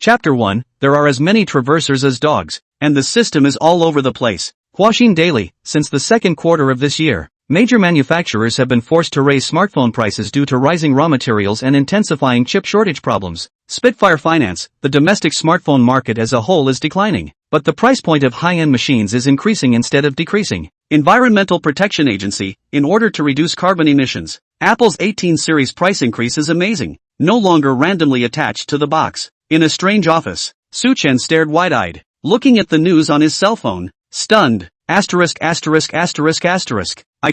Chapter 1, there are as many traversers as dogs, and the system is all over the place. Huaxin Daily, since the second quarter of this year, major manufacturers have been forced to raise smartphone prices due to rising raw materials and intensifying chip shortage problems. Spitfire Finance, the domestic smartphone market as a whole is declining, but the price point of high-end machines is increasing instead of decreasing. Environmental Protection Agency, in order to reduce carbon emissions, Apple's 18 series price increase is amazing, no longer randomly attached to the box. In a strange office, Chen stared wide-eyed, looking at the news on his cell phone, stunned. I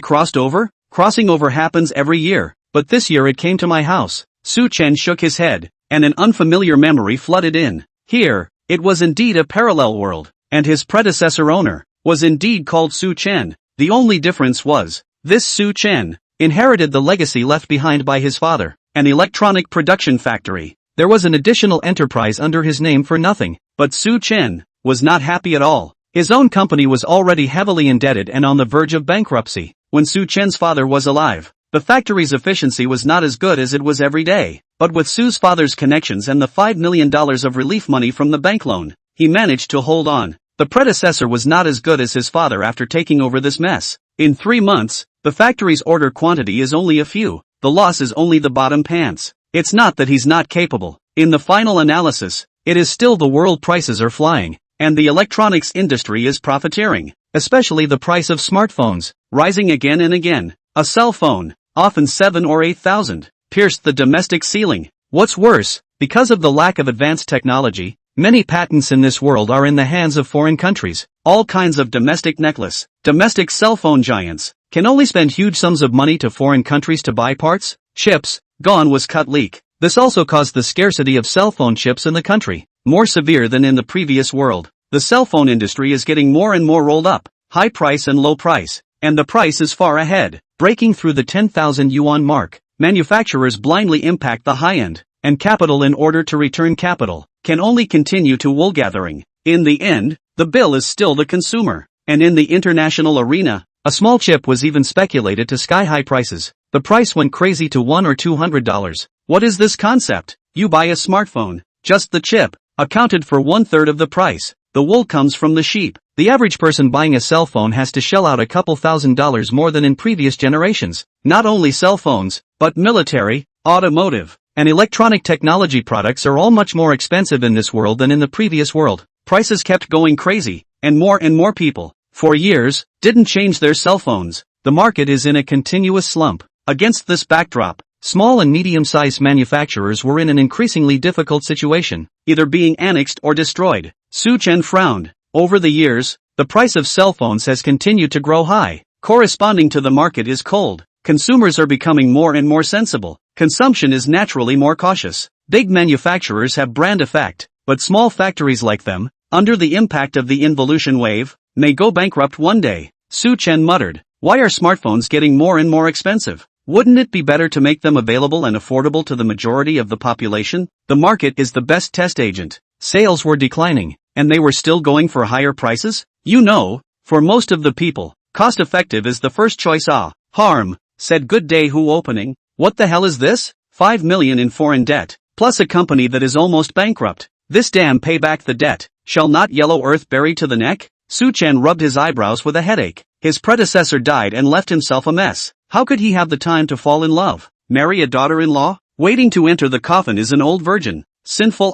crossed over? Crossing over happens every year, but this year it came to my house. Chen shook his head, and an unfamiliar memory flooded in. Here, it was indeed a parallel world, and his predecessor owner was indeed called Chen. The only difference was, this Chen inherited the legacy left behind by his father, an electronic production factory. There was an additional enterprise under his name for nothing, but Chen was not happy at all. His own company was already heavily indebted and on the verge of bankruptcy. When Chen's father was alive, the factory's efficiency was not as good as it was every day. But with Su's father's connections and the $5 million of relief money from the bank loan, he managed to hold on. The predecessor was not as good as his father after taking over this mess. In 3 months, the factory's order quantity is only a few. The loss is only the bottom pants. It's not that he's not capable. In the final analysis, it is still the world prices are flying, and the electronics industry is profiteering, especially the price of smartphones, rising again and again. A cell phone, often 7 or 8,000, pierced the domestic ceiling. What's worse, because of the lack of advanced technology, many patents in this world are in the hands of foreign countries. All kinds of domestic cell phone giants can only spend huge sums of money to foreign countries to buy parts, chips. Gone was cut leak. This also caused the scarcity of cell phone chips in the country, more severe than in the previous world. The cell phone industry is getting more and more rolled up, high price and low price, and the price is far ahead, breaking through the 10,000 yuan mark. Manufacturers blindly impact the high end, and capital in order to return capital, can only continue to wool gathering. In the end, the bill is still the consumer, and in the international arena, a small chip was even speculated to sky-high prices. The price went crazy to $100 or $200. What is this concept? You buy a smartphone, just the chip, accounted for 1/3 of the price. The wool comes from the sheep. The average person buying a cell phone has to shell out a couple $1,000s more than in previous generations. Not only cell phones, but military, automotive, and electronic technology products are all much more expensive in this world than in the previous world. Prices kept going crazy, and more people, for years, didn't change their cell phones. The market is in a continuous slump. Against this backdrop, small and medium-sized manufacturers were in an increasingly difficult situation, either being annexed or destroyed. Chen frowned. Over the years, the price of cell phones has continued to grow high. Corresponding to the market is cold. Consumers are becoming more and more sensible. Consumption is naturally more cautious. Big manufacturers have brand effect, but small factories like them, under the impact of the involution wave, may go bankrupt one day. Chen muttered, "Why are smartphones getting more and more expensive? Wouldn't it be better to make them available and affordable to the majority of the population?" The market is the best test agent. Sales were declining, and they were still going for higher prices? For most of the people, cost-effective is the first choice. Harm, said Good Day Who opening. What the hell is this? 5 million in foreign debt, plus a company that is almost bankrupt. This damn pay back the debt. Shall not yellow earth bury to the neck? Chen rubbed his eyebrows with a headache. His predecessor died and left himself a mess. How could he have the time to fall in love? Marry a daughter-in-law? Waiting to enter the coffin is an old virgin. Sinful.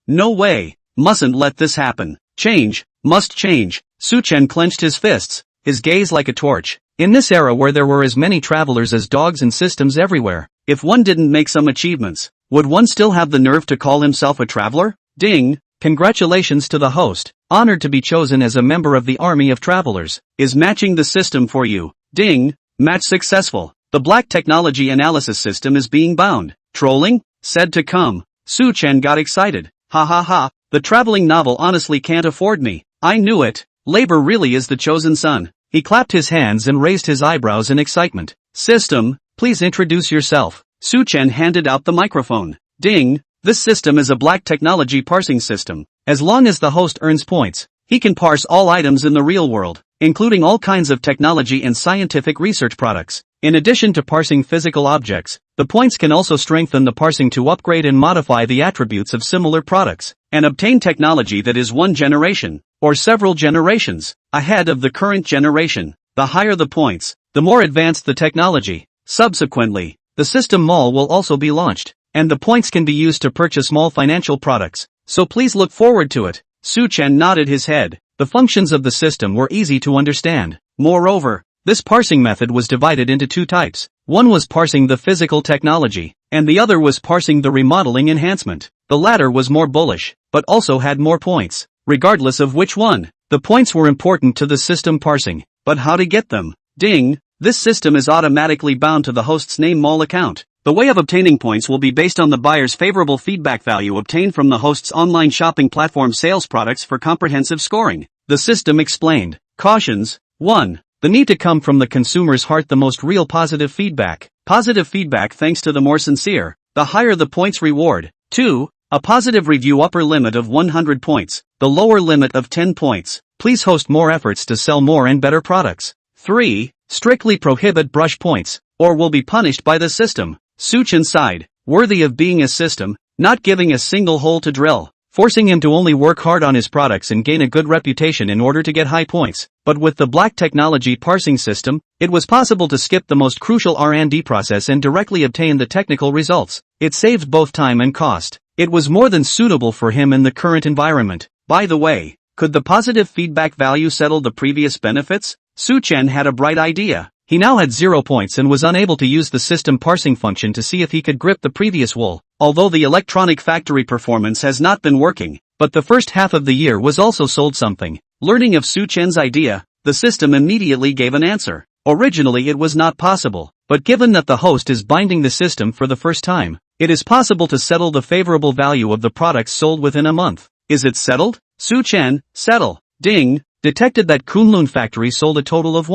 No way. Mustn't let this happen. Change. Must change. Chen clenched his fists, his gaze like a torch. In this era where there were as many travelers as dogs and systems everywhere, if one didn't make some achievements, would one still have the nerve to call himself a traveler? Ding. Congratulations to the host, honored to be chosen as a member of the army of travelers. Is matching the system for you. Ding. Match successful. The black technology analysis system is being bound. Trolling? Said to come. Chen got excited. Ha ha ha, the traveling novel honestly can't afford me. I knew it. Labor really is the chosen son. He clapped his hands and raised his eyebrows in excitement. System, please introduce yourself. Chen handed out the microphone. Ding. This system is a black technology parsing system. As long as the host earns points, he can parse all items in the real world, including all kinds of technology and scientific research products. In addition to parsing physical objects, the points can also strengthen the parsing to upgrade and modify the attributes of similar products. and obtain technology that is one generation, or several generations, ahead of the current generation. The higher the points, the more advanced the technology. Subsequently, the system mall will also be launched, and the points can be used to purchase small financial products, so please look forward to it. Chen nodded his head. The functions of the system were easy to understand. Moreover, this parsing method was divided into two types. One was parsing the physical technology, and the other was parsing the remodeling enhancement. The latter was more bullish, but also had more points. Regardless of which one, the points were important to the system parsing. But how to get them? Ding! This system is automatically bound to the host's name mall account. The way of obtaining points will be based on the buyer's favorable feedback value obtained from the host's online shopping platform sales products for comprehensive scoring. The system explained. Cautions. 1. The need to come from the consumer's heart, the most real positive feedback. Positive feedback thanks to the more sincere, the higher the points reward. 2. A positive review upper limit of 100 points, the lower limit of 10 points. Please host more efforts to sell more and better products. 3. Strictly prohibit brush points, or will be punished by the system. Chen sighed, worthy of being a system, not giving a single hole to drill, forcing him to only work hard on his products and gain a good reputation in order to get high points. But with the black technology parsing system, it was possible to skip the most crucial R&D process and directly obtain the technical results. It saved both time and cost. It was more than suitable for him in the current environment. By the way, could the positive feedback value settle the previous benefits? Chen had a bright idea. He now had 0 points and was unable to use the system parsing function to see if he could grip the previous wool. Although the electronic factory performance has not been working, but the first half of the year was also sold something. Learning of Chen's idea, the system immediately gave an answer. Originally it was not possible, but given that the host is binding the system for the first time, it is possible to settle the favorable value of the products sold within a month. Is it settled? Chen, settle. Ding, detected that Kunlun factory sold a total of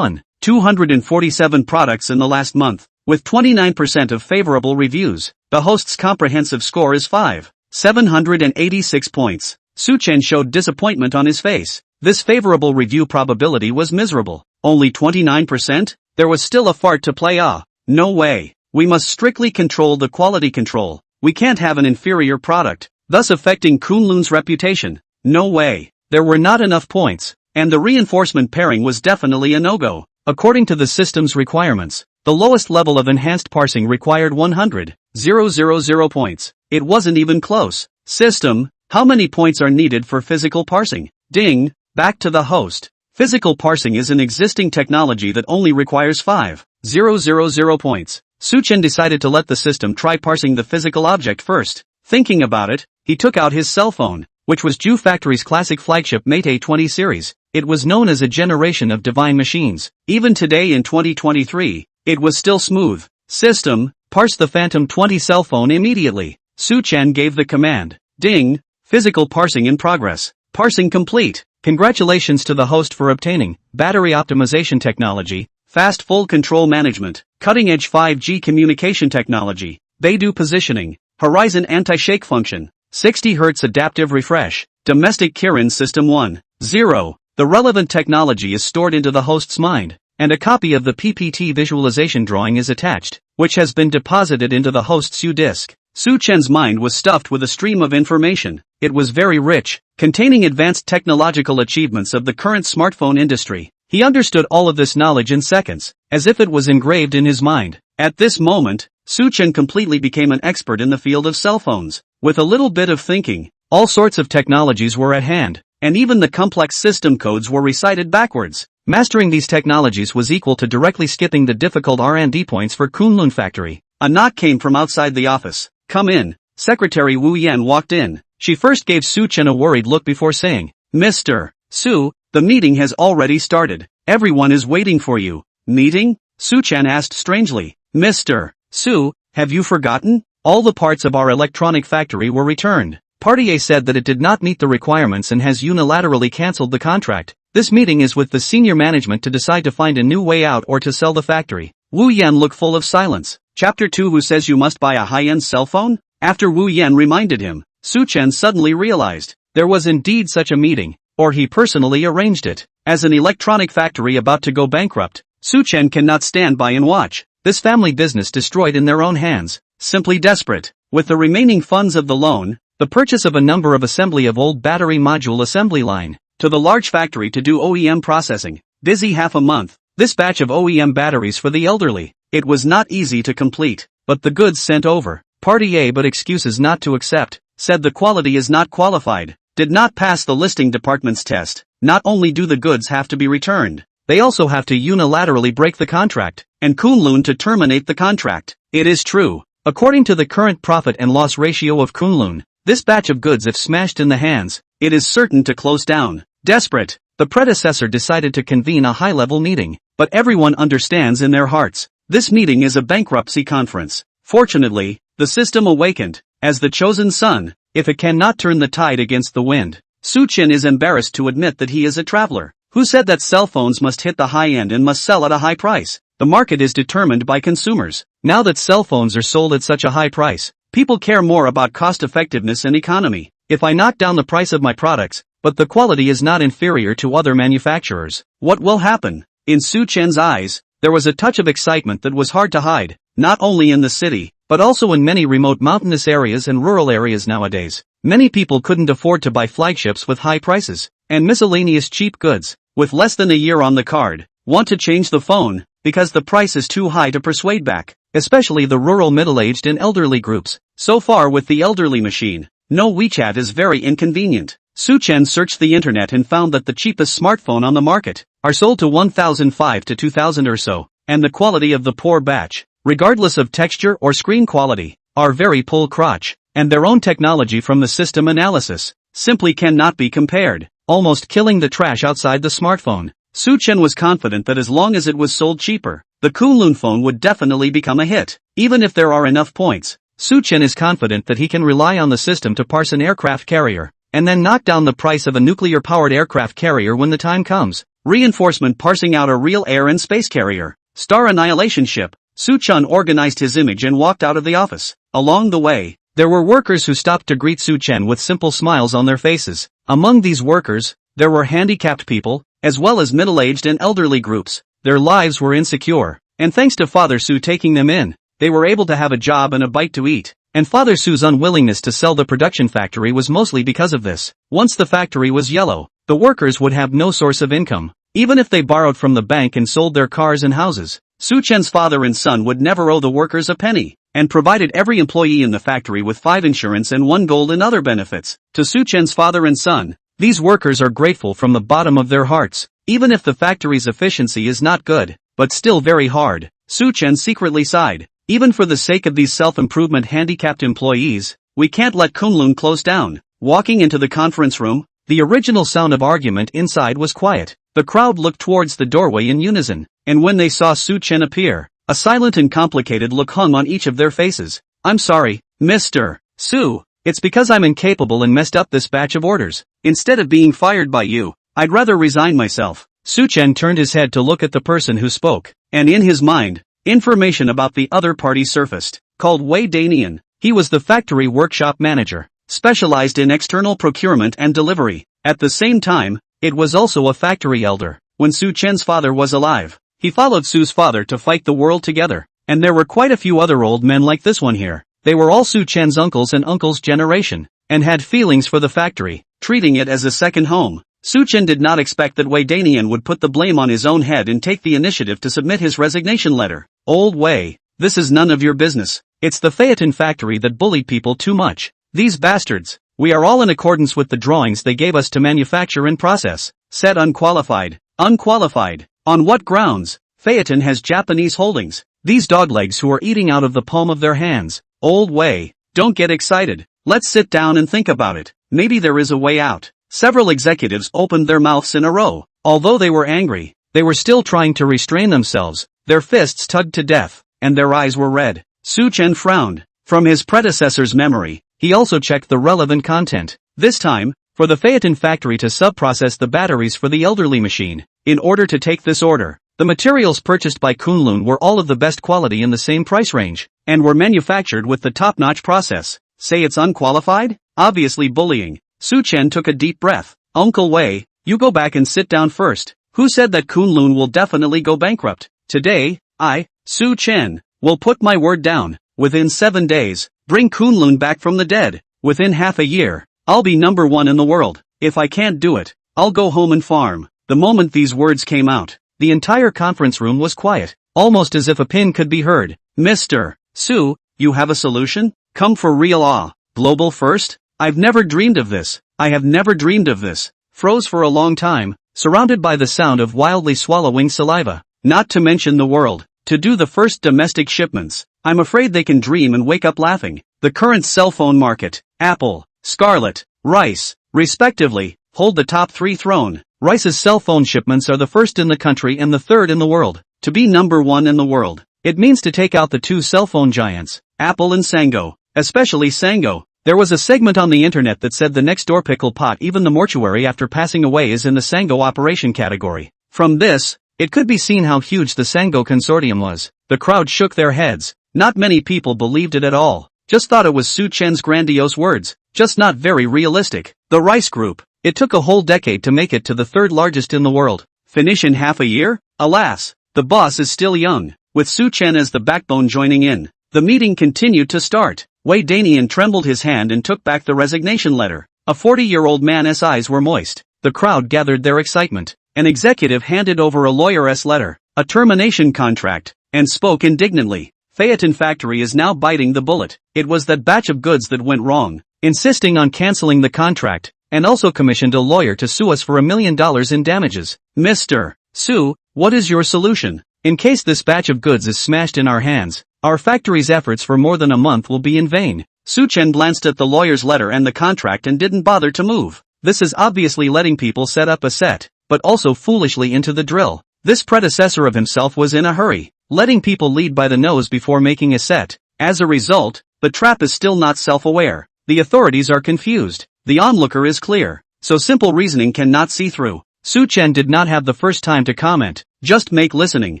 247 products in the last month, with 29% of favorable reviews. The host's comprehensive score is 786 points. Chen showed disappointment on his face. This favorable review probability was miserable. Only 29%? There was still a fart to play. No way. We must strictly control the quality control. We can't have an inferior product, thus affecting Kunlun's reputation. No way. There were not enough points, and the reinforcement pairing was definitely a no-go. According to the system's requirements, the lowest level of enhanced parsing required 100,000 points. It wasn't even close. System, how many points are needed for physical parsing? Ding, back to the host. Physical parsing is an existing technology that only requires 5,000 points. Chen decided to let the system try parsing the physical object first. Thinking about it, he took out his cell phone, which was Ju Factory's classic flagship Mate A20 series. It was known as a generation of divine machines. Even today in 2023, it was still smooth. System, parse the Phantom 20 cell phone immediately. Chen gave the command. Ding, physical parsing in progress. Parsing complete. Congratulations to the host for obtaining battery optimization technology, fast full control management, cutting-edge 5G communication technology, Beidou positioning, Horizon anti-shake function, 60 Hz adaptive refresh, domestic Kirin system 1.0. The relevant technology is stored into the host's mind, and a copy of the PPT visualization drawing is attached, which has been deposited into the host's U-disk. Chen's mind was stuffed with a stream of information. It was very rich, containing advanced technological achievements of the current smartphone industry. He understood all of this knowledge in seconds, as if it was engraved in his mind. At this moment, Chen completely became an expert in the field of cell phones. With a little bit of thinking, all sorts of technologies were at hand, and even the complex system codes were recited backwards. Mastering these technologies was equal to directly skipping the difficult R&D points for Kunlun Factory. A knock came from outside the office. Come in. Secretary Wu Yan walked in. She first gave Chen a worried look before saying, Mr. Su, the meeting has already started. Everyone is waiting for you. Meeting? Chen asked strangely. Mr. Su, have you forgotten? All the parts of our electronic factory were returned. Party A said that it did not meet the requirements and has unilaterally cancelled the contract. This meeting is with the senior management to decide to find a new way out or to sell the factory. Wu Yan looked full of silence. Chapter 2. Who says you must buy a high-end cell phone? After Wu Yan reminded him, Chen suddenly realized there was indeed such a meeting, or he personally arranged it. As an electronic factory about to go bankrupt, Chen cannot stand by and watch this family business destroyed in their own hands. Simply desperate. With the remaining funds of the loan, the purchase of a number of assembly of old battery module assembly line, to the large factory to do OEM processing, busy half a month, this batch of OEM batteries for the elderly. It was not easy to complete, but the goods sent over, party A but excuses not to accept, said the quality is not qualified, did not pass the listing department's test. Not only do the goods have to be returned, they also have to unilaterally break the contract, and Kunlun to terminate the contract. It is true. According to the current profit and loss ratio of Kunlun, this batch of goods if smashed in the hands, it is certain to close down. Desperate, the predecessor decided to convene a high-level meeting, but everyone understands in their hearts, this meeting is a bankruptcy conference. Fortunately, the system awakened, as the chosen son, if it cannot turn the tide against the wind. Chen is embarrassed to admit that he is a traveler, who said that cell phones must hit the high end and must sell at a high price. The market is determined by consumers. Now that cell phones are sold at such a high price, people care more about cost effectiveness and economy. If I knock down the price of my products, but the quality is not inferior to other manufacturers, what will happen? In Chen's eyes, there was a touch of excitement that was hard to hide, not only in the city, but also in many remote mountainous areas and rural areas nowadays. Many people couldn't afford to buy flagships with high prices, and miscellaneous cheap goods, with less than a year on the card, want to change the phone, because the price is too high to persuade back, especially the rural middle-aged and elderly groups. So far with the elderly machine, no WeChat is very inconvenient. Chen searched the internet and found that the cheapest smartphone on the market are sold to 1,500 to 2,000 or so, and the quality of the poor batch, regardless of texture or screen quality, are very pull crotch, and their own technology from the system analysis simply cannot be compared, almost killing the trash outside the smartphone. Chen was confident that as long as it was sold cheaper, the Kunlun phone would definitely become a hit, even if there are enough points. Chen is confident that he can rely on the system to parse an aircraft carrier, and then knock down the price of a nuclear-powered aircraft carrier when the time comes. Reinforcement parsing out a real air and space carrier. Star annihilation ship. Chen organized his image and walked out of the office. Along the way, there were workers who stopped to greet Chen with simple smiles on their faces. Among these workers, there were handicapped people, as well as middle-aged and elderly groups. Their lives were insecure, and thanks to Father Su taking them in, they were able to have a job and a bite to eat. And Father Su's unwillingness to sell the production factory was mostly because of this. Once the factory was yellow, the workers would have no source of income, even if they borrowed from the bank and sold their cars and houses. Chen's father and son would never owe the workers a penny, and provided every employee in the factory with 5 insurance and 1 gold and other benefits. To Chen's father and son, these workers are grateful from the bottom of their hearts, even if the factory's efficiency is not good, but still very hard. Chen secretly sighed. Even for the sake of these self-improvement handicapped employees, we can't let Kunlun close down. Walking into the conference room, the original sound of argument inside was quiet. The crowd looked towards the doorway in unison, and when they saw Chen appear, a silent and complicated look hung on each of their faces. I'm sorry, Mr. Su, it's because I'm incapable and messed up this batch of orders. Instead of being fired by you, I'd rather resign myself. Chen turned his head to look at the person who spoke, and in his mind, information about the other party surfaced. Called Wei Danian, he was the factory workshop manager, specialized in external procurement and delivery. At the same time, it was also a factory elder. When Chen's father was alive, he followed Su's father to fight the world together, and there were quite a few other old men like this one here. They were all Chen's uncles and uncles' generation, and had feelings for the factory, treating it as a second home. Chen did not expect that Wei Danian would put the blame on his own head and take the initiative to submit his resignation letter. Old Wei, this is none of your business. It's the Phaeton factory that bullied people too much. These bastards. We are all in accordance with the drawings they gave us to manufacture and process. Said unqualified. Unqualified. On what grounds? Phaeton has Japanese holdings. These doglegs who are eating out of the palm of their hands. Old Wei, don't get excited. Let's sit down and think about it. Maybe there is a way out. Several executives opened their mouths in a row. Although they were angry, they were still trying to restrain themselves. Their fists tugged to death, and their eyes were red. Chen frowned. From his predecessor's memory, he also checked the relevant content. This time, for the Phaeton factory to sub-process the batteries for the elderly machine. In order to take this order, the materials purchased by Kunlun were all of the best quality in the same price range, and were manufactured with the top-notch process. Say it's unqualified? Obviously bullying. Chen took a deep breath. Uncle Wei, you go back and sit down first. Who said that Kunlun will definitely go bankrupt? Today, I, Chen, will put my word down. Within 7 days, bring Kunlun back from the dead. Within half a year, I'll be #1 in the world. If I can't do it, I'll go home and farm. The moment these words came out, the entire conference room was quiet, almost as if a pin could be heard. Mr. Su, you have a solution? Come for real? Global first? I've never dreamed of this. I have never dreamed of this. Froze for a long time, surrounded by the sound of wildly swallowing saliva. Not to mention the world. To do the first domestic shipments. I'm afraid they can dream and wake up laughing. The current cell phone market, Apple, Scarlet, Rice, respectively, hold the top 3 throne. Rice's cell phone shipments are the first in the country and the third in the world. To be #1 in the world, it means to take out the 2 cell phone giants, Apple and Sango, especially Sango. There was a segment on the internet that said the next door pickle pot, even the mortuary after passing away, is in the Sango operation category. From this, it could be seen how huge the Sango consortium was. The crowd shook their heads. Not many people believed it at all. Just thought it was Su Chen's grandiose words, just not very realistic. The Rice Group. It took a whole decade to make it to the 3rd largest in the world. Finish in half a year? Alas, the boss is still young, with Su Chen as the backbone joining in. The meeting continued to start. Wei Danian trembled his hand and took back the resignation letter. A 40-year-old man's eyes were moist. The crowd gathered their excitement. An executive handed over a lawyer's letter, a termination contract, and spoke indignantly. Phaeton Factory is now biting the bullet. It was that batch of goods that went wrong, insisting on canceling the contract, and also commissioned a lawyer to sue us for $1 million in damages. Mr. Su, what is your solution? In case this batch of goods is smashed in our hands, our factory's efforts for more than a month will be in vain. Su Chen glanced at the lawyer's letter and the contract and didn't bother to move. This is obviously letting people set up a set, but also foolishly into the drill. This predecessor of himself was in a hurry, letting people lead by the nose before making a set. As a result, the trap is still not self-aware. The authorities are confused. The onlooker is clear, so simple reasoning cannot see through. Su Chen did not have the first time to comment. Just make listening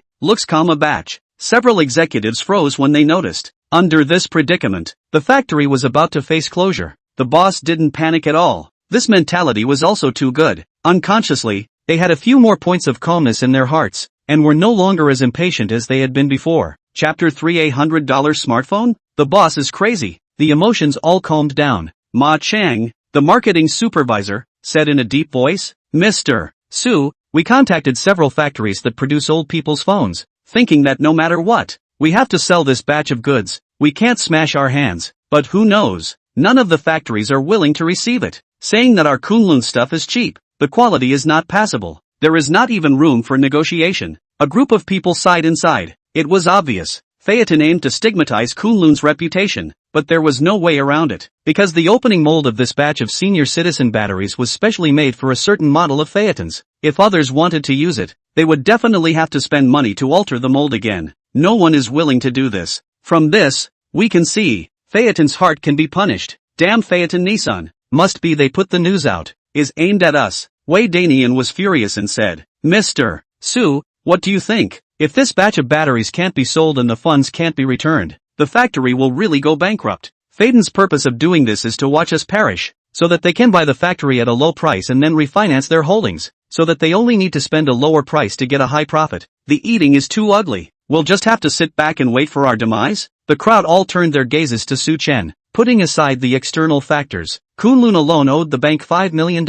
looks a batch. Several executives froze when they noticed. Under this predicament, the factory was about to face closure. The boss didn't panic at all. This mentality was also too good. Unconsciously, they had a few more points of calmness in their hearts, and were no longer as impatient as they had been before. Chapter 3: $100 smartphone? The boss is crazy. The emotions all calmed down. Ma Chang, the marketing supervisor, said in a deep voice, Mr. Su, we contacted several factories that produce old people's phones, thinking that no matter what, we have to sell this batch of goods. We can't smash our hands, but who knows? None of the factories are willing to receive it, saying that our Kunlun stuff is cheap. The quality is not passable. There is not even room for negotiation. A group of people sighed inside. It was obvious. Phaeton aimed to stigmatize Kunlun's reputation, but there was no way around it, because the opening mold of this batch of senior citizen batteries was specially made for a certain model of Phaetons. If others wanted to use it, they would definitely have to spend money to alter the mold again. No one is willing to do this. From this, we can see, Phaeton's heart can be punished. Damn Phaeton Nissan. Must be they put the news out. Is aimed at us. Wei Danian was furious and said, Mr. Su, what do you think? If this batch of batteries can't be sold and the funds can't be returned, the factory will really go bankrupt. Phaeton's purpose of doing this is to watch us perish, so that they can buy the factory at a low price and then refinance their holdings, so that they only need to spend a lower price to get a high profit. The eating is too ugly. We'll just have to sit back and wait for our demise? The crowd all turned their gazes to Su Chen. Putting aside the external factors, Kunlun alone owed the bank $5 million,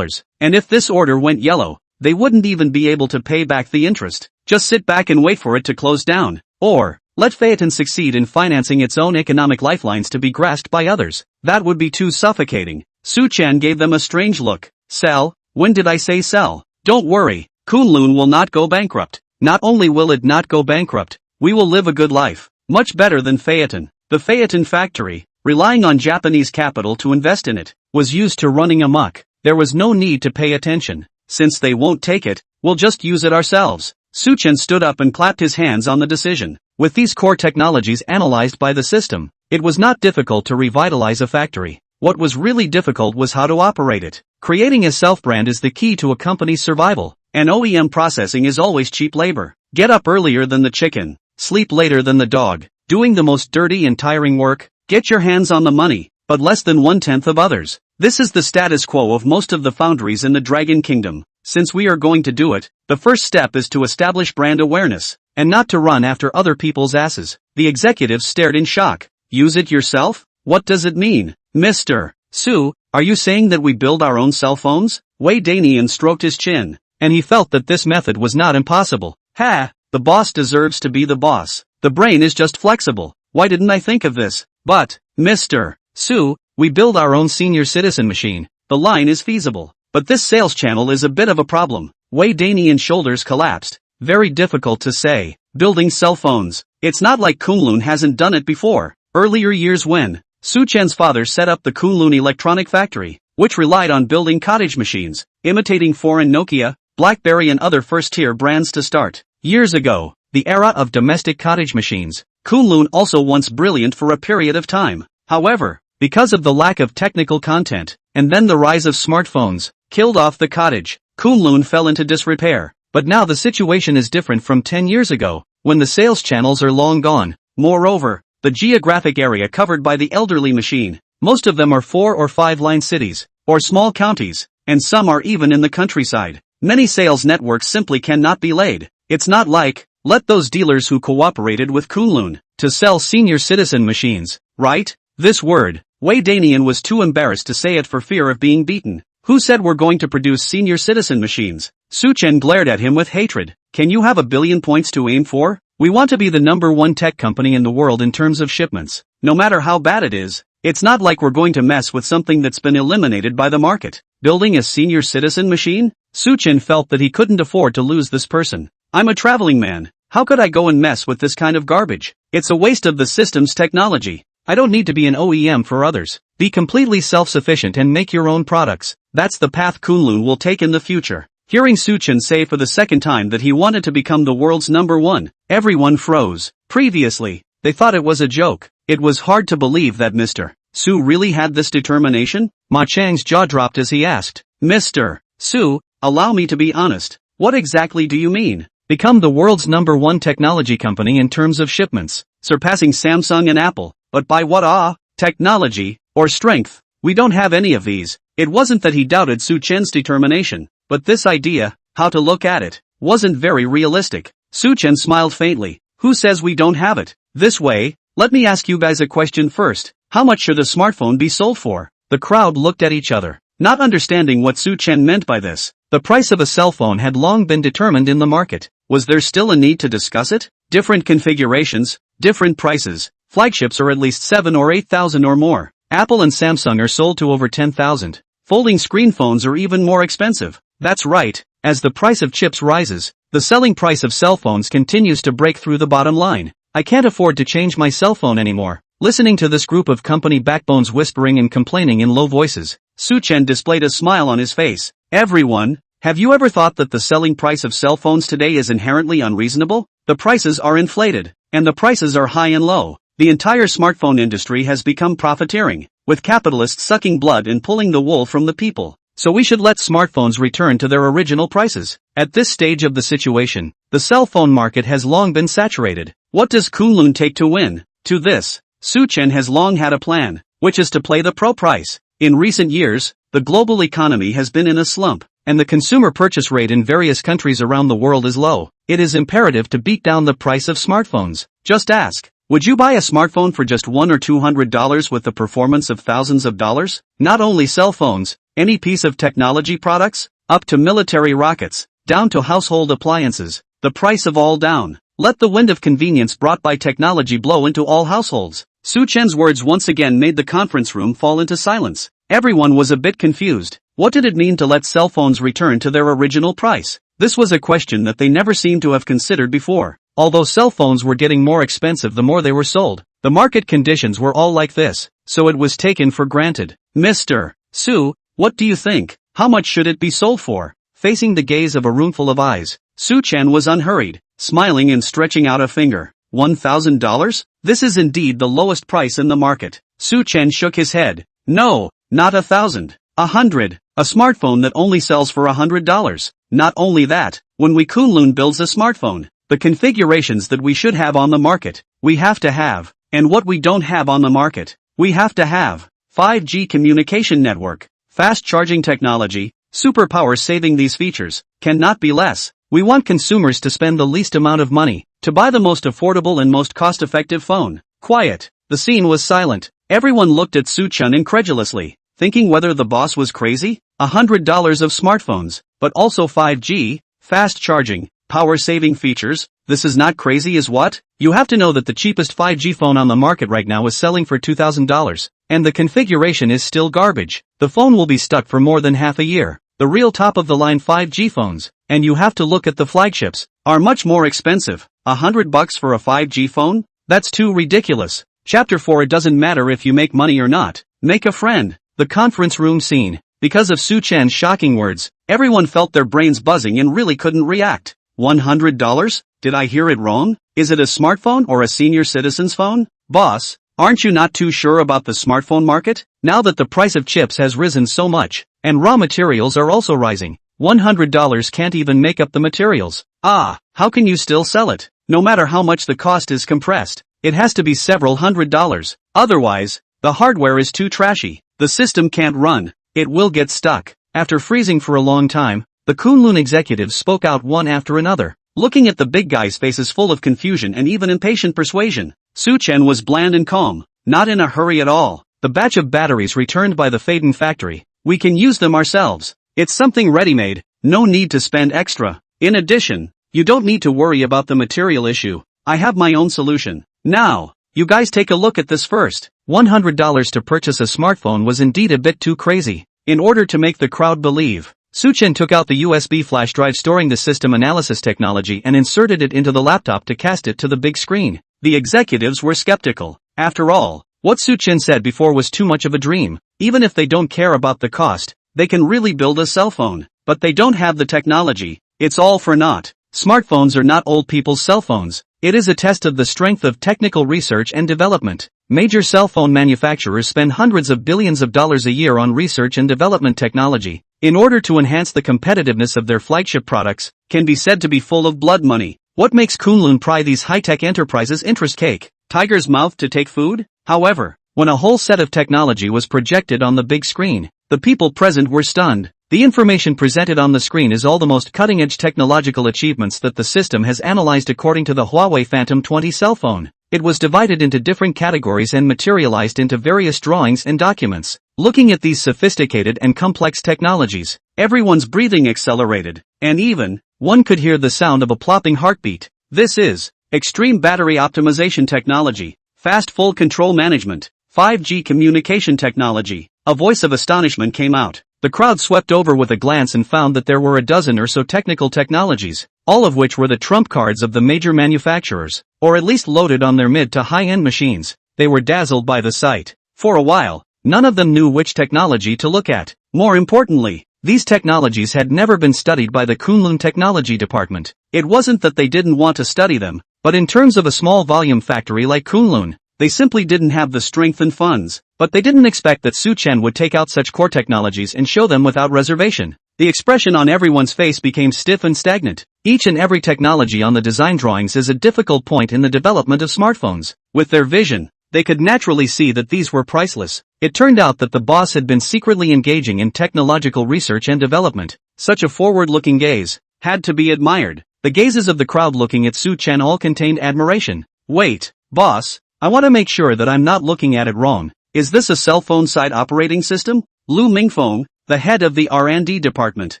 and if this order went yellow, they wouldn't even be able to pay back the interest. Just sit back and wait for it to close down, or let Phaeton succeed in financing its own economic lifelines to be grasped by others. That would be too suffocating. Su Chen gave them a strange look. Sell? When did I say sell? Don't worry, Kunlun will not go bankrupt. Not only will it not go bankrupt, we will live a good life, much better than Phaeton. The Phaeton factory, relying on Japanese capital to invest in it, was used to running amok. There was no need to pay attention. Since they won't take it, we'll just use it ourselves. Su Chen stood up and clapped his hands on the decision. With these core technologies analyzed by the system, it was not difficult to revitalize a factory. What was really difficult was how to operate it. Creating a self-brand is the key to a company's survival, and OEM processing is always cheap labor. Get up earlier than the chicken, sleep later than the dog, doing the most dirty and tiring work, get your hands on the money, but less than 1/10 of others. This is the status quo of most of the foundries in the Dragon Kingdom. Since we are going to do it, the first step is to establish brand awareness, and not to run after other people's asses. The executives stared in shock. Use it yourself? What does it mean? Mr. Sue, are you saying that we build our own cell phones? Wei Danian stroked his chin, and he felt that this method was not impossible. Ha, the boss deserves to be the boss. The brain is just flexible. Why didn't I think of this? But, Mr. Sue, we build our own senior citizen machine. The line is feasible. But this sales channel is a bit of a problem. Wei Danian's shoulders collapsed. Very difficult to say. Building cell phones. It's not like Kunlun hasn't done it before. Earlier years when Su Chen's father set up the Kunlun electronic factory, which relied on building cottage machines, imitating foreign Nokia, BlackBerry and other first-tier brands to start. Years ago, the era of domestic cottage machines, Kunlun also once brilliant for a period of time. However, because of the lack of technical content, and then the rise of smartphones, killed off the cottage, Kunlun fell into disrepair. But now the situation is different from 10 years ago, when the sales channels are long gone. Moreover, the geographic area covered by the elderly machine, most of them are 4 or 5 line cities, or small counties, and some are even in the countryside. Many sales networks simply cannot be laid. It's not like, let those dealers who cooperated with Kunlun to sell senior citizen machines, right? This word, Wei Danian was too embarrassed to say it for fear of being beaten. Who said we're going to produce senior citizen machines? Su Chen glared at him with hatred. Can you have 1 billion points to aim for? We want to be the #1 tech company in the world in terms of shipments. No matter how bad it is, it's not like we're going to mess with something that's been eliminated by the market. Building a senior citizen machine? Su Chen felt that he couldn't afford to lose this person. I'm a traveling man. How could I go and mess with this kind of garbage? It's a waste of the system's technology. I don't need to be an OEM for others. Be completely self-sufficient and make your own products. That's the path Kunlun will take in the future. Hearing Su Chen say for the second time that he wanted to become the world's #1, everyone froze. Previously, they thought it was a joke. It was hard to believe that Mr. Su really had this determination. Ma Chang's jaw dropped as he asked, Mr. Su, allow me to be honest. What exactly do you mean? Become the world's #1 technology company in terms of shipments, surpassing Samsung and Apple. But by what technology, or strength? We don't have any of these. It wasn't that he doubted Su Chen's determination, but this idea, how to look at it, wasn't very realistic. Su Chen smiled faintly. Who says we don't have it? This way, let me ask you guys a question first. How much should a smartphone be sold for? The crowd looked at each other, not understanding what Su Chen meant by this. The price of a cell phone had long been determined in the market. Was there still a need to discuss it? Different configurations, different prices. Flagships are at least 7 or 8,000 or more. Apple and Samsung are sold to over 10,000. Folding screen phones are even more expensive. That's right, as the price of chips rises, the selling price of cell phones continues to break through the bottom line. I can't afford to change my cell phone anymore. Listening to this group of company backbones whispering and complaining in low voices, Su Chen displayed a smile on his face. Everyone, have you ever thought that the selling price of cell phones today is inherently unreasonable? The prices are inflated, and the prices are high and low. The entire smartphone industry has become profiteering, with capitalists sucking blood and pulling the wool from the people. So we should let smartphones return to their original prices. At this stage of the situation, the cell phone market has long been saturated. What does Kunlun take to win? To this, Su Chen has long had a plan, which is to play the pro price. In recent years, the global economy has been in a slump, and the consumer purchase rate in various countries around the world is low. It is imperative to beat down the price of smartphones. Just ask. Would you buy a smartphone for just $100 or $200 with the performance of thousands of dollars? Not only cell phones, any piece of technology products, up to military rockets, down to household appliances, the price of all down. Let the wind of convenience brought by technology blow into all households. Su Chen's words once again made the conference room fall into silence. Everyone was a bit confused. What did it mean to let cell phones return to their original price? This was a question that they never seemed to have considered before. Although cell phones were getting more expensive the more they were sold, the market conditions were all like this, so it was taken for granted. Mr. Su, what do you think? How much should it be sold for? Facing the gaze of a roomful of eyes, Su Chen was unhurried, smiling and stretching out a finger. $1,000? This is indeed the lowest price in the market. Su Chen shook his head. No, not 1,000. 100. A smartphone that only sells for $100. Not only that, when Kunlun builds a smartphone, the configurations that we should have on the market, we have to have, and what we don't have on the market, we have to have. 5G communication network, fast charging technology, superpower saving these features, cannot be less. We want consumers to spend the least amount of money, to buy the most affordable and most cost-effective phone. Quiet. The scene was silent. Everyone looked at Su Chen incredulously. thinking whether the boss was crazy? $100 of smartphones, but also 5G, fast charging, power-saving features. This is not crazy is what? You have to know that the cheapest 5G phone on the market right now is selling for $2,000, and the configuration is still garbage. The phone will be stuck for more than half a year. The real top-of-the-line 5G phones, and you have to look at the flagships, are much more expensive. $100 for a 5G phone? That's too ridiculous. Chapter 4. It doesn't matter if you make money or not. Make a friend. The conference room scene. Because of Chen's shocking words, everyone felt their brains buzzing and really couldn't react. $100? Did I hear it wrong? Is it a smartphone or a senior citizen's phone? Boss, aren't you not too sure about the smartphone market? Now that the price of chips has risen so much, and raw materials are also rising, $100 can't even make up the materials. How can you still sell it? No matter how much the cost is compressed, it has to be several $100s. Otherwise, the hardware is too trashy. The system can't run. It will get stuck. After freezing for a long time, the Kunlun executives spoke out one after another, looking at the big guy's faces full of confusion and even impatient persuasion. Chen was bland and calm, not in a hurry at all. The batch of batteries returned by the Faden factory. We can use them ourselves. It's something ready-made, no need to spend extra. In addition, you don't need to worry about the material issue. I have my own solution. Now, you guys take a look at this first. $100 to purchase a smartphone was indeed a bit too crazy. In order to make the crowd believe, Chen took out the USB flash drive storing the system analysis technology and inserted it into the laptop to cast it to the big screen. The executives were skeptical. After all, what Chen said before was too much of a dream. Even if they don't care about the cost, they can really build a cell phone. But they don't have the technology. It's all for naught. Smartphones are not old people's cell phones. It is a test of the strength of technical research and development. Major cell phone manufacturers spend hundreds of billions of dollars a year on research and development technology, in order to enhance the competitiveness of their flagship products, can be said to be full of blood money. What makes Kunlun pry these high-tech enterprises interest cake? Tiger's mouth to take food? However, when a whole set of technology was projected on the big screen, the people present were stunned. The information presented on the screen is all the most cutting-edge technological achievements that the system has analyzed according to the Huawei Phantom 20 cell phone. It was divided into different categories and materialized into various drawings and documents. Looking at these sophisticated and complex technologies, everyone's breathing accelerated, and even, one could hear the sound of a plopping heartbeat. This is extreme battery optimization technology, fast full control management, 5G communication technology. A voice of astonishment came out. The crowd swept over with a glance and found that there were a dozen or so technical technologies, all of which were the trump cards of the major manufacturers, or at least loaded on their mid to high-end machines. They were dazzled by the sight. For a while, none of them knew which technology to look at. More importantly, these technologies had never been studied by the Kunlun Technology Department. It wasn't that they didn't want to study them, but in terms of a small volume factory like Kunlun, they simply didn't have the strength and funds. But they didn't expect that Chen would take out such core technologies and show them without reservation. The expression on everyone's face became stiff and stagnant. Each and every technology on the design drawings is a difficult point in the development of smartphones. With their vision, they could naturally see that these were priceless. It turned out that the boss had been secretly engaging in technological research and development. Such a forward-looking gaze had to be admired. The gazes of the crowd looking at Chen all contained admiration. Wait, boss, I want to make sure that I'm not looking at it wrong. Is this a cell phone side operating system? Lu Mingfeng, the head of the R&D department,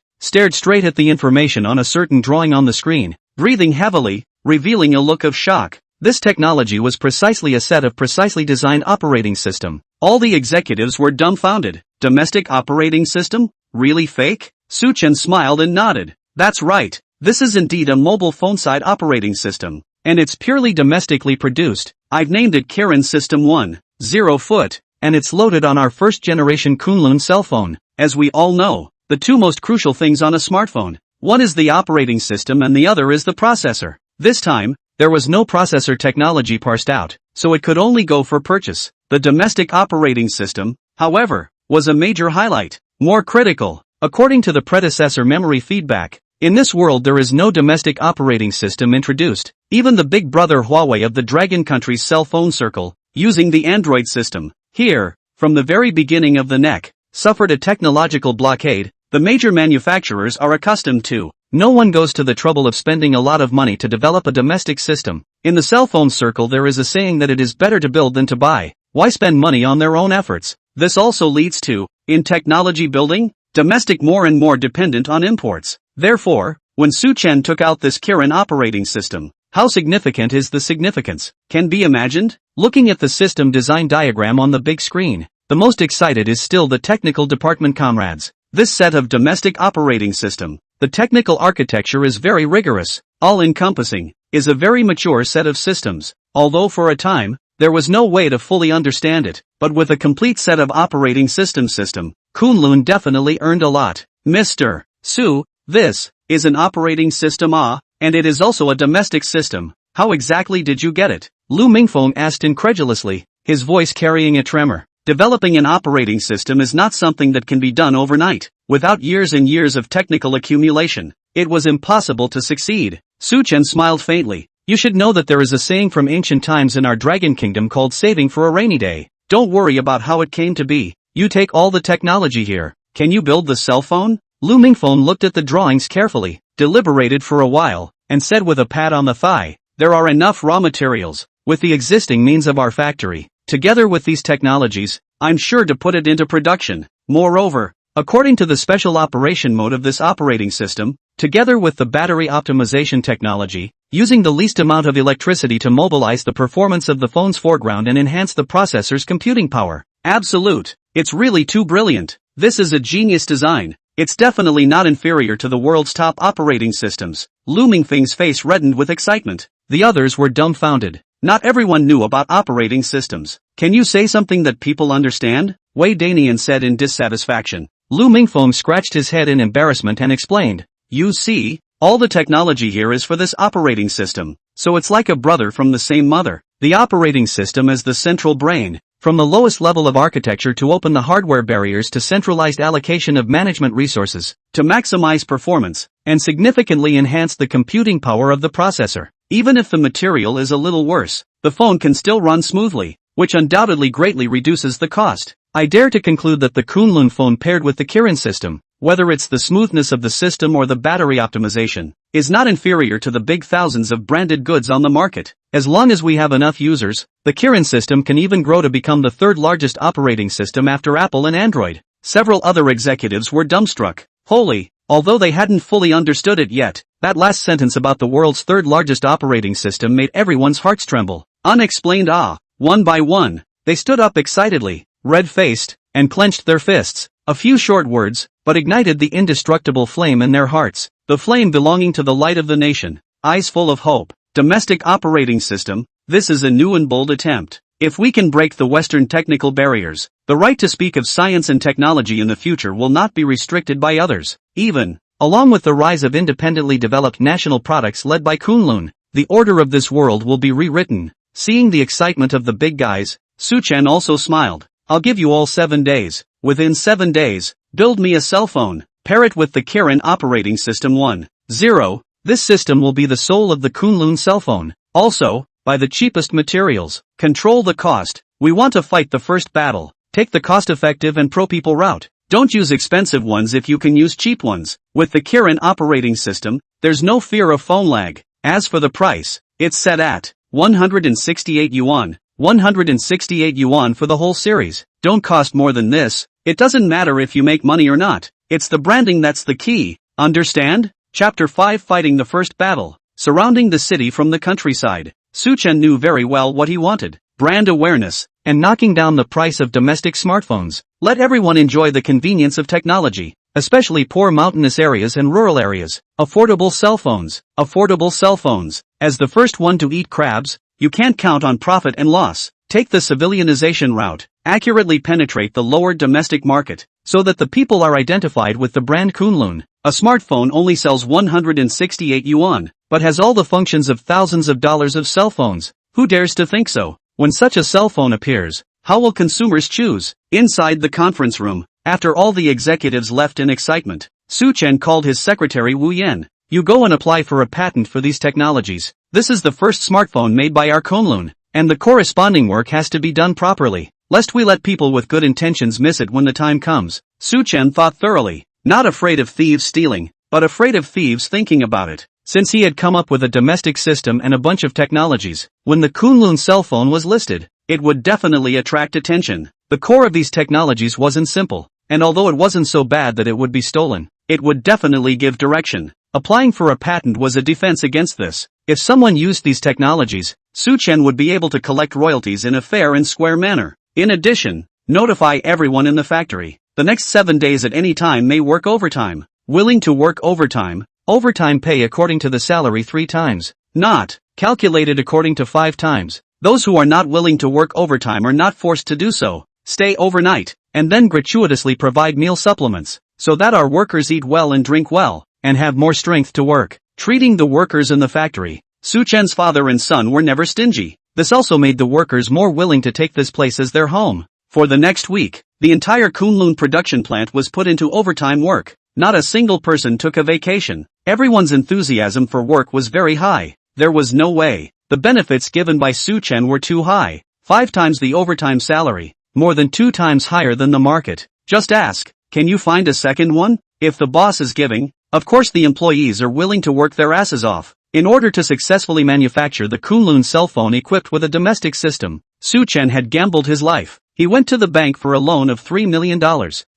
stared straight at the information on a certain drawing on the screen, breathing heavily, revealing a look of shock. This technology was precisely a set of precisely designed operating system. All the executives were dumbfounded. Domestic operating system? Really fake? Chen smiled and nodded. That's right. This is indeed a mobile phone side operating system. And it's purely domestically produced. I've named it Kirin System 1, 0 foot. And it's loaded on our first-generation Kunlun cell phone. As we all know, the two most crucial things on a smartphone, one is the operating system and the other is the processor. This time, there was no processor technology parsed out, so it could only go for purchase. The domestic operating system, however, was a major highlight. More critical, according to the predecessor memory feedback, in this world there is no domestic operating system introduced. Even the big brother Huawei of the Dragon country's cell phone circle, using the Android system, here, from the very beginning of the neck, suffered a technological blockade. The major manufacturers are accustomed to. No one goes to the trouble of spending a lot of money to develop a domestic system. In the cell phone circle there is a saying that it is better to build than to buy. Why spend money on their own efforts? This also leads to In technology building, domestic more and more dependent on imports. Therefore, when Chen took out this Kirin operating system, how significant is the significance? Can be imagined? Looking at the system design diagram on the big screen, the most excited is still the technical department comrades. This set of domestic operating system, the technical architecture is very rigorous, all-encompassing, is a very mature set of systems, although for a time, there was no way to fully understand it, but with a complete set of operating system, Kunlun definitely earned a lot. Mr. Su, this is an operating system and it is also a domestic system. How exactly did you get it? Lu Mingfeng asked incredulously, his voice carrying a tremor. Developing an operating system is not something that can be done overnight. Without years and years of technical accumulation, it was impossible to succeed. Chen smiled faintly. You should know that there is a saying from ancient times in our Dragon Kingdom called saving for a rainy day. Don't worry about how it came to be. You take all the technology here. Can you build the cell phone? Lu Mingfeng looked at the drawings carefully, deliberated for a while, and said with a pat on the thigh, there are enough raw materials, with the existing means of our factory, together with these technologies, I'm sure to put it into production. Moreover, according to the special operation mode of this operating system, together with the battery optimization technology, using the least amount of electricity to mobilize the performance of the phone's foreground and enhance the processor's computing power. Absolute. It's really too brilliant. This is a genius design. It's definitely not inferior to the world's top operating systems. Lu Mingfeng's face reddened with excitement. The others were dumbfounded. Not everyone knew about operating systems. Can you say something that people understand? Wei Danian said in dissatisfaction. Lu Mingfeng scratched his head in embarrassment and explained. You see, all the technology here is for this operating system, so it's like a brother from the same mother. The operating system is the central brain, from the lowest level of architecture to open the hardware barriers to centralized allocation of management resources, to maximize performance, and significantly enhance the computing power of the processor. Even if the material is a little worse, the phone can still run smoothly, which undoubtedly greatly reduces the cost. I dare to conclude that the Kunlun Phone paired with the Kirin system, whether it's the smoothness of the system or the battery optimization, is not inferior to the big thousands of branded goods on the market. As long as we have enough users, the Kirin system can even grow to become the third largest operating system after Apple and Android. Several other executives were dumbstruck. Holy, although they hadn't fully understood it yet, that last sentence about the world's third largest operating system made everyone's hearts tremble. Unexplained one by one, they stood up excitedly, red-faced, and clenched their fists. A few short words, but ignited the indestructible flame in their hearts, the flame belonging to the light of the nation, eyes full of hope. Domestic operating system, this is a new and bold attempt. If we can break the Western technical barriers, the right to speak of science and technology in the future will not be restricted by others. Even, along with the rise of independently developed national products led by Kunlun, the order of this world will be rewritten. Seeing the excitement of the big guys, Chen also smiled. I'll give you all 7 days. Within 7 days, build me a cell phone. Pair it with the Kirin operating system 1.0. This system will be the soul of the Kunlun cell phone. Also, buy the cheapest materials. Control the cost. We want to fight the first battle. Take the cost-effective and pro-people route. Don't use expensive ones if you can use cheap ones. With the Kirin operating system, there's no fear of phone lag. As for the price, it's set at 168 yuan. 168 yuan for the whole series. Don't cost more than this. It doesn't matter if you make money or not. It's the branding that's the key. Understand? Chapter 5 Fighting the First Battle. Surrounding the city from the countryside. Chen knew very well what he wanted. Brand awareness, and knocking down the price of domestic smartphones. Let everyone enjoy the convenience of technology, especially poor mountainous areas and rural areas. Affordable cell phones. Affordable cell phones. As the first one to eat crabs, you can't count on profit and loss. Take the civilianization route. Accurately penetrate the lower domestic market, so that the people are identified with the brand Kunlun. A smartphone only sells 168 yuan, but has all the functions of thousands of dollars of cell phones. Who dares to think so? When such a cell phone appears, how will consumers choose? Inside the conference room, after all the executives left in excitement, Chen called his secretary Wu Yan. You go and apply for a patent for these technologies. This is the first smartphone made by our Kunlun, and the corresponding work has to be done properly, lest we let people with good intentions miss it when the time comes. Chen thought thoroughly, not afraid of thieves stealing, but afraid of thieves thinking about it. Since he had come up with a domestic system and a bunch of technologies, when the Kunlun cell phone was listed, it would definitely attract attention. The core of these technologies wasn't simple. and although it wasn't so bad that it would be stolen, it would definitely give direction. Applying for a patent was a defense against this. If someone used these technologies, Chen would be able to collect royalties in a fair and square manner. In addition, notify everyone in the factory. The next 7 days at any time may work overtime. Willing to work overtime? Overtime pay according to the salary 3 times. Not calculated according to 5 times. Those who are not willing to work overtime are not forced to do so. Stay overnight, and then gratuitously provide meal supplements, so that our workers eat well and drink well, and have more strength to work. Treating the workers in the factory. Chen's father and son were never stingy. This also made the workers more willing to take this place as their home. For the next week, the entire Kunlun production plant was put into overtime work. Not a single person took a vacation. Everyone's enthusiasm for work was very high. There was no way. The benefits given by Chen were too high. 5 times the overtime salary. More than 2 times higher than the market. Just ask, can you find a second one? If the boss is giving, of course the employees are willing to work their asses off. In order to successfully manufacture the Kunlun cell phone equipped with a domestic system, Chen had gambled his life. He went to the bank for a loan of $3 million,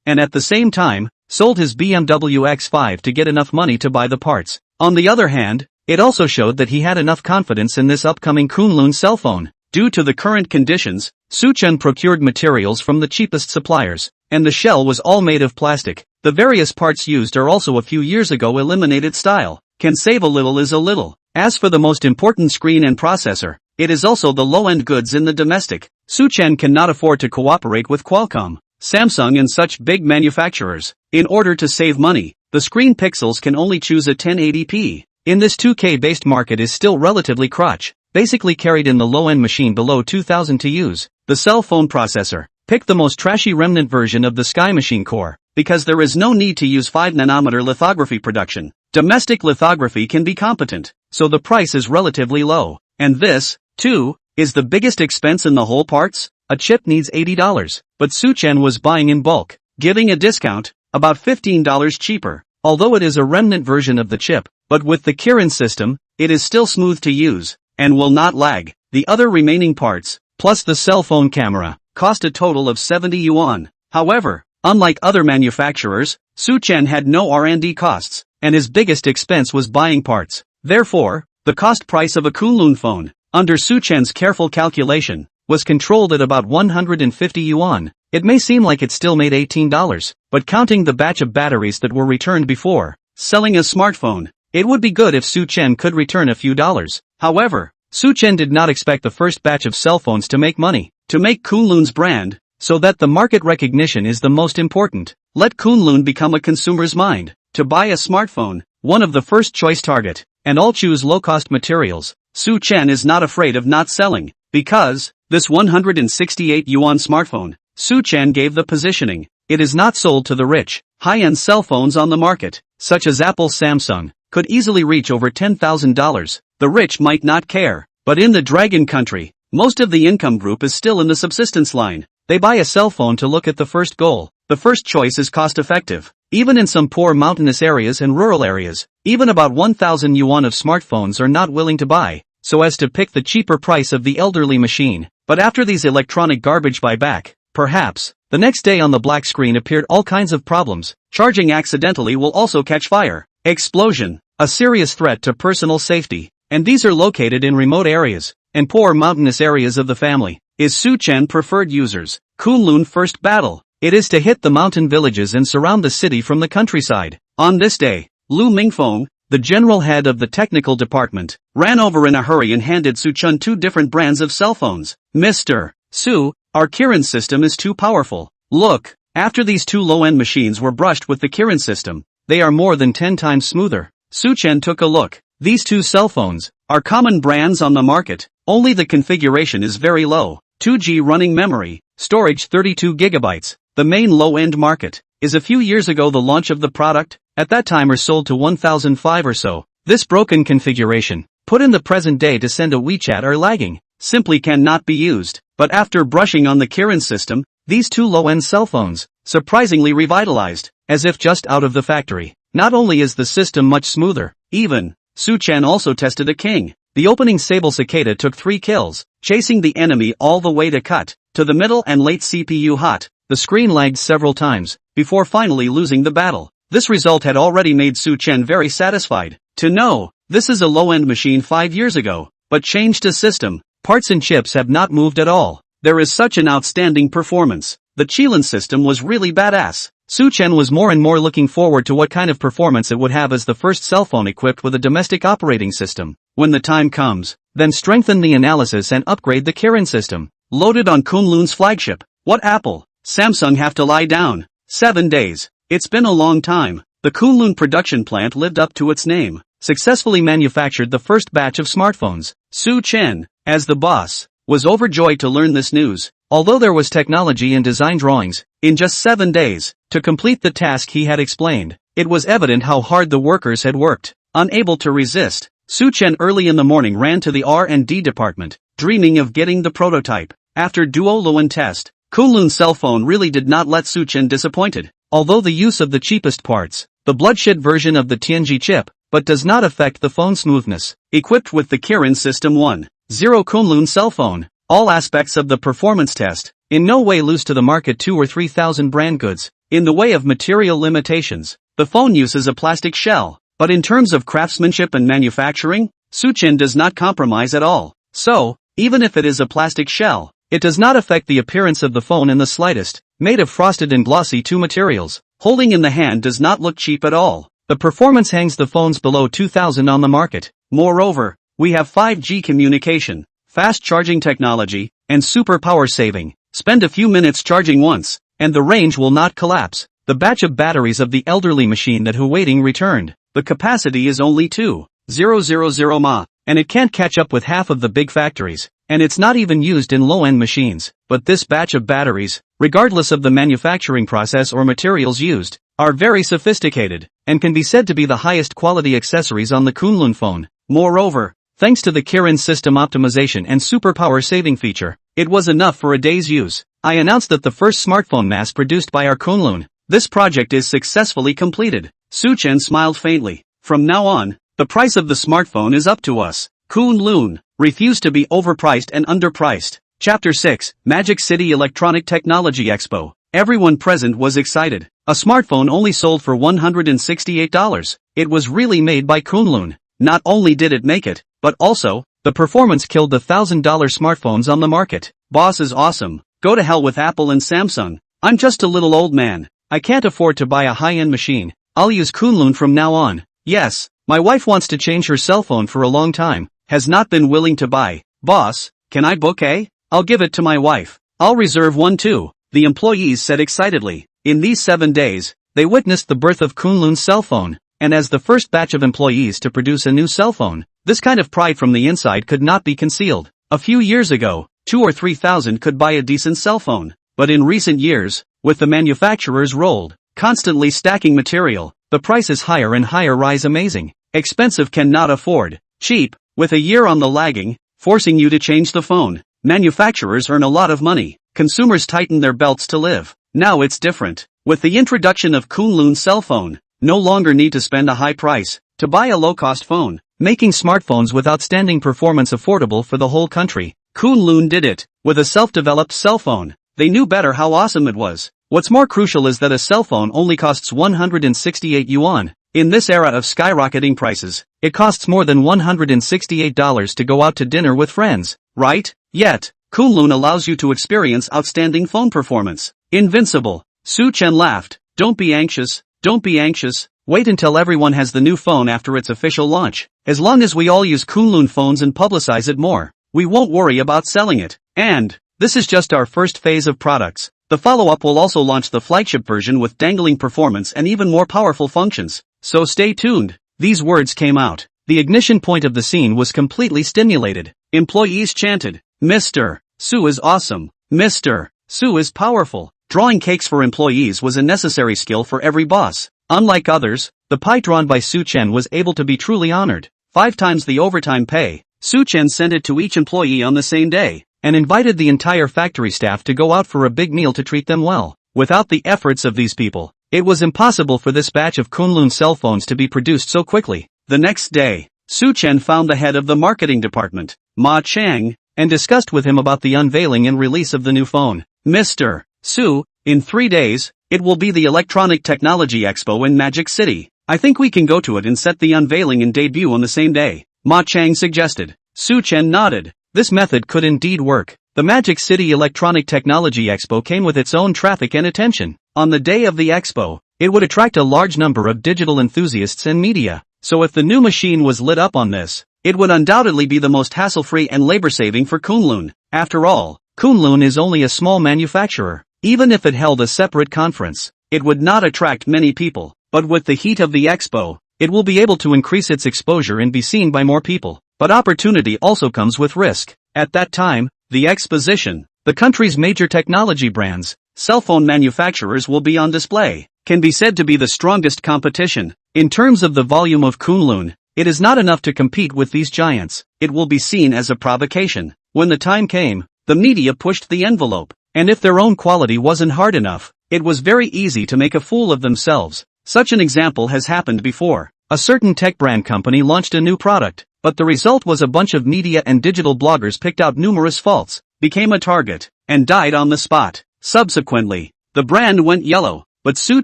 and at the same time, sold his BMW X5 to get enough money to buy the parts. On the other hand, it also showed that he had enough confidence in this upcoming Kunlun cell phone. Due to the current conditions, Chen procured materials from the cheapest suppliers, and the shell was all made of plastic. The various parts used are also a few years ago eliminated style. Can save a little is a little. As for the most important screen and processor, it is also the low-end goods in the domestic. Chen cannot afford to cooperate with Qualcomm, Samsung and such big manufacturers. In order to save money, the screen pixels can only choose a 1080p. In this 2K-based market is still relatively crotch, basically carried in the low-end machine below 2000 to use. The cell phone processor. Pick the most trashy remnant version of the Sky Machine core, because there is no need to use 5nm lithography production. Domestic lithography can be competent, so the price is relatively low. And this, too, is the biggest expense in the whole parts. A chip needs $80, but Chen was buying in bulk, giving a discount, about $15 cheaper. Although it is a remnant version of the chip, but with the Kirin system, it is still smooth to use, and will not lag. The other remaining parts, plus the cell phone camera, cost a total of 70 yuan. However, unlike other manufacturers, Chen had no R&D costs, and his biggest expense was buying parts. Therefore, the cost price of a Kunlun phone, under Chen's careful calculation, was controlled at about 150 yuan. It may seem like it still made $18, but counting the batch of batteries that were returned before selling a smartphone, it would be good if Chen could return a few dollars. However, Chen did not expect the first batch of cell phones to make money. To make Kunlun's brand, so that the market recognition is the most important, let Kunlun become a consumer's mind. To buy a smartphone, one of the first choice target, and all choose low-cost materials. Chen is not afraid of not selling, because this 168 yuan smartphone, Chen gave the positioning. It is not sold to the rich. High-end cell phones on the market, such as Apple's Samsung, could easily reach over $10,000. The rich might not care, but in the Dragon country, most of the income group is still in the subsistence line. They buy a cell phone to look at the first goal. The first choice is cost-effective. Even in some poor mountainous areas and rural areas, even about 1,000 yuan of smartphones are not willing to buy, so as to pick the cheaper price of the elderly machine. But after these electronic garbage buy back, perhaps, the next day on the black screen appeared all kinds of problems. Charging accidentally will also catch fire. Explosion, a serious threat to personal safety. And these are located in remote areas, and poor mountainous areas of the family. Is Chen preferred users? Kunlun first battle. It is to hit the mountain villages and surround the city from the countryside. On this day, Lu Mingfeng, the general head of the technical department, ran over in a hurry and handed Chen 2 different brands of cell phones. Mr. Su, our Kirin system is too powerful. Look, after these 2 low-end machines were brushed with the Kirin system, they are more than 10 times smoother. Chen took a look. These 2 cell phones are common brands on the market, only the configuration is very low. 2G running memory, storage 32 gigabytes. The main low-end market is a few years ago the launch of the product, at that time are sold to 1,005 or so. This broken configuration, put in the present day to send a WeChat or lagging, simply cannot be used. But after brushing on the Kirin system, these 2 low-end cell phones, surprisingly revitalized, as if just out of the factory. Not only is the system much smoother, even, Chen also tested a king. The opening Sable Cicada took 3 kills, chasing the enemy all the way to cut, to the middle and late CPU hot. The screen lagged several times, before finally losing the battle. This result had already made Su Chen very satisfied. To know, this is a low-end machine 5 years ago, but changed the system. Parts and chips have not moved at all. There is such an outstanding performance. The Qilin system was really badass. Su Chen was more and more looking forward to what kind of performance it would have as the first cell phone equipped with a domestic operating system. When the time comes, then strengthen the analysis and upgrade the Kirin system. Loaded on Kunlun's flagship. What Apple, Samsung have to lie down? 7 days. It's been a long time. The Kunlun production plant lived up to its name. Successfully manufactured the first batch of smartphones. Su Chen, as the boss, was overjoyed to learn this news. Although there was technology and design drawings, in just 7 days, to complete the task he had explained, it was evident how hard the workers had worked. Unable to resist, Su Chen early in the morning ran to the R&D department, dreaming of getting the prototype. After duo-loan test, Kunlun cell phone really did not let Su Chen disappointed. Although the use of the cheapest parts, the bloodshed version of the Tianji chip, but does not affect the phone smoothness. Equipped with the Kirin System 1.0 Kunlun cell phone, all aspects of the performance test in no way lose to the market 2 or 3,000 brand goods. In the way of material limitations, the phone uses a plastic shell, but in terms of craftsmanship and manufacturing, Su Chen does not compromise at all. So, even if it is a plastic shell, it does not affect the appearance of the phone in the slightest. Made of frosted and glossy 2 materials, holding in the hand does not look cheap at all. The performance hangs the phones below 2,000 on the market. Moreover, we have 5G communication, fast charging technology, and super power saving. Spend a few minutes charging once, and the range will not collapse. The batch of batteries of the elderly machine that Huwaiting returned. The capacity is only 2,000 mAh, and it can't catch up with half of the big factories, and it's not even used in low-end machines. But this batch of batteries, regardless of the manufacturing process or materials used, are very sophisticated, and can be said to be the highest quality accessories on the Kunlun phone. Moreover, thanks to the Kirin system optimization and superpower saving feature, it was enough for a day's use. I announced that the first smartphone mass-produced by our Kunlun. This project is successfully completed. Su Chen smiled faintly. From now on, the price of the smartphone is up to us. Kunlun refused to be overpriced and underpriced. Chapter 6, Magic City Electronic Technology Expo. Everyone present was excited. A smartphone only sold for $168. It was really made by Kunlun. Not only did it make it, but also, the performance killed the $1,000 smartphones on the market. Boss is awesome. Go to hell with Apple and Samsung. I'm just a little old man. I can't afford to buy a high-end machine. I'll use Kunlun from now on. Yes, my wife wants to change her cell phone for a long time. Has not been willing to buy. Boss, can I book a? I'll give it to my wife. I'll reserve one too, the employees said excitedly. In these 7 days, they witnessed the birth of Kunlun's cell phone, and as the first batch of employees to produce a new cell phone, this kind of pride from the inside could not be concealed. A few years ago, 2 or 3,000 could buy a decent cell phone, but in recent years, with the manufacturers rolled, constantly stacking material, the price is higher and higher rise amazing. Expensive cannot afford. Cheap, with a year on the lagging, forcing you to change the phone. Manufacturers earn a lot of money. Consumers tighten their belts to live. Now it's different. With the introduction of Kunlun's cell phone, no longer need to spend a high price to buy a low-cost phone, making smartphones with outstanding performance affordable for the whole country. Kunlun did it with a self-developed cell phone. They knew better how awesome it was. What's more crucial is that a cell phone only costs 168 yuan. In this era of skyrocketing prices, it costs more than $168 to go out to dinner with friends, right? Yet, Kunlun allows you to experience outstanding phone performance. Invincible. Su Chen laughed. Don't be anxious, don't be anxious. Wait until everyone has the new phone after its official launch. As long as we all use Kunlun phones and publicize it more, we won't worry about selling it. And, this is just our first phase of products. The follow-up will also launch the flagship version with dangling performance and even more powerful functions. So stay tuned. These words came out. The ignition point of the scene was completely stimulated. Employees chanted, Mr. Su is awesome. Mr. Su is powerful. Drawing cakes for employees was a necessary skill for every boss. Unlike others, the pie drawn by Su Chen was able to be truly honored. 5 times the overtime pay. Su Chen sent it to each employee on the same day, and invited the entire factory staff to go out for a big meal to treat them well. Without the efforts of these people, it was impossible for this batch of Kunlun cell phones to be produced so quickly. The next day, Su Chen found the head of the marketing department, Ma Chang, and discussed with him about the unveiling and release of the new phone. Mr. Su, In 3 days, it will be the Electronic Technology Expo in Magic City. I think we can go to it and set the unveiling and debut on the same day, Ma Chang suggested. Su Chen nodded. This method could indeed work. The Magic City Electronic Technology Expo came with its own traffic and attention. On the day of the expo, it would attract a large number of digital enthusiasts and media. So if the new machine was lit up on this, it would undoubtedly be the most hassle-free and labor-saving for Kunlun. After all, Kunlun is only a small manufacturer. Even if it held a separate conference, it would not attract many people. But with the heat of the expo, it will be able to increase its exposure and be seen by more people. But opportunity also comes with risk. At that time, the exposition, the country's major technology brands, cell phone manufacturers will be on display, can be said to be the strongest competition. In terms of the volume of Kunlun, it is not enough to compete with these giants. It will be seen as a provocation. When the time came, the media pushed the envelope, and if their own quality wasn't hard enough, it was very easy to make a fool of themselves. Such an example has happened before. A certain tech brand company launched a new product, but the result was a bunch of media and digital bloggers picked out numerous faults, became a target, and died on the spot. Subsequently, the brand went yellow, but Su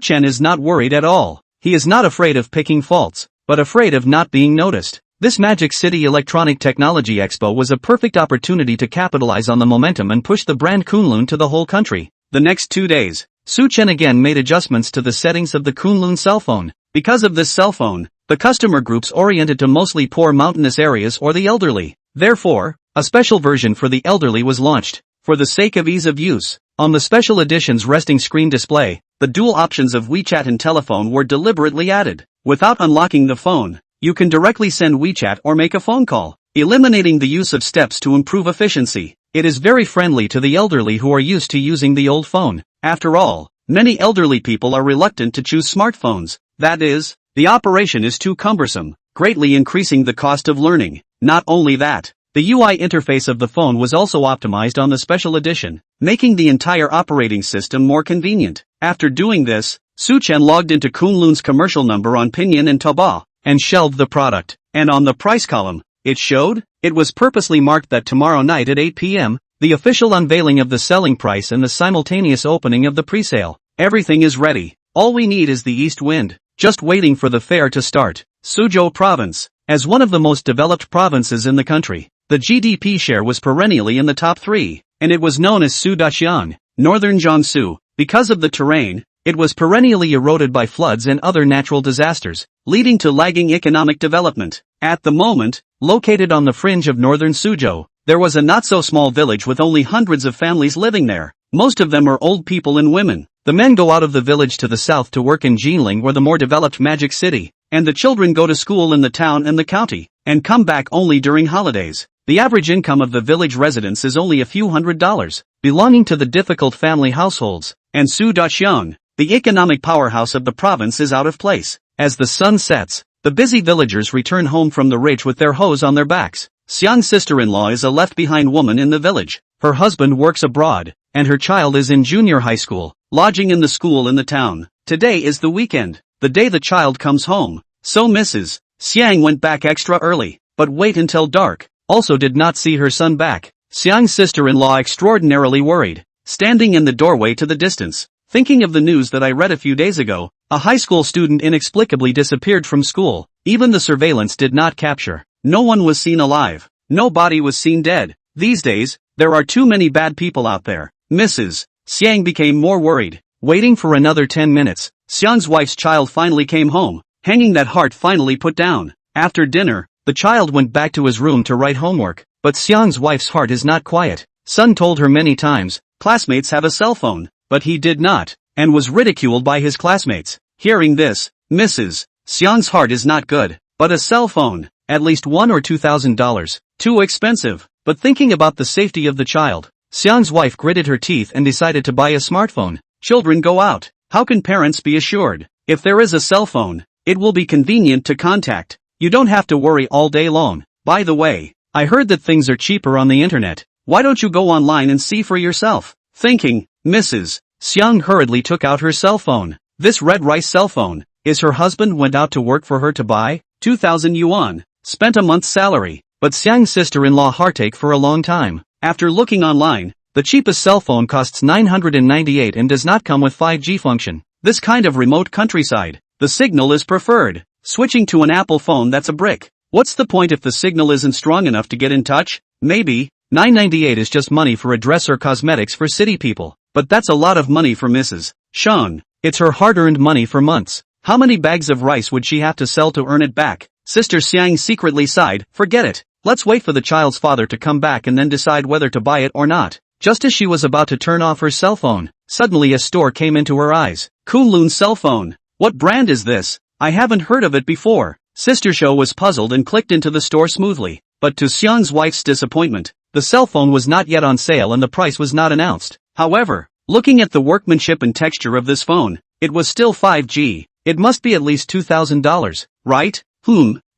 Chen is not worried at all. He is not afraid of picking faults, but afraid of not being noticed. This Magic City Electronic Technology Expo was a perfect opportunity to capitalize on the momentum and push the brand Kunlun to the whole country. The next 2 days, Su Chen again made adjustments to the settings of the Kunlun cell phone. Because of this cell phone, the customer groups oriented to mostly poor mountainous areas or the elderly. Therefore, a special version for the elderly was launched. For the sake of ease of use, on the special edition's resting screen display, the dual options of WeChat and telephone were deliberately added. Without unlocking the phone, you can directly send WeChat or make a phone call, eliminating the use of steps to improve efficiency. It is very friendly to the elderly who are used to using the old phone. After all, many elderly people are reluctant to choose smartphones. That is, the operation is too cumbersome, greatly increasing the cost of learning. Not only that, the UI interface of the phone was also optimized on the special edition, making the entire operating system more convenient. After doing this, Su Chen logged into Kunlun's commercial number on Pinyin and Taobao, and shelved the product. And on the price column, it showed, it was purposely marked that tomorrow night at 8 p.m., the official unveiling of the selling price and the simultaneous opening of the presale. Everything is ready. All we need is the east wind, just waiting for the fair to start. Suzhou Province. As one of the most developed provinces in the country, the GDP share was perennially in the top 3, and it was known as Sudaxian, northern Jiangsu. Because of the terrain, it was perennially eroded by floods and other natural disasters, leading to lagging economic development. At the moment, located on the fringe of northern Suzhou, there was a not-so-small village with only hundreds of families living there. Most of them are old people and women. The men go out of the village to the south to work in Jinling or the more developed Magic City, and the children go to school in the town and the county, and come back only during holidays. The average income of the village residents is only a few $100s, belonging to the difficult family households, and Sudaxian, the economic powerhouse of the province, is out of place. As the sun sets, the busy villagers return home from the ridge with their hoes on their backs. Xiang's sister-in-law is a left-behind woman in the village. Her husband works abroad, and her child is in junior high school, lodging in the school in the town. Today is the weekend, the day the child comes home. So Mrs. Xiang went back extra early, but wait until dark. Also did not see her son back. Xiang's sister-in-law extraordinarily worried, standing in the doorway to the distance, thinking of the news that I read a few days ago. A high school student inexplicably disappeared from school. Even the surveillance did not capture. No one was seen alive. No body was seen dead. These days, there are too many bad people out there. Mrs. Xiang became more worried. Waiting for another 10 minutes, Xiang's wife's child finally came home, hanging that heart finally put down. After dinner, the child went back to his room to write homework, but Xiang's wife's heart is not quiet. Son told her many times, classmates have a cell phone, but he did not, and was ridiculed by his classmates. Hearing this, Mrs. Xiang's heart is not good, but a cell phone, at least $1,000 or $2,000, too expensive. But thinking about the safety of the child, Xiang's wife gritted her teeth and decided to buy a smartphone. Children go out. How can parents be assured? If there is a cell phone, it will be convenient to contact. You don't have to worry all day long. By the way, I heard that things are cheaper on the internet. Why don't you go online and see for yourself? Thinking, Mrs. Xiang hurriedly took out her cell phone. This red rice cell phone, is her husband went out to work for her to buy? 2,000 yuan, spent a month's salary. But Xiang's sister-in-law heartache for a long time. After looking online, The cheapest cell phone costs $998 and does not come with 5G function. This kind of remote countryside, the signal is preferred. Switching to an Apple phone that's a brick. What's the point if the signal isn't strong enough to get in touch? Maybe. $998 is just money for a dress or cosmetics for city people. But that's a lot of money for Mrs. Chen. It's her hard-earned money for months. How many bags of rice would she have to sell to earn it back? Sister Xiang secretly sighed. Forget it. Let's wait for the child's father to come back and then decide whether to buy it or not. Just as she was about to turn off her cell phone, suddenly a store came into her eyes. Kunlun cell phone. What brand is this? I haven't heard of it before. Sister Shou was puzzled and clicked into the store smoothly. But to Xiang's wife's disappointment, the cell phone was not yet on sale and the price was not announced. However, looking at the workmanship and texture of this phone, it was still 5G. It must be at least $2,000, right?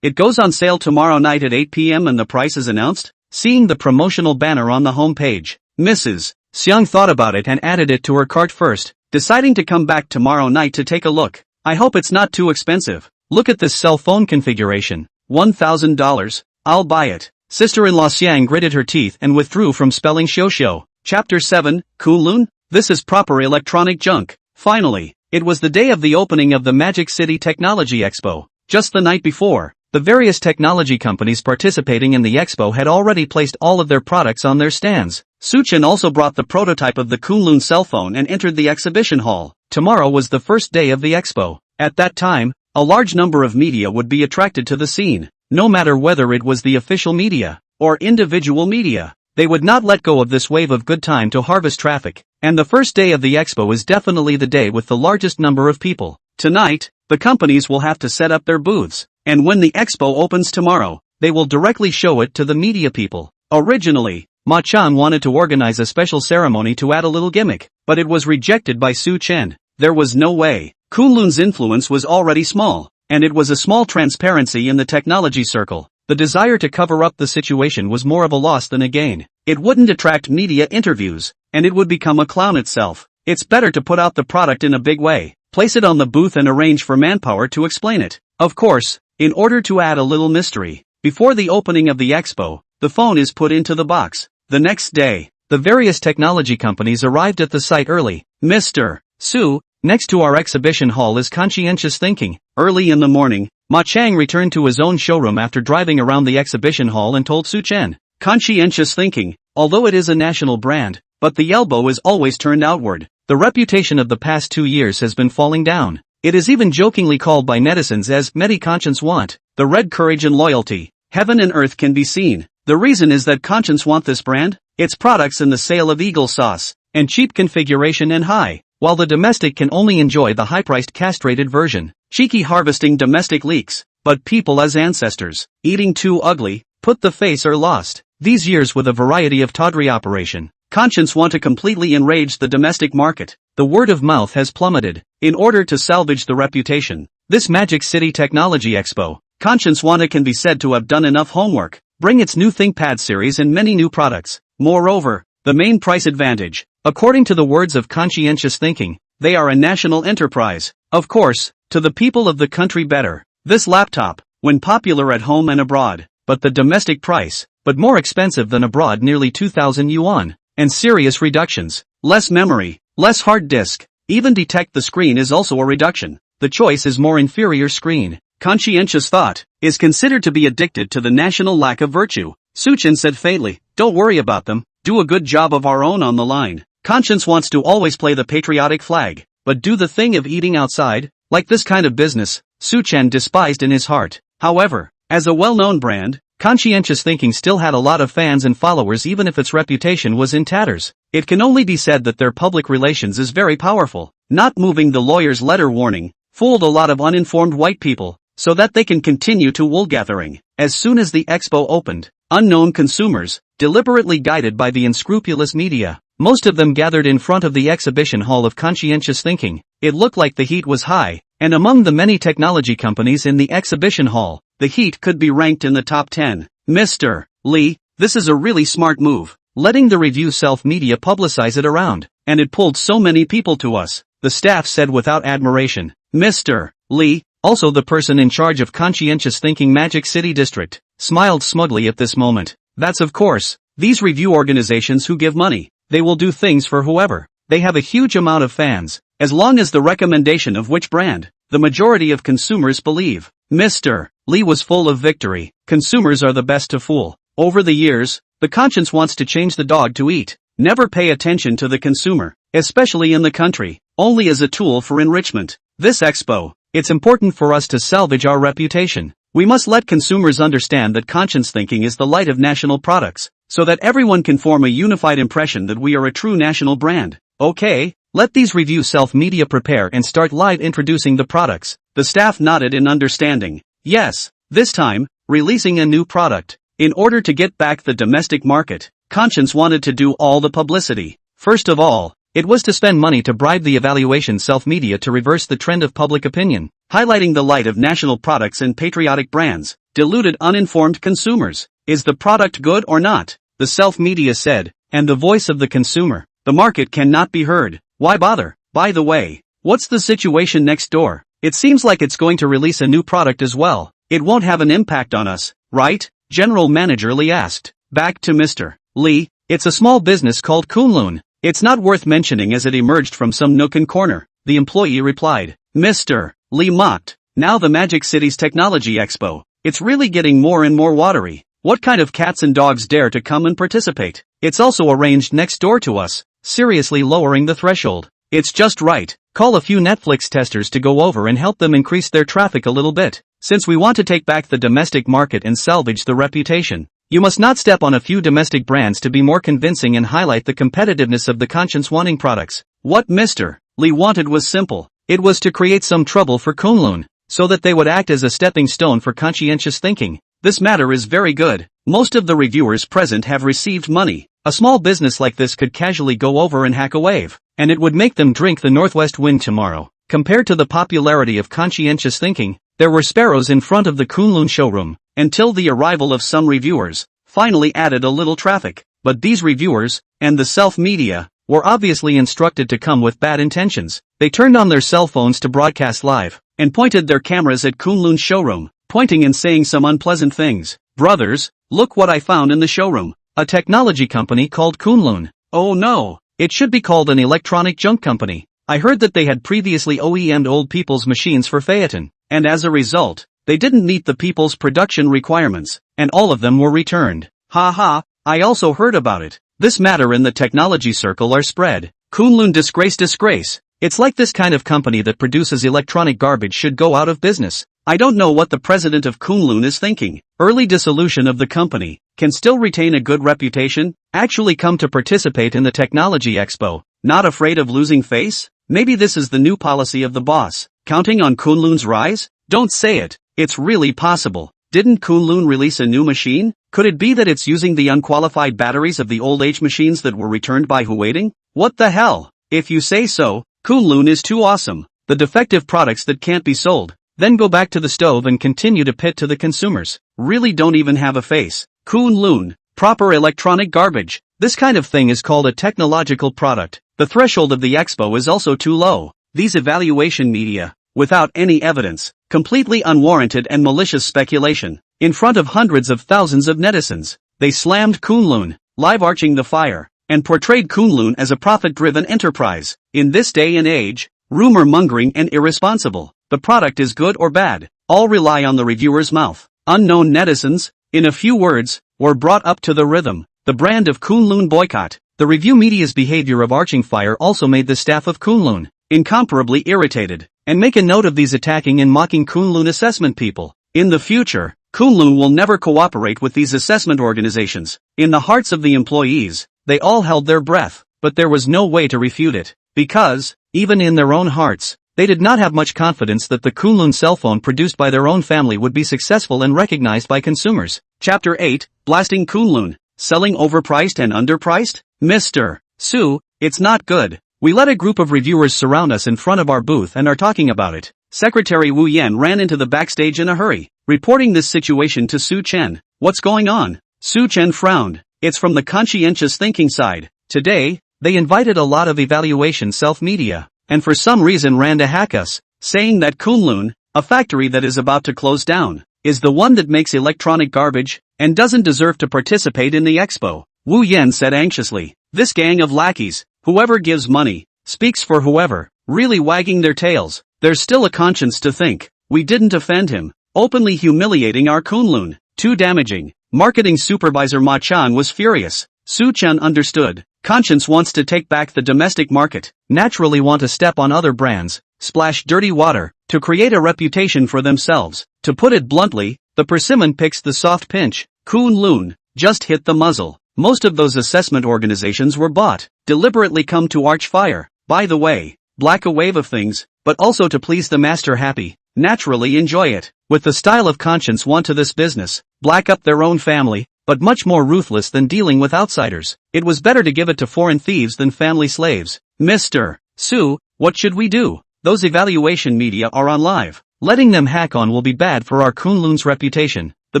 It goes on sale tomorrow night at 8 p.m. and the price is announced? Seeing the promotional banner on the home page, Mrs. Xiang thought about it and added it to her cart first, deciding to come back tomorrow night to take a look. I hope it's not too expensive. Look at this cell phone configuration. $1,000. I'll buy it. Sister-in-law Xiang gritted her teeth and withdrew from spelling Xiao. Chapter 7, Kunlun? This is proper electronic junk. Finally, it was the day of the opening of the Magic City Technology Expo. Just the night before, the various technology companies participating in the expo had already placed all of their products on their stands. Chen also brought the prototype of the Kunlun cell phone and entered the exhibition hall. Tomorrow was the first day of the expo. At that time, a large number of media would be attracted to the scene. No matter whether it was the official media or individual media, they would not let go of this wave of good time to harvest traffic. And the first day of the expo is definitely the day with the largest number of people. Tonight, the companies will have to set up their booths, and when the expo opens tomorrow, they will directly show it to the media people. Originally, Ma Chan wanted to organize a special ceremony to add a little gimmick, but it was rejected by Chen. There was no way. Kunlun's influence was already small, and it was a small transparency in the technology circle. The desire to cover up the situation was more of a loss than a gain. It wouldn't attract media interviews, and it would become a clown itself. It's better to put out the product in a big way, place it on the booth and arrange for manpower to explain it. Of course, in order to add a little mystery, before the opening of the expo, the phone is put into the box. The next day, the various technology companies arrived at the site early. Mr. Su, next to our exhibition hall is conscientious thinking. Early in the morning, Ma Chang returned to his own showroom after driving around the exhibition hall and told Chen, conscientious thinking, although it is a national brand, but the elbow is always turned outward. The reputation of the past 2 years has been falling down. It is even jokingly called by netizens as Medi Conscience Want, the red courage and loyalty. Heaven and earth can be seen. The reason is that Conscience Want this brand, its products in the sale of eagle sauce, and cheap configuration and high, while the domestic can only enjoy the high-priced castrated version. Cheeky harvesting domestic leaks, but people as ancestors, eating too ugly, put the face or lost. These years with a variety of tawdry operation, Conscience Want to completely enrage the domestic market. The word of mouth has plummeted. In order to salvage the reputation, this Magic City Technology Expo, Conscience Want can be said to have done enough homework, bring its new ThinkPad series and many new products. Moreover, the main price advantage, according to the words of conscientious thinking, they are a national enterprise. Of course, to the people of the country better. This laptop, when popular at home and abroad, but the domestic price, but more expensive than abroad, nearly 2,000 yuan, and serious reductions. Less memory, less hard disk, even detect the screen is also a reduction. The choice is more inferior screen. Conscientious thought is considered to be addicted to the national lack of virtue. Chen said faintly, don't worry about them, do a good job of our own on the line. Conscience wants to always play the patriotic flag, but do the thing of eating outside, like this kind of business, Chen despised in his heart. However, as a well-known brand, conscientious thinking still had a lot of fans and followers even if its reputation was in tatters. It can only be said that their public relations is very powerful. Not moving the lawyer's letter warning fooled a lot of uninformed white people, so that they can continue to wool gathering. As soon as the expo opened, unknown consumers, deliberately guided by the unscrupulous media, most of them gathered in front of the exhibition hall of conscientious thinking. It looked like the heat was high, and among the many technology companies in the exhibition hall, the heat could be ranked in the top 10. Mr. Lee, this is a really smart move, letting the review self-media publicize it around, and it pulled so many people to us, the staff said without admiration. Mr. Lee, also the person in charge of conscientious thinking Magic City District, smiled smugly at this moment. That's of course, these review organizations who give money. they will do things for whoever. They have a huge amount of fans, as long as the recommendation of which brand, the majority of consumers believe. Mr. Lee was full of victory. Consumers are the best to fool. Over the years, the conscience wants to change the dog to eat. Never pay attention to the consumer, especially in the country, only as a tool for enrichment. This expo, it's important for us to salvage our reputation. We must let consumers understand that conscience thinking is the light of national products, so that everyone can form a unified impression that we are a true national brand. Okay, let these review self-media prepare and start live introducing the products. The staff nodded in understanding. Yes, this time, releasing a new product. In order to get back the domestic market, Conscience wanted to do all the publicity. First of all, it was to spend money to bribe the evaluation self-media to reverse the trend of public opinion, highlighting the light of national products and patriotic brands. Deluded uninformed consumers. Is the product good or not? The self-media said, and the voice of the consumer. The market cannot be heard. Why bother? By the way, what's the situation next door? It seems like it's going to release a new product as well. It won't have an impact on us, right? General Manager Lee asked. Back to Mr. Lee, it's a small business called Kunlun. It's not worth mentioning as it emerged from some nook and corner, the employee replied. Mr. Lee mocked. Now the Magic City's Technology Expo. It's really getting more and more watery. What kind of cats and dogs dare to come and participate? It's also arranged next door to us, seriously lowering the threshold. It's just right. Call a few Netflix testers to go over and help them increase their traffic a little bit. Since we want to take back the domestic market and salvage the reputation, you must not step on a few domestic brands to be more convincing and highlight the competitiveness of the conscience-wanting products. What Mr. Lee wanted was simple. It was to create some trouble for Kunlun, so that they would act as a stepping stone for conscientious thinking. This matter is very good. Most of the reviewers present have received money. A small business like this could casually go over and hack a wave, and it would make them drink the northwest wind tomorrow. Compared to the popularity of conscientious thinking, there were sparrows in front of the Kunlun showroom, until the arrival of some reviewers finally added a little traffic. But these reviewers, and the self-media, were obviously instructed to come with bad intentions. They turned on their cell phones to broadcast live, and pointed their cameras at Kunlun's showroom, pointing and saying some unpleasant things. Brothers, look what I found in the showroom. A technology company called Kunlun. Oh no, it should be called an electronic junk company. I heard that they had previously OEM'd old people's machines for Phaeton, and as a result, they didn't meet the people's production requirements, and all of them were returned. Ha, I also heard about it. This matter in the technology circle are spread. Kunlun disgrace. It's like this kind of company that produces electronic garbage should go out of business. I don't know what the president of Kunlun is thinking. Early dissolution of the company, can still retain a good reputation, actually come to participate in the technology expo, not afraid of losing face? Maybe this is the new policy of the boss, counting on Kunlun's rise? Don't say it, it's really possible. Didn't Kunlun release a new machine? Could it be that it's using the unqualified batteries of the old age machines that were returned by Huiting? What the hell? If you say so, Kunlun is too awesome. The defective products that can't be sold, then go back to the stove and continue to pit to the consumers, really don't even have a face. Kunlun, proper electronic garbage. This kind of thing is called a technological product. The threshold of the expo is also too low. These evaluation media, without any evidence, completely unwarranted and malicious speculation, in front of hundreds of thousands of netizens, they slammed Kunlun, live arching the fire, and portrayed Kunlun as a profit-driven enterprise. In this day and age, rumor-mongering and irresponsible. The product is good or bad, all rely on the reviewer's mouth. Unknown netizens, in a few words, were brought up to the rhythm. The brand of Kunlun boycott. The review media's behavior of arching fire also made the staff of Kunlun incomparably irritated, and make a note of these attacking and mocking Kunlun assessment people. In the future, Kunlun will never cooperate with these assessment organizations. In the hearts of the employees, they all held their breath, but there was no way to refute it, because, even in their own hearts, they did not have much confidence that the Kunlun cell phone produced by their own family would be successful and recognized by consumers. Chapter 8, Blasting Kunlun. Selling overpriced and underpriced? Mr. Su, it's not good. We let a group of reviewers surround us in front of our booth and are talking about it. Secretary Wu Yan ran into the backstage in a hurry, reporting this situation to Su Chen. What's going on? Su Chen frowned. It's from the conscientious thinking side. Today, they invited a lot of evaluation self-media, and for some reason ran to hack us, saying that Kunlun, a factory that is about to close down, is the one that makes electronic garbage, and doesn't deserve to participate in the expo. Wu Yan said anxiously. This gang of lackeys, whoever gives money, speaks for whoever, really wagging their tails. There's still a conscience to think. We didn't offend him. Openly humiliating our Kunlun. Too damaging. Marketing supervisor Ma Chan was furious. Su Chen understood. Conscience wants to take back the domestic market. Naturally want to step on other brands, splash dirty water, to create a reputation for themselves. To put it bluntly, the persimmon picks the soft pinch. Kunlun just hit the muzzle. Most of those assessment organizations were bought, deliberately come to arch fire. By the way, black a wave of things, but also to please the master happy. Naturally enjoy it. With the style of conscience want to this business, black up their own family, but much more ruthless than dealing with outsiders. It was better to give it to foreign thieves than family slaves. Mr. Su, what should we do? Those evaluation media are on live. Letting them hack on will be bad for our Kunlun's reputation. The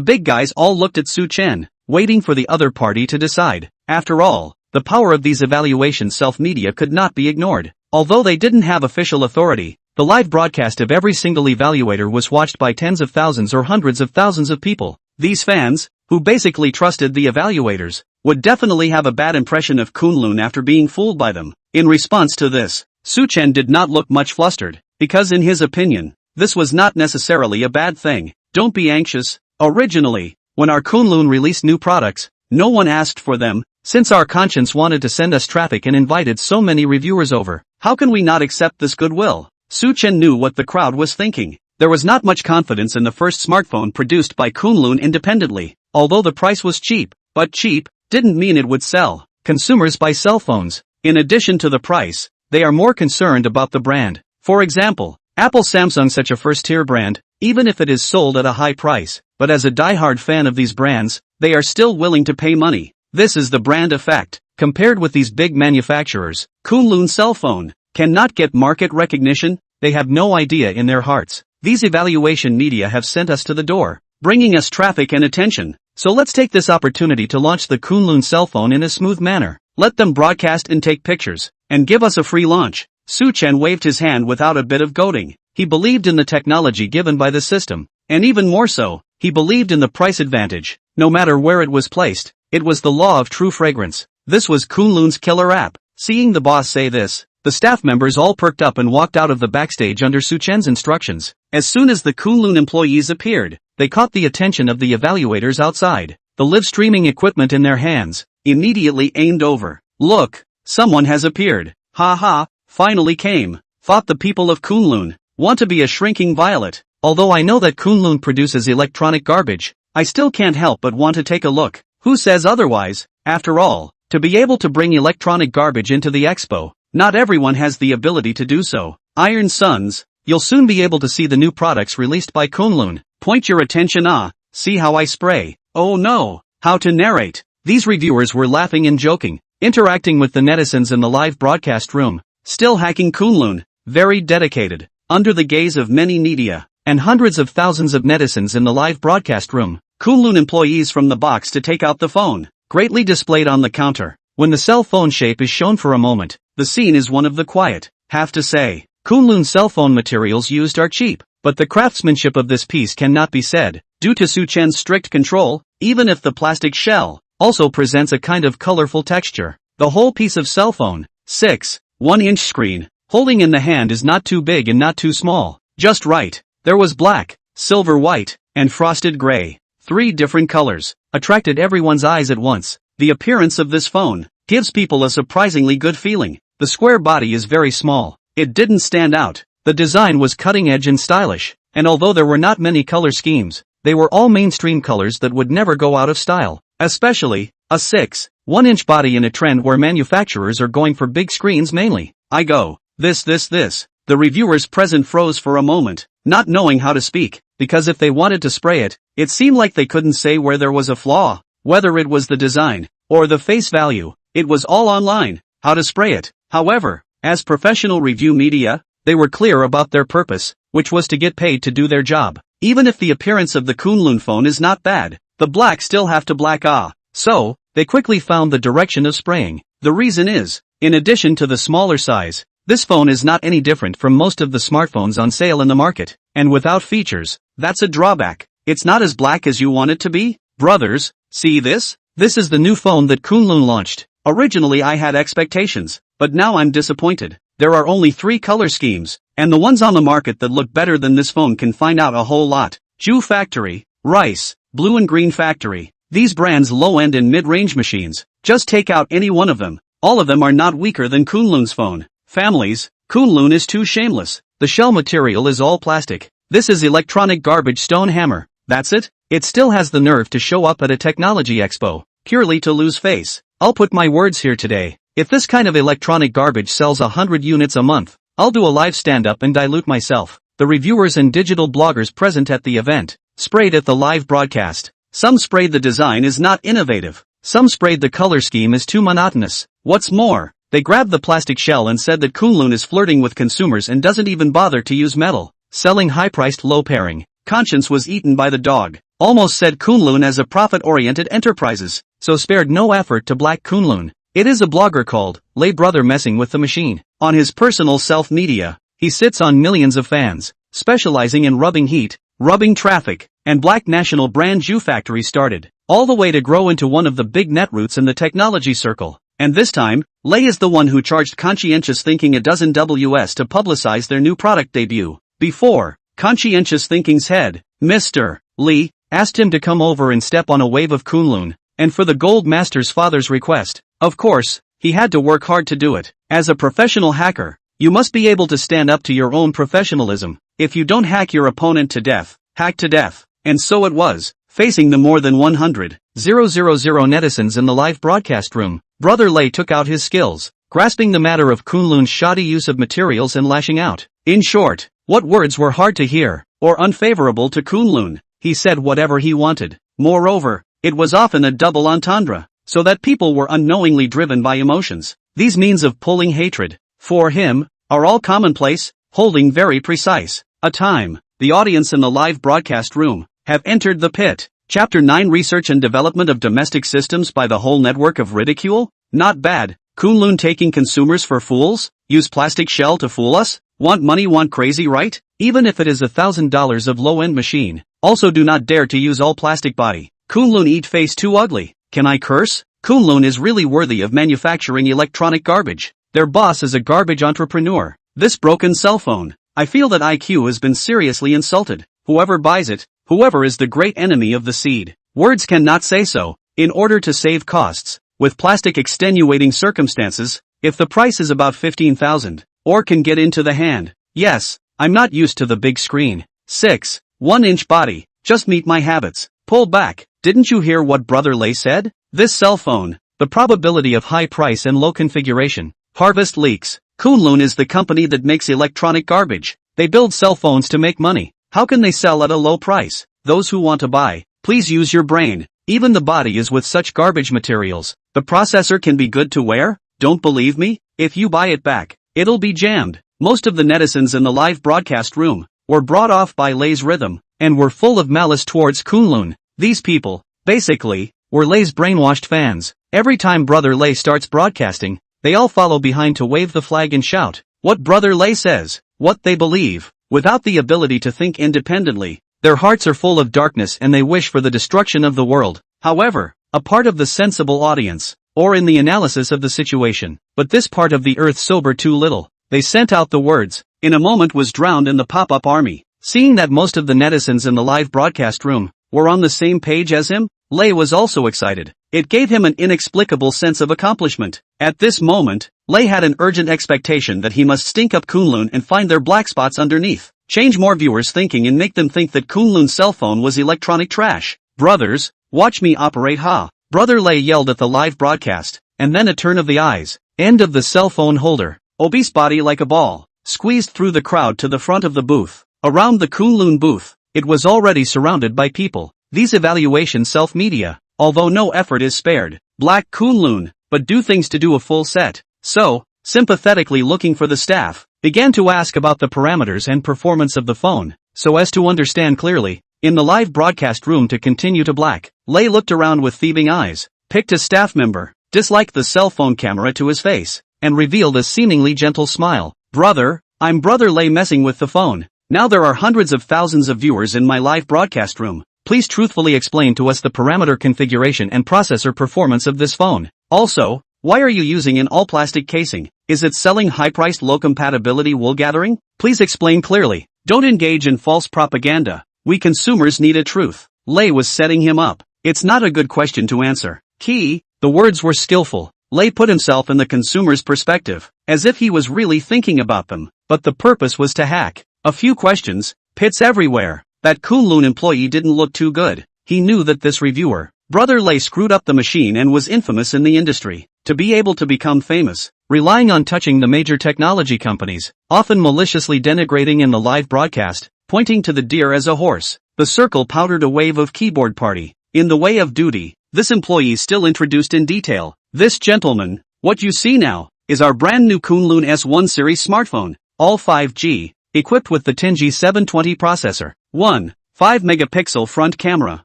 big guys all looked at Su Chen, waiting for the other party to decide. After all, the power of these evaluation self-media could not be ignored. Although they didn't have official authority, the live broadcast of every single evaluator was watched by tens of thousands or hundreds of thousands of people. These fans, who basically trusted the evaluators, would definitely have a bad impression of Kunlun after being fooled by them. In response to this, Su Chen did not look much flustered, because in his opinion, this was not necessarily a bad thing. Don't be anxious. Originally, when our Kunlun released new products, no one asked for them, since our conscience wanted to send us traffic and invited so many reviewers over. How can we not accept this goodwill? Su Chen knew what the crowd was thinking. There was not much confidence in the first smartphone produced by Kunlun independently, although the price was cheap. But cheap didn't mean it would sell. Consumers buy cell phones. In addition to the price, they are more concerned about the brand. For example, Apple Samsung such a first-tier brand, even if it is sold at a high price, but as a die-hard fan of these brands, they are still willing to pay money. This is the brand effect. Compared with these big manufacturers, Kunlun cell phone cannot get market recognition. They have no idea in their hearts. These evaluation media have sent us to the door, bringing us traffic and attention. So let's take this opportunity to launch the Kunlun cell phone in a smooth manner. Let them broadcast and take pictures, and give us a free launch. Su Chen waved his hand without a bit of goading. He believed in the technology given by the system, and even more so, he believed in the price advantage. No matter where it was placed, it was the law of true fragrance. This was Kunlun's killer app. Seeing the boss say this, the staff members all perked up and walked out of the backstage under Su Chen's instructions. As soon as the Kunlun employees appeared, they caught the attention of the evaluators outside. The live streaming equipment in their hands, immediately aimed over. Look, someone has appeared. Ha ha, finally came, thought the people of Kunlun. Want to be a shrinking violet. Although I know that Kunlun produces electronic garbage, I still can't help but want to take a look. Who says otherwise? After all, to be able to bring electronic garbage into the expo, not everyone has the ability to do so. Iron Sons, you'll soon be able to see the new products released by Kunlun. Point your attention see how I spray. Oh no, how to narrate. These reviewers were laughing and joking, interacting with the netizens in the live broadcast room, still hacking Kunlun, very dedicated, under the gaze of many media, and hundreds of thousands of netizens in the live broadcast room. Kunlun employees from the box to take out the phone, greatly displayed on the counter. When the cell phone shape is shown for a moment, the scene is one of the quiet. Have to say, Kunlun cell phone materials used are cheap, but the craftsmanship of this piece cannot be said. Due to Su Chen's strict control, even if the plastic shell also presents a kind of colorful texture, the whole piece of cell phone, 1-inch screen, holding in the hand is not too big and not too small, just right. There was black, silver white, and frosted gray. 3 different colors, attracted everyone's eyes at once. The appearance of this phone gives people a surprisingly good feeling. The square body is very small. It didn't stand out. The design was cutting edge and stylish, and although there were not many color schemes, they were all mainstream colors that would never go out of style. Especially, a 1-inch body in a trend where manufacturers are going for big screens mainly. I go, this. The reviewers present froze for a moment, not knowing how to speak, because if they wanted to spray it, it seemed like they couldn't say where there was a flaw, whether it was the design, or the face value, it was all online, how to spray it. However, as professional review media, they were clear about their purpose, which was to get paid to do their job. Even if the appearance of the Kunlun phone is not bad, the black still have to black So, they quickly found the direction of spraying. The reason is, in addition to the smaller size, this phone is not any different from most of the smartphones on sale in the market, and without features, that's a drawback. It's not as black as you want it to be. Brothers, see this? This is the new phone that Kunlun launched. Originally I had expectations, but now I'm disappointed. There are only 3 color schemes, and the ones on the market that look better than this phone can find out a whole lot. Ju Factory, Rice, Blue and Green Factory. These brands low-end and mid-range machines. Just take out any one of them. All of them are not weaker than Kunlun's phone. Families, Kunlun is too shameless. The shell material is all plastic. This is electronic garbage stone hammer. That's it? It still has the nerve to show up at a technology expo, purely to lose face. I'll put my words here today. If this kind of electronic garbage sells 100 units a month, I'll do a live stand-up and dilute myself. The reviewers and digital bloggers present at the event sprayed at the live broadcast. Some sprayed the design is not innovative. Some sprayed the color scheme is too monotonous. What's more, they grabbed the plastic shell and said that Kunlun is flirting with consumers and doesn't even bother to use metal, selling high-priced low pairing. Conscience was eaten by the dog. Almost said Kunlun as a profit-oriented enterprises, so spared no effort to black Kunlun. It is a blogger called Lay Brother messing with the machine. On his personal self-media, he sits on millions of fans, specializing in rubbing heat, rubbing traffic, and black national brand Ju Factory started, all the way to grow into one of the big netroots in the technology circle. And this time, Lay is the one who charged Conscientious Thinking a dozen WS to publicize their new product debut. Before, Conscientious Thinking's head, Mr. Lee, asked him to come over and step on a wave of Kunlun, and for the Gold Master's father's request, of course, he had to work hard to do it. As a professional hacker, you must be able to stand up to your own professionalism. If you don't hack your opponent to death, hack to death. And so it was, facing the more than 100,000 netizens in the live broadcast room. Brother Lay took out his skills, grasping the matter of Kunlun's shoddy use of materials and lashing out. In short, what words were hard to hear, or unfavorable to Kunlun? He said whatever he wanted. Moreover, it was often a double entendre, so that people were unknowingly driven by emotions. These means of pulling hatred, for him, are all commonplace, holding very precise a time. The audience in the live broadcast room have entered the pit. Chapter 9 Research and Development of Domestic Systems by the Whole Network of Ridicule? Not bad. Kunlun taking consumers for fools? Use plastic shell to fool us? Want money, want crazy, right? Even if it is $1,000 of low-end machine. Also do not dare to use all plastic body. Kunlun eat face too ugly. Can I curse? Kunlun is really worthy of manufacturing electronic garbage. Their boss is a garbage entrepreneur. This broken cell phone. I feel that IQ has been seriously insulted. Whoever buys it, whoever is the great enemy of the seed. Words cannot say so. In order to save costs, with plastic extenuating circumstances, if the price is about 15,000, or can get into the hand. Yes, I'm not used to the big screen. 6, 1-inch body, just meet my habits. Pull back. Didn't you hear what Brother Lay said? This cell phone, the probability of high price and low configuration. Harvest leaks. Kunlun is the company that makes electronic garbage. They build cell phones to make money. How can they sell at a low price? Those who want to buy, please use your brain. Even the body is with such garbage materials. The processor can be good to wear? Don't believe me? If you buy it back, it'll be jammed. Most of the netizens in the live broadcast room were brought off by Lay's rhythm, and were full of malice towards Kunlun. These people, basically, were Lay's brainwashed fans. Every time Brother Lay starts broadcasting, they all follow behind to wave the flag and shout what Brother Lay says, what they believe, without the ability to think independently. Their hearts are full of darkness and they wish for the destruction of the world. However, a part of the sensible audience, or in the analysis of the situation, but this part of the earth sober too little. They sent out the words, in a moment was drowned in the pop-up army. Seeing that most of the netizens in the live broadcast room were on the same page as him, Lay was also excited. It gave him an inexplicable sense of accomplishment. At this moment, Lay had an urgent expectation that he must stink up Kunlun and find their black spots underneath. Change more viewers' thinking and make them think that Kunlun's cell phone was electronic trash. Brothers, watch me operate ha. Brother Lay yelled at the live broadcast, and then a turn of the eyes. End of the cell phone holder. Obese body like a ball, squeezed through the crowd to the front of the booth. Around the Kunlun booth, it was already surrounded by people. These evaluation self-media, although no effort is spared, black Kunlun, but do things to do a full set. So, sympathetically looking for the staff, began to ask about the parameters and performance of the phone, so as to understand clearly. In the live broadcast room to continue to black, Lay looked around with thieving eyes, picked a staff member, disliked the cell phone camera to his face, and revealed a seemingly gentle smile. Brother, I'm Brother Lay messing with the phone. Now there are hundreds of thousands of viewers in my live broadcast room. Please truthfully explain to us the parameter configuration and processor performance of this phone. Also, Why are you using an all-plastic casing? Is it selling high-priced low-compatibility wool gathering? Please explain clearly. Don't engage in false propaganda. We consumers need a truth. Lei was setting him up. It's not a good question to answer. The words were skillful. Lei put himself in the consumer's perspective, as if he was really thinking about them. But the purpose was to hack. A few questions, pits everywhere. That Kunlun employee didn't look too good. He knew that this reviewer, Brother Lei, screwed up the machine and was infamous in the industry. To be able to become famous, relying on touching the major technology companies, often maliciously denigrating in the live broadcast, pointing to the deer as a horse. The circle powdered a wave of keyboard party. In the way of duty, this employee still introduced in detail. This gentleman, what you see now, is our brand new Kunlun S1 series smartphone, all 5G, equipped with the Tenji 720 processor, 5-megapixel front camera,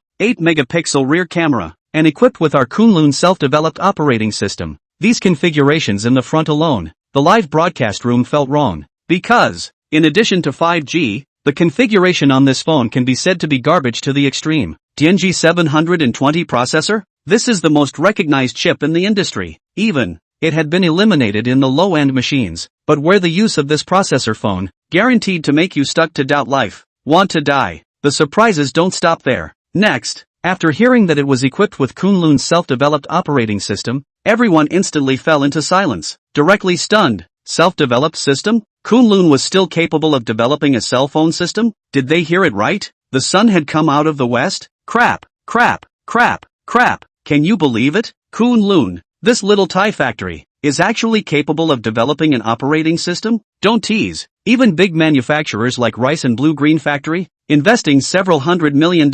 8-megapixel rear camera, and equipped with our Kunlun self-developed operating system. These configurations in the front alone, the live broadcast room felt wrong. Because, in addition to 5G, the configuration on this phone can be said to be garbage to the extreme. Tenji 720 processor? This is the most recognized chip in the industry. Even, it had been eliminated in the low-end machines. But where the use of this processor phone, guaranteed to make you stuck to doubt life, want to die. The surprises don't stop there. Next, after hearing that it was equipped with Kunlun's self-developed operating system, everyone instantly fell into silence, directly stunned. Self-developed system? Kunlun was still capable of developing a cell phone system? Did they hear it right? The sun had come out of the west? Crap. Can you believe it? Kunlun, this little Thai factory, is actually capable of developing an operating system? Don't tease. Even big manufacturers like Rice and Blue Green Factory, investing several $100 million,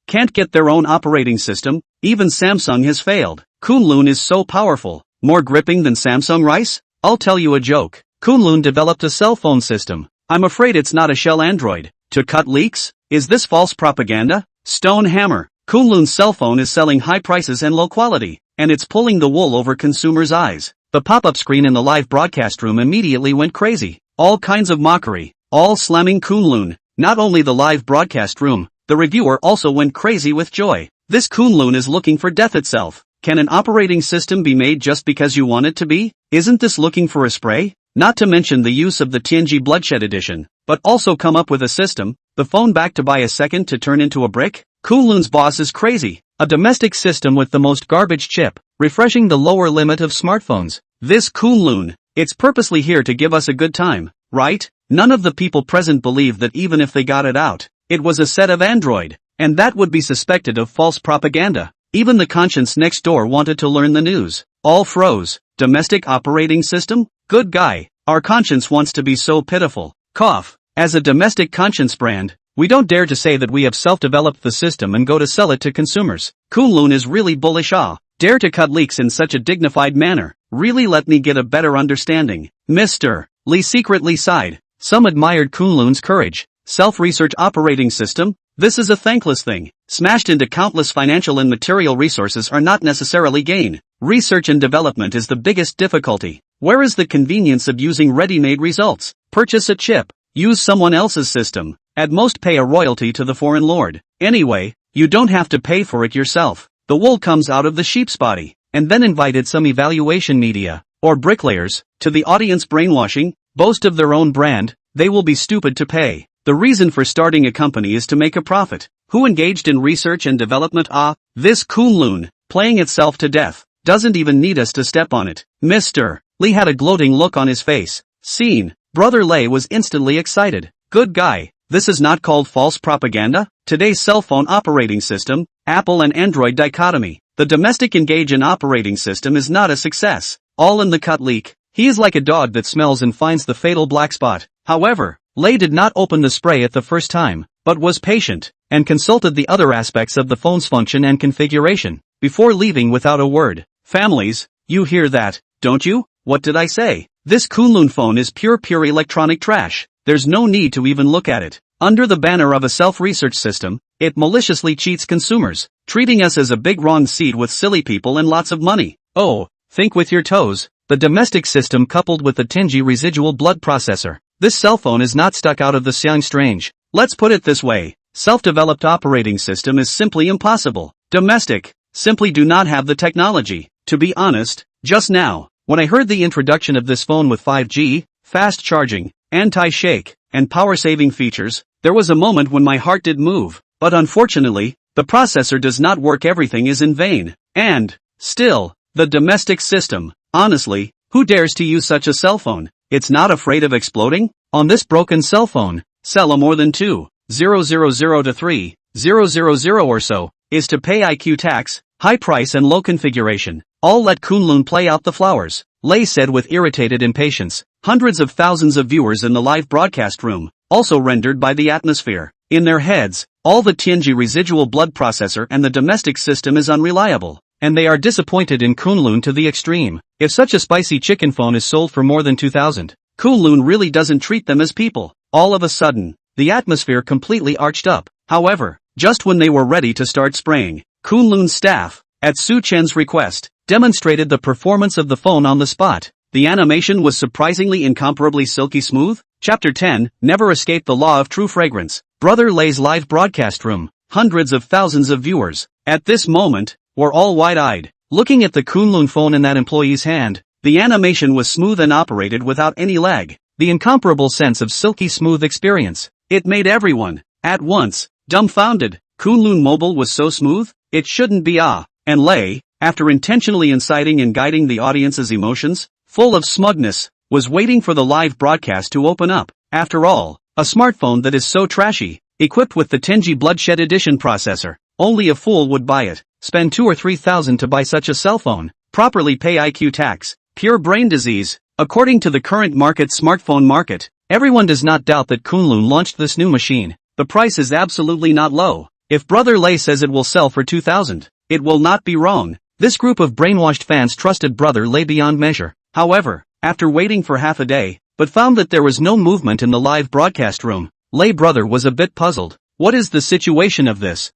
can't get their own operating system. Even Samsung has failed. Kunlun is so powerful, more gripping than Samsung Rice? I'll tell you a joke. Kunlun developed a cell phone system. I'm afraid it's not a shell Android. To cut leaks? Is this false propaganda? Stone hammer. Kunlun's cell phone is selling high prices and low quality, and it's pulling the wool over consumers' eyes. The pop-up screen in the live broadcast room immediately went crazy. All kinds of mockery, all slamming Kunlun. Not only the live broadcast room, the reviewer also went crazy with joy. This Kunlun is looking for death itself. Can an operating system be made just because you want it to be? Isn't this looking for a spray? Not to mention the use of the Tianji Bloodshed Edition, but also come up with a system, the phone back to buy a second to turn into a brick? Kunlun's boss is crazy. A domestic system with the most garbage chip, refreshing the lower limit of smartphones. This Kunlun, it's purposely here to give us a good time, right? None of the people present believe that even if they got it out, it was a set of Android, and that would be suspected of false propaganda. Even the conscience next door wanted to learn the news. All froze. Domestic operating system? Good guy. Our conscience wants to be so pitiful. Cough. As a domestic conscience brand, we don't dare to say that we have self-developed the system and go to sell it to consumers. Kunlun is really bullish. Dare to cut leaks in such a dignified manner. Really let me get a better understanding. Mr. Lee secretly sighed. Some admired Kunlun's courage. Self-research operating system? This is a thankless thing. Smashed into countless financial and material resources are not necessarily gain. Research and development is the biggest difficulty. Where is the convenience of using ready-made results? Purchase a chip. Use someone else's system. At most pay a royalty to the foreign lord. Anyway, you don't have to pay for it yourself. The wool comes out of the sheep's body. And then invited some evaluation media, or bricklayers, to the audience brainwashing, boast of their own brand, they will be stupid to pay. The reason for starting a company is to make a profit. Who engaged in research and development? This Kunlun, playing itself to death, doesn't even need us to step on it. Mr. Lee had a gloating look on his face. Scene. Brother Lei was instantly excited. Good guy. This is not called false propaganda? Today's cell phone operating system, Apple and Android dichotomy. The domestic engage in operating system is not a success. All in the cut leak. He is like a dog that smells and finds the fatal black spot. However, Lei did not open the spray at the first time, but was patient, and consulted the other aspects of the phone's function and configuration, before leaving without a word. Families, you hear that, don't you? What did I say? This Kunlun phone is pure electronic trash. There's no need to even look at it. Under the banner of a self-research system, it maliciously cheats consumers, treating us as a big wrong seed with silly people and lots of money. Oh, think with your toes. The domestic system coupled with the Tenji residual blood processor. This cell phone is not stuck out of the Xiang strange. Let's put it this way. Self-developed operating system is simply impossible. Domestic, simply do not have the technology. To be honest, just now, when I heard the introduction of this phone with 5G, fast charging, anti-shake, and power-saving features, there was a moment when my heart did move, but unfortunately, the processor does not work. Everything is in vain. And, still, the domestic system, honestly, who dares to use such a cell phone? It's not afraid of exploding? On this broken cell phone, sell a more than 2,000 to 3,000 or so, is to pay IQ tax, high price and low configuration. I'll let Kunlun play out the flowers, Lei said with irritated impatience. Hundreds of thousands of viewers in the live broadcast room, also rendered by the atmosphere. In their heads, all the Tianji residual blood processor and the domestic system is unreliable, and they are disappointed in Kunlun to the extreme. If such a spicy chicken phone is sold for more than 2,000, Kunlun really doesn't treat them as people. All of a sudden, the atmosphere completely arched up. However, just when they were ready to start spraying, Kunlun's staff, at Su Chen's request, demonstrated the performance of the phone on the spot. The animation was surprisingly incomparably silky smooth. Chapter 10, Never Escape the Law of True Fragrance. Brother Lei's live broadcast room, hundreds of thousands of viewers, at this moment, were all wide-eyed, looking at the Kunlun phone in that employee's hand. The animation was smooth and operated without any lag. The incomparable sense of silky smooth experience. It made everyone, at once, dumbfounded. Kunlun Mobile was so smooth, it shouldn't be. And Lei, after intentionally inciting and guiding the audience's emotions, full of smugness, was waiting for the live broadcast to open up. After all, a smartphone that is so trashy, equipped with the Tenji Bloodshed Edition processor, only a fool would buy it. Spend 2,000 or 3,000 to buy such a cell phone, properly pay IQ tax, pure brain disease. According to the current smartphone market, everyone does not doubt that Kunlun launched this new machine. The price is absolutely not low. If Brother Lei says it will sell for 2,000, it will not be wrong. This group of brainwashed fans trusted Brother Lei beyond measure. However, after waiting for half a day, but found that there was no movement in the live broadcast room, Lei Brother was a bit puzzled. What is the situation of this?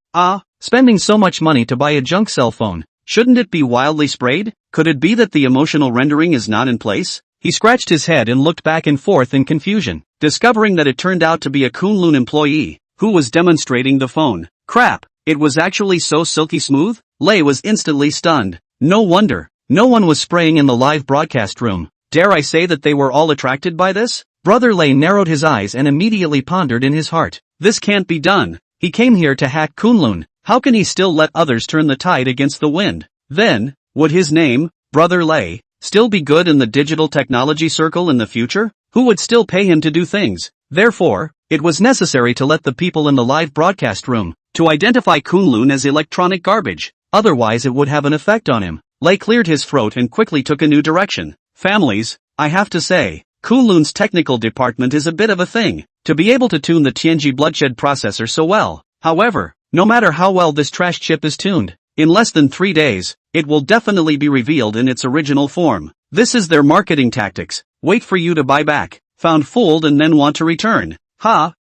Spending so much money to buy a junk cell phone, shouldn't it be wildly sprayed? Could it be that the emotional rendering is not in place? He scratched his head and looked back and forth in confusion, discovering that it turned out to be a Kunlun employee, who was demonstrating the phone. Crap, it was actually so silky smooth? Lei was instantly stunned. No wonder, no one was spraying in the live broadcast room. Dare I say that they were all attracted by this? Brother Lei narrowed his eyes and immediately pondered in his heart. This can't be done. He came here to hack Kunlun. How can he still let others turn the tide against the wind? Then, would his name, Brother Lei, still be good in the digital technology circle in the future? Who would still pay him to do things? Therefore, it was necessary to let the people in the live broadcast room to identify Kunlun as electronic garbage. Otherwise it would have an effect on him. Lei cleared his throat and quickly took a new direction. Families, I have to say, Kunlun's technical department is a bit of a thing, to be able to tune the Tianji Bloodshed processor so well. However, no matter how well this trash chip is tuned, in less than 3 days, it will definitely be revealed in its original form. This is their marketing tactics. Wait for you to buy back, found fooled and then want to return.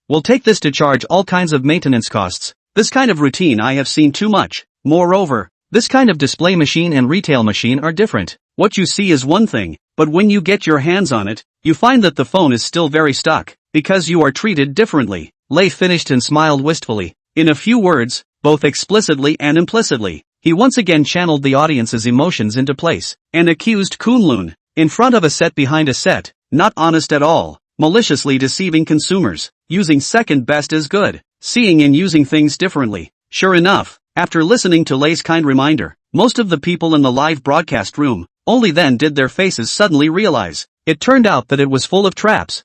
We'll take this to charge all kinds of maintenance costs. This kind of routine I have seen too much. Moreover, this kind of display machine and retail machine are different. What you see is one thing, but when you get your hands on it, you find that the phone is still very stuck, because you are treated differently. Lei finished and smiled wistfully. In a few words, both explicitly and implicitly, he once again channeled the audience's emotions into place, and accused Kunlun, in front of a set behind a set, not honest at all, maliciously deceiving consumers, using second best as good, seeing and using things differently. Sure enough, after listening to Lei's kind reminder, most of the people in the live broadcast room, only then did their faces suddenly realize. It turned out that it was full of traps.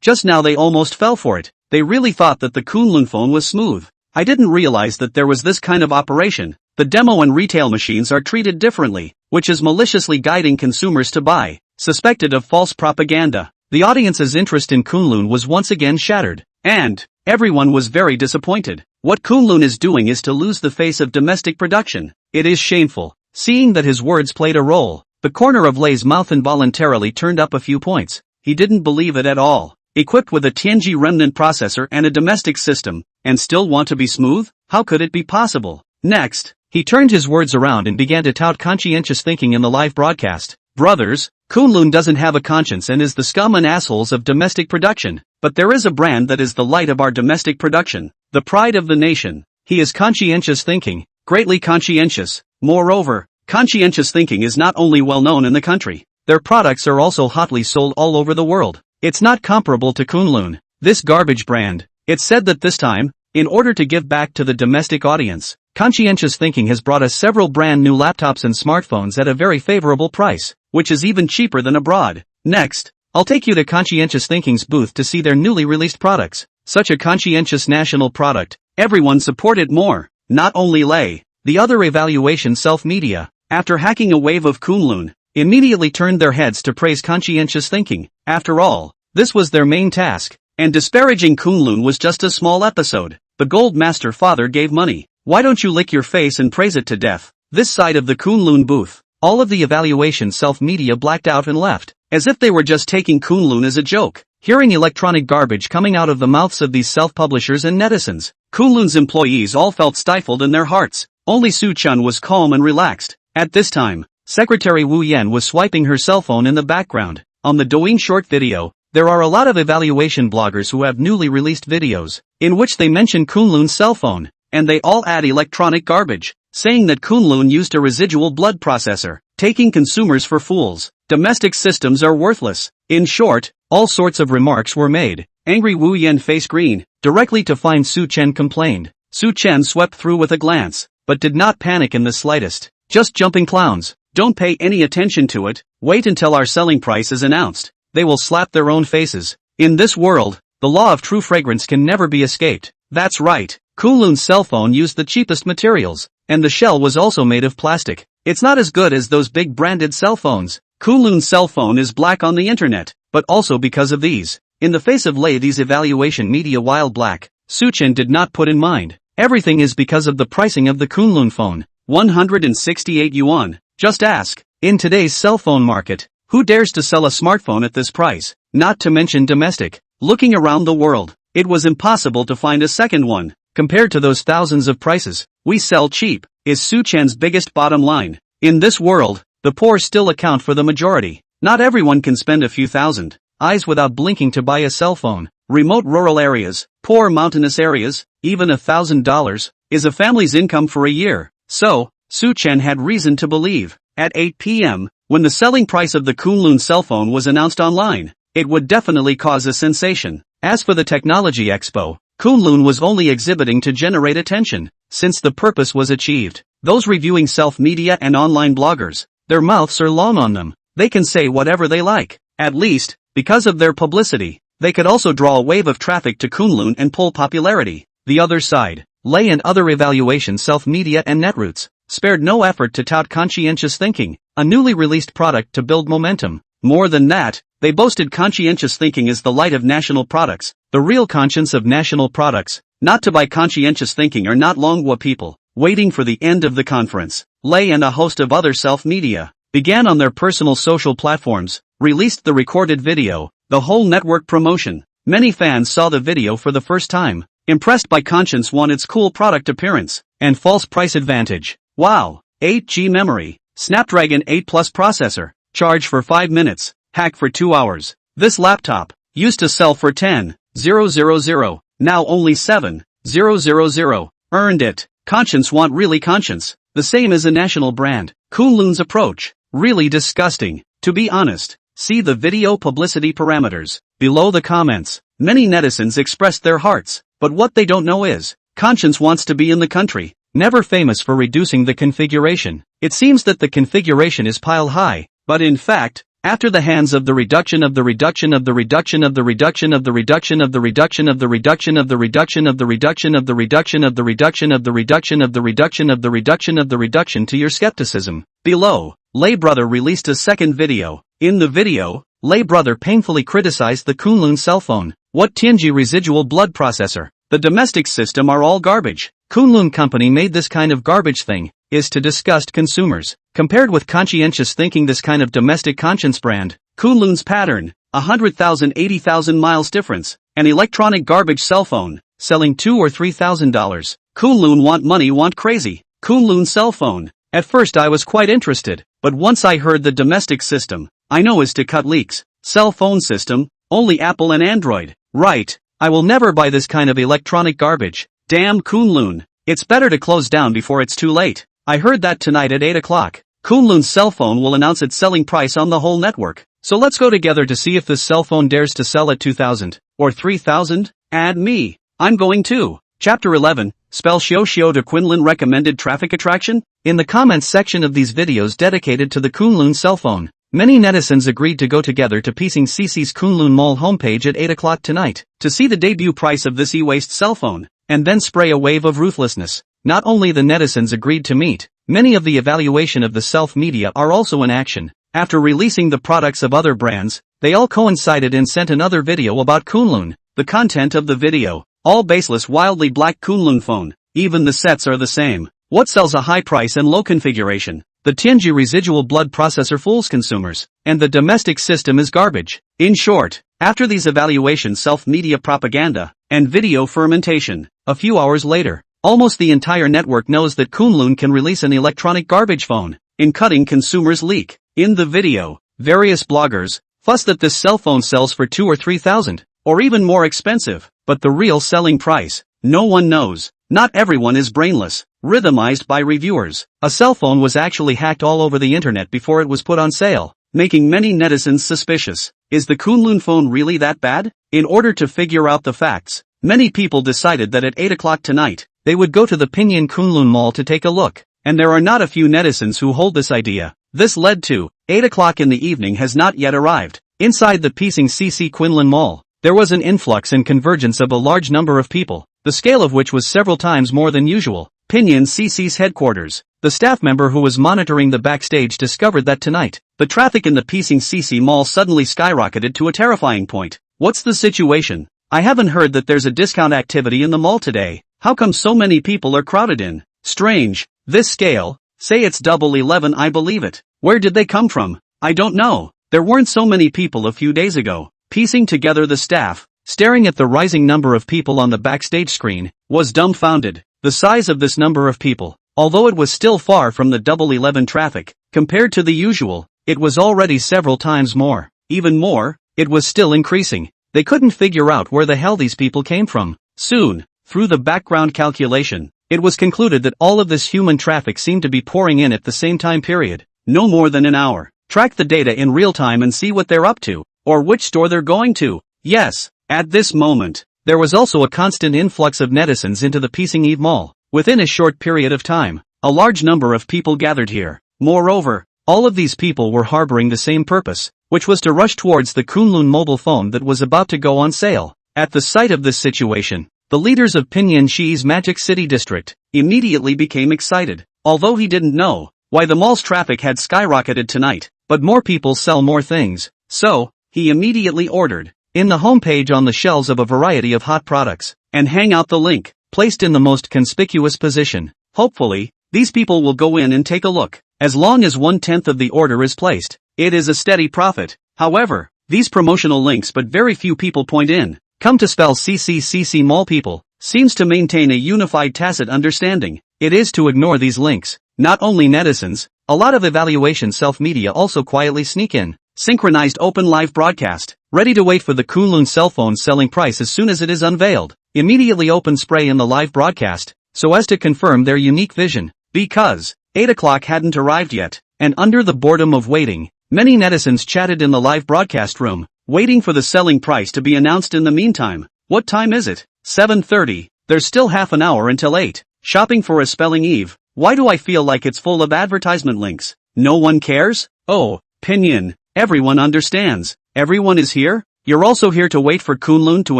Just now they almost fell for it. They really thought that the Kunlun phone was smooth. I didn't realize that there was this kind of operation. The demo and retail machines are treated differently, which is maliciously guiding consumers to buy, suspected of false propaganda. The audience's interest in Kunlun was once again shattered, and everyone was very disappointed. What Kunlun is doing is to lose the face of domestic production. It is shameful. Seeing that his words played a role, the corner of Lei's mouth involuntarily turned up a few points. He didn't believe it at all. Equipped with a Tianji remnant processor and a domestic system, and still want to be smooth? How could it be possible? Next, he turned his words around and began to tout conscientious thinking in the live broadcast. Brothers, Kunlun doesn't have a conscience and is the scum and assholes of domestic production. But there is a brand that is the light of our domestic production, the pride of the nation. He is conscientious thinking, greatly conscientious. Moreover, Conscientious Thinking is not only well known in the country, their products are also hotly sold all over the world. It's not comparable to Kunlun, this garbage brand. It's said that this time, in order to give back to the domestic audience, Conscientious Thinking has brought us several brand new laptops and smartphones at a very favorable price, which is even cheaper than abroad. Next, I'll take you to Conscientious Thinking's booth to see their newly released products. Such a conscientious national product, everyone support it more, not only Lay. The other evaluation self-media, after hacking a wave of Kunlun, immediately turned their heads to praise Conscientious Thinking. After all, this was their main task, and disparaging Kunlun was just a small episode. The Gold Master Father gave money. Why don't you lick your face and praise it to death? This side of the Kunlun booth, all of the evaluation self-media blacked out and left, as if they were just taking Kunlun as a joke. Hearing electronic garbage coming out of the mouths of these self-publishers and netizens, Kunlun's employees all felt stifled in their hearts. Only Su-Chen was calm and relaxed. At this time, Secretary Wu Yan was swiping her cell phone in the background. On the Douyin short video, there are a lot of evaluation bloggers who have newly released videos, in which they mention Kunlun's cell phone, and they all add electronic garbage, saying that Kunlun used a residual blood processor, taking consumers for fools. Domestic systems are worthless. In short, all sorts of remarks were made. Angry Wu Yan face green, directly to find Su-Chen complained. Su-Chen swept through with a glance, but did not panic in the slightest. Just jumping clowns. Don't pay any attention to it. Wait until our selling price is announced. They will slap their own faces. In this world, the law of true fragrance can never be escaped. That's right. Kunlun's cell phone used the cheapest materials, and the shell was also made of plastic. It's not as good as those big branded cell phones. Kunlun's cell phone is black on the internet, but also because of these. In the face of these evaluation media while black, Su-Chen did not put in mind. Everything is because of the pricing of the Kunlun phone. 168 yuan. Just ask, in today's cell phone market, who dares to sell a smartphone at this price? Not to mention domestic. Looking around the world, it was impossible to find a second one. Compared to those thousands of prices, we sell cheap, is Su-Chen's biggest bottom line. In this world, the poor still account for the majority. Not everyone can spend a few thousand eyes without blinking to buy a cell phone. Remote rural areas, poor mountainous areas, even $1,000, is a family's income for a year. So, Su-Chen had reason to believe, at 8 p.m., when the selling price of the Kunlun cell phone was announced online, it would definitely cause a sensation. As for the Technology Expo, Kunlun was only exhibiting to generate attention, since the purpose was achieved. Those reviewing self-media and online bloggers, their mouths are long on them. They can say whatever they like. At least, because of their publicity, they could also draw a wave of traffic to Kunlun and pull popularity. The other side, Lay and other evaluation self-media and netroots, spared no effort to tout Conscientious Thinking, a newly released product to build momentum. More than that, they boasted Conscientious Thinking is the light of national products, the real conscience of national products. Not to buy Conscientious Thinking are not Longhua people, waiting for the end of the conference. Lay and a host of other self-media began on their personal social platforms, released the recorded video, the whole network promotion. Many fans saw the video for the first time, impressed by Conscience One, its cool product appearance, and false price advantage. Wow! 8G memory, Snapdragon 8 Plus processor, charge for 5 minutes, hack for 2 hours. This laptop used to sell for 10,000, now only 7,000. Earned it. Conscience Want really conscience. The same as a national brand. Kunlun's approach, really disgusting. To be honest, see the video publicity parameters below the comments. Many netizens expressed their hearts, but what they don't know is, Conscience wants to be in the country, never famous for reducing the configuration. It seems that the configuration is pile high, but in fact, after the hands of the reduction of the reduction of the reduction of the reduction of the reduction of the reduction of the reduction of the reduction of the reduction of the reduction of the reduction of the reduction of the reduction of the reduction of the reduction to your skepticism. Below, Lay Brother released a second video. In the video, Lay Brother painfully criticized the Kunlun cell phone. What Tianji residual blood processor? The domestic system are all garbage. Kunlun company made this kind of garbage thing, is to disgust consumers. Compared with Conscientious Thinking, this kind of domestic conscience brand, Kunlun's pattern, 100,000 80,000 miles difference, an electronic garbage cell phone, selling $2,000 or $3,000. Kunlun want money, want crazy. Kunlun cell phone. At first I was quite interested, but once I heard the domestic system, I know is to cut leaks. Cell phone system, only Apple and Android. Right, I will never buy this kind of electronic garbage. Damn Kunlun. It's better to close down before it's too late. I heard that tonight at 8 o'clock. Kunlun's cell phone will announce its selling price on the whole network. So let's go together to see if this cell phone dares to sell at 2,000 or 3,000. Add me. I'm going too. Chapter 11, Spell Shio to Kunlun recommended traffic attraction? In the comments section of these videos dedicated to the Kunlun cell phone, many netizens agreed to go together to Pising CC's Kunlun Mall homepage at 8 o'clock tonight, to see the debut price of this e-waste cell phone, and then spray a wave of ruthlessness. Not only the netizens agreed to meet, many of the evaluation of the self-media are also in action. After releasing the products of other brands, they all coincided and sent another video about Kunlun. The content of the video, all baseless wildly black Kunlun phone, even the sets are the same. What sells a high price and low configuration? The Tianji residual blood processor fools consumers, and the domestic system is garbage. In short, after these evaluations self-media propaganda, and video fermentation, a few hours later, almost the entire network knows that Kunlun can release an electronic garbage phone, in cutting consumers' leak. In the video, various bloggers fuss that this cell phone sells for 2 or 3,000, or even more expensive, but the real selling price, no one knows. Not everyone is brainless, rhythmized by reviewers. A cell phone was actually hacked all over the internet before it was put on sale, making many netizens suspicious. Is the Kunlun phone really that bad? In order to figure out the facts, many people decided that at 8 o'clock tonight, they would go to the Pinyin Kunlun Mall to take a look, and there are not a few netizens who hold this idea. This led to 8 o'clock in the evening has not yet arrived. Inside the Pising CC Kunlun Mall, there was an influx and convergence of a large number of people, the scale of which was several times more than usual. Pinyin CC's headquarters. The staff member who was monitoring the backstage discovered that tonight, the traffic in the Pising CC Mall suddenly skyrocketed to a terrifying point. What's the situation? I haven't heard that there's a discount activity in the mall today. How come so many people are crowded in? Strange. This scale, say it's double 11, I believe it. Where did they come from? I don't know. There weren't so many people a few days ago. Piecing together the staff, staring at the rising number of people on the backstage screen, was dumbfounded. The size of this number of people, although it was still far from the double 11 traffic, compared to the usual, it was already several times more. Even more, it was still increasing. They couldn't figure out where the hell these people came from. Soon, through the background calculation, it was concluded that all of this human traffic seemed to be pouring in at the same time period, no more than an hour. Track the data in real time and see what they're up to, or which store they're going to. Yes, at this moment, there was also a constant influx of netizens into the Pising Eve Mall. Within a short period of time, a large number of people gathered here. Moreover, all of these people were harboring the same purpose, which was to rush towards the Kunlun mobile phone that was about to go on sale. At the sight of this situation, the leaders of Pinyin Shi's Magic City District immediately became excited, although he didn't know why the mall's traffic had skyrocketed tonight, but more people sell more things, so he immediately ordered in the homepage on the shelves of a variety of hot products, and hang out the link, placed in the most conspicuous position. Hopefully, these people will go in and take a look. As long as 1/10 of the order is placed, it is a steady profit. However, these promotional links but very few people point in. Come to spell CC Mall people, seems to maintain a unified tacit understanding. It is to ignore these links. Not only netizens, a lot of evaluation self-media also quietly sneak in. Synchronized open live broadcast, ready to wait for the Kunlun cell phone selling price as soon as it is unveiled. Immediately open spray in the live broadcast, so as to confirm their unique vision. Because 8 o'clock hadn't arrived yet, and under the boredom of waiting, many netizens chatted in the live broadcast room, waiting for the selling price to be announced in the meantime. What time is it? 7:30. There's still half an hour until 8. Shopping for a spelling eve. Why do I feel like it's full of advertisement links? No one cares? Oh, Pinyin. Everyone understands. Everyone is here? You're also here to wait for Kunlun to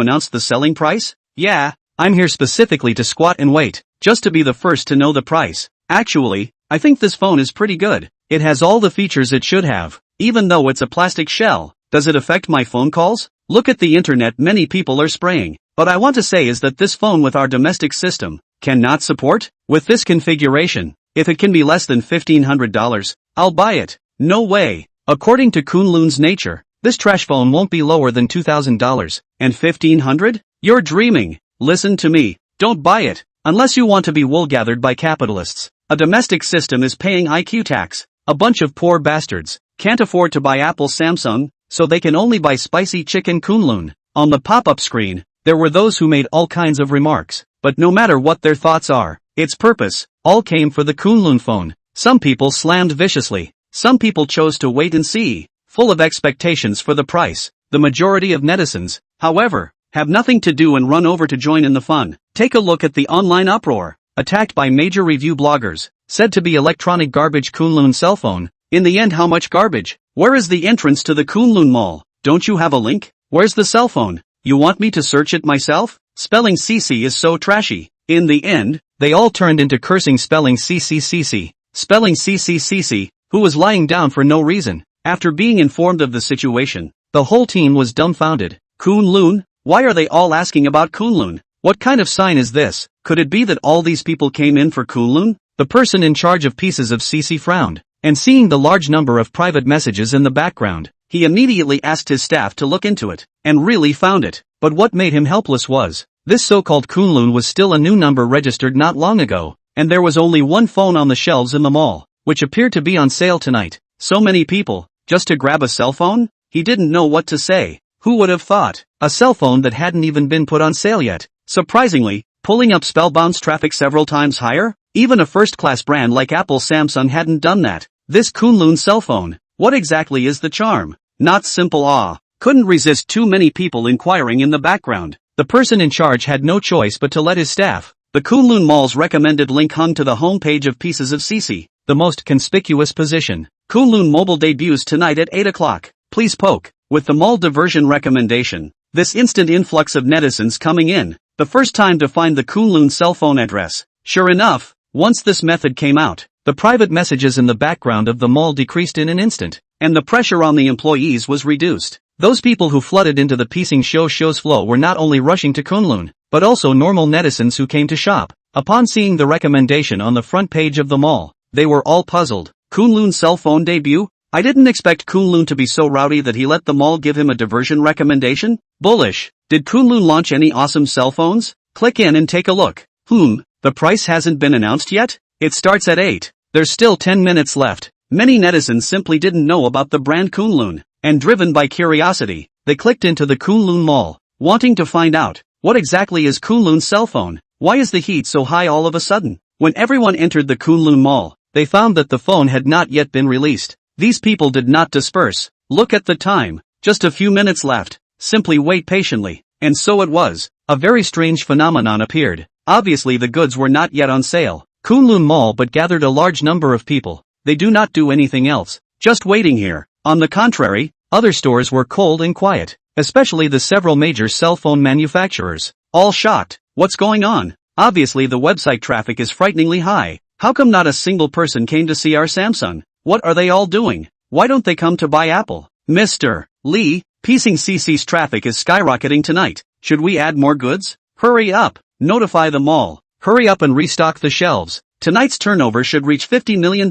announce the selling price? Yeah, I'm here specifically to squat and wait, just to be the first to know the price. Actually, I think this phone is pretty good. It has all the features it should have, even though it's a plastic shell. Does it affect my phone calls? Look at the internet, many people are spraying. What I want to say is that this phone with our domestic system cannot support. With this configuration, if it can be less than $1,500, I'll buy it. No way. According to Kunlun's nature, this trash phone won't be lower than $2,000, and $1,500? You're dreaming. Listen to me, don't buy it, unless you want to be wool-gathered by capitalists. A domestic system is paying IQ tax. A bunch of poor bastards can't afford to buy Apple Samsung, so they can only buy spicy chicken Kunlun. On the pop-up screen, there were those who made all kinds of remarks, but no matter what their thoughts are, its purpose, all came for the Kunlun phone. Some people slammed viciously. Some people chose to wait and see, full of expectations for the price. The majority of netizens, however, have nothing to do and run over to join in the fun. Take a look at the online uproar. Attacked by major review bloggers, said to be electronic garbage Kunlun cell phone. In the end, how much garbage? Where is the entrance to the Kunlun Mall? Don't you have a link? Where's the cell phone? You want me to search it myself? Spelling CC is so trashy. In the end, they all turned into cursing spelling CCCC. Spelling CCCC, who was lying down for no reason. After being informed of the situation, the whole team was dumbfounded. Kunlun? Why are they all asking about Kunlun? What kind of sign is this? Could it be that all these people came in for Kunlun? The person in charge of pieces of CC frowned, and seeing the large number of private messages in the background, he immediately asked his staff to look into it, and really found it. But what made him helpless was, this so-called Kunlun was still a new number registered not long ago, and there was only one phone on the shelves in the mall, which appeared to be on sale tonight. So many people, just to grab a cell phone? He didn't know what to say. Who would have thought? A cell phone that hadn't even been put on sale yet. Surprisingly, pulling up spellbound traffic several times higher? Even a first-class brand like Apple Samsung hadn't done that. This Kunlun cell phone, what exactly is the charm? Not simple awe. Couldn't resist too many people inquiring in the background. The person in charge had no choice but to let his staff. The Kunlun Mall's recommended link hung to the homepage of Pieces of CC, the most conspicuous position. Kunlun Mobile debuts tonight at 8 o'clock. Please poke. With the mall diversion recommendation, this instant influx of netizens coming in, the first time to find the Kunlun cell phone address. Sure enough, once this method came out, the private messages in the background of the mall decreased in an instant, and the pressure on the employees was reduced. Those people who flooded into the piecing show's flow were not only rushing to Kunlun, but also normal netizens who came to shop. Upon seeing the recommendation on the front page of the mall, they were all puzzled. Kunlun cell phone debut? I didn't expect Kunlun to be so rowdy that he let the mall give him a diversion recommendation. Bullish. Did Kunlun launch any awesome cell phones? Click in and take a look. The price hasn't been announced yet? It starts at 8. There's still 10 minutes left. Many netizens simply didn't know about the brand Kunlun, and driven by curiosity, they clicked into the Kunlun Mall, wanting to find out, what exactly is Kunlun's cell phone? Why is the heat so high all of a sudden? When everyone entered the Kunlun Mall, they found that the phone had not yet been released. These people did not disperse. Look at the time. Just a few minutes left. Simply wait patiently. And so it was. A very strange phenomenon appeared. Obviously the goods were not yet on sale. Kunlun Mall but gathered a large number of people. They do not do anything else. Just waiting here. On the contrary, other stores were cold and quiet. Especially the several major cell phone manufacturers. All shocked. What's going on? Obviously the website traffic is frighteningly high. How come not a single person came to see our Samsung? What are they all doing? Why don't they come to buy Apple? Mr. Lee, piecing CC's traffic is skyrocketing tonight. Should we add more goods? Hurry up. Notify the mall. Hurry up and restock the shelves. Tonight's turnover should reach $50 million.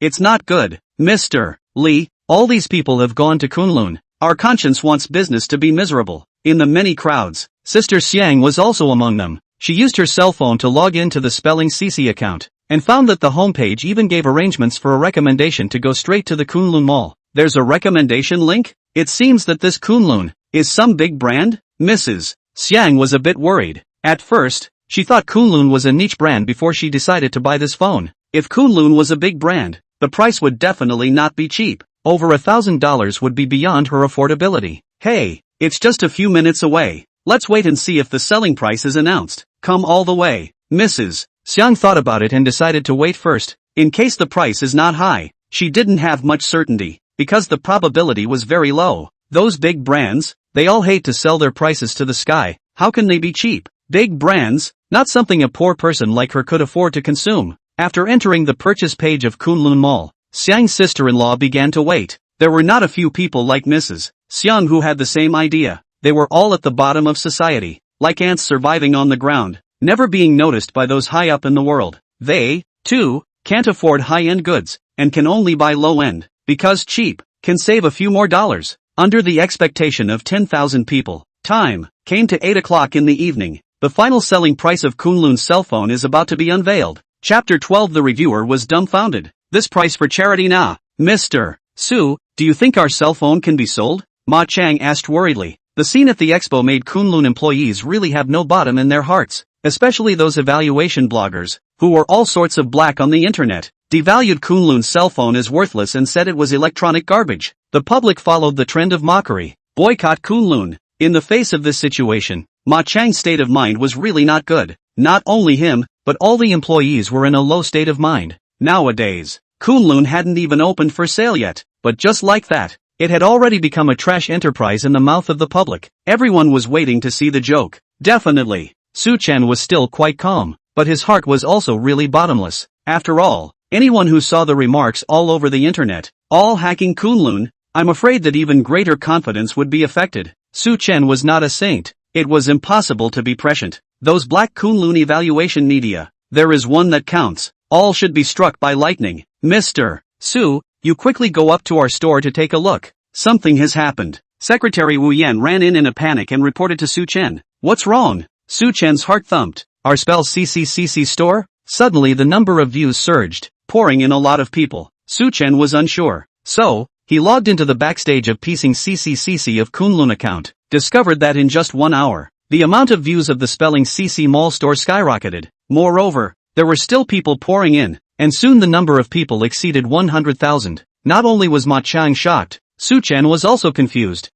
It's not good. Mr. Lee, all these people have gone to Kunlun. Our conscience wants business to be miserable. In the many crowds, Sister Xiang was also among them. She used her cell phone to log in to the Spelling CC account, and found that the homepage even gave arrangements for a recommendation to go straight to the Kunlun Mall. There's a recommendation link? It seems that this Kunlun is some big brand? Mrs. Xiang was a bit worried. At first, she thought Kunlun was a niche brand before she decided to buy this phone. If Kunlun was a big brand, the price would definitely not be cheap. Over $1,000 would be beyond her affordability. Hey, it's just a few minutes away. Let's wait and see if the selling price is announced. Come all the way. Mrs. Xiang thought about it and decided to wait first. In case the price is not high, she didn't have much certainty, because the probability was very low. Those big brands, they all hate to sell their prices to the sky. How can they be cheap? Big brands, not something a poor person like her could afford to consume. After entering the purchase page of Kunlun Mall, Xiang's sister-in-law began to wait. There were not a few people like Mrs. Xiang who had the same idea. They were all at the bottom of society, like ants surviving on the ground, never being noticed by those high up in the world. They, too, can't afford high-end goods, and can only buy low-end, because cheap, can save a few more dollars. Under the expectation of 10,000 people, time came to 8 o'clock in the evening. The final selling price of Kunlun's cell phone is about to be unveiled. Chapter 12. The reviewer was dumbfounded. This price for charity nah. Mr. Su, do you think our cell phone can be sold? Ma Chang asked worriedly. The scene at the expo made Kunlun employees really have no bottom in their hearts. especially those evaluation bloggers, who were all sorts of black on the internet, devalued Kunlun's cell phone as worthless and said it was electronic garbage. The public followed the trend of mockery. Boycott Kunlun. In the face of this situation, Ma Chang's state of mind was really not good. Not only him, but all the employees were in a low state of mind. Nowadays, Kunlun hadn't even opened for sale yet, but just like that, it had already become a trash enterprise in the mouth of the public. Everyone was waiting to see the joke. Definitely. Chen was still quite calm, but his heart was also really bottomless. After all, anyone who saw the remarks all over the internet, all hacking Kunlun, I'm afraid that even greater confidence would be affected. Chen was not a saint. It was impossible to be prescient. Those black Kunlun evaluation media. There is one that counts. All should be struck by lightning. Mr. Su, you quickly go up to our store to take a look. Something has happened. Secretary Wu Yan ran in a panic and reported to Chen. What's wrong? Chen's heart thumped. Our spells CCCC store? Suddenly the number of views surged, pouring in a lot of people. Chen was unsure. So, he logged into the backstage of piecing CCCC of Kunlun account, discovered that in just 1 hour, the amount of views of the spelling CC Mall store skyrocketed. Moreover, there were still people pouring in, and soon the number of people exceeded 100,000. Not only was Ma Chang shocked, Chen was also confused.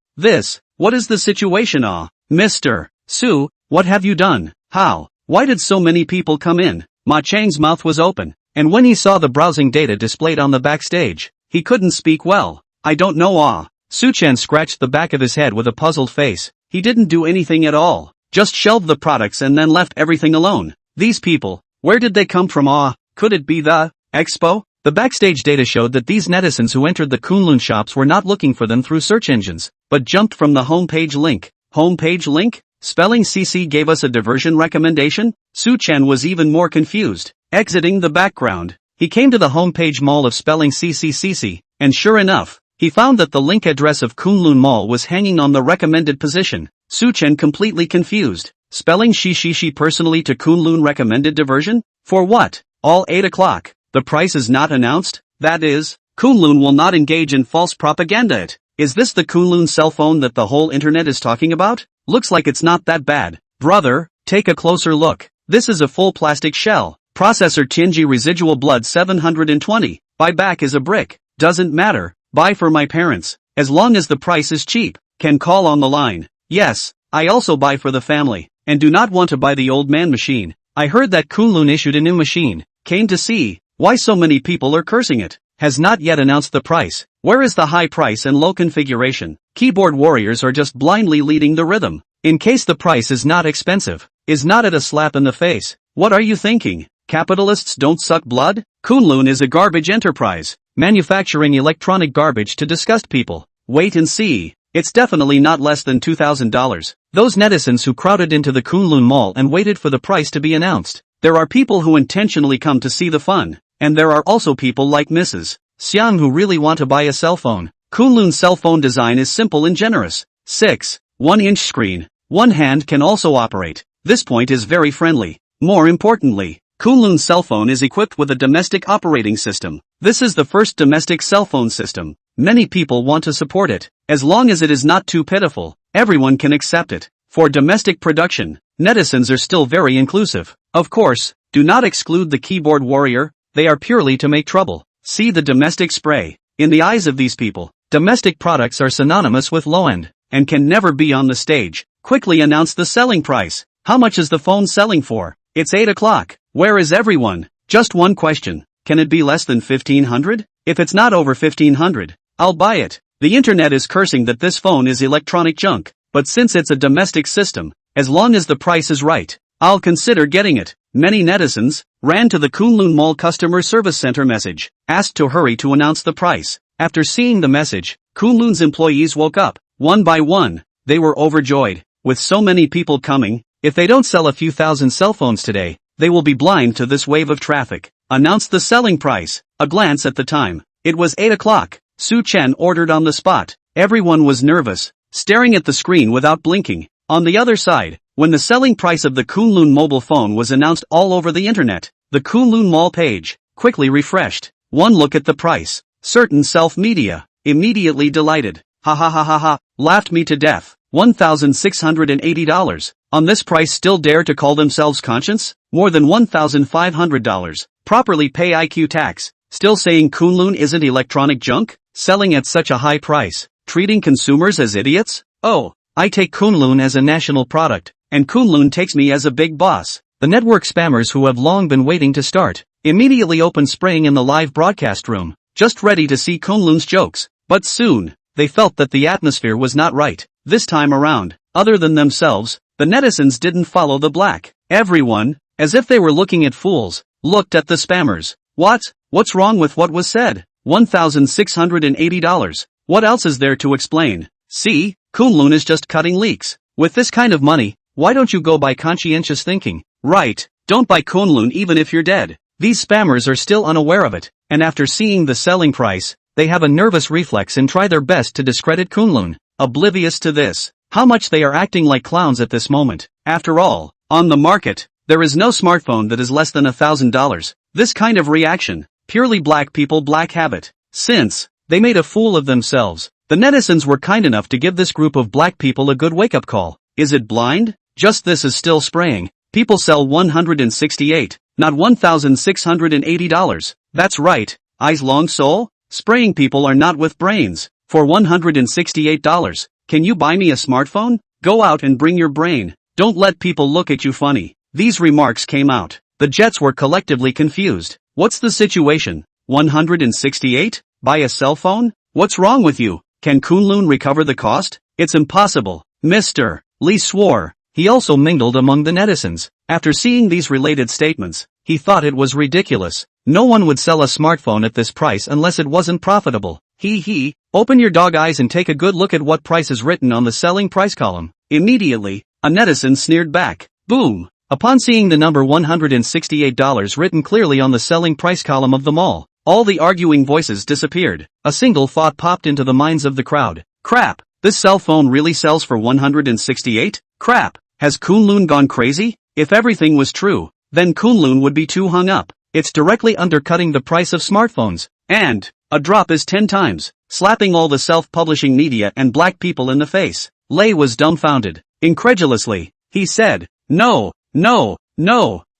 What is the situation? Mr. Su, what have you done? How? Why did so many people come in? Ma Chang's mouth was open, and when he saw the browsing data displayed on the backstage, he couldn't speak well. I don't know. Chen scratched the back of his head with a puzzled face. He didn't do anything at all, just shelved the products and then left everything alone. These people, where did they come from? Could it be the expo? The backstage data showed that these netizens who entered the Kunlun shops were not looking for them through search engines, but jumped from the homepage link. Homepage link? Spelling CC gave us a diversion recommendation? Chen was even more confused. Exiting the background, he came to the homepage mall of spelling CCCC, and sure enough, he found that the link address of Kunlun Mall was hanging on the recommended position. Chen completely confused. Spelling she personally to Kunlun recommended diversion? For what? All 8 o'clock. The price is not announced? That is, Kunlun will not engage in false propaganda. Is this the Kunlun cell phone that the whole internet is talking about? Looks like it's not that bad. Brother, take a closer look. This is a full plastic shell. Processor Tianji residual blood 720. Buy back is a brick. Doesn't matter. Buy for my parents. As long as the price is cheap. Can call on the line. Yes, I also buy for the family. And do not want to buy the old man machine. I heard that Kunlun issued a new machine. Came to see. Why so many people are cursing it. Has not yet announced the price. Where is the high price and low configuration? Keyboard warriors are just blindly leading the rhythm. In case the price is not expensive. Is not it a slap in the face? What are you thinking? Capitalists don't suck blood? Kunlun is a garbage enterprise, manufacturing electronic garbage to disgust people. Wait and see. It's definitely not less than $2,000. Those netizens who crowded into the Kunlun Mall and waited for the price to be announced. There are people who intentionally come to see the fun, and there are also people like Mrs. Xiang who really want to buy a cell phone. Kunlun's cell phone design is simple and generous. 1-inch screen. One hand can also operate. This point is very friendly. More importantly, Kunlun's cell phone is equipped with a domestic operating system. This is the first domestic cell phone system. Many people want to support it. As long as it is not too pitiful, everyone can accept it. For domestic production, netizens are still very inclusive. Of course, do not exclude the keyboard warrior, they are purely to make trouble. See the domestic spray. In the eyes of these people, domestic products are synonymous with low-end, and can never be on the stage. Quickly announce the selling price. How much is the phone selling for? It's 8 o'clock. Where is everyone? Just one question. Can it be less than 1,500? If it's not over 1,500, I'll buy it. The internet is cursing that this phone is electronic junk, but since it's a domestic system, as long as the price is right, I'll consider getting it. Many netizens ran to the Kunlun Mall customer service center message, asked to hurry to announce the price. After seeing the message, Kunlun's employees woke up. One by one, they were overjoyed. With so many people coming, if they don't sell a few thousand cell phones today, they will be blind to this wave of traffic. Announce the selling price. A glance at the time. It was 8 o'clock. Chen ordered on the spot. Everyone was nervous, staring at the screen without blinking. On the other side, when the selling price of the Kunlun mobile phone was announced all over the internet, the Kunlun Mall page quickly refreshed. One look at the price. Certain self-media, immediately delighted. Ha ha ha ha ha, laughed me to death. $1,680. On this price still dare to call themselves conscious? More than $1,500. Properly pay IQ tax. Still saying Kunlun isn't electronic junk? Selling at such a high price. Treating consumers as idiots? Oh, I take Kunlun as a national product, and Kunlun takes me as a big boss. The network spammers who have long been waiting to start immediately opened spraying in the live broadcast room, just ready to see Kunlun's jokes. But soon, they felt that the atmosphere was not right. This time around, other than themselves, the netizens didn't follow the black. Everyone, as if they were looking at fools, looked at the spammers. What's wrong with what was said? $1,680. What else is there to explain? See, Kunlun is just cutting leaks. With this kind of money, why don't you go by conscientious thinking? Right, don't buy Kunlun even if you're dead. These spammers are still unaware of it, and after seeing the selling price, they have a nervous reflex and try their best to discredit Kunlun, oblivious to this, how much they are acting like clowns at this moment. After all, on the market, there is no smartphone that is less than $1,000. This kind of reaction, purely black people black habit. Since they made a fool of themselves, the netizens were kind enough to give this group of black people a good wake-up call. Is it blind? Just this is still spraying. People sell $168, not $1,680. That's right, eyes long soul? Spraying people are not with brains. For $168, can you buy me a smartphone? Go out and bring your brain. Don't let people look at you funny. These remarks came out. The Jets were collectively confused. What's the situation? 168? Buy a cell phone? What's wrong with you? Can Kunlun recover the cost? It's impossible. Mr. Lee swore. He also mingled among the netizens. After seeing these related statements, he thought it was ridiculous. No one would sell a smartphone at this price unless it wasn't profitable. Open your dog eyes and take a good look at what price is written on the selling price column. Immediately, a netizen sneered back. Boom! Upon seeing the number $168 written clearly on the selling price column of the mall, all the arguing voices disappeared. A single thought popped into the minds of the crowd. Crap! This cell phone really sells for $168? Crap! Has Kunlun gone crazy? If everything was true, then Kunlun would be too hung up. It's directly undercutting the price of smartphones. And a drop is 10 times, slapping all the self-publishing media and black people in the face. Lei was dumbfounded. Incredulously, he said, No,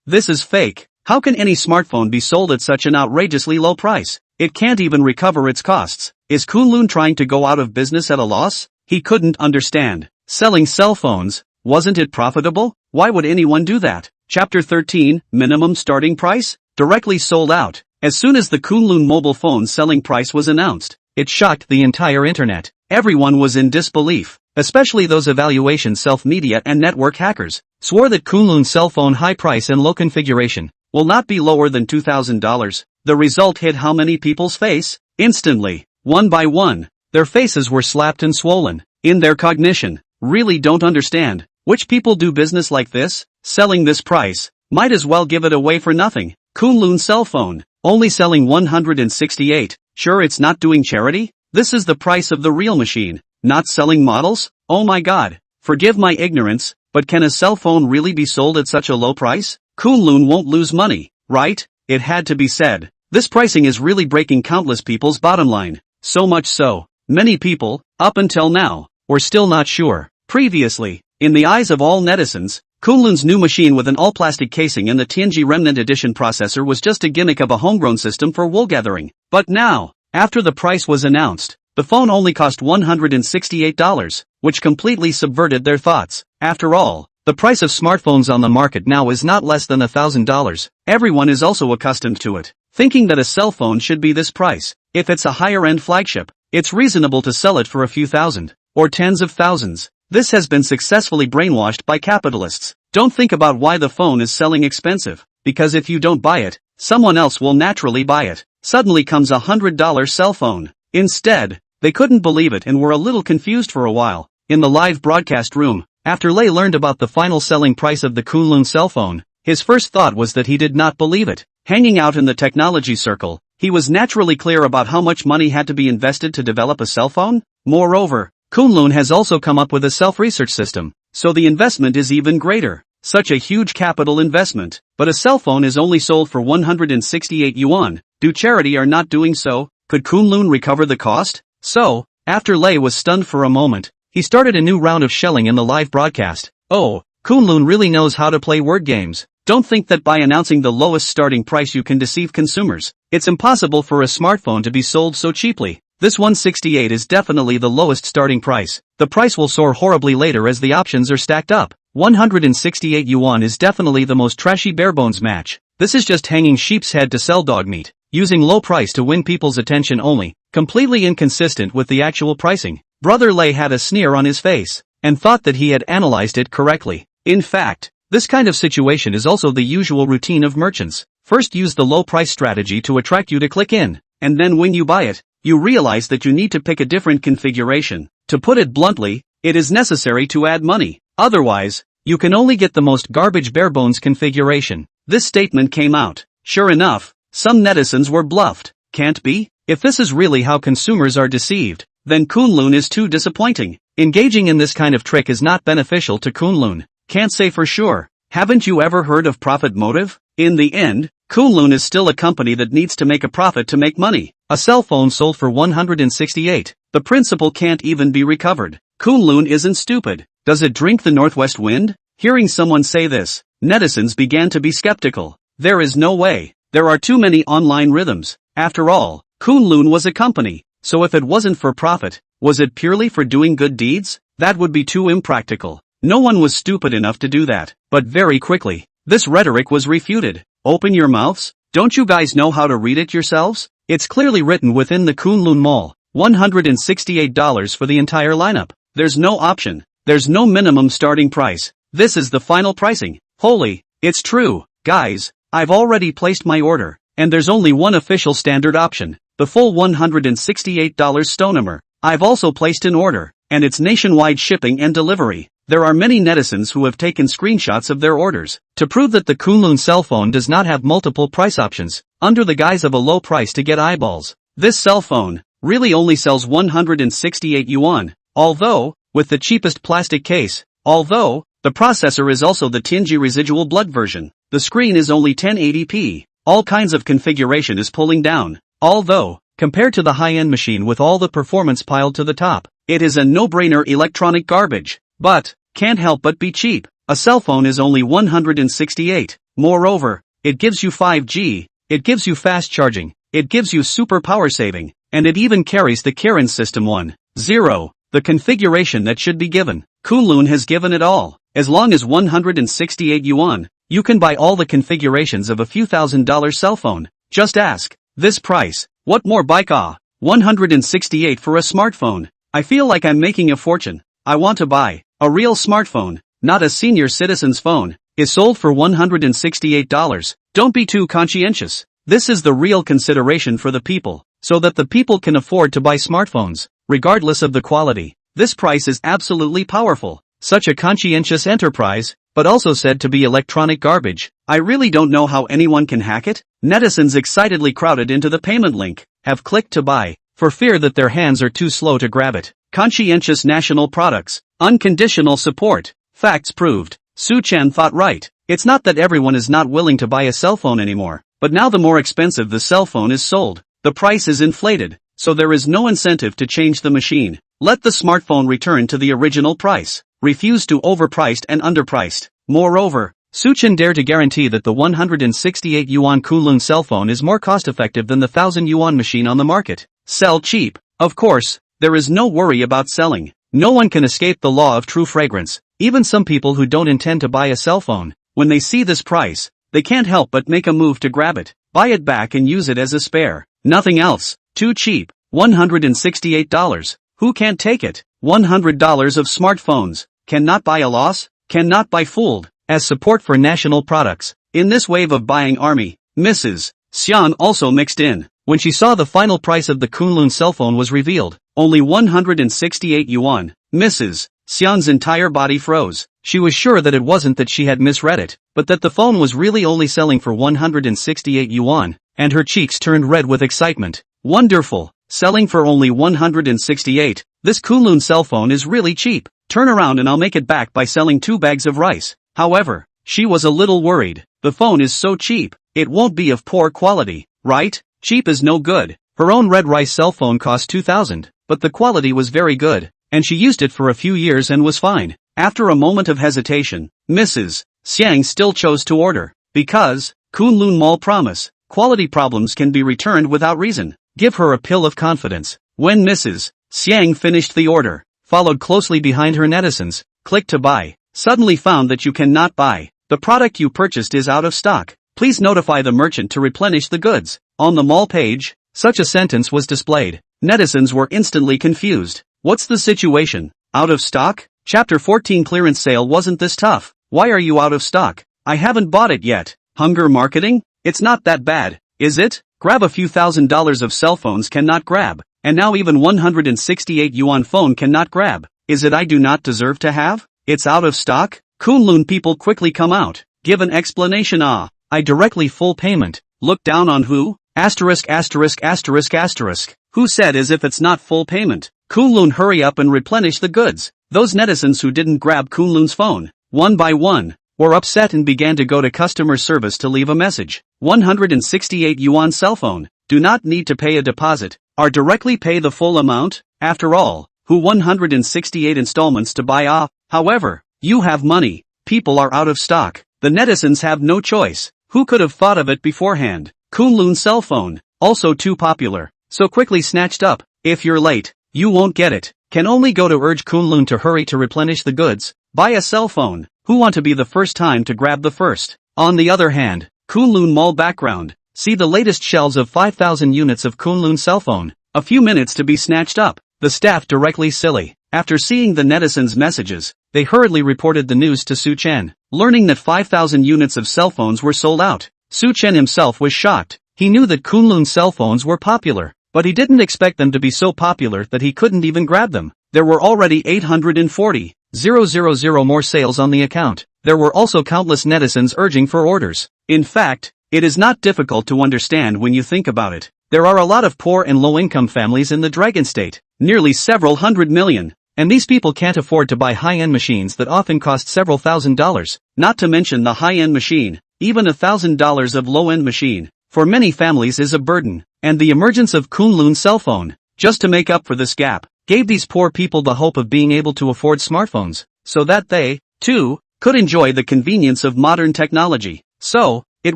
this is fake. How can any smartphone be sold at such an outrageously low price? It can't even recover its costs. Is Kunlun trying to go out of business at a loss? He couldn't understand. Selling cell phones, wasn't it profitable? Why would anyone do that? Chapter 13, Minimum Starting Price? Directly sold out. As soon as the Kunlun mobile phone selling price was announced, it shocked the entire internet. Everyone was in disbelief, especially those evaluation self-media and network hackers, swore that Kunlun's cell phone high price and low configuration will not be lower than $2,000. The result hit how many people's face? Instantly, one by one, their faces were slapped and swollen. In their cognition, really don't understand. Which people do business like this? Selling this price, might as well give it away for nothing. Kunlun cell phone, only selling 168. Sure it's not doing charity? This is the price of the real machine, not selling models? Oh my god. Forgive my ignorance, but can a cell phone really be sold at such a low price? Kunlun won't lose money, right? It had to be said. This pricing is really breaking countless people's bottom line. So much so, many people, up until now, were still not sure. Previously, in the eyes of all netizens, Kunlun's new machine with an all-plastic casing and the Tianji Remnant Edition processor was just a gimmick of a homegrown system for wool gathering. But now, after the price was announced, the phone only cost $168, which completely subverted their thoughts. After all, the price of smartphones on the market now is not less than $1,000. Everyone is also accustomed to it, thinking that a cell phone should be this price. If it's a higher-end flagship, it's reasonable to sell it for a few thousand, or tens of thousands. This has been successfully brainwashed by capitalists. Don't think about why the phone is selling expensive, because if you don't buy it, someone else will naturally buy it. Suddenly comes a $100 cell phone. Instead, they couldn't believe it and were a little confused for a while. In the live broadcast room, after Lei learned about the final selling price of the Kunlun cell phone, his first thought was that he did not believe it. Hanging out in the technology circle, he was naturally clear about how much money had to be invested to develop a cell phone. Moreover, Kunlun has also come up with a self-research system, so the investment is even greater. Such a huge capital investment, but a cell phone is only sold for 168 yuan. Do charity are not doing so? Could Kunlun recover the cost? So, after Lei was stunned for a moment, he started a new round of shelling in the live broadcast. Oh, Kunlun really knows how to play word games. Don't think that by announcing the lowest starting price you can deceive consumers. It's impossible for a smartphone to be sold so cheaply. This 168 is definitely the lowest starting price. The price will soar horribly later as the options are stacked up. 168 yuan is definitely the most trashy barebones match. This is just hanging sheep's head to sell dog meat, using low price to win people's attention only, completely inconsistent with the actual pricing. Brother Lei had a sneer on his face, and thought that he had analyzed it correctly. In fact, this kind of situation is also the usual routine of merchants. First use the low price strategy to attract you to click in, and then when you buy it, you realize that you need to pick a different configuration. To put it bluntly, it is necessary to add money. Otherwise, you can only get the most garbage barebones configuration. This statement came out. Sure enough, some netizens were bluffed. Can't be? If this is really how consumers are deceived, then Kunlun is too disappointing. Engaging in this kind of trick is not beneficial to Kunlun. Can't say for sure. Haven't you ever heard of profit motive? In the end, Kunlun is still a company that needs to make a profit to make money. A cell phone sold for 168. The principal can't even be recovered. Kunlun isn't stupid. Does it drink the northwest wind? Hearing someone say this, netizens began to be skeptical. There is no way. There are too many online rhythms. After all, Kunlun was a company. So if it wasn't for profit, was it purely for doing good deeds? That would be too impractical. No one was stupid enough to do that. But very quickly, this rhetoric was refuted. Open your mouths? Don't you guys know how to read it yourselves? It's clearly written within the Kunlun Mall. $168 for the entire lineup. There's no option. There's no minimum starting price. This is the final pricing. Holy, it's true. Guys, I've already placed my order, and there's only one official standard option, the full $168 stonemer. I've also placed an order, and it's nationwide shipping and delivery. There are many netizens who have taken screenshots of their orders to prove that the Kunlun cell phone does not have multiple price options, under the guise of a low price to get eyeballs. This cell phone really only sells 168 yuan, although, with the cheapest plastic case, although, the processor is also the Tianji residual blood version. The screen is only 1080p. All kinds of configuration is pulling down. Although, compared to the high-end machine with all the performance piled to the top, it is a no-brainer electronic garbage. But, can't help but be cheap. A cell phone is only 168. Moreover, it gives you 5G, it gives you fast charging, it gives you super power saving, and it even carries the Kirin system 1.0, the configuration that should be given. Kunlun has given it all. As long as 168 yuan, you can buy all the configurations of a few $1,000 cell phone. Just ask. This price, what more baika? 168 for a smartphone. I feel like I'm making a fortune. I want to buy a real smartphone, not a senior citizen's phone, is sold for $168. Don't be too conscientious. This is the real consideration for the people, so that the people can afford to buy smartphones, regardless of the quality. This price is absolutely powerful. Such a conscientious enterprise, but also said to be electronic garbage. I really don't know how anyone can hack it. Netizens excitedly crowded into the payment link, have clicked to buy, for fear that their hands are too slow to grab it. Conscientious national products. Unconditional support. Facts proved. Chen thought right. It's not that everyone is not willing to buy a cell phone anymore, but now the more expensive the cell phone is sold, the price is inflated, so there is no incentive to change the machine. Let the smartphone return to the original price. Refuse to overpriced and underpriced. Moreover, Chen dare to guarantee that the 168 yuan Kunlun cell phone is more cost-effective than the 1,000 yuan machine on the market. Sell cheap. Of course, there is no worry about selling. No one can escape the law of true fragrance. Even some people who don't intend to buy a cell phone, when they see this price, they can't help but make a move to grab it, buy it back and use it as a spare. Nothing else. Too cheap. $168. Who can't take it? $100 of smartphones. Cannot buy a loss? Cannot buy fooled. As support for national products. In this wave of buying army, Mrs. Xian also mixed in. When she saw the final price of the Kunlun cell phone was revealed, only 168 yuan, Mrs. Xian's entire body froze. She was sure that it wasn't that she had misread it, but that the phone was really only selling for 168 yuan, and her cheeks turned red with excitement. Wonderful. Selling for only 168. This Kunlun cell phone is really cheap. Turn around and I'll make it back by selling 2 bags of rice. However, she was a little worried. The phone is so cheap, it won't be of poor quality, right? Cheap is no good. Her own red rice cell phone cost 2,000, but the quality was very good. and she used it for a few years and was fine. After a moment of hesitation, Mrs. Xiang still chose to order. Because, Kunlun Mall promise, quality problems can be returned without reason. Give her a pill of confidence. When Mrs. Xiang finished the order, followed closely behind her netizens, clicked to buy, suddenly found that you cannot buy. The product you purchased is out of stock. Please notify the merchant to replenish the goods. On the mall page, such a sentence was displayed. Netizens were instantly confused. What's the situation? Out of stock? Chapter 14 clearance sale wasn't this tough. Why are you out of stock? I haven't bought it yet. Hunger marketing? It's not that bad, is it? Grab a few $1,000s of cell phones cannot grab. And now even 168 yuan phone cannot grab. Is it I do not deserve to have? It's out of stock? Kunlun people quickly come out. Give an explanation. I directly full payment. Look down on who? Asterisk asterisk asterisk asterisk. Who said as if it's not full payment? Kunlun hurry up and replenish the goods. Those netizens who didn't grab Kunlun's phone, one by one, were upset and began to go to customer service to leave a message. 168 yuan cell phone. Do not need to pay a deposit, or directly pay the full amount. After all, who 168 installments to buy? However, you have money. People are out of stock. The netizens have no choice. Who could have thought of it beforehand? Kunlun cell phone, also too popular, so quickly snatched up. If you're late, you won't get it. Can only go to urge Kunlun to hurry to replenish the goods. Buy a cell phone. Who want to be the first time to grab the first? On the other hand, Kunlun Mall background. See the latest shelves of 5,000 units of Kunlun cell phone. A few minutes to be snatched up. The staff directly silly. After seeing the netizens' messages, they hurriedly reported the news to Su Chen. Learning that 5,000 units of cell phones were sold out, Su Chen himself was shocked. He knew that Kunlun cell phones were popular, but he didn't expect them to be so popular that he couldn't even grab them. There were already 840,000 more sales on the account. There were also countless netizens urging for orders. In fact, it is not difficult to understand when you think about it. There are a lot of poor and low-income families in the Dragon State, nearly several hundred million, and these people can't afford to buy high-end machines that often cost several $1,000s, not to mention the high-end machine. Even $1,000 of low-end machine, for many families is a burden, and the emergence of Kunlun cell phone, just to make up for this gap, gave these poor people the hope of being able to afford smartphones, so that they, too, could enjoy the convenience of modern technology. So, it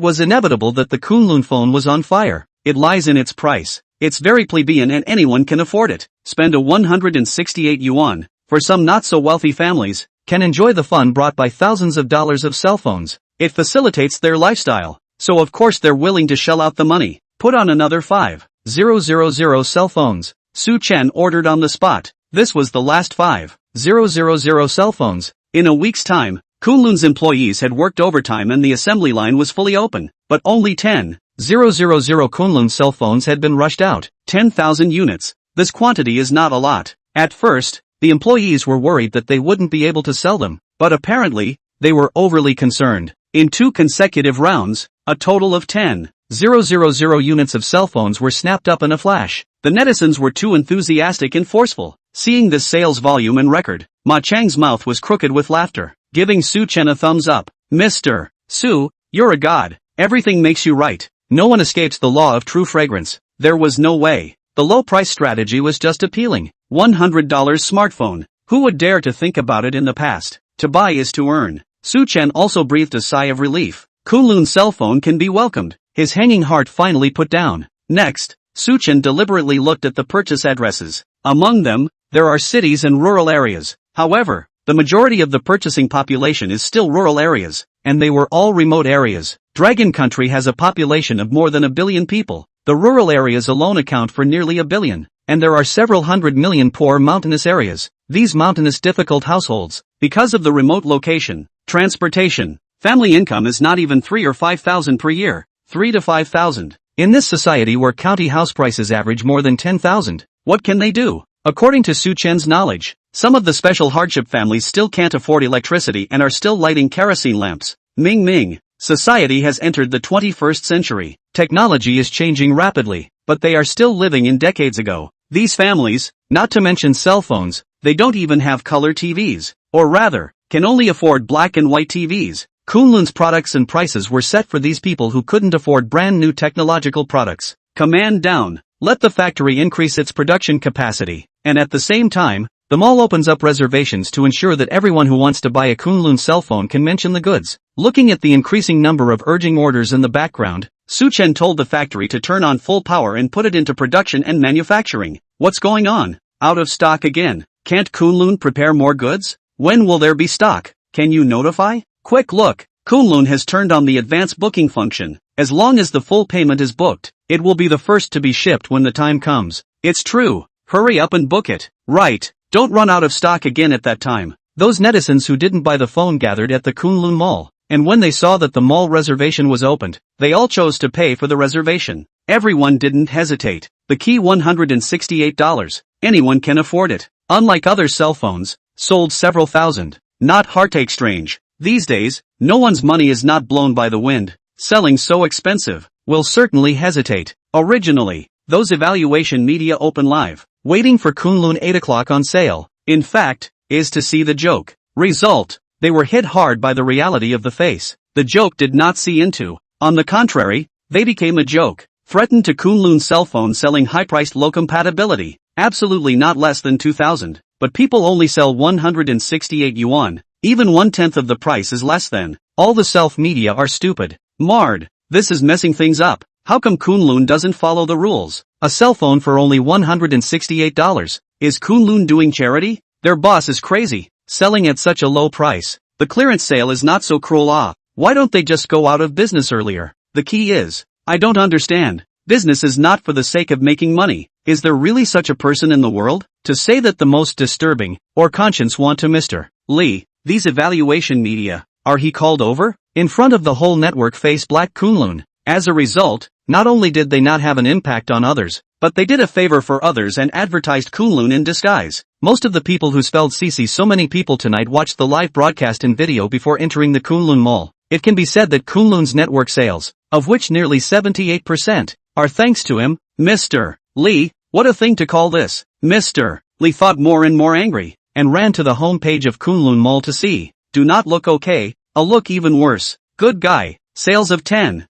was inevitable that the Kunlun phone was on fire. It lies in its price. It's very plebeian and anyone can afford it. Spend a 168 yuan, for some not-so-wealthy families, can enjoy the fun brought by thousands of dollars of cell phones. It facilitates their lifestyle, so of course they're willing to shell out the money. Put on another 5,000 cell phones. Su Chen ordered on the spot. This was the last 5,000 cell phones. In a week's time, Kunlun's employees had worked overtime and the assembly line was fully open, but only 10,000 Kunlun cell phones had been rushed out. 10,000 units. This quantity is not a lot. At first, the employees were worried that they wouldn't be able to sell them, but apparently, they were overly concerned. In 2 consecutive rounds, a total of 10,000 units of cell phones were snapped up in a flash. The netizens were too enthusiastic and forceful. Seeing this sales volume and record, Ma Chang's mouth was crooked with laughter, giving Su Chen a thumbs up. Mr. Su, you're a god. Everything makes you right. No one escapes the law of true fragrance. There was no way. The low price strategy was just appealing. $100 smartphone. Who would dare to think about it in the past? To buy is to earn. Su Chen also breathed a sigh of relief. Kunlun cell phone can be welcomed. His hanging heart finally put down. Next, Su Chen deliberately looked at the purchase addresses. Among them, there are cities and rural areas. However, the majority of the purchasing population is still rural areas, and they were all remote areas. Dragon Country has a population of more than 1 billion people. The rural areas alone account for nearly 1 billion, and there are several hundred million poor mountainous areas. These mountainous difficult households, because of the remote location, transportation, family income is not even 3 or 5,000 per year, 3 to 5,000. In this society where county house prices average more than 10,000, what can they do? According to Su Chen's knowledge, some of the special hardship families still can't afford electricity and are still lighting kerosene lamps. Ming. Society has entered the 21st century. Technology is changing rapidly, but they are still living in decades ago. These families, not to mention cell phones, they don't even have color TVs, or rather, can only afford black and white TVs. Kunlun's products and prices were set for these people who couldn't afford brand new technological products. Command down. Let the factory increase its production capacity, and at the same time, The mall opens up reservations to ensure that everyone who wants to buy a Kunlun cell phone can mention the goods. Looking at the increasing number of urging orders in the background, Chen told the factory to turn on full power and put it into production and manufacturing. What's going on? Out of stock again. Can't Kunlun prepare more goods? When will there be stock? Can you notify? Quick look. Kunlun has turned on the advance booking function. As long as the full payment is booked, it will be the first to be shipped when the time comes. It's true. Hurry up and book it. Right. Don't run out of stock again at that time. Those netizens who didn't buy the phone gathered at the Kunlun Mall, and when they saw that the mall reservation was opened, they all chose to pay for the reservation. Everyone didn't hesitate. The key $168. Anyone can afford it. Unlike other cell phones, sold several thousand. Not heartache strange. These days, no one's money is not blown by the wind. Selling so expensive, will certainly hesitate. Originally, those evaluation media open live, waiting for Kunlun 8 o'clock on sale. In fact, is to see the joke. Result, they were hit hard by the reality of the face. The joke did not see into. On the contrary, they became a joke. Threatened to Kunlun cell phone selling high-priced low compatibility. Absolutely not less than 2,000. But people only sell 168 yuan. Even 1/10 of the price is less than. All the self-media are stupid. Marred. This is messing things up. How come Kunlun doesn't follow the rules? A cell phone for only $168. Is Kunlun doing charity? Their boss is crazy, selling at such a low price. The clearance sale is not so cruel. Why don't they just go out of business earlier? The key is, I don't understand. Business is not for the sake of making money. Is there really such a person in the world? To say that the most disturbing, or conscience want to Mr. Lee, these evaluation media, are he called over? In front of the whole network face black Kunlun. As a result, not only did they not have an impact on others, but they did a favor for others and advertised Kunlun in disguise. Most of the people who spelled CC so many people tonight watched the live broadcast in video before entering the Kunlun Mall. It can be said that Kunlun's network sales, of which nearly 78%, are thanks to him, Mr. Lee. What a thing to call this. Mr. Lee thought more and more angry, and ran to the home page of Kunlun Mall to see. Do not look okay, a look even worse. Good guy. Sales of 10,000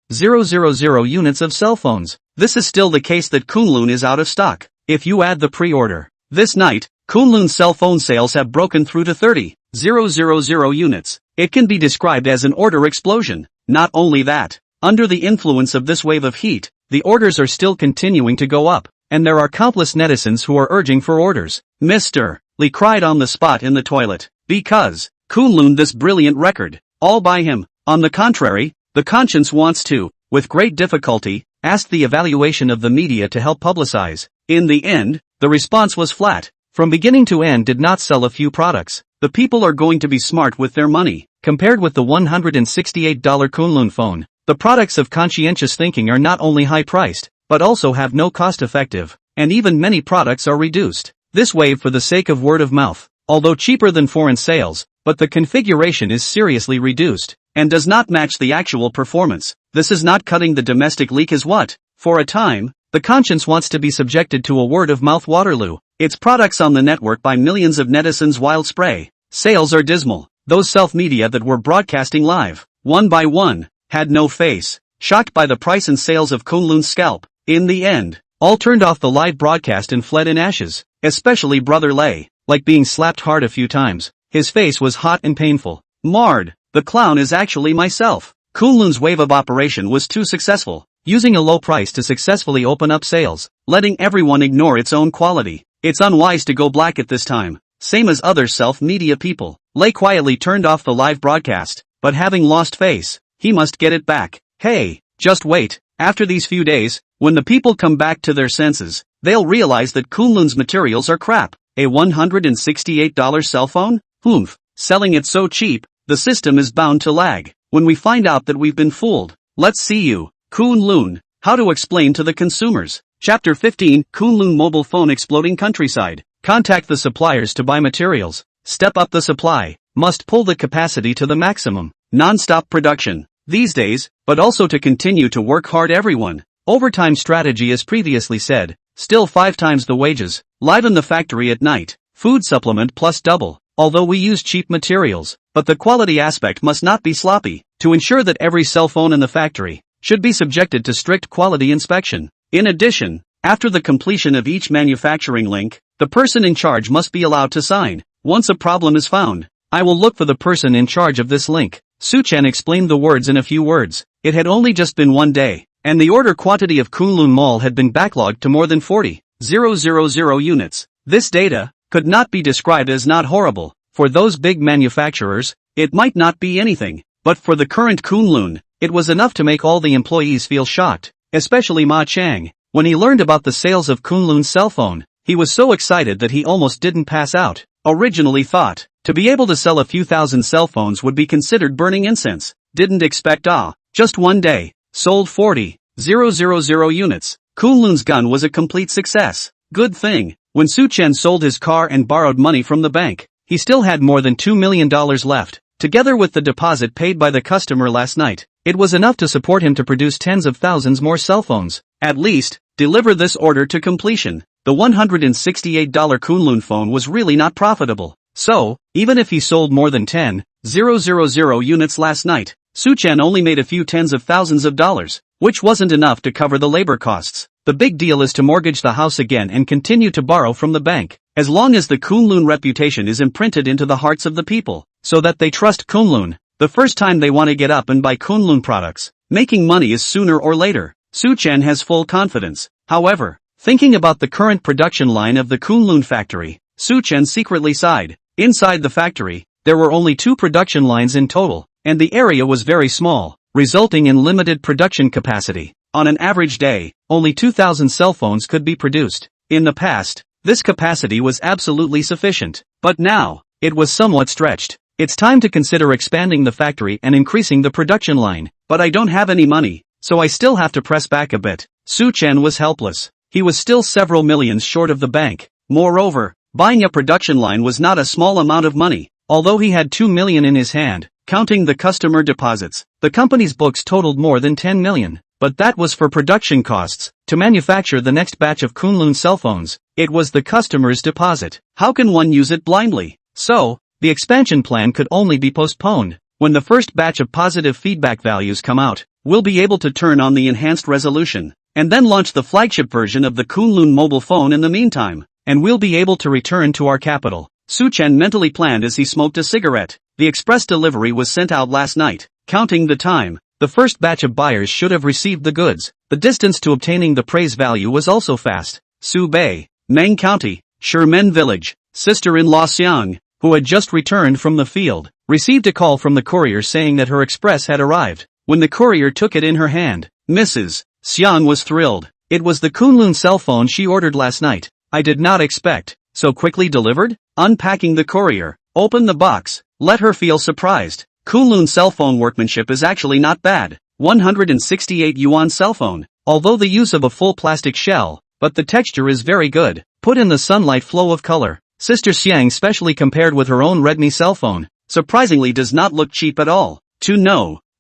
units of cell phones. This is still the case that Kunlun is out of stock. If you add the pre-order, this night, Kunlun cell phone sales have broken through to 30,000 units. It can be described as an order explosion. Not only that, under the influence of this wave of heat, the orders are still continuing to go up, and there are countless netizens who are urging for orders. Mr. Lee cried on the spot in the toilet, because Kunlun this brilliant record, all by him. On the contrary, the conscience wants to, with great difficulty, ask the evaluation of the media to help publicize. In the end, the response was flat. From beginning to end did not sell a few products. The people are going to be smart with their money. Compared with the $168 Kunlun phone, the products of conscientious thinking are not only high-priced, but also have no cost-effective, and even many products are reduced. This wave for the sake of word of mouth, although cheaper than foreign sales, but the configuration is seriously reduced, and does not match the actual performance. This is not cutting the domestic leak as what, for a time, the conscience wants to be subjected to a word-of-mouth Waterloo. Its products on the network by millions of netizens wild spray. Sales are dismal. Those self-media that were broadcasting live, one by one, had no face. Shocked by the price and sales of Kunlun's scalp. In the end, all turned off the live broadcast and fled in ashes. Especially Brother Lei, like being slapped hard a few times. His face was hot and painful. Marred. The clown is actually myself. Kunlun's wave of operation was too successful, using a low price to successfully open up sales, letting everyone ignore its own quality. It's unwise to go black at this time. Same as other self-media people. Lei quietly turned off the live broadcast, but having lost face, he must get it back. Hey, just wait. After these few days, when the people come back to their senses, they'll realize that Kunlun's materials are crap. A $168 cell phone? Oomph. Selling it so cheap, the system is bound to lag. When we find out that we've been fooled, let's see you. Kunlun. How to explain to the consumers. Chapter 15, Kunlun mobile phone exploding countryside. Contact the suppliers to buy materials. Step up the supply. Must pull the capacity to the maximum. Non-stop production. These days, but also to continue to work hard everyone. Overtime strategy as previously said. Still 5 times the wages. Liven the factory at night. Food supplement plus double. Although we use cheap materials, but the quality aspect must not be sloppy. To ensure that every cell phone in the factory should be subjected to strict quality inspection. In addition, after the completion of each manufacturing link, The person in charge must be allowed to sign. Once a problem is found, I will look for the person in charge of this link. Chen explained the words in a few words. It had only just been one day, and the order quantity of Kunlun Mall had been backlogged to more than 40,000 units. This data could not be described as not horrible. For those big manufacturers, it might not be anything, but for the current Kunlun, it was enough to make all the employees feel shocked, especially Ma Chang. When he learned about the sales of Kunlun's cell phone, he was so excited that he almost didn't pass out. Originally thought, to be able to sell a few thousand cell phones would be considered burning incense. Didn't expect just one day, sold 40,000 units. Kunlun's gun was a complete success. Good thing, when Chen sold his car and borrowed money from the bank, he still had more than $2 million left. Together with the deposit paid by the customer last night, it was enough to support him to produce tens of thousands more cell phones. At least, deliver this order to completion. The $168 Kunlun phone was really not profitable. So, even if he sold more than 10,000 units last night, Chen only made a few tens of thousands of dollars, which wasn't enough to cover the labor costs. The big deal is to mortgage the house again and continue to borrow from the bank, as long as the Kunlun reputation is imprinted into the hearts of the people, so that they trust Kunlun. The first time they want to get up and buy Kunlun products, making money is sooner or later. Chen has full confidence. However, thinking about the current production line of the Kunlun factory, Chen secretly sighed. Inside the factory, there were only 2 production lines in total, and the area was very small, resulting in limited production capacity. On an average day, only 2,000 cell phones could be produced. In the past, this capacity was absolutely sufficient, but now, it was somewhat stretched. It's time to consider expanding the factory and increasing the production line, but I don't have any money, so I still have to press back a bit. Chen was helpless. He was still several millions short of the bank. Moreover, buying a production line was not a small amount of money. Although he had 2 million in his hand, counting the customer deposits, the company's books totaled more than 10 million. But that was for production costs. To manufacture the next batch of Kunlun cell phones, it was the customer's deposit. How can one use it blindly? So, the expansion plan could only be postponed. When the first batch of positive feedback values come out, we'll be able to turn on the enhanced resolution, and then launch the flagship version of the Kunlun mobile phone in the meantime, and we'll be able to return to our capital. Chen mentally planned as he smoked a cigarette. The express delivery was sent out last night. Counting the time, the first batch of buyers should have received the goods. The distance to obtaining the praise value was also fast. Bay, Meng County, Shermen Village. Sister-in-law Xiang, who had just returned from the field, received a call from the courier saying that her express had arrived. When the courier took it in her hand, Mrs. Xiang was thrilled. It was the Kunlun cell phone she ordered last night. I did not expect, so quickly delivered? Unpacking the courier, open the box, let her feel surprised. Kunlun cell phone workmanship is actually not bad. 168 yuan cell phone, although the use of a full plastic shell, but the texture is very good. Put in the sunlight flow of color. Sister Xiang specially compared with her own Redmi cell phone. Surprisingly does not look cheap at all.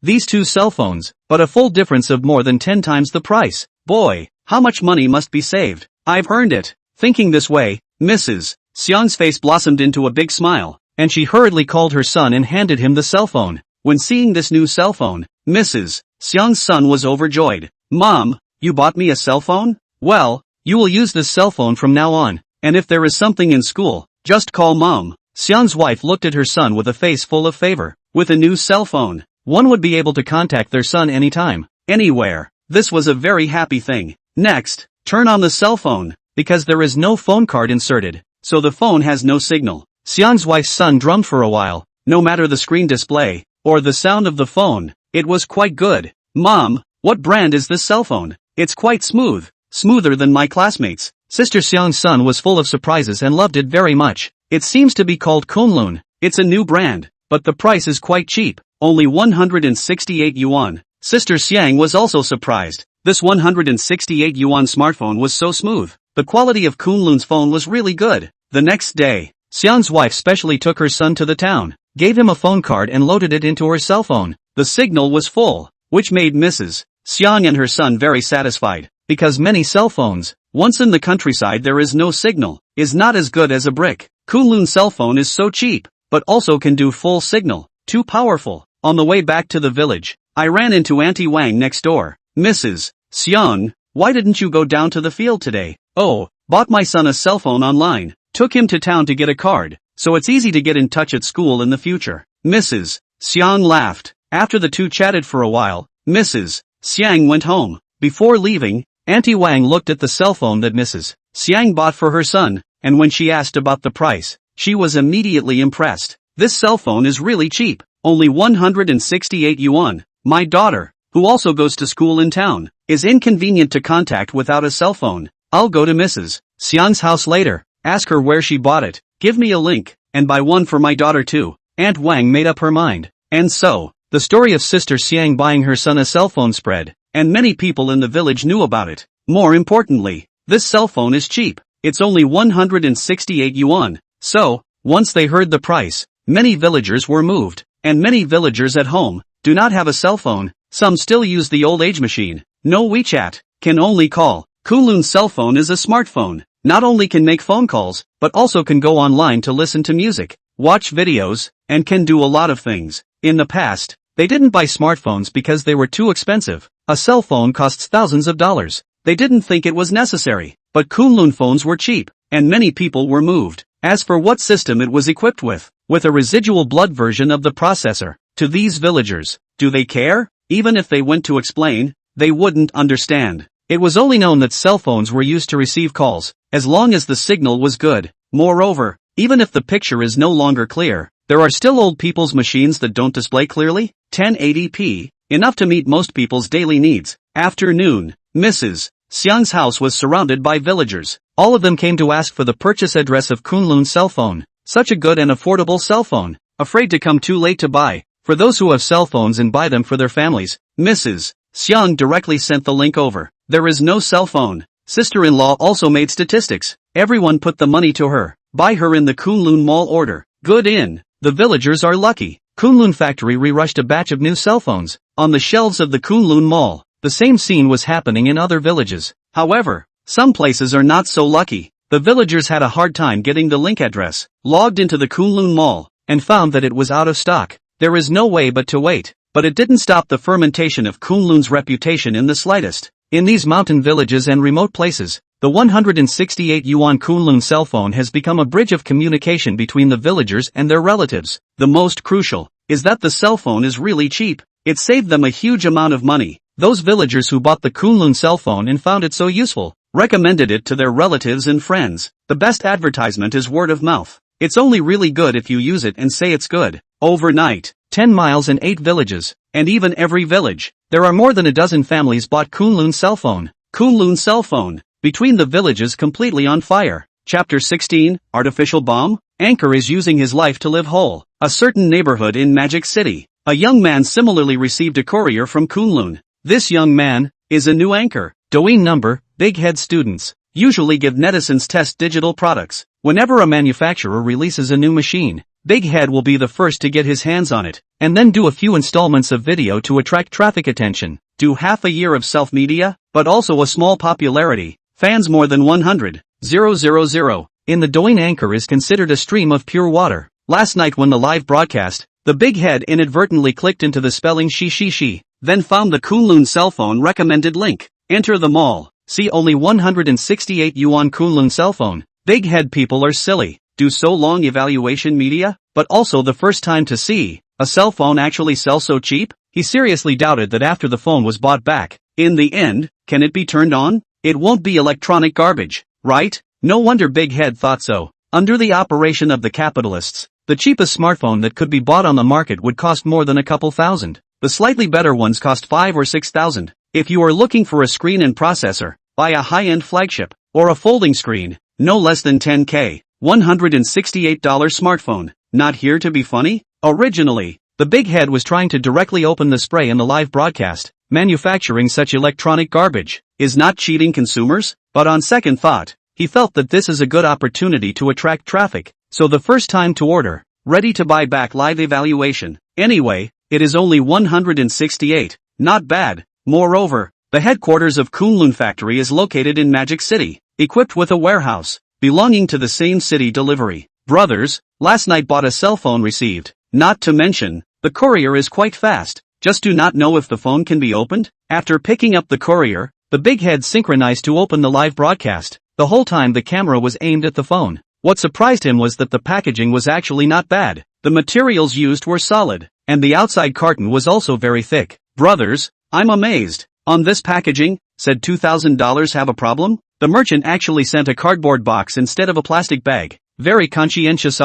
These 2 cell phones, but a full difference of more than 10 times the price. Boy, how much money must be saved. I've earned it. Thinking this way, Mrs. Xiang's face blossomed into a big smile, and she hurriedly called her son and handed him the cell phone. When seeing this new cell phone, Mrs. Xiang's son was overjoyed. Mom, you bought me a cell phone? Well, you will use this cell phone from now on, and if there is something in school, just call Mom. Xiang's wife looked at her son with a face full of favor. With a new cell phone, one would be able to contact their son anytime, anywhere. This was a very happy thing. Next, turn on the cell phone, because there is no phone card inserted, so the phone has no signal. Xiang's wife's son drummed for a while. No matter the screen display, or the sound of the phone, it was quite good. Mom, what brand is this cell phone? It's quite smooth, smoother than my classmates. Sister Xiang's son was full of surprises and loved it very much. It seems to be called Kunlun. It's a new brand, but the price is quite cheap, only 168 yuan. Sister Xiang was also surprised. This 168 yuan smartphone was so smooth. The quality of Kunlun's phone was really good. The next day, Xiang's wife specially took her son to the town, gave him a phone card and loaded it into her cell phone. The signal was full, which made Mrs. Xiang and her son very satisfied, because many cell phones, once in the countryside there is no signal, is not as good as a brick. Kunlun's cell phone is so cheap, but also can do full signal. Too powerful. On the way back to the village, I ran into Auntie Wang next door. Mrs. Xiang, why didn't you go down to the field today? Oh, Bought my son a cell phone online. Took him to town to get a card, so it's easy to get in touch at school in the future. Mrs. Xiang laughed. After the two chatted for a while, Mrs. Xiang went home. Before leaving, Auntie Wang looked at the cell phone that Mrs. Xiang bought for her son, and when she asked about the price, she was immediately impressed. This cell phone is really cheap, only 168 yuan. My daughter, who also goes to school in town, is inconvenient to contact without a cell phone. I'll go to Mrs. Xiang's house later, ask her where she bought it, give me a link, and buy one for my daughter too. Aunt Wang made up her mind. And so, the story of Sister Xiang buying her son a cell phone spread, and many people in the village knew about it. More importantly, this cell phone is cheap. It's only 168 yuan. So, once they heard the price, many villagers were moved, and many villagers at home do not have a cell phone. Some still use the old age machine. No WeChat, can only call. Kunlun's cell phone is a smartphone. Not only can make phone calls, but also can go online to listen to music, watch videos, and can do a lot of things. In the past, they didn't buy smartphones because they were too expensive. A cell phone costs thousands of dollars. They didn't think it was necessary. But Kunlun phones were cheap, and many people were moved. As for what system it was equipped with a residual blood version of the processor. To these villagers, do they care? Even if they went to explain, they wouldn't understand. It was only known that cell phones were used to receive calls, as long as the signal was good. Moreover, even if the picture is no longer clear, there are still old people's machines that don't display clearly. 1080p, enough to meet most people's daily needs. Afternoon, Mrs. Xiang's house was surrounded by villagers. All of them came to ask for the purchase address of Kunlun's cell phone. Such a good and affordable cell phone. Afraid to come too late to buy. For those who have cell phones and buy them for their families, Mrs. Xiang directly sent the link over. There is no cell phone. Sister-in-law also made statistics. Everyone put the money to her. Buy her in the Kunlun Mall order. Good in. The villagers are lucky. Kunlun factory re-rushed a batch of new cell phones on the shelves of the Kunlun Mall. The same scene was happening in other villages. However, some places are not so lucky. The villagers had a hard time getting the link address, logged into the Kunlun Mall, and found that it was out of stock. There is no way but to wait. But it didn't stop the fermentation of Kunlun's reputation in the slightest. In these mountain villages and remote places, the 168 yuan Kunlun cell phone has become a bridge of communication between the villagers and their relatives. The most crucial is that the cell phone is really cheap. It saved them a huge amount of money. Those villagers who bought the Kunlun cell phone and found it so useful, recommended it to their relatives and friends. The best advertisement is word of mouth. It's only really good if you use it and say it's good. Overnight, 10 miles and 8 villages, and even every village, there are more than a dozen families bought Kunlun cell phone. Kunlun cell phone, between the villages completely on fire. Chapter 16, Artificial Bomb? Anchor is using his life to live whole. A certain neighborhood in Magic City. A young man similarly received a courier from Kunlun. This young man is a new anchor. Douyin number, big head students usually give netizens test digital products. Whenever a manufacturer releases a new machine, Big Head will be the first to get his hands on it, and then do a few installments of video to attract traffic attention. Do half a year of self-media, but also a small popularity. Fans more than 100,000. In the Douyin anchor is considered a stream of pure water. Last night when the live broadcast, the Big Head inadvertently clicked into the spelling she, then found the Kunlun cell phone recommended link. Enter the mall. See only 168 yuan Kunlun cell phone. Big Head people are silly. Do so long evaluation media, but also the first time to see a cell phone actually sell so cheap? He seriously doubted that after the phone was bought back. In the end, can it be turned on? It won't be electronic garbage, right? No wonder Big Head thought so. Under the operation of the capitalists, the cheapest smartphone that could be bought on the market would cost more than a couple thousand. The slightly better ones cost 5 or 6,000. If you are looking for a screen and processor, buy a high-end flagship, or a folding screen, no less than 10K. $168 smartphone. Not here to be funny? Originally, the Big Head was trying to directly open the spray in the live broadcast. Manufacturing such electronic garbage is not cheating consumers, but on second thought, he felt that this is a good opportunity to attract traffic, so the first time to order, ready to buy back live evaluation. Anyway, it is only 168, not bad. Moreover, the headquarters of Kunlun factory is located in Magic City, equipped with a warehouse belonging to the same city delivery. Brothers, last night bought a cell phone received. Not to mention, the courier is quite fast. Just do not know if the phone can be opened? After picking up the courier, the Big Head synchronized to open the live broadcast. The whole time the camera was aimed at the phone. What surprised him was that the packaging was actually not bad. The materials used were solid, and the outside carton was also very thick. "Brothers, I'm amazed. On this packaging, said $2,000 have a problem?" The merchant actually sent a cardboard box instead of a plastic bag. Very conscientious.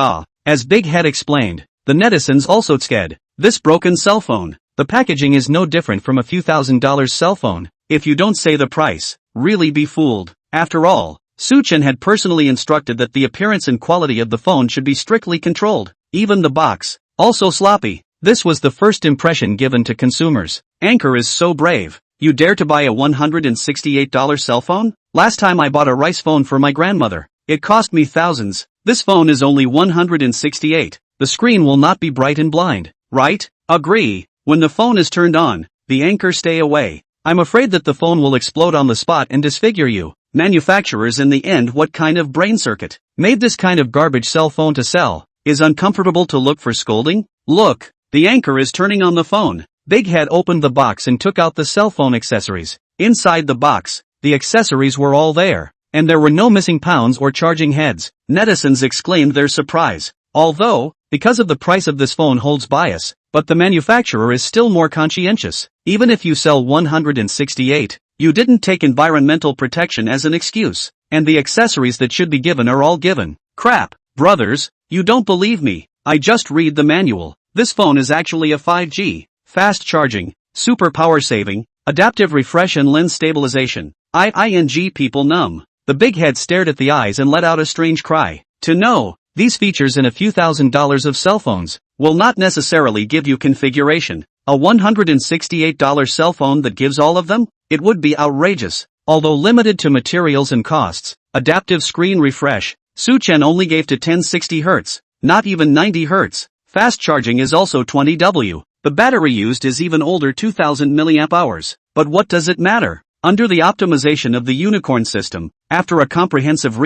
As Big Head explained, the netizens also scared. This broken cell phone. The packaging is no different from a few $1,000s cell phone. If you don't say the price, really be fooled. After all, Chen had personally instructed that the appearance and quality of the phone should be strictly controlled. Even the box, also sloppy. This was the first impression given to consumers. Anchor is so brave. You dare to buy a $168 cell phone? Last time I bought a rice phone for my grandmother. It cost me thousands. This phone is only $168. The screen will not be bright and blind, right? Agree. When the phone is turned on, the anchor stay away. I'm afraid that the phone will explode on the spot and disfigure you. Manufacturers in the end, what kind of brain circuit made this kind of garbage cell phone to sell? Is uncomfortable to look for scolding? Look, the anchor is turning on the phone. Big Head opened the box and took out the cell phone accessories. Inside the box, the accessories were all there, and there were no missing pounds or charging heads. Netizens exclaimed their surprise. Although, because of the price of this phone holds bias, but the manufacturer is still more conscientious. Even if you sell 168, you didn't take environmental protection as an excuse, and the accessories that should be given are all given. Crap, brothers, you don't believe me. I just read the manual. This phone is actually a 5G, fast charging, super power saving, adaptive refresh and lens stabilization. People numb. The Big Head stared at the eyes and let out a strange cry. To know, these features in a few $1,000s of cell phones will not necessarily give you configuration. A $168 cell phone that gives all of them? It would be outrageous. Although limited to materials and costs, adaptive screen refresh, Chen only gave to 1060 Hz, not even 90 Hz. Fast charging is also 20W. The battery used is even older, 2000 mAh. But what does it matter? Under the optimization of the unicorn system, after a comprehensive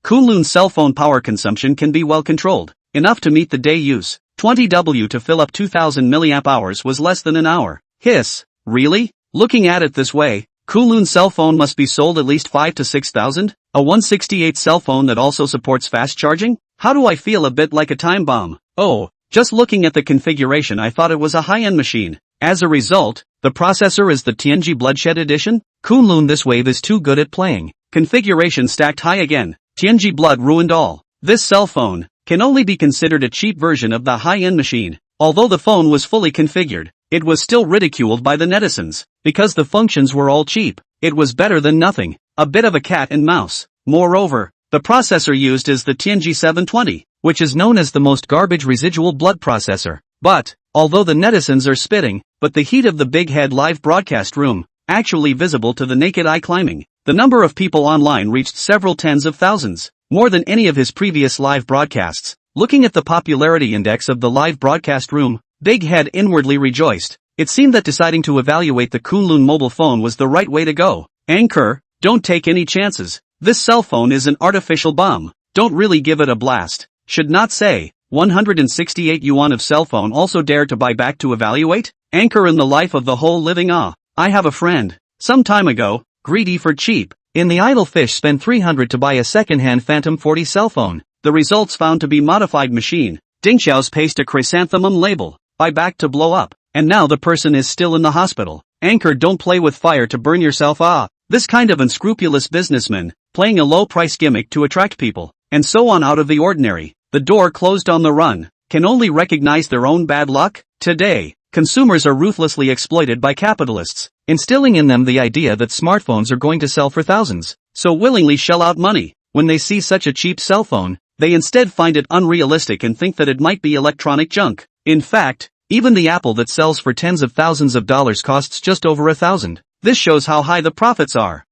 Kunlun cell phone power consumption can be well controlled, enough to meet the day use. 20W to fill up 2000 mAh was less than an hour. Hiss, really? Looking at it this way, Kunlun cell phone must be sold at least 5 to 6,000? A 168 cell phone that also supports fast charging? How do I feel? A bit like a time bomb. Oh, just looking at the configuration I thought it was a high-end machine. As a result, the processor is the Tianji Bloodshed Edition? Kunlun this wave is too good at playing. Configuration stacked high again. Tianji Blood ruined all. This cell phone can only be considered a cheap version of the high-end machine. Although the phone was fully configured, it was still ridiculed by the netizens. Because the functions were all cheap, it was better than nothing. A bit of a cat and mouse. Moreover, the processor used is the Tianji 720, which is known as the most garbage residual blood processor. But, although the netizens are spitting, but the heat of the Big Head live broadcast room, actually visible to the naked eye climbing, the number of people online reached several tens of thousands, more than any of his previous live broadcasts. Looking at the popularity index of the live broadcast room, Big Head inwardly rejoiced. It seemed that deciding to evaluate the Kunlun mobile phone was the right way to go. Anchor, don't take any chances. This cell phone is an artificial bomb. Don't really give it a blast. Should not say. 168 yuan of cell phone also dare to buy back to evaluate? Anchor in the life of the whole living. I have a friend. Some time ago, greedy for cheap. In the idle fish spent 300 to buy a second-hand Phantom 40 cell phone. The results found to be modified machine. Dingxiao's paste a chrysanthemum label. Buy back to blow up. And now the person is still in the hospital. Anchor, don't play with fire to burn yourself. This kind of unscrupulous businessman, playing a low-price gimmick to attract people, and so on out of the ordinary. The door closed on the run, can only recognize their own bad luck. Today, consumers are ruthlessly exploited by capitalists, instilling in them the idea that smartphones are going to sell for thousands, so willingly shell out money. When they see such a cheap cell phone, they instead find it unrealistic and think that it might be electronic junk. In fact, even the Apple that sells for tens of thousands of dollars costs just over 1,000. This shows how high the profits are.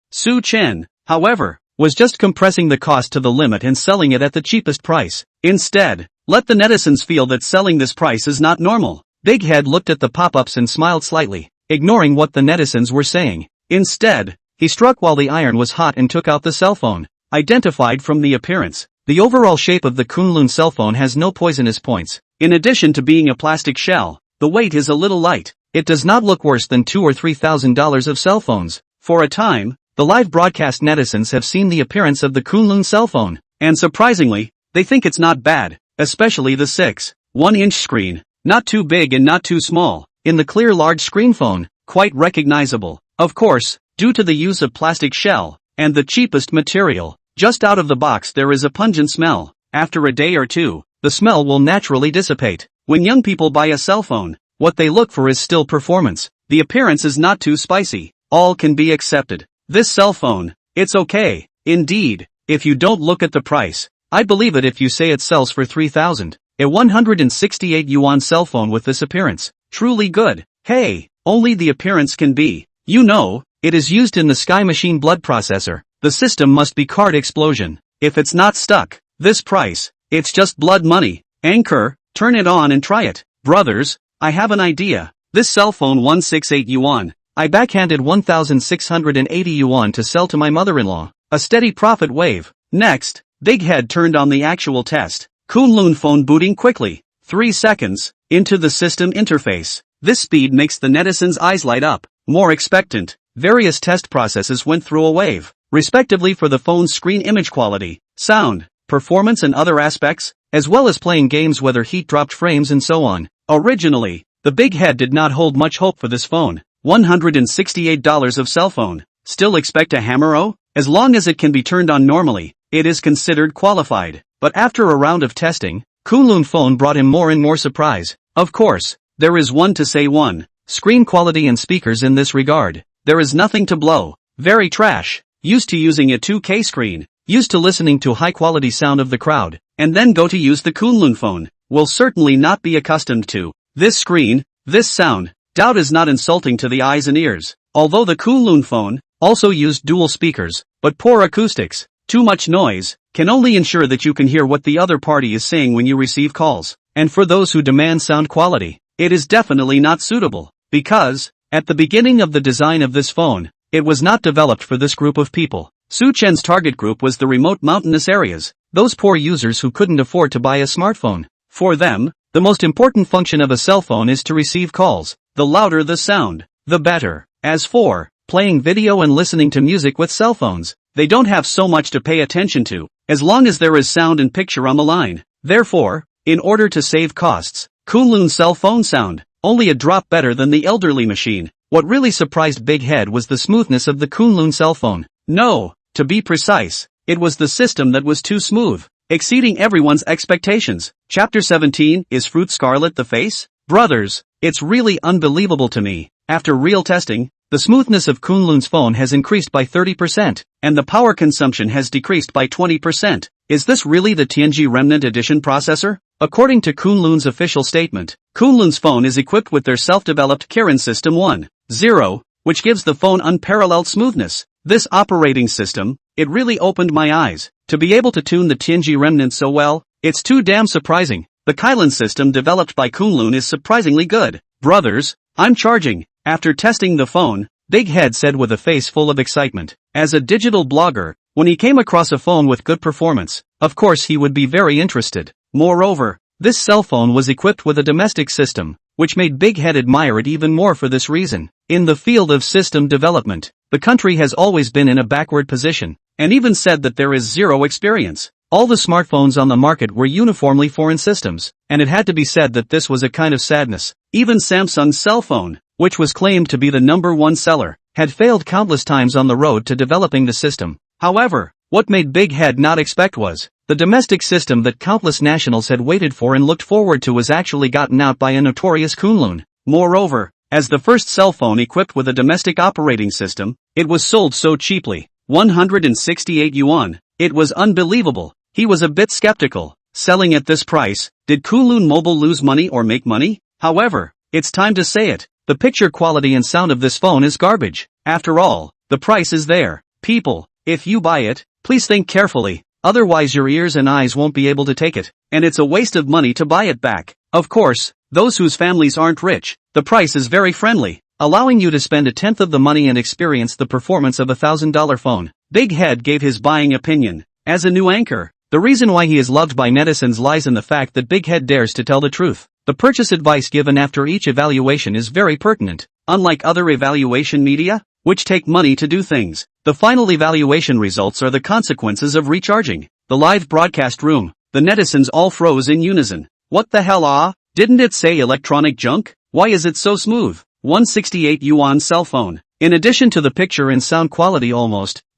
Chen, however, was just compressing the cost to the limit and selling it at the cheapest price. Instead, let the netizens feel that selling this price is not normal. Big Head looked at the pop-ups and smiled slightly, ignoring what the netizens were saying. Instead, he struck while the iron was hot and took out the cell phone. Identified from the appearance, the overall shape of the Kunlun cell phone has no poisonous points. In addition to being a plastic shell, the weight is a little light. It does not look worse than $2,000 or $3,000 of cell phones. For a time, the live broadcast netizens have seen the appearance of the Kunlun cell phone, and surprisingly, they think it's not bad, especially the 6.1-inch screen, not too big and not too small, in the clear large screen phone, quite recognizable, of course, due to the use of plastic shell, and the cheapest material. Just out of the box there is a pungent smell. After a day or two, the smell will naturally dissipate. When young people buy a cell phone, what they look for is still performance. The appearance is not too spicy. All can be accepted. This cell phone, it's okay. Indeed, if you don't look at the price, I'd believe it if you say it sells for 3,000. A 168 yuan cell phone with this appearance. Truly good. Hey, only the appearance can be. You know, it is used in the Sky Machine blood processor. The system must be card explosion. If it's not stuck, this price, it's just blood money. Anchor, turn it on and try it. Brothers, I have an idea. This cell phone 168 yuan. I backhanded 1,680 yuan to sell to my mother-in-law. A steady profit wave. Next, Big Head turned on the actual test. Kunlun Phone booting quickly. 3 seconds, into the system interface. This speed makes the netizens' eyes light up. More expectant. Various test processes went through a wave, respectively for the phone's screen image quality, sound, performance and other aspects, as well as playing games whether heat dropped frames and so on. Originally, the Big Head did not hold much hope for this phone. $168 of cell phone. Still expect a hammer-o? As long as it can be turned on normally, it is considered qualified. But after a round of testing, Kunlun Phone brought him more and more surprise. Of course, there is one to say one. Screen quality and speakers in this regard. There is nothing to blow. Very trash. Used to using a 2K screen. Used to listening to high-quality sound of the crowd. And then go to use the Kunlun Phone. Will certainly not be accustomed to this screen, this sound. Doubt is not insulting to the eyes and ears. Although the Kunlun Phone also used dual speakers, but poor acoustics. Too much noise. Can only ensure that you can hear what the other party is saying when you receive calls. And for those who demand sound quality, it is definitely not suitable. Because, at the beginning of the design of this phone, it was not developed for this group of people. Chen's target group was the remote mountainous areas, those poor users who couldn't afford to buy a smartphone. For them, the most important function of a cell phone is to receive calls. The louder the sound, the better. As for playing video and listening to music with cell phones, they don't have so much to pay attention to, as long as there is sound and picture on the line. Therefore, in order to save costs, Kunlun's cell phone sound only a drop better than the elderly machine. What really surprised Big Head was the smoothness of the Kunlun cell phone. No, to be precise, it was the system that was too smooth, exceeding everyone's expectations. Chapter 17, Is Fruit Scarlet the Face? Brothers, it's really unbelievable to me. After real testing, the smoothness of Kunlun's phone has increased by 30%, and the power consumption has decreased by 20%. Is this really the Tianji Remnant Edition processor? According to Kunlun's official statement, Kunlun's phone is equipped with their self-developed Kirin System 1.0, which gives the phone unparalleled smoothness. This operating system, it really opened my eyes. To be able to tune the Tianji Remnant so well, it's too damn surprising. The Kirin system developed by Kunlun is surprisingly good. Brothers, I'm charging. After testing the phone, Big Head said with a face full of excitement. As a digital blogger, when he came across a phone with good performance, of course he would be very interested. Moreover, this cell phone was equipped with a domestic system, which made Big Head admire it even more for this reason. In the field of system development, the country has always been in a backward position, and even said that there is zero experience. All the smartphones on the market were uniformly foreign systems, and it had to be said that this was a kind of sadness. Even Samsung's cell phone, which was claimed to be the #1 seller, had failed countless times on the road to developing the system. However, what made Big Head not expect was, the domestic system that countless nationals had waited for and looked forward to was actually gotten out by a notorious Kunlun. Moreover, as the first cell phone equipped with a domestic operating system, it was sold so cheaply, 168 yuan, it was unbelievable. He was a bit skeptical. Selling at this price, did Kunlun Mobile lose money or make money? However, it's time to say it. The picture quality and sound of this phone is garbage. After all, the price is there. People, if you buy it, please think carefully, otherwise your ears and eyes won't be able to take it, and it's a waste of money to buy it back. Of course, those whose families aren't rich, the price is very friendly, allowing you to spend a tenth of the money and experience the performance of a $1,000 phone. Big Head gave his buying opinion. As a new anchor, the reason why he is loved by netizens lies in the fact that Big Head dares to tell the truth. The purchase advice given after each evaluation is very pertinent. Unlike other evaluation media, which take money to do things. The final evaluation results are the consequences of recharging. The live broadcast room. The netizens all froze in unison. What the hell Didn't it say electronic junk? Why is it so smooth? 168 yuan cell phone. In addition to the picture and sound quality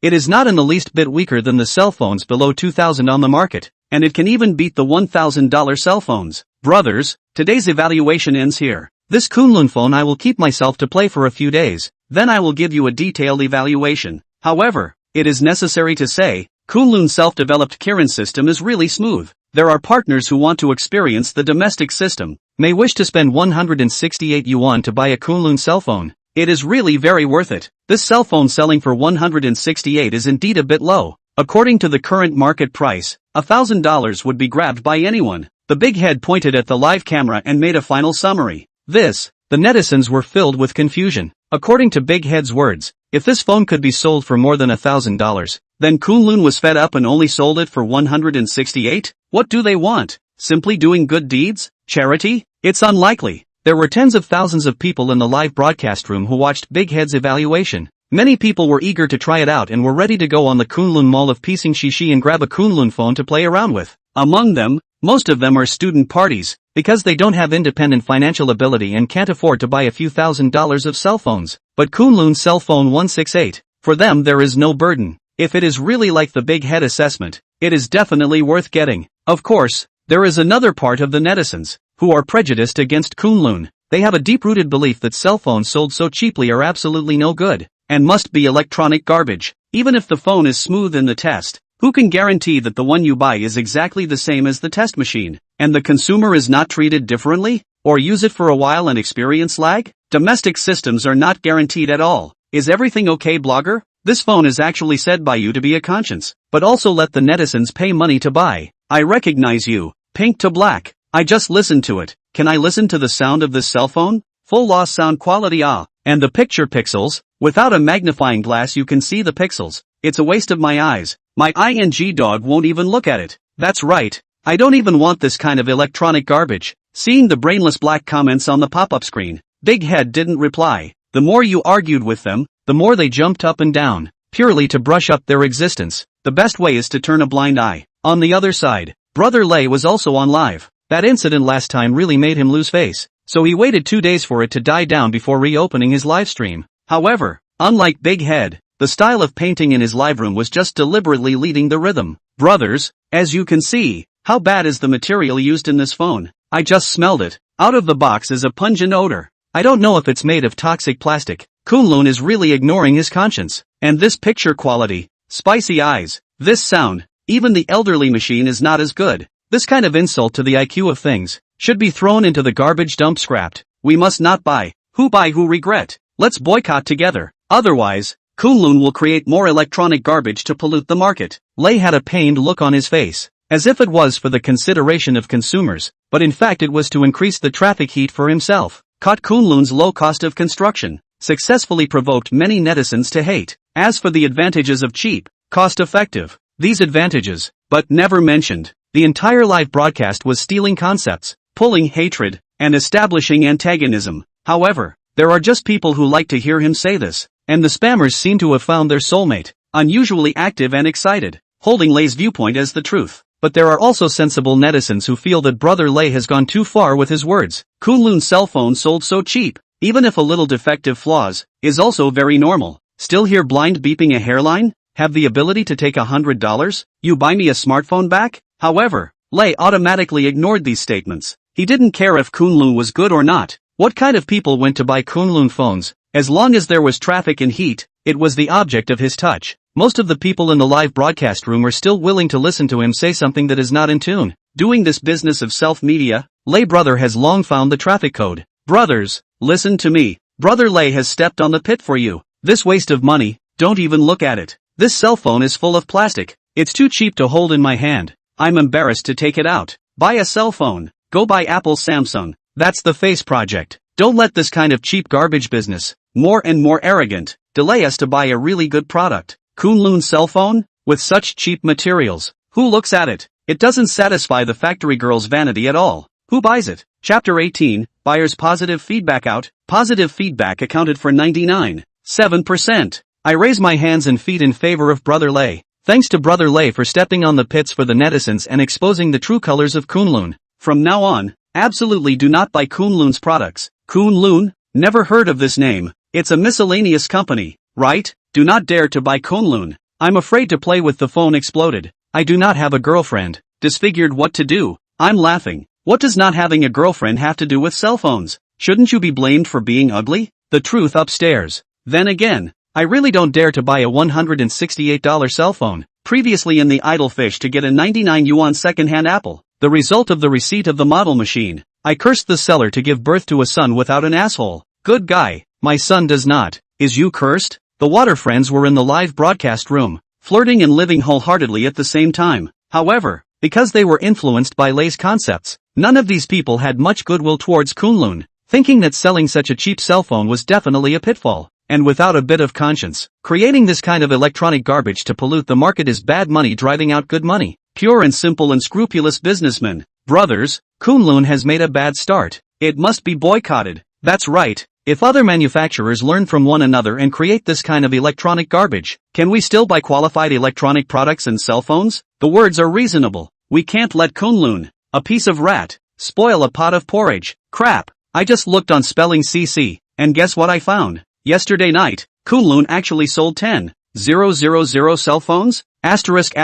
it is not in the least bit weaker than the cell phones below 2,000 on the market, and it can even beat the $1,000 cell phones. Brothers, today's evaluation ends here. This Kunlun phone I will keep myself to play for a few days, then I will give you a detailed evaluation. However, it is necessary to say, Kunlun's self-developed Kirin system is really smooth. There are partners who want to experience the domestic system, may wish to spend 168 yuan to buy a Kunlun cell phone. It is really very worth it. This cell phone selling for 168 is indeed a bit low. According to the current market price, $1,000 would be grabbed by anyone. The big head pointed at the live camera and made a final summary. The netizens were filled with confusion. According to Big Head's words, if this phone could be sold for more than $1,000, then Kunlun was fed up and only sold it for 168? What do they want? Simply doing good deeds? Charity? It's unlikely. There were tens of thousands of people in the live broadcast room who watched Big Head's evaluation. Many people were eager to try it out and were ready to go on the Kunlun Mall of Pising Shishi and grab a Kunlun phone to play around with. Among them, most of them are student parties, because they don't have independent financial ability and can't afford to buy a few $1,000s of cell phones. But Kunlun Cell Phone 168, for them there is no burden. If it is really like the Big Head assessment, it is definitely worth getting. Of course, there is another part of the netizens, who are prejudiced against Kunlun. They have a deep-rooted belief that cell phones sold so cheaply are absolutely no good, and must be electronic garbage. Even if the phone is smooth in the test, who can guarantee that the one you buy is exactly the same as the test machine, and the consumer is not treated differently? Or use it for a while and experience lag? Domestic systems are not guaranteed at all. Is everything okay, blogger? This phone is actually said by you to be a conscience, but also let the netizens pay money to buy. I recognize you. Pink to black. I just listened to it. Can I listen to the sound of this cell phone? Full loss sound quality and the picture pixels. Without a magnifying glass you can see the pixels. It's a waste of my eyes. My ing dog won't even look at it. That's right. I don't even want this kind of electronic garbage. Seeing the brainless black comments on the pop-up screen, Big Head didn't reply. The more you argued with them, the more they jumped up and down, purely to brush up their existence. The best way is to turn a blind eye. On the other side, Brother Lei was also on live. That incident last time really made him lose face, so he waited 2 days for it to die down before reopening his live stream. However, unlike Big Head, the style of painting in his live room was just deliberately leading the rhythm. Brothers, as you can see, how bad is the material used in this phone? I just smelled it. Out of the box is a pungent odor. I don't know if it's made of toxic plastic. Kunlun is really ignoring his conscience. And this picture quality, spicy eyes, this sound, even the elderly machine is not as good. This kind of insult to the IQ of things should be thrown into the garbage dump, scrapped. We must not buy. Who buy who regret. Let's boycott together. Otherwise, Kunlun will create more electronic garbage to pollute the market. Lei had a pained look on his face, as if it was for the consideration of consumers, but in fact it was to increase the traffic heat for himself. Caught Kunlun's low cost of construction, successfully provoked many netizens to hate. As for the advantages of cheap, cost-effective, these advantages, but never mentioned. The entire live broadcast was stealing concepts, pulling hatred, and establishing antagonism. However, there are just people who like to hear him say this, and the spammers seem to have found their soulmate, unusually active and excited, holding Lei's viewpoint as the truth. But there are also sensible netizens who feel that Brother Lei has gone too far with his words. Kunlun's cell phone sold so cheap, even if a little defective flaws, is also very normal. Still hear blind beeping a hairline? Have the ability to take $100? You buy me a smartphone back? However, Lei automatically ignored these statements. He didn't care if Kunlun was good or not. What kind of people went to buy Kunlun phones? As long as there was traffic and heat, it was the object of his touch. Most of the people in the live broadcast room are still willing to listen to him say something that is not in tune. Doing this business of self-media, Lei Brother has long found the traffic code. Brothers, listen to me. Brother Lei has stepped on the pit for you. This waste of money, don't even look at it. This cell phone is full of plastic. It's too cheap to hold in my hand. I'm embarrassed to take it out. Buy a cell phone. Go buy Apple, Samsung. That's the Face Project. Don't let this kind of cheap garbage business, more and more arrogant, delay us to buy a really good product. Kunlun cell phone? With such cheap materials, who looks at it? It doesn't satisfy the factory girl's vanity at all. Who buys it? Chapter 18, Buyer's positive feedback out. Positive feedback accounted for 99. 7%. I raise my hands and feet in favor of Brother Lei. Thanks to Brother Lei for stepping on the pits for the netizens and exposing the true colors of Kunlun. From now on, absolutely do not buy Kunlun's products. Kunlun? Never heard of this name. It's a miscellaneous company, right? Do not dare to buy Kunlun. I'm afraid to play with the phone exploded. I do not have a girlfriend. Disfigured what to do? I'm laughing. What does not having a girlfriend have to do with cell phones? Shouldn't you be blamed for being ugly? The truth upstairs. Then again, I really don't dare to buy a $168 cell phone. Previously in the idle fish to get a 99 yuan second-hand Apple. The result of the receipt of the model machine. I cursed the seller to give birth to a son without an asshole. Good guy. My son does not. Is you cursed? The water friends were in the live broadcast room, flirting and living wholeheartedly at the same time. However, because they were influenced by Lei's concepts, none of these people had much goodwill towards Kunlun, thinking that selling such a cheap cell phone was definitely a pitfall. And without a bit of conscience, creating this kind of electronic garbage to pollute the market is bad money driving out good money. Pure and simple and scrupulous businessmen. Brothers, Kunlun has made a bad start. It must be boycotted. That's right. If other manufacturers learn from one another and create this kind of electronic garbage, can we still buy qualified electronic products and cell phones? The words are reasonable. We can't let Kunlun, a piece of rat, spoil a pot of porridge. Crap. I just looked on spelling CC, and guess what I found? Yesterday night, Kunlun actually sold 10,000 cell phones? Asterisk.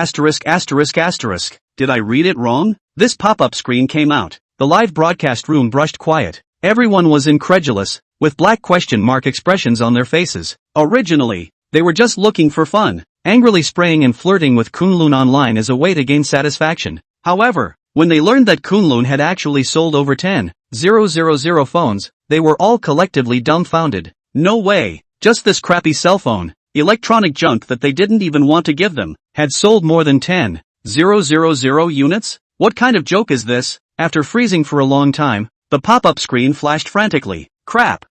Did I read it wrong? This pop-up screen came out. The live broadcast room brushed quiet. Everyone was incredulous, with black question mark expressions on their faces. Originally, they were just looking for fun, angrily spraying and flirting with Kunlun online as a way to gain satisfaction. However, when they learned that Kunlun had actually sold over 10,000 phones, they were all collectively dumbfounded. No way, just this crappy cell phone, electronic junk that they didn't even want to give them, had sold more than 10,000 units? What kind of joke is this? After freezing for a long time, the pop-up screen flashed frantically. Crap.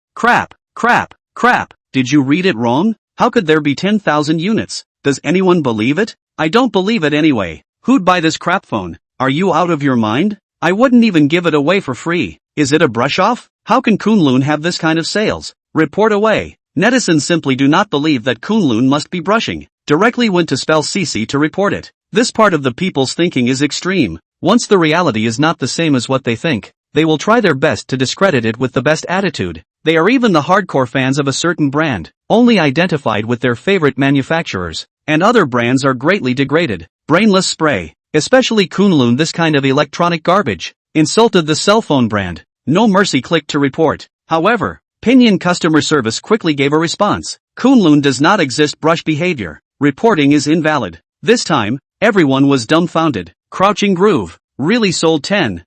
Did you read it wrong? How could there be 10,000 units? Does anyone believe it? I don't believe it anyway. Who'd buy this crap phone? Are you out of your mind? I wouldn't even give it away for free. Is it a brush-off? How can Kunlun have this kind of sales? Report away. Netizens simply do not believe that Kunlun must be brushing. Directly went to spell CC to report it. This part of the people's thinking is extreme. Once the reality is not the same as what they think, they will try their best to discredit it with the best attitude. They are even the hardcore fans of a certain brand, only identified with their favorite manufacturers, and other brands are greatly degraded. Brainless spray. Especially Kunlun, this kind of electronic garbage, insulted the cell phone brand. No mercy clicked to report. However, Pinyin customer service quickly gave a response. Kunlun does not exist brush behavior. Reporting is invalid. This time, everyone was dumbfounded. Crouching Groove really sold 10,000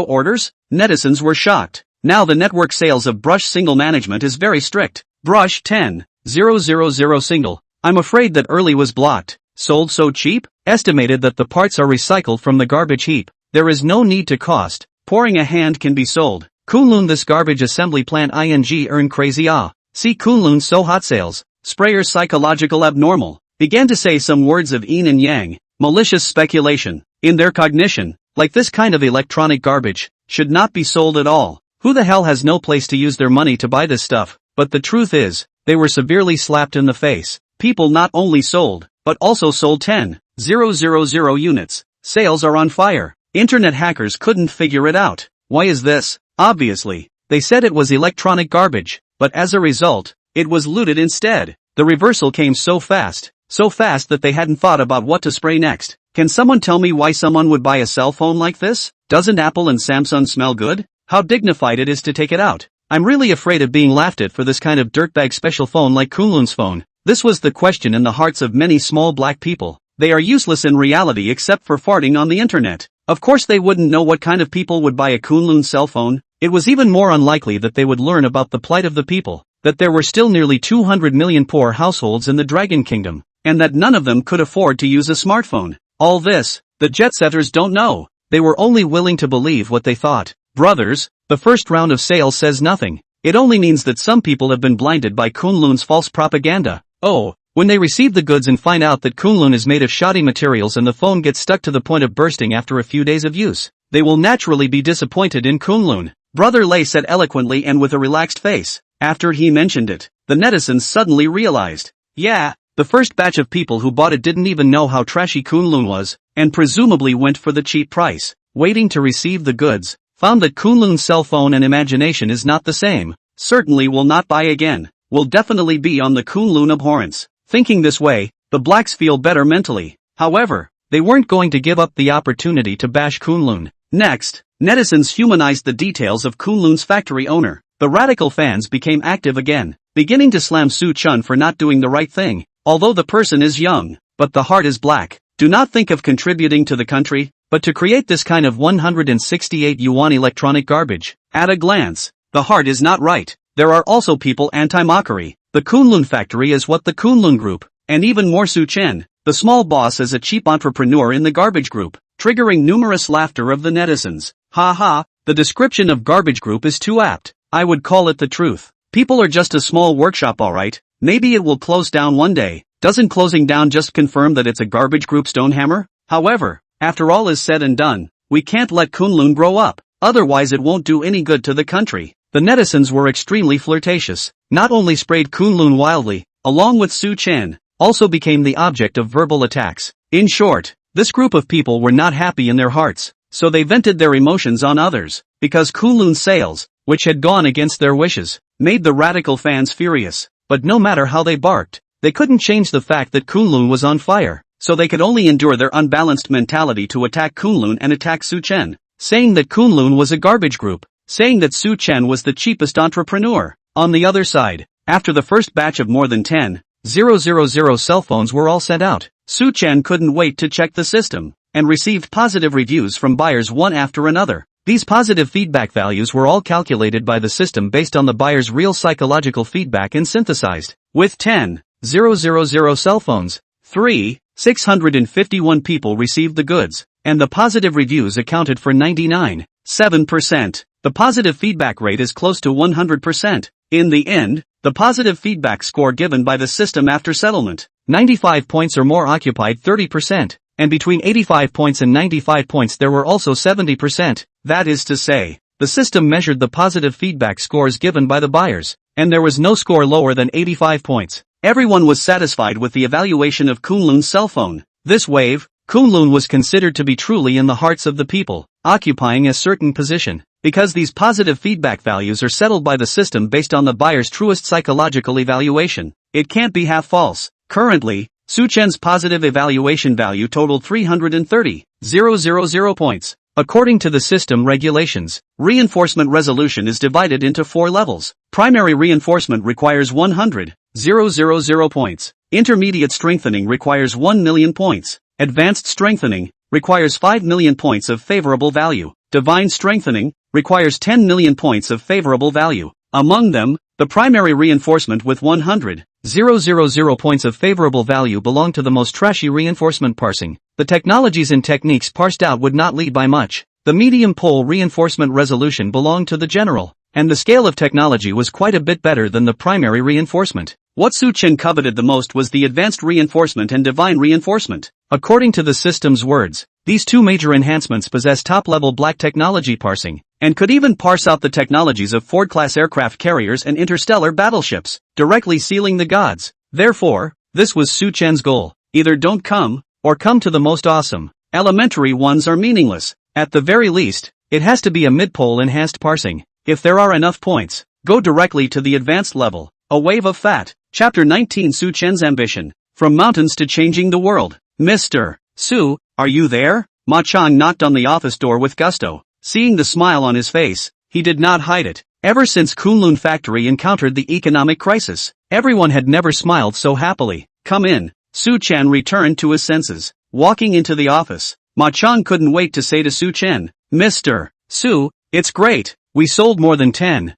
orders? Netizens were shocked. Now the network sales of Brush single management is very strict. Brush 10,000 single. I'm afraid that early was blocked. Sold so cheap? Estimated that the parts are recycled from the garbage heap. There is no need to cost. Pouring a hand can be sold. Kunlun this garbage assembly plant ing earn crazy See Kunlun so hot sales. Sprayers psychological abnormal. Began to say some words of yin and yang. Malicious speculation. In their cognition, like this kind of electronic garbage, should not be sold at all. Who the hell has no place to use their money to buy this stuff? But the truth is, they were severely slapped in the face. People not only sold, but also sold 10,000 units. Sales are on fire. Internet hackers couldn't figure it out. Why is this? Obviously, they said it was electronic garbage, but as a result, it was looted instead. The reversal came so fast that they hadn't thought about what to spray next. Can someone tell me why someone would buy a cell phone like this? Doesn't Apple and Samsung smell good? How dignified it is to take it out. I'm really afraid of being laughed at for this kind of dirtbag special phone like Kunlun's phone. This was the question in the hearts of many small black people. They are useless in reality except for farting on the internet. Of course they wouldn't know what kind of people would buy a Kunlun cell phone. It was even more unlikely that they would learn about the plight of the people, that there were still nearly 200 million poor households in the Dragon Kingdom, and that none of them could afford to use a smartphone. All this, the jet-setters don't know. They were only willing to believe what they thought. Brothers, the first round of sales says nothing. It only means that some people have been blinded by Kunlun's false propaganda. Oh, when they receive the goods and find out that Kunlun is made of shoddy materials and the phone gets stuck to the point of bursting after a few days of use, they will naturally be disappointed in Kunlun. Brother Lei said eloquently and with a relaxed face. After he mentioned it, the netizens suddenly realized, yeah, the first batch of people who bought it didn't even know how trashy Kunlun was, and presumably went for the cheap price, waiting to receive the goods, found that Kunlun's cell phone and imagination is not the same, certainly will not buy again, will definitely be on the Kunlun abhorrence. Thinking this way, the blacks feel better mentally. However, they weren't going to give up the opportunity to bash Kunlun. Next, netizens humanized the details of Kunlun's factory owner. The radical fans became active again, beginning to slam Su Chen for not doing the right thing. Although the person is young, but the heart is black. Do not think of contributing to the country, but to create this kind of 168 yuan electronic garbage. At a glance, the heart is not right. There are also people anti-mockery. The Kunlun factory is what the Kunlun group, and even more Su Chen, the small boss, is a cheap entrepreneur in the garbage group, triggering numerous laughter of the netizens. Ha ha, the description of garbage group is too apt. I would call it the truth. People are just a small workshop, alright. Maybe it will close down one day. Doesn't closing down just confirm that it's a garbage group, Stonehammer? However, after all is said and done, we can't let Kunlun grow up, otherwise it won't do any good to the country. The netizens were extremely flirtatious, not only sprayed Kunlun wildly, along with Su Chen, also became the object of verbal attacks. In short, this group of people were not happy in their hearts, so they vented their emotions on others, because Kunlun's sales, which had gone against their wishes, made the radical fans furious. But no matter how they barked, they couldn't change the fact that Kunlun was on fire, so they could only endure their unbalanced mentality to attack Kunlun and attack Su Chen, saying that Kunlun was a garbage group, saying that Su Chen was the cheapest entrepreneur. On the other side, after the first batch of more than 10,000 cell phones were all sent out, Su Chen couldn't wait to check the system, and received positive reviews from buyers one after another. These positive feedback values were all calculated by the system based on the buyer's real psychological feedback and synthesized. With 10,000 cell phones, 651 people received the goods, and the positive reviews accounted for 99.7%. The positive feedback rate is close to 100%. In the end, the positive feedback score given by the system after settlement, 95 points or more occupied 30%. And between 85 points and 95 points there were also 70%, that is to say, the system measured the positive feedback scores given by the buyers, and there was no score lower than 85 points. Everyone was satisfied with the evaluation of Kunlun's cell phone. This wave, Kunlun was considered to be truly in the hearts of the people, occupying a certain position, because these positive feedback values are settled by the system based on the buyer's truest psychological evaluation. It can't be half false. Currently, Su Chen's positive evaluation value totaled 330,000 points. According to the system regulations, reinforcement resolution is divided into 4 levels. Primary reinforcement requires 100,000 points. Intermediate strengthening requires 1,000,000 points. Advanced strengthening requires 5,000,000 points of favorable value. Divine strengthening requires 10,000,000 points of favorable value. Among them, the primary reinforcement with 100,000 points of favorable value belong to the most trashy reinforcement parsing. The technologies and techniques parsed out would not lead by much. The medium pole reinforcement resolution belonged to the general, and the scale of technology was quite a bit better than the primary reinforcement. What Su Chen coveted the most was the advanced reinforcement and divine reinforcement. According to the system's words, these two major enhancements possess top-level black technology parsing, and could even parse out the technologies of Ford-class aircraft carriers and interstellar battleships, directly sealing the gods. Therefore, this was Su Chen's goal. Either don't come, or come to the most awesome. Elementary ones are meaningless. At the very least, it has to be a mid-pole enhanced parsing. If there are enough points, go directly to the advanced level. A wave of fat. Chapter 19 Su Chen's ambition. From mountains to changing the world. Mr. Su, are you there? Ma Chang knocked on the office door with gusto. Seeing the smile on his face, he did not hide it. Ever since Kunlun factory encountered the economic crisis, everyone had never smiled so happily. Come in. Su Chen returned to his senses. Walking into the office, Ma Chang couldn't wait to say to Su Chen, Mr. Su, it's great. We sold more than 10,000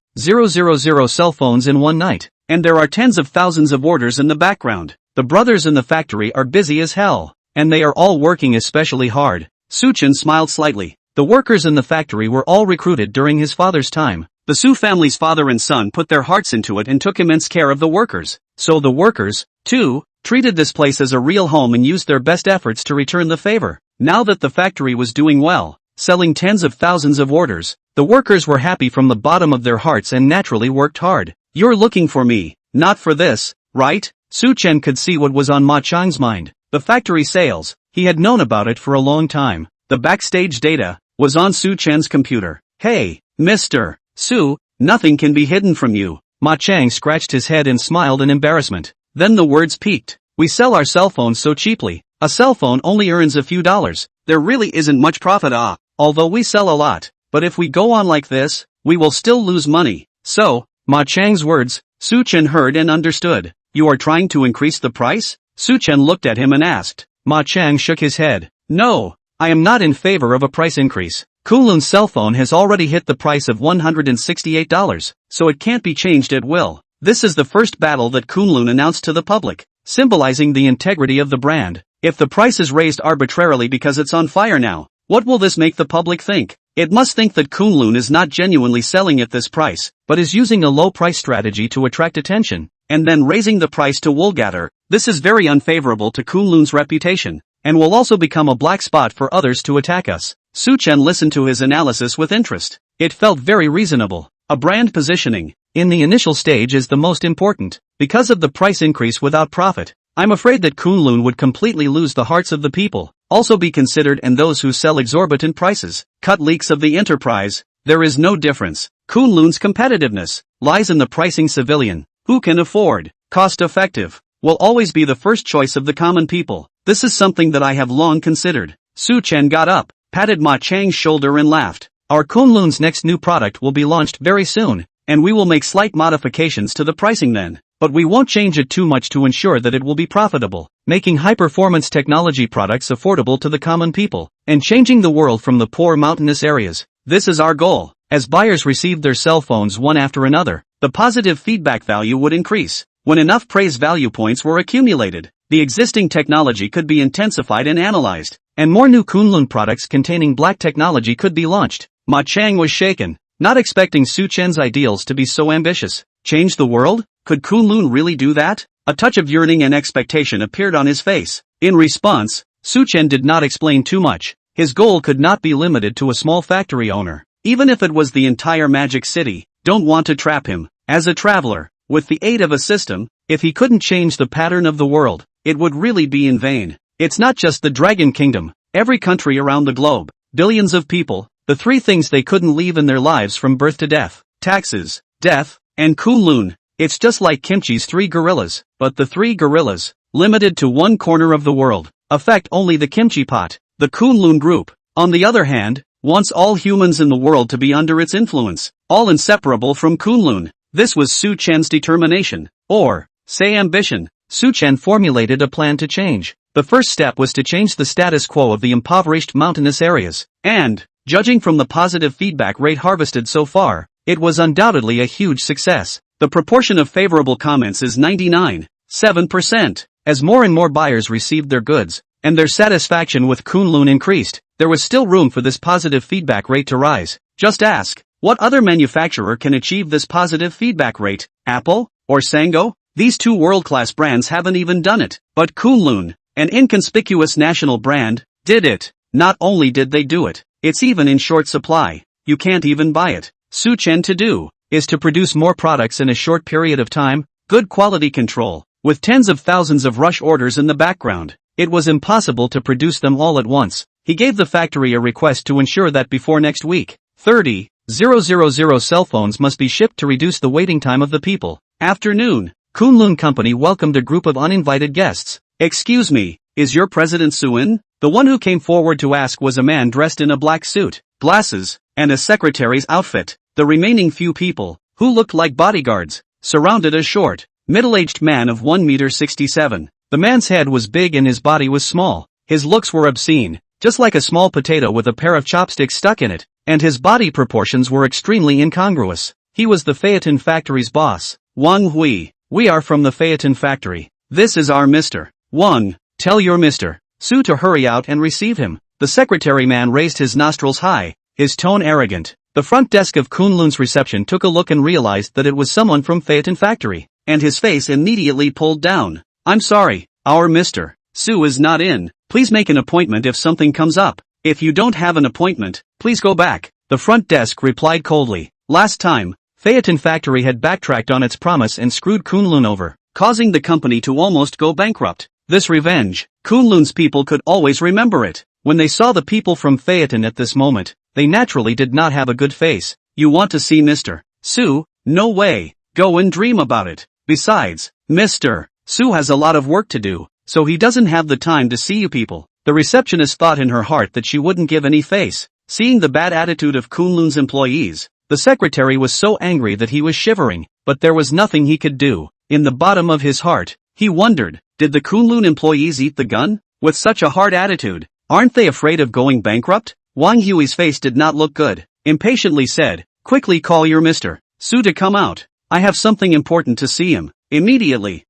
cell phones in one night, and there are tens of thousands of orders in the background. The brothers in the factory are busy as hell, and they are all working especially hard. Su Chen smiled slightly. The workers in the factory were all recruited during his father's time. The Su family's father and son put their hearts into it and took immense care of the workers. So the workers, too, treated this place as a real home and used their best efforts to return the favor. Now that the factory was doing well, selling tens of thousands of orders, the workers were happy from the bottom of their hearts and naturally worked hard. You're looking for me, not for this, right? Chen could see what was on Ma Chang's mind. The factory sales, he had known about it for a long time. The backstage data was on Chen's computer. Hey, Mr. Su, nothing can be hidden from you. Ma Chang scratched his head and smiled in embarrassment. Then the words peaked. We sell our cell phones so cheaply. A cell phone only earns a few dollars. There really isn't much profit although we sell a lot. But if we go on like this, we will still lose money. So, Ma Chang's words, Chen heard and understood. You are trying to increase the price? Chen looked at him and asked. Ma Chang shook his head. No, I am not in favor of a price increase. Kunlun's cell phone has already hit the price of $168, so it can't be changed at will. This is the first battle that Kunlun announced to the public, symbolizing the integrity of the brand. If the price is raised arbitrarily because it's on fire now, what will this make the public think? It must think that Kunlun is not genuinely selling at this price, but is using a low price strategy to attract attention, and then raising the price to woolgather. This is very unfavorable to Kunlun's reputation, and will also become a black spot for others to attack us. Chen listened to his analysis with interest. It felt very reasonable. A brand positioning, in the initial stage, is the most important. Because of the price increase without profit, I'm afraid that Kunlun would completely lose the hearts of the people. Also be considered and those who sell exorbitant prices. Cut leaks of the enterprise. There is no difference. Kunlun's competitiveness lies in the pricing civilian, who can afford, cost-effective, will always be the first choice of the common people. This is something that I have long considered. Chen got up, patted Ma Chang's shoulder and laughed. Our Kunlun's next new product will be launched very soon, and we will make slight modifications to the pricing then. But we won't change it too much to ensure that it will be profitable, making high-performance technology products affordable to the common people, and changing the world from the poor mountainous areas. This is our goal. As buyers received their cell phones one after another, the positive feedback value would increase. When enough praise value points were accumulated, the existing technology could be intensified and analyzed, and more new Kunlun products containing black technology could be launched. Ma Chang was shaken, not expecting Chen's ideals to be so ambitious. Change the world? Could Kunlun really do that? A touch of yearning and expectation appeared on his face. In response, Chen did not explain too much. His goal could not be limited to a small factory owner. Even if it was the entire Magic City, don't want to trap him. As a traveler, with the aid of a system, if he couldn't change the pattern of the world, it would really be in vain. It's not just the Dragon Kingdom. Every country around the globe, billions of people, the three things they couldn't leave in their lives from birth to death: taxes, death, and Kunlun. It's just like Kimchi's three gorillas, but the three gorillas, limited to one corner of the world, affect only the kimchi pot. The Kunlun group, on the other hand, wants all humans in the world to be under its influence, all inseparable from Kunlun. This was Chen's determination, or, say ambition. Chen formulated a plan to change. The first step was to change the status quo of the impoverished mountainous areas, and, judging from the positive feedback rate harvested so far, it was undoubtedly a huge success. The proportion of favorable comments is 99.7%. As more and more buyers received their goods, and their satisfaction with Kunlun increased, there was still room for this positive feedback rate to rise. Just ask, what other manufacturer can achieve this positive feedback rate? Apple? Or Sango? These two world-class brands haven't even done it. But Kunlun, an inconspicuous national brand, did it. Not only did they do it, it's even in short supply. You can't even buy it. Chen to do is to produce more products in a short period of time, good quality control, with tens of thousands of rush orders in the background. It was impossible to produce them all at once. He gave the factory a request to ensure that before next week, 30,000 cell phones must be shipped to reduce the waiting time of the people. Afternoon, Kunlun Company welcomed a group of uninvited guests. Excuse me, is your President Suin? The one who came forward to ask was a man dressed in a black suit, glasses, and a secretary's outfit. The remaining few people, who looked like bodyguards, surrounded a short, middle-aged man of 1.67 meters. The man's head was big and his body was small. His looks were obscene, just like a small potato with a pair of chopsticks stuck in it, and his body proportions were extremely incongruous. He was the Phaeton factory's boss, Wang Hui. We are from the Phaeton factory. This is our Mr. Wang. Tell your Mr. Su to hurry out and receive him. The secretary man raised his nostrils high, his tone arrogant. The front desk of Kunlun's reception took a look and realized that it was someone from Phaeton factory, and his face immediately pulled down. I'm sorry, our Mr. Su is not in. Please make an appointment if something comes up. If you don't have an appointment, please go back. The front desk replied coldly. Last time, Phaeton Factory had backtracked on its promise and screwed Kunlun over, causing the company to almost go bankrupt. This revenge, Kunlun's people could always remember it. When they saw the people from Phaeton at this moment, they naturally did not have a good face. You want to see Mr. Su? No way. Go and dream about it. Besides, Mr. Su has a lot of work to do, so he doesn't have the time to see you people. The receptionist thought in her heart that she wouldn't give any face. Seeing the bad attitude of Kunlun's employees, the secretary was so angry that he was shivering, but there was nothing he could do. In the bottom of his heart, he wondered, did the Kunlun employees eat the gun? With such a hard attitude, aren't they afraid of going bankrupt? Wang Hui's face did not look good. Impatiently said, quickly call your Mr. Su to come out. I have something important to see him. Immediately.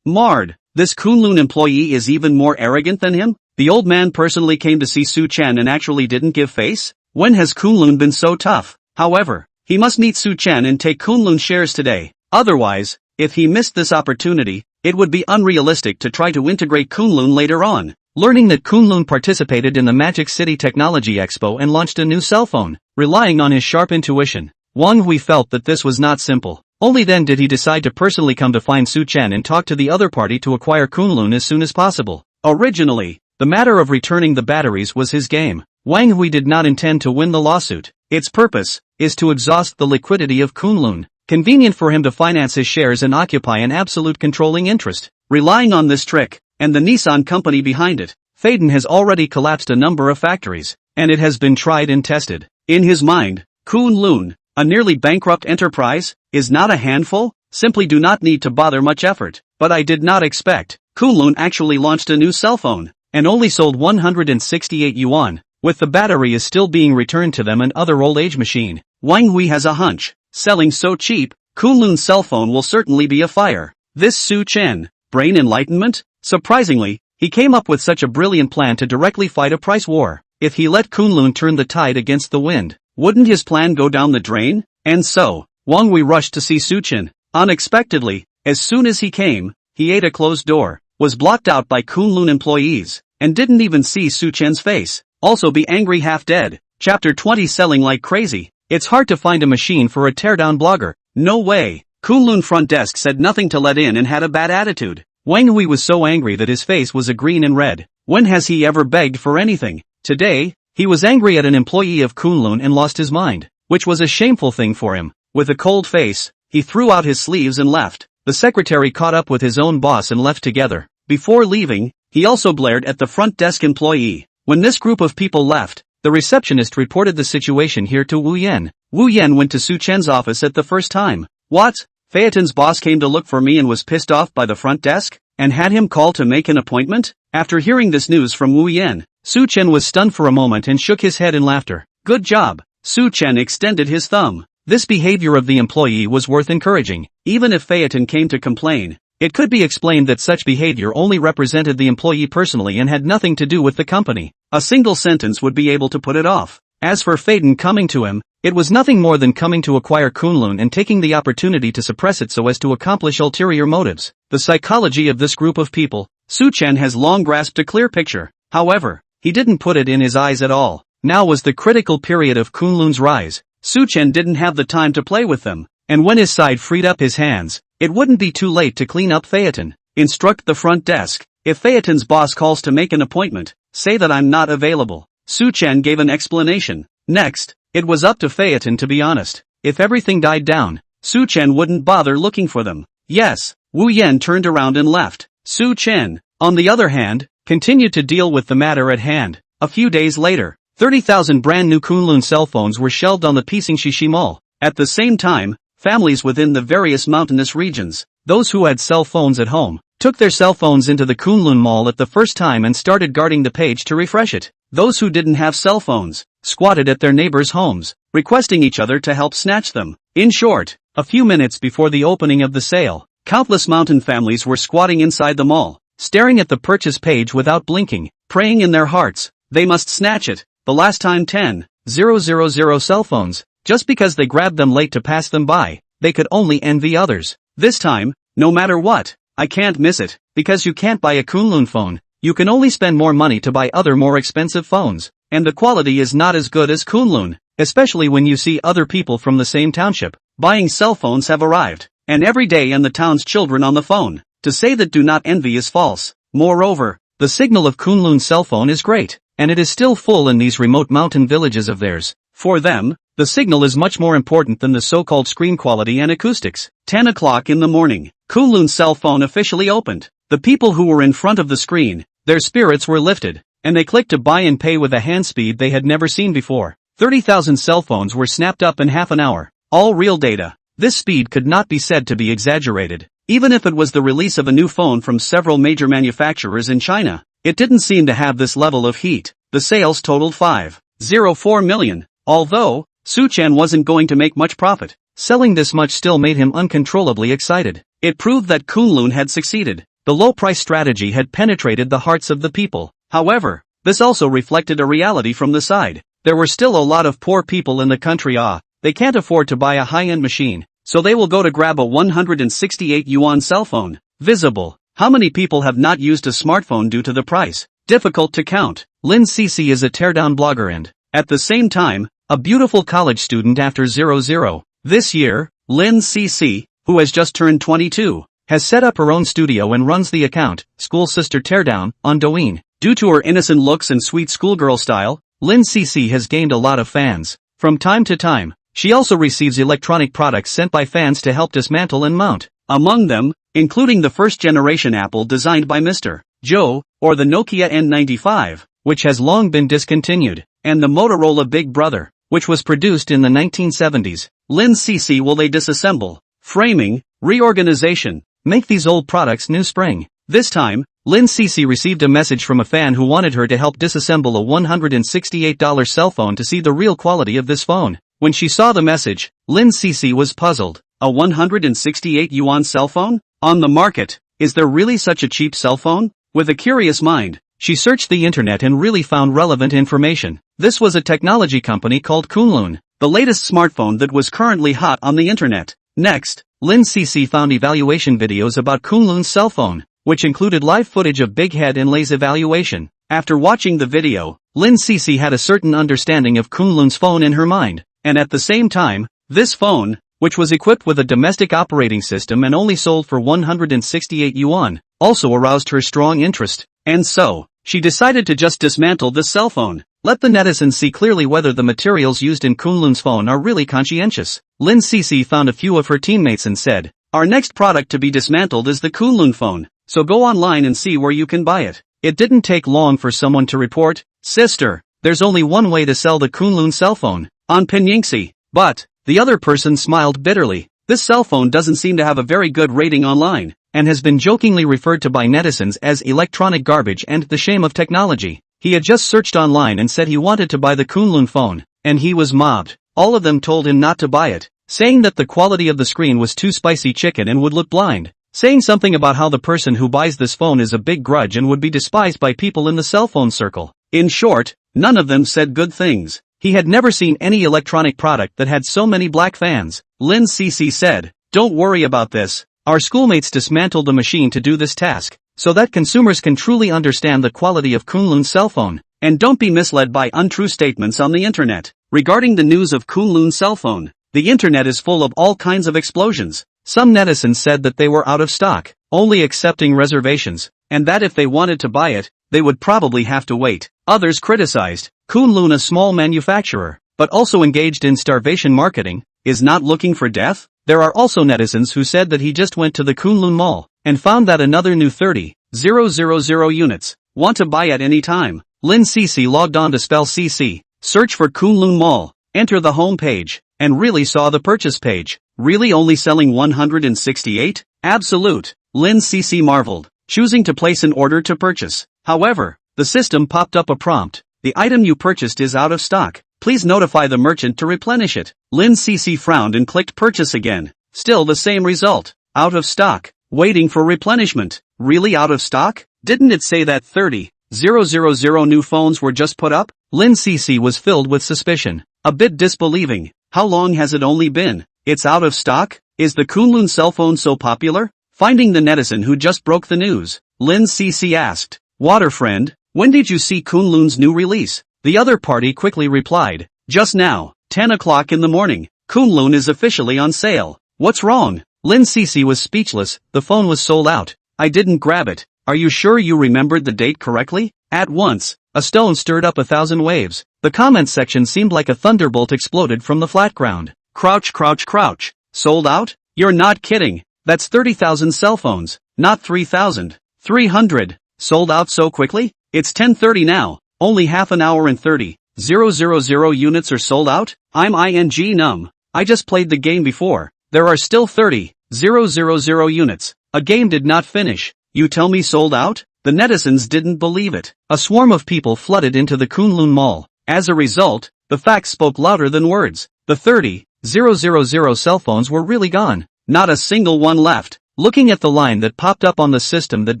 Marred. This Kunlun employee is even more arrogant than him? The old man personally came to see Su Chen and actually didn't give face? When has Kunlun been so tough? However, he must meet Su Chen and take Kunlun shares today. Otherwise, if he missed this opportunity, it would be unrealistic to try to integrate Kunlun later on. Learning that Kunlun participated in the Magic City Technology Expo and launched a new cell phone, relying on his sharp intuition, Wang Hui felt that this was not simple. Only then did he decide to personally come to find Su Chen and talk to the other party to acquire Kunlun as soon as possible. Originally, the matter of returning the batteries was his game. Wang Hui did not intend to win the lawsuit. Its purpose is to exhaust the liquidity of Kunlun. Convenient for him to finance his shares and occupy an absolute controlling interest. Relying on this trick, and the Nissan company behind it, Phaeton has already collapsed a number of factories, and it has been tried and tested. In his mind, Kunlun, a nearly bankrupt enterprise, is not a handful, simply do not need to bother much effort. But I did not expect. Kunlun actually launched a new cell phone, and only sold 168 yuan, with the battery is still being returned to them and other old age machine. Wang Hui has a hunch. Selling so cheap, Kunlun's cell phone will certainly be a fire. This Su Chen, brain enlightenment? Surprisingly, he came up with such a brilliant plan to directly fight a price war. If he let Kunlun turn the tide against the wind, wouldn't his plan go down the drain? And so, Wang Hui rushed to see Su Chen. Unexpectedly, as soon as he came, he ate a closed door, was blocked out by Kunlun employees, and didn't even see Su Chen's face. Also be angry half dead. Chapter 20 Selling like crazy. It's hard to find a machine for a teardown blogger. No way. Kunlun front desk said nothing to let in and had a bad attitude. Wang Hui was so angry that his face was a green and red. When has he ever begged for anything? Today, he was angry at an employee of Kunlun and lost his mind, which was a shameful thing for him. With a cold face, he threw out his sleeves and left. The secretary caught up with his own boss and left together. Before leaving, he also blared at the front desk employee. When this group of people left, the receptionist reported the situation here to Wu Yan. Wu Yan went to Su Chen's office at the first time. What? Phaeton's boss came to look for me and was pissed off by the front desk? And had him call to make an appointment? After hearing this news from Wu Yan, Su Chen was stunned for a moment and shook his head in laughter. Good job. Su Chen extended his thumb. This behavior of the employee was worth encouraging. Even if Phaeton came to complain, it could be explained that such behavior only represented the employee personally and had nothing to do with the company. A single sentence would be able to put it off. As for Phaeton coming to him, it was nothing more than coming to acquire Kunlun and taking the opportunity to suppress it so as to accomplish ulterior motives. The psychology of this group of people, Su Chen has long grasped a clear picture. However, he didn't put it in his eyes at all. Now was the critical period of Kunlun's rise. Su Chen didn't have the time to play with them, and when his side freed up his hands, it wouldn't be too late to clean up Phaeton. Instruct the front desk. If Phaeton's boss calls to make an appointment, say that I'm not available. Su Chen gave an explanation. Next, it was up to Phaeton to be honest. If everything died down, Su Chen wouldn't bother looking for them. Yes, Wu Yan turned around and left. Su Chen, on the other hand, continued to deal with the matter at hand. A few days later, 30,000 brand new Kunlun cell phones were shelved on the Pixingxixi Mall. At the same time, families within the various mountainous regions, those who had cell phones at home, took their cell phones into the Kunlun Mall at the first time and started guarding the page to refresh it. Those who didn't have cell phones, squatted at their neighbors' homes, requesting each other to help snatch them. In short, a few minutes before the opening of the sale, countless mountain families were squatting inside the mall, staring at the purchase page without blinking, praying in their hearts, they must snatch it. The last time 10,000 cell phones, just because they grabbed them late to pass them by, they could only envy others. This time, no matter what, I can't miss it, because you can't buy a Kunlun phone, you can only spend more money to buy other more expensive phones, and the quality is not as good as Kunlun, especially when you see other people from the same township, buying cell phones have arrived, and every day and the town's children on the phone. To say that do not envy is false. Moreover, the signal of Kunlun's cell phone is great, and it is still full in these remote mountain villages of theirs. For them, the signal is much more important than the so-called screen quality and acoustics. 10 o'clock in the morning, Kunlun's cell phone officially opened. The people who were in front of the screen, their spirits were lifted, and they clicked to buy and pay with a hand speed they had never seen before. 30,000 cell phones were snapped up in half an hour. All real data. This speed could not be said to be exaggerated. Even if it was the release of a new phone from several major manufacturers in China, it didn't seem to have this level of heat. The sales totaled 5.04 million. Although, Chen wasn't going to make much profit, selling this much still made him uncontrollably excited. It proved that Kunlun had succeeded. The low-price strategy had penetrated the hearts of the people. However, this also reflected a reality from the side. There were still a lot of poor people in the country. They can't afford to buy a high-end machine, so they will go to grab a 168 yuan cell phone. Visible. How many people have not used a smartphone due to the price? Difficult to count. Lin Cc is a teardown blogger and, at the same time, a beautiful college student after 00. This year, Lin Cc, who has just turned 22, has set up her own studio and runs the account, School Sister Teardown, on Douyin. Due to her innocent looks and sweet schoolgirl style, Lin Cc has gained a lot of fans. From time to time, she also receives electronic products sent by fans to help dismantle and mount. Among them, including the first-generation Apple designed by Mr. Joe, or the Nokia N95, which has long been discontinued, and the Motorola Big Brother, which was produced in the 1970s. Lin Cc will they disassemble, framing, reorganization, make these old products new spring. This time, Lin Cc received a message from a fan who wanted her to help disassemble a $168 cell phone to see the real quality of this phone. When she saw the message, Lin Cc was puzzled. A 168 yuan cell phone? On the market? Is there really such a cheap cell phone? With a curious mind, she searched the internet and really found relevant information. This was a technology company called Kunlun, the latest smartphone that was currently hot on the internet. Next, Lin Cc found evaluation videos about Kunlun's cell phone, which included live footage of Big Head and Lay's evaluation. After watching the video, Lin Cc had a certain understanding of Kunlun's phone in her mind, and at the same time, this phone, which was equipped with a domestic operating system and only sold for 168 yuan, also aroused her strong interest. And so, she decided to just dismantle this cell phone. Let the netizens see clearly whether the materials used in Kunlun's phone are really conscientious. Lin Cc found a few of her teammates and said, "Our next product to be dismantled is the Kunlun phone, so go online and see where you can buy it." It didn't take long for someone to report, "Sister, there's only one way to sell the Kunlun cell phone, on Pinyingxi." But, the other person smiled bitterly. This cell phone doesn't seem to have a very good rating online, and has been jokingly referred to by netizens as electronic garbage and the shame of technology. He had just searched online and said he wanted to buy the Kunlun phone, and he was mobbed. All of them told him not to buy it, saying that the quality of the screen was too spicy chicken and would look blind, saying something about how the person who buys this phone is a big grudge and would be despised by people in the cell phone circle. In short, none of them said good things. He had never seen any electronic product that had so many black fans. Lin Cc said, "Don't worry about this. Our schoolmates dismantled the machine to do this task, so that consumers can truly understand the quality of Kunlun's cell phone, and don't be misled by untrue statements on the internet." Regarding the news of Kunlun's cell phone, the internet is full of all kinds of explosions. Some netizens said that they were out of stock, only accepting reservations, and that if they wanted to buy it, they would probably have to wait. Others criticized Kunlun, a small manufacturer, but also engaged in starvation marketing, is not looking for death. There are also netizens who said that he just went to the Kunlun Mall and found that another new 30,000 units want to buy at any time. Lin Cc logged on to spell CC, search for Kunlun Mall, enter the home page, and really saw the purchase page. Really only selling 168? Absolute. Lin Cc marveled, choosing to place an order to purchase. However, the system popped up a prompt. The item you purchased is out of stock. Please notify the merchant to replenish it. Lin Cc frowned and clicked purchase again. Still the same result. Out of stock. Waiting for replenishment. Really out of stock? Didn't it say that 30,000 new phones were just put up? Lin Cc was filled with suspicion, a bit disbelieving. How long has it only been? It's out of stock? Is the Kunlun cell phone so popular? Finding the netizen who just broke the news, Lin Cc asked, "Water friend, when did you see Kunlun's new release?" The other party quickly replied, "Just now, 10 o'clock in the morning." Kunlun is officially on sale. What's wrong? Lin Cece was speechless. The phone was sold out. I didn't grab it. Are you sure you remembered the date correctly? At once, a stone stirred up 1,000 waves. The comment section seemed like a thunderbolt exploded from the flat ground. Crouch, crouch, crouch. Sold out? You're not kidding. That's 30,000 cell phones, not 3,000. 300. Sold out so quickly? It's 10:30 now. Only half an hour and 30,000 units are sold out? I'm numb. I just played the game before. There are still 30,000 units. A game did not finish. You tell me sold out? The netizens didn't believe it. A swarm of people flooded into the Kunlun Mall. As a result, the facts spoke louder than words. The 30,000 cell phones were really gone. Not a single one left. Looking at the line that popped up on the system that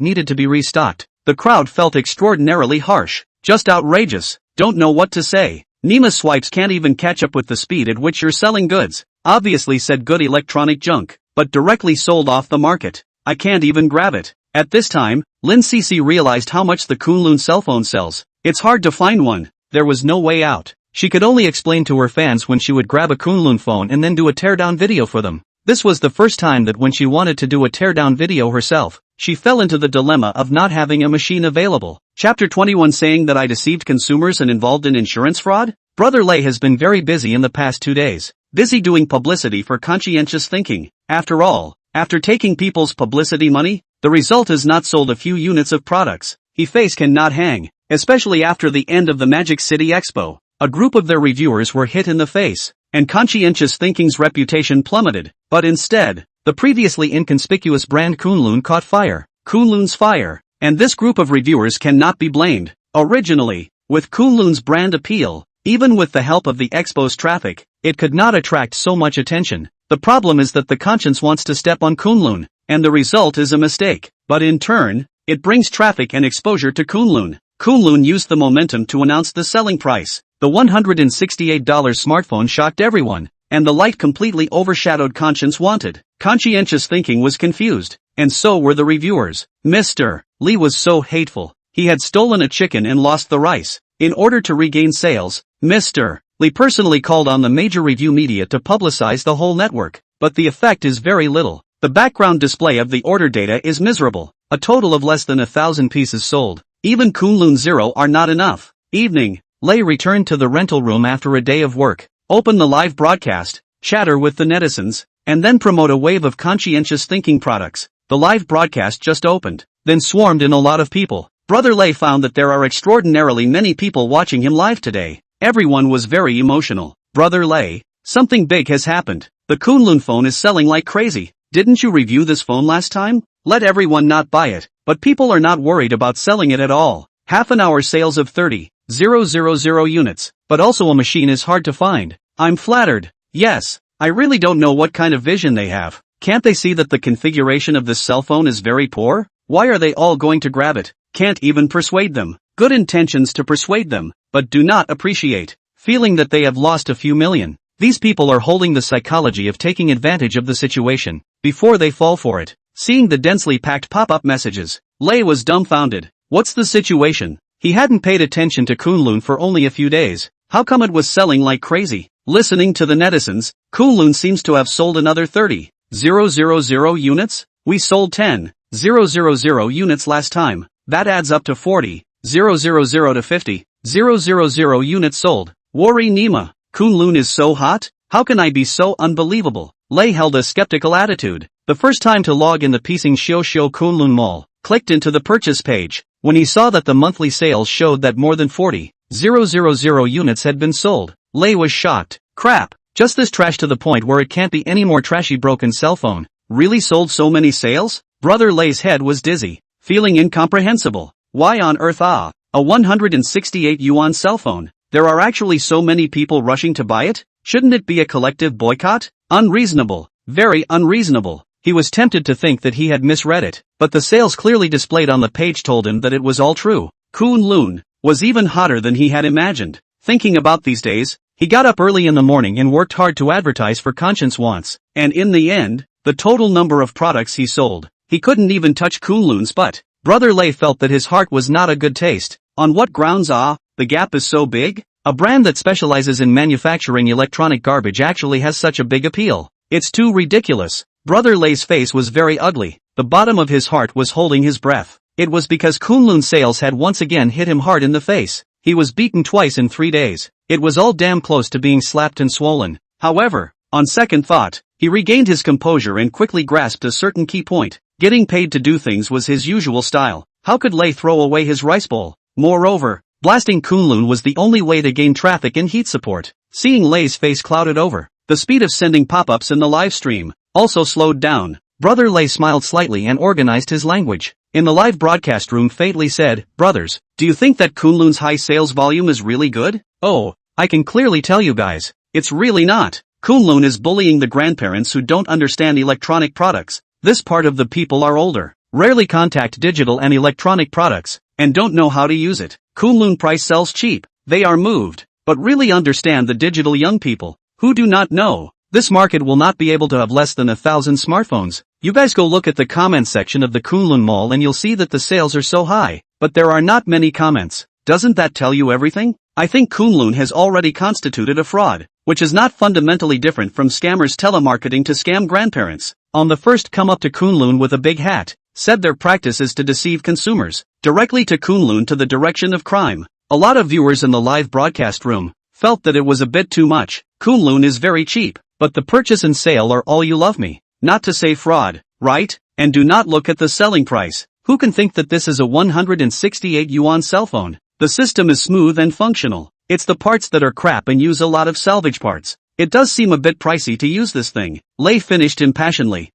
needed to be restocked, the crowd felt extraordinarily harsh. Just outrageous. Don't know what to say. Nima swipes can't even catch up with the speed at which you're selling goods. Obviously said good electronic junk, but directly sold off the market. I can't even grab it. At this time, Lin Cece realized how much the Kunlun cell phone sells. It's hard to find one. There was no way out. She could only explain to her fans when she would grab a Kunlun phone and then do a teardown video for them. This was the first time that when she wanted to do a teardown video herself, she fell into the dilemma of not having a machine available. Chapter 21 saying that I deceived consumers and involved in insurance fraud? Brother Lei has been very busy in the past 2 days. Busy doing publicity for conscientious thinking. After all, after taking people's publicity money, the result is not sold a few units of products. He face cannot hang, especially after the end of the Magic City Expo. A group of their reviewers were hit in the face, and conscientious thinking's reputation plummeted. But instead, the previously inconspicuous brand Kunlun caught fire. Kunlun's fire. And this group of reviewers cannot be blamed. Originally, with Kunlun's brand appeal, even with the help of the Expo's traffic, it could not attract so much attention. The problem is that the conscience wants to step on Kunlun, and the result is a mistake. But in turn, it brings traffic and exposure to Kunlun. Kunlun used the momentum to announce the selling price. The $168 smartphone shocked everyone, and the light completely overshadowed conscience wanted. Conscientious thinking was confused, and so were the reviewers. Mr. Lee was so hateful. He had stolen a chicken and lost the rice. In order to regain sales, Mr. Lee personally called on the major review media to publicize the whole network, but the effect is very little. The background display of the order data is miserable. A total of less than 1,000 pieces sold. Even Kunlun Zero are not enough. Evening, Lei returned to the rental room after a day of work. Open the live broadcast, chatter with the netizens, and then promote a wave of conscientious thinking products. The live broadcast just opened, then swarmed in a lot of people. Brother Lei found that there are extraordinarily many people watching him live today. Everyone was very emotional. Brother Lei, something big has happened. The Kunlun phone is selling like crazy. Didn't you review this phone last time? Let everyone not buy it, but people are not worried about selling it at all. Half an hour sales of 30,000 units, but also a machine is hard to find. I'm flattered. Yes, I really don't know what kind of vision they have. Can't they see that the configuration of this cell phone is very poor? Why are they all going to grab it? Can't even persuade them. Good intentions to persuade them, but do not appreciate. Feeling that they have lost a few million. These people are holding the psychology of taking advantage of the situation, before they fall for it. Seeing the densely packed pop-up messages, Lei was dumbfounded. What's the situation? He hadn't paid attention to Kunlun for only a few days. How come it was selling like crazy? Listening to the netizens, Kunlun seems to have sold another 30,000 units? We sold 10,000 units last time. That adds up to 40,000 to 50,000 units sold. Worry Nima. Kunlun is so hot? How can I be so unbelievable? Lei held a skeptical attitude. The first time to log in the Pising Xiao Kunlun Mall, clicked into the purchase page. When he saw that the monthly sales showed that more than 40,000 units had been sold, Lei was shocked. Crap, just this trash to the point where it can't be any more trashy broken cell phone. Really sold so many sales? Brother Lei's head was dizzy, feeling incomprehensible. Why on earth a 168 yuan cell phone? There are actually so many people rushing to buy it? Shouldn't it be a collective boycott? Unreasonable. Very unreasonable. He was tempted to think that he had misread it, but the sales clearly displayed on the page told him that it was all true. Kunlun was even hotter than he had imagined. Thinking about these days, he got up early in the morning and worked hard to advertise for conscience wants, and in the end, the total number of products he sold, he couldn't even touch Kunlun's butt. Brother Lei felt that his heart was not a good taste. On what grounds the gap is so big? A brand that specializes in manufacturing electronic garbage actually has such a big appeal. It's too ridiculous. Brother Lay's face was very ugly. The bottom of his heart was holding his breath. It was because Kunlun sales had once again hit him hard in the face. He was beaten twice in 3 days. It was all damn close to being slapped and swollen. However, on second thought, he regained his composure and quickly grasped a certain key point. Getting paid to do things was his usual style. How could Lay throw away his rice bowl? Moreover, blasting Kunlun was the only way to gain traffic and heat support. Seeing Lay's face clouded over, the speed of sending pop-ups in the live stream also slowed down. Brother Lay smiled slightly and organized his language. In the live broadcast room fatally said, "Brothers, do you think that Kunlun's high sales volume is really good? Oh, I can clearly tell you guys, it's really not. Kunlun is bullying the grandparents who don't understand electronic products. This part of the people are older, rarely contact digital and electronic products, and don't know how to use it. Kunlun price sells cheap. They are moved, but really understand the digital young people, who do not know. This market will not be able to have less than 1,000 smartphones. You guys go look at the comment section of the Kunlun Mall and you'll see that the sales are so high, but there are not many comments. Doesn't that tell you everything? I think Kunlun has already constituted a fraud, which is not fundamentally different from scammers telemarketing to scam grandparents. On the first come up to Kunlun with a big hat, said their practice is to deceive consumers, directly to Kunlun to the direction of crime. A lot of viewers in the live broadcast room felt that it was a bit too much. Kunlun is very cheap, but the purchase and sale are all you love me. Not to say fraud, right? And do not look at the selling price. Who can think that this is a 168 yuan cell phone? The system is smooth and functional. It's the parts that are crap and use a lot of salvage parts. It does seem a bit pricey to use this thing. Lay finished impassionedly.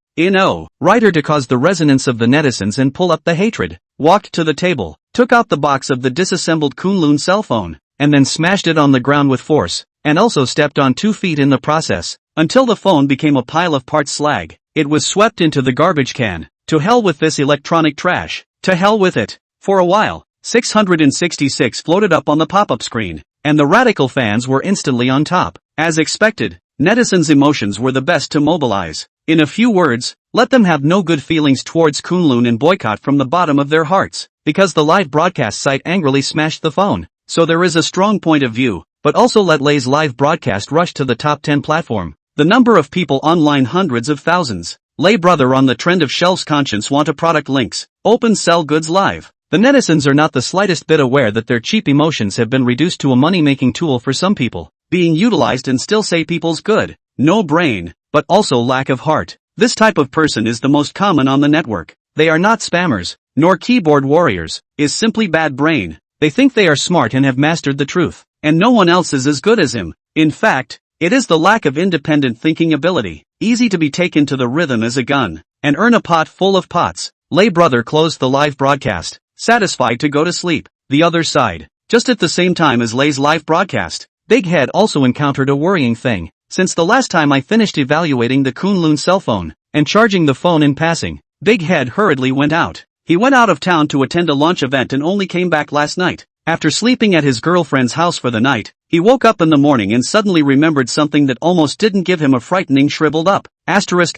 Writer to cause the resonance of the netizens and pull up the hatred. Walked to the table, took out the box of the disassembled Kunlun cell phone, and then smashed it on the ground with force, and also stepped on 2 feet in the process, until the phone became a pile of parts slag. It was swept into the garbage can. To hell with this electronic trash. To hell with it. For a while, 666 floated up on the pop-up screen, and the radical fans were instantly on top. As expected, netizens' emotions were the best to mobilize. In a few words, let them have no good feelings towards Kunlun and boycott from the bottom of their hearts, because the live broadcast site angrily smashed the phone. So there is a strong point of view, but also let Lay's live broadcast rush to the top 10 platform. The number of people online hundreds of thousands. Lay brother on the trend of shelves conscience want a product links. Open sell goods live. The netizens are not the slightest bit aware that their cheap emotions have been reduced to a money-making tool for some people, being utilized and still say people's good. No brain, but also lack of heart. This type of person is the most common on the network. They are not spammers, nor keyboard warriors, is simply bad brain. They think they are smart and have mastered the truth, and no one else is as good as him. In fact, it is the lack of independent thinking ability, easy to be taken to the rhythm as a gun, and earn a pot full of pots. Lay brother closed the live broadcast, satisfied to go to sleep. The other side, just at the same time as Lay's live broadcast, Big Head also encountered a worrying thing. Since the last time I finished evaluating the Kunlun cell phone, and charging the phone in passing, Big Head hurriedly went out. He went out of town to attend a launch event and only came back last night. After sleeping at his girlfriend's house for the night, he woke up in the morning and suddenly remembered something that almost didn't give him a frightening shriveled up. Asterisk.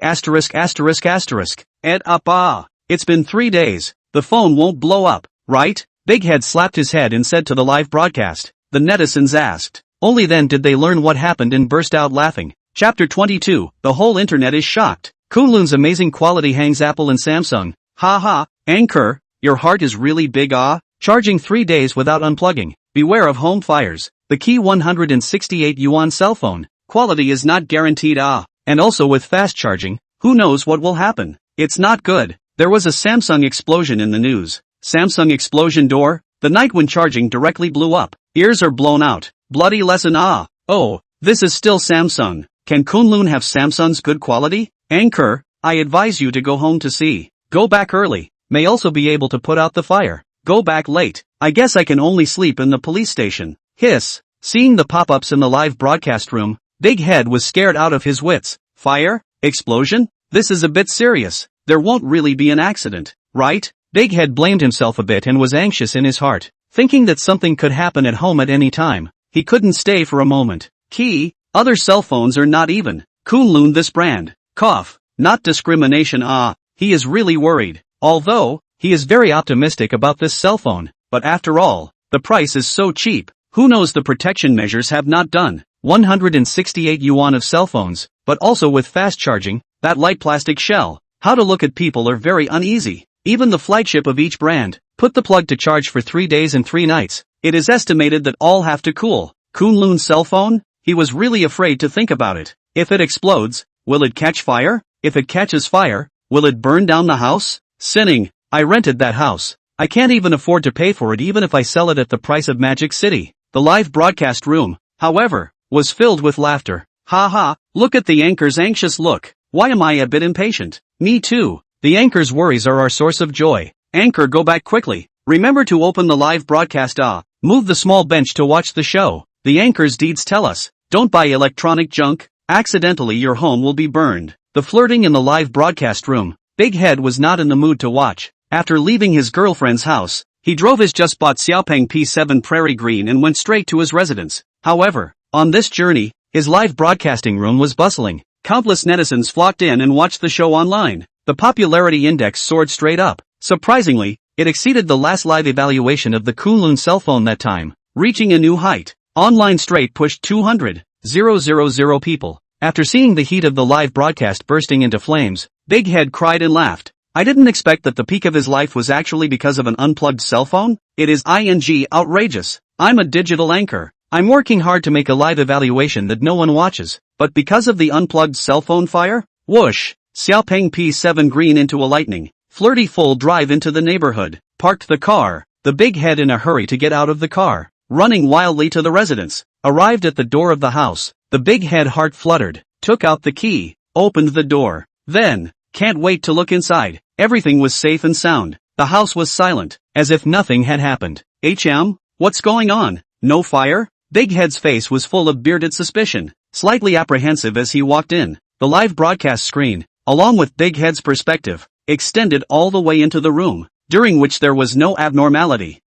Ed up ah. It's been 3 days. The phone won't blow up, right? Big Head slapped his head and said to the live broadcast. The netizens asked. Only then did they learn what happened and burst out laughing. Chapter 22. The whole internet is shocked. Kunlun's amazing quality hangs Apple and Samsung. Ha ha. Anchor, your heart is really big ah. Charging 3 days without unplugging. Beware of home fires. The key 168 yuan cell phone. Quality is not guaranteed ah. And also with fast charging, who knows what will happen. It's not good. There was a Samsung explosion in the news. Samsung explosion door? The night when charging directly blew up. Ears are blown out. Bloody lesson ah. Oh, this is still Samsung. Can Kunlun have Samsung's good quality? Anchor, I advise you to go home to see. Go back early. May also be able to put out the fire. Go back late. I guess I can only sleep in the police station. Hiss. Seeing the pop-ups in the live broadcast room, Big Head was scared out of his wits. Fire? Explosion? This is a bit serious. There won't really be an accident, right? Big Head blamed himself a bit and was anxious in his heart, thinking that something could happen at home at any time. He couldn't stay for a moment. Key, other cell phones are not even. Kunlun this brand. Cough. Not discrimination ah. He is really worried. Although, he is very optimistic about this cell phone, but after all, the price is so cheap. Who knows, the protection measures have not done. 168 yuan of cell phones, but also with fast charging, that light plastic shell. How to look at people are very uneasy. Even the flagship of each brand, put the plug to charge for 3 days and 3 nights. It is estimated that all have to cool. Kunlun cell phone? He was really afraid to think about it. If it explodes, will it catch fire? If it catches fire, will it burn down the house? Sinning, I rented that house. I can't even afford to pay for it even if I sell it at the price of Magic City. The live broadcast room, however, was filled with laughter. Ha ha, look at the anchor's anxious look. Why am I a bit impatient? Me too. The anchor's worries are our source of joy. Anchor, go back quickly. Remember to open the live broadcast. Move the small bench to watch the show. The anchor's deeds tell us, don't buy electronic junk. Accidentally your home will be burned. The flirting in the live broadcast room. Big Head was not in the mood to watch. After leaving his girlfriend's house, he drove his just bought Xiaopeng P7 Prairie Green and went straight to his residence. However, on this journey, his live broadcasting room was bustling. Countless netizens flocked in and watched the show online. The popularity index soared straight up. Surprisingly, it exceeded the last live evaluation of the Kunlun cell phone that time, reaching a new height. Online straight pushed 200,000 people. After seeing the heat of the live broadcast bursting into flames, Big Head cried and laughed. I didn't expect that the peak of his life was actually because of an unplugged cell phone. It is outrageous. I'm a digital anchor. I'm working hard to make a live evaluation that no one watches, but because of the unplugged cell phone fire? Whoosh! Xiaopeng P7 Green into a lightning, flirty full drive into the neighborhood, parked the car, the Big Head in a hurry to get out of the car, running wildly to the residence, arrived at the door of the house, the Big Head heart fluttered, took out the key, opened the door, then, can't wait to look inside, everything was safe and sound, the house was silent, as if nothing had happened. What's going on? No fire? Big Head's face was full of bearded suspicion, slightly apprehensive as he walked in. The live broadcast screen, along with Big Head's perspective, extended all the way into the room, during which there was no abnormality.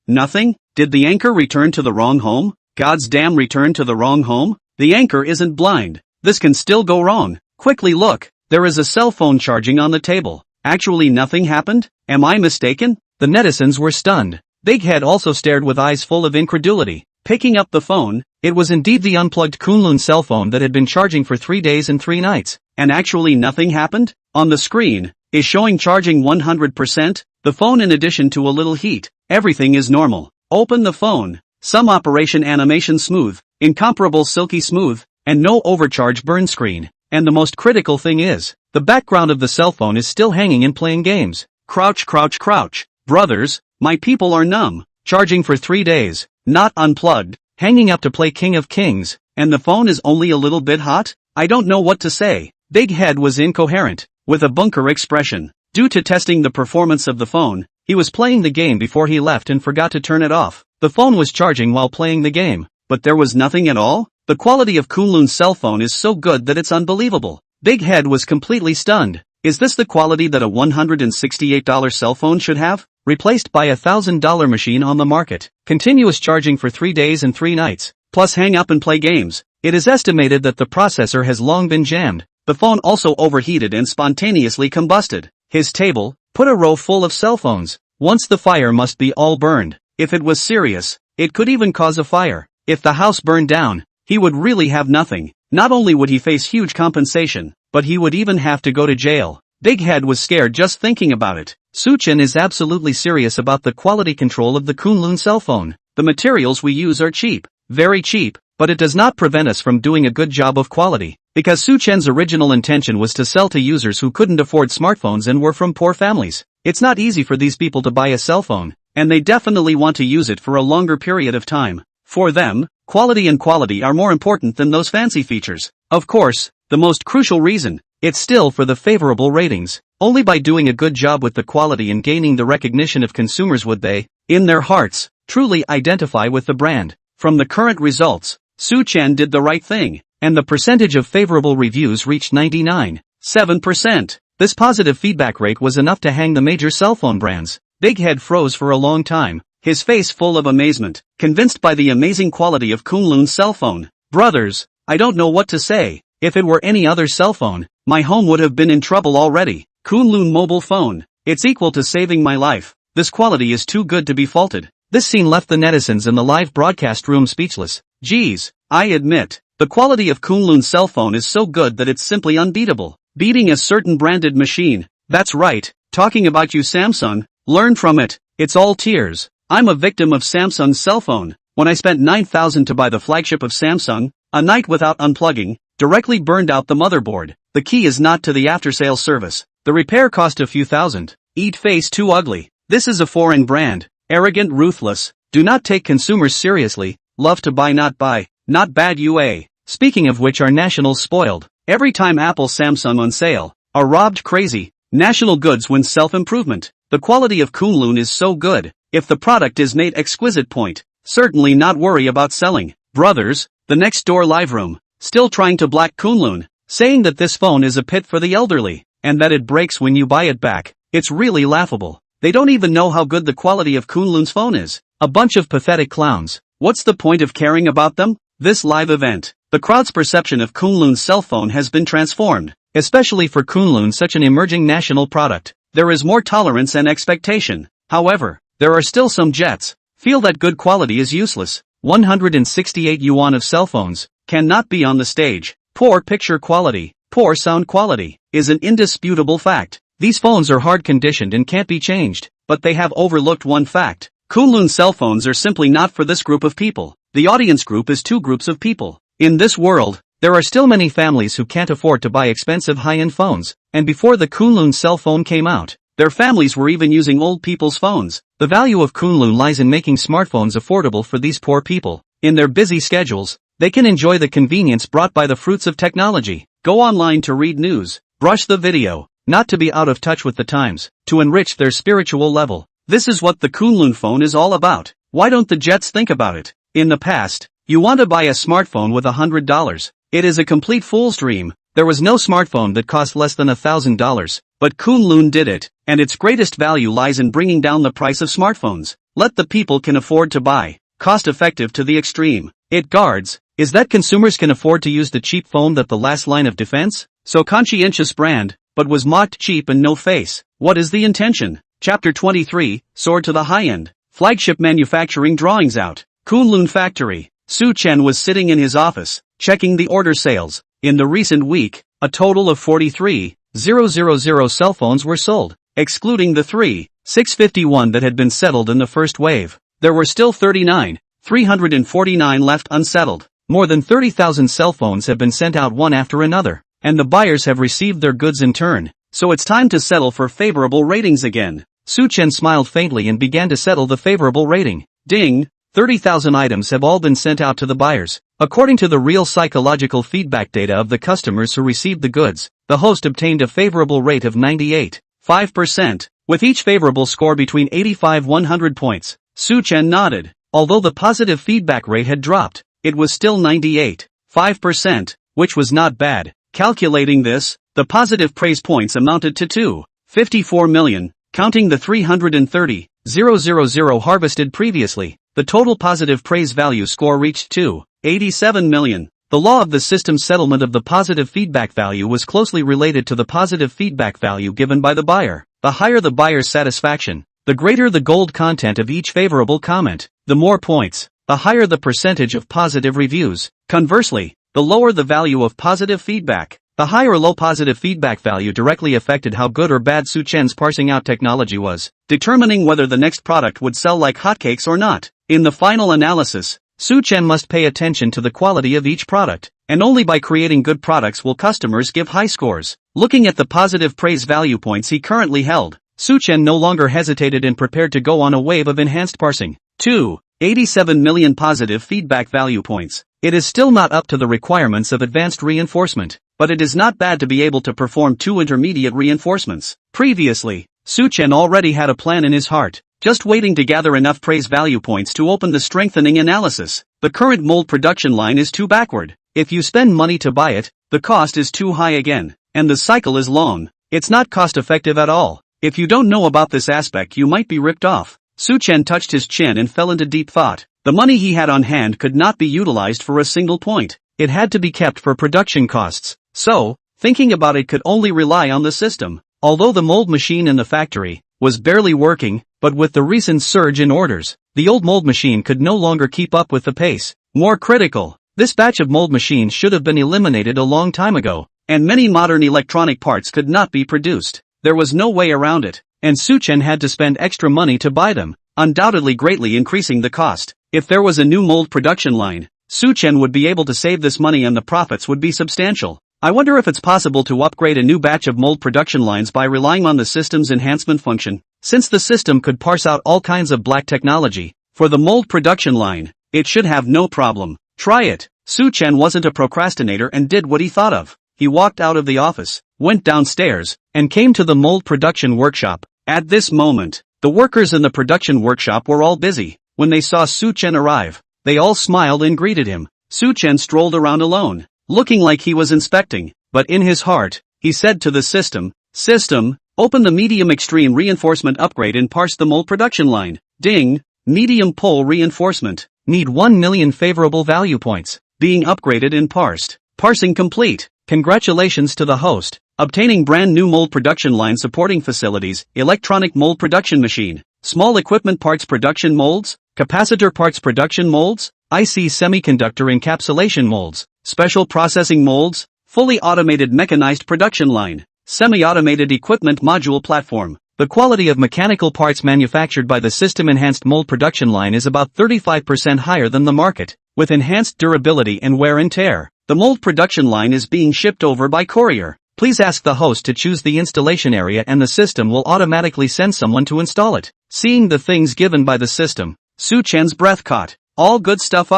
Nothing? Did the anchor return to the wrong home? God's damn, return to the wrong home? The anchor isn't blind. This can still go wrong. Quickly look, there is a cell phone charging on the table. Actually nothing happened? Am I mistaken? The netizens were stunned. Big Head also stared with eyes full of incredulity. Picking up the phone, it was indeed the unplugged Kunlun cell phone that had been charging for 3 days and 3 nights. And actually nothing happened? On the screen, is showing charging 100%, the phone in addition to a little heat. Everything is normal. Open the phone. Some operation animation smooth, incomparable silky smooth, and no overcharge burn screen. And the most critical thing is, the background of the cell phone is still hanging and playing games. Crouch, crouch, crouch. Brothers, my people are numb. Charging for 3 days, not unplugged, hanging up to play King of Kings, and the phone is only a little bit hot? I don't know what to say. Big Head was incoherent, with a bunker expression. Due to testing the performance of the phone, he was playing the game before he left and forgot to turn it off. The phone was charging while playing the game, but there was nothing at all? The quality of Kunlun's cell phone is so good that it's unbelievable. Big Head was completely stunned. Is this the quality that a $168 cell phone should have? Replaced by a $1,000 machine on the market. Continuous charging for 3 days and 3 nights, plus hang up and play games. It is estimated that the processor has long been jammed. The phone also overheated and spontaneously combusted. His table, put a row full of cell phones. Once the fire must be all burned. If it was serious, it could even cause a fire. If the house burned down, he would really have nothing. Not only would he face huge compensation, but he would even have to go to jail. Big Head was scared just thinking about it. Chen is absolutely serious about the quality control of the Kunlun cell phone. The materials we use are cheap, very cheap, but it does not prevent us from doing a good job of quality. Because Chen's original intention was to sell to users who couldn't afford smartphones and were from poor families. It's not easy for these people to buy a cell phone, and they definitely want to use it for a longer period of time. For them, quality and quality are more important than those fancy features. Of course, the most crucial reason, it's still for the favorable ratings. Only by doing a good job with the quality and gaining the recognition of consumers would they, in their hearts, truly identify with the brand. From the current results, Chen did the right thing, and the percentage of favorable reviews reached 99.7%. This positive feedback rate was enough to hang the major cell phone brands. Big Head froze for a long time, his face full of amazement, convinced by the amazing quality of Kunlun's cell phone. Brothers, I don't know what to say. If it were any other cell phone, my home would have been in trouble already. Kunlun mobile phone, it's equal to saving my life. This quality is too good to be faulted. This scene left the netizens in the live broadcast room speechless. Geez, I admit, the quality of Kunlun's cell phone is so good that it's simply unbeatable. Beating a certain branded machine. That's right, talking about you Samsung, learn from it, it's all tears. I'm a victim of Samsung's cell phone. When I spent $9,000 to buy the flagship of Samsung, a night without unplugging, directly burned out the motherboard. The key is not to the after-sales service. The repair cost a few thousand. Eat face too ugly. This is a foreign brand. Arrogant, ruthless. Do not take consumers seriously. Love to buy, not bad UA. Speaking of which, our nationals spoiled. Every time Apple Samsung on sale. Are robbed crazy. National goods win self-improvement. The quality of Kunlun is so good. If the product is made exquisite point. Certainly not worry about selling. Brothers, the next door live room. Still trying to black Kunlun. Saying that this phone is a pit for the elderly. And that it breaks when you buy it back. It's really laughable. They don't even know how good the quality of Kunlun's phone is. A bunch of pathetic clowns. What's the point of caring about them? This live event. The crowd's perception of Kunlun's cell phone has been transformed. Especially for Kunlun, such an emerging national product. There is more tolerance and expectation. However, there are still some jets. Feel that good quality is useless. 168 yuan of cell phones cannot be on the stage. Poor picture quality, poor sound quality, is an indisputable fact. These phones are hard conditioned and can't be changed, but they have overlooked one fact. Kunlun cell phones are simply not for this group of people. The audience group is two groups of people. In this world, there are still many families who can't afford to buy expensive high-end phones, and before the Kunlun cell phone came out, their families were even using old people's phones. The value of Kunlun lies in making smartphones affordable for these poor people. In their busy schedules, they can enjoy the convenience brought by the fruits of technology. Go online to read news, brush the video, not to be out of touch with the times, to enrich their spiritual level. This is what the Kunlun phone is all about. Why don't the Jets think about it? In the past, you want to buy a smartphone with $100. It is a complete fool's dream. There was no smartphone that cost less than $1,000. But Kunlun did it, and its greatest value lies in bringing down the price of smartphones. Let the people can afford to buy. Cost-effective to the extreme. It guards. Is that consumers can afford to use the cheap phone that the last line of defense? So conscientious brand, but was mocked cheap and no face. What is the intention? Chapter 23, Soared to the High-End. Flagship manufacturing drawings out. Kunlun factory. Chen was sitting in his office, checking the order sales. In the recent week, a total of 43,000 cell phones were sold, excluding the 3,651 that had been settled in the first wave. There were still 39,349 left unsettled. More than 30,000 cell phones have been sent out one after another, and the buyers have received their goods in turn. So it's time to settle for favorable ratings again. Chen smiled faintly and began to settle the favorable rating. Ding! 30,000 items have all been sent out to the buyers. According to the real psychological feedback data of the customers who received the goods, the host obtained a favorable rate of 98.5%, with each favorable score between 85-100 points. Chen nodded. Although the positive feedback rate had dropped, it was still 98.5%, which was not bad. Calculating this, the positive praise points amounted to 254 million, counting the 330,000 harvested previously. The total positive praise value score reached 287 million. The law of the system settlement of the positive feedback value was closely related to the positive feedback value given by the buyer. The higher the buyer's satisfaction, the greater the gold content of each favorable comment. The more points, the higher the percentage of positive reviews. Conversely, the lower the value of positive feedback, the high or low positive feedback value directly affected how good or bad Chen's parsing out technology was, determining whether the next product would sell like hotcakes or not. In the final analysis, Chen must pay attention to the quality of each product, and only by creating good products will customers give high scores. Looking at the positive praise value points he currently held, Chen no longer hesitated and prepared to go on a wave of enhanced parsing. 287 million positive feedback value points. It is still not up to the requirements of advanced reinforcement, but it is not bad to be able to perform 2 intermediate reinforcements. Previously, Chen already had a plan in his heart, just waiting to gather enough praise value points to open the strengthening analysis. The current mold production line is too backward. If you spend money to buy it, the cost is too high again, and the cycle is long. It's not cost effective at all. If you don't know about this aspect, you might be ripped off. Chen touched his chin and fell into deep thought. The money he had on hand could not be utilized for a single point. It had to be kept for production costs. So, thinking about it could only rely on the system. Although the mold machine in the factory was barely working, but with the recent surge in orders, The old mold machine could no longer keep up with the pace. More critical, this batch of mold machines should have been eliminated a long time ago, and many modern electronic parts could not be produced. There was no way around it, and Chen had to spend extra money to buy them, undoubtedly greatly increasing the cost. If there was a new mold production line, Chen would be able to save this money and the profits would be substantial. I wonder if it's possible to upgrade a new batch of mold production lines by relying on the system's enhancement function. Since the system could parse out all kinds of black technology, for the mold production line, it should have no problem. Try it. Chen wasn't a procrastinator and did what he thought of. He walked out of the office, went downstairs, and came to the mold production workshop. At this moment, the workers in the production workshop were all busy. When they saw Chen arrive, they all smiled and greeted him. Chen strolled around alone, looking like he was inspecting, but in his heart, he said to the system, "System, open the medium extreme reinforcement upgrade and parse the mold production line." Ding! Medium pole reinforcement. Need 1 million favorable value points. Being upgraded and parsed. Parsing complete. Congratulations to the host. Obtaining brand new mold production line supporting facilities, electronic mold production machine, small equipment parts production molds, capacitor parts production molds, IC semiconductor encapsulation molds, special processing molds, fully automated mechanized production line, semi-automated equipment module platform. The quality of mechanical parts manufactured by the system-enhanced mold production line is about 35% higher than the market, with enhanced durability and wear and tear. The mold production line is being shipped over by courier. Please ask the host to choose the installation area and the system will automatically send someone to install it. Seeing the things given by the system, Chen's breath caught. All good stuff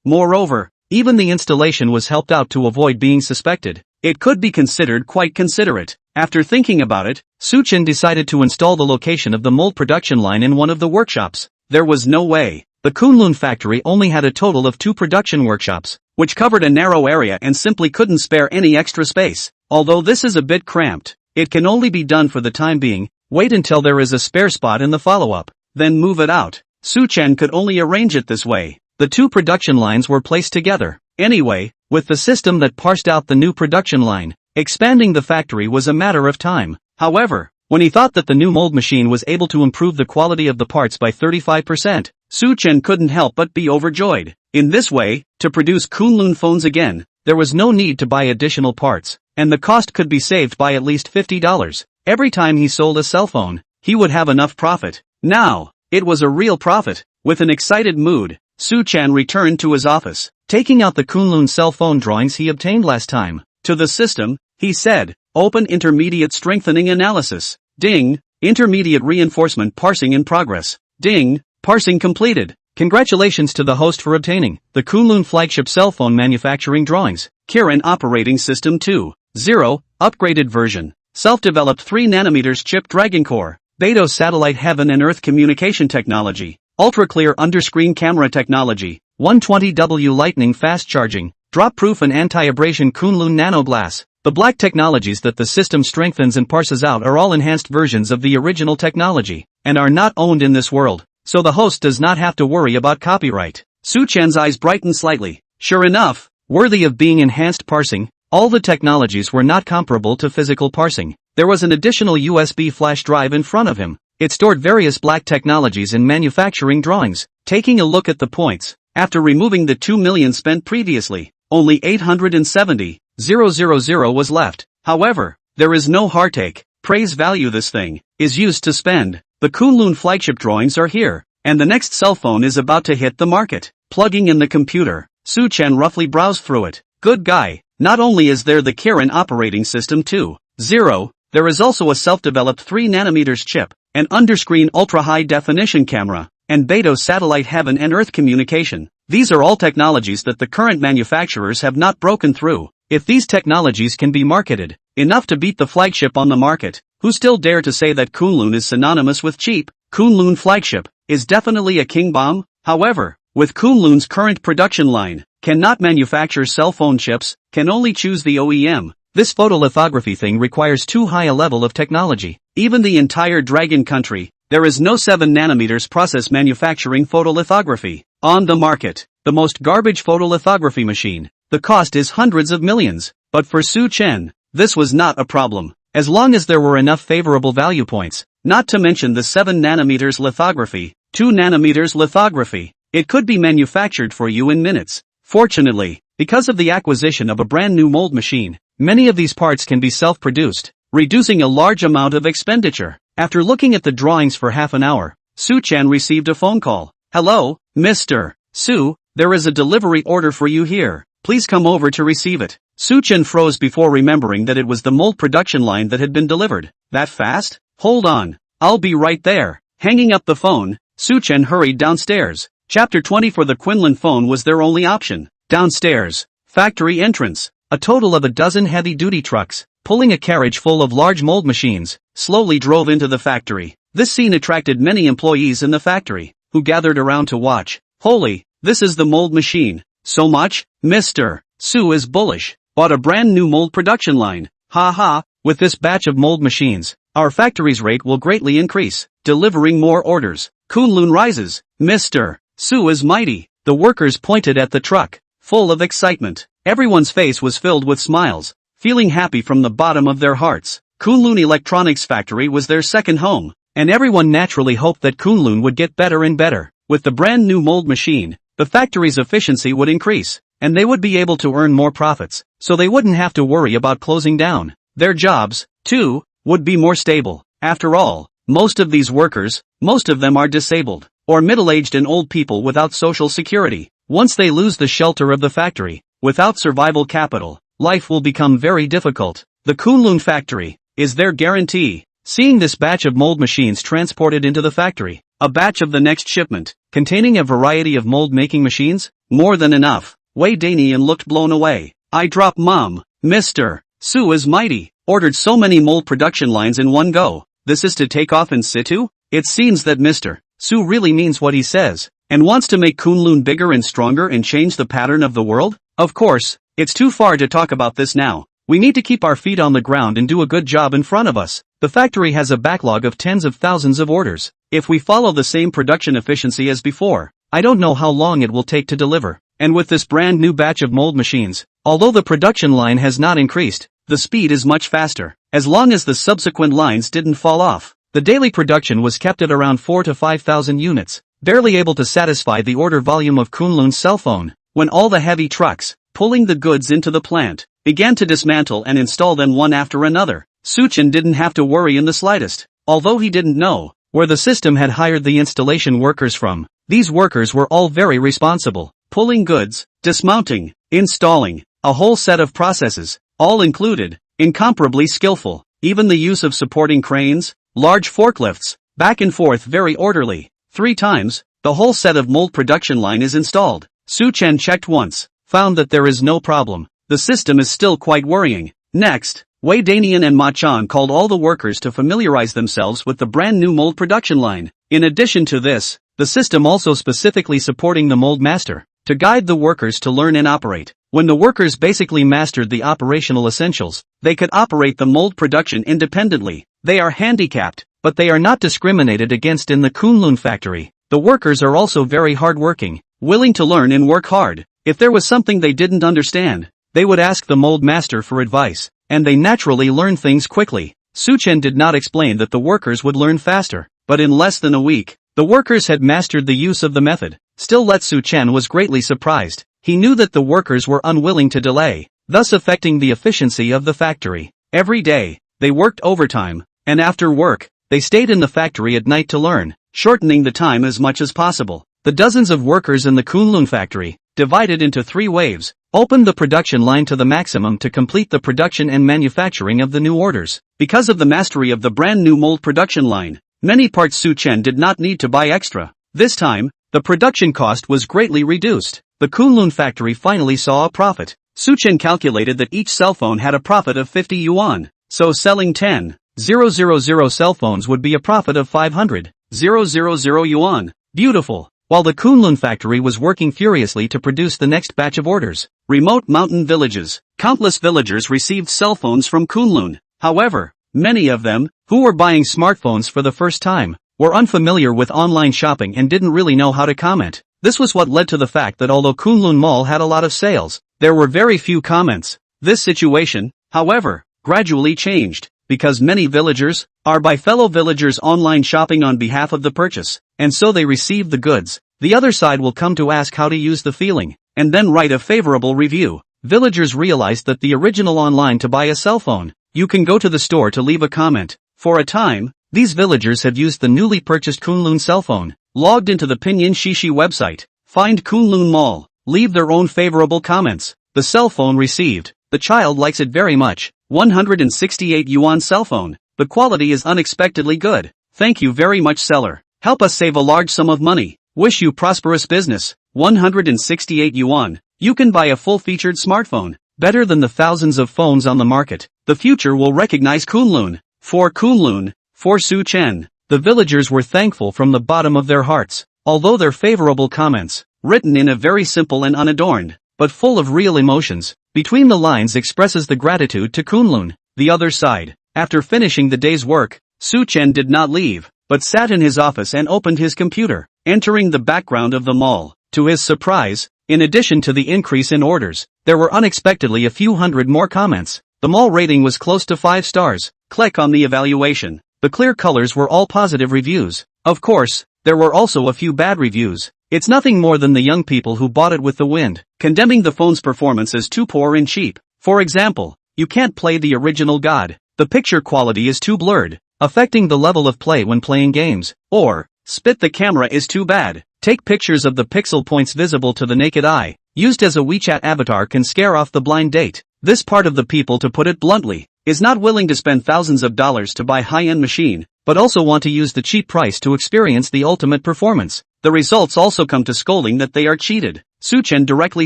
Moreover, even the installation was helped out to avoid being suspected. It could be considered quite considerate. After thinking about it, Chen decided to install the location of the mold production line in one of the workshops. There was no way. The Kunlun factory only had a total of 2 production workshops, which covered a narrow area and simply couldn't spare any extra space. Although this is a bit cramped, it can only be done for the time being. Wait until there is a spare spot in the follow-up, then move it out. Chen could only arrange it this way. The 2 production lines were placed together. Anyway, with the system that parsed out the new production line, expanding the factory was a matter of time. However, when he thought that the new mold machine was able to improve the quality of the parts by 35%, Chen couldn't help but be overjoyed. In this way, to produce Kunlun phones again, there was no need to buy additional parts, and the cost could be saved by at least $50. Every time he sold a cell phone, he would have enough profit. Now, it was a real profit. With an excited mood, Chen returned to his office, taking out the Kunlun cell phone drawings he obtained last time. To the system, he said, "Open intermediate strengthening analysis." Ding! Intermediate reinforcement parsing in progress. Ding! Parsing completed. Congratulations to the host for obtaining the Kunlun flagship cell phone manufacturing drawings. Kirin Operating System 2.0, upgraded version. Self-developed 3nm chip Dragon Core. Beidou satellite heaven and earth communication technology. Ultra-clear underscreen camera technology. 120W lightning fast charging. Drop-proof and anti-abrasion Kunlun nanoglass. The black technologies that the system strengthens and parses out are all enhanced versions of the original technology, and are not owned in this world, so the host does not have to worry about copyright. Chen's eyes brightened slightly. Sure enough, worthy of being enhanced parsing, all the technologies were not comparable to physical parsing. There was an additional USB flash drive in front of him. It stored various black technologies in manufacturing drawings. Taking a look at the points, after removing the 2 million spent previously, only 870,000 was left. However, there is no heartache. Praise value this thing is used to spend. The Kunlun flagship drawings are here, and the next cell phone is about to hit the market. Plugging in the computer, Chen roughly browsed through it. Good guy. Not only is there the Kirin Operating System 2.0, there is also a self-developed 3nm chip, an underscreen ultra-high definition camera, and Beidou satellite heaven and earth communication. These are all technologies that the current manufacturers have not broken through. If these technologies can be marketed, enough to beat the flagship on the market, who still dare to say that Kunlun is synonymous with cheap? Kunlun flagship is definitely a king bomb. However, with Kunlun's current production line, cannot manufacture cell phone chips, can only choose the OEM. This photolithography thing requires too high a level of technology. Even the entire Dragon country, there is no 7nm process manufacturing photolithography on the market. The most garbage photolithography machine. The cost is hundreds of millions. But for Chen, this was not a problem. As long as there were enough favorable value points, not to mention the 7 nanometers lithography, 2 nanometers lithography. It could be manufactured for you in minutes. Fortunately, because of the acquisition of a brand new mold machine, many of these parts can be self-produced, reducing a large amount of expenditure. After looking at the drawings for half an hour, Chen received a phone call. "Hello, Mr. Su, there is a delivery order for you here. Please come over to receive it." Chen froze before remembering that it was the mold production line that had been delivered. That fast? Hold on. I'll be right there. Hanging up the phone, Chen hurried downstairs. Chapter 20 for the Kunlun Phone was their only option. Downstairs, factory entrance. A total of a dozen heavy-duty trucks, pulling a carriage full of large mold machines, slowly drove into the factory. This scene attracted many employees in the factory, who gathered around to watch. "Holy, this is the mold machine. So much? Mr. Su is bullish. Bought a brand new mold production line. Ha ha, with this batch of mold machines, our factory's rate will greatly increase, delivering more orders." Kunlun rises. "Mr. Su is mighty." The workers pointed at the truck, full of excitement. Everyone's face was filled with smiles, feeling happy from the bottom of their hearts. Kunlun Electronics Factory was their second home, and everyone naturally hoped that Kunlun would get better and better. With the brand new mold machine, the factory's efficiency would increase, and they would be able to earn more profits, so they wouldn't have to worry about closing down. Their jobs, too, would be more stable. After all, most of these workers, most of them are disabled, or middle-aged and old people without social security. Once they lose the shelter of the factory, without survival capital, life will become very difficult. The Kunlun factory is their guarantee. Seeing this batch of mold machines transported into the factory, a batch of the next shipment, containing a variety of mold-making machines, more than enough. Wei Danian looked blown away. "I drop Mom. Mr. Su is mighty. Ordered so many mold production lines in one go. This is to take off in situ?" It seems that Mr. Su really means what he says, and wants to make Kunlun bigger and stronger and change the pattern of the world? Of course, it's too far to talk about this now. We need to keep our feet on the ground and do a good job in front of us. The factory has a backlog of tens of thousands of orders. If we follow the same production efficiency as before, I don't know how long it will take to deliver. And with this brand new batch of mold machines, although the production line has not increased, the speed is much faster. As long as the subsequent lines didn't fall off, the daily production was kept at around 4 to 5,000 units, barely able to satisfy the order volume of Kunlun's cell phone. When all the heavy trucks, pulling the goods into the plant, began to dismantle and install them one after another, Chen didn't have to worry in the slightest. Although he didn't know where the system had hired the installation workers from, these workers were all very responsible, pulling goods, dismounting, installing, a whole set of processes, all included, incomparably skillful. Even the use of supporting cranes, large forklifts, back and forth very orderly. 3 times, the whole set of mold production line is installed. Chen checked once, found that there is no problem. The system is still quite worrying. Next, Wei Danian and Ma Chan called all the workers to familiarize themselves with the brand new mold production line. In addition to this, the system also specifically supporting the mold master, to guide the workers to learn and operate. When the workers basically mastered the operational essentials, they could operate the mold production independently. They are handicapped, but they are not discriminated against in the Kunlun factory. The workers are also very hardworking, willing to learn and work hard. If there was something they didn't understand, they would ask the mold master for advice, and they naturally learn things quickly. Chen did not explain that the workers would learn faster, but in less than a week, the workers had mastered the use of the method. Still, Chen was greatly surprised. He knew that the workers were unwilling to delay, thus affecting the efficiency of the factory. Every day, they worked overtime, and after work, they stayed in the factory at night to learn, shortening the time as much as possible. The dozens of workers in the Kunlun factory, divided into 3 waves, opened the production line to the maximum to complete the production and manufacturing of the new orders. Because of the mastery of the brand new mold production line, many parts Chen did not need to buy extra. This time, the production cost was greatly reduced. The Kunlun factory finally saw a profit. Chen calculated that each cell phone had a profit of 50 yuan, so selling 10,000 cell phones would be a profit of 500,000 yuan. Beautiful. While the Kunlun factory was working furiously to produce the next batch of orders, remote mountain villages, countless villagers received cell phones from Kunlun. However, many of them, who were buying smartphones for the first time, were unfamiliar with online shopping and didn't really know how to comment. This was what led to the fact that although Kunlun Mall had a lot of sales, there were very few comments. This situation, however, gradually changed. because many villagers are by fellow villagers online shopping on behalf of the purchase, and so they receive the goods. The other side will come to ask how to use the feeling, and then write a favorable review. Villagers realized that the original online to buy a cell phone, you can go to the store to leave a comment. For a time, these villagers have used the newly purchased Kunlun cell phone, logged into the Pinyin Shishi website, find Kunlun Mall, leave their own favorable comments. The cell phone received. The child likes it very much. 168 yuan cell phone. The quality is unexpectedly good. Thank you very much, seller. Help us save a large sum of money. Wish you prosperous business. 168 yuan. You can buy a full-featured smartphone, better than the thousands of phones on the market. The future will recognize Kunlun. For Kunlun, for Su Chen. The villagers were thankful from the bottom of their hearts, although their favorable comments, written in a very simple and unadorned, but full of real emotions, between the lines expresses the gratitude to Kunlun. The other side. After finishing the day's work, Su Chen did not leave, but sat in his office and opened his computer, entering the background of the mall. To his surprise, in addition to the increase in orders, there were unexpectedly a few hundred more comments. The mall rating was close to 5 stars. Click on the evaluation. The clear colors were all positive reviews. Of course, there were also a few bad reviews. It's nothing more than the young people who bought it with the wind, condemning the phone's performance as too poor and cheap. For example, you can't play the original God. The picture quality is too blurred, affecting the level of play when playing games. Or, spit the camera is too bad. Take pictures of the pixel points visible to the naked eye. Used as a WeChat avatar can scare off the blind date. This part of the people, to put it bluntly, is not willing to spend thousands of dollars to buy high-end machine, but also want to use the cheap price to experience the ultimate performance. The results also come to scolding that they are cheated. Su Chen directly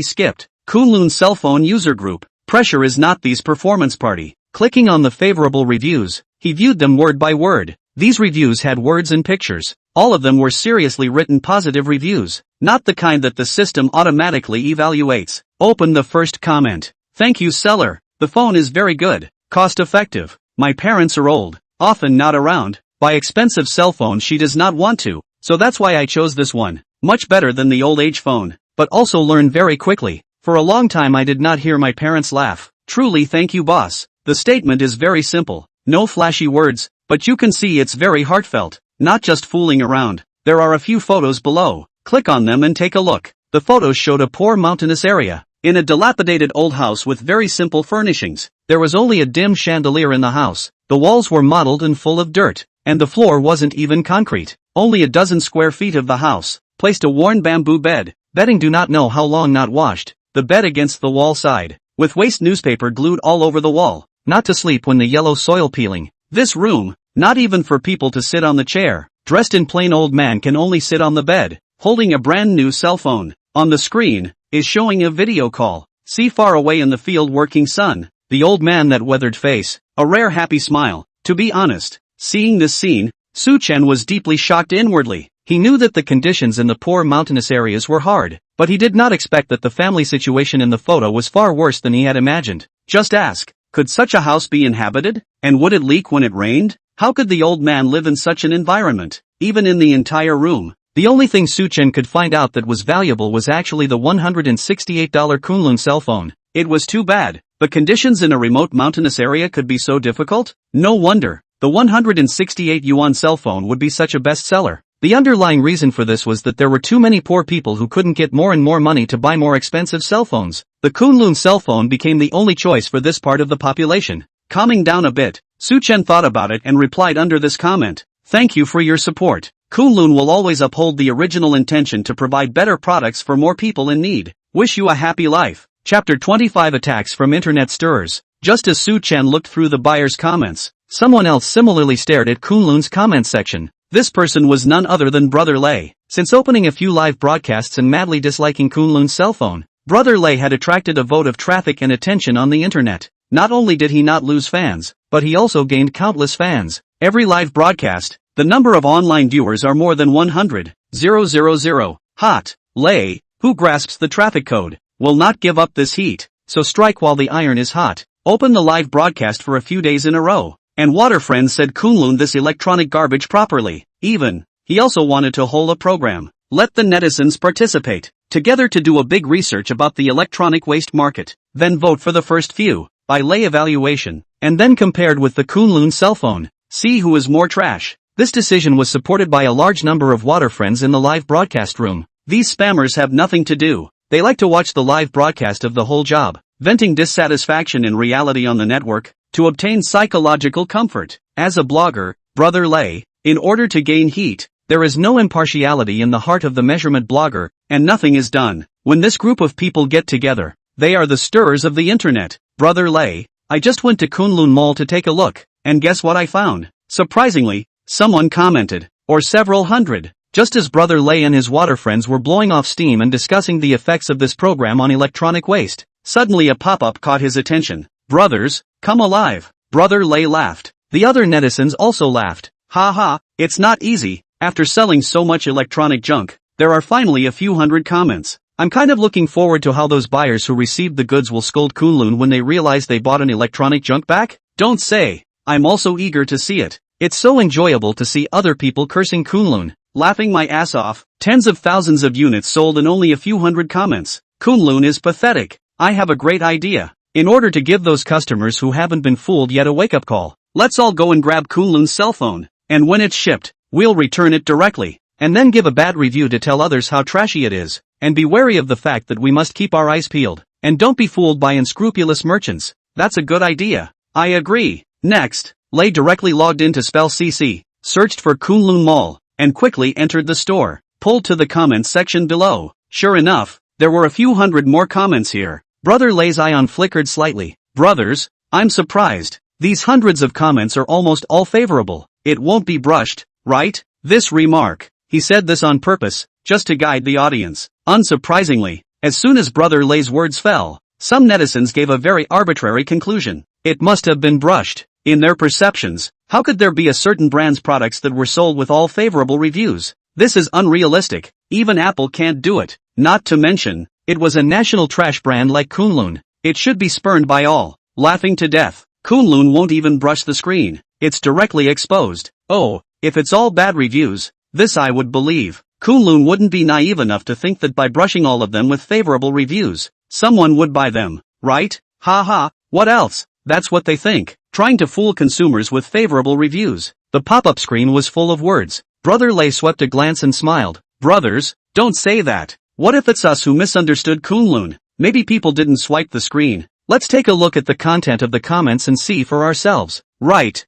skipped Kunlun cell phone user group. Pressure is not these performance party. Clicking on the favorable reviews, he viewed them word by word. These reviews had words and pictures. All of them were seriously written positive reviews, not the kind that the system automatically evaluates. Open the first comment. Thank you, seller. The phone is very good. Cost effective. My parents are old, often not around. Buy expensive cell phone she does not want to, so that's why I chose this one. Much better than the old age phone, but also learn very quickly. For a long time I did not hear my parents laugh. Truly thank you, boss. The statement is very simple. No flashy words, but you can see it's very heartfelt, not just fooling around. There are a few photos below. Click on them and take a look. The photos showed a poor mountainous area, in a dilapidated old house with very simple furnishings. There was only a dim chandelier in the house. The walls were mottled and full of dirt, and the floor wasn't even concrete. Only a dozen square feet of the house placed a worn bamboo bed, bedding do not know how long not washed, the bed against the wall side, with waste newspaper glued all over the wall, not to sleep when the yellow soil peeling. This room, not even for people to sit on the chair. Dressed in plain, old man can only sit on the bed, holding a brand new cell phone. On the screen is showing a video call. See far away in the field working sun. The old man, that weathered face, a rare happy smile. To be honest, seeing this scene, Su Chen was deeply shocked inwardly. He knew that the conditions in the poor mountainous areas were hard, but he did not expect that the family situation in the photo was far worse than he had imagined. Just ask, could such a house be inhabited? And would it leak when it rained? How could the old man live in such an environment, even in the entire room? The only thing Su Chen could find out that was valuable was actually the $168 Kunlun cell phone. It was too bad. The conditions in a remote mountainous area could be so difficult? No wonder the 168 yuan cell phone would be such a bestseller. The underlying reason for this was that there were too many poor people who couldn't get more and more money to buy more expensive cell phones. The Kunlun cell phone became the only choice for this part of the population. Calming down a bit, Su Chen thought about it and replied under this comment. Thank you for your support. Kunlun will always uphold the original intention to provide better products for more people in need. Wish you a happy life. Chapter 25 Attacks from Internet Stirrers. Just as Su Chen looked through the buyer's comments, someone else similarly stared at Kunlun's comment section. This person was none other than Brother Lei. Since opening a few live broadcasts and madly disliking Kunlun's cell phone, Brother Lei had attracted a vote of traffic and attention on the internet. Not only did he not lose fans, but he also gained countless fans. Every live broadcast, the number of online viewers are more than 100,000. Hot. Lei, who grasps the traffic code, will not give up this heat, so strike while the iron is hot. Open the live broadcast for a few days in a row. And Water Friend said Kunlun this electronic garbage properly. He also wanted to hold a program. Let the netizens participate together to do a big research about the electronic waste market. Then vote for the first few. By Lei evaluation, and then compared with the Kunlun cell phone. See who is more trash. This decision was supported by a large number of water friends in the live broadcast room. These spammers have nothing to do. They like to watch the live broadcast of the whole job, venting dissatisfaction in reality on the network, to obtain psychological comfort. As a blogger, Brother Lay, in order to gain heat, there is no impartiality in the heart of the measurement blogger, and nothing is done. When this group of people get together, they are the stirrers of the internet. Brother Lay, I just went to Kunlun Mall to take a look, and guess what I found? Surprisingly, someone commented, or several hundred. Just as Brother Lay and his water friends were blowing off steam and discussing the effects of this program on electronic waste, suddenly a pop-up caught his attention. Brothers, come alive. Brother Lay laughed. The other netizens also laughed. Ha ha, it's not easy. After selling so much electronic junk, there are finally a few hundred comments. I'm kind of looking forward to how those buyers who received the goods will scold Kunlun when they realize they bought an electronic junk back. Don't say. I'm also eager to see it. It's so enjoyable to see other people cursing Kunlun. Laughing my ass off. Tens of thousands of units sold and only a few hundred comments. Kunlun is pathetic. I have a great idea. In order to give those customers who haven't been fooled yet a wake-up call, let's all go and grab Kunlun's cell phone, and when it's shipped, we'll return it directly, and then give a bad review to tell others how trashy it is, and be wary of the fact that we must keep our eyes peeled, and don't be fooled by unscrupulous merchants. That's a good idea. I agree. Next, Lay directly logged into Spell CC, searched for Kunlun Mall, and quickly entered the store, pulled to the comments section below. Sure enough, there were a few hundred more comments here. Brother Lay's ion flickered slightly. Brothers, I'm surprised. These hundreds of comments are almost all favorable. It won't be brushed, right? This remark. He said this on purpose, just to guide the audience. Unsurprisingly, as soon as Brother Lay's words fell, some netizens gave a very arbitrary conclusion. It must have been brushed. In their perceptions, how could there be a certain brand's products that were sold with all favorable reviews? This is unrealistic. Even Apple can't do it. Not to mention, it was a national trash brand like Kunlun. It should be spurned by all. Laughing to death. Kunlun won't even brush the screen. It's directly exposed. Oh, if it's all bad reviews, this I would believe. Kunlun wouldn't be naive enough to think that by brushing all of them with favorable reviews, someone would buy them, right? Ha ha, what else? That's what they think. Trying to fool consumers with favorable reviews. The pop-up screen was full of words. Brother Lay swept a glance and smiled. Brothers, don't say that. What if it's us who misunderstood Kunlun? Maybe people didn't swipe the screen. Let's take a look at the content of the comments and see for ourselves. Right.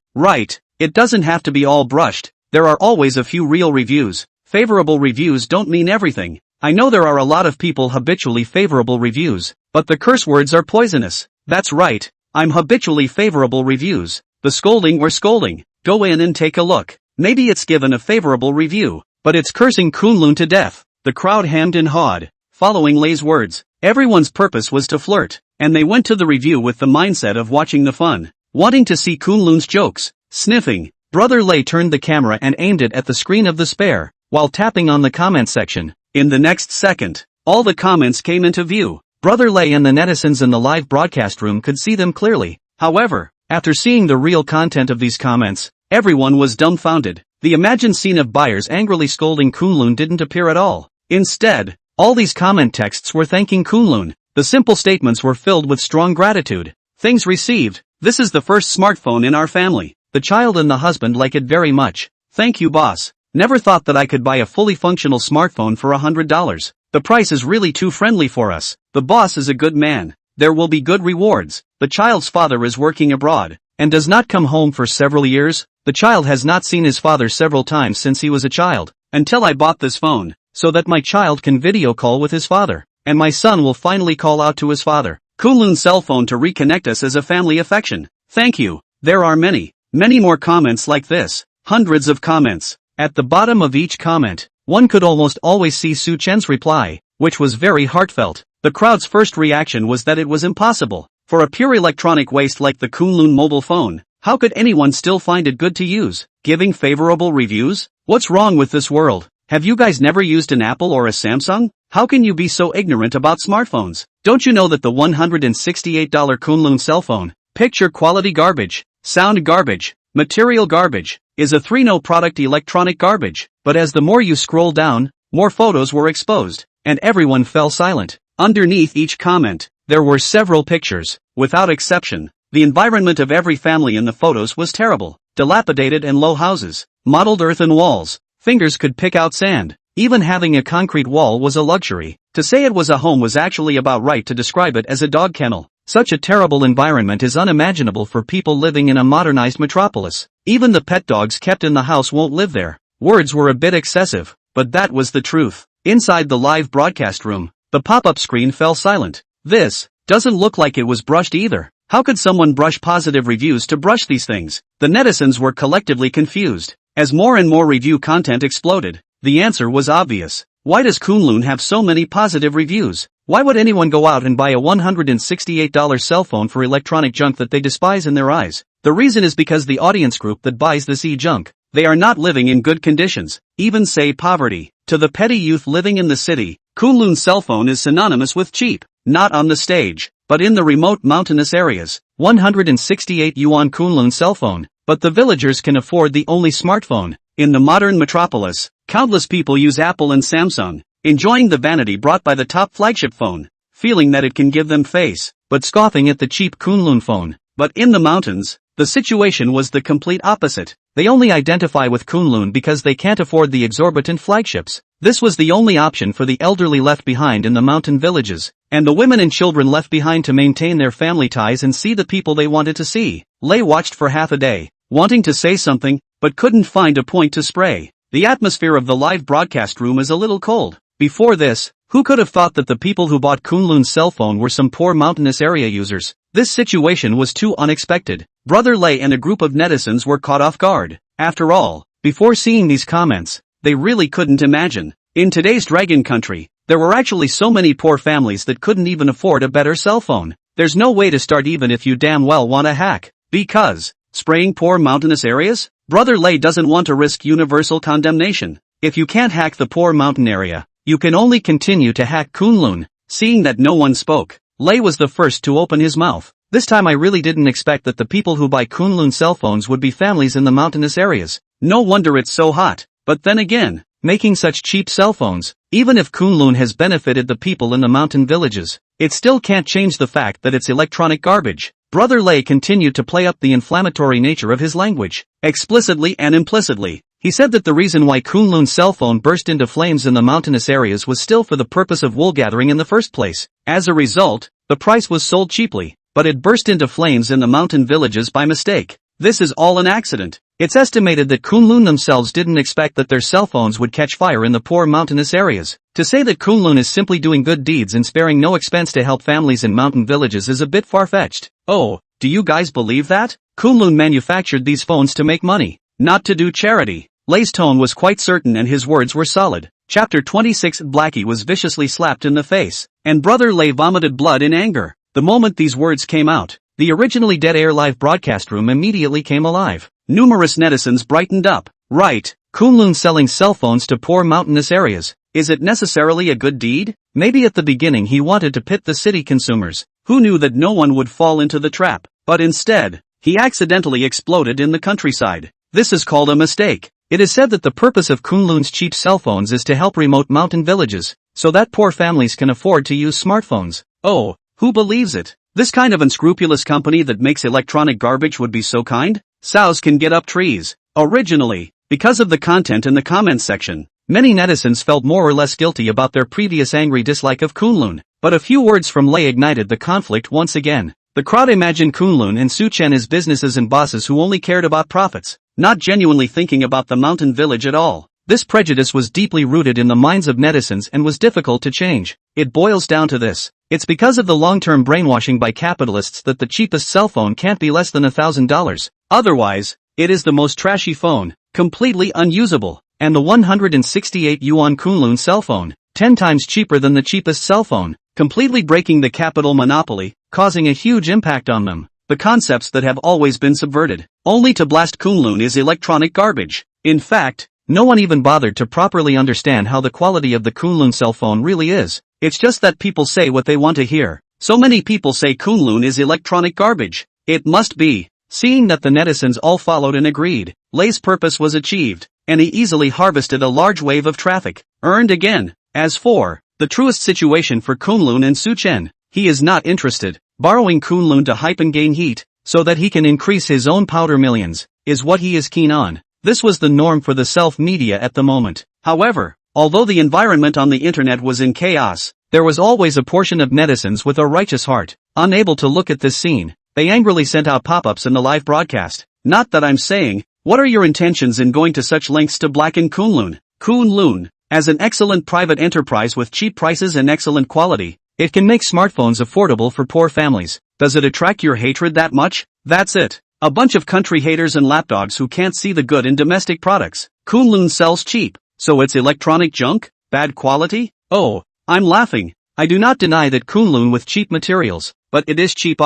It doesn't have to be all brushed. There are always a few real reviews. Favorable reviews don't mean everything. I know there are a lot of people habitually favorable reviews, but the curse words are poisonous. That's right. I'm habitually favorable reviews. The scolding or scolding. Go in and take a look. Maybe it's given a favorable review, but it's cursing Kunlun to death. The crowd hemmed and hawed, following Lay's words. Everyone's purpose was to flirt, and they went to the review with the mindset of watching the fun, wanting to see Kunlun's jokes. Sniffing, Brother Lay turned the camera and aimed it at the screen of the spare, while tapping on the comment section. In the next second, all the comments came into view. Brother Lay and the netizens in the live broadcast room could see them clearly. However, after seeing the real content of these comments, everyone was dumbfounded. The imagined scene of buyers angrily scolding Kunlun didn't appear at all. Instead, all these comment texts were thanking Kunlun. The simple statements were filled with strong gratitude. Things received. This is the first smartphone in our family. The child and the husband like it very much. Thank you, boss. Never thought that I could buy a fully functional smartphone for $100. The price is really too friendly for us. The boss is a good man. There will be good rewards. The child's father is working abroad, and does not come home for several years. The child has not seen his father several times since he was a child, until I bought this phone, so that my child can video call with his father, and my son will finally call out to his father. Kunlun's cell phone to reconnect us as a family affection. Thank you. There are many more comments like this. Hundreds of comments. At the bottom of each comment, one could almost always see Chen's reply, which was very heartfelt. The crowd's first reaction was that it was impossible. For a pure electronic waste like the Kunlun mobile phone, how could anyone still find it good to use? Giving favorable reviews? What's wrong with this world? Have you guys never used an Apple or a Samsung? How can you be so ignorant about smartphones? Don't you know that the $168 Kunlun cell phone, picture quality garbage, sound garbage, material garbage, is a 3-no product electronic garbage? But as the more you scroll down, more photos were exposed, and everyone fell silent. Underneath each comment, there were several pictures. Without exception, The environment of every family in the photos was terrible. Dilapidated and low houses, mottled earthen walls, fingers could pick out sand. Even having a concrete wall was a luxury. To say it was a home was actually about right to describe it as a dog kennel. Such a terrible environment is unimaginable for people living in a modernized metropolis. Even the pet dogs kept in the house won't live there. Words were a bit excessive, but that was the truth. Inside the live broadcast room, the pop-up screen fell silent. This doesn't look like it was brushed either. How could someone brush positive reviews to brush these things? The netizens were collectively confused. As more and more review content exploded, the answer was obvious. Why does Kunlun have so many positive reviews? Why would anyone go out and buy a $168 cell phone for electronic junk that they despise in their eyes? The reason is because the audience group that buys this e-junk, they are not living in good conditions, even say poverty. To the petty youth living in the city, Kunlun's cell phone is synonymous with cheap, not on the stage, but in the remote mountainous areas. 168 yuan Kunlun cell phone, but the villagers can afford the only smartphone. In the modern metropolis, countless people use Apple and Samsung, enjoying the vanity brought by the top flagship phone, feeling that it can give them face, but scoffing at the cheap Kunlun phone. But in the mountains, the situation was the complete opposite. They only identify with Kunlun because they can't afford the exorbitant flagships. This was the only option for the elderly left behind in the mountain villages, and the women and children left behind to maintain their family ties and see the people they wanted to see. Lei watched for half a day, wanting to say something, but couldn't find a point to spray. The atmosphere of the live broadcast room is a little cold. Before this, who could have thought that the people who bought Kunlun's cell phone were some poor mountainous area users? This situation was too unexpected. Brother Lei and a group of netizens were caught off guard. After all, before seeing these comments, they really couldn't imagine. In today's Dragon Country, there were actually so many poor families that couldn't even afford a better cell phone. There's no way to start even if you damn well want a hack. Because, spraying poor mountainous areas? Brother Lei doesn't want to risk universal condemnation. If you can't hack the poor mountain area, you can only continue to hack Kunlun. Seeing that no one spoke, Lei was the first to open his mouth. This time I really didn't expect that the people who buy Kunlun cell phones would be families in the mountainous areas. No wonder it's so hot. But then again, making such cheap cell phones, even if Kunlun has benefited the people in the mountain villages, it still can't change the fact that it's electronic garbage. Brother Lei continued to play up the inflammatory nature of his language. Explicitly and implicitly, he said that the reason why Kunlun's cell phone burst into flames in the mountainous areas was still for the purpose of wool gathering in the first place. As a result, the price was sold cheaply, but it burst into flames in the mountain villages by mistake. This is all an accident. It's estimated that Kunlun themselves didn't expect that their cell phones would catch fire in the poor mountainous areas. To say that Kunlun is simply doing good deeds and sparing no expense to help families in mountain villages is a bit far-fetched. Oh, do you guys believe that? Kunlun manufactured these phones to make money, not to do charity. Lei's tone was quite certain and his words were solid. Chapter 26. Blackie was viciously slapped in the face, and Brother Lei vomited blood in anger. The moment these words came out, the originally dead air live broadcast room immediately came alive. Numerous netizens brightened up. Right, Kunlun selling cell phones to poor mountainous areas. Is it necessarily a good deed? Maybe at the beginning he wanted to pit the city consumers, who knew that no one would fall into the trap, but instead, he accidentally exploded in the countryside. This is called a mistake. It is said that the purpose of Kunlun's cheap cell phones is to help remote mountain villages, so that poor families can afford to use smartphones. Oh, who believes it? This kind of unscrupulous company that makes electronic garbage would be so kind? Sows can get up trees. Originally, because of the content in the comments section, many netizens felt more or less guilty about their previous angry dislike of Kunlun, but a few words from Lei ignited the conflict once again. The crowd imagined Kunlun and Chen as businesses and bosses who only cared about profits, not genuinely thinking about the mountain village at all. This prejudice was deeply rooted in the minds of netizens and was difficult to change. It boils down to this. It's because of the long-term brainwashing by capitalists that the cheapest cell phone can't be less than $1,000. Otherwise, it is the most trashy phone, completely unusable, and the 168 yuan Kunlun cell phone, 10 times cheaper than the cheapest cell phone, completely breaking the capital monopoly, causing a huge impact on them. The concepts that have always been subverted, only to blast Kunlun is electronic garbage. In fact, no one even bothered to properly understand how the quality of the Kunlun cell phone really is. It's just that people say what they want to hear. So many people say Kunlun is electronic garbage. It must be. Seeing that the netizens all followed and agreed, Lei's purpose was achieved, and he easily harvested a large wave of traffic, earned again. As for the truest situation for Kunlun and Chen, he is not interested. Borrowing Kunlun to hype and gain heat, so that he can increase his own powder millions, is what he is keen on. This was the norm for the self-media at the moment. However, although the environment on the internet was in chaos, there was always a portion of netizens with a righteous heart. Unable to look at this scene, they angrily sent out pop-ups in the live broadcast. Not that I'm saying, what are your intentions in going to such lengths to blacken Kunlun? Kunlun, as an excellent private enterprise with cheap prices and excellent quality, it can make smartphones affordable for poor families. Does it attract your hatred that much? That's it. A bunch of country haters and lapdogs who can't see the good in domestic products. Kunlun sells cheap, so it's electronic junk? Bad quality? Oh, I'm laughing. I do not deny that Kunlun with cheap materials, but it is cheap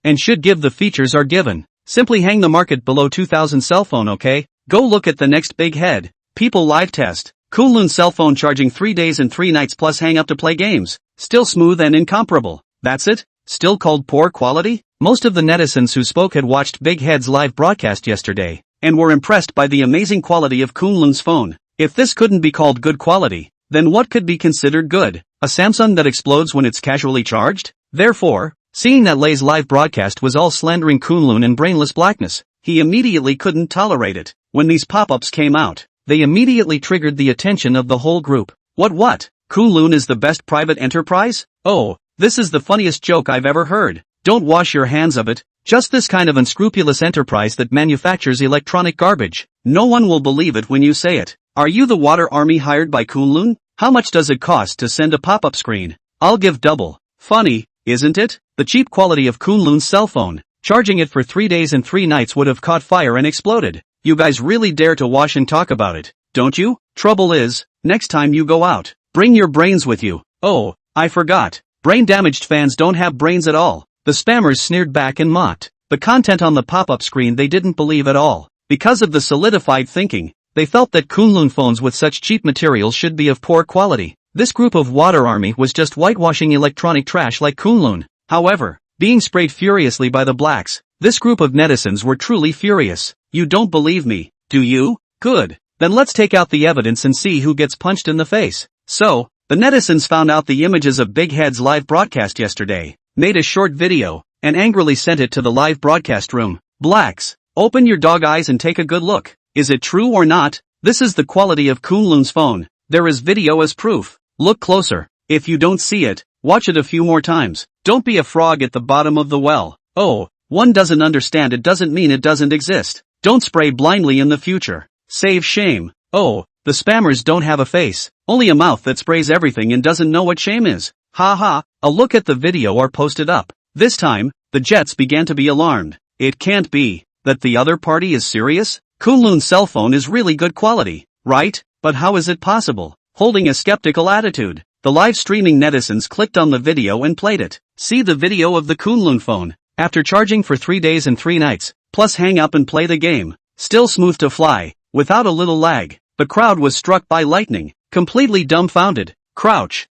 and should give the features are given. Simply hang the market below 2000 cell phone, okay? Go look at the next big head. People live test. Kunlun cell phone charging 3 days and 3 nights plus hang up to play games. Still smooth and incomparable. That's it? Still called poor quality? Most of the netizens who spoke had watched Big Head's live broadcast yesterday, and were impressed by the amazing quality of Kunlun's phone. If this couldn't be called good quality, then what could be considered good? A Samsung that explodes when it's casually charged? Therefore, seeing that Lay's live broadcast was all slandering Kunlun and brainless blackness, he immediately couldn't tolerate it. When these pop-ups came out, they immediately triggered the attention of the whole group. What? Kunlun is the best private enterprise? Oh, this is the funniest joke I've ever heard. Don't wash your hands of it. Just this kind of unscrupulous enterprise that manufactures electronic garbage. No one will believe it when you say it. Are you the water army hired by Kunlun? How much does it cost to send a pop-up screen? I'll give double. Funny, isn't it? The cheap quality of Kunlun's cell phone. Charging it for 3 days and 3 nights would have caught fire and exploded. You guys really dare to wash and talk about it, don't you? Trouble is, next time you go out, bring your brains with you. Oh, I forgot. Brain-damaged fans don't have brains at all. The spammers sneered back and mocked. The content on the pop-up screen they didn't believe at all. Because of the solidified thinking, they felt that Kunlun phones with such cheap materials should be of poor quality. This group of water army was just whitewashing electronic trash like Kunlun. However, being sprayed furiously by the blacks, this group of netizens were truly furious. You don't believe me, do you? Good. Then let's take out the evidence and see who gets punched in the face. So, the netizens found out the images of Big Head's live broadcast yesterday, made a short video, and angrily sent it to the live broadcast room. Blacks, open your dog eyes and take a good look. Is it true or not? This is the quality of Kunlun's phone. There is video as proof. Look closer. If you don't see it, watch it a few more times. Don't be a frog at the bottom of the well. Oh, one doesn't understand it doesn't mean it doesn't exist. Don't spray blindly in the future. Save shame. Oh, the spammers don't have a face, only a mouth that sprays everything and doesn't know what shame is. Ha. A look at the video or post it up. This time, the Jets began to be alarmed. It can't be that the other party is serious? Kunlun's cell phone is really good quality, right? But how is it possible? Holding a skeptical attitude, the live streaming netizens clicked on the video and played it. See the video of the Kunlun phone. After charging for 3 days and 3 nights, plus hang up and play the game. Still smooth to fly, without a little lag. The crowd was struck by lightning, completely dumbfounded. Crouch.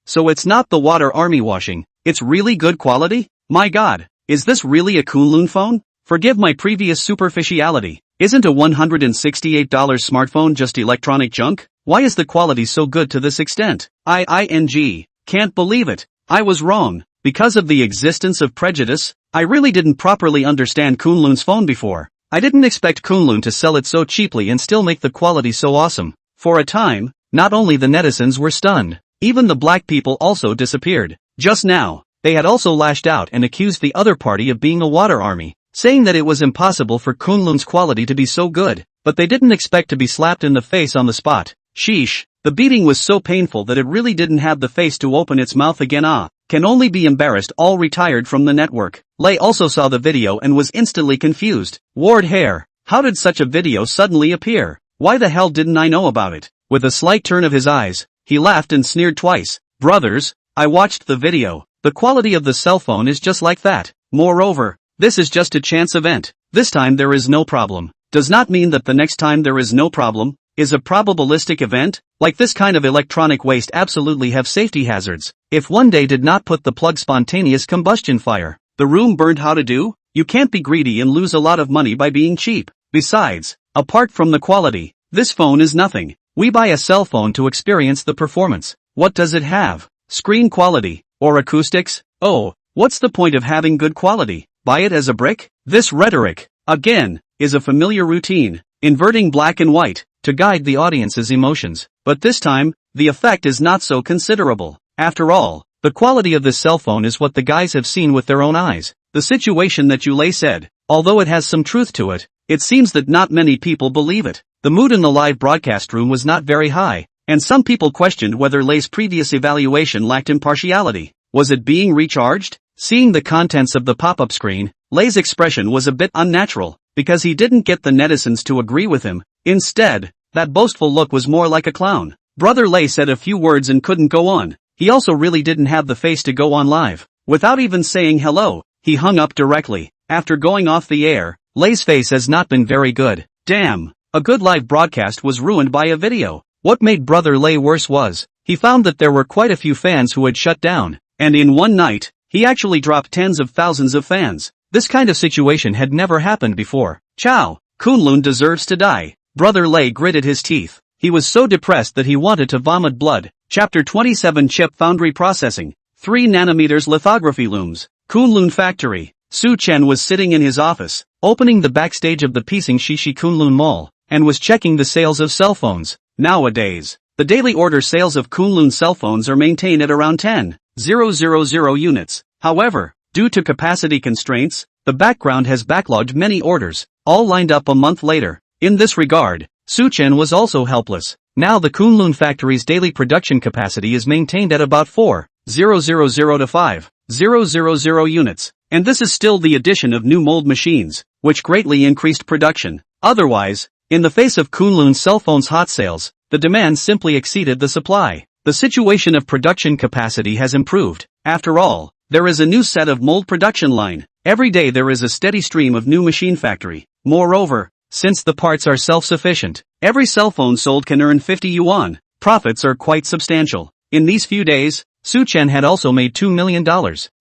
So it's not the water army washing, it's really good quality? My god, is this really a Kunlun phone? Forgive my previous superficiality. Isn't a $168 smartphone just electronic junk? Why is the quality so good to this extent? Can't believe it. I was wrong. Because of the existence of prejudice, I really didn't properly understand Kunlun's phone before. I didn't expect Kunlun to sell it so cheaply and still make the quality so awesome. For a time, not only the netizens were stunned, even the black people also disappeared. Just now, they had also lashed out and accused the other party of being a water army, saying that it was impossible for Kunlun's quality to be so good, but they didn't expect to be slapped in the face on the spot. Sheesh, the beating was so painful that it really didn't have the face to open its mouth again. Can only be embarrassed. All retired from the network. Lay also saw the video and was instantly confused. Ward hair, how did such a video suddenly appear? Why the hell didn't I know about it? With a slight turn of his eyes, he laughed and sneered twice. Brothers, I watched the video. The quality of the cell phone is just like that. Moreover, this is just a chance event. This time there is no problem. Does not mean that the next time there is no problem is a probabilistic event. Like this kind of electronic waste absolutely have safety hazards. If one day did not put the plug spontaneous combustion fire, the room burned. How to do? You can't be greedy and lose a lot of money by being cheap. Besides, apart from the quality, this phone is nothing. We buy a cell phone to experience the performance. What does it have? Screen quality? Or acoustics? Oh, what's the point of having good quality? buy it as a brick? This rhetoric, again, is a familiar routine, inverting black and white, to guide the audience's emotions. But this time, the effect is not so considerable. After all, the quality of this cell phone is what the guys have seen with their own eyes. The situation that Yulei said, although it has some truth to it, it seems that not many people believe it. The mood in the live broadcast room was not very high, and some people questioned whether Lei's previous evaluation lacked impartiality. Was it being recharged? Seeing the contents of the pop-up screen, Lei's expression was a bit unnatural, because he didn't get the netizens to agree with him. Instead, that boastful look was more like a clown. Brother Lei said a few words and couldn't go on. He also really didn't have the face to go on live. Without even saying hello, he hung up directly. After going off the air, Lei's face has not been very good. Damn, a good live broadcast was ruined by a video. What made Brother Lei worse was, he found that there were quite a few fans who had shut down, and in one night, he actually dropped tens of thousands of fans. This kind of situation had never happened before. Chow, Kunlun deserves to die. Brother Lei gritted his teeth. He was so depressed that he wanted to vomit blood. Chapter 27 Chip Foundry Processing. 3 nanometers lithography looms. Kunlun Factory. Su Chen was sitting in his office, opening the backstage of the Pising Shishi Kunlun Mall, and was checking the sales of cell phones. Nowadays, the daily order sales of Kunlun cell phones are maintained at around 10,000 units. However, due to capacity constraints, the background has backlogged many orders, all lined up a month later. In this regard, Su Chen was also helpless. Now the Kunlun factory's daily production capacity is maintained at about 4,000 to 5,000 units, and this is still the addition of new mold machines, which greatly increased production. Otherwise, in the face of Kunlun's cell phones' hot sales, the demand simply exceeded the supply. The situation of production capacity has improved. After all, there is a new set of mold production line. Every day there is a steady stream of new machine factory. Moreover, since the parts are self-sufficient, every cell phone sold can earn 50 yuan. Profits are quite substantial. In these few days, Su Chen had also made $2 million.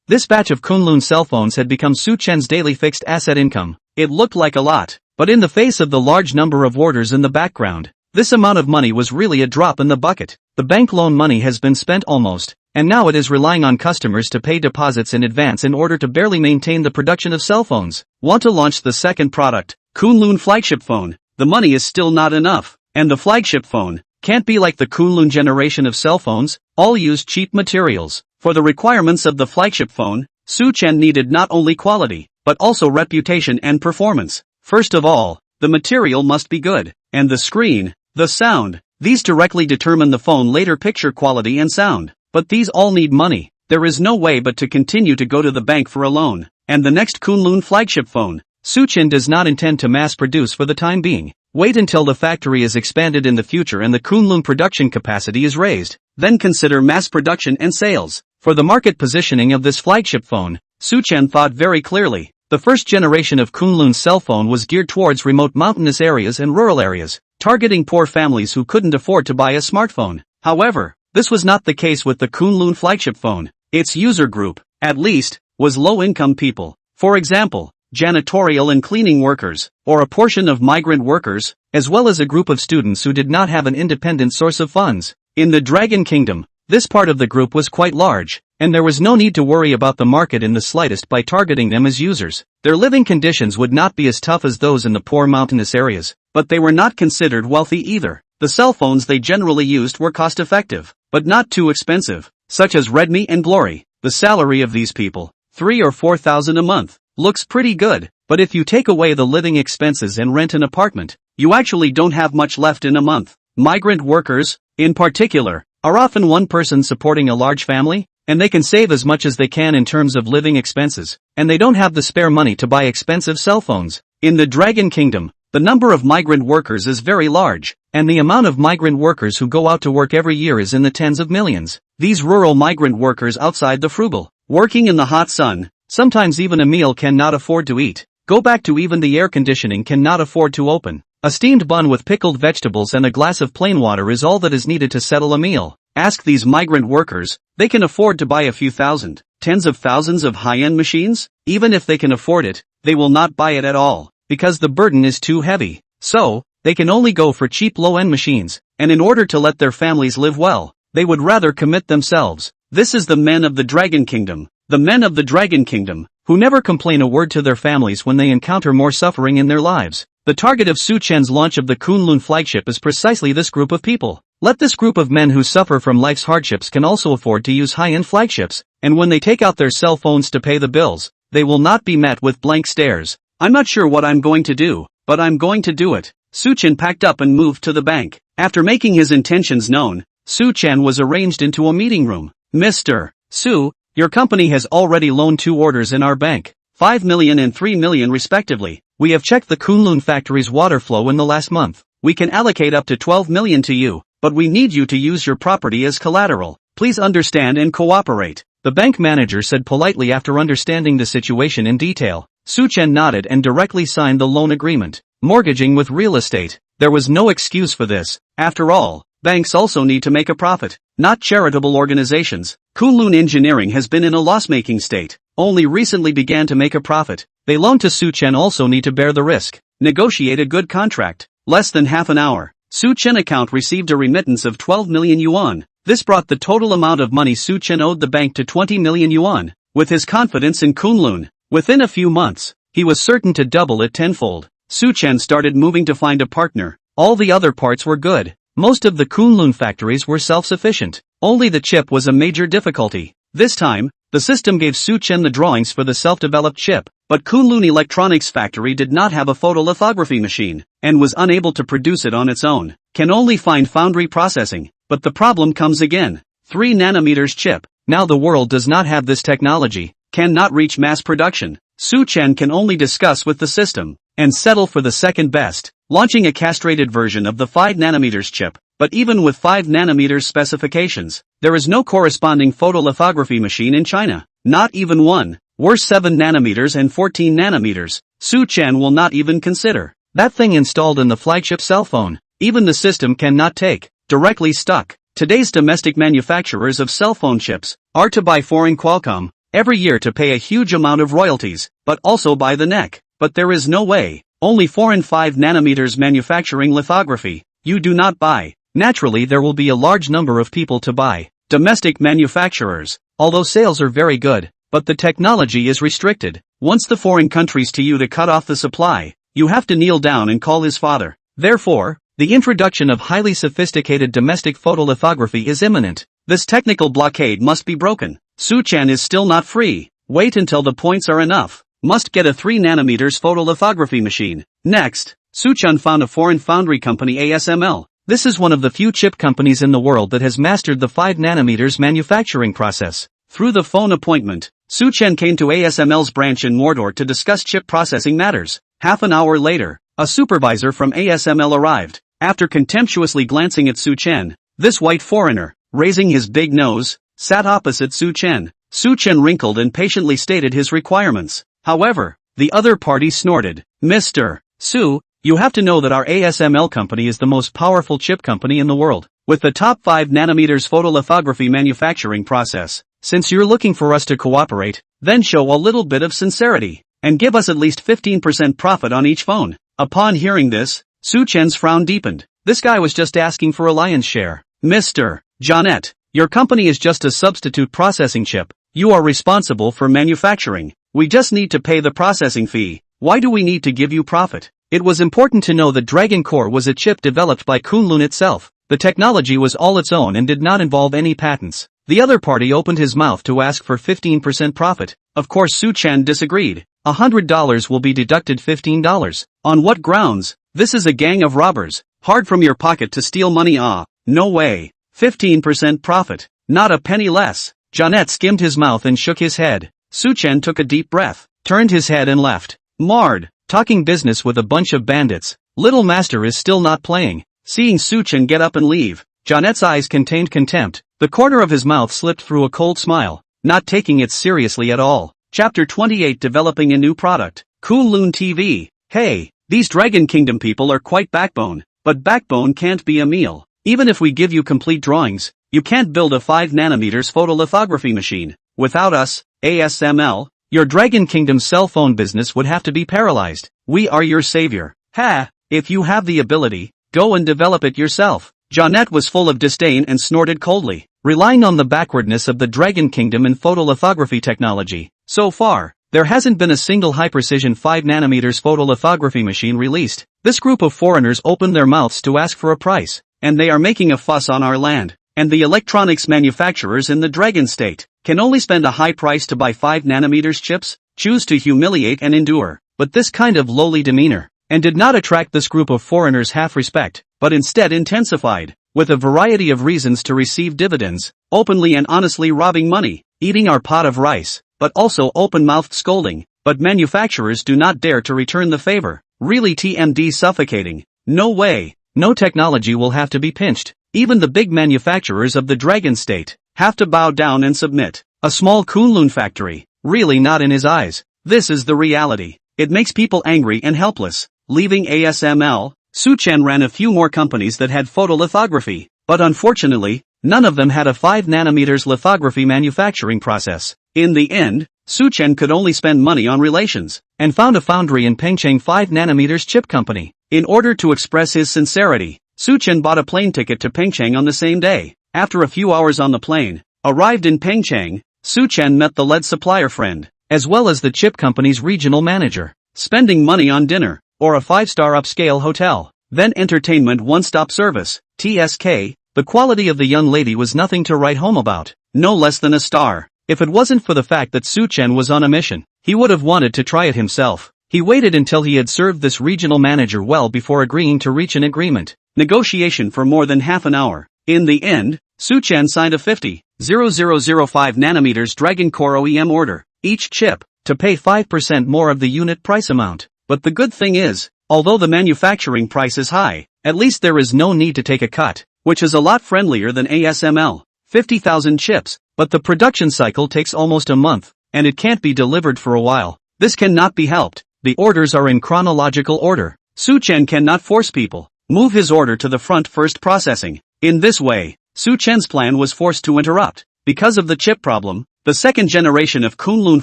This batch of Kunlun cell phones had become Su Chen's daily fixed asset income. It looked like a lot, but in the face of the large number of orders in the background, this amount of money was really a drop in the bucket. The bank loan money has been spent almost, and now it is relying on customers to pay deposits in advance in order to barely maintain the production of cell phones. Want to launch the second product, Kunlun flagship phone. The money is still not enough, and the flagship phone can't be like the Kunlun generation of cell phones, all use cheap materials. For the requirements of the flagship phone, Su Chen needed not only quality, but also reputation and performance. First of all, the material must be good, and the screen, the sound, these directly determine the phone later picture quality and sound. But these all need money. There is no way but to continue to go to the bank for a loan. And the next Kunlun flagship phone, Su Chen does not intend to mass produce for the time being. Wait until the factory is expanded in the future and the Kunlun production capacity is raised. Then consider mass production and sales. For the market positioning of this flagship phone, Su Chen thought very clearly. The first generation of Kunlun's cell phone was geared towards remote mountainous areas and rural areas, targeting poor families who couldn't afford to buy a smartphone. However, this was not the case with the Kunlun flagship phone. Its user group, at least, was low-income people. For example, janitorial and cleaning workers, or a portion of migrant workers, as well as a group of students who did not have an independent source of funds. In the Dragon Kingdom, this part of the group was quite large, and there was no need to worry about the market in the slightest by targeting them as users. Their living conditions would not be as tough as those in the poor mountainous areas, but they were not considered wealthy either. The cell phones they generally used were cost-effective, but not too expensive, such as Redmi and Glory. The salary of these people, 3,000 or 4,000 a month, looks pretty good, but if you take away the living expenses and rent an apartment, you actually don't have much left in a month. Migrant workers, in particular, are often one person supporting a large family, and they can save as much as they can in terms of living expenses, and they don't have the spare money to buy expensive cell phones. In the Dragon Kingdom, the number of migrant workers is very large, and the amount of migrant workers who go out to work every year is in the tens of millions. These rural migrant workers outside the frugal, working in the hot sun, sometimes even a meal cannot afford to eat. Go back to even the air conditioning cannot afford to open. A steamed bun with pickled vegetables and a glass of plain water is all that is needed to settle a meal. Ask these migrant workers, they can afford to buy a few thousand, tens of thousands of high-end machines? Even if they can afford it, they will not buy it at all, because the burden is too heavy. So, they can only go for cheap low-end machines, and in order to let their families live well, they would rather commit themselves. This is the men of the Dragon Kingdom. The men of the Dragon Kingdom, who never complain a word to their families when they encounter more suffering in their lives. The target of Su Chen's launch of the Kunlun flagship is precisely this group of people. Let this group of men who suffer from life's hardships can also afford to use high-end flagships, and when they take out their cell phones to pay the bills, they will not be met with blank stares. I'm not sure what I'm going to do, but I'm going to do it. Su Chen packed up and moved to the bank. After making his intentions known, Su Chen was arranged into a meeting room. Mr. Su, your company has already loaned 2 orders in our bank, 5 million and 3 million respectively. We have checked the Kunlun factory's water flow in the last month. We can allocate up to 12 million to you, but we need you to use your property as collateral. Please understand and cooperate. The bank manager said politely after understanding the situation in detail. Su Chen nodded and directly signed the loan agreement. Mortgaging with real estate. There was no excuse for this. After all, banks also need to make a profit, not charitable organizations. Kunlun Engineering has been in a loss-making state, only recently began to make a profit. They loaned to Su Chen also need to bear the risk. Negotiate a good contract. Less than half an hour. Su Chen account received a remittance of 12 million yuan. This brought the total amount of money Su Chen owed the bank to 20 million yuan. With his confidence in Kunlun, within a few months, he was certain to double it tenfold. Su Chen started moving to find a partner. All the other parts were good. Most of the Kunlun factories were self-sufficient. Only the chip was a major difficulty. This time, the system gave Su Chen the drawings for the self-developed chip, but Kunlun Electronics factory did not have a photolithography machine, and was unable to produce it on its own. Can only find foundry processing. But the problem comes again. 3 nanometers chip. Now the world does not have this technology, cannot reach mass production. Su Chen can only discuss with the system, and settle for the second best, launching a castrated version of the 5 nanometers chip. But even with 5 nanometers specifications, there is no corresponding photolithography machine in China. Not even one. Worse 7 nanometers and 14 nanometers. Su Chen will not even consider. That thing installed in the flagship cell phone, even the system cannot take. Directly stuck. Today's domestic manufacturers of cell phone chips are to buy foreign Qualcomm every year to pay a huge amount of royalties, but also by the neck. But there is no way. Only foreign 5 nanometers manufacturing lithography. You do not buy. Naturally there will be a large number of people to buy. Domestic manufacturers, although sales are very good, but the technology is restricted. Once the foreign countries to you to cut off the supply, you have to kneel down and call his father. Therefore, the introduction of highly sophisticated domestic photolithography is imminent. This technical blockade must be broken. Su Chen is still not free. Wait until the points are enough. Must get a 3 nanometers photolithography machine. Next, Su Chen found a foreign foundry company ASML. This is one of the few chip companies in the world that has mastered the 5 nanometers manufacturing process. Through the phone appointment, Su Chen came to ASML's branch in Mordor to discuss chip processing matters. Half an hour later, a supervisor from ASML arrived. After contemptuously glancing at Su Chen, this white foreigner, raising his big nose, sat opposite Su Chen. Su Chen wrinkled and patiently stated his requirements. However, the other party snorted. Mr. Su, you have to know that our ASML company is the most powerful chip company in the world, with the top 5 nanometers photolithography manufacturing process. Since you're looking for us to cooperate, then show a little bit of sincerity, and give us at least 15% profit on each phone. Upon hearing this, Su Chen's frown deepened. This guy was just asking for a lion's share. Mr. Jonet, your company is just a substitute processing chip. You are responsible for manufacturing. We just need to pay the processing fee. Why do we need to give you profit? It was important to know that Dragon Core was a chip developed by Kunlun itself. The technology was all its own and did not involve any patents. The other party opened his mouth to ask for 15% profit. Of course Su Chen disagreed. $100 will be deducted $15. On what grounds? This is a gang of robbers. Hard from your pocket to steal money. No way. 15% profit. Not a penny less. Jonet skimmed his mouth and shook his head. Su Chen took a deep breath, turned his head and left. Marred. Talking business with a bunch of bandits. Little Master is still not playing. Seeing Su Chen get up and leave, Jonet's eyes contained contempt. The corner of his mouth slipped through a cold smile, not taking it seriously at all. Chapter 28 Developing a new product. Kunlun TV. Hey, these Dragon Kingdom people are quite backbone, but backbone can't be a meal. Even if we give you complete drawings, you can't build a 5 nanometers photolithography machine. Without us, ASML, your Dragon Kingdom cell phone business would have to be paralyzed. We are your savior. Ha! If you have the ability, go and develop it yourself. Jonet was full of disdain and snorted coldly, relying on the backwardness of the Dragon Kingdom in photolithography technology. So far, there hasn't been a single high-precision 5nm photolithography machine released. This group of foreigners opened their mouths to ask for a price, and they are making a fuss on our land. And the electronics manufacturers in the Dragon State can only spend a high price to buy 5nm chips, choose to humiliate and endure. But this kind of lowly demeanor, and did not attract this group of foreigners half respect, but instead intensified, with a variety of reasons to receive dividends, openly and honestly robbing money, eating our pot of rice, but also open-mouthed scolding, but manufacturers do not dare to return the favor. Really TMD suffocating. No way. No technology will have to be pinched. Even the big manufacturers of the Dragon State have to bow down and submit. A small Kunlun factory, really not in his eyes. This is the reality. It makes people angry and helpless. Leaving ASML, Chen ran a few more companies that had photolithography, but unfortunately, none of them had a 5nm lithography manufacturing process. In the end, Chen could only spend money on relations, and found a foundry in Pengcheng 5nm chip company. In order to express his sincerity, Chen bought a plane ticket to Pengcheng on the same day. After a few hours on the plane, arrived in Pengcheng, Chen met the lead supplier friend, as well as the chip company's regional manager, spending money on dinner, or a 5-star upscale hotel, then entertainment one-stop service, TSK. The quality of the young lady was nothing to write home about, no less than a star. If it wasn't for the fact that Chen was on a mission, he would have wanted to try it himself. He waited until he had served this regional manager well before agreeing to reach an agreement. Negotiation for more than half an hour. In the end, Chen signed a 50,005nm Dragon Core OEM order, each chip, to pay 5% more of the unit price amount. But the good thing is, although the manufacturing price is high, at least there is no need to take a cut, which is a lot friendlier than ASML. 50,000 chips, but the production cycle takes almost a month, and it can't be delivered for a while. This cannot be helped. The orders are in chronological order. Chen cannot force people. Move his order to the front first processing. In this way, Chen's plan was forced to interrupt. Because of the chip problem, the second generation of Kunlun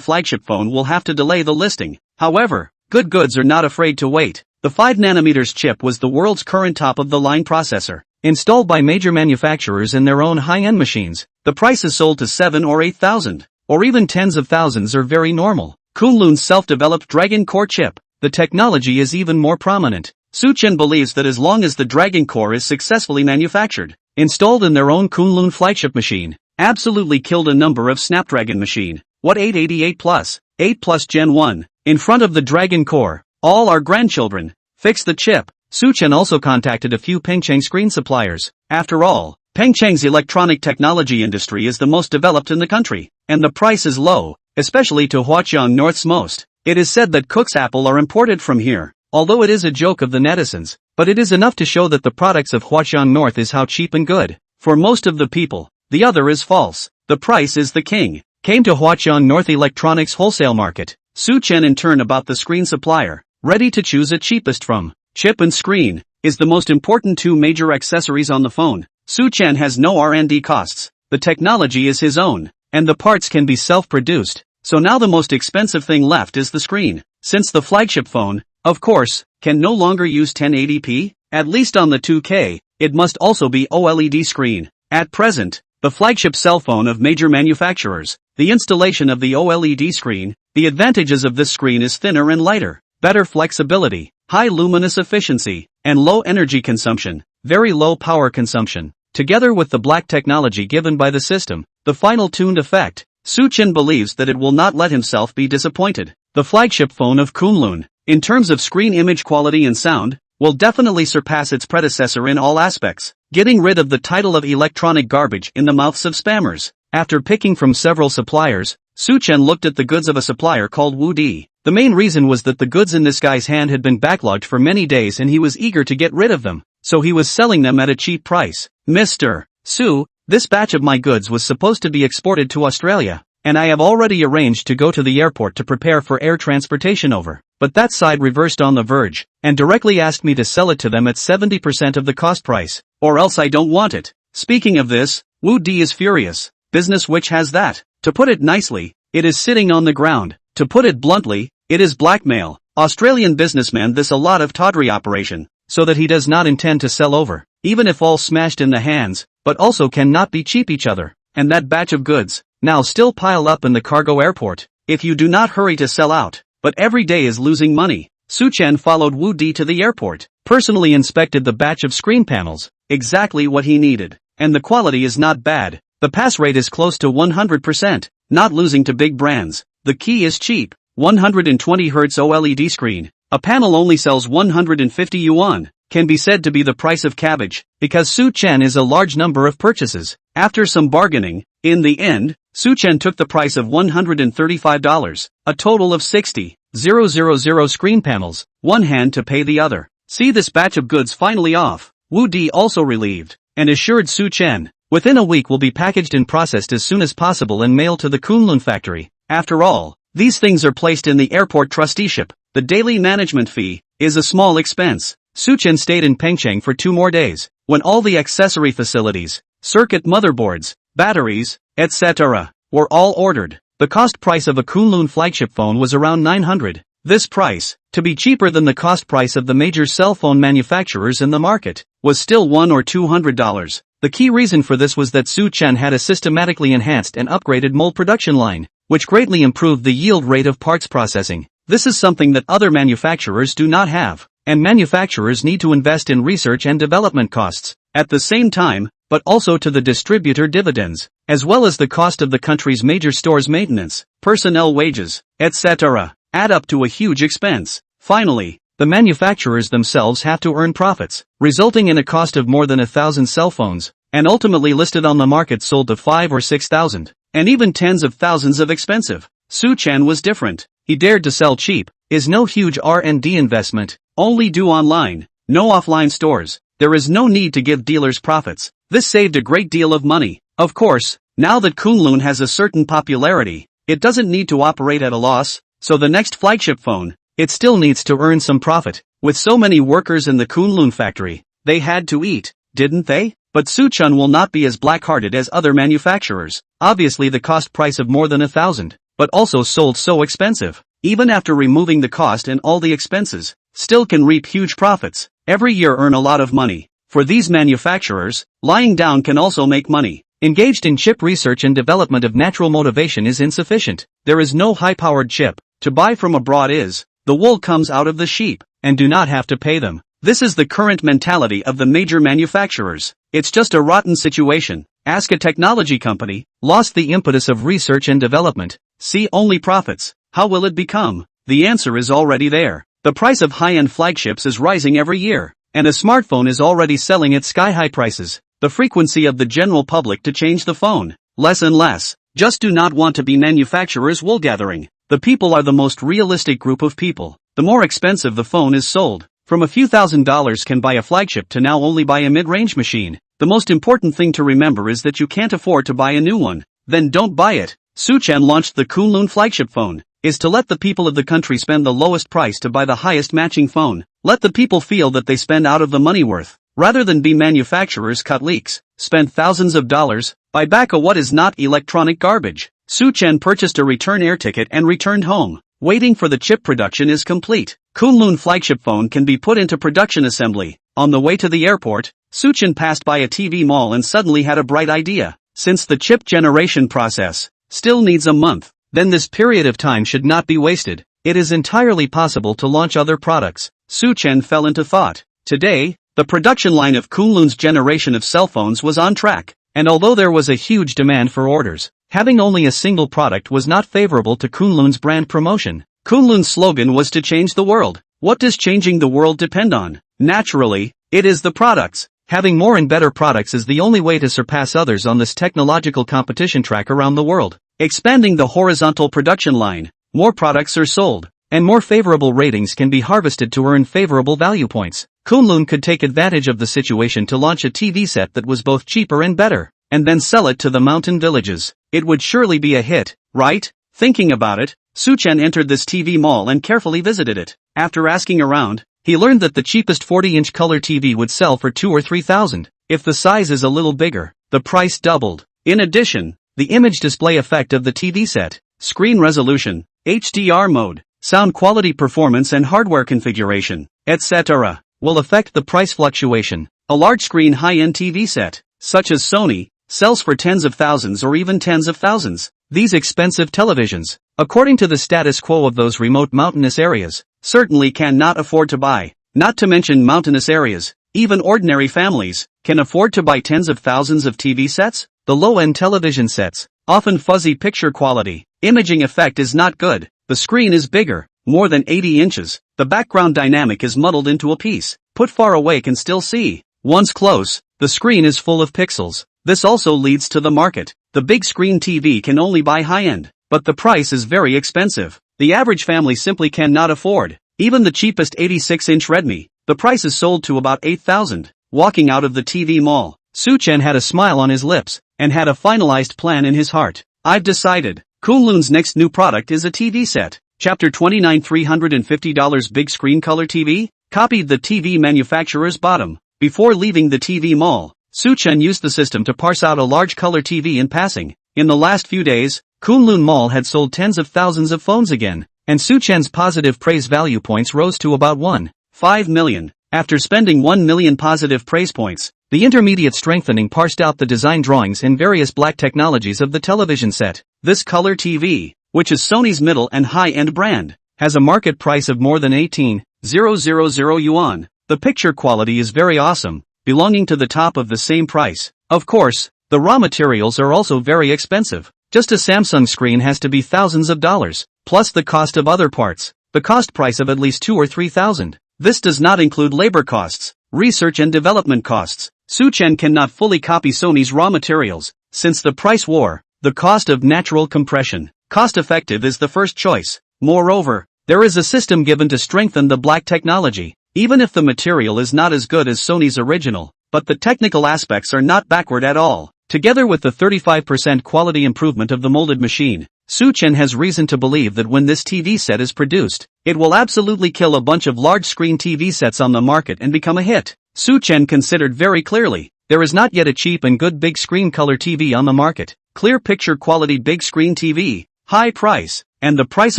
flagship phone will have to delay the listing. However, good goods are not afraid to wait. The 5nm chip was the world's current top-of-the-line processor, installed by major manufacturers in their own high-end machines. The prices sold to 7 or 8,000, or even tens of thousands are very normal. Kunlun's self-developed Dragon Core chip, the technology is even more prominent. Chen believes that as long as the Dragon Core is successfully manufactured, installed in their own Kunlun flagship machine, absolutely killed a number of Snapdragon machine. What 888 Plus, 8 Plus Gen 1, in front of the Dragon Core, all our grandchildren, fix the chip. Chen also contacted a few Pengcheng screen suppliers. After all, Pengcheng's electronic technology industry is the most developed in the country, and the price is low, especially to Huaqiang North's most. It is said that Cook's Apple are imported from here, although it is a joke of the netizens, but it is enough to show that the products of Huaqiang North is how cheap and good. For most of the people, the other is false. The price is the king. Came to Huaqiang North Electronics Wholesale Market. Chen in turn about the screen supplier, ready to choose a cheapest from. Chip and screen is the most important two major accessories on the phone. Chen has no R&D costs. The technology is his own, and the parts can be self-produced. So now the most expensive thing left is the screen. Since the flagship phone, of course, can no longer use 1080p, at least on the 2K, it must also be OLED screen. At present, the flagship cell phone of major manufacturers, the installation of the OLED screen, the advantages of this screen is thinner and lighter, better flexibility, high luminous efficiency, and low energy consumption, very low power consumption. Together with the black technology given by the system, the final tuned effect, Chen believes that it will not let himself be disappointed. The flagship phone of Kunlun, in terms of screen image quality and sound, will definitely surpass its predecessor in all aspects, getting rid of the title of electronic garbage in the mouths of spammers. After picking from several suppliers, Chen looked at the goods of a supplier called Wudi. The main reason was that the goods in this guy's hand had been backlogged for many days and he was eager to get rid of them, so he was selling them at a cheap price. Mr. Su, this batch of my goods was supposed to be exported to Australia, and I have already arranged to go to the airport to prepare for air transportation over. But that side reversed on the verge, and directly asked me to sell it to them at 70% of the cost price, or else I don't want it. Speaking of this, Wu Di is furious. Business which has that. To put it nicely, it is sitting on the ground. To put it bluntly, it is blackmail. Australian businessman this a lot of tawdry operation, so that he does not intend to sell over, even if all smashed in the hands, but also cannot be cheap each other. And that batch of goods, now still pile up in the cargo airport. if you do not hurry to sell out. But every day is losing money. Chen followed Wu Di to the airport, personally inspected the batch of screen panels, exactly what he needed. And the quality is not bad. The pass rate is close to 100%, not losing to big brands. The key is cheap. 120 Hz OLED screen. A panel only sells 150 yuan, can be said to be the price of cabbage, because Chen is a large number of purchases. After some bargaining, in the end, Chen took the price of $135, a total of 60,000 screen panels, one hand to pay the other. See this batch of goods finally off. Wu Di also relieved, and assured Chen, within a week will be packaged and processed as soon as possible and mailed to the Kunlun factory. After all, these things are placed in the airport trusteeship. The daily management fee is a small expense. Chen stayed in Pengcheng for 2 more days, when all the accessory facilities, circuit motherboards, batteries, etc., were all ordered. The cost price of a Kunlun flagship phone was around 900. This price, to be cheaper than the cost price of the major cell phone manufacturers in the market, was still $100 or $200. The key reason for this was that Chen had a systematically enhanced and upgraded mold production line, which greatly improved the yield rate of parts processing. This is something that other manufacturers do not have, and manufacturers need to invest in research and development costs, at the same time, but also to the distributor dividends, as well as the cost of the country's major stores' maintenance, personnel wages, etc., add up to a huge expense. Finally, the manufacturers themselves have to earn profits, resulting in a cost of more than 1,000 cell phones, and ultimately listed on the market sold to 5,000 or 6,000, and even tens of thousands of expensive. Chen was different. He dared to sell cheap, is no huge R&D investment, only do online, no offline stores. There is no need to give dealers profits. This saved a great deal of money. Of course, now that Kunlun has a certain popularity, it doesn't need to operate at a loss, so the next flagship phone, it still needs to earn some profit. With so many workers in the Kunlun factory, they had to eat, didn't they? But Chen will not be as black-hearted as other manufacturers. Obviously the cost price of more than 1,000, but also sold so expensive, even after removing the cost and all the expenses, still can reap huge profits. Every year earn a lot of money. For these manufacturers, lying down can also make money. Engaged in chip research and development of natural motivation is insufficient. There is no high-powered chip. To buy from abroad is, the wool comes out of the sheep, and do not have to pay them. This is the current mentality of the major manufacturers. It's just a rotten situation. Ask a technology company, lost the impetus of research and development, see only profits. How will it become? The answer is already there. The price of high-end flagships is rising every year, and a smartphone is already selling at sky-high prices. The frequency of the general public to change the phone, less and less. Just do not want to be manufacturers wool gathering. The people are the most realistic group of people. The more expensive the phone is sold, from a few $1,000s can buy a flagship to now only buy a mid-range machine. The most important thing to remember is that you can't afford to buy a new one. Then don't buy it. Chen launched the Kunlun flagship phone, is to let the people of the country spend the lowest price to buy the highest matching phone. Let the people feel that they spend out of the money worth, rather than be manufacturers cut leaks, spend thousands of dollars, buy back a what is not electronic garbage. Chen purchased a return air ticket and returned home. Waiting for the chip production is complete. Kunlun flagship phone can be put into production assembly. On the way to the airport, Chen passed by a TV mall and suddenly had a bright idea. Since the chip generation process still needs a month, then this period of time should not be wasted. It is entirely possible to launch other products. Chen fell into thought. Today, the production line of Kunlun's generation of cell phones was on track, and although there was a huge demand for orders, having only a single product was not favorable to Kunlun's brand promotion. Kunlun's slogan was to change the world. What does changing the world depend on? Naturally, it is the products. Having more and better products is the only way to surpass others on this technological competition track around the world. Expanding the horizontal production line, more products are sold, and more favorable ratings can be harvested to earn favorable value points. Kunlun could take advantage of the situation to launch a TV set that was both cheaper and better, and then sell it to the mountain villages. It would surely be a hit, right? Thinking about it, Chen entered this TV mall and carefully visited it. After asking around, he learned that the cheapest 40-inch color TV would sell for 2,000 or 3,000. If the size is a little bigger, the price doubled. In addition, the image display effect of the TV set, screen resolution, HDR mode, sound quality performance and hardware configuration, etc., will affect the price fluctuation. A large-screen high-end TV set, such as Sony, sells for tens of thousands or even tens of thousands. These expensive televisions, according to the status quo of those remote mountainous areas, certainly cannot afford to buy. Not to mention mountainous areas, even ordinary families can afford to buy tens of thousands of TV sets. The low-end television sets, often fuzzy picture quality, imaging effect is not good, the screen is bigger, more than 80 inches, the background dynamic is muddled into a piece, put far away can still see. Once close, the screen is full of pixels. This also leads to the market. The big screen TV can only buy high-end, but the price is very expensive. The average family simply cannot afford. Even the cheapest 86-inch Redmi, the price is sold to about 8,000. Walking out of the TV mall, Chen had a smile on his lips, and had a finalized plan in his heart. I've decided. Kunlun's next new product is a TV set. Chapter 29 $350 big screen color TV? Copied the TV manufacturer's bottom. Before leaving the TV mall, Chen used the system to parse out a large color TV in passing. In the last few days, Kunlun Mall had sold tens of thousands of phones again, and Chen's positive praise value points rose to about 1.5 million. After spending 1 million positive praise points, the intermediate strengthening parsed out the design drawings in various black technologies of the television set. This color TV, which is Sony's middle and high-end brand, has a market price of more than 18,000 yuan. The picture quality is very awesome, belonging to the top of the same price. Of course, the raw materials are also very expensive. Just a Samsung screen has to be thousands of dollars, plus the cost of other parts, the cost price of at least 2,000 or 3,000. This does not include labor costs, research and development costs. Chen cannot fully copy Sony's raw materials, since the price war, the cost of natural compression, cost-effective is the first choice. Moreover, there is a system given to strengthen the black technology, even if the material is not as good as Sony's original, but the technical aspects are not backward at all. Together with the 35% quality improvement of the molded machine, Chen has reason to believe that when this TV set is produced, it will absolutely kill a bunch of large-screen TV sets on the market and become a hit. Chen considered very clearly, there is not yet a cheap and good big screen color TV on the market. Clear picture quality big screen TV, high price, and the price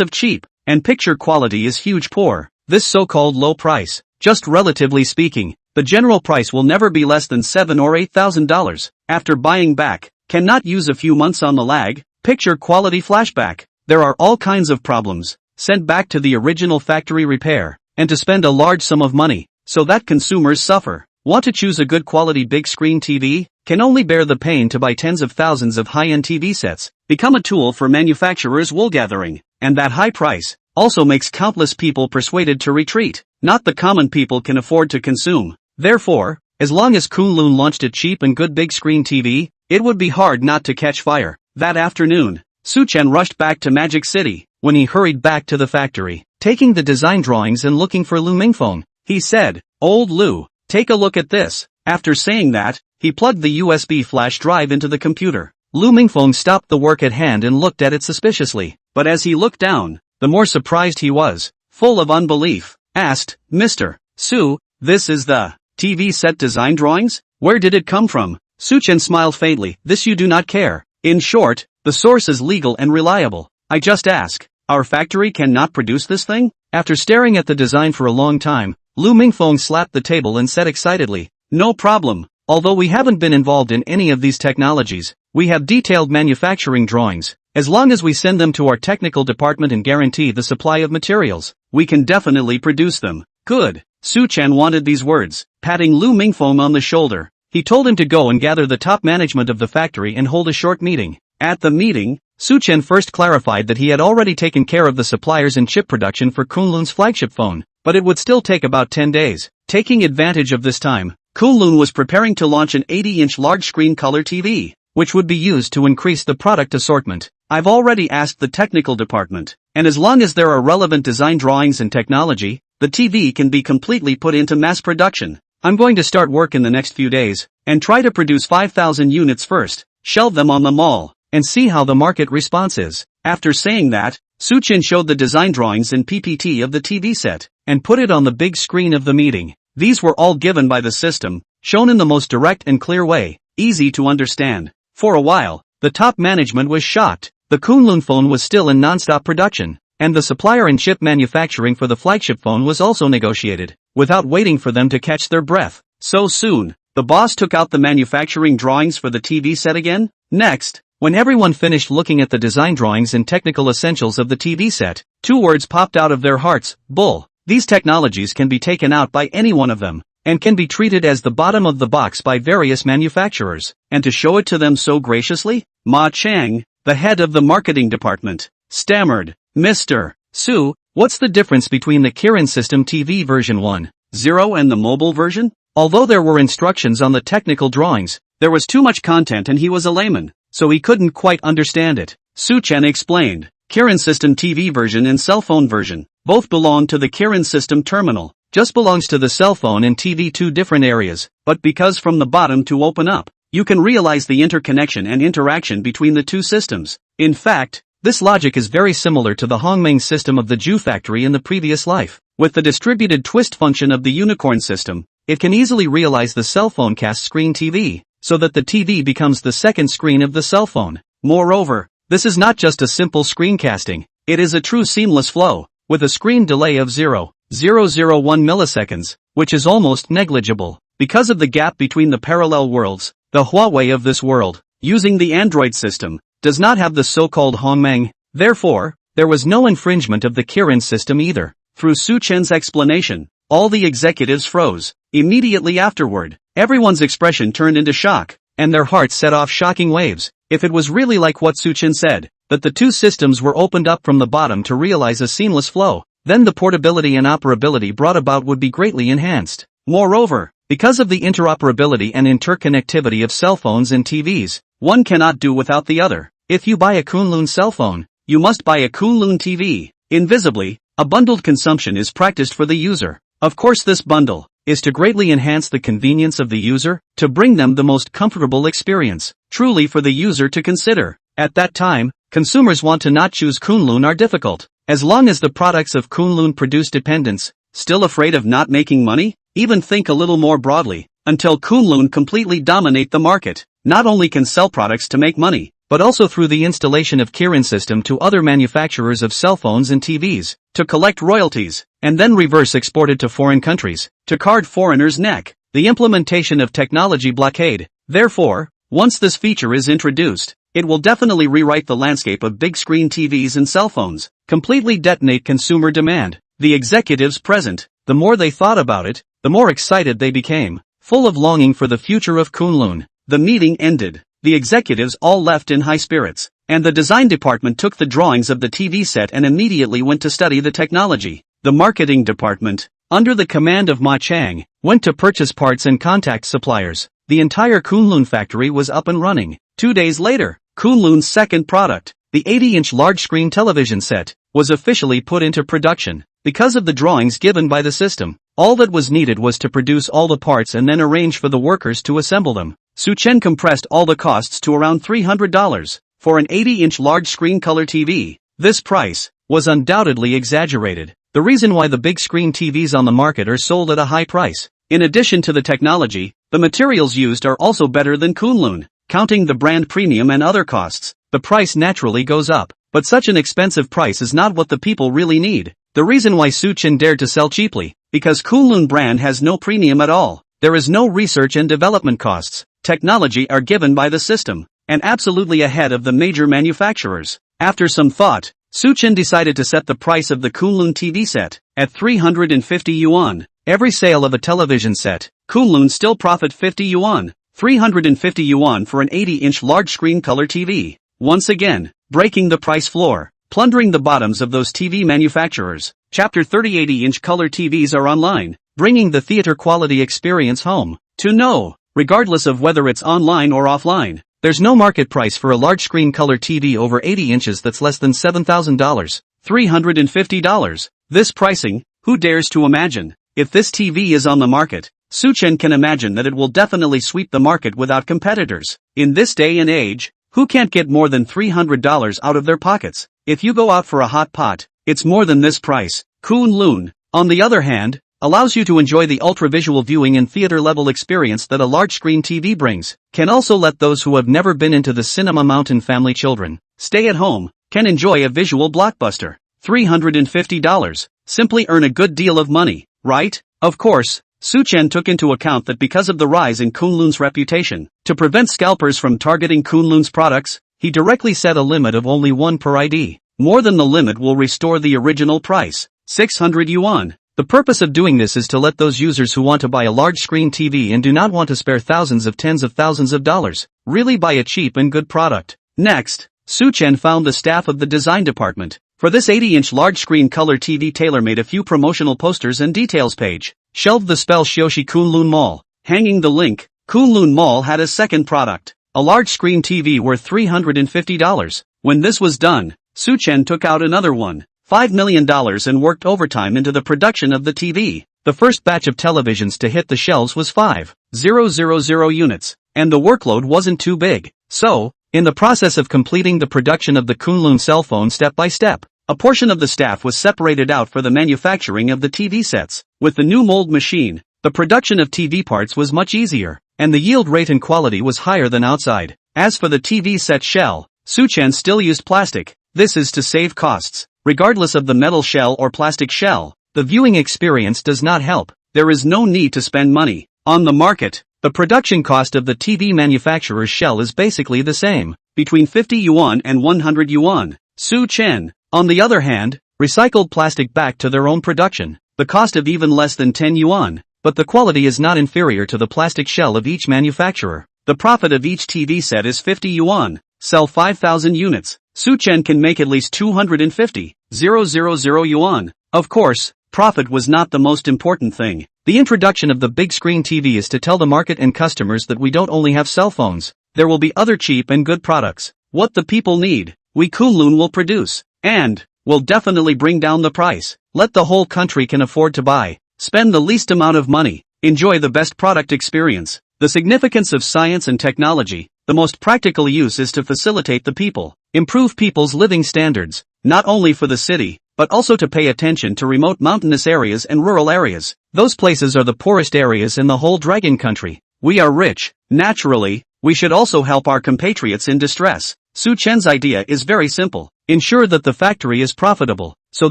of cheap and picture quality is huge poor. This so-called low price, just relatively speaking, the general price will never be less than $7,000 or $8,000. After buying back, cannot use a few months on the lag, picture quality flashback. There are all kinds of problems, sent back to the original factory repair, and to spend a large sum of money, so that consumers suffer. Want to choose a good quality big screen TV? Can only bear the pain to buy tens of thousands of high-end TV sets, become a tool for manufacturers' wool gathering, and that high price also makes countless people persuaded to retreat. Not the common people can afford to consume. Therefore, as long as Kunlun launched a cheap and good big screen TV, it would be hard not to catch fire. That afternoon, Chen rushed back to Magic City. When he hurried back to the factory, taking the design drawings and looking for Kunlun Phone, he said, "Old Lu, take a look at this." After saying that, he plugged the USB flash drive into the computer. Kunlun Phone stopped the work at hand and looked at it suspiciously, but as he looked down, the more surprised he was, full of unbelief, asked, "Mr. Su, this is the TV set design drawings? Where did it come from?" Chen smiled faintly. "This you do not care. In short, the source is legal and reliable. I just ask, our factory cannot produce this thing?" After staring at the design for a long time, Kunlun Phone slapped the table and said excitedly, "No problem. Although we haven't been involved in any of these technologies, we have detailed manufacturing drawings. As long as we send them to our technical department and guarantee the supply of materials, we can definitely produce them." "Good." Chen wanted these words. Patting Kunlun Phone on the shoulder, he told him to go and gather the top management of the factory and hold a short meeting. At the meeting, Chen first clarified that he had already taken care of the suppliers and chip production for Kunlun's flagship phone, but it would still take about 10 days. Taking advantage of this time, Kunlun was preparing to launch an 80-inch large-screen color TV, which would be used to increase the product assortment. "I've already asked the technical department, and as long as there are relevant design drawings and technology, the TV can be completely put into mass production. I'm going to start work in the next few days, and try to produce 5,000 units first, shelve them on the mall, and see how the market response is." After saying that, Chen showed the design drawings and PPT of the TV set, and put it on the big screen of the meeting. These were all given by the system, shown in the most direct and clear way, easy to understand. For a while, the top management was shocked. The Kunlun Phone was still in non-stop production, and the supplier and chip manufacturing for the flagship phone was also negotiated, without waiting for them to catch their breath. So soon, the boss took out the manufacturing drawings for the TV set again? Next, When everyone finished looking at the design drawings and technical essentials of the TV set, two words popped out of their hearts: bull. These technologies can be taken out by any one of them, and can be treated as the bottom of the box by various manufacturers, and to show it to them so graciously, Ma Chang, the head of the marketing department, stammered, "Mr. Su, what's the difference between the Kirin System TV version 1.0 and the mobile version?" Although there were instructions on the technical drawings, there was too much content and he was a layman, so he couldn't quite understand it. Chen explained, Kirin System TV version and cell phone version, both belong to the Kirin System terminal, just belongs to the cell phone and TV, two different areas, but because from the bottom to open up, you can realize the interconnection and interaction between the two systems. In fact, this logic is very similar to the Hongmeng system of the Jew factory in the previous life. With the distributed twist function of the unicorn system, it can easily realize the cell phone cast screen TV, so that the TV becomes the second screen of the cell phone. Moreover, this is not just a simple screencasting, it is a true seamless flow, with a screen delay of 0.001 milliseconds, which is almost negligible. Because of the gap between the parallel worlds, the Huawei of this world, using the Android system, does not have the so-called Hongmeng. Therefore, there was no infringement of the Kirin system either. Through Su Chen's explanation, all the executives froze. Immediately afterward, everyone's expression turned into shock, and their hearts set off shocking waves. If it was really like what Su Chen said, that the two systems were opened up from the bottom to realize a seamless flow, then the portability and operability brought about would be greatly enhanced. Moreover, because of the interoperability and interconnectivity of cell phones and TVs, one cannot do without the other. If you buy a Kunlun cell phone, you must buy a Kunlun TV. Invisibly, a bundled consumption is practiced for the user. Of course, this bundle is to greatly enhance the convenience of the user, to bring them the most comfortable experience, truly for the user to consider. At that time, consumers want to not choose Kunlun are difficult. As long as the products of Kunlun produce dependents, still afraid of not making money? Even think a little more broadly, until Kunlun completely dominate the market, not only can sell products to make money, but also through the installation of Kirin system to other manufacturers of cell phones and TVs, to collect royalties, and then reverse export it to foreign countries, to card foreigners' neck, the implementation of technology blockade. Therefore, once this feature is introduced, it will definitely rewrite the landscape of big screen TVs and cell phones, completely detonate consumer demand. The executives present, the more they thought about it, the more excited they became, full of longing for the future of Kunlun. The meeting ended. The executives all left in high spirits, and the design department took the drawings of the TV set and immediately went to study the technology. The marketing department, under the command of Ma Chang, went to purchase parts and contact suppliers. The entire Kunlun factory was up and running. 2 days later, Kunlun's second product, the 80-inch large-screen television set, was officially put into production. Because of the drawings given by the system, all that was needed was to produce all the parts and then arrange for the workers to assemble them. Su Chen compressed all the costs to around $300 for an 80-inch large-screen color TV. This price was undoubtedly exaggerated. The reason why the big screen TVs on the market are sold at a high price. In addition to the technology, the materials used are also better than Kunlun. Counting the brand premium and other costs, the price naturally goes up. But such an expensive price is not what the people really need. The reason why Su Chen dared to sell cheaply, because Kunlun brand has no premium at all. There is no research and development costs. Technology are given by the system, and absolutely ahead of the major manufacturers. After some thought, Su Chen decided to set the price of the Kunlun TV set at 350 yuan. Every sale of a television set, Kunlun still profit 50 yuan, 350 yuan for an 80-inch large-screen color TV. Once again, breaking the price floor, plundering the bottoms of those TV manufacturers. Chapter 30 80-inch color TVs are online, bringing the theater quality experience home. To know, regardless of whether it's online or offline, there's no market price for a large-screen color TV over 80 inches that's less than $7,000, $350. This pricing, who dares to imagine? If this TV is on the market, Su Chen can imagine that it will definitely sweep the market without competitors. In this day and age, who can't get more than $300 out of their pockets? If you go out for a hot pot, it's more than this price. Kunlun, on the other hand, allows you to enjoy the ultra-visual viewing and theater-level experience that a large-screen TV brings. Can also let those who have never been into the cinema mountain family children stay at home, can enjoy a visual blockbuster. $350. Simply earn a good deal of money, right? Of course, Su Chen took into account that because of the rise in Kunlun's reputation, to prevent scalpers from targeting Kunlun's products, he directly set a limit of only 1 per ID. More than the limit will restore the original price, 600 yuan. The purpose of doing this is to let those users who want to buy a large screen TV and do not want to spare thousands of tens of thousands of dollars, really buy a cheap and good product. Next, Chen found the staff of the design department. For this 80-inch large-screen color TV, tailor-made a few promotional posters and details page. Shelved the spell Xiaoxi Kunlun Mall. Hanging the link, Kunlun Mall had a second product, a large-screen TV worth $350. When this was done, Chen took out another one, $5 million, and worked overtime into the production of the TV. The first batch of televisions to hit the shelves was 5,000 units, and the workload wasn't too big. So, in the process of completing the production of the Kunlun cell phone step by step, a portion of the staff was separated out for the manufacturing of the TV sets. With the new mold machine, the production of TV parts was much easier, and the yield rate and quality was higher than outside. As for the TV set shell, Chen still used plastic. This is to save costs. Regardless of the metal shell or plastic shell, the viewing experience does not help. There is no need to spend money. On the market, the production cost of the TV manufacturer's shell is basically the same, between 50 yuan and 100 yuan. Chen, on the other hand, recycled plastic back to their own production, the cost of even less than 10 yuan, but the quality is not inferior to the plastic shell of each manufacturer. The profit of each TV set is 50 yuan. Sell 5,000 units. Chen can make at least 250,000 yuan. Of course, profit was not the most important thing. The introduction of the big screen TV is to tell the market and customers that we don't only have cell phones, there will be other cheap and good products. What the people need, we Kunlun will produce, and will definitely bring down the price. Let the whole country can afford to buy. Spend the least amount of money. Enjoy the best product experience. The significance of science and technology. The most practical use is to facilitate the people, improve people's living standards, not only for the city, but also to pay attention to remote mountainous areas and rural areas. Those places are the poorest areas in the whole dragon country. We are rich. Naturally, we should also help our compatriots in distress. Chen's idea is very simple. Ensure that the factory is profitable, so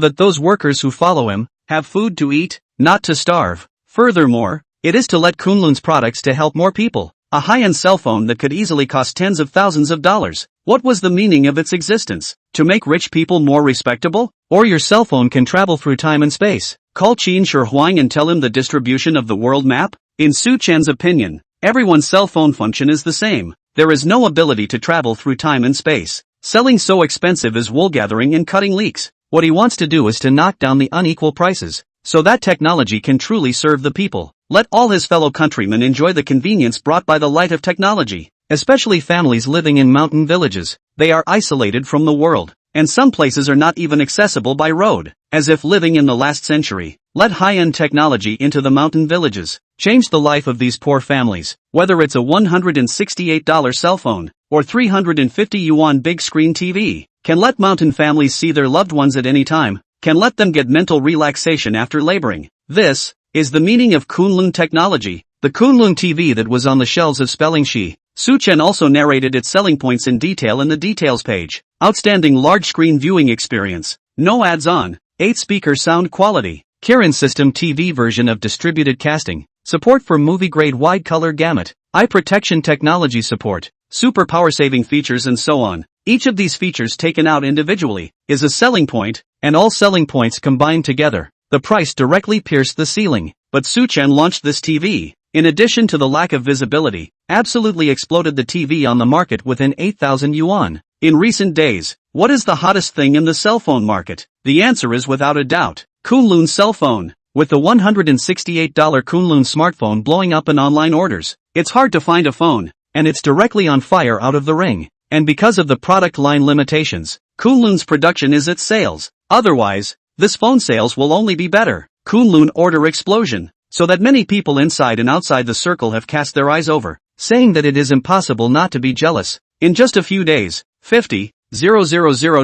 that those workers who follow him have food to eat, not to starve. Furthermore, it is to let Kunlun's products to help more people. A high-end cell phone that could easily cost tens of thousands of dollars. What was the meaning of its existence? To make rich people more respectable? Or your cell phone can travel through time and space. Call Qin Shi Huang and tell him the distribution of the world map? In Chen's opinion, everyone's cell phone function is the same. There is no ability to travel through time and space. Selling so expensive is wool gathering and cutting leeks. What he wants to do is to knock down the unequal prices, so that technology can truly serve the people. Let all his fellow countrymen enjoy the convenience brought by the light of technology, especially families living in mountain villages. They are isolated from the world, and some places are not even accessible by road, as if living in the last century. Let high-end technology into the mountain villages. Change the life of these poor families, whether it's a $168 cell phone, or 350 yuan big screen TV. Can let mountain families see their loved ones at any time, can let them get mental relaxation after laboring. This is the meaning of Kunlun technology. The Kunlun TV that was on the shelves of Spelling Shi. Chen also narrated its selling points in detail in the details page. Outstanding large-screen viewing experience. No ads on. 8-speaker sound quality. Kirin system TV version of distributed casting. Support for movie-grade wide color gamut. Eye protection technology support. Super power-saving features and so on. Each of these features taken out individually is a selling point, and all selling points combined together. The price directly pierced the ceiling, but Chen launched this TV. In addition to the lack of visibility, absolutely exploded the TV on the market within 8,000 yuan. In recent days, what is the hottest thing in the cell phone market? The answer is without a doubt, Kunlun cell phone. With the $168 Kunlun smartphone blowing up in online orders, it's hard to find a phone, and it's directly on fire out of the ring. And because of the product line limitations, Kunlun's production is its sales. Otherwise, this phone sales will only be better. Kunlun order explosion, so that many people inside and outside the circle have cast their eyes over, saying that it is impossible not to be jealous. In just a few days, 50,000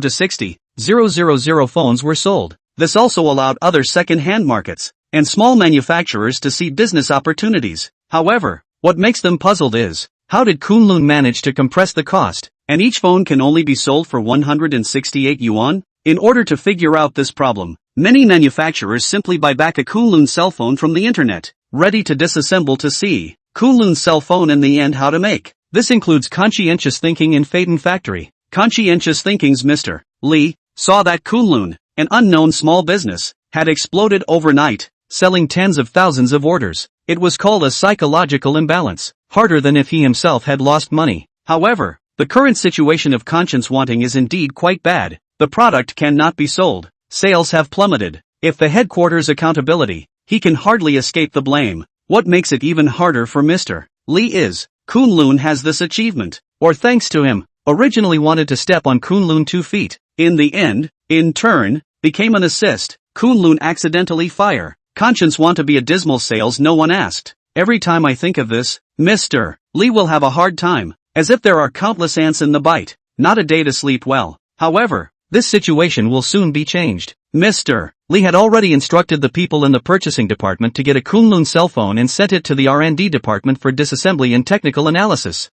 to 60,000 phones were sold. This also allowed other second-hand markets and small manufacturers to see business opportunities. However, what makes them puzzled is, how did Kunlun manage to compress the cost, and each phone can only be sold for 168 yuan? In order to figure out this problem, many manufacturers simply buy back a Kunlun cell phone from the internet, ready to disassemble to see Kunlun cell phone in the end how to make. This includes conscientious thinking in Phaeton factory. Conscientious thinking's Mr. Lee saw that Kunlun, an unknown small business, had exploded overnight, selling tens of thousands of orders. It was called a psychological imbalance, harder than if he himself had lost money. However, the current situation of conscience wanting is indeed quite bad. The product cannot be sold. Sales have plummeted. If the headquarters accountability, he can hardly escape the blame. What makes it even harder for Mr. Lee is, Kunlun has this achievement, or thanks to him, originally wanted to step on Kunlun 2 feet. In the end, in turn, became an assist. Kunlun accidentally fire. Conscience want to be a dismal sales no one asked. Every time I think of this, Mr. Lee will have a hard time, as if there are countless ants in the bite. Not a day to sleep well. However, this situation will soon be changed. Mr. Lee had already instructed the people in the purchasing department to get a Kunlun cell phone and sent it to the R&D department for disassembly and technical analysis.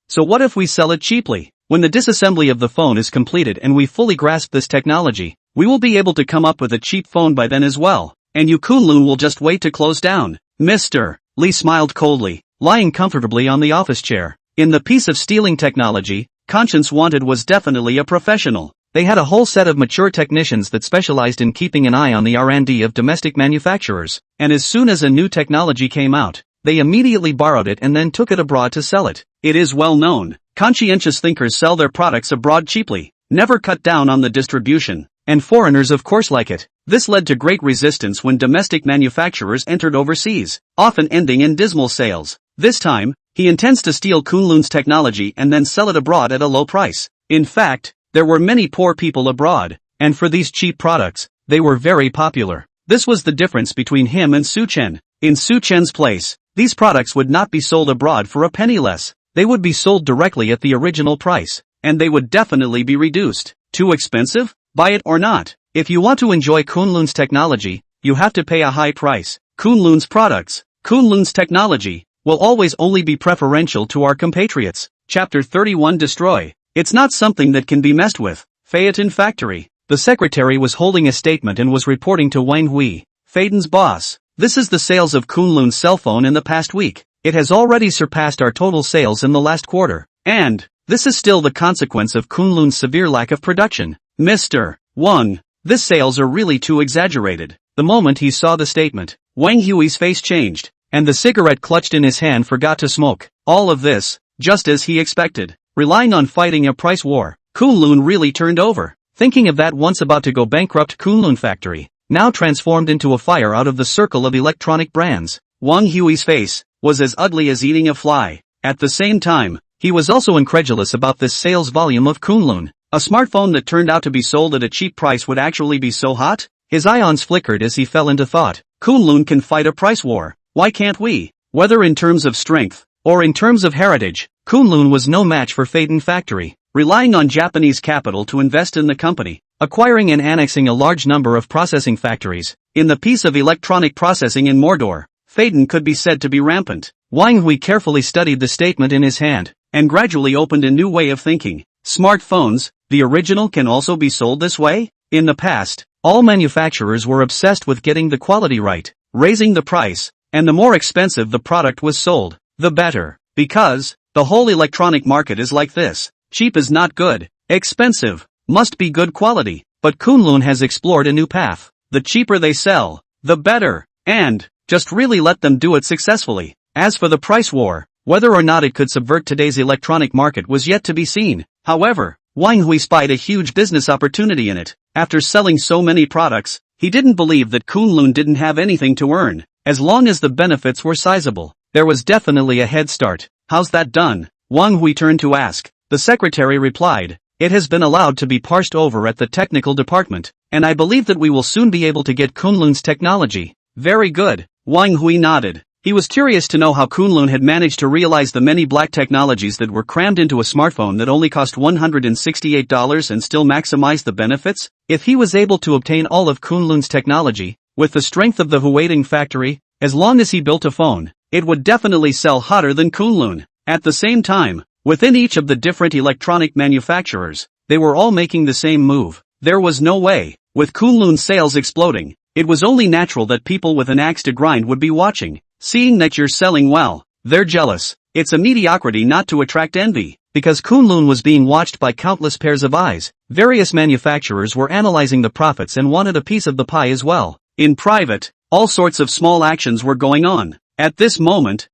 So what if we sell it cheaply? When the disassembly of the phone is completed and we fully grasp this technology, we will be able to come up with a cheap phone by then as well. And you Kunlun will just wait to close down. Mr. Lee smiled coldly, lying comfortably on the office chair. In the piece of stealing technology, Conscience wanted was definitely a professional. They had a whole set of mature technicians that specialized in keeping an eye on the R&D of domestic manufacturers, and as soon as a new technology came out, they immediately borrowed it and then took it abroad to sell it. It is well known, conscientious thinkers sell their products abroad cheaply, never cut down on the distribution, and foreigners of course like it. This led to great resistance when domestic manufacturers entered overseas, often ending in dismal sales. This time, he intends to steal Kunlun's technology and then sell it abroad at a low price. In fact, there were many poor people abroad, and for these cheap products, they were very popular. This was the difference between him and Chen. In Chen's place, these products would not be sold abroad for a penny less. They would be sold directly at the original price, and they would definitely be reduced. Too expensive? Buy it or not. If you want to enjoy Kunlun's technology, you have to pay a high price. Kunlun's products, Kunlun's technology, will always only be preferential to our compatriots. Chapter 31 Destroy. It's not something that can be messed with. Phaeton Factory. The secretary was holding a statement and was reporting to Wang Hui, Phaeton's boss. This is the sales of Kunlun's cell phone in the past week. It has already surpassed our total sales in the last quarter. And, this is still the consequence of Kunlun's severe lack of production. Mr. Wang, these sales are really too exaggerated. The moment he saw the statement, Wang Hui's face changed, and the cigarette clutched in his hand forgot to smoke. All of this, just as he expected. Relying on fighting a price war, Kunlun really turned over. Thinking of that once about to go bankrupt Kunlun factory, now transformed into a fire out of the circle of electronic brands. Wang Hui's face was as ugly as eating a fly. At the same time, he was also incredulous about this sales volume of Kunlun. A smartphone that turned out to be sold at a cheap price would actually be so hot? His ions flickered as he fell into thought. Kunlun can fight a price war. Why can't we? Whether in terms of strength, or in terms of heritage, Kunlun was no match for Phaeton Factory. Relying on Japanese capital to invest in the company, acquiring and annexing a large number of processing factories, in the piece of electronic processing in Mordor, Phaeton could be said to be rampant. Wang Hui carefully studied the statement in his hand, and gradually opened a new way of thinking. Smartphones, the original can also be sold this way? In the past, all manufacturers were obsessed with getting the quality right, raising the price, and the more expensive the product was sold, the better. Because, the whole electronic market is like this. Cheap is not good. Expensive must be good quality. But Kunlun has explored a new path. The cheaper they sell, the better. And, just really let them do it successfully. As for the price war, whether or not it could subvert today's electronic market was yet to be seen. However, Wang Hui spied a huge business opportunity in it. After selling so many products, he didn't believe that Kunlun didn't have anything to earn, as long as the benefits were sizable. There was definitely a head start. How's that done? Wang Hui turned to ask. The secretary replied, it has been allowed to be parsed over at the technical department, and I believe that we will soon be able to get Kunlun's technology. Very good. Wang Hui nodded. He was curious to know how Kunlun had managed to realize the many black technologies that were crammed into a smartphone that only cost $168 and still maximize the benefits. If he was able to obtain all of Kunlun's technology, with the strength of the Phaeton factory, as long as he built a phone, it would definitely sell hotter than Kunlun. At the same time, within each of the different electronic manufacturers, they were all making the same move. There was no way. With Kunlun's sales exploding, it was only natural that people with an axe to grind would be watching. Seeing that you're selling well, they're jealous. It's a mediocrity not to attract envy. because Kunlun was being watched by countless pairs of eyes. Various manufacturers were analyzing the profits and wanted a piece of the pie as well. In private, all sorts of small actions were going on. At this moment,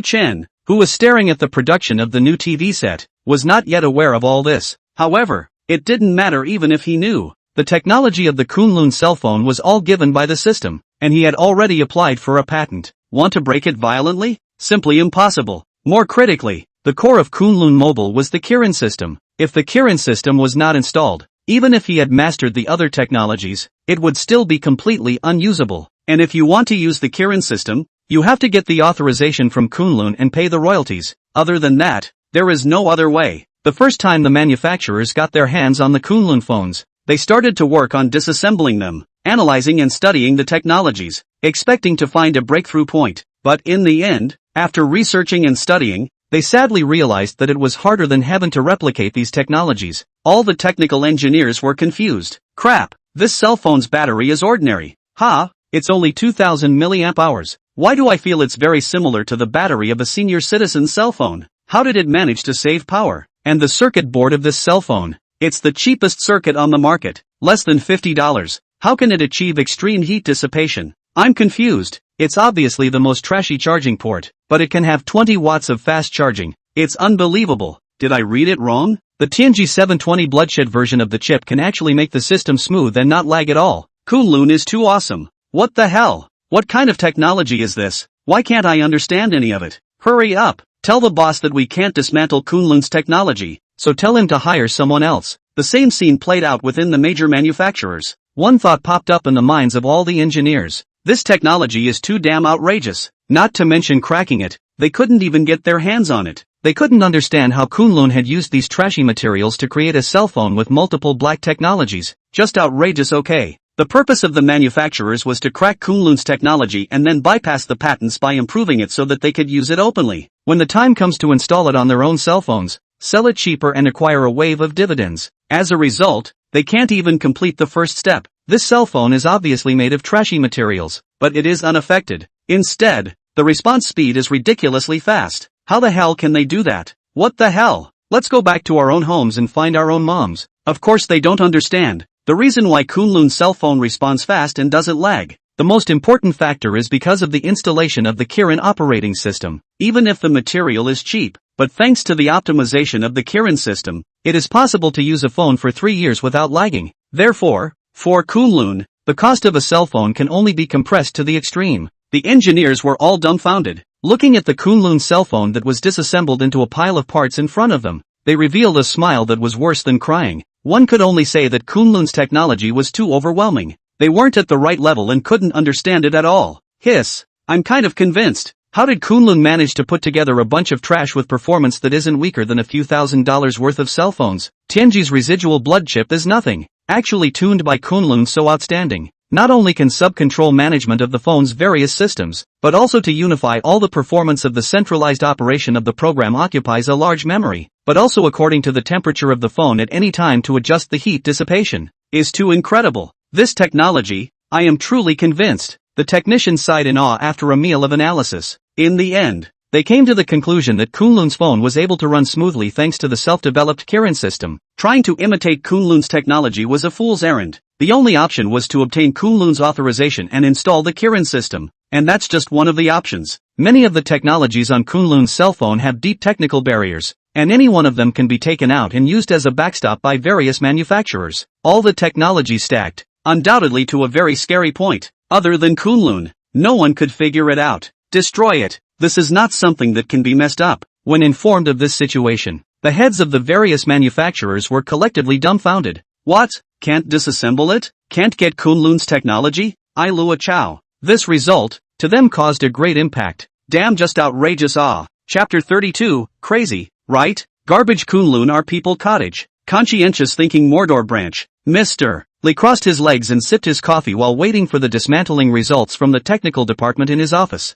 Chen, who was staring at the production of the new TV set, was not yet aware of all this. However, it didn't matter even if he knew. The technology of the Kunlun cell phone was all given by the system, and he had already applied for a patent. Want to break it violently? Simply impossible. More critically, the core of Kunlun Mobile was the Kirin system. If the Kirin system was not installed, even if he had mastered the other technologies, it would still be completely unusable. And if you want to use the Kirin system, you have to get the authorization from Kunlun and pay the royalties. Other than that, there is no other way. The first time the manufacturers got their hands on the Kunlun phones, they started to work on disassembling them, analyzing and studying the technologies, expecting to find a breakthrough point. But in the end, after researching and studying, they sadly realized that it was harder than heaven to replicate these technologies. All the technical engineers were confused. Crap, this cell phone's battery is ordinary. It's only 2000 milliamp hours. Why do I feel it's very similar to the battery of a senior citizen's cell phone? How did it manage to save power? And the circuit board of this cell phone? It's the cheapest circuit on the market, less than $50. How can it achieve extreme heat dissipation? I'm confused. It's obviously the most trashy charging port, but it can have 20 watts of fast charging. It's unbelievable. Did I read it wrong? The Tianji 720 bloodshed version of the chip can actually make the system smooth and not lag at all. Kunlun is too awesome. What the hell? What kind of technology is this? Why can't I understand any of it? Hurry up. Tell the boss that we can't dismantle Kunlun's technology, so tell him to hire someone else. The same scene played out within the major manufacturers. One thought popped up in the minds of all the engineers. This technology is too damn outrageous. Not to mention cracking it, they couldn't even get their hands on it. They couldn't understand how Kunlun had used these trashy materials to create a cell phone with multiple black technologies. Just outrageous. Okay. The purpose of the manufacturers was to crack Kunlun's technology and then bypass the patents by improving it so that they could use it openly. When the time comes to install it on their own cell phones, sell it cheaper and acquire a wave of dividends. As a result, they can't even complete the first step. This cell phone is obviously made of trashy materials, but it is unaffected. Instead, the response speed is ridiculously fast. How the hell can they do that? What the hell? Let's go back to our own homes and find our own moms. Of course they don't understand. The reason why Kunlun's cell phone responds fast and doesn't lag. The most important factor is because of the installation of the Kirin operating system. Even if the material is cheap, but thanks to the optimization of the Kirin system, it is possible to use a phone for 3 years without lagging. Therefore, for Kunlun, the cost of a cell phone can only be compressed to the extreme. The engineers were all dumbfounded, looking at the Kunlun cell phone that was disassembled into a pile of parts in front of them. They revealed a smile that was worse than crying. One could only say that Kunlun's technology was too overwhelming. They weren't at the right level and couldn't understand it at all. Hiss. I'm kind of convinced. How did Kunlun manage to put together a bunch of trash with performance that isn't weaker than a few $1,000s worth of cell phones? Tianji's residual blood chip is nothing. Actually tuned by Kunlun so outstanding. Not only can sub-control management of the phone's various systems, but also to unify all the performance of the centralized operation of the program occupies a large memory, but also according to the temperature of the phone at any time to adjust the heat dissipation, is too incredible. This technology, I am truly convinced. The technicians sighed in awe after a meal of analysis. In the end, they came to the conclusion that Kunlun's phone was able to run smoothly thanks to the self-developed Kirin system. Trying to imitate Kunlun's technology was a fool's errand. The only option was to obtain Kunlun's authorization and install the Kirin system. And that's just one of the options. Many of the technologies on Kunlun's cell phone have deep technical barriers, and any one of them can be taken out and used as a backstop by various manufacturers. All the technology stacked, undoubtedly to a very scary point. Other than Kunlun, no one could figure it out. Destroy it. This is not something that can be messed up. When informed of this situation, the heads of the various manufacturers were collectively dumbfounded. What? Can't disassemble it? Can't get Kunlun's technology? I Lua Chow. This result, to them caused a great impact. Damn, just outrageous. Chapter 32, crazy, right? Garbage. Kunlun are people cottage. Conscientious thinking. Mordor branch. Mr. Lee crossed his legs and sipped his coffee while waiting for the dismantling results from the technical department in his office.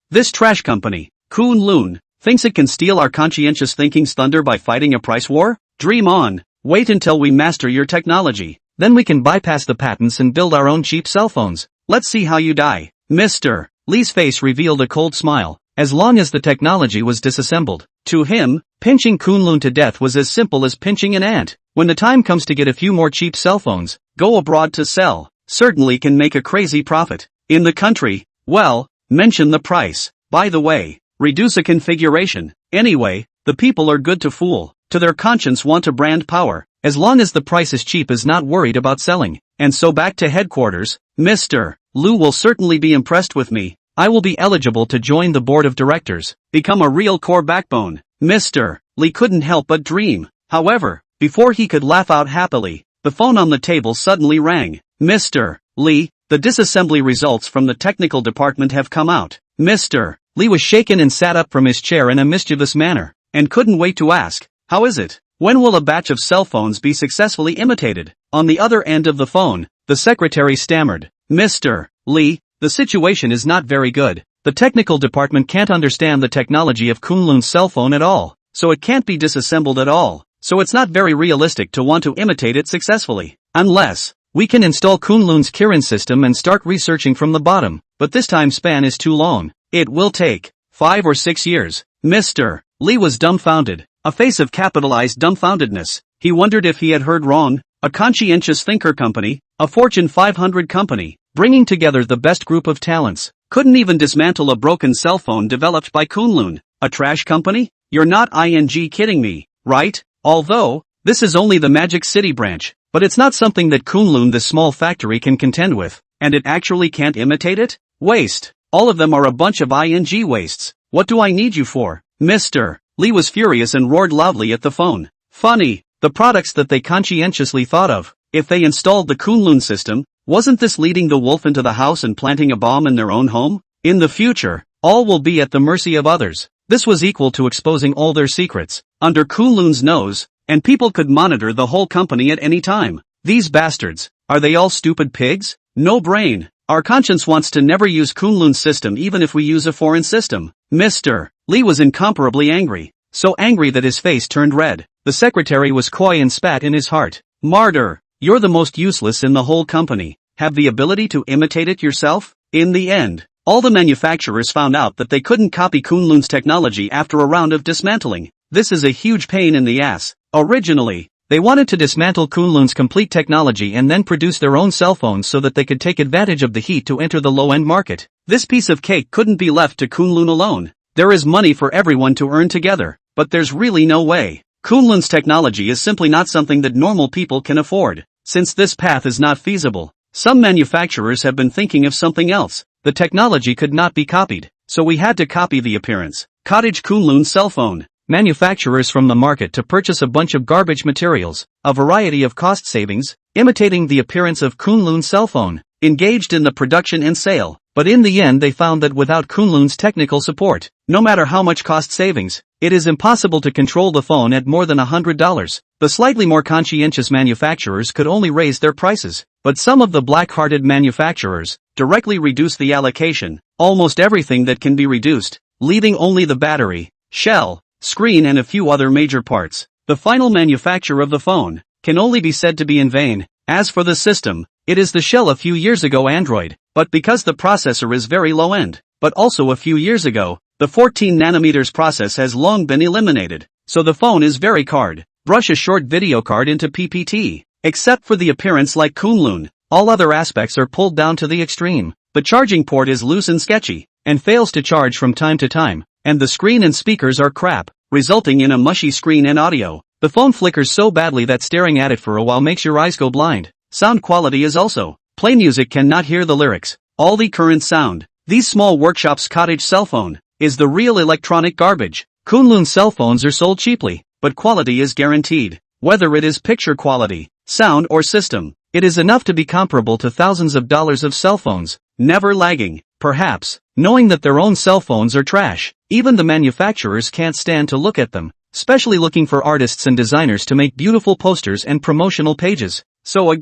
This trash company, Kunlun, thinks it can steal our conscientious thinking's thunder by fighting a price war? Dream on. Wait until we master your technology. Then we can bypass the patents and build our own cheap cell phones. Let's see how you die. Mr. Lee's face revealed a cold smile. As long as the technology was disassembled, to him, Pinching Kunlun to death was as simple as pinching an ant. When the time comes to get a few more cheap cell phones, go abroad to sell, certainly can make a crazy profit. In the country, well, mention the price. By the way, reduce a configuration. Anyway, the people are good to fool. To their conscience want to brand power. As long as the price is cheap is not worried about selling. And so back to headquarters, Mr. Lu will certainly be impressed with me. I will be eligible to join the board of directors, become a real core backbone. Mr. Li couldn't help but dream. However, before he could laugh out happily, the phone on the table suddenly rang. Mr. Li, the disassembly results from the technical department have come out. Mr. Li was shaken and sat up from his chair in a mischievous manner, and couldn't wait to ask, how is it? When will a batch of cell phones be successfully imitated? On the other end of the phone, the secretary stammered. Mr. Li, the situation is not very good. The technical department can't understand the technology of Kunlun's cell phone at all, so it can't be disassembled at all, so it's not very realistic to want to imitate it successfully. Unless we can install Kunlun's Kirin system and start researching from the bottom, but this time span is too long. It will take 5 or 6 years. Mr. Li was dumbfounded, a face of capitalized dumbfoundedness. He wondered if he had heard wrong. A conscientious thinker company, a Fortune 500 company, bringing together the best group of talents, couldn't even dismantle a broken cell phone developed by Kunlun. A trash company? You're not kidding me, right? Although, this is only the Magic City branch, but it's not something that Kunlun, this small factory, can contend with, and it actually can't imitate it? Waste. All of them are a bunch of wastes. What do I need you for? Mr. Li was furious and roared loudly at the phone. Funny, the products that they conscientiously thought of. If they installed the Kunlun system, wasn't this leading the wolf into the house and planting a bomb in their own home? In the future, all will be at the mercy of others. This was equal to exposing all their secrets, under Kunlun's nose, and people could monitor the whole company at any time. These bastards, are they all stupid pigs? No brain. Our conscience wants to never use Kunlun's system even if we use a foreign system. Mr. Li was incomparably angry, so angry that his face turned red. The secretary was coy and spat in his heart. Martyr, you're the most useless in the whole company. Have the ability to imitate it yourself? In the end, all the manufacturers found out that they couldn't copy Kunlun's technology after a round of dismantling. This is a huge pain in the ass. Originally, they wanted to dismantle Kunlun's complete technology and then produce their own cell phones so that they could take advantage of the heat to enter the low-end market. This piece of cake couldn't be left to Kunlun alone. There is money for everyone to earn together, but there's really no way. Kunlun's technology is simply not something that normal people can afford. Since this path is not feasible, some manufacturers have been thinking of something else. The technology could not be copied, so we had to copy the appearance. Cottage Kunlun cell phone. Manufacturers from the market to purchase a bunch of garbage materials, a variety of cost savings, imitating the appearance of Kunlun's cell phone, engaged in the production and sale, but in the end they found that without Kunlun's technical support, no matter how much cost savings, it is impossible to control the phone at more than $100. The slightly more conscientious manufacturers could only raise their prices, but some of the black-hearted manufacturers directly reduce the allocation, almost everything that can be reduced, leaving only the battery, shell, screen and a few other major parts. The final manufacture of the phone can only be said to be in vain. As for the system, it is the shell a few years ago Android, but because the processor is very low-end, but also a few years ago, the 14 nanometers process has long been eliminated, so the phone is very card. Brush a short video card into PPT. Except for the appearance like Kunlun, all other aspects are pulled down to the extreme. The charging port is loose and sketchy, and fails to charge from time to time, and the screen and speakers are crap, resulting in a mushy screen and audio. The phone flickers so badly that staring at it for a while makes your eyes go blind. Sound quality is also. Play music cannot hear the lyrics. All the current sound. These small workshops cottage cell phone is the real electronic garbage. Kunlun cell phones are sold cheaply, but quality is guaranteed. Whether it is picture quality, sound or system, it is enough to be comparable to thousands of dollars of cell phones, never lagging. Perhaps, knowing that their own cell phones are trash, even the manufacturers can't stand to look at them, especially looking for artists and designers to make beautiful posters and promotional pages. So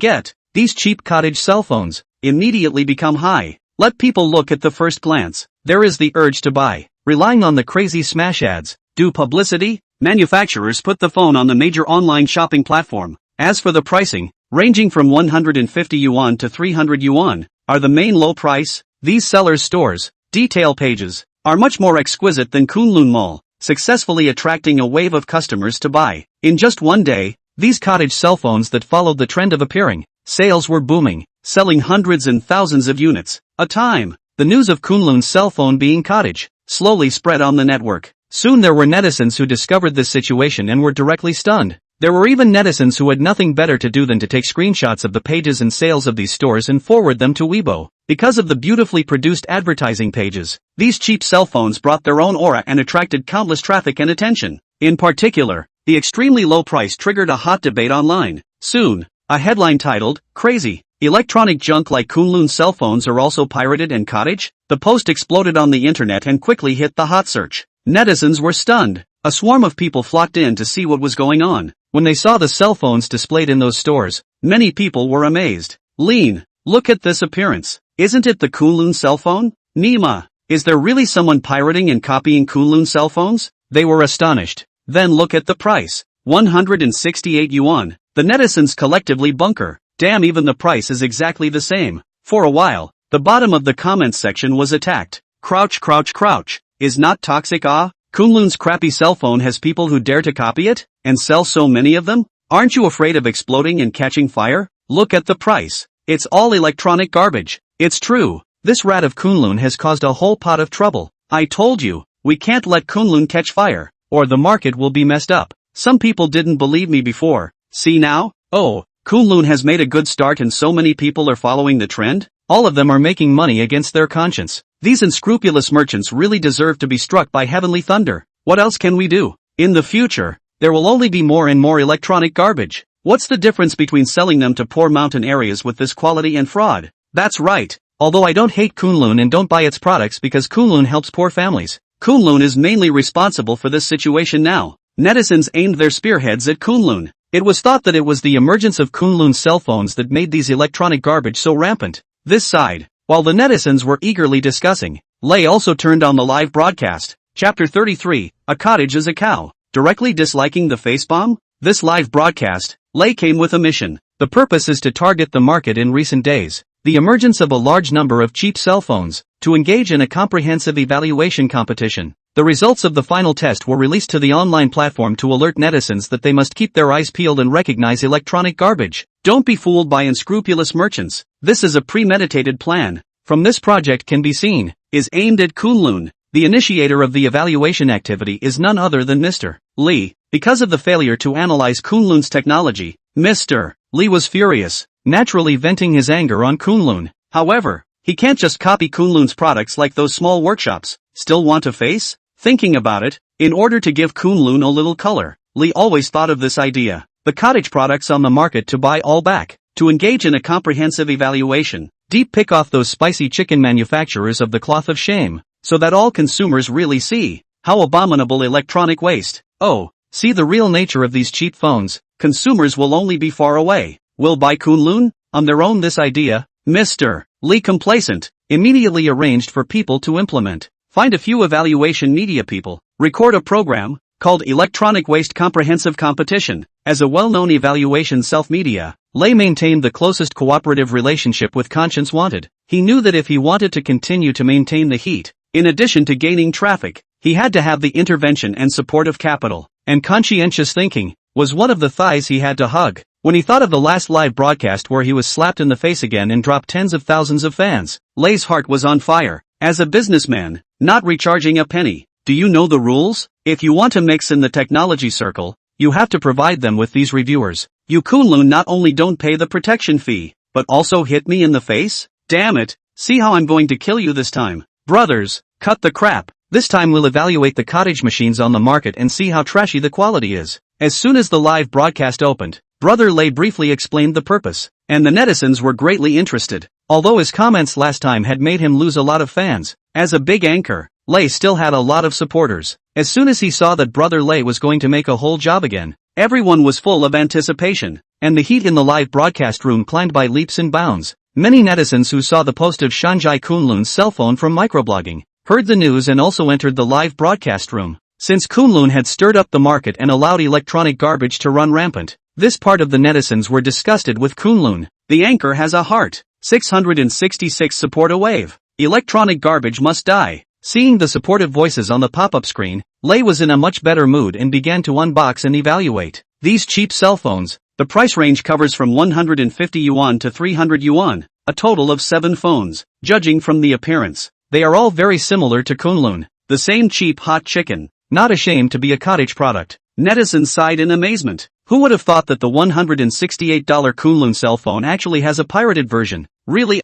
these cheap cottage cell phones immediately become high. Let people look at the first glance. There is the urge to buy, relying on the crazy smash ads. Do publicity? Manufacturers put the phone on the major online shopping platform. As for the pricing, ranging from 150 yuan to 300 yuan, are the main low price. These sellers' stores, detail pages, are much more exquisite than Kunlun Mall. successfully attracting a wave of customers to buy. In just one day, these cottage cell phones that followed the trend of appearing, sales were booming, selling hundreds and thousands of units a time. The news of Kunlun's cell phone being cottage slowly spread on the network. Soon there were netizens who discovered this situation and were directly stunned. There were even netizens who had nothing better to do than to take screenshots of the pages and sales of these stores and forward them to Weibo. Because of the beautifully produced advertising pages, these cheap cell phones brought their own aura and attracted countless traffic and attention. In particular, the extremely low price triggered a hot debate online. Soon, a headline titled, "Crazy! Electronic junk like Kunlun cell phones are also pirated and cottage?" The post exploded on the internet and quickly hit the hot search. Netizens were stunned. A swarm of people flocked in to see what was going on. When they saw the cell phones displayed in those stores, many people were amazed. "Lean, look at this appearance. Isn't it the Kunlun cell phone? Nima, is there really someone pirating and copying Kunlun cell phones?" They were astonished. Then look at the price. 168 yuan. The netizens collectively bunker. Damn, even the price is exactly the same. For a while, the bottom of the comments section was attacked. Crouch, crouch, crouch. Is not toxic ah? Kunlun's crappy cell phone has people who dare to copy it? And sell so many of them? Aren't you afraid of exploding and catching fire? Look at the price. It's all electronic garbage. It's true. This rat of Kunlun has caused a whole pot of trouble. I told you, we can't let Kunlun catch fire, or the market will be messed up. Some people didn't believe me before. See now? Oh, Kunlun has made a good start and so many people are following the trend? All of them are making money against their conscience. These unscrupulous merchants really deserve to be struck by heavenly thunder. What else can we do? In the future, there will only be more and more electronic garbage. What's the difference between selling them to poor mountain areas with this quality and fraud? That's right. Although I don't hate Kunlun and don't buy its products because Kunlun helps poor families, Kunlun is mainly responsible for this situation now. Netizens aimed their spearheads at Kunlun. It was thought that it was the emergence of Kunlun's cell phones that made these electronic garbage so rampant. This side, while the netizens were eagerly discussing, Lei also turned on the live broadcast. Chapter 33, A Cottage is a Cow. Directly disliking the facepalm? This live broadcast, Lei came with a mission. The purpose is to target the market in recent days, the emergence of a large number of cheap cell phones, to engage in a comprehensive evaluation competition. The results of the final test were released to the online platform to alert netizens that they must keep their eyes peeled and recognize electronic garbage. Don't be fooled by unscrupulous merchants. This is a premeditated plan. From this project can be seen, is aimed at Kunlun. The initiator of the evaluation activity is none other than Mr. Li. Because of the failure to analyze Kunlun's technology, Mr. Li was furious, naturally venting his anger on Kunlun. However, he can't just copy Kunlun's products like those small workshops. Still want a face? Thinking about it, in order to give Kunlun a little color, Li always thought of this idea. The cottage products on the market to buy all back, to engage in a comprehensive evaluation, deep pick off those spicy chicken manufacturers of the cloth of shame, so that all consumers really see how abominable electronic waste. Oh, see the real nature of these cheap phones. Consumers will only be far away. Will buy Kunlun on their own. This idea, Mr. Li complacent, immediately arranged for people to implement. Find a few evaluation media people, record a program called Electronic Waste Comprehensive Competition. As a well-known evaluation self-media, Lei maintained the closest cooperative relationship with Conscience Wanted. He knew that if he wanted to continue to maintain the heat, in addition to gaining traffic, he had to have the intervention and support of capital, and conscientious thinking was one of the thighs he had to hug. When he thought of the last live broadcast where he was slapped in the face again and dropped tens of thousands of fans, Lei's heart was on fire. As a businessman, not recharging a penny. Do you know the rules? If you want to mix in the technology circle, you have to provide them with these reviewers. You Kunlun not only don't pay the protection fee, but also hit me in the face? Damn it, see how I'm going to kill you this time. Brothers, cut the crap. This time we'll evaluate the cottage machines on the market and see how trashy the quality is. As soon as the live broadcast opened, Brother Lei briefly explained the purpose, and the netizens were greatly interested. Although his comments last time had made him lose a lot of fans, as a big anchor, Lei still had a lot of supporters. As soon as he saw that Brother Lei was going to make a whole job again, everyone was full of anticipation, and the heat in the live broadcast room climbed by leaps and bounds. Many netizens who saw the post of Shanjai Kunlun's cell phone from microblogging, heard the news and also entered the live broadcast room. Since Kunlun had stirred up the market and allowed electronic garbage to run rampant, this part of the netizens were disgusted with Kunlun. The anchor has a heart. 666 support a wave. Electronic garbage must die. Seeing the supportive voices on the pop-up screen, Lei was in a much better mood and began to unbox and evaluate these cheap cell phones. The price range covers from 150 yuan to 300 yuan, a total of 7 phones. Judging from the appearance, they are all very similar to Kunlun, the same cheap hot chicken, not ashamed to be a cottage product. Netizens sighed in amazement. Who would have thought that the $168 Kunlun cell phone actually has a pirated version? Really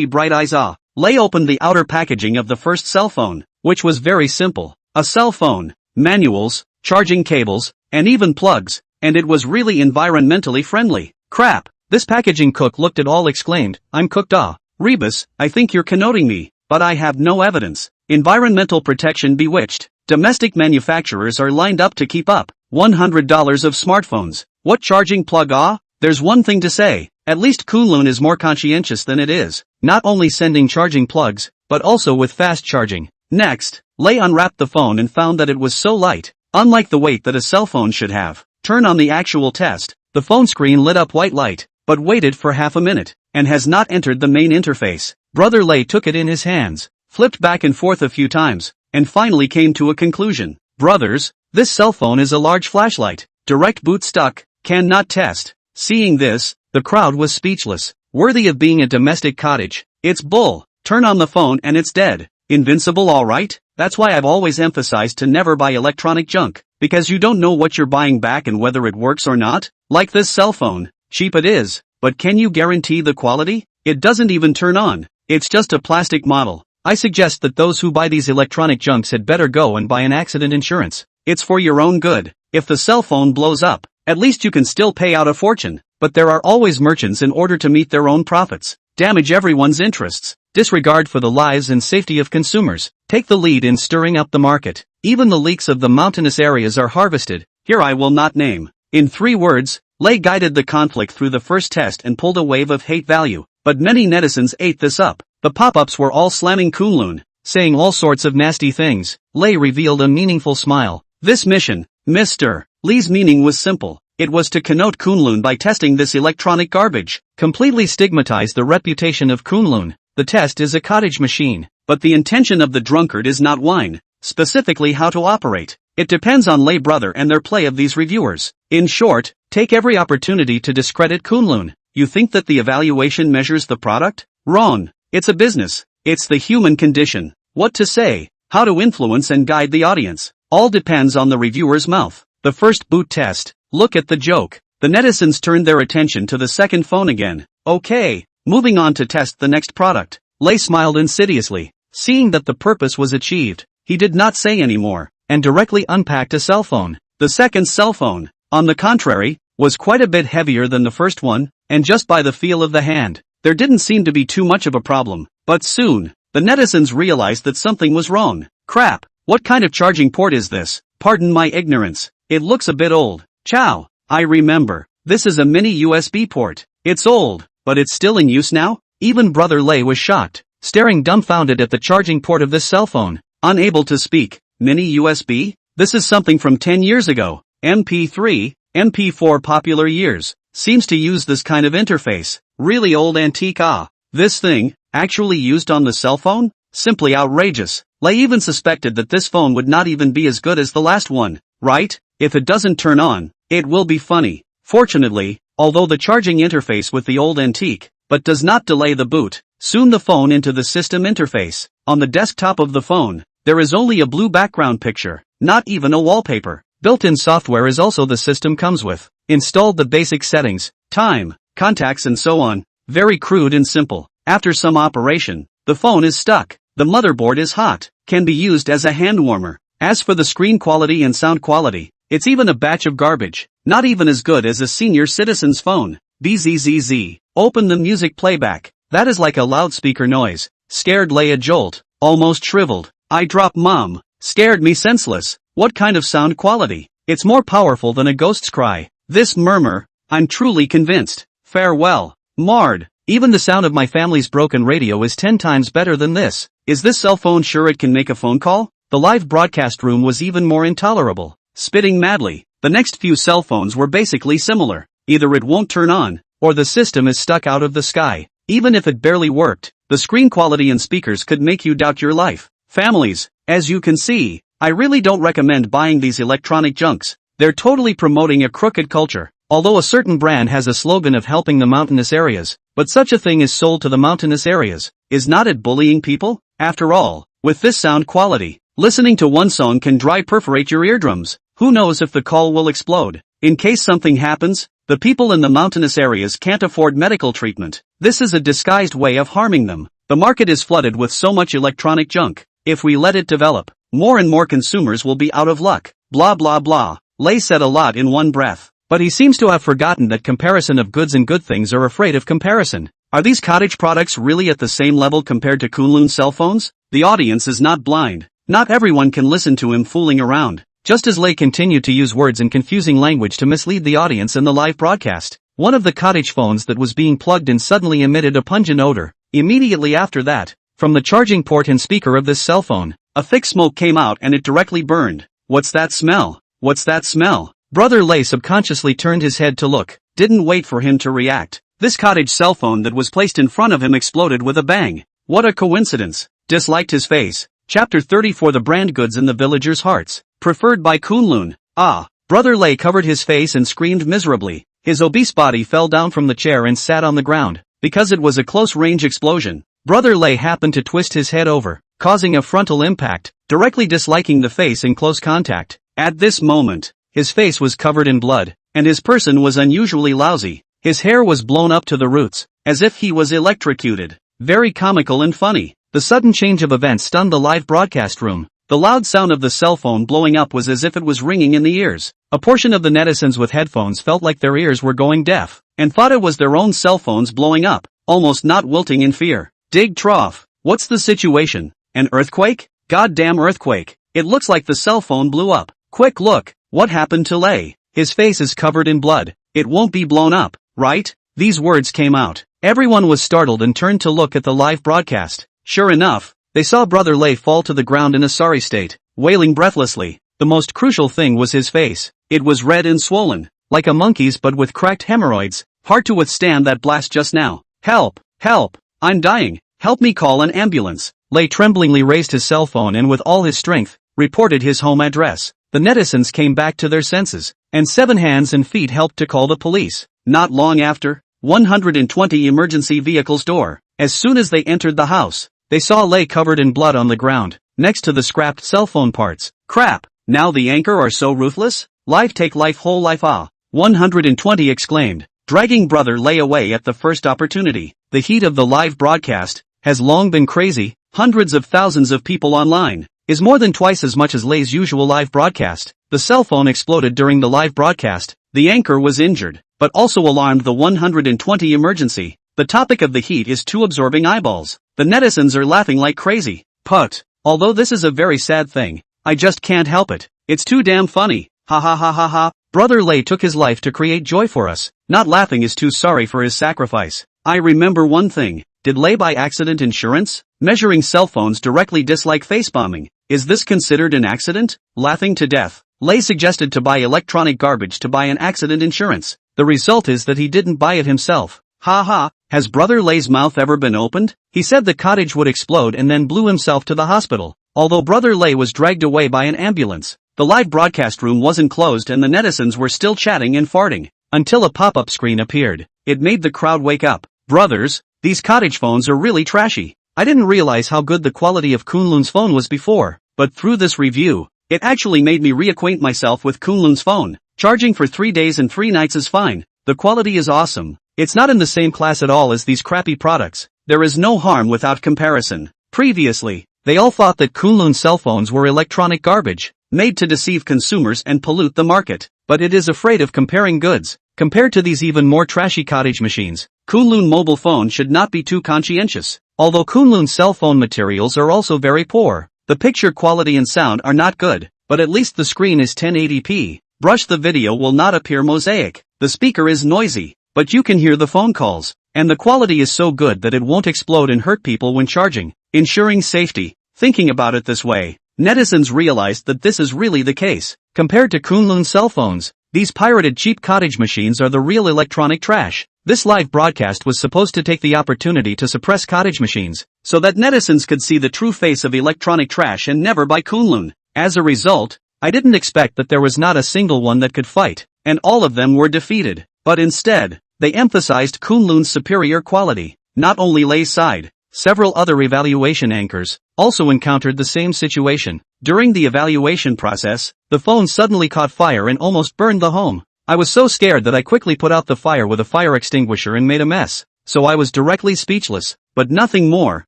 bright eyes ah. Lei opened the outer packaging of the first cell phone, which was very simple. A cell phone, manuals, charging cables, and even plugs, and it was really environmentally friendly. Crap, this packaging cook looked at all exclaimed, I'm cooked ah. Rebus, I think you're connoting me, but I have no evidence. Environmental protection bewitched. Domestic manufacturers are lined up to keep up. $100 of smartphones. What charging plug ah? There's one thing to say, at least Kunlun is more conscientious than it is, not only sending charging plugs, but also with fast charging. Next, Lei unwrapped the phone and found that it was so light, unlike the weight that a cell phone should have. Turn on the actual test. The phone screen lit up white light, but waited for half a minute, and has not entered the main interface. Brother Lei took it in his hands, flipped back and forth a few times, and finally came to a conclusion. Brothers, this cell phone is a large flashlight. Direct boot stuck, cannot test. Seeing this, the crowd was speechless. Worthy of being a domestic cottage. It's bull. Turn on the phone and it's dead. Invincible alright? That's why I've always emphasized to never buy electronic junk, because you don't know what you're buying back and whether it works or not. Like this cell phone. Cheap it is, but can you guarantee the quality? It doesn't even turn on. It's just a plastic model. I suggest that those who buy these electronic junks had better go and buy an accident insurance. It's for your own good. If the cell phone blows up, at least you can still pay out a fortune. But there are always merchants in order to meet their own profits. Damage everyone's interests. Disregard for the lives and safety of consumers. Take the lead in stirring up the market. Even the leeks of the mountainous areas are harvested. Here I will not name. In 3 words, Lei guided the conflict through the first test and pulled a wave of hate value. But many netizens ate this up. The pop-ups were all slamming Kunlun, saying all sorts of nasty things. Lei revealed a meaningful smile. This mission, Mr. Lei's meaning was simple. It was to connote Kunlun by testing this electronic garbage. Completely stigmatize the reputation of Kunlun. The test is a cottage machine. But the intention of the drunkard is not wine. Specifically how to operate. It depends on Lei brother and their play of these reviewers. In short, take every opportunity to discredit Kunlun. You think that the evaluation measures the product? Wrong. It's a business. It's the human condition. What to say, how to influence and guide the audience. All depends on the reviewer's mouth. The first boot test. Look at the joke. The netizens turned their attention to the second phone again. Okay, moving on to test the next product. Lei smiled insidiously. Seeing that the purpose was achieved, he did not say any more, and directly unpacked a cell phone. The second cell phone, on the contrary, was quite a bit heavier than the first one, and just by the feel of the hand, there didn't seem to be too much of a problem. But soon, the netizens realized that something was wrong. Crap, what kind of charging port is this? Pardon my ignorance. It looks a bit old. Chow, I remember. This is a mini USB port. It's old, but it's still in use now? Even Brother Lei was shocked, staring dumbfounded at the charging port of this cell phone. Unable to speak. Mini USB? This is something from 10 years ago. MP3, MP4 popular years. Seems to use this kind of interface. Really old antique ah. This thing, actually used on the cell phone? Simply outrageous. Lei even suspected that this phone would not even be as good as the last one. Right? If it doesn't turn on, it will be funny. Fortunately, although the charging interface with the old antique, but does not delay the boot, soon the phone into the system interface. On the desktop of the phone, there is only a blue background picture, not even a wallpaper. Built-in software is also the system comes with. Installed the basic settings, time, contacts and so on. Very crude and simple. After some operation, the phone is stuck. The motherboard is hot, can be used as a hand warmer. As for the screen quality and sound quality, it's even a batch of garbage. Not even as good as a senior citizen's phone. Bzzz. Open the music playback. That is like a loudspeaker noise. Scared Lei a jolt. Almost shriveled. I drop mom. Scared me senseless. What kind of sound quality? It's more powerful than a ghost's cry. This murmur, I'm truly convinced. Farewell. Marred. Even the sound of my family's broken radio is 10 times better than this. Is this cell phone sure it can make a phone call? The live broadcast room was even more intolerable. Spitting madly. The next few cell phones were basically similar. Either it won't turn on, or the system is stuck out of the sky. Even if it barely worked, the screen quality and speakers could make you doubt your life. Families, as you can see, I really don't recommend buying these electronic junks. They're totally promoting a crooked culture. Although a certain brand has a slogan of helping the mountainous areas, but such a thing is sold to the mountainous areas. Is not it bullying people? After all, with this sound quality, listening to one song can perforate your eardrums. Who knows if the call will explode? In case something happens, the people in the mountainous areas can't afford medical treatment. This is a disguised way of harming them. The market is flooded with so much electronic junk. If we let it develop, more and more consumers will be out of luck. Blah blah blah. Lei said a lot in one breath. But he seems to have forgotten that comparison of goods and good things are afraid of comparison. Are these cottage products really at the same level compared to Kunlun cell phones? The audience is not blind. Not everyone can listen to him fooling around. Just as Lei continued to use words and confusing language to mislead the audience in the live broadcast, one of the cottage phones that was being plugged in suddenly emitted a pungent odor. Immediately after that, from the charging port and speaker of this cell phone, a thick smoke came out and it directly burned. What's that smell? What's that smell? Brother Lei subconsciously turned his head to look, didn't wait for him to react. This cottage cell phone that was placed in front of him exploded with a bang. What a coincidence. Disliked his face. Chapter 34 The Brand Goods in the Villagers' Hearts. Preferred by Kunlun. Ah. Brother Lei covered his face and screamed miserably. His obese body fell down from the chair and sat on the ground. Because it was a close-range explosion, Brother Lei happened to twist his head over, causing a frontal impact, directly disliking the face in close contact. At this moment, his face was covered in blood, and his person was unusually lousy. His hair was blown up to the roots, as if he was electrocuted. Very comical and funny. The sudden change of events stunned the live broadcast room. The loud sound of the cell phone blowing up was as if it was ringing in the ears. A portion of the netizens with headphones felt like their ears were going deaf, and thought it was their own cell phones blowing up, almost not wilting in fear. Dig trough. What's the situation? An earthquake? Goddamn earthquake. It looks like the cell phone blew up. Quick look. What happened to Lei? His face is covered in blood. It won't be blown up, right? These words came out. Everyone was startled and turned to look at the live broadcast. Sure enough, they saw Brother Lei fall to the ground in a sorry state, wailing breathlessly. The most crucial thing was his face. It was red and swollen, like a monkey's but with cracked hemorrhoids. Hard to withstand that blast just now. Help! Help! I'm dying! Help me, call an ambulance. Lei tremblingly raised his cell phone and with all his strength, reported his home address. The netizens came back to their senses, and 7 hands and feet helped to call the police. Not long after, 120 emergency vehicles door. As soon as they entered the house, they saw Lei covered in blood on the ground, next to the scrapped cell phone parts. Crap! Now the anchor are so ruthless? Life take life whole life ah! 120 exclaimed, dragging Brother Lei away at the first opportunity. The heat of the live broadcast has long been crazy. Hundreds of thousands of people online is more than twice as much as Lei's usual live broadcast. The cell phone exploded during the live broadcast. The anchor was injured, but also alarmed the 120 emergency. The topic of the heat is too absorbing eyeballs. The netizens are laughing like crazy. Put. Although this is a very sad thing, I just can't help it. It's too damn funny. Ha ha ha ha ha. Brother Lei took his life to create joy for us. Not laughing is too sorry for his sacrifice. I remember one thing. Did Lei buy accident insurance? Measuring cell phones directly dislike face bombing. Is this considered an accident? Laughing to death. Lei suggested to buy electronic garbage to buy an accident insurance. The result is that he didn't buy it himself. Ha ha. Has Brother Lei's mouth ever been opened? He said the cottage would explode and then blew himself to the hospital. Although Brother Lei was dragged away by an ambulance, the live broadcast room wasn't closed and the netizens were still chatting and farting, until a pop-up screen appeared. It made the crowd wake up. Brothers, these cottage phones are really trashy. I didn't realize how good the quality of Kunlun's phone was before, but through this review, it actually made me reacquaint myself with Kunlun's phone. Charging for 3 days and 3 nights is fine. The quality is awesome. It's not in the same class at all as these crappy products. There is no harm without comparison. Previously, they all thought that Kunlun cell phones were electronic garbage, made to deceive consumers and pollute the market. But it is afraid of comparing goods. Compared to these even more trashy cottage machines, Kunlun mobile phone should not be too conscientious. Although Kunlun cell phone materials are also very poor, the picture quality and sound are not good, but at least the screen is 1080p. Brush the video will not appear mosaic. The speaker is noisy, but you can hear the phone calls, and the quality is so good that it won't explode and hurt people when charging, ensuring safety. Thinking about it this way, netizens realized that this is really the case. Compared to Kunlun cell phones, these pirated cheap cottage machines are the real electronic trash. This live broadcast was supposed to take the opportunity to suppress cottage machines, so that netizens could see the true face of electronic trash and never buy Kunlun. As a result, I didn't expect that there was not a single one that could fight, and all of them were defeated. But instead, they emphasized Kunlun's superior quality. Not only Lei side, several other evaluation anchors also encountered the same situation. During the evaluation process, the phone suddenly caught fire and almost burned the home. I was so scared that I quickly put out the fire with a fire extinguisher and made a mess, so I was directly speechless, but nothing more.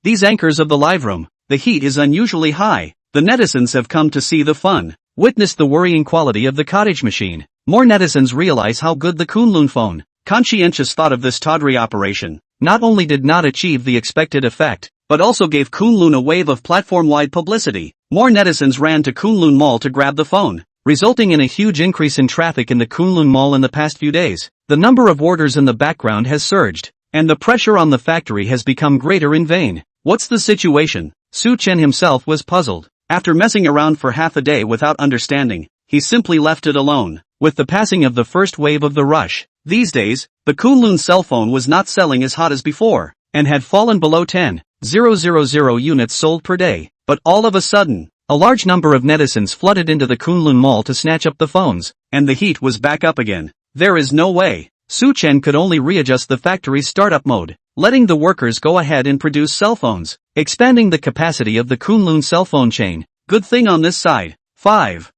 These anchors of the live room, the heat is unusually high. The netizens have come to see the fun. Witness the worrying quality of the cottage machine. More netizens realize how good the Kunlun Phone, conscientious thought of this tawdry operation, not only did not achieve the expected effect, but also gave Kunlun a wave of platform-wide publicity. More netizens ran to Kunlun Mall to grab the phone, resulting in a huge increase in traffic in the Kunlun Mall in the past few days. The number of orders in the background has surged, and the pressure on the factory has become greater in vain. What's the situation? Chen himself was puzzled. After messing around for half a day without understanding, he simply left it alone. With the passing of the first wave of the rush, these days, the Kunlun cell phone was not selling as hot as before, and had fallen below 10,000 units sold per day. But all of a sudden, a large number of netizens flooded into the Kunlun Mall to snatch up the phones, and the heat was back up again. There is no way. Chen could only readjust the factory's startup mode, letting the workers go ahead and produce cell phones, expanding the capacity of the Kunlun cell phone chain. Good thing on this side, 5,000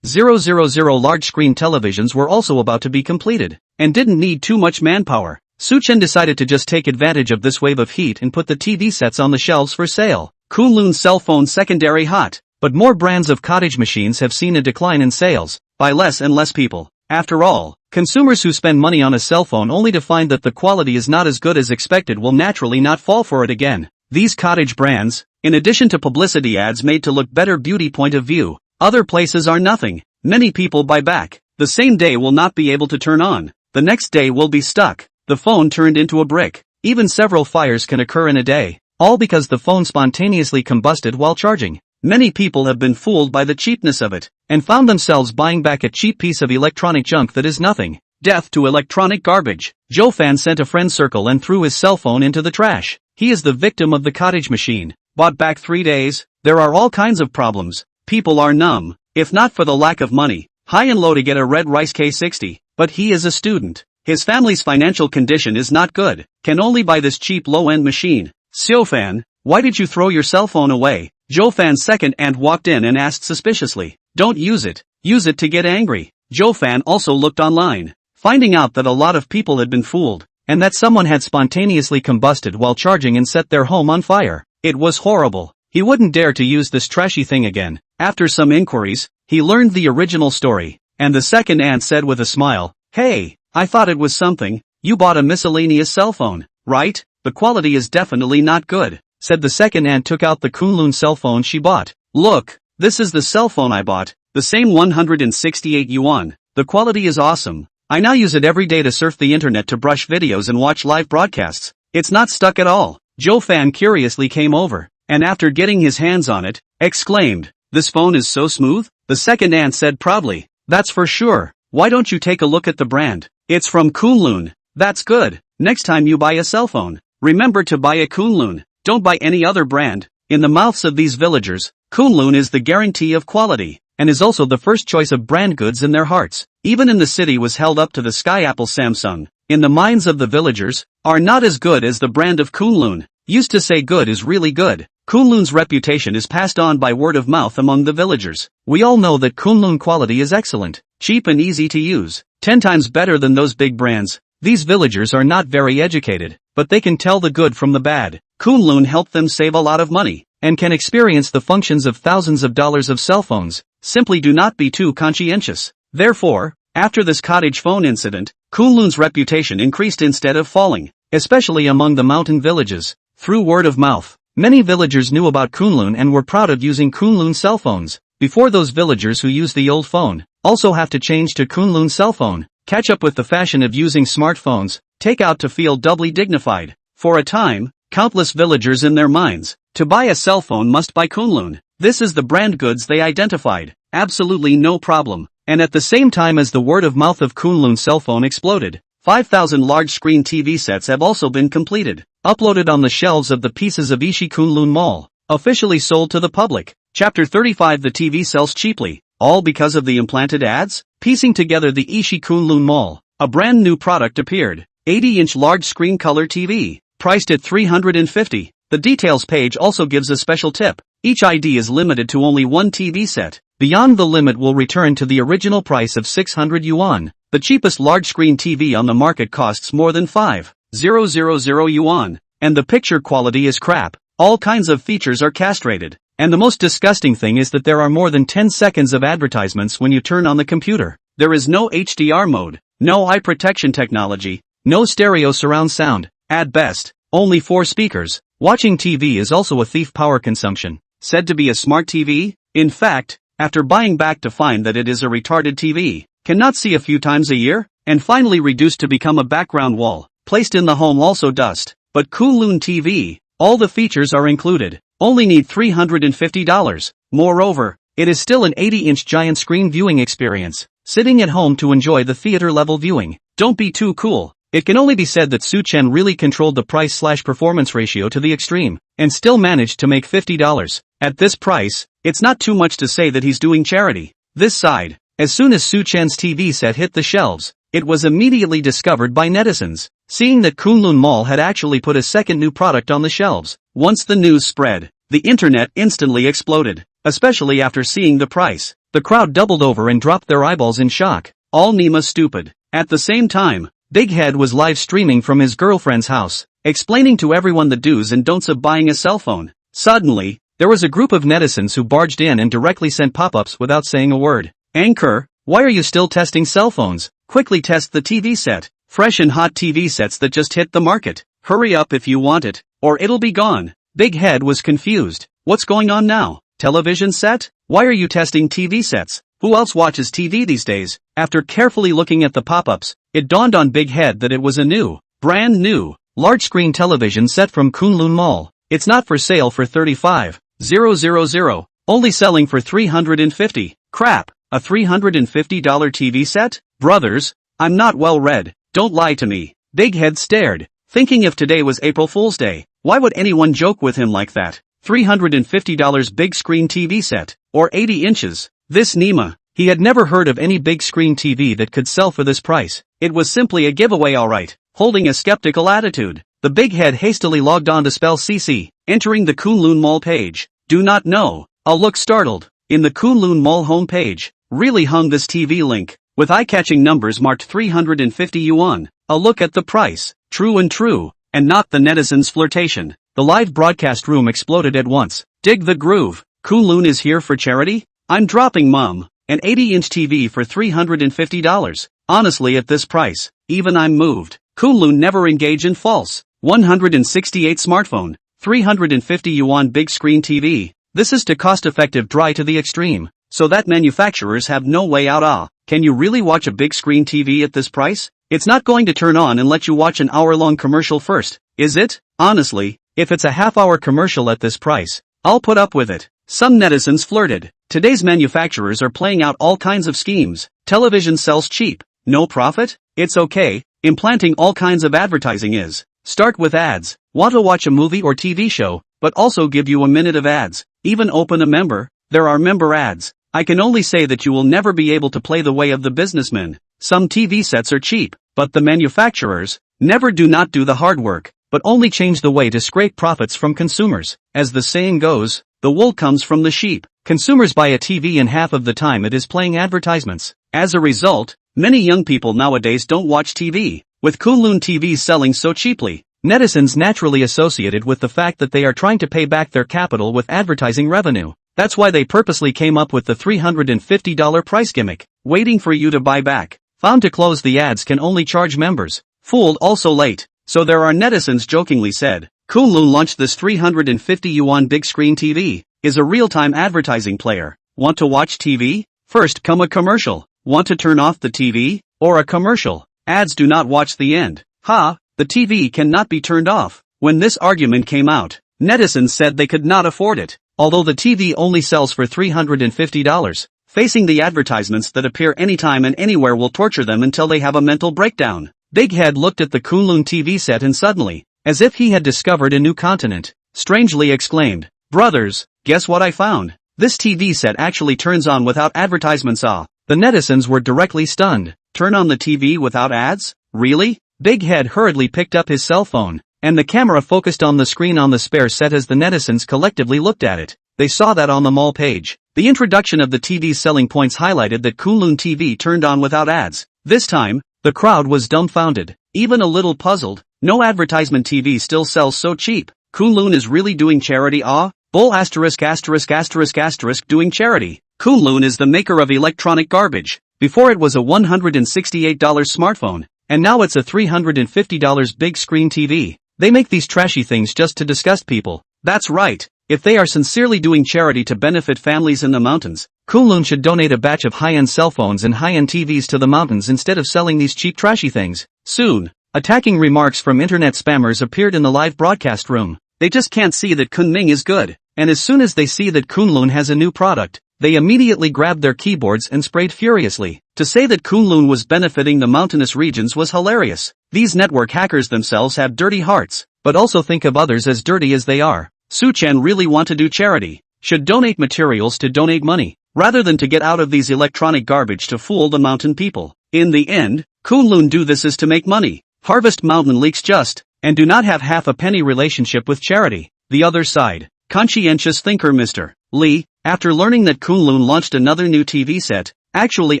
large-screen televisions were also about to be completed, and didn't need too much manpower. Chen decided to just take advantage of this wave of heat and put the TV sets on the shelves for sale. Kunlun cell phone secondary hot, but more brands of cottage machines have seen a decline in sales, by less and less people. After all, consumers who spend money on a cell phone only to find that the quality is not as good as expected will naturally not fall for it again. These cottage brands, in addition to publicity ads made to look better beauty point of view, other places are nothing. Many people buy back. The same day will not be able to turn on. The next day will be stuck. The phone turned into a brick. Even several fires can occur in a day, all because the phone spontaneously combusted while charging. Many people have been fooled by the cheapness of it, and found themselves buying back a cheap piece of electronic junk that is nothing. Death to electronic garbage. Joe Fan sent a friend circle and threw his cell phone into the trash. He is the victim of the cottage machine. Bought back 3 days. There are all kinds of problems. People are numb, if not for the lack of money, high and low to get a red rice K60, but he is a student. His family's financial condition is not good, can only buy this cheap low-end machine. Xiao Fan, why did you throw your cell phone away? Joe Fan's second aunt walked in and asked suspiciously. Don't use it to get angry. Joe Fan also looked online, finding out that a lot of people had been fooled, and that someone had spontaneously combusted while charging and set their home on fire. It was horrible. He wouldn't dare to use this trashy thing again. After some inquiries, he learned the original story, and the second aunt said with a smile, "Hey, I thought it was something. You bought a miscellaneous cell phone, right? The quality is definitely not good," said the second aunt. Took out the Kunlun cell phone she bought. "Look, this is the cell phone I bought, the same 168 yuan. The quality is awesome. I now use it every day to surf the internet, to brush videos and watch live broadcasts. It's not stuck at all." Joe Fan curiously came over, and after getting his hands on it, exclaimed, "This phone is so smooth?" The second aunt said proudly, "That's for sure. Why don't you take a look at the brand? It's from Kunlun." "That's good. Next time you buy a cell phone, remember to buy a Kunlun. Don't buy any other brand." In the mouths of these villagers, Kunlun is the guarantee of quality, and is also the first choice of brand goods in their hearts. Even in the city was held up to the sky. Apple Samsung, in the minds of the villagers, are not as good as the brand of Kunlun. Used to say good is really good. Kunlun's reputation is passed on by word of mouth among the villagers. We all know that Kunlun quality is excellent, cheap and easy to use, 10 times better than those big brands. These villagers are not very educated, but they can tell the good from the bad. Kunlun helped them save a lot of money, and can experience the functions of thousands of dollars of cell phones. Simply do not be too conscientious. Therefore, after this cottage phone incident, Kunlun's reputation increased instead of falling, especially among the mountain villages. Through word of mouth, many villagers knew about Kunlun and were proud of using Kunlun cell phones. Before, those villagers who use the old phone also have to change to Kunlun cell phone, catch up with the fashion of using smartphones, take out to feel doubly dignified. For a time, countless villagers in their minds, to buy a cell phone must buy Kunlun. This is the brand goods they identified. Absolutely no problem. And at the same time as the word of mouth of Kunlun cell phone exploded, 5,000 large-screen TV sets have also been completed, uploaded on the shelves of the pieces of Ishi Kunlun Mall, officially sold to the public. Chapter 35 The TV sells cheaply, all because of the implanted ads? Piecing together the Ishi Kunlun Mall, a brand new product appeared. 80-inch large-screen color TV, priced at $350. The details page also gives a special tip. Each ID is limited to only one TV set. Beyond the limit will return to the original price of 600 yuan. The cheapest large-screen TV on the market costs more than 5,000 yuan. And the picture quality is crap. All kinds of features are castrated. And the most disgusting thing is that there are more than 10 seconds of advertisements when you turn on the computer. There is no HDR mode, no eye protection technology, no stereo surround sound. At best, only 4 speakers. Watching TV is also a thief power consumption. Said to be a smart TV? In fact, after buying back to find that it is a retarded TV, cannot see a few times a year, and finally reduced to become a background wall, placed in the home also dust. But Kunlun TV, all the features are included, only need $350. Moreover, it is still an 80-inch giant screen viewing experience, sitting at home to enjoy the theater-level viewing. Don't be too cool. It can only be said that Chen really controlled the price/performance ratio to the extreme, and still managed to make $50. At this price, it's not too much to say that he's doing charity. This side, as soon as Chen's TV set hit the shelves, it was immediately discovered by netizens, seeing that Kunlun Mall had actually put a second new product on the shelves. Once the news spread, the internet instantly exploded, especially after seeing the price. The crowd doubled over and dropped their eyeballs in shock. All Nima stupid. At the same time, Big Head was live streaming from his girlfriend's house, explaining to everyone the do's and don'ts of buying a cell phone. Suddenly, there was a group of netizens who barged in and directly sent pop-ups without saying a word. Anchor, why are you still testing cell phones? Quickly test the TV set. Fresh and hot TV sets that just hit the market. Hurry up if you want it, or it'll be gone. Big Head was confused. What's going on now? Television set? Why are you testing TV sets? Who else watches TV these days? After carefully looking at the pop-ups, it dawned on Big Head that it was a brand new, large-screen television set from Kunlun Mall. It's not for sale for 35,000, only selling for 350. Crap, a $350 TV set? Brothers, I'm not well read, don't lie to me. Big Head stared, thinking if today was April Fool's Day, why would anyone joke with him like that? $350 big screen TV set, or 80 inches. This Nima, he had never heard of any big screen TV that could sell for this price. It was simply a giveaway alright. Holding a skeptical attitude, the Big Head hastily logged on to spell CC, entering the Kunlun Mall page. Do not know. I'll look startled. In the Kunlun Mall homepage, really hung this TV link, with eye-catching numbers marked 350 yuan. A look at the price, true, and not the netizens' flirtation. The live broadcast room exploded at once. Dig the groove. Kunlun is here for charity? I'm dropping mum. An 80-inch TV for $350. Honestly, at this price, even I'm moved. Kunlun never engage in false. 168 smartphone, 350 yuan big screen TV. This is too cost-effective dry to the extreme, so that manufacturers have no way out. Can you really watch a big screen TV at this price? It's not going to turn on and let you watch an hour-long commercial first, is it? Honestly, if it's a half-hour commercial at this price, I'll put up with it. Some netizens flirted. Today's manufacturers are playing out all kinds of schemes. Television sells cheap. No profit? It's okay. Implanting all kinds of advertising is. Start with ads. Want to watch a movie or TV show, but also give you a minute of ads. Even open a member. There are member ads. I can only say that you will never be able to play the way of the businessmen. Some TV sets are cheap, but the manufacturers do not do the hard work, but only change the way to scrape profits from consumers. As the saying goes, the wool comes from the sheep. Consumers buy a TV and half of the time it is playing advertisements. As a result, many young people nowadays don't watch TV. With Kunlun TVs selling so cheaply, netizens naturally associated with the fact that they are trying to pay back their capital with advertising revenue. That's why they purposely came up with the $350 price gimmick, waiting for you to buy back. Found to close the ads can only charge members. Fooled also late. So there are netizens jokingly said, Kunlun launched this 350 yuan big screen TV, is a real-time advertising player. Want to watch TV? First come a commercial. Want to turn off the TV? Or a commercial. Ads do not watch the end. The TV cannot be turned off. When this argument came out, netizens said they could not afford it. Although the TV only sells for $350, facing the advertisements that appear anytime and anywhere will torture them until they have a mental breakdown. Big Head looked at the Kunlun TV set and suddenly, as if he had discovered a new continent, strangely exclaimed, "Brothers, guess what I found? This TV set actually turns on without advertisements. Ah, the netizens were directly stunned. Turn on the TV without ads? Really? Big Head hurriedly picked up his cell phone, and the camera focused on the screen on the spare set as the netizens collectively looked at it. They saw that on the mall page. The introduction of the TV's selling points highlighted that Kunlun TV turned on without ads. This time, the crowd was dumbfounded, even a little puzzled. No advertisement TV still sells so cheap. Kunlun is really doing charity? Ah? Bull ***** doing charity. Kunlun is the maker of electronic garbage. Before it was a $168 smartphone, and now it's a $350 big screen TV. They make these trashy things just to disgust people. That's right. If they are sincerely doing charity to benefit families in the mountains, Kunlun should donate a batch of high-end cell phones and high-end TVs to the mountains instead of selling these cheap trashy things. Soon, attacking remarks from internet spammers appeared in the live broadcast room. They just can't see that Kunming is good, and as soon as they see that Kunlun has a new product, they immediately grabbed their keyboards and sprayed furiously. To say that Kunlun was benefiting the mountainous regions was hilarious. These network hackers themselves have dirty hearts, but also think of others as dirty as they are. Chen really want to do charity, should donate materials to donate money, rather than to get out of these electronic garbage to fool the mountain people. In the end, Kunlun do this is to make money. Harvest Mountain leaks just, and do not have half a penny relationship with charity. The other side, conscientious thinker Mr. Lee, after learning that Kunlun launched another new TV set, actually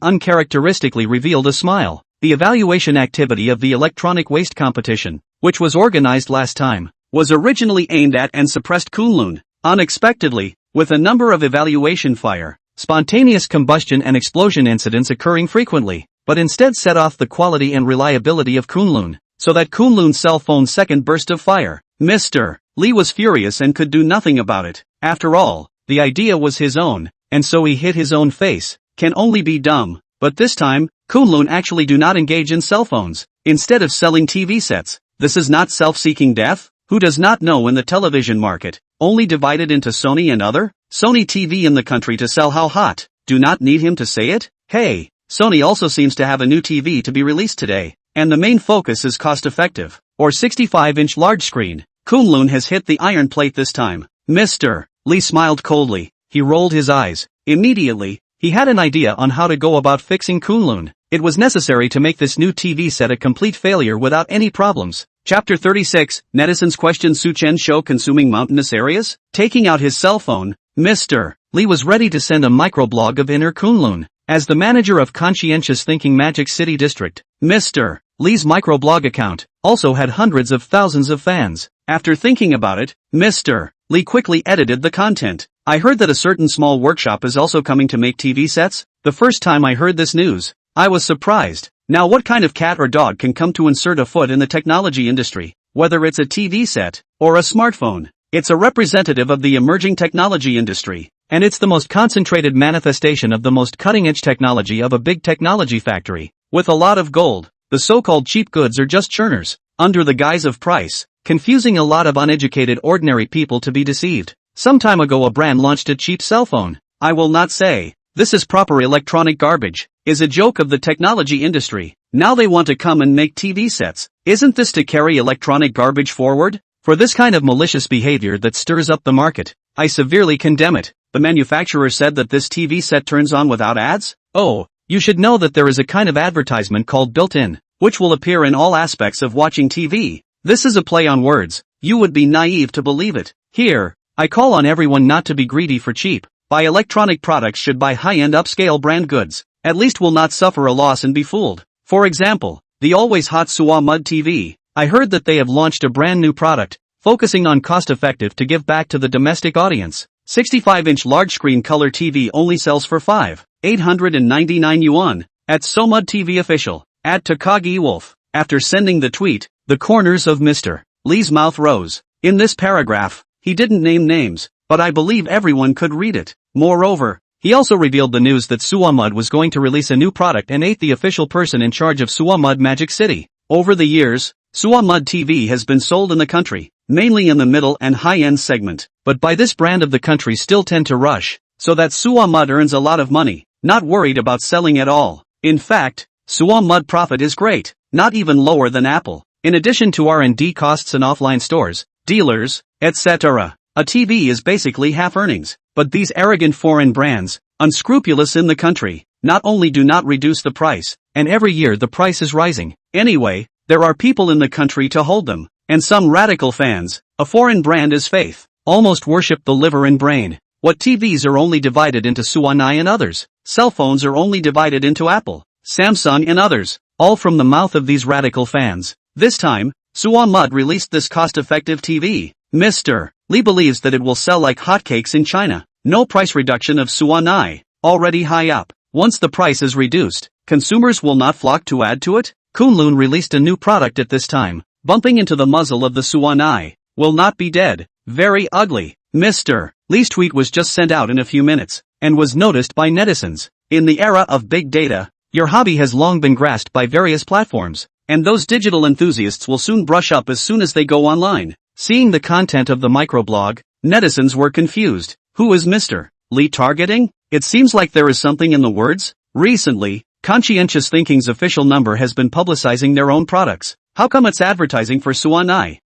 uncharacteristically revealed a smile. The evaluation activity of the electronic waste competition, which was organized last time, was originally aimed at and suppressed Kunlun. Unexpectedly, with a number of evaluation fire, spontaneous combustion and explosion incidents occurring frequently, but instead set off the quality and reliability of Kunlun, so that Kunlun's cell phone's second burst of fire. Mr. Lee was furious and could do nothing about it. After all, the idea was his own, and so he hit his own face. Can only be dumb. But this time, Kunlun actually do not engage in cell phones, instead of selling TV sets. This is not self-seeking death? Who does not know in the television market, only divided into Sony and other? Sony TV in the country to sell how hot? Do not need him to say it? Hey, Sony also seems to have a new TV to be released today, and the main focus is cost-effective, or 65-inch large screen. Kunlun has hit the iron plate this time. Mr. Lee smiled coldly. He rolled his eyes. Immediately, he had an idea on how to go about fixing Kunlun. It was necessary to make this new TV set a complete failure without any problems. Chapter 36, Netizens question Chen show consuming mountainous areas? Taking out his cell phone, Mr. Lee was ready to send a microblog of inner Kunlun. As the manager of Conscientious Thinking Magic City District, Mr. Lee's microblog account also had hundreds of thousands of fans. After thinking about it, Mr. Lee quickly edited the content. I heard that a certain small workshop is also coming to make TV sets. The first time I heard this news, I was surprised. Now what kind of cat or dog can come to insert a foot in the technology industry, whether it's a TV set or a smartphone? It's a representative of the emerging technology industry, and it's the most concentrated manifestation of the most cutting-edge technology of a big technology factory, with a lot of gold. The so-called cheap goods are just churners, under the guise of price, confusing a lot of uneducated ordinary people to be deceived. Some time ago a brand launched a cheap cell phone. I will not say, this is proper electronic garbage, is a joke of the technology industry. Now they want to come and make TV sets. Isn't this to carry electronic garbage forward? For this kind of malicious behavior that stirs up the market, I severely condemn it. The manufacturer said that this TV set turns on without ads? Oh, you should know that there is a kind of advertisement called built-in, which will appear in all aspects of watching TV. This is a play on words. You would be naive to believe it. Here, I call on everyone not to be greedy for cheap. Buy electronic products should buy high-end upscale brand goods. At least will not suffer a loss and be fooled. For example, the always hot Suwa Mud TV. I heard that they have launched a brand new product, focusing on cost-effective to give back to the domestic audience. 65-inch large-screen color TV only sells for 5,899 yuan. At Somud TV official. At Takagi Wolf. After sending the tweet, the corners of Mr. Lee's mouth rose. In this paragraph, he didn't name names, but I believe everyone could read it. Moreover, he also revealed the news that Suwamud was going to release a new product and ate the official person in charge of Suwamud Magic City. Over the years, Suwamud TV has been sold in the country, mainly in the middle and high-end segment, but by this brand of the country still tend to rush, so that Suwamud earns a lot of money, not worried about selling at all. In fact, Suwamud profit is great, not even lower than Apple. In addition to R&D costs and offline stores, dealers, etc., a TV is basically half earnings. But these arrogant foreign brands, unscrupulous in the country, not only do not reduce the price, and every year the price is rising. Anyway, there are people in the country to hold them, and some radical fans. A foreign brand is faith, almost worship the liver and brain. What TVs are only divided into Suwanai and others. Cell phones are only divided into Apple, Samsung and others, all from the mouth of these radical fans. This time, Suwa Mud released this cost-effective TV. Mr. Lee believes that it will sell like hotcakes in China. No price reduction of Suwanai, already high up. Once the price is reduced, consumers will not flock to add to it. Kunlun released a new product at this time. Bumping into the muzzle of the Suwanai will not be dead. Very ugly. Mr. Lee's tweet was just sent out in a few minutes, and was noticed by netizens. In the era of big data, your hobby has long been grasped by various platforms, and those digital enthusiasts will soon brush up as soon as they go online. Seeing the content of the microblog, netizens were confused. Who is Mr. Lee targeting? It seems like there is something in the words. Recently, Conscientious Thinking's official number has been publicizing their own products. How come it's advertising for Suwanai?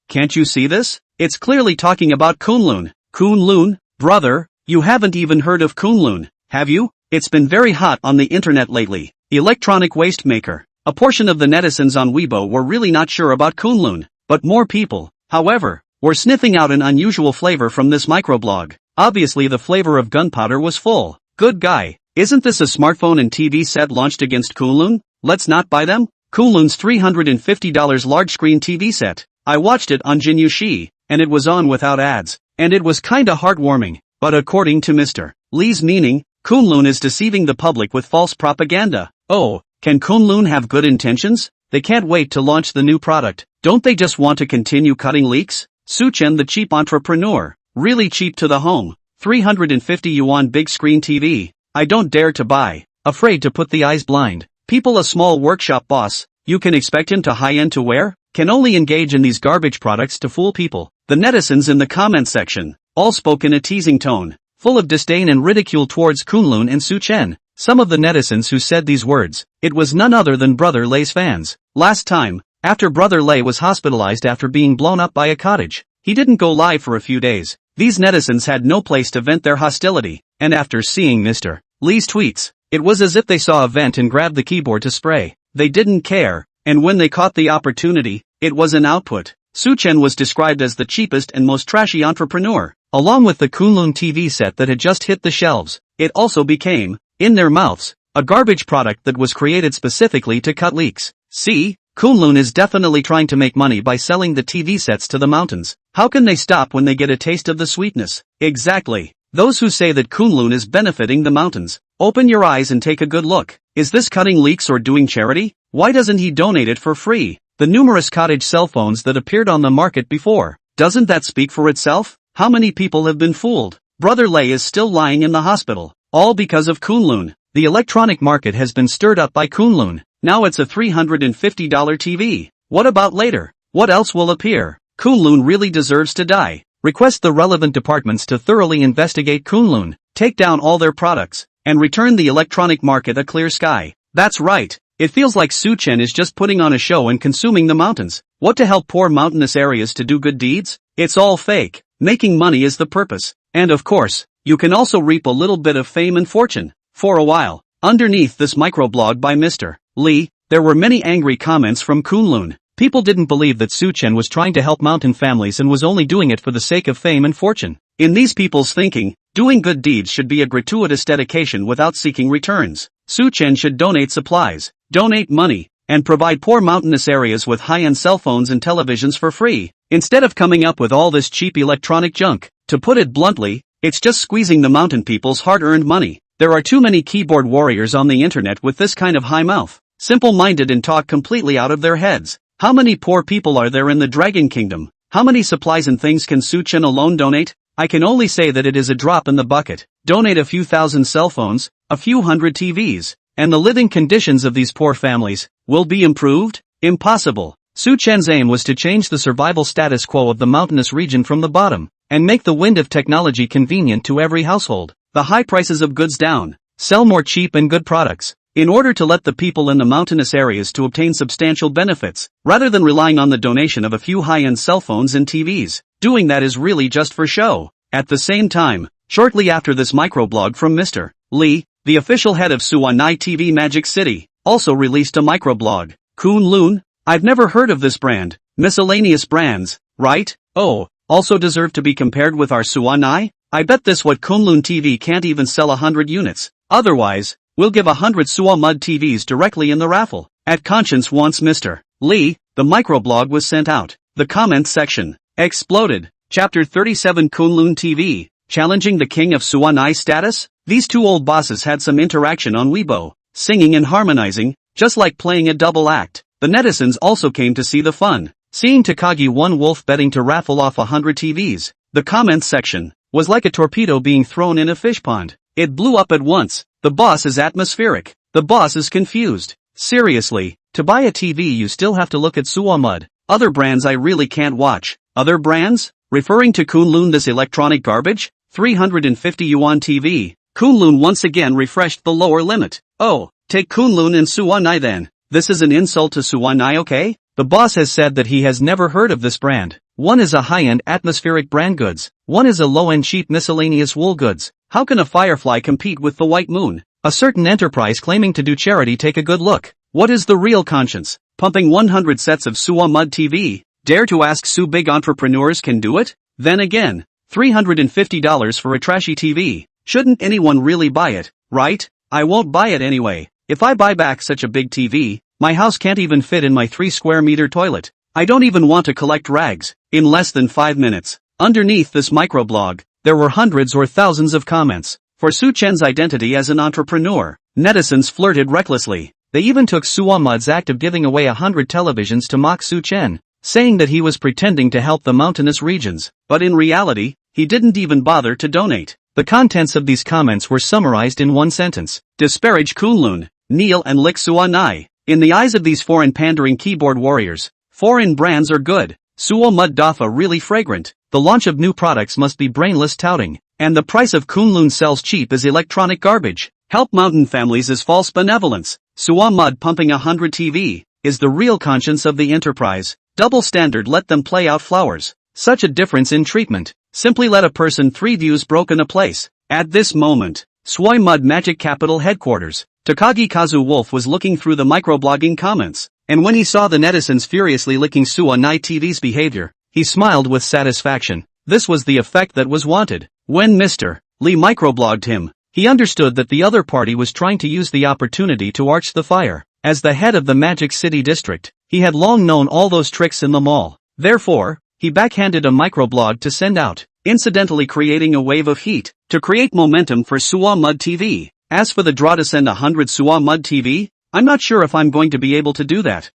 Can't you see this? It's clearly talking about Kunlun. Kunlun? Brother, you haven't even heard of Kunlun, have you? It's been very hot on the internet lately. Electronic waste maker. A portion of the netizens on Weibo were really not sure about Kunlun, but more people, however, were sniffing out an unusual flavor from this microblog. Obviously the flavor of gunpowder was full. Good guy. Isn't this a smartphone and TV set launched against Kunlun? Let's not buy them? Kunlun's $350 large screen TV set. I watched it on Jinyushi, and it was on without ads, and it was kinda heartwarming. But according to Mr. Lee's meaning, Kunlun is deceiving the public with false propaganda. Oh, can Kunlun have good intentions? They can't wait to launch the new product. Don't they just want to continue cutting leaks? Chen, the cheap entrepreneur. Really cheap to the home. 350 yuan big screen TV. I don't dare to buy. Afraid to put the eyes blind. People, a small workshop boss. You can expect him to high-end to wear? Can only engage in these garbage products to fool people. The netizens in the comment section all spoke in a teasing tone, full of disdain and ridicule towards Kunlun and Chen. Some of the netizens who said these words, it was none other than Brother Lay's fans. Last time, after Brother Lay was hospitalized after being blown up by a cottage, he didn't go live for a few days. These netizens had no place to vent their hostility, and after seeing Mr. Lee's tweets, it was as if they saw a vent and grabbed the keyboard to spray. They didn't care, and when they caught the opportunity, it was an output. Chen was described as the cheapest and most trashy entrepreneur. Along with the Kunlun TV set that had just hit the shelves, it also became, in their mouths, a garbage product that was created specifically to cut leaks. See, Kunlun is definitely trying to make money by selling the TV sets to the mountains. How can they stop when they get a taste of the sweetness? Exactly. Those who say that Kunlun is benefiting the mountains, open your eyes and take a good look. Is this cutting leaks or doing charity? Why doesn't he donate it for free? The numerous cottage cell phones that appeared on the market before, doesn't that speak for itself? How many people have been fooled? Brother Lay is still lying in the hospital, all because of Kunlun. The electronic market has been stirred up by Kunlun. Now it's a $350 TV. What about later? What else will appear? Kunlun really deserves to die. Request the relevant departments to thoroughly investigate Kunlun, take down all their products, and return the electronic market a clear sky. That's right. It feels like Chen is just putting on a show and consuming the mountains. What, to help poor mountainous areas to do good deeds? It's all fake. Making money is the purpose. And of course, you can also reap a little bit of fame and fortune. For a while, underneath this microblog by Mr. Lee, there were many angry comments from Kunlun. People didn't believe that Chen was trying to help mountain families and was only doing it for the sake of fame and fortune. In these people's thinking, doing good deeds should be a gratuitous dedication without seeking returns. Chen should donate supplies, donate money, and provide poor mountainous areas with high-end cell phones and televisions for free, instead of coming up with all this cheap electronic junk. To put it bluntly, it's just squeezing the mountain people's hard-earned money. There are too many keyboard warriors on the internet with this kind of high mouth, simple-minded and talk completely out of their heads. How many poor people are there in the Dragon Kingdom? How many supplies and things can Chen alone donate? I can only say that it is a drop in the bucket. Donate a few thousand cell phones, a few hundred TVs, and the living conditions of these poor families will be improved? Impossible. Chen's aim was to change the survival status quo of the mountainous region from the bottom, and make the wind of technology convenient to every household. The high prices of goods down. Sell more cheap and good products, in order to let the people in the mountainous areas to obtain substantial benefits, rather than relying on the donation of a few high-end cell phones and TVs. Doing that is really just for show. At the same time, Shortly after this microblog from Mr. Lee, the official head of Suwannai TV Magic City, also released a microblog. Kunlun? I've never heard of this brand. Miscellaneous brands, right? Oh, also deserve to be compared with our Suwannai? I bet this what Kunlun TV can't even sell 100 units. Otherwise, we'll give 100 Suwa Mud TVs directly in the raffle. At conscience once Mr. Lee, the microblog was sent out. The comments section exploded. Chapter 37 Kunlun TV, challenging the king of Suwannai status? These two old bosses had some interaction on Weibo, singing and harmonizing, just like playing a double act. The netizens also came to see the fun. Seeing Takagi one wolf betting to raffle off 100 TVs, the comments section was like a torpedo being thrown in a fish pond. It blew up at once. The boss is atmospheric. The boss is confused. Seriously, to buy a TV you still have to look at Suwa Mud. Other brands I really can't watch. Other brands? Referring to Kunlun this electronic garbage? 350 yuan TV. Kunlun once again refreshed the lower limit. Oh, take Kunlun and Suwannai then. This is an insult to Suwannai, okay? The boss has said that he has never heard of this brand. One is a high-end atmospheric brand goods. One is a low-end cheap miscellaneous wool goods. How can a firefly compete with the white moon? A certain enterprise claiming to do charity take a good look. What is the real conscience? Pumping 100 sets of Suwa Mud TV? Dare to ask Su big entrepreneurs can do it? Then again, $350 for a trashy TV. Shouldn't anyone really buy it, right? I won't buy it anyway. If I buy back such a big TV, my house can't even fit in my 3 square meter toilet. I don't even want to collect rags. In less than 5 minutes, underneath this microblog, there were hundreds or thousands of comments. For Su Chen's identity as an entrepreneur, netizens flirted recklessly. They even took Suwa Mud's act of giving away 100 televisions to mock Su Chen, saying that he was pretending to help the mountainous regions, but in reality, he didn't even bother to donate. The contents of these comments were summarized in one sentence. Disparage Kunlun, kneel and lick Suwannai. In the eyes of these foreign pandering keyboard warriors, foreign brands are good. Suwa Mud Dafa really fragrant. The launch of new products must be brainless touting. And the price of Kunlun sells cheap as electronic garbage. Help mountain families is false benevolence. Suwa Mud pumping 100 TV is the real conscience of the enterprise. Double standard, let them play out flowers. Such a difference in treatment. Simply let a person 3 views broken a place. At this moment, Suwa Mud Magic Capital headquarters, Takagi Kazu Wolf was looking through the microblogging comments, and when he saw the netizens furiously licking Suwannai TV's behavior, he smiled with satisfaction. This was the effect that was wanted. When Mr. Lee microblogged him, he understood that the other party was trying to use the opportunity to arch the fire. As the head of the Magic City district, he had long known all those tricks in the mall. Therefore, he backhanded a microblog to send out, incidentally creating a wave of heat, to create momentum for Suwa Mud TV. As for the draw to send 100 Suwa Mud TV, I'm not sure if I'm going to be able to do that.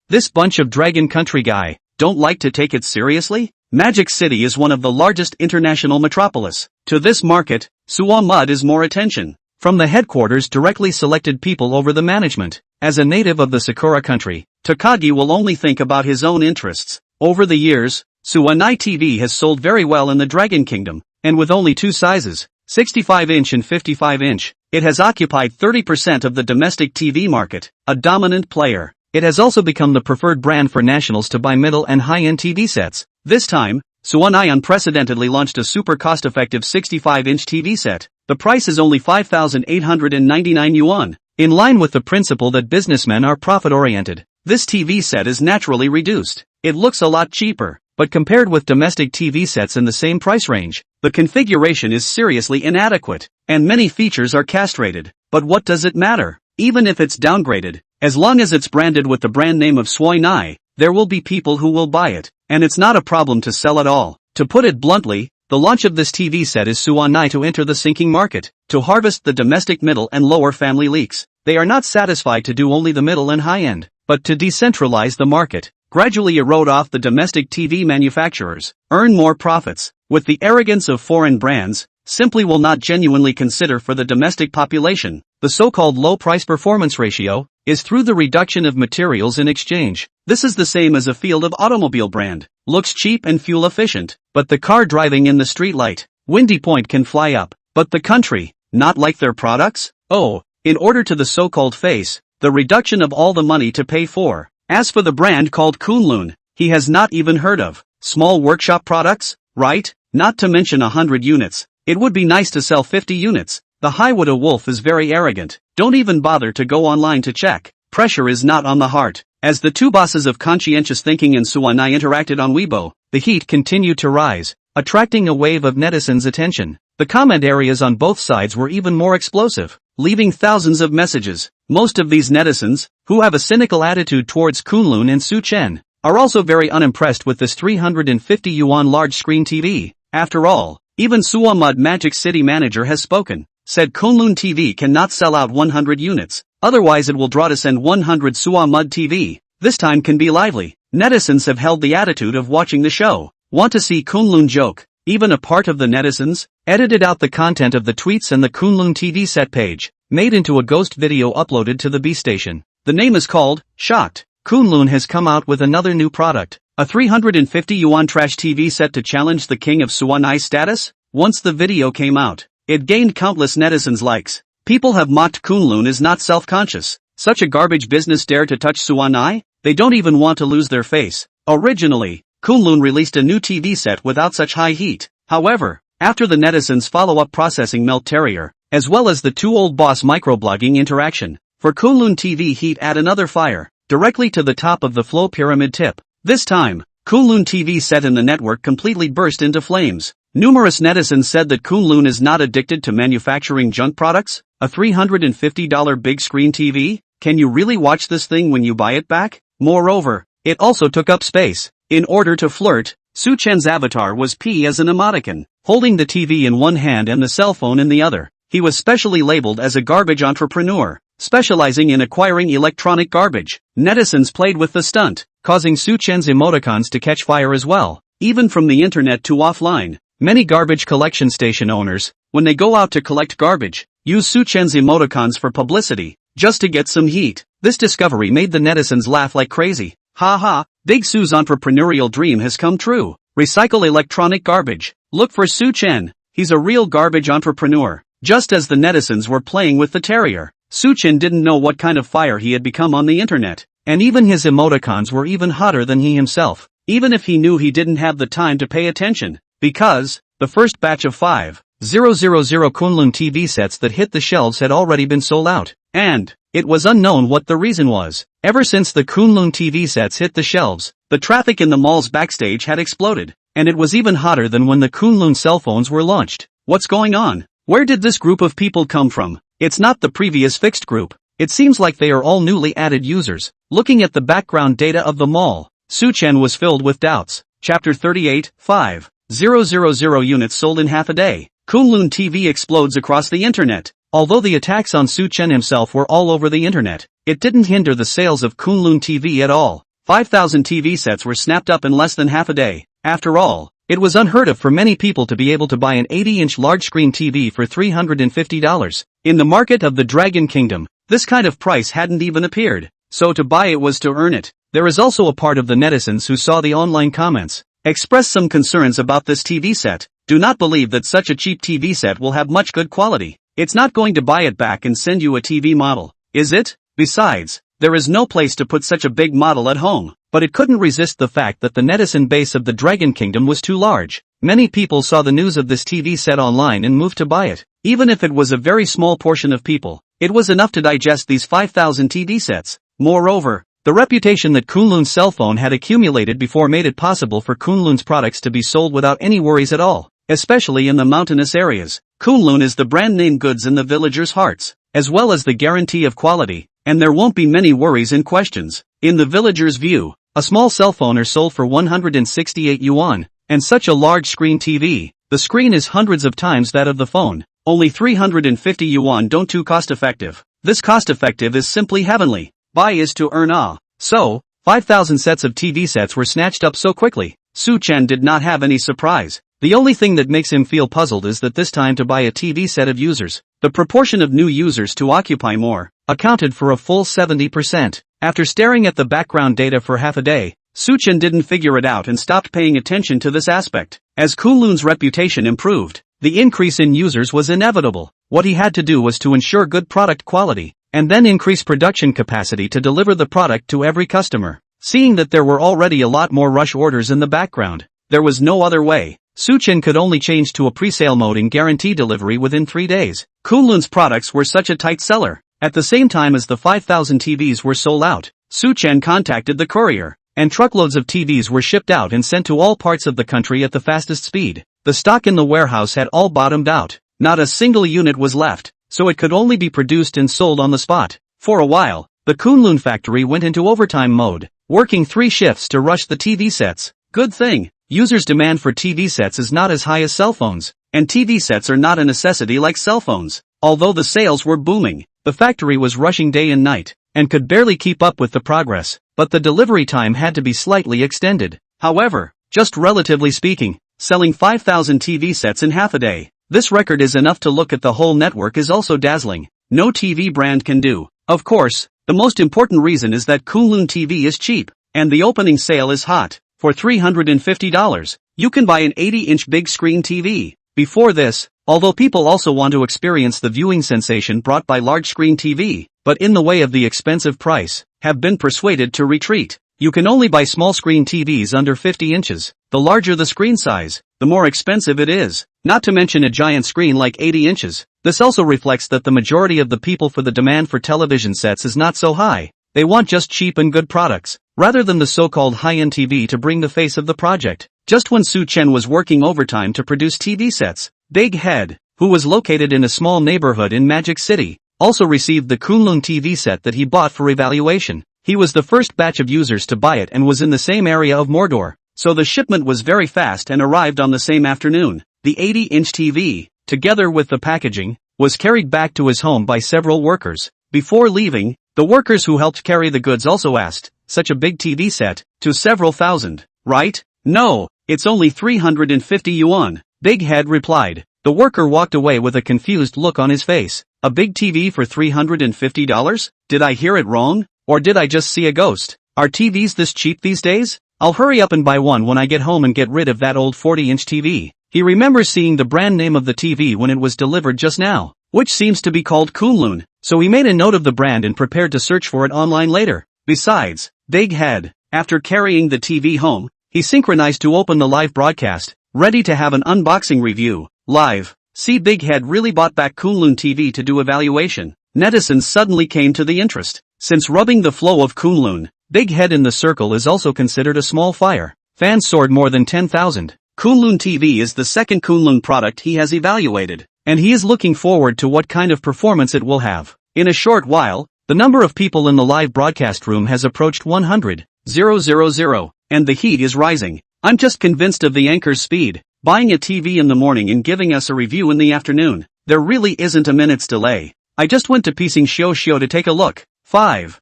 This bunch of Dragon Country guy, don't like to take it seriously? Magic City is one of the largest international metropolis. To this market, Suwa Mud is more attention. From the headquarters directly selected people over the management. As a native of the Sakura country, Takagi will only think about his own interests. Over the years, Suwannai TV has sold very well in the Dragon Kingdom, and with only 2 sizes, 65-inch and 55-inch, it has occupied 30% of the domestic TV market, a dominant player. It has also become the preferred brand for nationals to buy middle and high-end TV sets. This time, Suwannai unprecedentedly launched a super cost-effective 65-inch TV set. The price is only 5,899 yuan. In line with the principle that businessmen are profit-oriented, this TV set is naturally reduced. It looks a lot cheaper, but compared with domestic TV sets in the same price range, the configuration is seriously inadequate, and many features are castrated. But what does it matter? Even if it's downgraded, as long as it's branded with the brand name of Suwannai, there will be people who will buy it, and it's not a problem to sell at all. To put it bluntly, the launch of this TV set is Suwannai to enter the sinking market, to harvest the domestic middle and lower family leaks. They are not satisfied to do only the middle and high end, but to decentralize the market, gradually erode off the domestic TV manufacturers, earn more profits, with the arrogance of foreign brands, simply will not genuinely consider for the domestic population. The so-called low price performance ratio is through the reduction of materials in exchange. This is the same as a field of automobile brand, looks cheap and fuel efficient, but the car driving in the street light, windy point can fly up, but the country, not like their products? Oh, in order to the so-called face, the reduction of all the money to pay for. As for the brand called Kunlun, he has not even heard of. Small workshop products, right? not to mention 100 units. It would be nice to sell 50 units. The Hiwada wolf is very arrogant. Don't even bother to go online to check. Pressure is not on the heart. As the two bosses of conscientious thinking and Suwanai interacted on Weibo, the heat continued to rise, attracting a wave of netizens' attention. The comment areas on both sides were even more explosive, leaving thousands of messages. Most of these netizens, who have a cynical attitude towards Kunlun and Chen, are also very unimpressed with this 350 yuan large-screen TV. After all, even Suwamud Magic City manager has spoken, said Kunlun TV cannot sell out 100 units, otherwise it will draw to send 100 Suwamud TV. This time can be lively. Netizens have held the attitude of watching the show. Want to see Kunlun joke? Even a part of the netizens edited out the content of the tweets and the Kunlun TV set page, made into a ghost video uploaded to the B station. The name is called Shocked. Kunlun has come out with another new product, a 350 yuan trash TV set to challenge the king of Suwanai status. Once the video came out, it gained countless netizens' likes. People have mocked Kunlun is not self-conscious. Such a garbage business dare to touch Suwanai? They don't even want to lose their face. Originally, Kunlun released a new TV set without such high heat. However, after the netizens' follow-up processing melt terrier, as well as the two old boss microblogging interaction, for Kunlun TV heat add another fire, directly to the top of the flow pyramid tip. This time, Kunlun TV set in the network completely burst into flames. Numerous netizens said that Kunlun is not addicted to manufacturing junk products. A $350 big screen TV? Can you really watch this thing when you buy it back? Moreover, it also took up space. In order to flirt, Chen's avatar was P as an emoticon, holding the TV in one hand and the cell phone in the other. He was specially labeled as a garbage entrepreneur, specializing in acquiring electronic garbage. Netizens played with the stunt, causing Chen's emoticons to catch fire as well. Even from the internet to offline, many garbage collection station owners, when they go out to collect garbage, use Chen's emoticons for publicity, just to get some heat. This discovery made the netizens laugh like crazy. Haha, Big Su's entrepreneurial dream has come true. Recycle electronic garbage. Look for Chen. He's a real garbage entrepreneur. Just as the netizens were playing with the terrier, Chen didn't know what kind of fire he had become on the internet. And even his emoticons were even hotter than he himself. Even if he knew he didn't have the time to pay attention. Because, the first batch of 5,000 Kunlun TV sets that hit the shelves had already been sold out. And, it was unknown what the reason was. Ever since the Kunlun TV sets hit the shelves, the traffic in the mall's backstage had exploded. And it was even hotter than when the Kunlun cell phones were launched. What's going on? Where did this group of people come from? It's not the previous fixed group. It seems like they are all newly added users. Looking at the background data of the mall, Chen was filled with doubts. Chapter 38, 5,000 units sold in half a day. Kunlun TV explodes across the internet. Although the attacks on Chen himself were all over the internet, it didn't hinder the sales of Kunlun TV at all. 5,000 TV sets were snapped up in less than half a day. After all, it was unheard of for many people to be able to buy an 80-inch large-screen TV for $350. In the market of the Dragon Kingdom, this kind of price hadn't even appeared, so to buy it was to earn it. There is also a part of the netizens who saw the online comments, express some concerns about this TV set. Do not believe that such a cheap TV set will have much good quality. It's not going to buy it back and send you a TV model, is it? Besides, there is no place to put such a big model at home. But it couldn't resist the fact that the netizen base of the Dragon Kingdom was too large. Many people saw the news of this TV set online and moved to buy it. Even if it was a very small portion of people, it was enough to digest these 5,000 TV sets. Moreover, the reputation that Kunlun's cell phone had accumulated before made it possible for Kunlun's products to be sold without any worries at all, especially in the mountainous areas. Kunlun is the brand name goods in the villagers' hearts, as well as the guarantee of quality, and there won't be many worries and questions. In the villagers' view, a small cell phone is sold for 168 yuan, and such a large screen TV, the screen is hundreds of times that of the phone. Only 350 yuan don't too cost-effective. This cost-effective is simply heavenly. Buy is to earn So, 5,000 sets of TV sets were snatched up so quickly. Chen did not have any surprise. The only thing that makes him feel puzzled is that this time to buy a TV set of users, the proportion of new users to occupy more, accounted for a full 70%. After staring at the background data for half a day, Chen didn't figure it out and stopped paying attention to this aspect. As Kunlun's reputation improved, the increase in users was inevitable. What he had to do was to ensure good product quality, and then increase production capacity to deliver the product to every customer. Seeing that there were already a lot more rush orders in the background, there was no other way. Chen could only change to a pre-sale mode and guarantee delivery within 3 days. Kunlun's products were such a tight seller. At the same time as the 5,000 TVs were sold out, Chen contacted the courier, and truckloads of TVs were shipped out and sent to all parts of the country at the fastest speed. The stock in the warehouse had all bottomed out. Not a single unit was left, so it could only be produced and sold on the spot. For a while, the Kunlun factory went into overtime mode, working 3 shifts to rush the TV sets. Good thing, users' demand for TV sets is not as high as cell phones, and TV sets are not a necessity like cell phones. Although the sales were booming, the factory was rushing day and night, and could barely keep up with the progress, but the delivery time had to be slightly extended. However, just relatively speaking, selling 5,000 TV sets in half a day, this record is enough to look at. The whole network is also dazzling. No TV brand can do. Of course, the most important reason is that Kunlun TV is cheap, and the opening sale is hot. For $350, you can buy an 80-inch big screen TV. Before this, although people also want to experience the viewing sensation brought by large screen TV, but in the way of the expensive price, have been persuaded to retreat. You can only buy small screen TVs under 50 inches. The larger the screen size, the more expensive it is. Not to mention a giant screen like 80 inches. This also reflects that the majority of the people for the demand for television sets is not so high. They want just cheap and good products, rather than the so-called high-end TV to bring the face of the project. Just when Chen was working overtime to produce TV sets, Big Head, who was located in a small neighborhood in Magic City, also received the Kunlun TV set that he bought for evaluation. He was the first batch of users to buy it and was in the same area of Mordor, so the shipment was very fast and arrived on the same afternoon. The 80-inch TV, together with the packaging, was carried back to his home by several workers. Before leaving, the workers who helped carry the goods also asked, "Such a big TV set, to several thousand, right?" "No, it's only 350 yuan, Big Head replied. The worker walked away with a confused look on his face. A big TV for $350? Did I hear it wrong? Or did I just see a ghost? Are TVs this cheap these days? I'll hurry up and buy one when I get home and get rid of that old 40-inch TV. He remembers seeing the brand name of the TV when it was delivered just now, which seems to be called Kunlun, so he made a note of the brand and prepared to search for it online later. Besides, Big Head, after carrying the TV home, he synchronized to open the live broadcast, ready to have an unboxing review, live. See, Big Head really bought back Kunlun TV to do evaluation. Netizens suddenly came to the interest. Since rubbing the flow of Kunlun, Big Head in the circle is also considered a small fire. Fans soared more than 10,000. Kunlun TV is the second Kunlun product he has evaluated, and he is looking forward to what kind of performance it will have. In a short while, the number of people in the live broadcast room has approached 100,000, and the heat is rising. I'm just convinced of the anchor's speed, buying a TV in the morning and giving us a review in the afternoon. There really isn't a minute's delay. I just went to Pising Shio to take a look. 5,000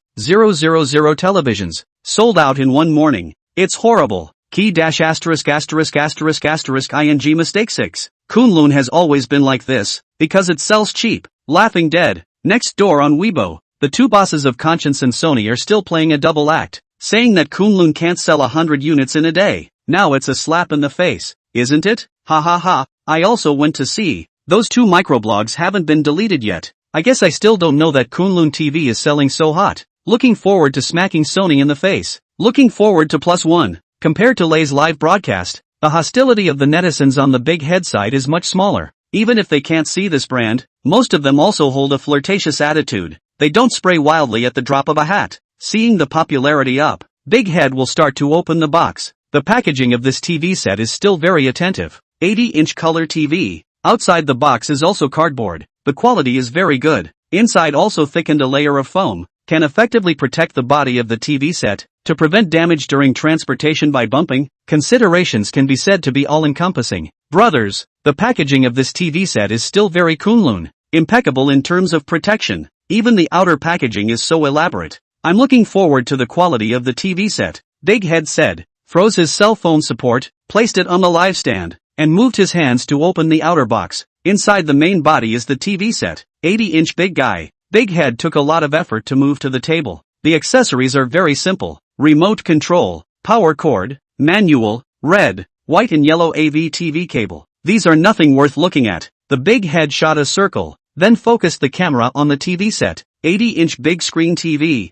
televisions, sold out in one morning. It's horrible. Key dash asterisk asterisk asterisk asterisk ing mistake 6. Kunlun has always been like this, because it sells cheap. Laughing dead. Next door on Weibo, the two bosses of Conscience and Sony are still playing a double act, saying that Kunlun can't sell 100 units in a day. Now it's a slap in the face, isn't it? Ha ha ha. I also went to see. Those two microblogs haven't been deleted yet. I guess I still don't know that Kunlun TV is selling so hot. Looking forward to smacking Sony in the face. Looking forward to +1. Compared to Lay's live broadcast, the hostility of the netizens on the Big Head side is much smaller. Even if they can't see this brand, most of them also hold a flirtatious attitude. They don't spray wildly at the drop of a hat. Seeing the popularity up, Big Head will start to open the box. The packaging of this TV set is still very attentive. 80-inch color TV. Outside the box is also cardboard. The quality is very good. Inside also thickened a layer of foam, can effectively protect the body of the TV set, to prevent damage during transportation by bumping. Considerations can be said to be all-encompassing. Brothers, the packaging of this TV set is still very Kunlun, impeccable in terms of protection. Even the outer packaging is so elaborate. I'm looking forward to the quality of the TV set, Big Head said, froze his cell phone support, placed it on the live stand, and moved his hands to open the outer box. Inside the main body is the TV set, 80-inch big guy. Big Head took a lot of effort to move to the table. The accessories are very simple. Remote control, power cord, manual, red, white and yellow AV TV cable. These are nothing worth looking at. The Big Head shot a circle, then focused the camera on the TV set. 80-inch big screen TV,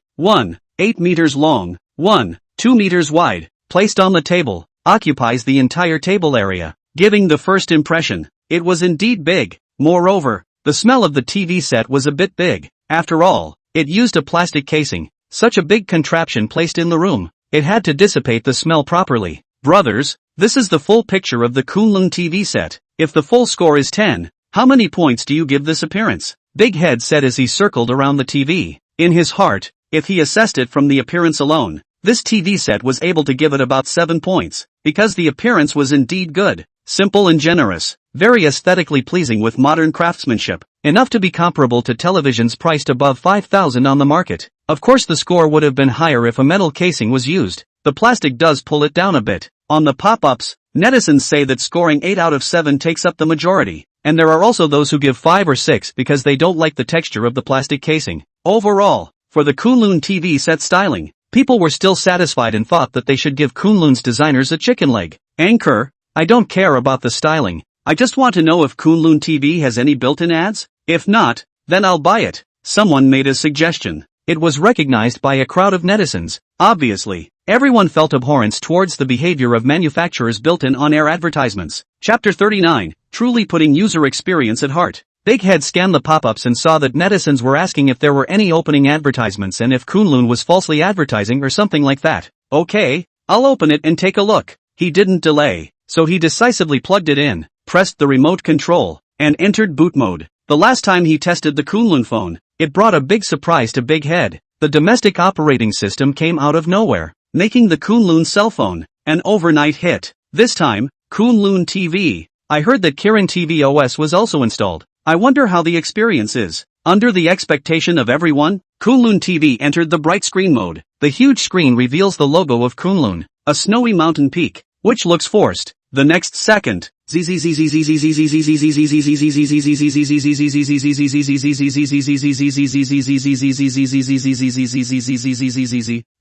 8 meters long, 2 meters wide, placed on the table, occupies the entire table area. giving the first impression. It was indeed big. Moreover, the smell of the TV set was a bit big. After all, it used a plastic casing. Such a big contraption placed in the room. It had to dissipate the smell properly. Brothers, this is the full picture of the Kunlun TV set. If the full score is 10, how many points do you give this appearance? Big Head said as he circled around the TV. In his heart, if he assessed it from the appearance alone, this TV set was able to give it about 7 points, because the appearance was indeed good, simple and generous, very aesthetically pleasing with modern craftsmanship, enough to be comparable to televisions priced above 5,000 on the market. Of course the score would have been higher if a metal casing was used. The plastic does pull it down a bit. On the pop-ups, netizens say that scoring 8 out of 7 takes up the majority, and there are also those who give 5 or 6 because they don't like the texture of the plastic casing. Overall, for the Kunlun TV set styling, people were still satisfied and thought that they should give Kunlun's designers a chicken leg. Anchor, I don't care about the styling. I just want to know if Kunlun TV has any built-in ads? If not, then I'll buy it. Someone made a suggestion. It was recognized by a crowd of netizens. Obviously, everyone felt abhorrence towards the behavior of manufacturers' built-in on-air advertisements. Chapter 39, truly putting user experience at heart. Big Head scanned the pop-ups and saw that netizens were asking if there were any opening advertisements and if Kunlun was falsely advertising or something like that. Okay, I'll open it and take a look. He didn't delay, so he decisively plugged it in, pressed the remote control, and entered boot mode. The last time he tested the Kunlun phone, it brought a big surprise to Big Head. The domestic operating system came out of nowhere, making the Kunlun cell phone an overnight hit. This time, Kunlun TV. I heard that Kirin TV OS was also installed. I wonder how the experience is. Under the expectation of everyone, Kunlun TV entered the bright screen mode. The huge screen reveals the logo of Kunlun, a snowy mountain peak, which looks forced. The next second,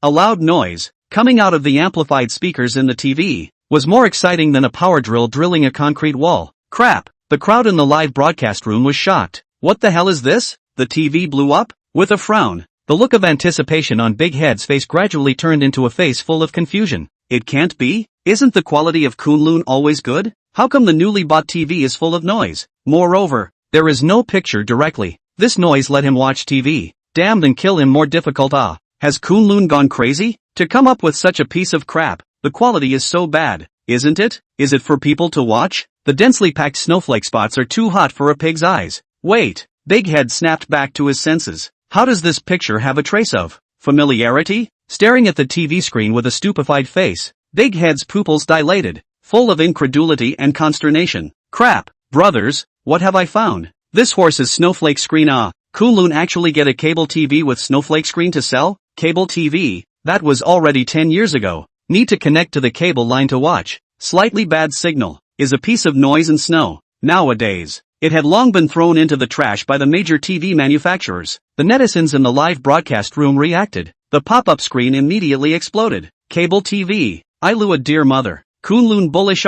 a loud noise, coming out of the amplified speakers in the TV, was more exciting than a power drill drilling a concrete wall. Crap! The crowd in the live broadcast room was shocked. What the hell is this? The TV blew up? With a frown, the look of anticipation on Big Head's face gradually turned into a face full of confusion. It can't be? Isn't the quality of Kunlun always good? How come the newly bought TV is full of noise? Moreover, there is no picture directly. This noise let him watch TV. Damn, then kill him more difficult. Has Kunlun gone crazy? To come up with such a piece of crap. The quality is so bad, isn't it? Is it for people to watch? The densely packed snowflake spots are too hot for a pig's eyes. Wait, Big Head snapped back to his senses. How does this picture have a trace of familiarity? Staring at the TV screen with a stupefied face, Big Head's pupils dilated, full of incredulity and consternation. Crap, brothers, what have I found? This horse's snowflake screen. Kunlun actually get a cable TV with snowflake screen to sell? Cable TV? That was already 10 years ago. Need to connect to the cable line to watch. Slightly bad signal. Is a piece of noise and snow. Nowadays, it had long been thrown into the trash by the major TV manufacturers. The netizens in the live broadcast room reacted. The pop-up screen immediately exploded. Cable TV. Ilua dear mother. Kunlun bullish.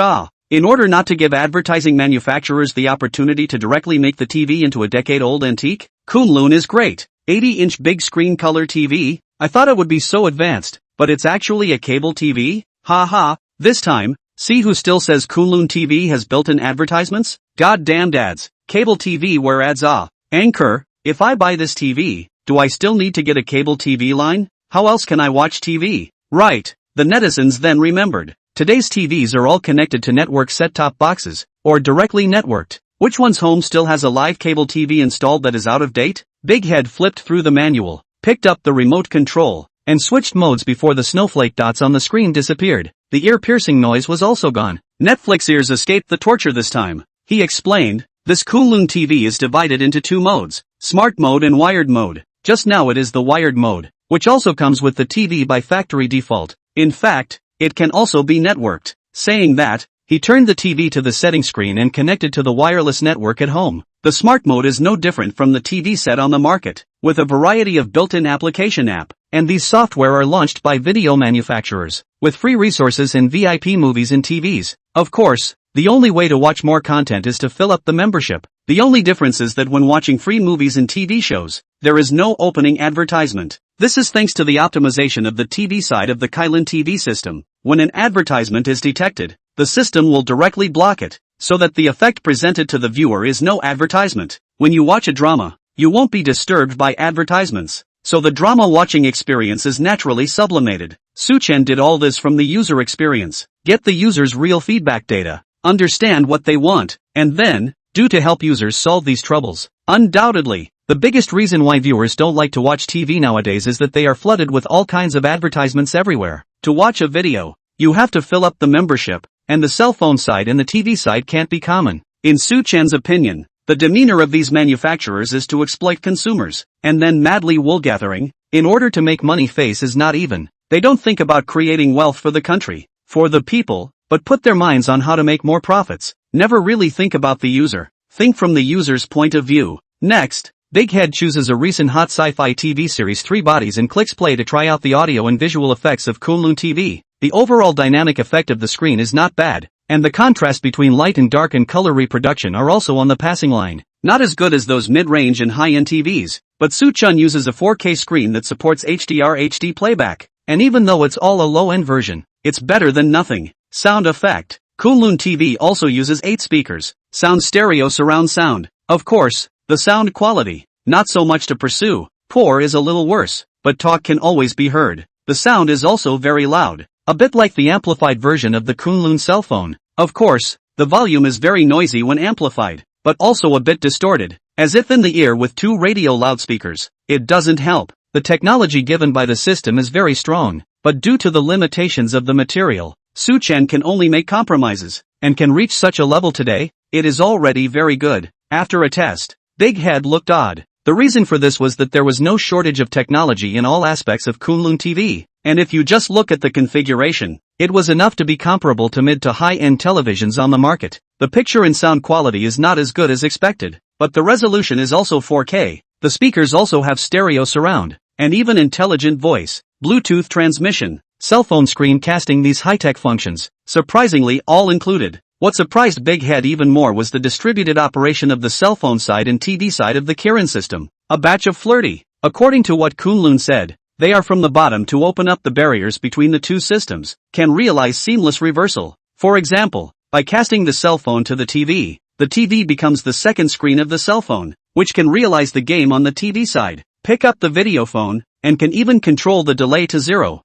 In order not to give advertising manufacturers the opportunity to directly make the TV into a decade-old antique, Kunlun is great. 80-inch big screen color TV. I thought it would be so advanced, but it's actually a cable TV? Ha. This time, see who still says Kunlun TV has built-in advertisements? Goddamned ads. Cable TV where ads. Anchor, if I buy this TV, do I still need to get a cable TV line? How else can I watch TV? Right, the netizens then remembered. Today's TVs are all connected to network set-top boxes, or directly networked. Which one's home still has a live cable TV installed that is out of date? Big Head flipped through the manual, picked up the remote control, and switched modes before the snowflake dots on the screen disappeared. The ear-piercing noise was also gone. Netflix ears escaped the torture this time. He explained, this Kunlun TV is divided into 2 modes, smart mode and wired mode. Just now it is the wired mode, which also comes with the TV by factory default. In fact, it can also be networked. Saying that, he turned the TV to the setting screen and connected to the wireless network at home. The smart mode is no different from the TV set on the market, with a variety of built-in application app, and these software are launched by video manufacturers, with free resources and VIP movies and TVs. Of course, the only way to watch more content is to fill up the membership. The only difference is that when watching free movies and TV shows, there is no opening advertisement. This is thanks to the optimization of the TV side of the Kunlun TV system. When an advertisement is detected, the system will directly block it, so that the effect presented to the viewer is no advertisement. When you watch a drama, you won't be disturbed by advertisements, so the drama watching experience is naturally sublimated. Chen did all this from the user experience, get the user's real feedback data, understand what they want, and then, do to help users solve these troubles. Undoubtedly, the biggest reason why viewers don't like to watch TV nowadays is that they are flooded with all kinds of advertisements everywhere. To watch a video, you have to fill up the membership, and the cell phone side and the TV side can't be common. In Chen's opinion, the demeanor of these manufacturers is to exploit consumers, and then madly wool-gathering, in order to make money face is not even. They don't think about creating wealth for the country, for the people, but put their minds on how to make more profits. Never really think about the user, think from the user's point of view. Next, Big Head chooses a recent hot sci-fi TV series 3 Bodies and clicks play to try out the audio and visual effects of Kunlun TV. The overall dynamic effect of the screen is not bad, and the contrast between light and dark and color reproduction are also on the passing line. Not as good as those mid-range and high-end TVs, but Chen uses a 4K screen that supports HDR HD playback, and even though it's all a low-end version, it's better than nothing. Sound effect. Kunlun TV also uses 8 speakers, sound stereo surround sound. Of course, the sound quality, not so much to pursue, poor is a little worse, but talk can always be heard. The sound is also very loud, a bit like the amplified version of the Kunlun cell phone. Of course, the volume is very noisy when amplified, but also a bit distorted, as if in the ear with 2 radio loudspeakers. It doesn't help. The technology given by the system is very strong, but due to the limitations of the material, Chen can only make compromises, and can reach such a level today. It is already very good. After a test, Big Head looked odd. The reason for this was that there was no shortage of technology in all aspects of Kunlun TV, and if you just look at the configuration, it was enough to be comparable to mid to high-end televisions on the market. The picture and sound quality is not as good as expected, but the resolution is also 4K. The speakers also have stereo surround, and even intelligent voice, Bluetooth transmission, cell phone screen casting, these high-tech functions, surprisingly all included. What surprised Big Head even more was the distributed operation of the cell phone side and TV side of the Kirin system. A batch of flirty. According to what Kunlun said, they are from the bottom to open up the barriers between the two systems, can realize seamless reversal. For example, by casting the cell phone to the TV becomes the second screen of the cell phone, which can realize the game on the TV side, pick up the video phone, and can even control the delay to 0.001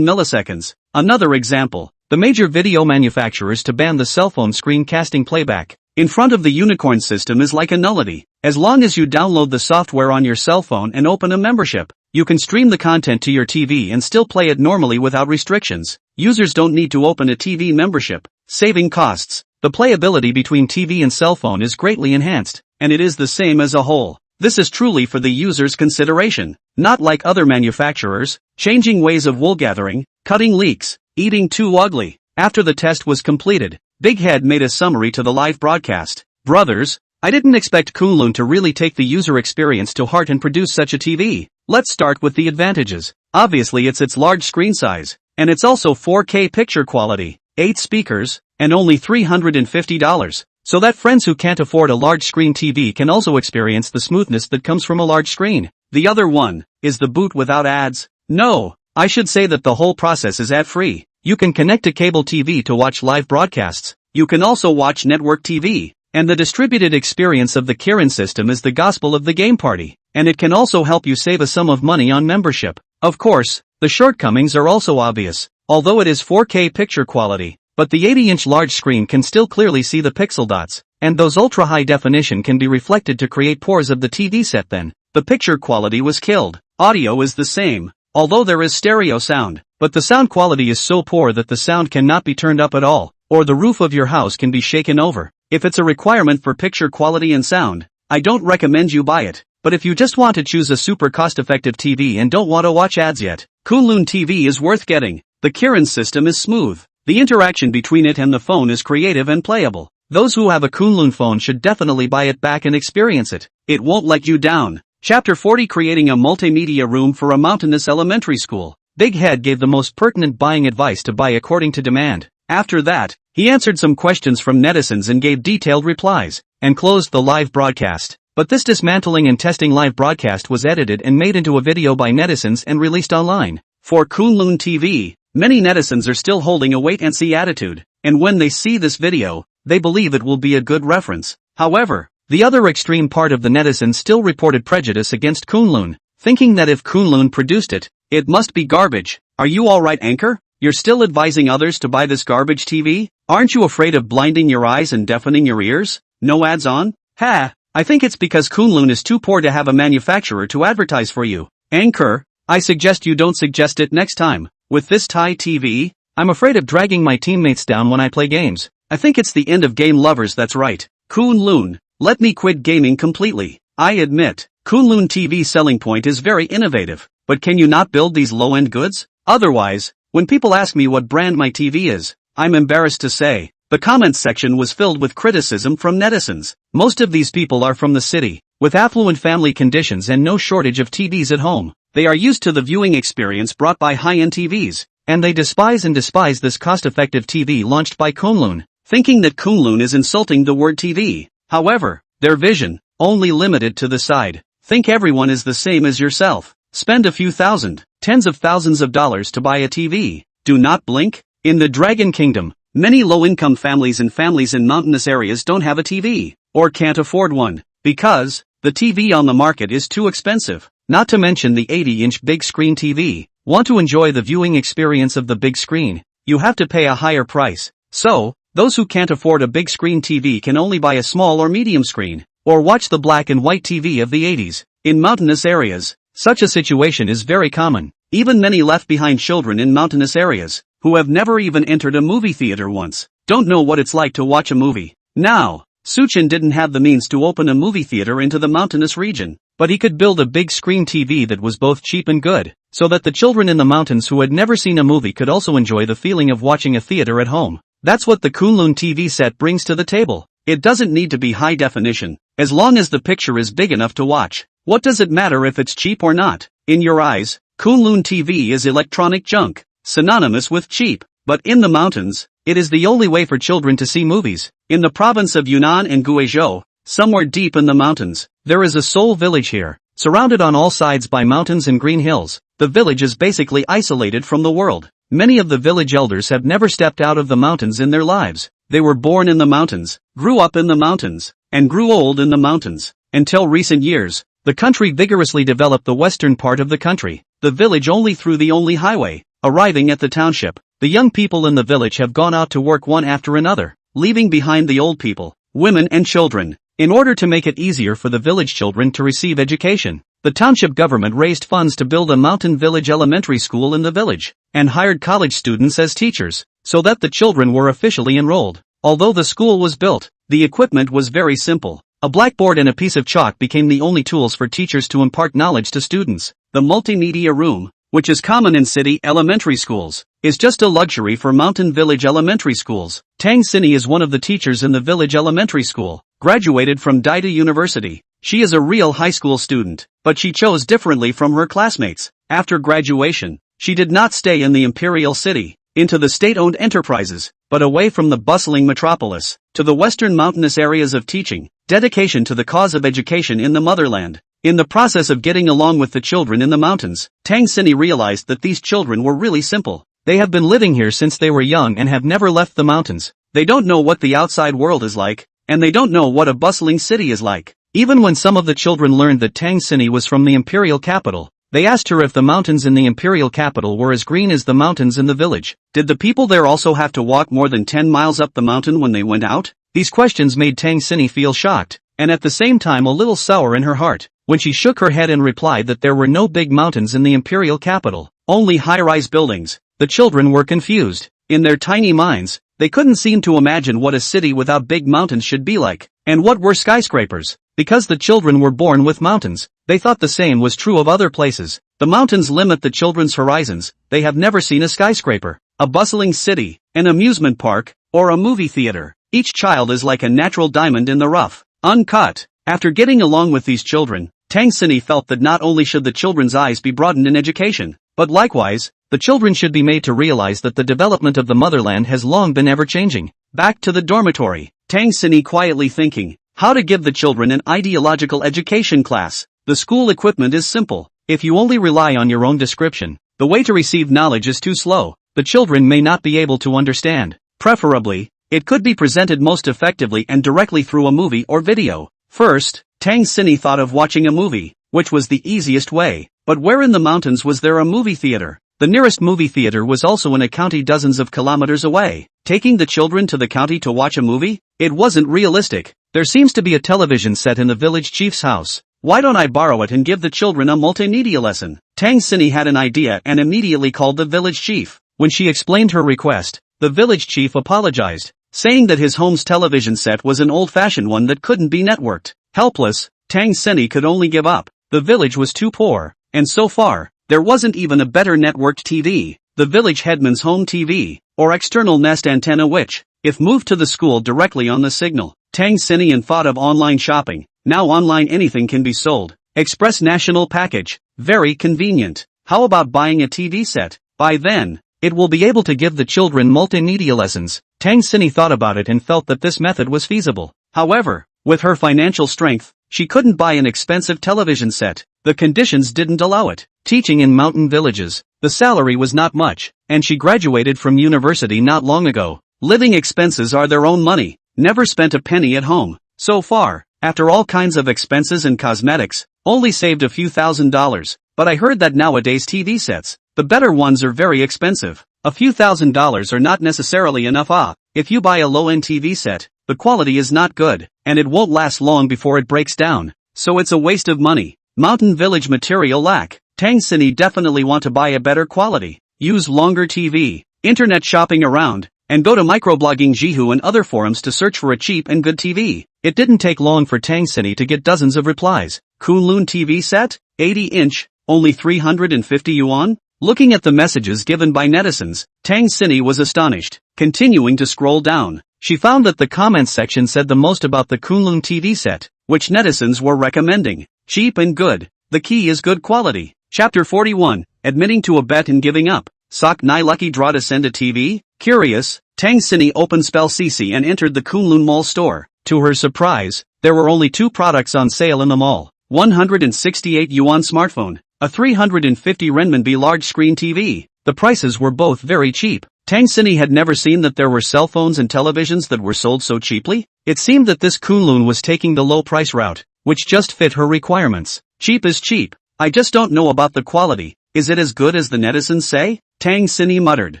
milliseconds. Another example, the major video manufacturers to ban the cell phone screen casting playback in front of the unicorn system is like a nullity. As long as you download the software on your cell phone and open a membership, you can stream the content to your TV and still play it normally without restrictions. Users don't need to open a TV membership, saving costs. The playability between TV and cell phone is greatly enhanced, and it is the same as a whole. This is truly for the user's consideration, not like other manufacturers, changing ways of wool gathering, cutting leaks, eating too ugly. After the test was completed, Big Head made a summary to the live broadcast. Brothers, I didn't expect Kunlun to really take the user experience to heart and produce such a TV. Let's start with the advantages. Obviously it's its large screen size, and it's also 4K picture quality, 8 speakers, and only $350. So that friends who can't afford a large screen TV can also experience the smoothness that comes from a large screen. The other one is the boot without ads. No, I should say that the whole process is ad-free. You can connect to cable TV to watch live broadcasts. You can also watch network TV. And the distributed experience of the Kirin system is the gospel of the game party. And it can also help you save a sum of money on membership. Of course, the shortcomings are also obvious. Although it is 4K picture quality, but the 80-inch large screen can still clearly see the pixel dots, and those ultra-high definition can be reflected to create pores of the TV set. Then, the picture quality was killed. Audio is the same, although there is stereo sound, but the sound quality is so poor that the sound cannot be turned up at all, or the roof of your house can be shaken over. If it's a requirement for picture quality and sound, I don't recommend you buy it, but if you just want to choose a super cost-effective TV and don't want to watch ads yet, Kunlun TV is worth getting. The Kirin system is smooth. The interaction between it and the phone is creative and playable. Those who have a Kunlun phone should definitely buy it back and experience it. It won't let you down. Chapter 40, Creating a Multimedia Room for a Mountainous Elementary School. Big Head gave the most pertinent buying advice to buy according to demand. After that, he answered some questions from netizens and gave detailed replies, and closed the live broadcast. But this dismantling and testing live broadcast was edited and made into a video by netizens and released online. For Kunlun TV, many netizens are still holding a wait-and-see attitude, and when they see this video, they believe it will be a good reference. However, the other extreme part of the netizens still reported prejudice against Kunlun, thinking that if Kunlun produced it, it must be garbage. Are you alright, Anchor? You're still advising others to buy this garbage TV? Aren't you afraid of blinding your eyes and deafening your ears? No ads on? Ha! I think it's because Kunlun is too poor to have a manufacturer to advertise for you. Anchor, I suggest you don't suggest it next time. With this Thai TV, I'm afraid of dragging my teammates down when I play games. I think it's the end of game lovers, that's right. Kunlun, let me quit gaming completely. I admit, Kunlun TV's selling point is very innovative, but can you not build these low-end goods? Otherwise, when people ask me what brand my TV is, I'm embarrassed to say. The comments section was filled with criticism from netizens. Most of these people are from the city, with affluent family conditions and no shortage of TVs at home. They are used to the viewing experience brought by high-end TVs, and they despise this cost-effective TV launched by Kunlun, thinking that Kunlun is insulting the word TV. However, their vision, only limited to the side. Think everyone is the same as yourself. Spend a few thousand, tens of thousands of dollars to buy a TV. Do not blink. In the Dragon Kingdom, many low-income families and families in mountainous areas don't have a TV, or can't afford one, because the TV on the market is too expensive. Not to mention the 80-inch big screen TV. Want to enjoy the viewing experience of the big screen? You have to pay a higher price. So, those who can't afford a big screen TV can only buy a small or medium screen, or watch the black and white TV of the 80s. In mountainous areas, such a situation is very common. Even many left-behind children in mountainous areas, who have never even entered a movie theater once, don't know what it's like to watch a movie. Now, Chen didn't have the means to open a movie theater into the mountainous region, but he could build a big screen TV that was both cheap and good, so that the children in the mountains who had never seen a movie could also enjoy the feeling of watching a theater at home. That's what the Kunlun TV set brings to the table. It doesn't need to be high definition, as long as the picture is big enough to watch. What does it matter if it's cheap or not? In your eyes, Kunlun TV is electronic junk, synonymous with cheap. But in the mountains, it is the only way for children to see movies. In the province of Yunnan and Guizhou, somewhere deep in the mountains, there is a Seoul village here, surrounded on all sides by mountains and green hills. The village is basically isolated from the world. Many of the village elders have never stepped out of the mountains in their lives. They were born in the mountains, grew up in the mountains, and grew old in the mountains. Until recent years, the country vigorously developed the western part of the country, the village only through the only highway. Arriving at the township, the young people in the village have gone out to work one after another, leaving behind the old people, women and children. In order to make it easier for the village children to receive education, the township government raised funds to build a mountain village elementary school in the village, and hired college students as teachers, so that the children were officially enrolled. Although the school was built, the equipment was very simple. A blackboard and a piece of chalk became the only tools for teachers to impart knowledge to students. The multimedia room, which is common in city elementary schools, is just a luxury for mountain village elementary schools. Tang Sini is one of the teachers in the village elementary school, graduated from Daida University. She is a real high school student, but she chose differently from her classmates. After graduation, she did not stay in the imperial city, into the state-owned enterprises, but away from the bustling metropolis, to the western mountainous areas of teaching, dedication to the cause of education in the motherland. In the process of getting along with the children in the mountains, Tang Sini realized that these children were really simple. They have been living here since they were young and have never left the mountains. They don't know what the outside world is like, and they don't know what a bustling city is like. Even when some of the children learned that Tang Sini was from the imperial capital, they asked her if the mountains in the imperial capital were as green as the mountains in the village. Did the people there also have to walk more than 10 miles up the mountain when they went out? These questions made Tang Sini feel shocked, and at the same time a little sour in her heart, when she shook her head and replied that there were no big mountains in the imperial capital, only high-rise buildings. The children were confused. In their tiny minds, they couldn't seem to imagine what a city without big mountains should be like, and what were skyscrapers. Because the children were born with mountains, they thought the same was true of other places. The mountains limit the children's horizons. They have never seen a skyscraper, a bustling city, an amusement park, or a movie theater. Each child is like a natural diamond in the rough, uncut. After getting along with these children, Tang Sini felt that not only should the children's eyes be broadened in education, but likewise, the children should be made to realize that the development of the motherland has long been ever-changing. Back to the dormitory, Tang Sini quietly thinking, how to give the children an ideological education class. The school equipment is simple. If you only rely on your own description, the way to receive knowledge is too slow. The children may not be able to understand. Preferably, it could be presented most effectively and directly through a movie or video. First, Tang Xini thought of watching a movie, which was the easiest way. But where in the mountains was there a movie theater? The nearest movie theater was also in a county dozens of kilometers away. Taking the children to the county to watch a movie? It wasn't realistic. There seems to be a television set in the village chief's house. Why don't I borrow it and give the children a multimedia lesson? Tang Xini had an idea and immediately called the village chief. When she explained her request, the village chief apologized, saying that his home's television set was an old-fashioned one that couldn't be networked. Helpless, Tang Xini could only give up. The village was too poor, and so far, there wasn't even a better networked TV, the village headman's home TV, or external nest antenna which, if moved to the school directly on the signal. Tang Xini thought of online shopping. Now online anything can be sold. Express national package. Very convenient. How about buying a TV set? By then, it will be able to give the children multimedia lessons. Tang Xini thought about it and felt that this method was feasible. However, with her financial strength, she couldn't buy an expensive television set. The conditions didn't allow it. Teaching in mountain villages, the salary was not much, and she graduated from university not long ago. Living expenses are their own money. Never spent a penny at home. So far, after all kinds of expenses and cosmetics, only saved a few $1,000s. But I heard that nowadays TV sets, the better ones are very expensive. A few $1,000s are not necessarily enough. If you buy a low-end TV set, the quality is not good, and it won't last long before it breaks down. So it's a waste of money. Mountain village material lack. Tang Xini definitely want to buy a better quality. Use longer TV, internet shopping around, and go to microblogging Jihu and other forums to search for a cheap and good TV. It didn't take long for Tang Xini to get dozens of replies. Kunlun TV set? 80-inch, only 350 yuan? Looking at the messages given by netizens, Tang Xini was astonished. Continuing to scroll down, she found that the comments section said the most about the Kunlun TV set, which netizens were recommending. Cheap and good. The key is good quality. Chapter 41, Admitting to a bet and giving up. Sok Nai lucky draw to send a TV? Curious, Tang Xini opened Spell CC and entered the Kunlun Mall store. To her surprise, there were only two products on sale in the mall. 168 yuan smartphone, a 350 renminbi large screen TV. The prices were both very cheap. Tang Xini had never seen that there were cell phones and televisions that were sold so cheaply. It seemed that this Kunlun was taking the low price route, which just fit her requirements. Cheap is cheap. I just don't know about the quality. Is it as good as the netizens say? Tang Xini muttered.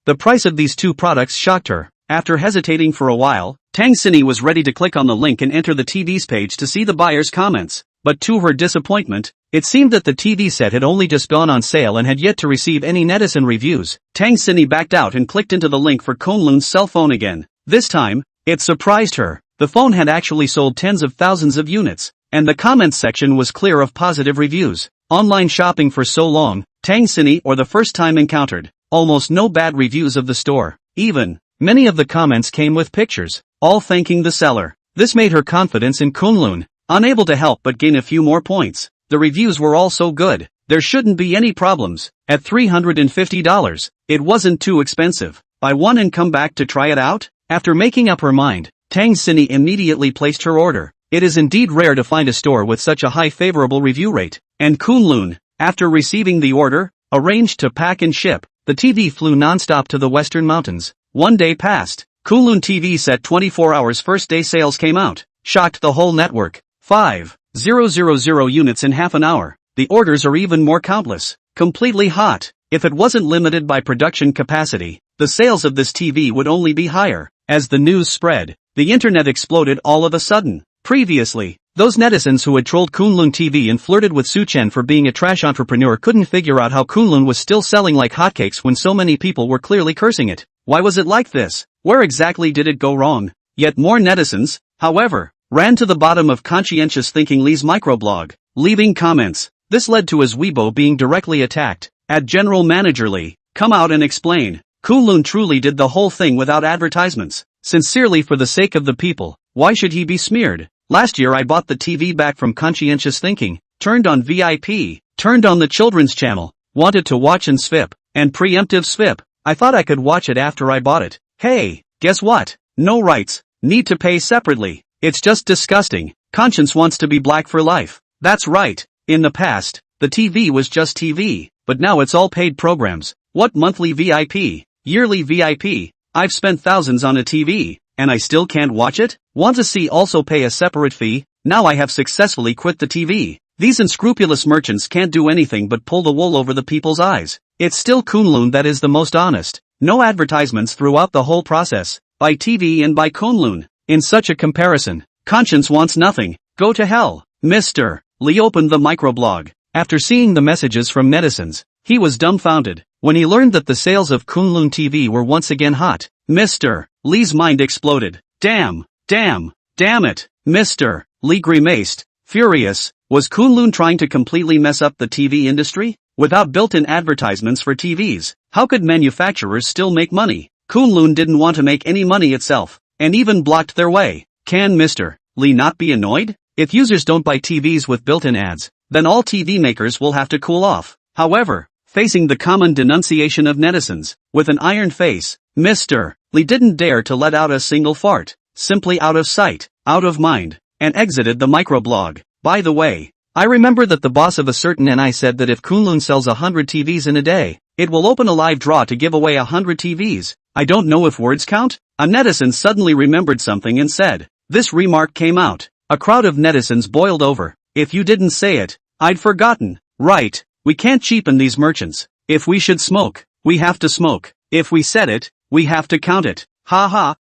The price of these two products shocked her. After hesitating for a while, Tang Xini was ready to click on the link and enter the TV's page to see the buyer's comments. But to her disappointment, it seemed that the TV set had only just gone on sale and had yet to receive any netizen reviews. Tang Xini backed out and clicked into the link for Kunlun's cell phone again. This time, it surprised her. The phone had actually sold tens of thousands of units, and the comments section was clear of positive reviews. Online shopping for so long, Tang Xini or the first time encountered almost no bad reviews of the store. Even, many of the comments came with pictures, all thanking the seller. This made her confidence in Kunlun, unable to help but gain a few more points. The reviews were all so good, there shouldn't be any problems. At $350, it wasn't too expensive. Buy one and come back to try it out? After making up her mind, Tang Xini immediately placed her order. It is indeed rare to find a store with such a high favorable review rate. And Kunlun, after receiving the order, arranged to pack and ship. The TV flew non-stop to the western mountains. One day passed. Kunlun TV set 24 hours first day sales came out. Shocked the whole network. 5,000 units in half an hour. The orders are even more countless. Completely hot. If it wasn't limited by production capacity, the sales of this TV would only be higher. As the news spread, the internet exploded all of a sudden. Previously, those netizens who had trolled Kunlun TV and flirted with Chen for being a trash entrepreneur couldn't figure out how Kunlun was still selling like hotcakes when so many people were clearly cursing it. Why was it like this? Where exactly did it go wrong? Yet more netizens, however, ran to the bottom of Conscientious Thinking Lee's microblog, leaving comments. This led to his Weibo being directly attacked. At General Manager Lee, come out and explain. Kunlun truly did the whole thing without advertisements. Sincerely for the sake of the people, why should he be smeared? Last year I bought the TV back from Conscientious Thinking, turned on VIP, turned on the children's channel, wanted to watch and SVIP, and preemptive SVIP. I thought I could watch it after I bought it. Hey, guess what? No rights, need to pay separately. It's just disgusting. Conscience wants to be black for life. That's right. In the past, the TV was just TV, but now it's all paid programs. What monthly VIP, yearly VIP, I've spent thousands on a TV, and I still can't watch it? Want to see also pay a separate fee? Now I have successfully quit the TV. These unscrupulous merchants can't do anything but pull the wool over the people's eyes. It's still Kunlun that is the most honest. No advertisements throughout the whole process. Buy TV and buy Kunlun. In such a comparison, conscience wants nothing. Go to hell. Mr. Lee opened the microblog. After seeing the messages from netizens, he was dumbfounded. When he learned that the sales of Kunlun TV were once again hot, Mr. Lee's mind exploded. Damn it. Mr. Lee grimaced, furious. Was Kunlun trying to completely mess up the TV industry? Without built-in advertisements for TVs, how could manufacturers still make money? Kunlun didn't want to make any money itself, and even blocked their way. Can Mr. Lee not be annoyed? If users don't buy TVs with built-in ads, then all TV makers will have to cool off. However, facing the common denunciation of netizens, with an iron face, Mr. Lee didn't dare to let out a single fart, simply out of sight, out of mind, and exited the microblog. By the way, I remember that the boss of a certain NI said that if Kunlun sells 100 TVs in a day, it will open a live draw to give away 100 TVs. I don't know if words count? A netizen suddenly remembered something and said. This remark came out. A crowd of netizens boiled over. If you didn't say it, I'd forgotten. Right, we can't cheapen these merchants. If we should smoke, we have to smoke. If we said it, we have to count it. Ha ha,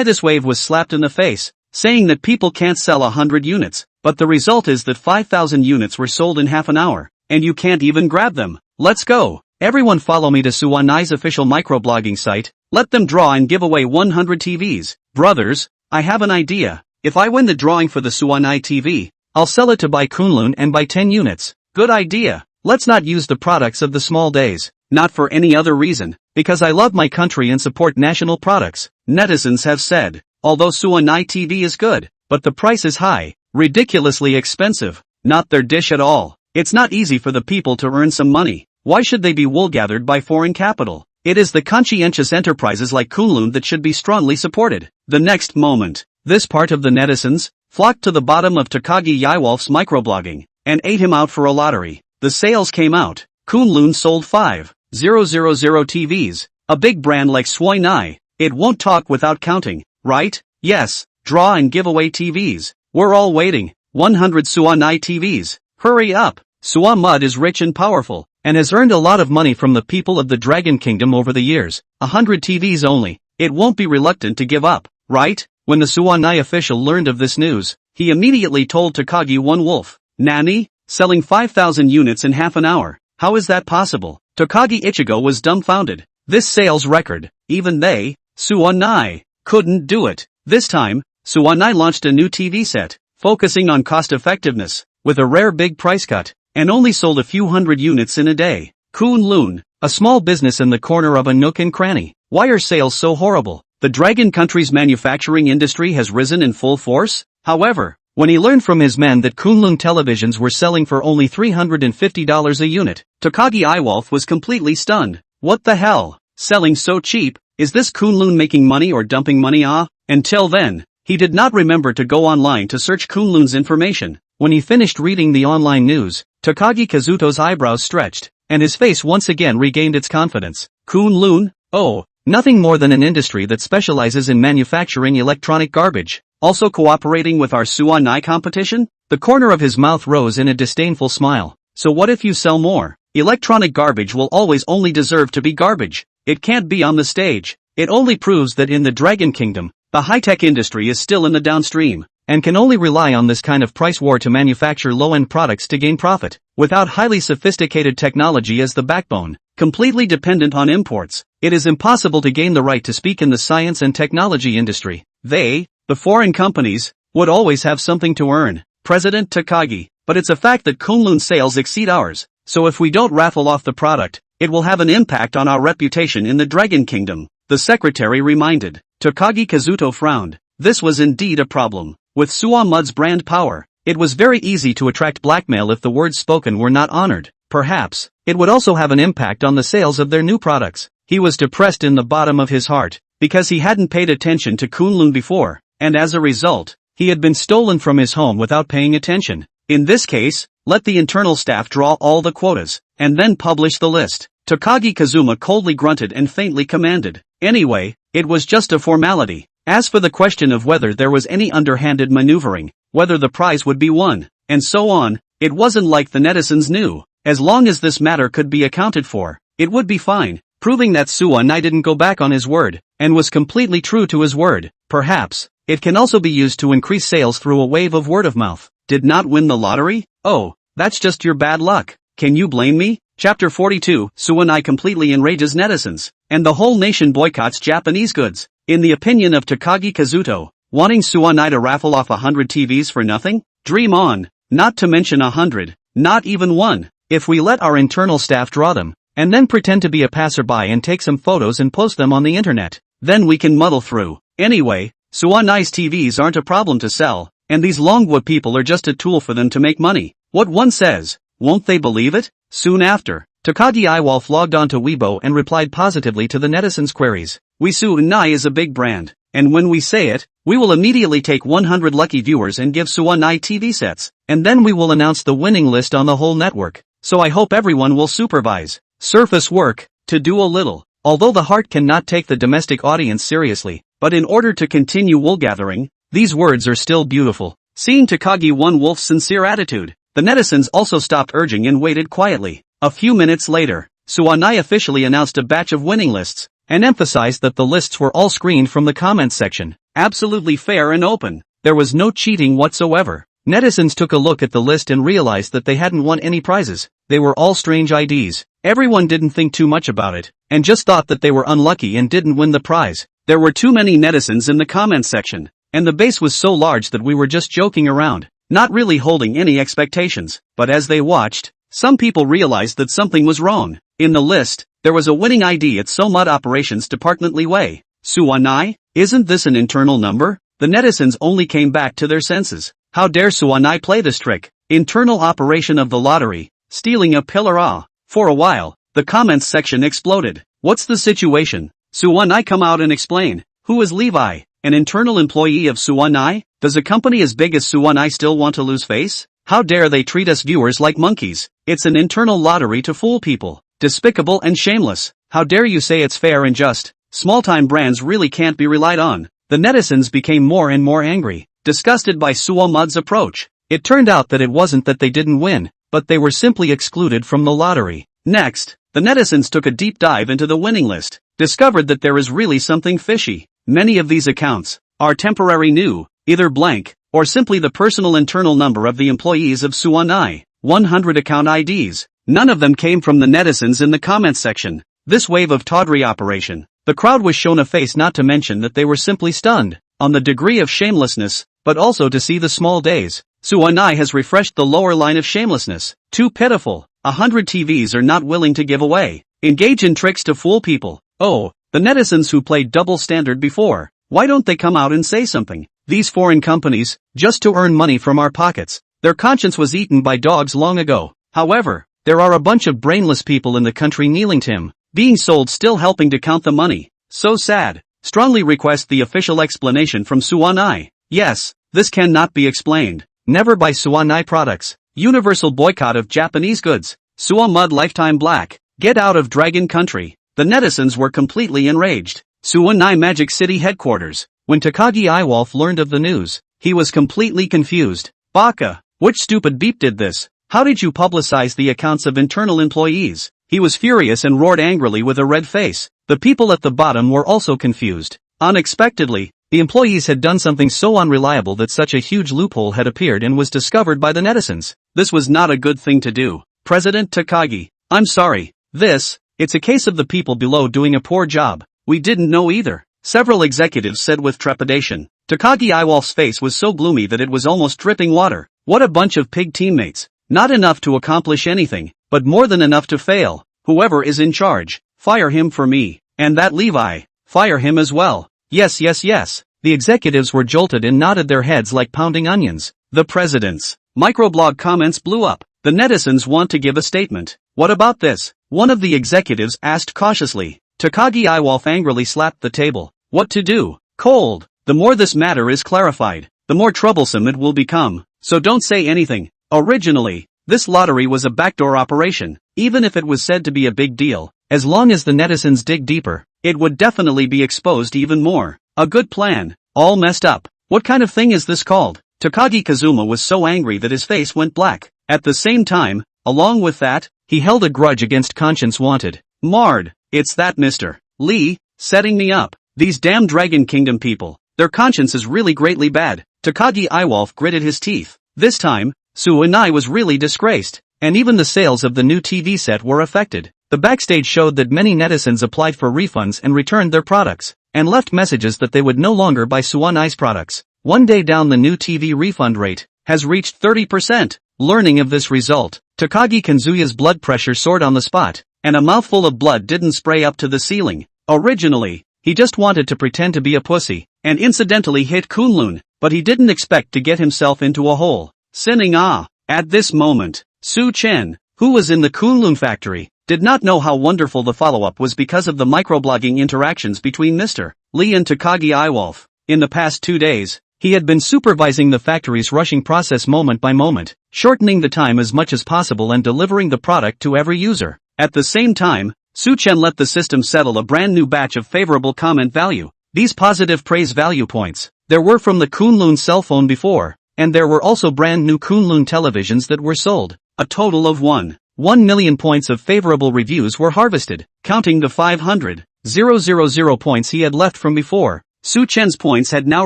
this wave was slapped in the face, saying that people can't sell 100 units, but the result is that 5,000 units were sold in half an hour, and you can't even grab them. Let's go. Everyone follow me to Suwanai's official microblogging site. Let them draw and give away 100 TVs. Brothers, I have an idea. If I win the drawing for the Suwanai TV, I'll sell it to buy Kunlun and buy 10 units. Good idea. Let's not use the products of the small days. Not for any other reason, because I love my country and support national products. Netizens have said, although Suwanai TV is good, but the price is high, ridiculously expensive. Not their dish at all. It's not easy for the people to earn some money. Why should they be wool-gathered by foreign capital? It is the conscientious enterprises like Kunlun that should be strongly supported. The next moment, this part of the netizens flocked to the bottom of Takagi Ywolf's microblogging and ate him out for a lottery. The sales came out. Kunlun sold 5,000 TVs. A big brand like Suwanai. It won't talk without counting, right? Yes, draw and give away TVs. We're all waiting. 100 Suwanai TVs. Hurry up. Suwamud is rich and powerful, and has earned a lot of money from the people of the Dragon Kingdom over the years. 100 TVs only. It won't be reluctant to give up, right? When the Suwanai official learned of this news, he immediately told Takagi One Wolf. Nani? Selling 5,000 units in half an hour. How is that possible? Takagi Ichigo was dumbfounded. This sales record, even they, Suwanai, couldn't do it. This time, Suwanai launched a new TV set, focusing on cost effectiveness, with a rare big price cut, and only sold a few hundred units in a day. Kunlun, a small business in the corner of a nook and cranny. Why are sales so horrible? The Dragon country's manufacturing industry has risen in full force? However, when he learned from his men that Kunlun televisions were selling for only $350 a unit, Takagi Ywolf was completely stunned. What the hell? Selling so cheap? Is this Kunlun making money or dumping money? Until then, he did not remember to go online to search Kunlun's information. When he finished reading the online news, Takagi Kazuto's eyebrows stretched, and his face once again regained its confidence. Kunlun? Oh, nothing more than an industry that specializes in manufacturing electronic garbage. Also cooperating with our Suwanai competition? The corner of his mouth rose in a disdainful smile. So what if you sell more? Electronic garbage will always only deserve to be garbage. It can't be on the stage. It only proves that in the Dragon Kingdom, the high-tech industry is still in the downstream, and can only rely on this kind of price war to manufacture low-end products to gain profit, without highly sophisticated technology as the backbone, completely dependent on imports. It is impossible to gain the right to speak in the science and technology industry. The foreign companies, would always have something to earn. President Takagi. But it's a fact that Kunlun sales exceed ours, so if we don't raffle off the product, it will have an impact on our reputation in the Dragon Kingdom, the secretary reminded. Takagi Kazuto frowned. This was indeed a problem. With Suwamud's brand power, it was very easy to attract blackmail if the words spoken were not honored. Perhaps, it would also have an impact on the sales of their new products. He was depressed in the bottom of his heart, because he hadn't paid attention to Kunlun before, and as a result, he had been stolen from his home without paying attention. In this case, let the internal staff draw all the quotas, and then publish the list. Takagi Kazuma coldly grunted and faintly commanded. Anyway, It was just a formality. As for the question of whether there was any underhanded maneuvering, whether the prize would be won, and so on, it wasn't like the netizens knew. As long as this matter could be accounted for, it would be fine, proving that Suwon didn't go back on his word, and was completely true to his word. Perhaps, it can also be used to increase sales through a wave of word of mouth. Did not win the lottery? Oh, that's just your bad luck. Can you blame me? Chapter 42, Suwon completely enrages netizens, and the whole nation boycotts Japanese goods. In the opinion of Takagi Kazuto, wanting Suwon to raffle off 100 TVs for nothing? Dream on. Not to mention 100, not even one. If we let our internal staff draw them, and then pretend to be a passerby and take some photos and post them on the internet, then we can muddle through. Anyway, Suwon's TVs aren't a problem to sell, and these Longwood people are just a tool for them to make money. What one says, won't they believe it? Soon after, Takagi Iwolf logged onto Weibo and replied positively to the netizens' queries. Suwon is a big brand, and when we say it, we will immediately take 100 lucky viewers and give Suwon TV sets, and then we will announce the winning list on the whole network. So I hope everyone will supervise. Surface work, to do a little. Although the heart cannot take the domestic audience seriously, but in order to continue wool gathering, these words are still beautiful. Seeing Takagi One Wolf's sincere attitude, the netizens also stopped urging and waited quietly. A few minutes later, Suwon officially announced a batch of winning lists, and emphasized that the lists were all screened from the comments section. Absolutely fair and open. There was no cheating whatsoever. Netizens took a look at the list and realized that they hadn't won any prizes. They were all strange IDs. Everyone didn't think too much about it, and just thought that they were unlucky and didn't win the prize. There were too many netizens in the comments section, and the base was so large that we were just joking around, not really holding any expectations. But as they watched, some people realized that something was wrong. In the list, there was a winning ID at Somud Operations Department Liwei. Suwon? Isn't this an internal number? The netizens only came back to their senses. How dare Suwon play this trick? Internal operation of the lottery, stealing a pillar ah. For a while, the comments section exploded. What's the situation? Suwon come out and explain. Who is Levi? An internal employee of Suwon? Does a company as big as Suwon still want to lose face? How dare they treat us viewers like monkeys? It's an internal lottery to fool people. Despicable and shameless. How dare you say it's fair and just? Small-time brands really can't be relied on. The netizens became more and more angry, disgusted by Suwon's approach. It turned out that it wasn't that they didn't win, but they were simply excluded from the lottery. Next, the netizens took a deep dive into the winning list, discovered that there is really something fishy. Many of these accounts are temporary new, either blank, or simply the personal internal number of the employees of Suwon. 100 account IDs. None of them came from the netizens in the comments section. This wave of tawdry operation, the crowd was shown a face, not to mention that they were simply stunned on the degree of shamelessness, but also to see the small days. Suwon has refreshed the lower line of shamelessness. Too pitiful. 100 TVs are not willing to give away. Engage in tricks to fool people. Oh, the netizens who played double standard before. Why don't they come out and say something? These foreign companies, just to earn money from our pockets. Their conscience was eaten by dogs long ago. However, there are a bunch of brainless people in the country kneeling to him, being sold, still helping to count the money. So sad. Strongly request the official explanation from Suwon. Yes, this cannot be explained. Never buy Suwon products. Universal boycott of Japanese goods. Suwon lifetime black. Get out of Dragon Country. The netizens were completely enraged. Suwon Magic City headquarters. When Takagi Iwolf learned of the news, he was completely confused. Baka, which stupid beep did this? How did you publicize the accounts of internal employees? He was furious and roared angrily with a red face. The people at the bottom were also confused. Unexpectedly, the employees had done something so unreliable that such a huge loophole had appeared and was discovered by the netizens. This was not a good thing to do. President Takagi, I'm sorry. It's a case of the people below doing a poor job. We didn't know either. Several executives said with trepidation. Takagi Iwolf's face was so gloomy that it was almost dripping water. What a bunch of pig teammates. Not enough to accomplish anything, but more than enough to fail. Whoever is in charge, fire him for me. And that Levi, fire him as well. Yes. The executives were jolted and nodded their heads like pounding onions. The president's microblog comments blew up. The netizens want to give a statement. What about this? One of the executives asked cautiously. Takagi Iwolf angrily slapped the table. What to do? Cold. The more this matter is clarified, the more troublesome it will become. So don't say anything. Originally, this lottery was a backdoor operation. Even if it was said to be a big deal, as long as the netizens dig deeper, it would definitely be exposed even more. A good plan. All messed up. What kind of thing is this called? Takagi Kazuma was so angry that his face went black. At the same time, along with that, he held a grudge against Conscience Wanted. Marred. It's that Mr. Lee, setting me up. These damn Dragon Kingdom people. Their conscience is really greatly bad. Takagi Iwolf gritted his teeth. This time, Suinai was really disgraced. And even the sales of the new TV set were affected. The backstage showed that many netizens applied for refunds and returned their products, and left messages that they would no longer buy Suinai's products. One day down, the new TV refund rate has reached 30%. Learning of this result, Takagi Kanzuya's blood pressure soared on the spot, and a mouthful of blood didn't spray up to the ceiling. Originally, he just wanted to pretend to be a pussy, and incidentally hit Kunlun, but he didn't expect to get himself into a hole. Sinning At this moment, Su Chen, who was in the Kunlun factory, did not know how wonderful the follow-up was because of the microblogging interactions between Mr. Lee and Takagi Iwolf. In the past 2 days, he had been supervising the factory's rushing process moment by moment, shortening the time as much as possible and delivering the product to every user. At the same time, Su Chen let the system settle a brand new batch of favorable comment value. These positive praise value points, there were from the Kunlun cell phone before, and there were also brand new Kunlun televisions that were sold. A total of 1 million points of favorable reviews were harvested, counting the 500,000 points he had left from before. Su Chen's points had now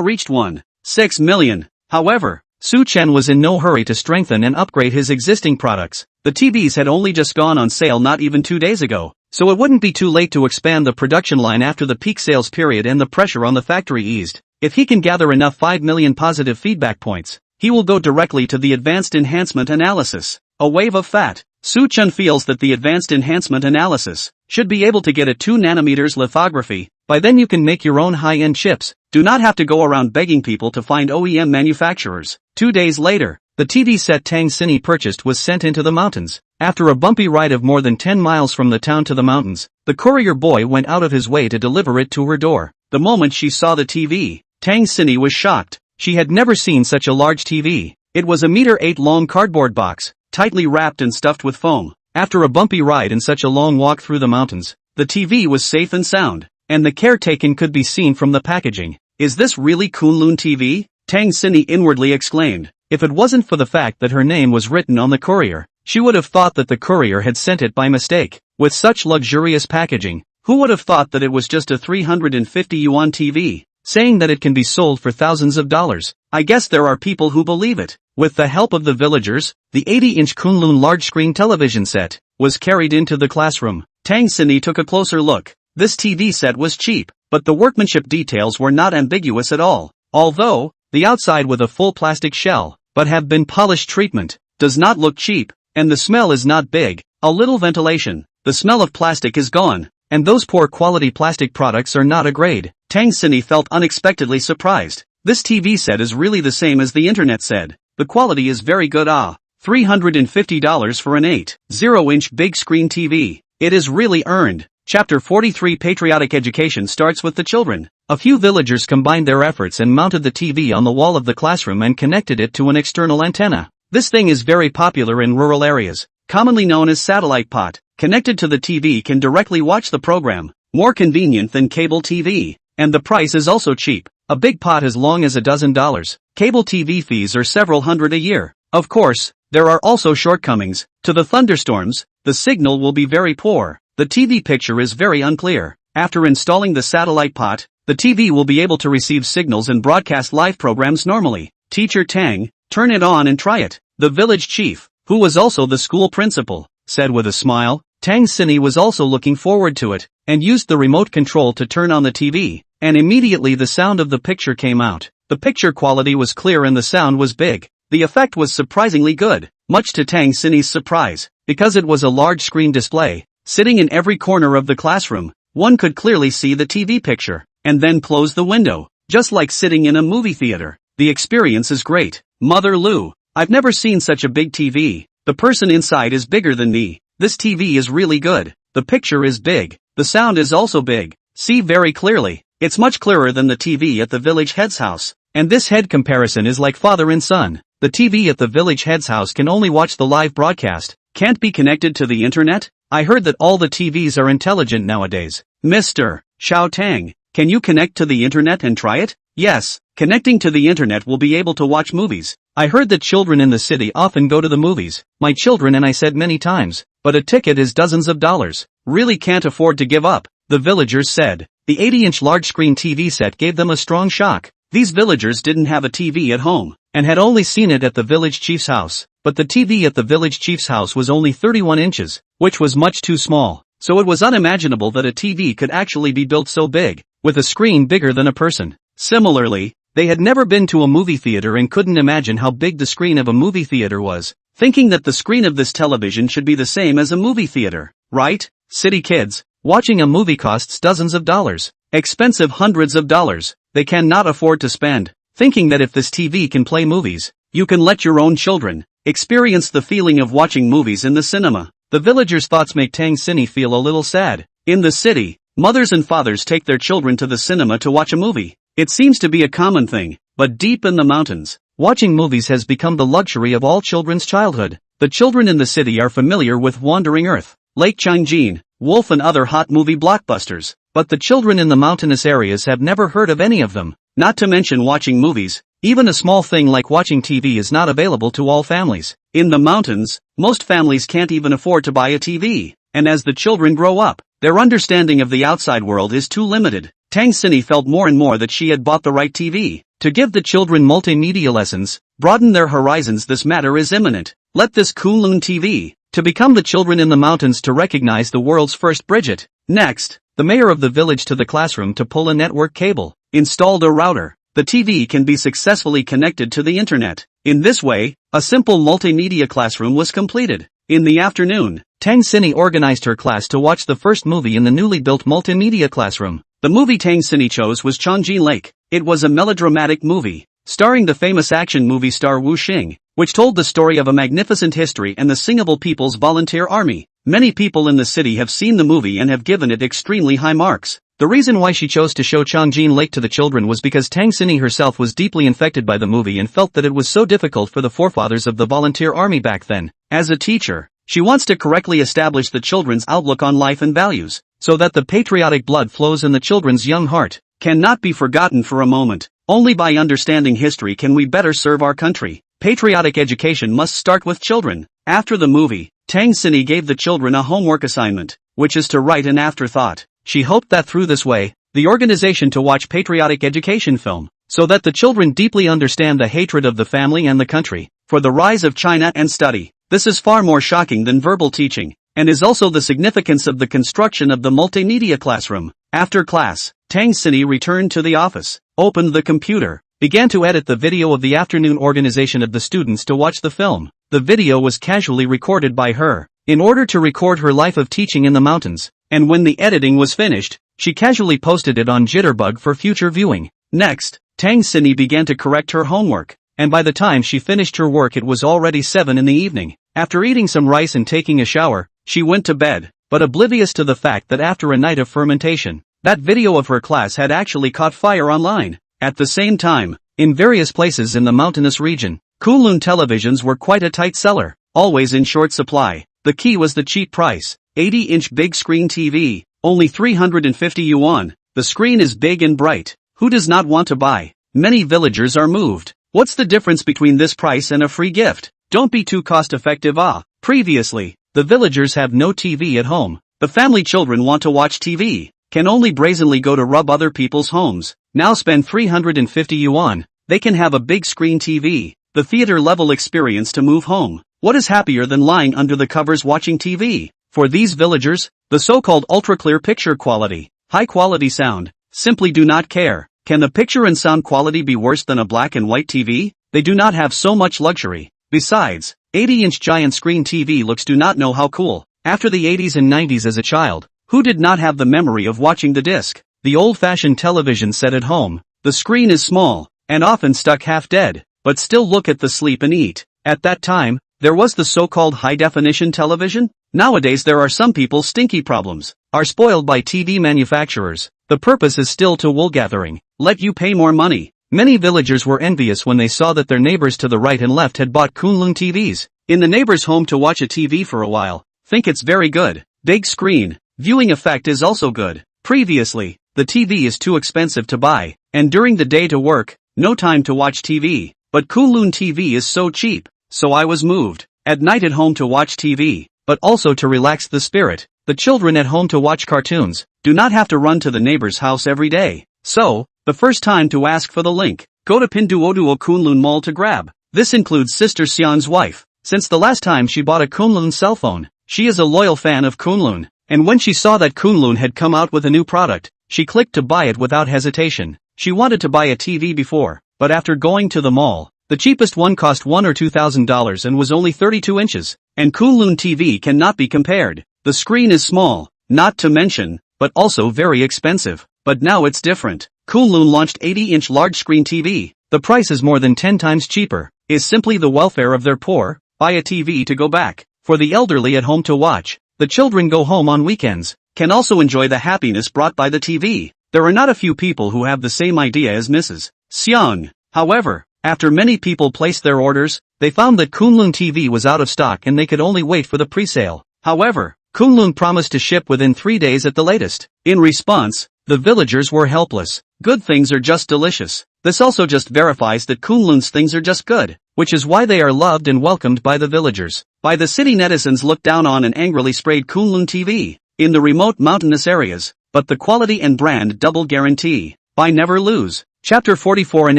reached 1.6 million. However, Su Chen was in no hurry to strengthen and upgrade his existing products. The TVs had only just gone on sale not even 2 days ago, so it wouldn't be too late to expand the production line after the peak sales period and the pressure on the factory eased. If he can gather enough 5 million positive feedback points, he will go directly to the advanced enhancement analysis. A wave of fat. Su Chen feels that the advanced enhancement analysis should be able to get a 2 nanometers lithography. By then you can make your own high-end chips. Do not have to go around begging people to find OEM manufacturers. 2 days later, the TV set Tang Xini purchased was sent into the mountains. After a bumpy ride of more than 10 miles from the town to the mountains, the courier boy went out of his way to deliver it to her door. The moment she saw the TV, Tang Xini was shocked. She had never seen such a large TV. It was a 1.8 meter long cardboard box, tightly wrapped and stuffed with foam. After a bumpy ride and such a long walk through the mountains, the TV was safe and sound, and the care taken could be seen from the packaging. Is this really Kunlun TV? Tang Xini inwardly exclaimed. If it wasn't for the fact that her name was written on the courier, she would have thought that the courier had sent it by mistake. With such luxurious packaging, who would have thought that it was just a 350 yuan TV? Saying that it can be sold for thousands of dollars. I guess there are people who believe it. With the help of the villagers, the 80-inch Kunlun large-screen television set was carried into the classroom. Tang Xini took a closer look. This TV set was cheap, but the workmanship details were not ambiguous at all. Although, the outside with a full plastic shell, but have been polished treatment, does not look cheap, and the smell is not big. A little ventilation. The smell of plastic is gone, and those poor quality plastic products are not a grade. Tang Xini felt unexpectedly surprised. This TV set is really the same as the internet said. The quality is very good. $350 for an 8.0-inch big screen TV. It is really earned. Chapter 43 Patriotic Education starts with the children. A few villagers combined their efforts and mounted the TV on the wall of the classroom and connected it to an external antenna. This thing is very popular in rural areas, commonly known as satellite pot. Connected to the TV can directly watch the program, more convenient than cable TV. And the price is also cheap. A big pot as long as $12. Cable TV fees are several hundred a year. Of course, there are also shortcomings. To the thunderstorms, the signal will be very poor. The TV picture is very unclear. After installing the satellite pot, the TV will be able to receive signals and broadcast live programs normally. Teacher Tang, turn it on and try it. The village chief, who was also the school principal, said with a smile. Tang Xini was also looking forward to it, and used the remote control to turn on the TV, and immediately the sound of the picture came out. The picture quality was clear and the sound was big. The effect was surprisingly good, much to Tang Xini's surprise, because it was a large screen display, sitting in every corner of the classroom. One could clearly see the TV picture, and then close the window, just like sitting in a movie theater. The experience is great. Mother Lu, I've never seen such a big TV. The person inside is bigger than me. This TV is really good. The picture is big. The sound is also big. See very clearly. It's much clearer than the TV at the village head's house. And this head comparison is like father and son. The TV at the village head's house can only watch the live broadcast. Can't be connected to the internet? I heard that all the TVs are intelligent nowadays. Mr. Xiao Tang, can you connect to the internet and try it? Yes, connecting to the internet will be able to watch movies. I heard that children in the city often go to the movies. My children and I said many times, but a ticket is dozens of dollars. Really can't afford to give up, the villagers said. The 80-inch large-screen TV set gave them a strong shock. These villagers didn't have a TV at home, and had only seen it at the village chief's house. But the TV at the village chief's house was only 31 inches, which was much too small. So it was unimaginable that a TV could actually be built so big, with a screen bigger than a person. Similarly, they had never been to a movie theater and couldn't imagine how big the screen of a movie theater was, thinking that the screen of this television should be the same as a movie theater, right? City kids, watching a movie costs dozens of dollars, expensive hundreds of dollars, they cannot afford to spend, thinking that if this TV can play movies, you can let your own children experience the feeling of watching movies in the cinema. The villagers' thoughts make Tang Xini feel a little sad. In the city, mothers and fathers take their children to the cinema to watch a movie. It seems to be a common thing, but deep in the mountains, watching movies has become the luxury of all children's childhood. The children in the city are familiar with Wandering Earth, Lake Changjin, Wolf and other hot movie blockbusters, but the children in the mountainous areas have never heard of any of them, not to mention watching movies. Even a small thing like watching TV is not available to all families. In the mountains, most families can't even afford to buy a TV, and as the children grow up, their understanding of the outside world is too limited. Tang Xini felt more and more that she had bought the right TV. To give the children multimedia lessons, broaden their horizons, this matter is imminent. Let this Kunlun TV, to become the children in the mountains to recognize the world's first Bridget. Next, the mayor of the village to the classroom to pull a network cable, installed a router. The TV can be successfully connected to the internet. In this way, a simple multimedia classroom was completed. In the afternoon, Tang Xini organized her class to watch the first movie in the newly built multimedia classroom. The movie Tang Xini chose was Changjin Lake. It was a melodramatic movie, starring the famous action movie star Wu Xing, which told the story of a magnificent history and the Singapore People's Volunteer Army. Many people in the city have seen the movie and have given it extremely high marks. The reason why she chose to show Changjin Lake to the children was because Tang Xini herself was deeply infected by the movie and felt that it was so difficult for the forefathers of the volunteer army back then. As a teacher, she wants to correctly establish the children's outlook on life and values, so that the patriotic blood flows in the children's young heart, cannot be forgotten for a moment. Only by understanding history can we better serve our country. Patriotic education must start with children. After the movie, Tang Xini gave the children a homework assignment, which is to write an afterthought. She hoped that through this way, the organization to watch patriotic education film, so that the children deeply understand the hatred of the family and the country, for the rise of China and study. This is far more shocking than verbal teaching, and is also the significance of the construction of the multimedia classroom. After class, Tang Xini returned to the office, opened the computer, began to edit the video of the afternoon organization of the students to watch the film. The video was casually recorded by her, in order to record her life of teaching in the mountains, and when the editing was finished, she casually posted it on Jitterbug for future viewing. Next, Tang Xini began to correct her homework, and by the time she finished her work it was already 7 in the evening. After eating some rice and taking a shower, she went to bed, but oblivious to the fact that after a night of fermentation, that video of her class had actually caught fire online. At the same time, in various places in the mountainous region, Kunlun televisions were quite a tight seller, always in short supply. The key was the cheap price, 80-inch big screen TV, only 350 yuan. The screen is big and bright. Who does not want to buy? Many villagers are moved. What's the difference between this price and a free gift? Don't be too cost-effective. Previously, the villagers have no TV at home. The family children want to watch TV, can only brazenly go to rub other people's homes. Now spend 350 yuan. They can have a big screen TV, the theater-level experience to move home. What is happier than lying under the covers watching TV? For these villagers, the so-called ultra-clear picture quality, high-quality sound, simply do not care. Can the picture and sound quality be worse than a black and white TV? They do not have so much luxury. Besides, 80-inch giant screen TV looks do not know how cool. After the 80s and 90s as a child, who did not have the memory of watching the disc? The old-fashioned television set at home. The screen is small, and often stuck half dead, but still look at the sleep and eat. At that time, there was the so-called high-definition television. Nowadays there are some people stinky problems, are spoiled by TV manufacturers. The purpose is still to wool gathering, let you pay more money. Many villagers were envious when they saw that their neighbors to the right and left had bought Kunlun TVs. In the neighbor's home to watch a TV for a while, think it's very good. Big screen, viewing effect is also good. Previously, the TV is too expensive to buy, and during the day to work, no time to watch TV. But Kunlun TV is so cheap, so I was moved. At night at home to watch TV, but also to relax the spirit. The children at home to watch cartoons, do not have to run to the neighbor's house every day. So, the first time to ask for the link, go to Pinduoduo Kunlun Mall to grab. This includes Sister Xian's wife. Since the last time she bought a Kunlun cell phone, she is a loyal fan of Kunlun, and when she saw that Kunlun had come out with a new product, she clicked to buy it without hesitation. She wanted to buy a TV before, but after going to the mall, the cheapest one cost $1,000 or $2,000 and was only 32 inches, and Kunlun TV cannot be compared. The screen is small, not to mention, but also very expensive. But now it's different. Kunlun launched 80-inch large-screen TV. The price is more than 10 times cheaper. Is simply the welfare of their poor. Buy a TV to go back. For the elderly at home to watch. The children go home on weekends. Can also enjoy the happiness brought by the TV. There are not a few people who have the same idea as Mrs. Xiang. However, after many people placed their orders, they found that Kunlun TV was out of stock and they could only wait for the pre-sale. However, Kunlun promised to ship within 3 days at the latest. In response, the villagers were helpless. Good things are just delicious. This also just verifies that Kunlun's things are just good, which is why they are loved and welcomed by the villagers. By the city, netizens looked down on and angrily sprayed Kunlun TV in the remote mountainous areas, but the quality and brand double guarantee. Buy never lose. Chapter 44, an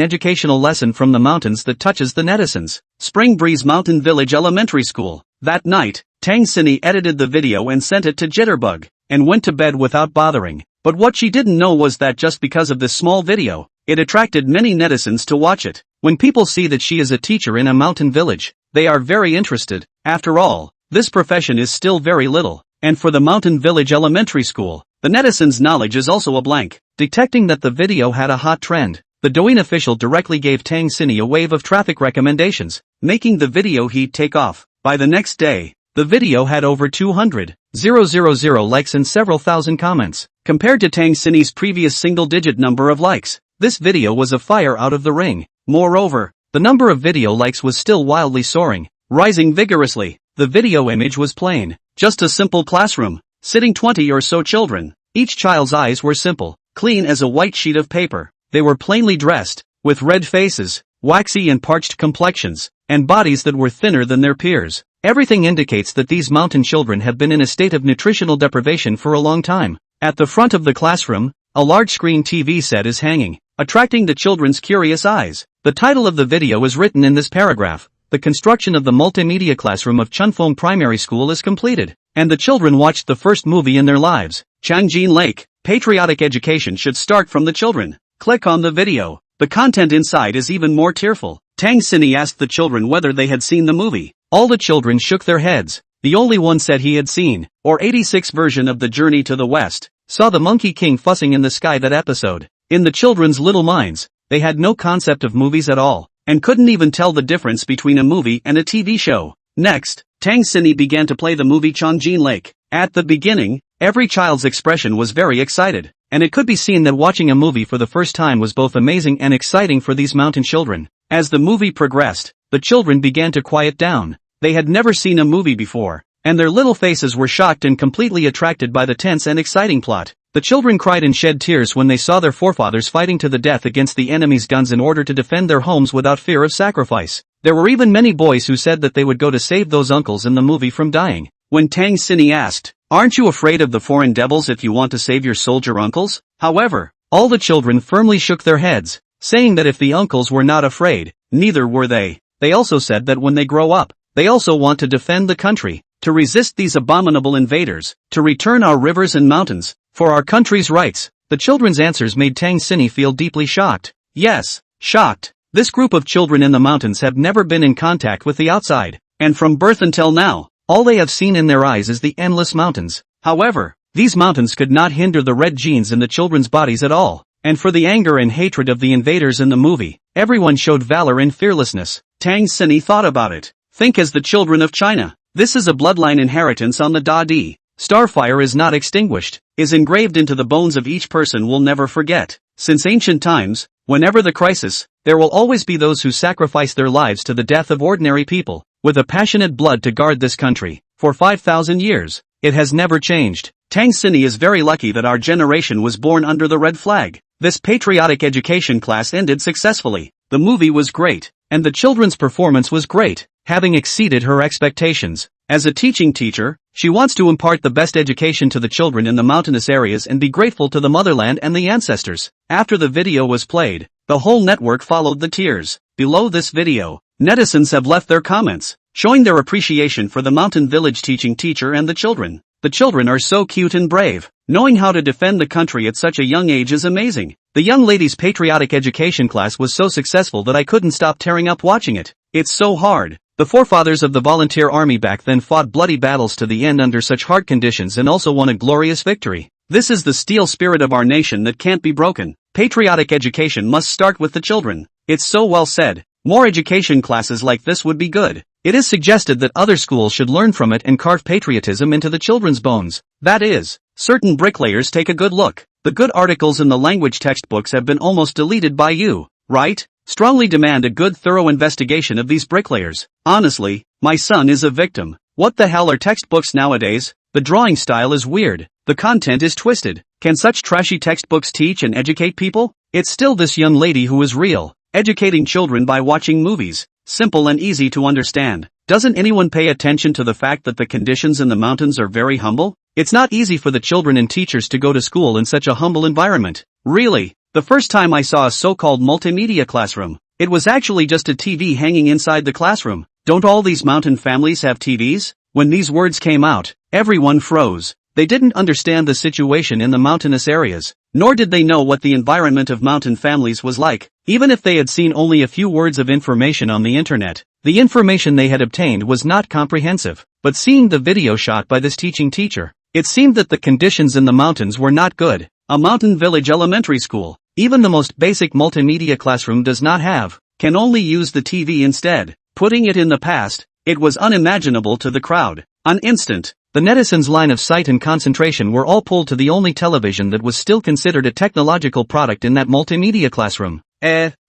educational lesson from the mountains that touches the netizens. Spring Breeze Mountain Village Elementary School. That night, Tang Xini edited the video and sent it to Jitterbug, and went to bed without bothering. But what she didn't know was that just because of this small video, it attracted many netizens to watch it. When people see that she is a teacher in a mountain village, they are very interested. After all, this profession is still very little, and for the Mountain Village Elementary School, the netizens' knowledge is also a blank. Detecting that the video had a hot trend, the Douyin official directly gave Tang Xini a wave of traffic recommendations, making the video heat take off. By the next day, the video had over 200,000 likes and several thousand comments. Compared to Tang Xini's previous single-digit number of likes, this video was a fire out of the ring. Moreover, the number of video likes was still wildly soaring, rising vigorously. The video image was plain, just a simple classroom, sitting 20 or so children. Each child's eyes were simple, clean as a white sheet of paper. They were plainly dressed, with red faces, waxy and parched complexions, and bodies that were thinner than their peers. Everything indicates that these mountain children have been in a state of nutritional deprivation for a long time. At the front of the classroom, a large screen TV set is hanging, attracting the children's curious eyes. The title of the video is written in this paragraph. The construction of the multimedia classroom of Chunfeng Primary School is completed, and the children watched the first movie in their lives. Changjin Lake, patriotic education should start from the children. Click on the video. The content inside is even more tearful. Tang Xini asked the children whether they had seen the movie. All the children shook their heads. The only one said he had seen, or 86 version of The Journey to the West, saw the Monkey King fussing in the sky that episode. In the children's little minds, they had no concept of movies at all, and couldn't even tell the difference between a movie and a TV show. Next, Tang Xini began to play the movie Changjin Lake. At the beginning, every child's expression was very excited, and it could be seen that watching a movie for the first time was both amazing and exciting for these mountain children. As the movie progressed, the children began to quiet down. They had never seen a movie before, and their little faces were shocked and completely attracted by the tense and exciting plot. The children cried and shed tears when they saw their forefathers fighting to the death against the enemy's guns in order to defend their homes without fear of sacrifice. There were even many boys who said that they would go to save those uncles in the movie from dying. When Tang Xini asked, "Aren't you afraid of the foreign devils if you want to save your soldier uncles?" However, all the children firmly shook their heads, saying that if the uncles were not afraid, neither were they. They also said that when they grow up, they also want to defend the country, to resist these abominable invaders, to return our rivers and mountains, for our country's rights. The children's answers made Tang Xini feel deeply shocked. Yes, shocked. This group of children in the mountains have never been in contact with the outside, and from birth until now, all they have seen in their eyes is the endless mountains. However, these mountains could not hinder the red genes in the children's bodies at all, and for the anger and hatred of the invaders in the movie, everyone showed valor and fearlessness. Tang Xini thought about it. Think as the children of China. This is a bloodline inheritance on the Da-Di. Starfire is not extinguished, is engraved into the bones of each person will never forget. Since ancient times, whenever the crisis, there will always be those who sacrifice their lives to the death of ordinary people, with a passionate blood to guard this country. For 5,000 years, it has never changed. Tang Sini is very lucky that our generation was born under the red flag. This patriotic education class ended successfully. The movie was great, and the children's performance was great, having exceeded her expectations. As a teaching teacher, she wants to impart the best education to the children in the mountainous areas and be grateful to the motherland and the ancestors. After the video was played, the whole network followed the tears. Below this video, netizens have left their comments, showing their appreciation for the mountain village teaching teacher and the children. The children are so cute and brave. Knowing how to defend the country at such a young age is amazing. The young lady's patriotic education class was so successful that I couldn't stop tearing up watching it. It's so hard. The forefathers of the volunteer army back then fought bloody battles to the end under such hard conditions and also won a glorious victory. This is the steel spirit of our nation that can't be broken. Patriotic education must start with the children. It's so well said. More education classes like this would be good. It is suggested that other schools should learn from it and carve patriotism into the children's bones. That is, certain bricklayers take a good look. The good articles in the language textbooks have been almost deleted by you, right? Strongly demand a good thorough investigation of these bricklayers. Honestly, my son is a victim. What the hell are textbooks nowadays? The drawing style is weird. The content is twisted. Can such trashy textbooks teach and educate people? It's still this young lady who is real. Educating children by watching movies. Simple and easy to understand. Doesn't anyone pay attention to the fact that the conditions in the mountains are very humble? It's not easy for the children and teachers to go to school in such a humble environment. Really, the first time I saw a so-called multimedia classroom, it was actually just a TV hanging inside the classroom. Don't all these mountain families have TVs? When these words came out, everyone froze. They didn't understand the situation in the mountainous areas, nor did they know what the environment of mountain families was like. Even if they had seen only a few words of information on the internet, the information they had obtained was not comprehensive. But seeing the video shot by this teaching teacher, it seemed that the conditions in the mountains were not good. A mountain village elementary school, even the most basic multimedia classroom does not have, can only use the TV instead. Putting it in the past, it was unimaginable to the crowd. An instant, the netizens' line of sight and concentration were all pulled to the only television that was still considered a technological product in that multimedia classroom.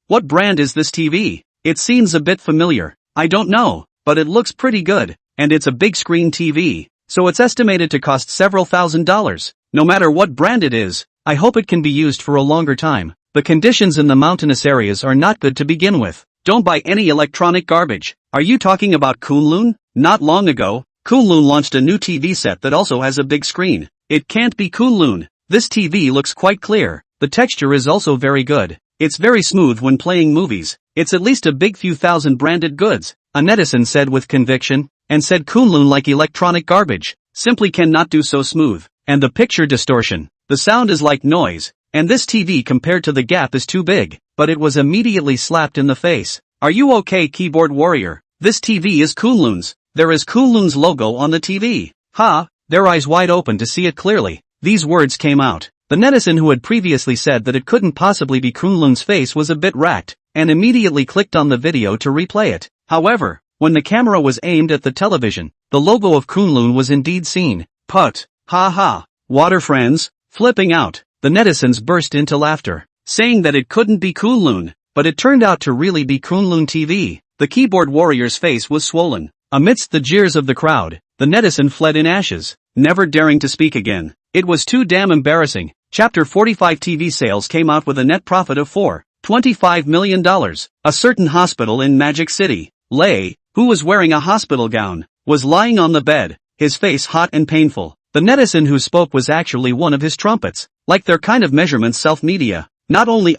What brand is this TV? It seems a bit familiar. I don't know, but it looks pretty good, and it's a big screen TV, so it's estimated to cost several $1,000s. No matter what brand it is, I hope it can be used for a longer time. The conditions in the mountainous areas are not good to begin with. Don't buy any electronic garbage. Are you talking about Kunlun? Not long ago, Kunlun launched a new TV set that also has a big screen. It can't be Kunlun. This TV looks quite clear. The texture is also very good. It's very smooth when playing movies. It's at least a big few thousand branded goods, a netizen said with conviction, and said Kunlun like electronic garbage. Simply cannot do so smooth. And the picture distortion. The sound is like noise. And this TV compared to the gap is too big. But it was immediately slapped in the face. Are you okay, keyboard warrior? This TV is Kunlun's. There is Kunlun's logo on the TV. Their eyes wide open to see it clearly. These words came out. The netizen who had previously said that it couldn't possibly be Kunlun's face was a bit racked, and immediately clicked on the video to replay it. However, when the camera was aimed at the television, the logo of Kunlun was indeed seen. Put. Water friends, flipping out. The netizens burst into laughter, saying that it couldn't be Kunlun, but it turned out to really be Kunlun TV. The keyboard warrior's face was swollen. Amidst the jeers of the crowd, the netizen fled in ashes, never daring to speak again. It was too damn embarrassing. Chapter 45 TV sales came out with a net profit of $25 million. A certain hospital in Magic City, Lei, who was wearing a hospital gown, was lying on the bed, his face hot and painful. The netizen who spoke was actually one of his trumpets, like their kind of measurements self-media. Not only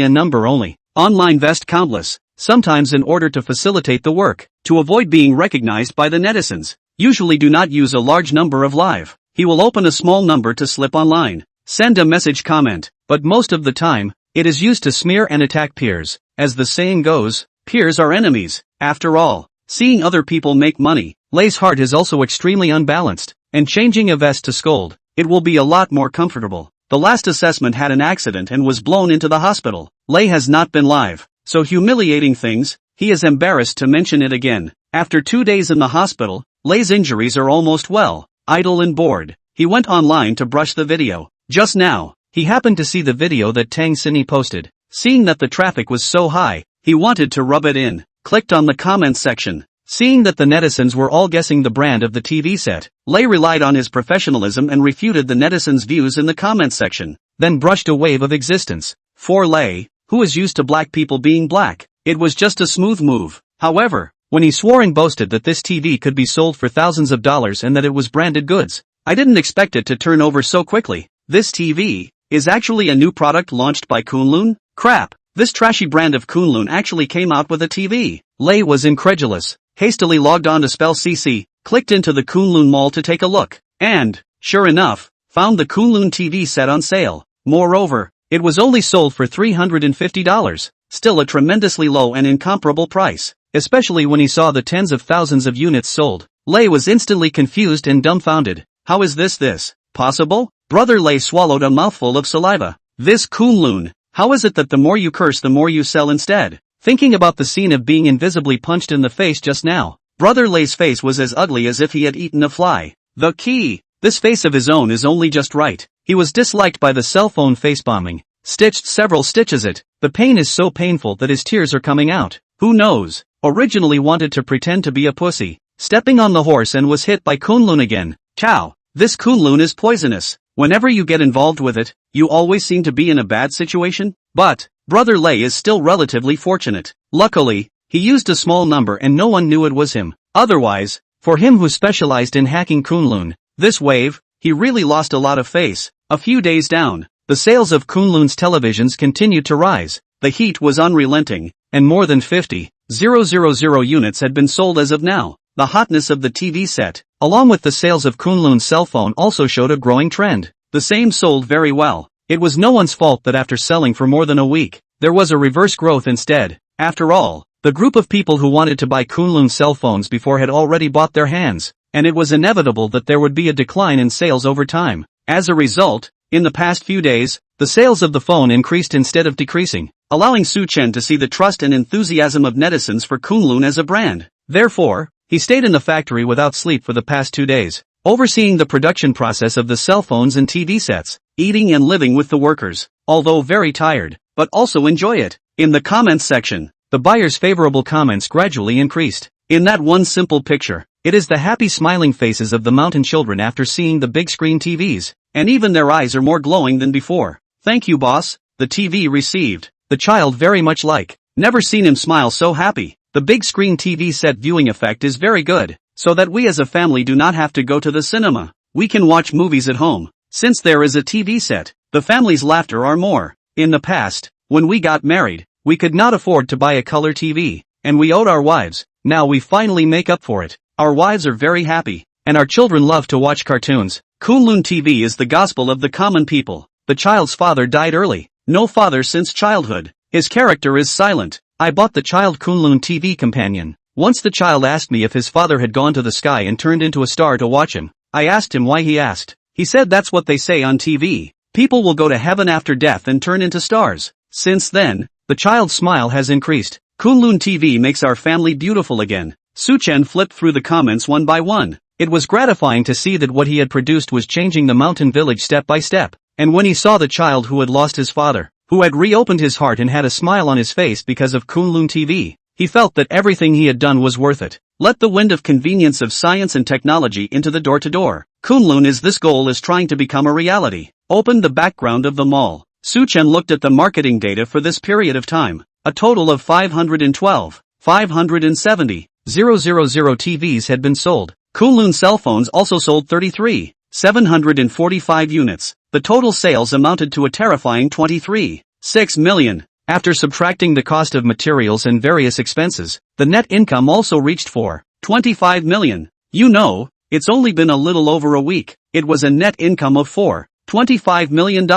a number only. Online vest countless, sometimes in order to facilitate the work, to avoid being recognized by the netizens. Usually do not use a large number of live. He will open a small number to slip online. Send a message comment, but most of the time, it is used to smear and attack peers. As the saying goes, peers are enemies. After all, seeing other people make money, Lei's heart is also extremely unbalanced, and changing a vest to scold, it will be a lot more comfortable. The last assessment had an accident and was blown into the hospital. Lei has not been live, so humiliating things, he is embarrassed to mention it again. After 2 days in the hospital, Lei's injuries are almost well. Idle and bored, he went online to brush the video. Just now, he happened to see the video that Tang Sini posted. Seeing that the traffic was so high, he wanted to rub it in. Clicked on the comments section. Seeing that the netizens were all guessing the brand of the TV set, Lei relied on his professionalism and refuted the netizens' views in the comments section, then brushed a wave of existence. For Lei, who is used to black people being black, it was just a smooth move. However, when he swore and boasted that this TV could be sold for thousands of dollars and that it was branded goods, I didn't expect it to turn over so quickly. This TV is actually a new product launched by Kunlun? Crap, this trashy brand of Kunlun actually came out with a TV. Lei was incredulous, hastily logged on to Spell CC, clicked into the Kunlun Mall to take a look, and, sure enough, found the Kunlun TV set on sale. Moreover, it was only sold for $350, still a tremendously low and incomparable price, especially when he saw the tens of thousands of units sold. Lei was instantly confused and dumbfounded. How is this possible? Brother Lei swallowed a mouthful of saliva. This Kunlun, how is it that the more you curse the more you sell instead? Thinking about the scene of being invisibly punched in the face just now, Brother Lei's face was as ugly as if he had eaten a fly. The key, this face of his own is only just right. He was disliked by the cell phone face-bombing, stitched several stitches it. The pain is so painful that his tears are coming out. Who knows? Originally wanted to pretend to be a pussy, stepping on the horse and was hit by Kunlun again. Chow, this Kunlun is poisonous. Whenever you get involved with it, you always seem to be in a bad situation. But, Brother Lei is still relatively fortunate. Luckily, he used a small number and no one knew it was him. Otherwise, for him who specialized in hacking Kunlun, this wave, he really lost a lot of face. A few days down, the sales of Kunlun's televisions continued to rise. The heat was unrelenting, and more than 50,000 units had been sold as of now. The hotness of the TV set, along with the sales of Kunlun's cell phone, also showed a growing trend. The same sold very well. It was no one's fault that after selling for more than a week, there was a reverse growth instead. After all, the group of people who wanted to buy Kunlun's cell phones before had already bought their hands, and it was inevitable that there would be a decline in sales over time. As a result, in the past few days, the sales of the phone increased instead of decreasing, allowing Chen to see the trust and enthusiasm of netizens for Kunlun as a brand. Therefore, he stayed in the factory without sleep for the past 2 days, overseeing the production process of the cell phones and TV sets, eating and living with the workers, although very tired, but also enjoy it. In the comments section, the buyers' favorable comments gradually increased. In that one simple picture, it is the happy smiling faces of the mountain children after seeing the big screen TVs, and even their eyes are more glowing than before. Thank you, boss. The TV received. The child very much like. Never seen him smile so happy. The big screen TV set viewing effect is very good, so that we as a family do not have to go to the cinema. We can watch movies at home. Since there is a TV set, the family's laughter are more. In the past, when we got married, we could not afford to buy a color TV, and we owed our wives. Now we finally make up for it. Our wives are very happy, and our children love to watch cartoons. Kunlun TV is the gospel of the common people. The child's father died early. No father since childhood. His character is silent. I bought the child Kunlun TV companion. Once the child asked me if his father had gone to the sky and turned into a star to watch him. I asked him why he asked. He said that's what they say on TV. People will go to heaven after death and turn into stars. Since then, the child's smile has increased. Kunlun TV makes our family beautiful again. Chen flipped through the comments one by one. It was gratifying to see that what he had produced was changing the mountain village step by step. And when he saw the child who had lost his father, who had reopened his heart and had a smile on his face because of Kunlun TV, he felt that everything he had done was worth it. Let the wind of convenience of science and technology into the door-to-door. Kunlun is this goal is trying to become a reality. Open the background of the mall. Chen looked at the marketing data for this period of time. A total of 570,000 TVs had been sold. Kunlun cell phones also sold 33,745 units. The total sales amounted to a terrifying 23.6 million. After subtracting the cost of materials and various expenses, the net income also reached 4.25 million. You know, it's only been a little over a week. It was a net income of $4.25 million.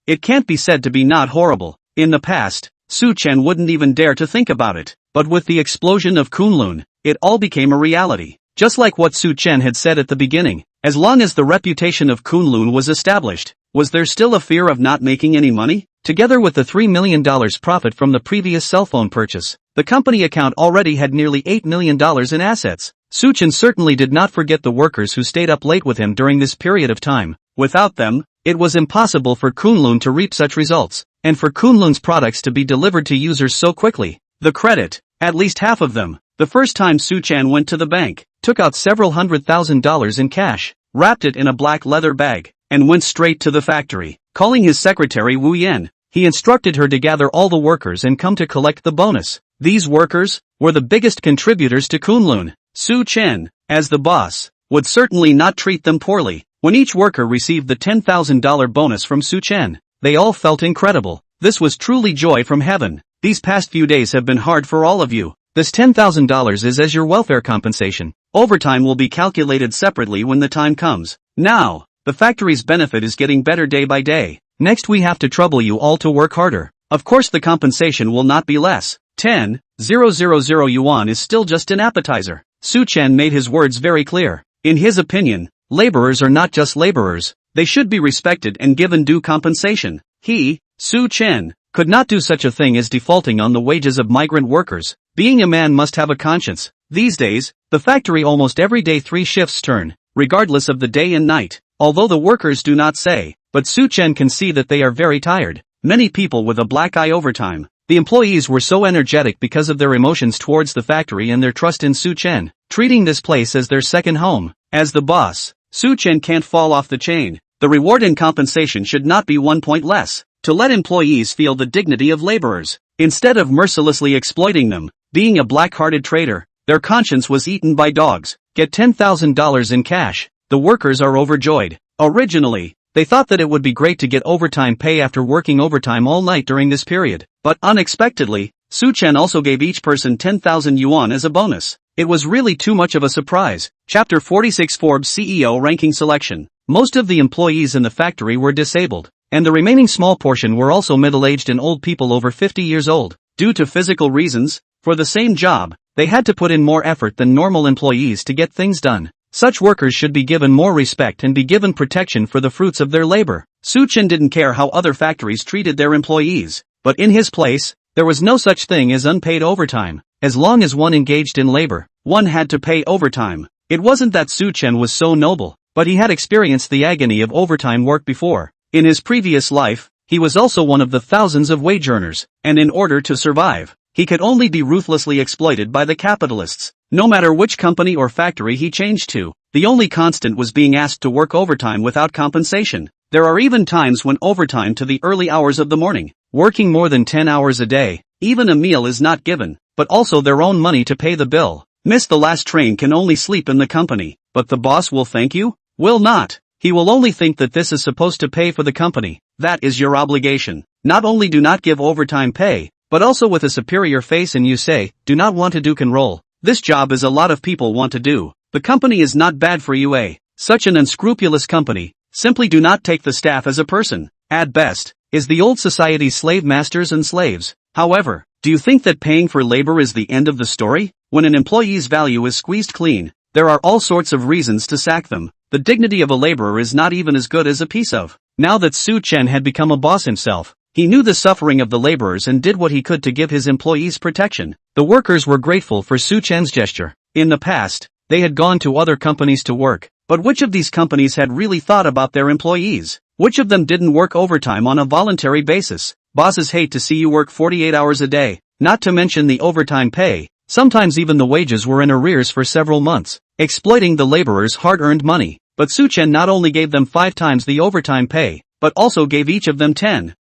It can't be said to be not horrible. In the past, Chen wouldn't even dare to think about it. But with the explosion of Kunlun, it all became a reality. Just like what Chen had said at the beginning, as long as the reputation of Kunlun was established, was there still a fear of not making any money? Together with the $3 million profit from the previous cell phone purchase, the company account already had nearly $8 million in assets. Chen certainly did not forget the workers who stayed up late with him during this period of time. Without them, it was impossible for Kunlun to reap such results, and for Kunlun's products to be delivered to users so quickly. The credit, at least half of them, The first time Su Chen went to the bank, took out several $100,000 in cash, wrapped it in a black leather bag, and went straight to the factory. Calling his secretary Wu Yan, he instructed her to gather all the workers and come to collect the bonus. These workers were the biggest contributors to Kunlun. Su Chen, as the boss, would certainly not treat them poorly. When each worker received the $10,000 bonus from Su Chen, they all felt incredible. This was truly joy from heaven. These past few days have been hard for all of you. This $10,000 is as your welfare compensation. Overtime will be calculated separately when the time comes. Now, the factory's benefit is getting better day by day. Next we have to trouble you all to work harder. Of course the compensation will not be less. 10,000 yuan is still just an appetizer. Su Chen made his words very clear. In his opinion, laborers are not just laborers. They should be respected and given due compensation. He, Su Chen, could not do such a thing as defaulting on the wages of migrant workers. Being a man must have a conscience. These days, the factory almost every day 3 shifts turn, regardless of the day and night. Although the workers do not say, but Su Chen can see that they are very tired. Many people with a black eye overtime. The employees were so energetic because of their emotions towards the factory and their trust in Su Chen, treating this place as their second home. As the boss, Su Chen can't fall off the chain. The reward and compensation should not be 1 point less, to let employees feel the dignity of laborers, instead of mercilessly exploiting them. Being a black-hearted traitor, their conscience was eaten by dogs. Get $10,000 in cash. The workers are overjoyed. Originally, they thought that it would be great to get overtime pay after working overtime all night during this period. But unexpectedly, Su Chen also gave each person 10,000 yuan as a bonus. It was really too much of a surprise. Chapter 46 Forbes CEO Ranking Selection. Most of the employees in the factory were disabled, and the remaining small portion were also middle-aged and old people over 50 years old. Due to physical reasons, for the same job, they had to put in more effort than normal employees to get things done. Such workers should be given more respect and be given protection for the fruits of their labor. Su Chen didn't care how other factories treated their employees, but in his place, there was no such thing as unpaid overtime. As long as one engaged in labor, one had to pay overtime. It wasn't that Su Chen was so noble, but he had experienced the agony of overtime work before. In his previous life, he was also one of the thousands of wage earners, and in order to survive, he could only be ruthlessly exploited by the capitalists. No matter which company or factory he changed to, the only constant was being asked to work overtime without compensation. There are even times when overtime to the early hours of the morning, working more than 10 hours a day, even a meal is not given, but also their own money to pay the bill. Miss the last train can only sleep in the company, but the boss will thank you? Will not. He will only think that this is supposed to pay for the company. That is your obligation. Not only do not give overtime pay, but also with a superior face and you say, do not want to do can roll. This job is a lot of people want to do. The company is not bad for you, such an unscrupulous company. Simply do not take the staff as a person. At best, is the old society's slave masters and slaves. However, do you think that paying for labor is the end of the story? When an employee's value is squeezed clean, there are all sorts of reasons to sack them. The dignity of a laborer is not even as good as a piece of. Now that Su Chen had become a boss himself, he knew the suffering of the laborers and did what he could to give his employees protection. The workers were grateful for Su Chen's gesture. In the past, they had gone to other companies to work, but which of these companies had really thought about their employees? Which of them didn't work overtime on a voluntary basis? Bosses hate to see you work 48 hours a day, not to mention the overtime pay. Sometimes even the wages were in arrears for several months, exploiting the laborers' hard-earned money. But Su Chen not only gave them 5 times the overtime pay, but also gave each of them 10,000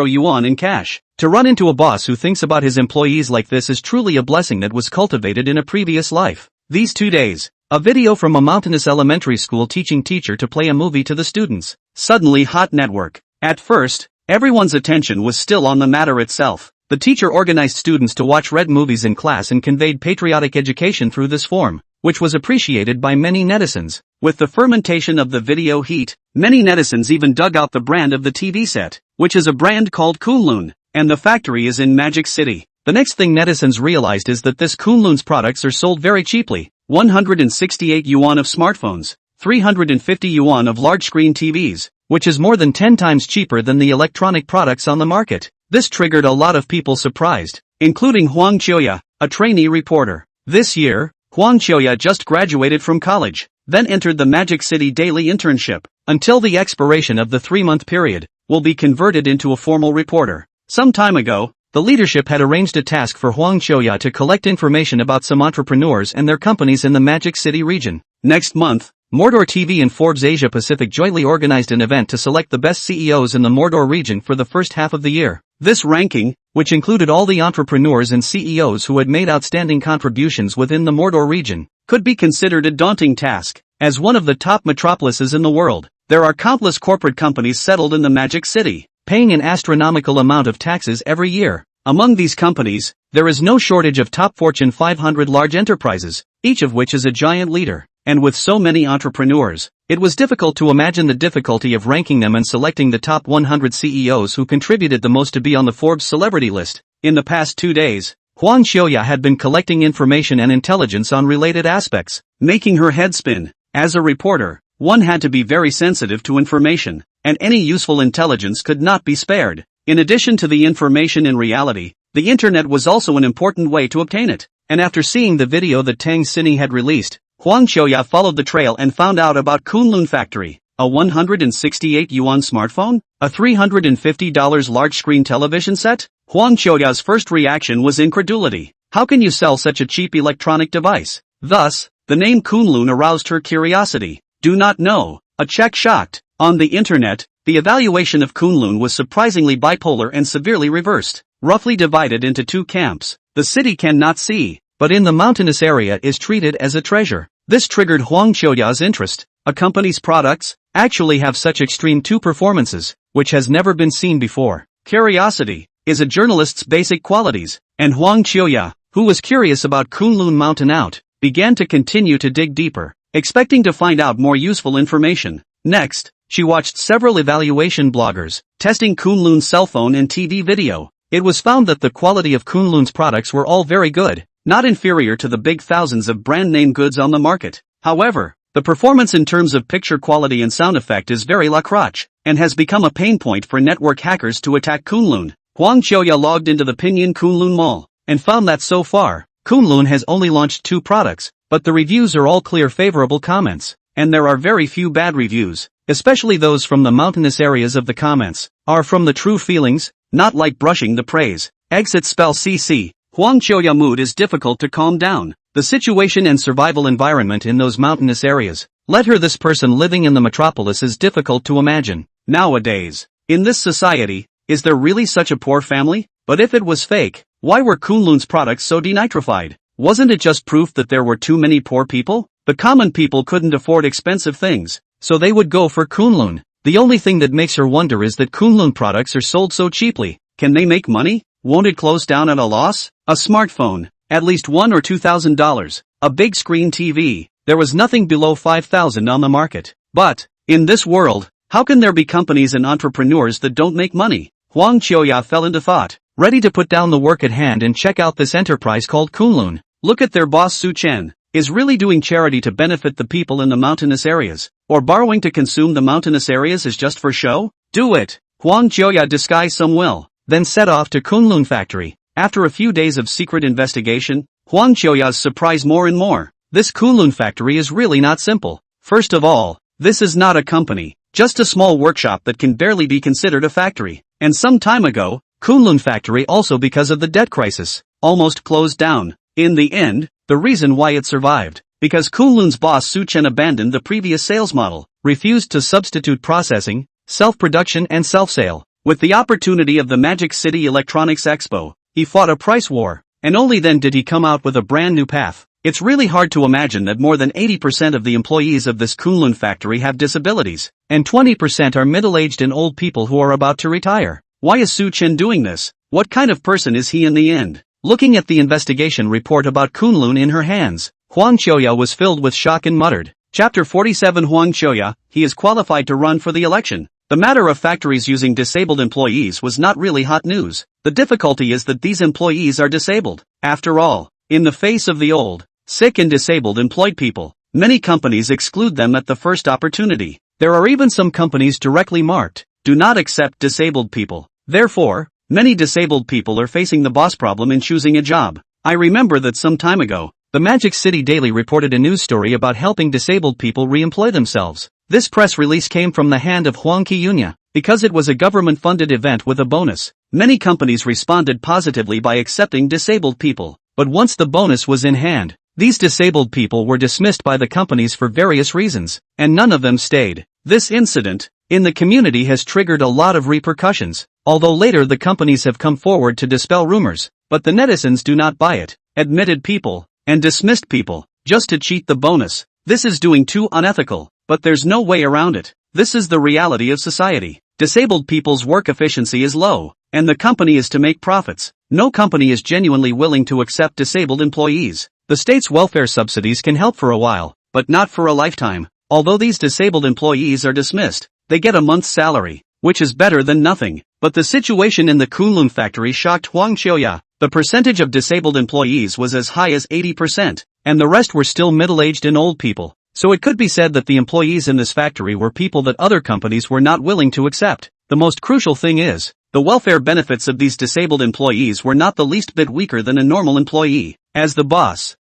yuan in cash. To run into a boss who thinks about his employees like this is truly a blessing that was cultivated in a previous life. These 2 days, a video from a mountainous elementary school teaching teacher to play a movie to the students. Suddenly hot network. At first, everyone's attention was still on the matter itself. The teacher organized students to watch red movies in class and conveyed patriotic education through this form, which was appreciated by many netizens. With the fermentation of the video heat, many netizens even dug out the brand of the TV set, which is a brand called Kunlun, and the factory is in Magic City. The next thing netizens realized is that this Kunlun's products are sold very cheaply. 168 yuan of smartphones, 350 yuan of large-screen TVs, which is more than 10 times cheaper than the electronic products on the market. This triggered a lot of people surprised, including Huang Qiuya, a trainee reporter. This year, Huang Qiuya just graduated from college, then entered the Magic City daily internship. Until the expiration of the 3-month period, will be converted into a formal reporter. Some time ago, the leadership had arranged a task for Huang Qiuya to collect information about some entrepreneurs and their companies in the Magic City region. Next month, Mordor TV and Forbes Asia Pacific jointly organized an event to select the best CEOs in the Mordor region for the first half of the year. This ranking, which included all the entrepreneurs and CEOs who had made outstanding contributions within the Mordor region, could be considered a daunting task. As one of the top metropolises in the world, there are countless corporate companies settled in the Magic City, paying an astronomical amount of taxes every year. Among these companies, there is no shortage of top Fortune 500 large enterprises, each of which is a giant leader. And with so many entrepreneurs, it was difficult to imagine the difficulty of ranking them and selecting the top 100 CEOs who contributed the most to be on the Forbes celebrity list. In the past 2 days, Huang Qiuya had been collecting information and intelligence on related aspects, making her head spin. As a reporter, one had to be very sensitive to information, and any useful intelligence could not be spared. In addition to the information in reality, the internet was also an important way to obtain it. And after seeing the video that Tang Xinyi had released, Huang Qiuya followed the trail and found out about Kunlun Factory, a 168 yuan smartphone, a $350 large-screen television set. Huang Qiuya's first reaction was incredulity. How can you sell such a cheap electronic device? Thus, the name Kunlun aroused her curiosity. Do not know. A Czech shocked. On the internet, the evaluation of Kunlun was surprisingly bipolar and severely reversed, roughly divided into two camps. The city cannot see, but in the mountainous area is treated as a treasure. This triggered Huang Qiuya's interest. A company's products actually have such extreme two performances, which has never been seen before. Curiosity is a journalist's basic qualities, and Huang Qiuya, who was curious about Kunlun Mountain Out, began to continue to dig deeper, expecting to find out more useful information. Next, she watched several evaluation bloggers testing Kunlun's cell phone and TV video. It was found that the quality of Kunlun's products were all very good, not inferior to the big thousands of brand-name goods on the market. However, the performance in terms of picture quality and sound effect is very lacroche, and has become a pain point for network hackers to attack Kunlun. Huang Qiuya logged into the Pinyin Kunlun Mall, and found that so far, Kunlun has only launched 2 products, but the reviews are all clear favorable comments, and there are very few bad reviews, especially those from the mountainous areas of the comments, are from the true feelings, not like brushing the praise. Exit spell CC. Huang Qiuya mood is difficult to calm down. The situation and survival environment in those mountainous areas, let her this person living in the metropolis is difficult to imagine. Nowadays, in this society, is there really such a poor family? But if it was fake, why were Kunlun's products so denitrified? Wasn't it just proof that there were too many poor people? The common people couldn't afford expensive things, so they would go for Kunlun. The only thing that makes her wonder is that Kunlun products are sold so cheaply. Can they make money? Won't it close down at a loss? A smartphone, at least $1,000 or $2,000. A big screen TV, there was nothing below $5,000 on the market. But, in this world, how can there be companies and entrepreneurs that don't make money? Huang Qiuya fell into thought, ready to put down the work at hand and check out this enterprise called Kunlun. Look at their boss Chen, is really doing charity to benefit the people in the mountainous areas, or borrowing to consume the mountainous areas is just for show? Do it! Huang Qiuya disguised some will, then set off to Kunlun Factory. After a few days of secret investigation, Huang Qiuya's surprised more and more. This Kunlun Factory is really not simple. First of all, this is not a company, just a small workshop that can barely be considered a factory. And some time ago, Kunlun Factory also because of the debt crisis, almost closed down. In the end, the reason why it survived, because Kunlun's boss Chen abandoned the previous sales model, refused to substitute processing, self-production and self-sale. With the opportunity of the Magic City Electronics Expo, he fought a price war, and only then did he come out with a brand new path. It's really hard to imagine that more than 80% of the employees of this Kunlun factory have disabilities, and 20% are middle-aged and old people who are about to retire. Why is Chen doing this? What kind of person is he in the end? Looking at the investigation report about Kunlun in her hands, Huang Qiuya was filled with shock and muttered. Chapter 47 Huang Qiuya, he is qualified to run for the election. The matter of factories using disabled employees was not really hot news. The difficulty is that these employees are disabled. After all, in the face of the old, sick and disabled employed people, many companies exclude them at the first opportunity. There are even some companies directly marked, do not accept disabled people. Therefore, many disabled people are facing the boss problem in choosing a job. I remember that some time ago, the Magic City Daily reported a news story about helping disabled people re-employ themselves. This press release came from the hand of Huang Qiuya. because it was a government-funded event with a bonus. Many companies responded positively by accepting disabled people, but once the bonus was in hand, these disabled people were dismissed by the companies for various reasons, and none of them stayed. This incident, in the community, has triggered a lot of repercussions, although later the companies have come forward to dispel rumors, but the netizens do not buy it. Admitted people, and dismissed people, just to cheat the bonus. This is doing too unethical, but there's no way around it. This is the reality of society. Disabled people's work efficiency is low, and the company is to make profits. No company is genuinely willing to accept disabled employees. The state's welfare subsidies can help for a while, but not for a lifetime. Although these disabled employees are dismissed, they get a month's salary, which is better than nothing. But the situation in the Kunlun factory shocked Huang Qiuya. The percentage of disabled employees was as high as 80%, and the rest were still middle-aged and old people. So it could be said that the employees in this factory were people that other companies were not willing to accept. The most crucial thing is, the welfare benefits of these disabled employees were not the least bit weaker than a normal employee, as the boss,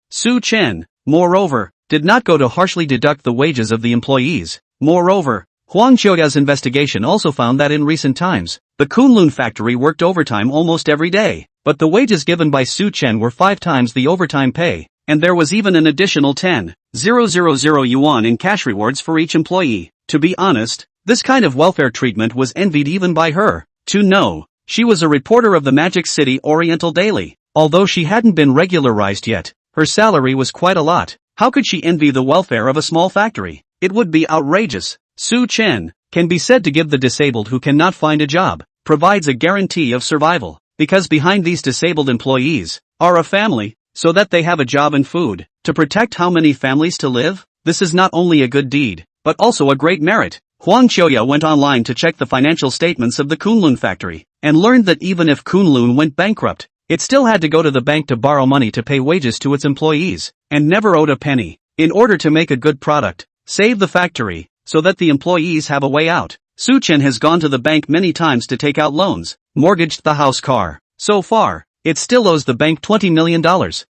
Chen, moreover, did not go to harshly deduct the wages of the employees. Moreover, Huang Qiuya's investigation also found that in recent times, the Kunlun factory worked overtime almost every day, but the wages given by Chen were 5 times the overtime pay, and there was even an additional 10,000 yuan in cash rewards for each employee. To be honest, this kind of welfare treatment was envied even by her. She was a reporter of the Magic City Oriental Daily. Although she hadn't been regularized yet, her salary was quite a lot. How could she envy the welfare of a small factory? It would be outrageous. Chen can be said to give the disabled who cannot find a job, provides a guarantee of survival, because behind these disabled employees are a family, so that they have a job and food. To protect how many families to live? This is not only a good deed, but also a great merit. Huang Qiuya went online to check the financial statements of the Kunlun factory, and learned that even if Kunlun went bankrupt, it still had to go to the bank to borrow money to pay wages to its employees, and never owed a penny. In order to make a good product, save the factory, so that the employees have a way out, Chen has gone to the bank many times to take out loans, mortgaged the house car. So far, it still owes the bank $20 million.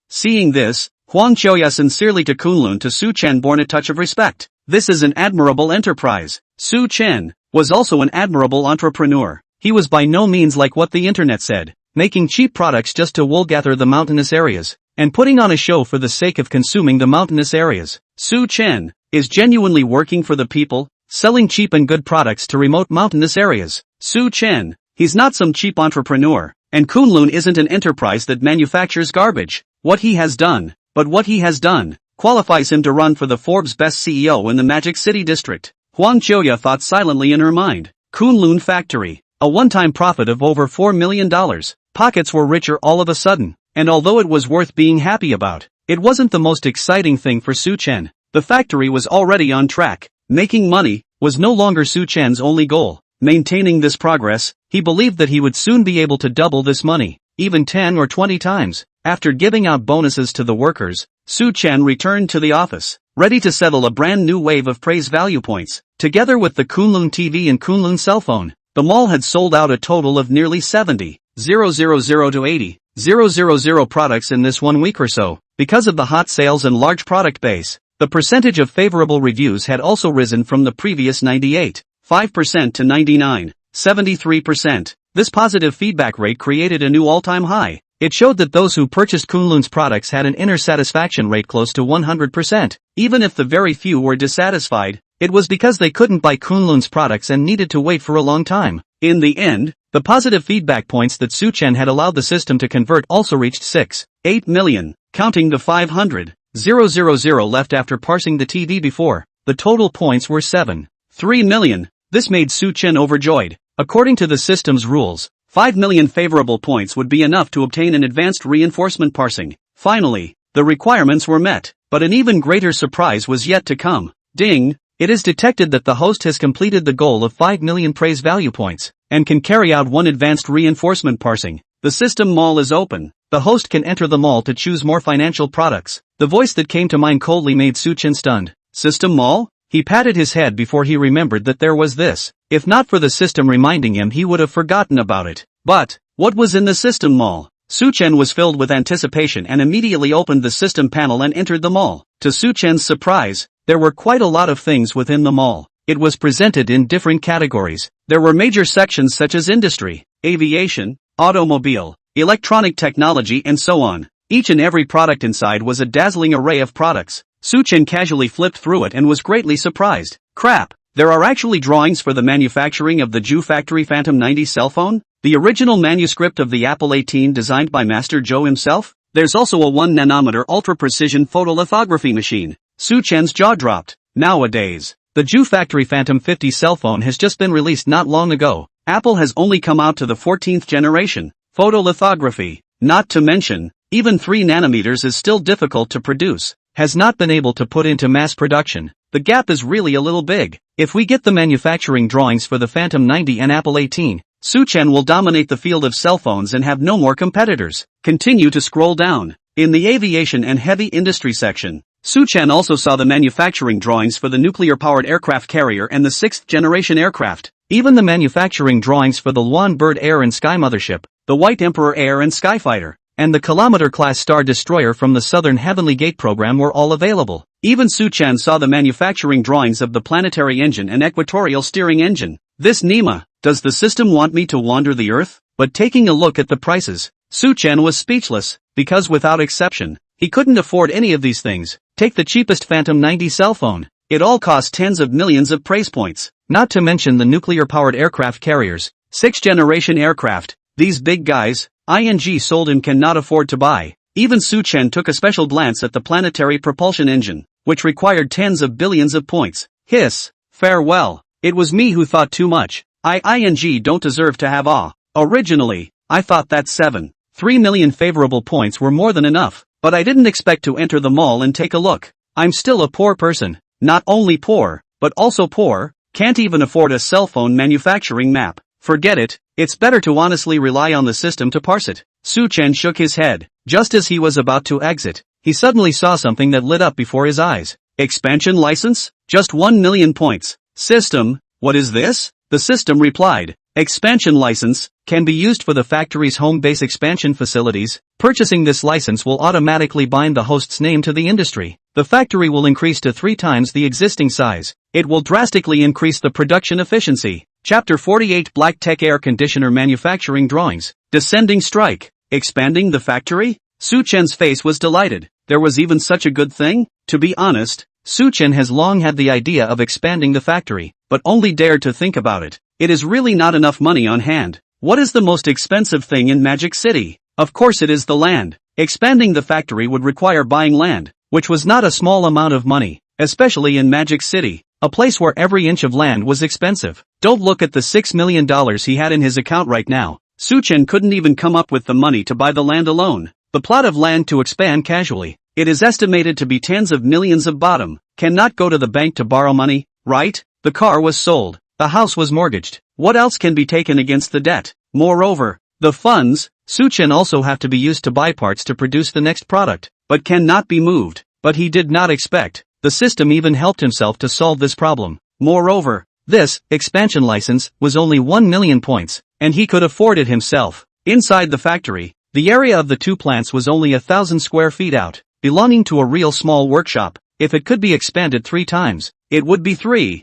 Seeing this, Huang Qiuya sincerely to Kunlun to Chen born a touch of respect. This is an admirable enterprise. Chen was also an admirable entrepreneur. He was by no means like what the internet said, making cheap products just to wool-gather the mountainous areas, and putting on a show for the sake of consuming the mountainous areas. Chen is genuinely working for the people, selling cheap and good products to remote mountainous areas. Chen, he's not some cheap entrepreneur, and Kunlun isn't an enterprise that manufactures garbage. What he has done qualifies him to run for the Forbes Best CEO in the Magic City district. Huang Qiuya thought silently in her mind. Kunlun factory, a one-time profit of over $4 million. Pockets were richer all of a sudden, and although it was worth being happy about, it wasn't the most exciting thing for Chen. The factory was already on track. Making money was no longer Chen's only goal. Maintaining this progress, he believed that he would soon be able to double this money, even 10 or 20 times. After giving out bonuses to the workers, Chen returned to the office, ready to settle a brand new wave of praise value points. Together with the Kunlun TV and Kunlun cell phone, the mall had sold out a total of nearly 70,000 to 80,000 products in this 1 week or so. Because of the hot sales and large product base, the percentage of favorable reviews had also risen from the previous 98.5% to 99.73%. This positive feedback rate created a new all-time high. It showed that those who purchased Kunlun's products had an inner satisfaction rate close to 100%. Even if the very few were dissatisfied, it was because they couldn't buy Kunlun's products and needed to wait for a long time. In the end, the positive feedback points that Chen had allowed the system to convert also reached 6.8 million, counting the 500,000 left after parsing the TV before. The total points were 7.3 million. This made Chen overjoyed. According to the system's rules, 5 million favorable points would be enough to obtain an advanced reinforcement parsing. Finally, the requirements were met, but an even greater surprise was yet to come. Ding! It is detected that the host has completed the goal of 5 million praise value points, and can carry out 1 advanced reinforcement parsing. The system mall is open. The host can enter the mall to choose more financial products. The voice that came to mind coldly made Chen stunned. System mall? He patted his head before he remembered that there was this. If not for the system reminding him, he would have forgotten about it. But what was in the system mall? Chen was filled with anticipation and immediately opened the system panel and entered the mall. To Chen's surprise, there were quite a lot of things within the mall. It was presented in different categories. There were major sections such as industry, aviation, automobile, electronic technology and so on. Each and every product inside was a dazzling array of products. Chen casually flipped through it and was greatly surprised. Crap! There are actually drawings for the manufacturing of the Ju Factory Phantom 90 cell phone? The original manuscript of the Apple 18 designed by Master Joe himself? There's also a 1 nanometer ultra-precision photolithography machine. Chen's jaw dropped. Nowadays, the Ju Factory Phantom 50 cell phone has just been released not long ago. Apple has only come out to the 14th generation. Photolithography, not to mention, even 3 nanometers is still difficult to produce, has not been able to put into mass production. The gap is really a little big. If we get the manufacturing drawings for the Phantom 90 and Apple 18, Chen will dominate the field of cell phones and have no more competitors. Continue to scroll down. In the aviation and heavy industry section, Chen also saw the manufacturing drawings for the nuclear-powered aircraft carrier and the 6th generation aircraft. Even the manufacturing drawings for the Luan Bird Air and Sky Mothership, the White Emperor Air and Skyfighter, and the Kilometer-class Star Destroyer from the Southern Heavenly Gate program were all available. Even Chen saw the manufacturing drawings of the planetary engine and equatorial steering engine. This Nima, does the system want me to wander the earth? But taking a look at the prices, Chen was speechless, because without exception, he couldn't afford any of these things. Take the cheapest Phantom 90 cell phone. It all costs tens of millions of praise points. Not to mention the nuclear-powered aircraft carriers, 6th generation aircraft. These big guys, ING sold him cannot afford to buy. Even Chen took a special glance at the planetary propulsion engine, which required tens of billions of points. Hiss, farewell. It was me who thought too much. ING don't deserve to have awe. Originally, I thought that 3 million favorable points were more than enough, but I didn't expect to enter the mall and take a look. I'm still a poor person. Not only poor, but also poor, can't even afford a cell phone manufacturing map. Forget it, it's better to honestly rely on the system to parse it. Chen shook his head. Just as he was about to exit, he suddenly saw something that lit up before his eyes. Expansion license? Just 1 million points. System, what is this? The system replied. Expansion license, can be used for the factory's home base expansion facilities. Purchasing this license will automatically bind the host's name to the industry. The factory will increase to 3 times the existing size. It will drastically increase the production efficiency. Chapter 48 Black Tech Air Conditioner Manufacturing Drawings. Descending Strike. Expanding the factory? Chen's face was delighted. There was even such a good thing? To be honest, Chen has long had the idea of expanding the factory, but only dared to think about it. It is really not enough money on hand. What is the most expensive thing in Magic City? Of course it is the land. Expanding the factory would require buying land, which was not a small amount of money, especially in Magic City, a place where every inch of land was expensive. Don't look at the $6 million he had in his account right now. Chen couldn't even come up with the money to buy the land alone. The plot of land to expand casually. It is estimated to be tens of millions of bottom. Cannot go to the bank to borrow money, right? The car was sold. The house was mortgaged. What else can be taken against the debt? Moreover, the funds, Chen also have to be used to buy parts to produce the next product, but cannot be moved. But he did not expect. The system even helped himself to solve this problem. Moreover, this expansion license was only 1 million points, and he could afford it himself. Inside the factory, the area of the 2 plants was only 1,000 square feet out, belonging to a real small workshop. If it could be expanded 3 times, it would be 3,000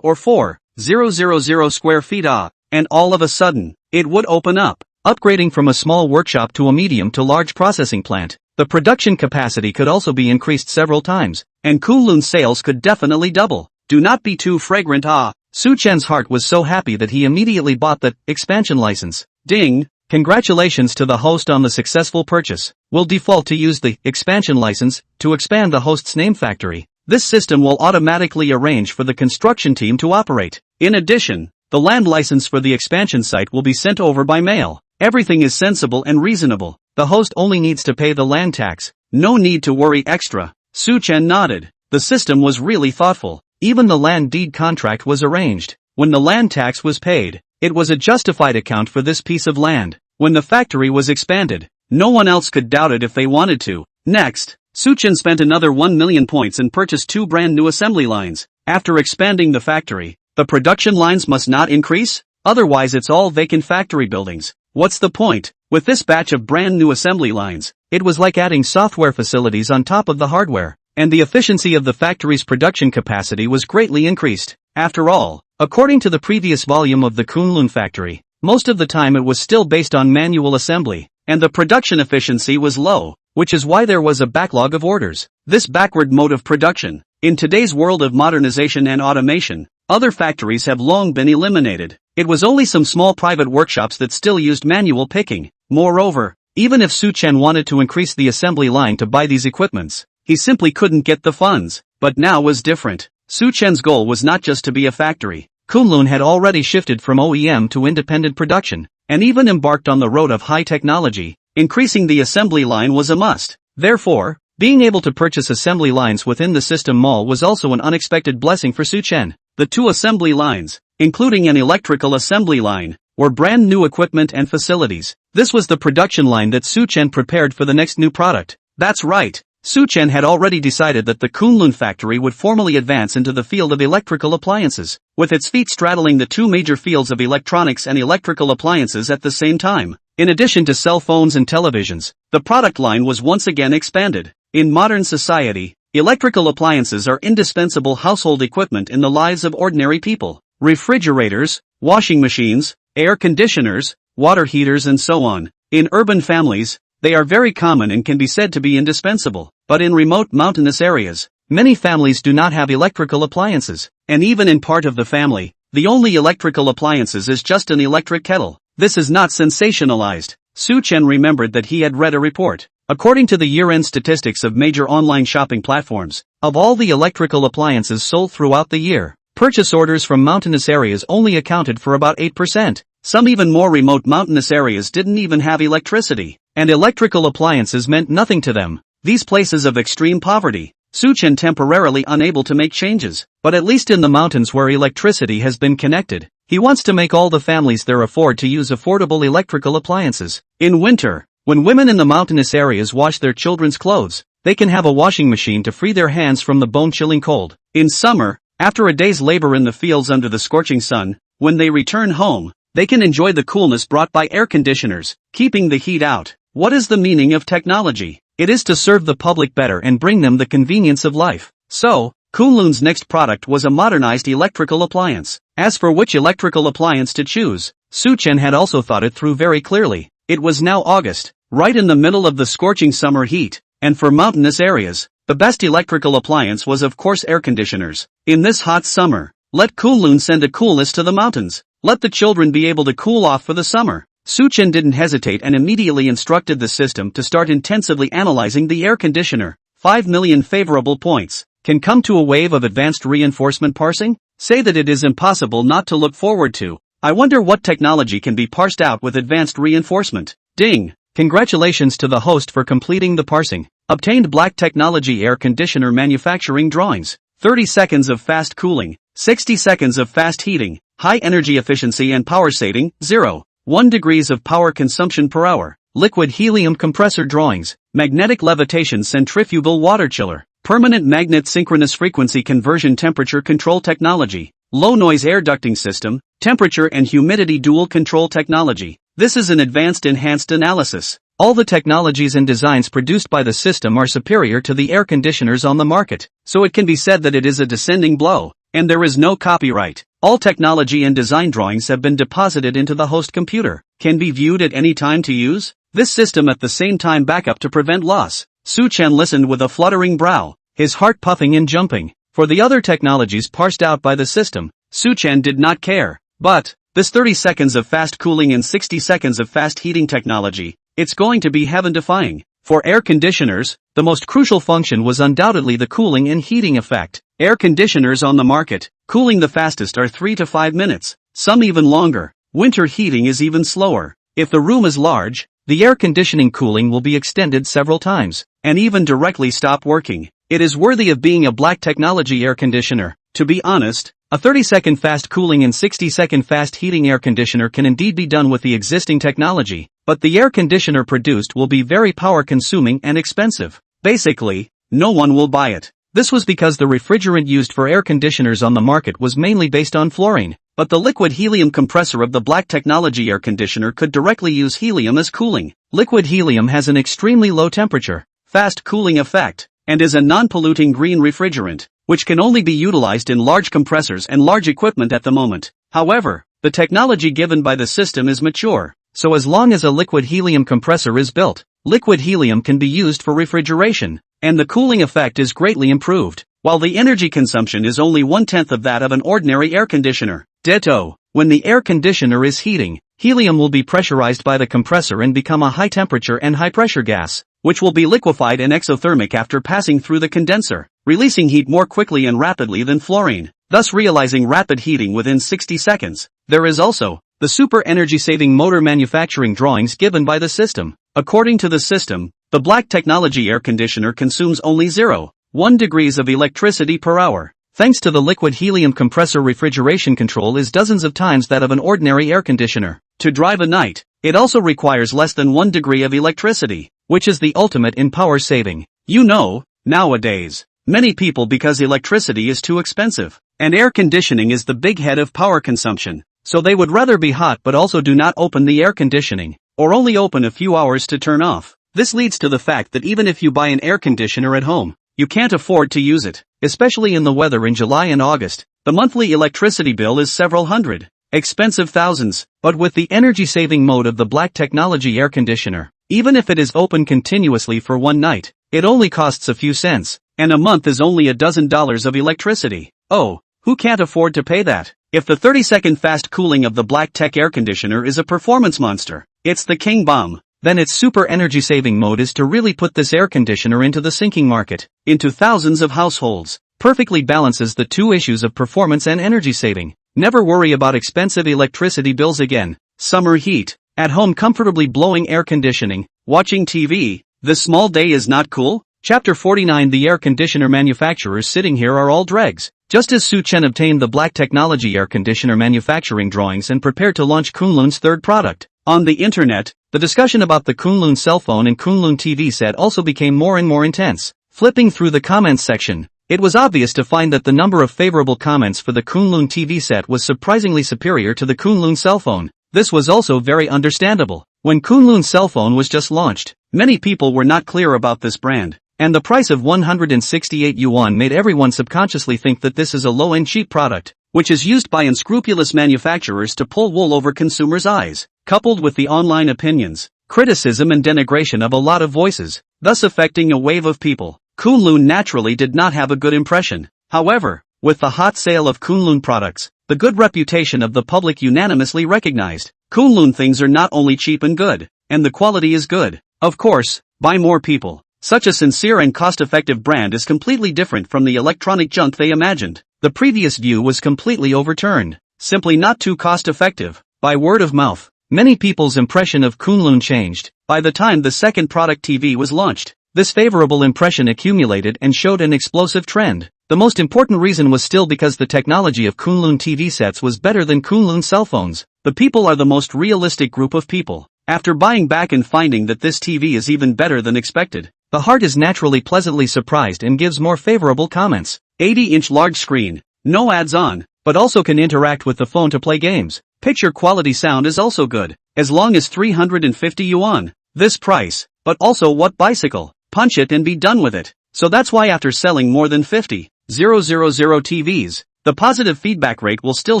or 4,000 square feet and all of a sudden, it would open up. Upgrading from a small workshop to a medium to large processing plant, the production capacity could also be increased several times, and Kunlun sales could definitely double. Do not be too fragrant. Chen's heart was so happy that he immediately bought the expansion license. Ding! Congratulations to the host on the successful purchase. We'll default to use the expansion license to expand the host's name factory. This system will automatically arrange for the construction team to operate. In addition, the land license for the expansion site will be sent over by mail. Everything is sensible and reasonable. The host only needs to pay the land tax. No need to worry extra. Chen nodded. The system was really thoughtful. Even the land deed contract was arranged. When the land tax was paid, it was a justified account for this piece of land. When the factory was expanded, no one else could doubt it if they wanted to. Next, Chen spent another 1 million points and purchased 2 brand new assembly lines. After expanding the factory, the production lines must not increase, otherwise it's all vacant factory buildings. What's the point? With this batch of brand new assembly lines, it was like adding software facilities on top of the hardware. and the efficiency of the factory's production capacity was greatly increased. After all, according to the previous volume of the Kunlun factory, most of the time it was still based on manual assembly, and the production efficiency was low, which is why there was a backlog of orders. This backward mode of production, in today's world of modernization and automation, other factories have long been eliminated. It was only some small private workshops that still used manual picking. Moreover, even if Chen wanted to increase the assembly line to buy these equipments, he simply couldn't get the funds. But now was different. Chen's goal was not just to be a factory. Kunlun had already shifted from OEM to independent production, and even embarked on the road of high technology. Increasing the assembly line was a must. Therefore, being able to purchase assembly lines within the system mall was also an unexpected blessing for Chen. The 2 assembly lines, including an electrical assembly line, were brand new equipment and facilities. This was the production line that Chen prepared for the next new product. That's right. Chen had already decided that the Kunlun factory would formally advance into the field of electrical appliances, with its feet straddling the 2 major fields of electronics and electrical appliances at the same time. In addition to cell phones and televisions, the product line was once again expanded. In modern society, electrical appliances are indispensable household equipment in the lives of ordinary people. Refrigerators, washing machines, air conditioners, water heaters and so on. In urban families, they are very common and can be said to be indispensable. But in remote mountainous areas, many families do not have electrical appliances. And even in part of the family, the only electrical appliances is just an electric kettle. This is not sensationalized. Chen remembered that he had read a report. According to the year-end statistics of major online shopping platforms, of all the electrical appliances sold throughout the year, purchase orders from mountainous areas only accounted for about 8%. Some even more remote mountainous areas didn't even have electricity, and electrical appliances meant nothing to them. These places of extreme poverty, Chen temporarily unable to make changes, but at least in the mountains where electricity has been connected, he wants to make all the families there afford to use affordable electrical appliances. In winter, when women in the mountainous areas wash their children's clothes, they can have a washing machine to free their hands from the bone-chilling cold. In summer, after a day's labor in the fields under the scorching sun, when they return home, they can enjoy the coolness brought by air conditioners, keeping the heat out. What is the meaning of technology? It is to serve the public better and bring them the convenience of life. So, Kunlun's next product was a modernized electrical appliance. As for which electrical appliance to choose, Chen had also thought it through very clearly. It was now August, right in the middle of the scorching summer heat, and for mountainous areas, the best electrical appliance was of course air conditioners. In this hot summer, let Kunlun send a coolness to the mountains. Let the children be able to cool off for the summer. Chen didn't hesitate and immediately instructed the system to start intensively analyzing the air conditioner. 5 million favorable points can come to a wave of advanced reinforcement parsing. Say that it is impossible not to look forward to. I wonder what technology can be parsed out with advanced reinforcement. Ding! Congratulations to the host for completing the parsing. Obtained Black Technology Air Conditioner Manufacturing Drawings. 30 seconds of fast cooling, 60 seconds of fast heating, high energy efficiency and power saving, 0.1 degrees of power consumption per hour. Liquid helium compressor drawings, magnetic levitation centrifugal water chiller, permanent magnet synchronous frequency conversion temperature control technology, low noise air ducting system, temperature and humidity dual control technology. This is an advanced enhanced analysis. All the technologies and designs produced by the system are superior to the air conditioners on the market, so it can be said that it is a descending blow, and there is no copyright. All technology and design drawings have been deposited into the host computer, can be viewed at any time to use. This system at the same time backup to prevent loss. Chen listened with a fluttering brow, his heart puffing and jumping. For the other technologies parsed out by the system, Chen did not care. But, this 30 seconds of fast cooling and 60 seconds of fast heating technology, it's going to be heaven-defying. For air conditioners, the most crucial function was undoubtedly the cooling and heating effect. Air conditioners on the market, cooling the fastest are 3 to 5 minutes, some even longer. Winter heating is even slower. If the room is large, the air conditioning cooling will be extended several times, and even directly stop working. It is worthy of being a Black Technology air conditioner. To be honest, a 30-second fast cooling and 60-second fast heating air conditioner can indeed be done with the existing technology, but the air conditioner produced will be very power-consuming and expensive. Basically, no one will buy it. This was because the refrigerant used for air conditioners on the market was mainly based on fluorine, but the liquid helium compressor of the Black Technology air conditioner could directly use helium as cooling. Liquid helium has an extremely low temperature, fast cooling effect, and is a non-polluting green refrigerant, which can only be utilized in large compressors and large equipment at the moment. However, the technology given by the system is mature, so as long as a liquid helium compressor is built, liquid helium can be used for refrigeration, and the cooling effect is greatly improved, while the energy consumption is only 1/10 of that of an ordinary air conditioner. Ditto, when the air conditioner is heating, helium will be pressurized by the compressor and become a high-temperature and high-pressure gas, which will be liquefied and exothermic after passing through the condenser, releasing heat more quickly and rapidly than fluorine, thus realizing rapid heating within 60 seconds. There is also the super energy-saving motor manufacturing drawings given by the system. According to the system, the black technology air conditioner consumes only 0.1 degrees of electricity per hour. Thanks to the liquid helium compressor, refrigeration control is dozens of times that of an ordinary air conditioner. To drive a night, it also requires less than 1 degree of electricity, which is the ultimate in power saving. You know, nowadays, many people, because electricity is too expensive, and air conditioning is the big head of power consumption, so they would rather be hot but also do not open the air conditioning, or only open a few hours to turn off. This leads to the fact that even if you buy an air conditioner at home, you can't afford to use it, especially in the weather in July and August. The monthly electricity bill is several hundred, expensive thousands, but with the energy-saving mode of the black technology air conditioner, even if it is open continuously for one night, it only costs a few cents, and a month is only $12 of electricity. Oh, who can't afford to pay that? If the 30-second fast cooling of the black tech air conditioner is a performance monster, it's the king bomb. Then its super energy saving mode is to really put this air conditioner into the sinking market, into thousands of households. Perfectly balances the two issues of performance and energy saving. Never worry about expensive electricity bills again. Summer heat, at home comfortably blowing air conditioning, watching TV. This small day is not cool? Chapter 49. The air conditioner manufacturers sitting here are all dregs. Just as Chen obtained the black technology air conditioner manufacturing drawings and prepared to launch Kunlun's third product. On the internet, the discussion about the Kunlun cell phone and Kunlun TV set also became more and more intense. Flipping through the comments section, it was obvious to find that the number of favorable comments for the Kunlun TV set was surprisingly superior to the Kunlun cell phone. This was also very understandable. When Kunlun cell phone was just launched, many people were not clear about this brand, and the price of 168 yuan made everyone subconsciously think that this is a low-end cheap product, which is used by unscrupulous manufacturers to pull wool over consumers' eyes, coupled with the online opinions, criticism and denigration of a lot of voices, thus affecting a wave of people. Kunlun naturally did not have a good impression. However, with the hot sale of Kunlun products, the good reputation of the public unanimously recognized. Kunlun things are not only cheap and good, and the quality is good. Of course, by more people. Such a sincere and cost-effective brand is completely different from the electronic junk they imagined. The previous view was completely overturned, simply not too cost-effective. By word of mouth, many people's impression of Kunlun changed. By the time the second product TV was launched, this favorable impression accumulated and showed an explosive trend. The most important reason was still because the technology of Kunlun TV sets was better than Kunlun cell phones. The people are the most realistic group of people. After buying back and finding that this TV is even better than expected, the heart is naturally pleasantly surprised and gives more favorable comments. 80-inch large screen, no ads on, but also can interact with the phone to play games. Picture quality, sound is also good, as long as 350 yuan. This price, but also what bicycle? Punch it and be done with it. So that's why after selling more than 50,000 TVs, the positive feedback rate will still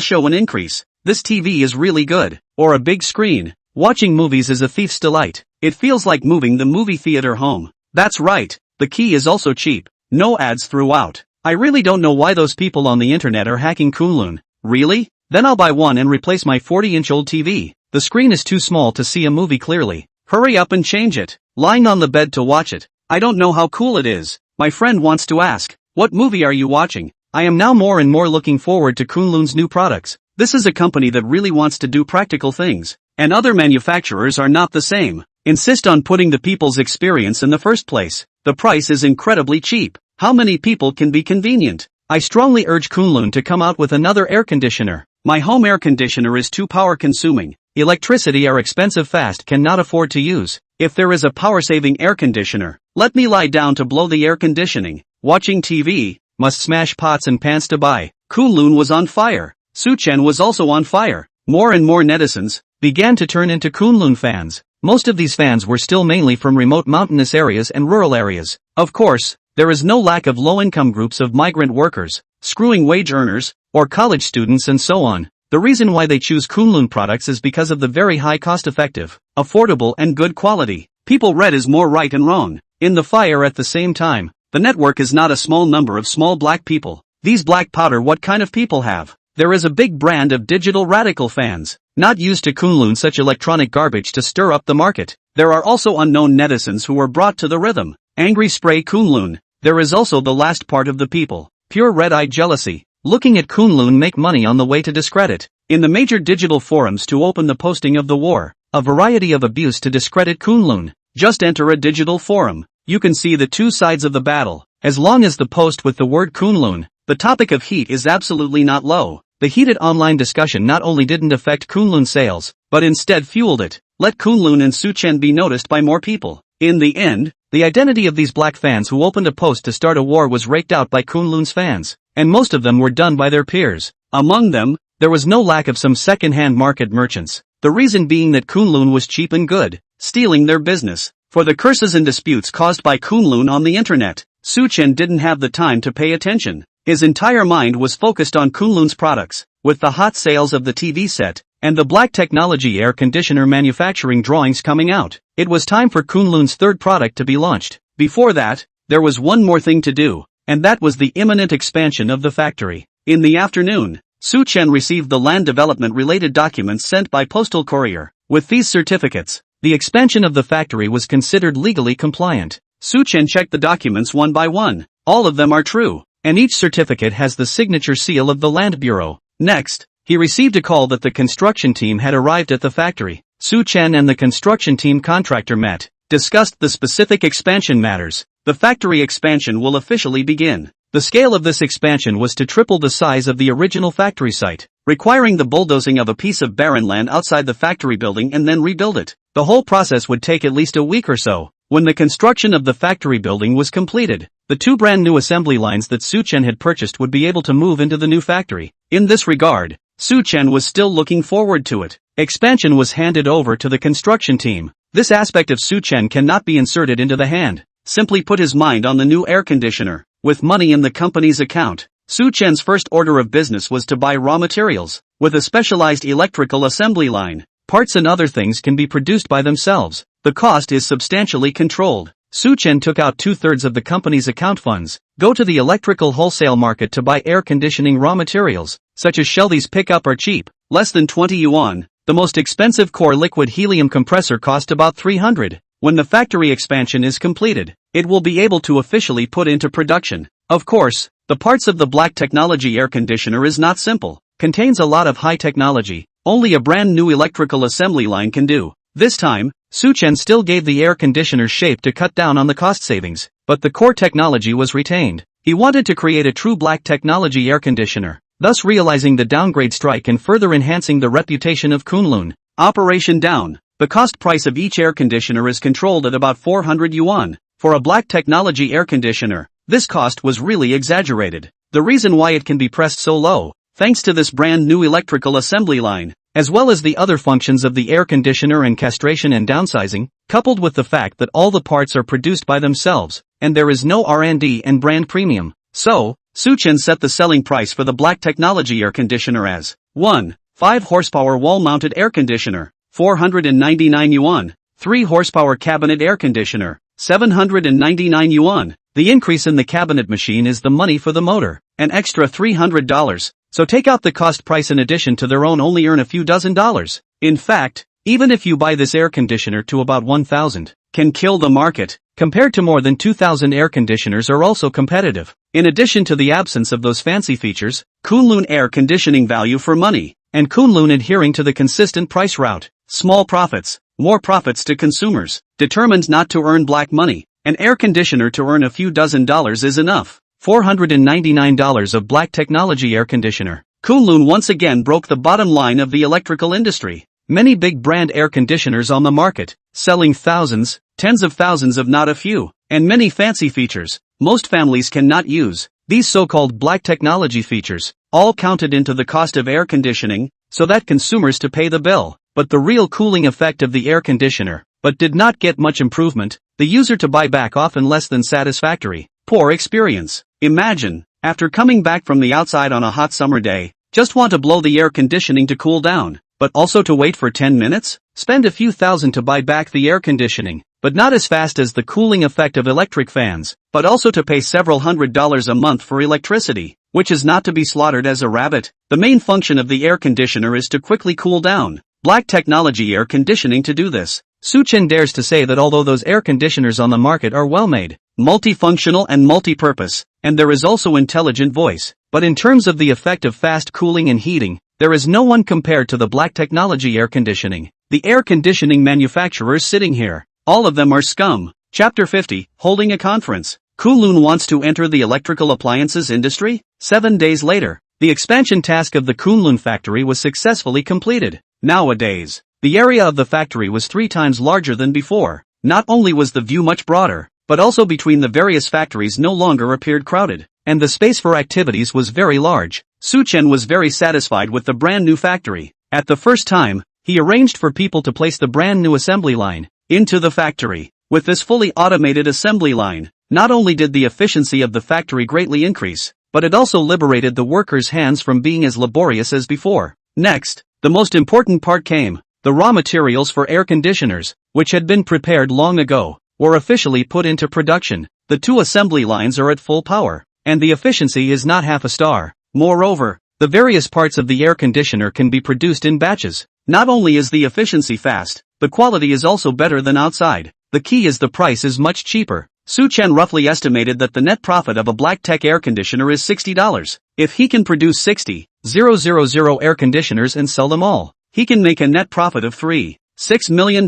show an increase. This TV is really good. Or a big screen. Watching movies is a thief's delight. It feels like moving the movie theater home. That's right, the key is also cheap. No ads throughout. I really don't know why those people on the internet are hacking Kunlun. Really? Then I'll buy one and replace my 40-inch-old TV. The screen is too small to see a movie clearly. Hurry up and change it. Lying on the bed to watch it. I don't know how cool it is. My friend wants to ask, what movie are you watching? I am now more and more looking forward to Kunlun's new products. This is a company that really wants to do practical things. And other manufacturers are not the same. Insist on putting the people's experience in the first place. The price is incredibly cheap. How many people can be convenient? I strongly urge Kunlun to come out with another air conditioner. My home air conditioner is too power consuming. Electricity are expensive, fast, cannot afford to use. If there is a power-saving air conditioner, let me lie down to blow the air conditioning. Watching TV, must smash pots and pans to buy. Kunlun was on fire. Chen was also on fire. More and more netizens began to turn into Kunlun fans. Most of these fans were still mainly from remote mountainous areas and rural areas. Of course, there is no lack of low-income groups of migrant workers, screwing wage earners, or college students and so on. The reason why they choose Kunlun products is because of the very high cost-effective, affordable and good quality. People read is more right and wrong in the fire at the same time. The network is not a small number of small black people. These black powder what kind of people have? There is a big brand of digital radical fans, not used to Kunlun such electronic garbage to stir up the market. There are also unknown netizens who were brought to the rhythm. Angry spray Kunlun. There is also the last part of the people. Pure red-eyed jealousy. Looking at Kunlun make money on the way to discredit. In the major digital forums to open the posting of the war. A variety of abuse to discredit Kunlun. Just enter a digital forum. You can see the two sides of the battle. As long as the post with the word Kunlun, the topic of heat is absolutely not low. The heated online discussion not only didn't affect Kunlun sales, but instead fueled it. Let Kunlun and Chen be noticed by more people. In the end, the identity of these black fans who opened a post to start a war was raked out by Kunlun's fans, and most of them were done by their peers. Among them, there was no lack of some second-hand market merchants. The reason being that Kunlun was cheap and good, stealing their business. For the curses and disputes caused by Kunlun on the internet, Chen didn't have the time to pay attention. His entire mind was focused on Kunlun's products. With the hot sales of the TV set, and the black technology air conditioner manufacturing drawings coming out, it was time for Kunlun's third product to be launched. Before that, there was one more thing to do, and that was the imminent expansion of the factory. In the afternoon, Chen received the land development related documents sent by postal courier. With these certificates, the expansion of the factory was considered legally compliant. Chen checked the documents one by one. All of them are true, and each certificate has the signature seal of the Land Bureau. Next, he received a call that the construction team had arrived at the factory. Chen and the construction team contractor met, discussed the specific expansion matters. The factory expansion will officially begin. The scale of this expansion was to triple the size of the original factory site, requiring the bulldozing of a piece of barren land outside the factory building and then rebuild it. The whole process would take at least a week or so. When the construction of the factory building was completed, the two brand new assembly lines that Chen had purchased would be able to move into the new factory. In this regard, Chen was still looking forward to it. Expansion was handed over to the construction team. This aspect of Chen cannot be inserted into the hand. Simply put his mind on the new air conditioner. With money in the company's account, Chen's first order of business was to buy raw materials. With a specialized electrical assembly line, parts and other things can be produced by themselves. The cost is substantially controlled. Chen took out 2/3 of the company's account funds, go to the electrical wholesale market to buy air conditioning raw materials, such as shell. These pickup are cheap, less than 20 yuan. The most expensive core liquid helium compressor cost about 300. When the factory expansion is completed, it will be able to officially put into production. Of course, the parts of the black technology air conditioner is not simple, contains a lot of high technology, only a brand new electrical assembly line can do. This time, Chen still gave the air conditioner's shape to cut down on the cost savings, but the core technology was retained. He wanted to create a true black technology air conditioner, thus realizing the downgrade strike and further enhancing the reputation of Kunlun. Operation down. The cost price of each air conditioner is controlled at about 400 yuan. For a black technology air conditioner, this cost was really exaggerated. The reason why it can be pressed so low, thanks to this brand new electrical assembly line, as well as the other functions of the air conditioner and castration and downsizing, coupled with the fact that all the parts are produced by themselves, and there is no R&D and brand premium. So, Chen set the selling price for the black technology air conditioner as 1. 5 horsepower wall-mounted air conditioner, 499 yuan, 3 horsepower cabinet air conditioner, 799 yuan. The increase in the cabinet machine is the money for the motor, an extra $300. So take out the cost price in addition to their own, only earn a few dozen dollars. In fact, even if you buy this air conditioner to about 1,000, can kill the market. Compared to more than 2,000 air conditioners are also competitive. In addition to the absence of those fancy features, Kunlun air conditioning value for money, and Kunlun adhering to the consistent price route. Small profits, more profits to consumers. Determined not to earn black money, an air conditioner to earn a few dozen dollars is enough. $499 of black technology air conditioner. Kunlun once again broke the bottom line of the electrical industry. Many big brand air conditioners on the market, selling thousands, tens of thousands of not a few, and many fancy features, most families cannot use. These so-called black technology features, all counted into the cost of air conditioning, so that consumers to pay the bill. But the real cooling effect of the air conditioner, but did not get much improvement, the user to buy back often less than satisfactory. Poor experience. Imagine, after coming back from the outside on a hot summer day, just want to blow the air conditioning to cool down, but also to wait for 10 minutes? Spend a few thousand to buy back the air conditioning, but not as fast as the cooling effect of electric fans, but also to pay several $100s a month for electricity, which is not to be slaughtered as a rabbit. The main function of the air conditioner is to quickly cool down. Black technology air conditioning to do this. Chen dares to say that although those air conditioners on the market are well made, multifunctional and multi-purpose, and there is also intelligent voice, but in terms of the effect of fast cooling and heating, there is no one compared to the black technology air conditioning. The air conditioning manufacturers sitting here, all of them are scum. Chapter 50, Holding a Conference. Kunlun wants to enter the electrical appliances industry? 7 days later, the expansion task of the Kunlun factory was successfully completed. Nowadays, the area of the factory was 3 times larger than before. Not only was the view much broader, but also between the various factories no longer appeared crowded, and the space for activities was very large. Chen was very satisfied with the brand new factory. At the first time, he arranged for people to place the brand new assembly line into the factory. With this fully automated assembly line, not only did the efficiency of the factory greatly increase, but it also liberated the workers' hands from being as laborious as before. Next, the most important part came. The raw materials for air conditioners, which had been prepared long ago, were officially put into production. The 2 assembly lines are at full power, and the efficiency is not half a star. Moreover, the various parts of the air conditioner can be produced in batches. Not only is the efficiency fast, the quality is also better than outside. The key is the price is much cheaper. Chen roughly estimated that the net profit of a black tech air conditioner is $60. If he can produce 60,000 air conditioners and sell them all, he can make a net profit of $3.6 million.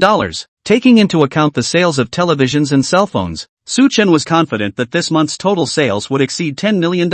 Taking into account the sales of televisions and cell phones, Chen was confident that this month's total sales would exceed $10 million.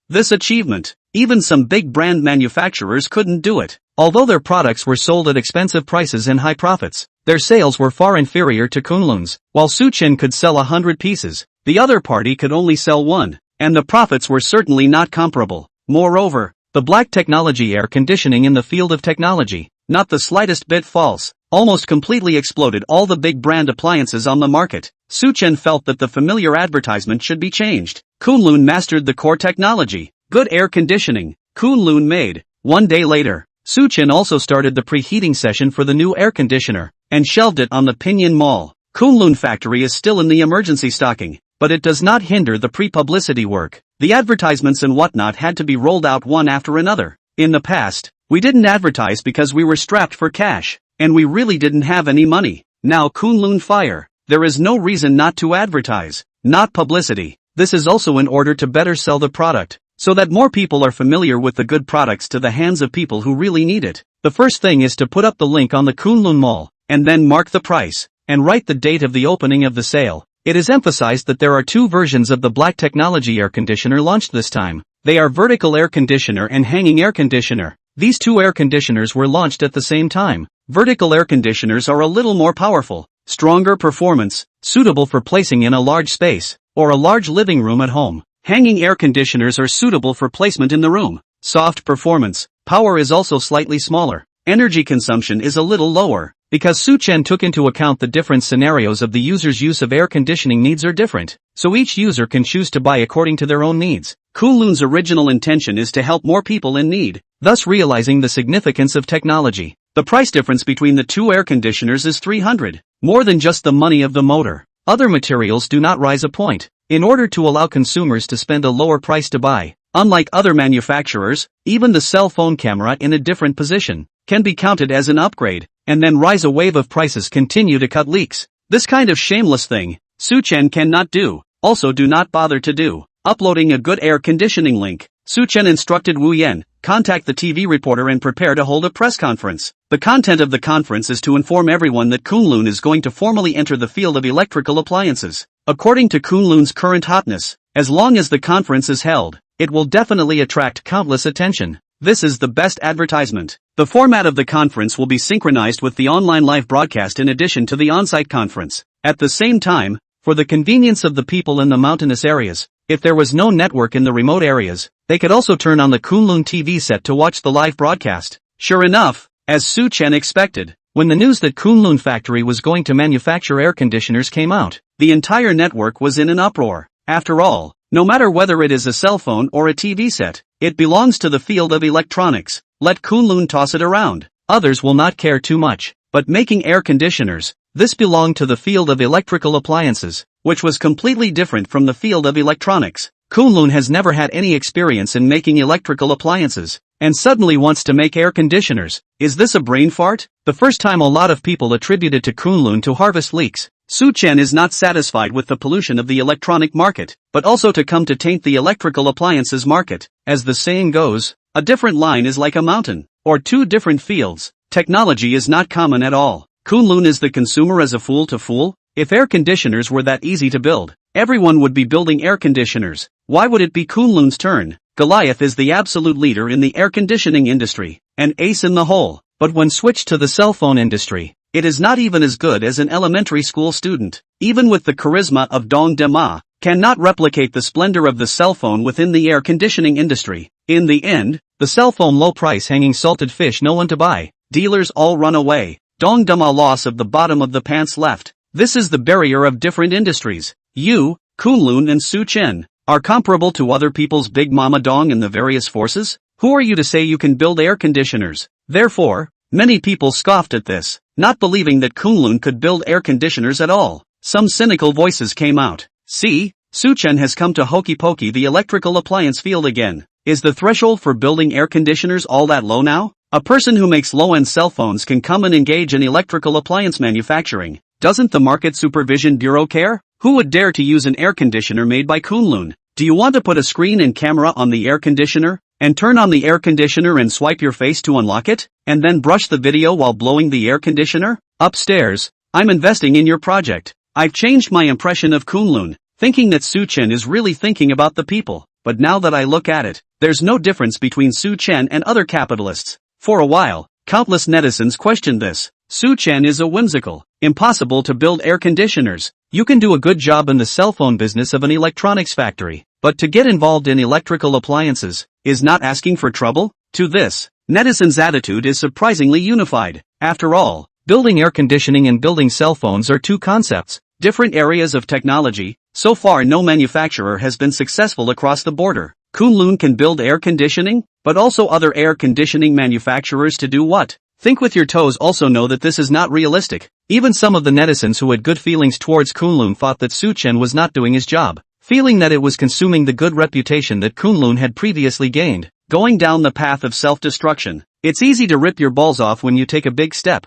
This achievement, even some big brand manufacturers couldn't do it. Although their products were sold at expensive prices and high profits, their sales were far inferior to Kunlun's. While Chen could sell 100 pieces, the other party could only sell 1, and the profits were certainly not comparable. Moreover, the black technology air conditioning in the field of technology, not the slightest bit false, almost completely exploded all the big brand appliances on the market. Chen felt that the familiar advertisement should be changed. Kunlun mastered the core technology. Good air conditioning. Kunlun made. 1 day later, Chen also started the preheating session for the new air conditioner, and shelved it on the Pinyin Mall. Kunlun factory is still in the emergency stocking, but it does not hinder the pre-publicity work. The advertisements and whatnot had to be rolled out one after another. In the past, we didn't advertise because we were strapped for cash, and we really didn't have any money. Now Kunlun fire. There is no reason not to advertise, not publicity. This is also in order to better sell the product, so that more people are familiar with the good products to the hands of people who really need it. The first thing is to put up the link on the Kunlun Mall, and then mark the price, and write the date of the opening of the sale. It is emphasized that there are 2 versions of the black technology air conditioner launched this time. They are vertical air conditioner and hanging air conditioner. These 2 air conditioners were launched at the same time. Vertical air conditioners are a little more powerful, stronger performance, suitable for placing in a large space, or a large living room at home. Hanging air conditioners are suitable for placement in the room. Soft performance, power is also slightly smaller. Energy consumption is a little lower. Because Chen took into account the different scenarios of the user's use of air conditioning needs are different, so each user can choose to buy according to their own needs. Kunlun's original intention is to help more people in need, thus realizing the significance of technology. The price difference between the 2 air conditioners is 300, more than just the money of the motor. Other materials do not rise a point. In order to allow consumers to spend a lower price to buy, unlike other manufacturers, even the cell phone camera in a different position can be counted as an upgrade, and then rise a wave of prices continue to cut leaks. This kind of shameless thing, Chen cannot do. Also do not bother to do. Uploading a good air conditioning link. Chen instructed Wu Yan, contact the TV reporter and prepare to hold a press conference. The content of the conference is to inform everyone that Kunlun is going to formally enter the field of electrical appliances. According to Kunlun's current hotness, as long as the conference is held, it will definitely attract countless attention. This is the best advertisement. The format of the conference will be synchronized with the online live broadcast in addition to the on-site conference. At the same time, for the convenience of the people in the mountainous areas, if there was no network in the remote areas, they could also turn on the Kunlun TV set to watch the live broadcast. Sure enough, as Chen expected, when the news that Kunlun factory was going to manufacture air conditioners came out, the entire network was in an uproar. After all, no matter whether it is a cell phone or a TV set, it belongs to the field of electronics. Let Kunlun toss it around. Others will not care too much. But making air conditioners, this belonged to the field of electrical appliances, which was completely different from the field of electronics. Kunlun has never had any experience in making electrical appliances, and suddenly wants to make air conditioners. Is this a brain fart? The first time a lot of people attributed to Kunlun to harvest leaks. Chen is not satisfied with the pollution of the electronic market, but also to come to taint the electrical appliances market. As the saying goes, a different line is like a mountain, or two different fields. Technology is not common at all. Kunlun is the consumer as a fool to fool? If air conditioners were that easy to build, everyone would be building air conditioners. Why would it be Kunlun's turn? Goliath is the absolute leader in the air conditioning industry, an ace in the hole. But when switched to the cell phone industry, it is not even as good as an elementary school student. Even with the charisma of Dong Dema, cannot replicate the splendor of the cell phone within the air conditioning industry. In the end, the cell phone low price hanging salted fish no one to buy. Dealers all run away. Dong Dema loss of the bottom of the pants left. This is the barrier of different industries. You, Kunlun and Chen, are comparable to other people's Big Mama Dong in the various forces? Who are you to say you can build air conditioners? Therefore, many people scoffed at this, not believing that Kunlun could build air conditioners at all. Some cynical voices came out. See, Chen has come to hokey pokey the electrical appliance field again. Is the threshold for building air conditioners all that low now? A person who makes low-end cell phones can come and engage in electrical appliance manufacturing. Doesn't the Market Supervision Bureau care? Who would dare to use an air conditioner made by Kunlun? Do you want to put a screen and camera on the air conditioner, and turn on the air conditioner and swipe your face to unlock it, and then brush the video while blowing the air conditioner? Upstairs, I'm investing in your project. I've changed my impression of Kunlun, thinking that Chen is really thinking about the people. But now that I look at it, there's no difference between Chen and other capitalists. For a while, countless netizens questioned this. Chen is a whimsical, impossible to build air conditioners. You can do a good job in the cell phone business of an electronics factory, but to get involved in electrical appliances is not asking for trouble. To this, netizens' attitude is surprisingly unified. After all, building air conditioning and building cell phones are two concepts, different areas of technology. So far no manufacturer has been successful across the border. Kunlun can build air conditioning, but also other air conditioning manufacturers to do what? Think with your toes. Also know that this is not realistic. Even some of the netizens who had good feelings towards Kunlun thought that Chen was not doing his job, feeling that it was consuming the good reputation that Kunlun had previously gained, going down the path of self-destruction. It's easy to rip your balls off when you take a big step.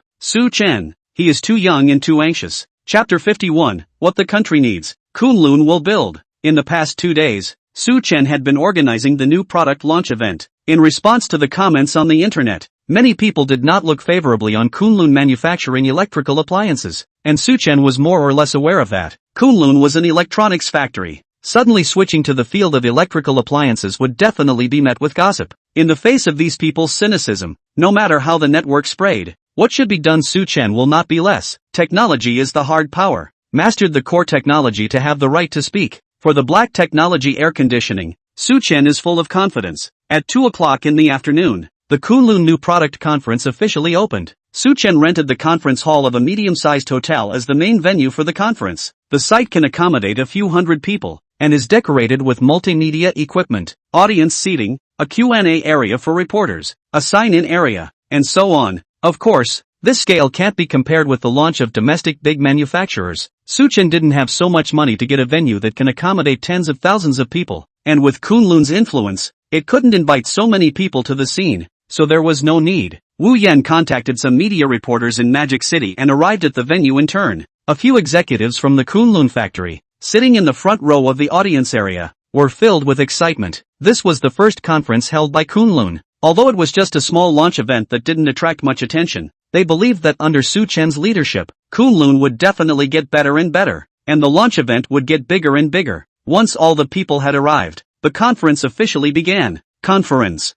Chen, he is too young and too anxious. Chapter 51, What the Country Needs. Kunlun will build. In the past 2 days, Chen had been organizing the new product launch event. In response to the comments on the internet, many people did not look favorably on Kunlun manufacturing electrical appliances, and Chen was more or less aware of that. Kunlun was an electronics factory. Suddenly switching to the field of electrical appliances would definitely be met with gossip. In the face of these people's cynicism, no matter how the network sprayed, what should be done? Chen will not be less. Technology is the hard power. Mastered the core technology to have the right to speak. For the black technology air conditioning, Chen is full of confidence. At 2 o'clock in the afternoon, the Kunlun New Product Conference officially opened. Chen rented the conference hall of a medium-sized hotel as the main venue for the conference. The site can accommodate a few hundred people, and is decorated with multimedia equipment, audience seating, a Q&A area for reporters, a sign-in area, and so on. Of course, this scale can't be compared with the launch of domestic big manufacturers. Chen didn't have so much money to get a venue that can accommodate tens of thousands of people, and with Kunlun's influence, it couldn't invite so many people to the scene, so there was no need. Wu Yan contacted some media reporters in Magic City and arrived at the venue in turn. A few executives from the Kunlun factory, sitting in the front row of the audience area, were filled with excitement. This was the first conference held by Kunlun. Although it was just a small launch event that didn't attract much attention, they believed that under Chen's leadership, Kunlun would definitely get better and better, and the launch event would get bigger and bigger. Once all the people had arrived, the conference officially began. Conference.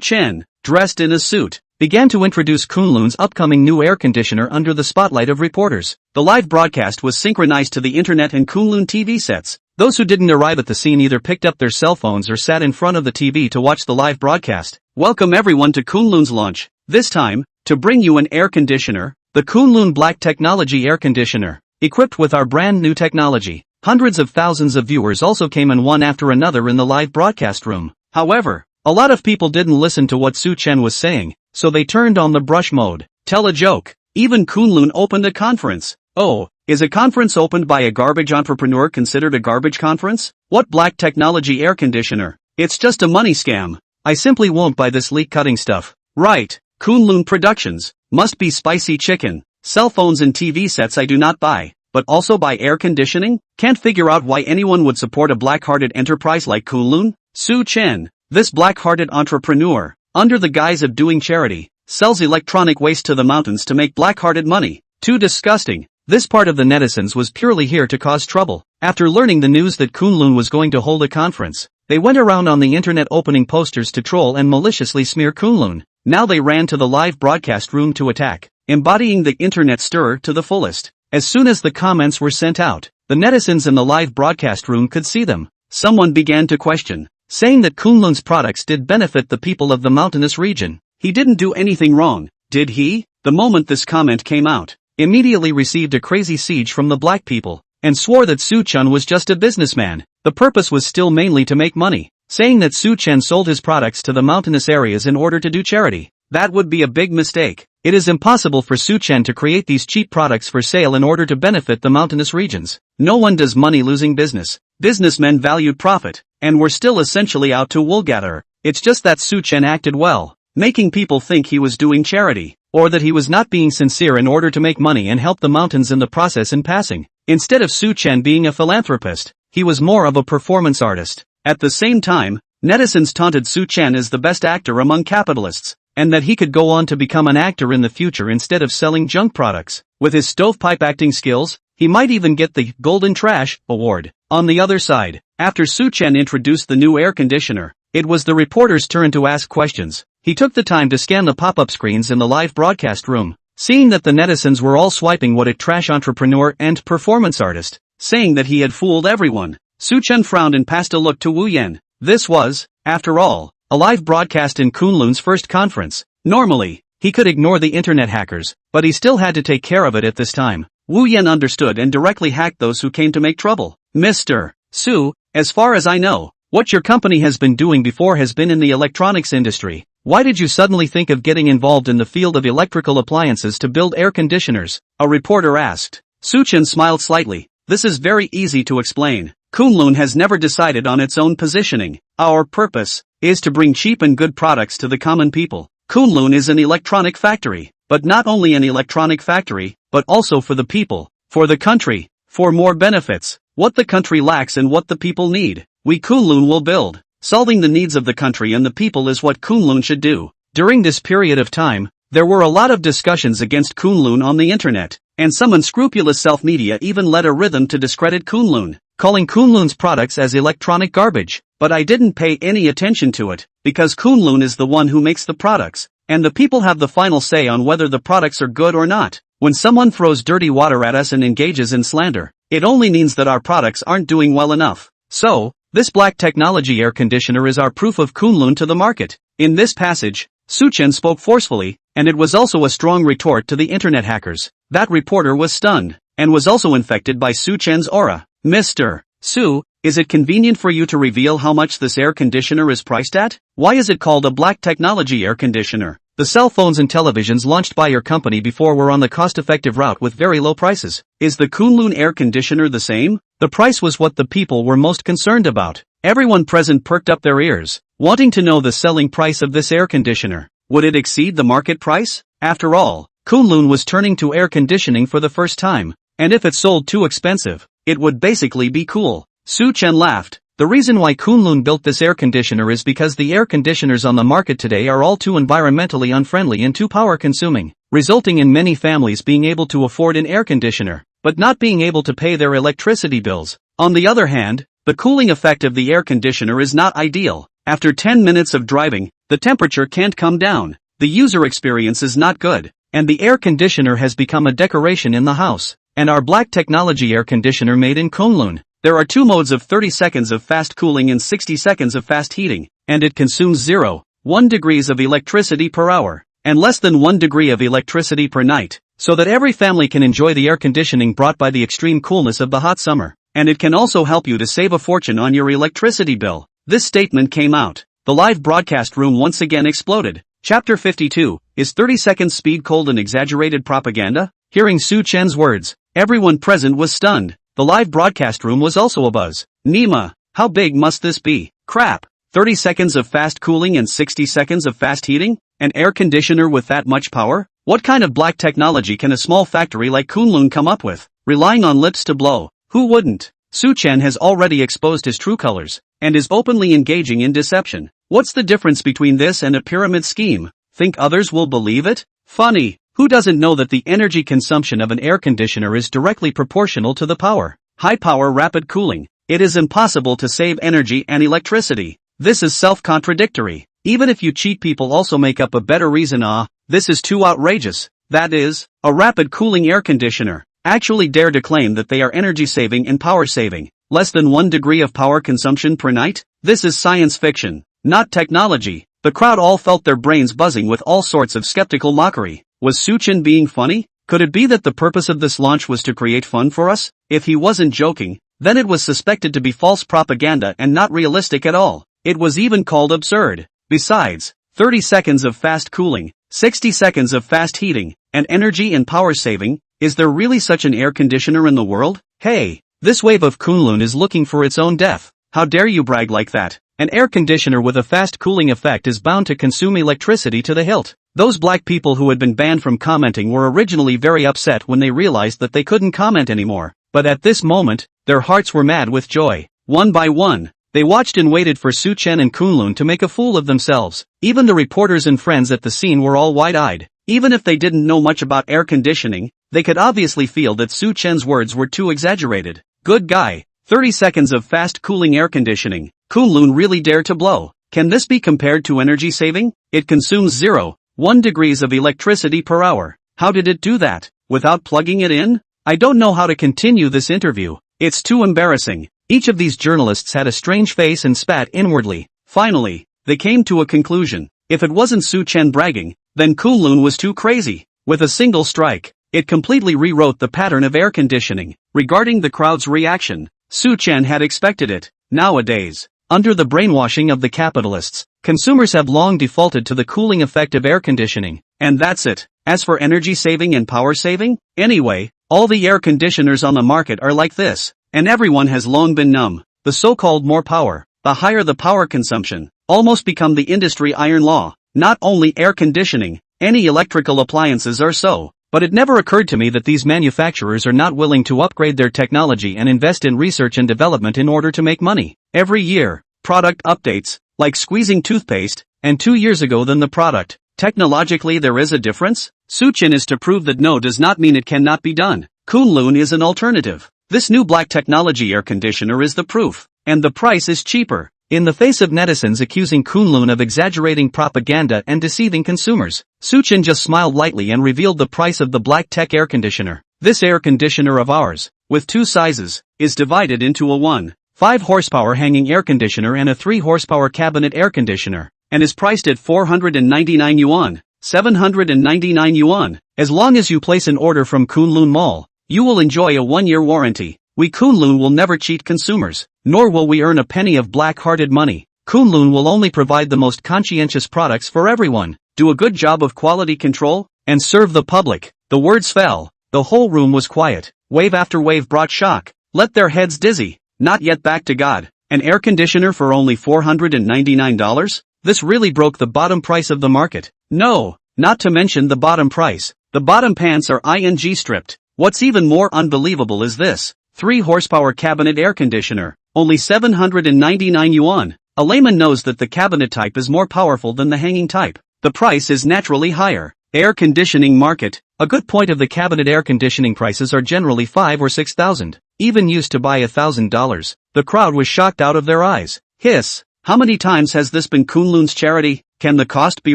Chen, dressed in a suit, began to introduce Kunlun's upcoming new air conditioner under the spotlight of reporters. The live broadcast was synchronized to the internet and Kunlun TV sets. Those who didn't arrive at the scene either picked up their cell phones or sat in front of the TV to watch the live broadcast. Welcome everyone to Kunlun's launch. This time, to bring you an air conditioner, the Kunlun Black Technology Air Conditioner, equipped with our brand new technology, Hundreds of thousands of viewers also came in one after another in the live broadcast room. However, a lot of people didn't listen to what Su Chen was saying, so they turned on the brush mode. Tell a joke. Even Kunlun opened a conference. Oh, is a conference opened by a garbage entrepreneur considered a garbage conference? What black technology air conditioner? It's just a money scam. I simply won't buy this leak cutting stuff. Right. Kunlun Productions. Must be spicy chicken. Cell phones and TV sets I do not buy, but also buy air conditioning? Can't figure out why anyone would support a black-hearted enterprise like Kunlun. Su Chen. This black-hearted entrepreneur, under the guise of doing charity, sells electronic waste to the mountains to make black-hearted money. Too disgusting. This part of the netizens was purely here to cause trouble. After learning the news that Kunlun was going to hold a conference, they went around on the internet opening posters to troll and maliciously smear Kunlun. Now they ran to the live broadcast room to attack, embodying the internet stir to the fullest. As soon as the comments were sent out, the netizens in the live broadcast room could see them. Someone began to question, saying that Kunlun's products did benefit the people of the mountainous region. He didn't do anything wrong, did he? The moment this comment came out, immediately received a crazy siege from the black people, and swore that Su Chen was just a businessman. The purpose was still mainly to make money, saying that Su Chen sold his products to the mountainous areas in order to do charity. That would be a big mistake. It is impossible for Su Chen to create these cheap products for sale in order to benefit the mountainous regions. No one does money-losing business. Businessmen valued profit, and were still essentially out to wool-gather. It's just that Su Chen acted well, making people think he was doing charity, or that he was not being sincere in order to make money and help the mountains in the process in passing. Instead of Su Chen being a philanthropist, he was more of a performance artist. At the same time, netizens taunted Su Chen as the best actor among capitalists, and that he could go on to become an actor in the future instead of selling junk products. With his stovepipe acting skills, he might even get the Golden Trash Award. On the other side, after Su Chen introduced the new air conditioner, it was the reporter's turn to ask questions. He took the time to scan the pop-up screens in the live broadcast room, seeing that the netizens were all swiping what a trash entrepreneur and performance artist, saying that he had fooled everyone. Su Chen frowned and passed a look to Wu Yan. This was, after all, a live broadcast in Kunlun's first conference. Normally, he could ignore the internet hackers, but he still had to take care of it at this time. Wu Yan understood and directly hacked those who came to make trouble. Mr. Su, as far as I know, what your company has been doing before has been in the electronics industry. Why did you suddenly think of getting involved in the field of electrical appliances to build air conditioners? A reporter asked. Su Chen smiled slightly. This is very easy to explain. Kunlun has never decided on its own positioning. Our purpose is to bring cheap and good products to the common people. Kunlun is an electronic factory, but not only an electronic factory, but also for the people, for the country, for more benefits. What the country lacks and what the people need, we Kunlun will build. Solving the needs of the country and the people is what Kunlun should do. During this period of time, there were a lot of discussions against Kunlun on the internet, and some unscrupulous self-media even led a rhythm to discredit Kunlun, calling Kunlun's products as electronic garbage. But I didn't pay any attention to it, because Kunlun is the one who makes the products, and the people have the final say on whether the products are good or not. When someone throws dirty water at us and engages in slander, it only means that our products aren't doing well enough. So, this black technology air conditioner is our proof of Kunlun to the market. In this passage, Su Chen spoke forcefully, and it was also a strong retort to the internet hackers. That reporter was stunned, and was also infected by Su Chen's aura. Mr. Su, is it convenient for you to reveal how much this air conditioner is priced at? Why is it called a black technology air conditioner? The cell phones and televisions launched by your company before were on the cost-effective route with very low prices. Is the Kunlun air conditioner the same? The price was what the people were most concerned about. Everyone present perked up their ears, wanting to know the selling price of this air conditioner. Would it exceed the market price? After all, Kunlun was turning to air conditioning for the first time, and if it sold too expensive, it would basically be cool. Su Chen laughed. The reason why Kunlun built this air conditioner is because the air conditioners on the market today are all too environmentally unfriendly and too power-consuming, resulting in many families being able to afford an air conditioner, but not being able to pay their electricity bills. On the other hand, the cooling effect of the air conditioner is not ideal. After 10 minutes of driving, the temperature can't come down, the user experience is not good, and the air conditioner has become a decoration in the house. And our black technology air conditioner made in Kunlun. There are 2 modes of 30 seconds of fast cooling and 60 seconds of fast heating, and it consumes 0.1 degrees of electricity per hour, and less than 1 degree of electricity per night, so that every family can enjoy the air conditioning brought by the extreme coolness of the hot summer. and it can also help you to save a fortune on your electricity bill. This statement came out. The live broadcast room once again exploded. Chapter 52, is 30-second speed cold and exaggerated propaganda? Hearing Su Chen's words, everyone present was stunned. The live broadcast room was also abuzz. Nima, how big must this be? Crap. 30 seconds of fast cooling and 60 seconds of fast heating? An air conditioner with that much power? What kind of black technology can a small factory like Kunlun come up with? Relying on lips to blow. Who wouldn't? Su Chen has already exposed his true colors, and is openly engaging in deception. What's the difference between this and a pyramid scheme? Think others will believe it? Funny, who doesn't know that the energy consumption of an air conditioner is directly proportional to the power? High power rapid cooling. It is impossible to save energy and electricity. This is self-contradictory. Even if you cheat, people also make up a better reason. This is too outrageous. That is, a rapid cooling air conditioner actually dare to claim that they are energy saving and power saving. Less than 1 degree of power consumption per night? This is science fiction, not technology. The crowd all felt their brains buzzing with all sorts of skeptical mockery. Was Su Chen being funny? Could it be that the purpose of this launch was to create fun for us? If he wasn't joking, then it was suspected to be false propaganda and not realistic at all. It was even called absurd. Besides, 30 seconds of fast cooling, 60 seconds of fast heating, and energy and power saving, is there really such an air conditioner in the world? Hey, this wave of Kunlun is looking for its own death. How dare you brag like that? An air conditioner with a fast cooling effect is bound to consume electricity to the hilt. Those black people who had been banned from commenting were originally very upset when they realized that they couldn't comment anymore. But at this moment, their hearts were mad with joy. One by one, they watched and waited for Su Chen and Kunlun to make a fool of themselves. Even the reporters and friends at the scene were all wide-eyed. Even if they didn't know much about air conditioning, they could obviously feel that Su Chen's words were too exaggerated. Good guy. 30 seconds of fast cooling air conditioning. Kunlun really dared to blow. Can this be compared to energy saving? It consumes 0.1 degrees of electricity per hour. How did it do that? Without plugging it in? I don't know how to continue this interview. It's too embarrassing. Each of these journalists had a strange face and spat inwardly. Finally, they came to a conclusion. If it wasn't Su Chen bragging, then Kunlun was too crazy. With a single strike, it completely rewrote the pattern of air conditioning. Regarding the crowd's reaction, Su Chen had expected it. Nowadays, under the brainwashing of the capitalists, consumers have long defaulted to the cooling effect of air conditioning. And that's it. As for energy saving and power saving, anyway, all the air conditioners on the market are like this. And everyone has long been numb. The so-called more power, the higher the power consumption, almost become the industry iron law. Not only air conditioning, any electrical appliances are so. But it never occurred to me that these manufacturers are not willing to upgrade their technology and invest in research and development in order to make money. Every year, product updates, like squeezing toothpaste, and 2 years ago than the product. Technologically there is a difference? Su Chen is to prove that no does not mean it cannot be done. Kunlun is an alternative. This new black technology air conditioner is the proof. And the price is cheaper. In the face of netizens accusing Kunlun of exaggerating propaganda and deceiving consumers, Su Chen just smiled lightly and revealed the price of the black tech air conditioner. This air conditioner of ours, with 2 sizes, is divided into a 1.5 horsepower hanging air conditioner and a 3 horsepower cabinet air conditioner, and is priced at 499 yuan, 799 yuan. As long as you place an order from Kunlun Mall, you will enjoy a 1-year warranty. We Kunlun will never cheat consumers, nor will we earn a penny of black-hearted money. Kunlun will only provide the most conscientious products for everyone, do a good job of quality control, and serve the public. The words fell. The whole room was quiet. Wave after wave brought shock. Let their heads dizzy. Not yet back to God. An air conditioner for only $499? This really broke the bottom price of the market. No, not to mention the bottom price. The bottom pants are ing stripped. What's even more unbelievable is this. 3 horsepower cabinet air conditioner, only 799 yuan. A layman knows that the cabinet type is more powerful than the hanging type. The price is naturally higher. Air conditioning market. A good point of the cabinet air conditioning prices are generally 5 or 6,000. Even used to buy $1,000. The crowd was shocked out of their eyes. Hiss. How many times has this been Kunlun's charity? Can the cost be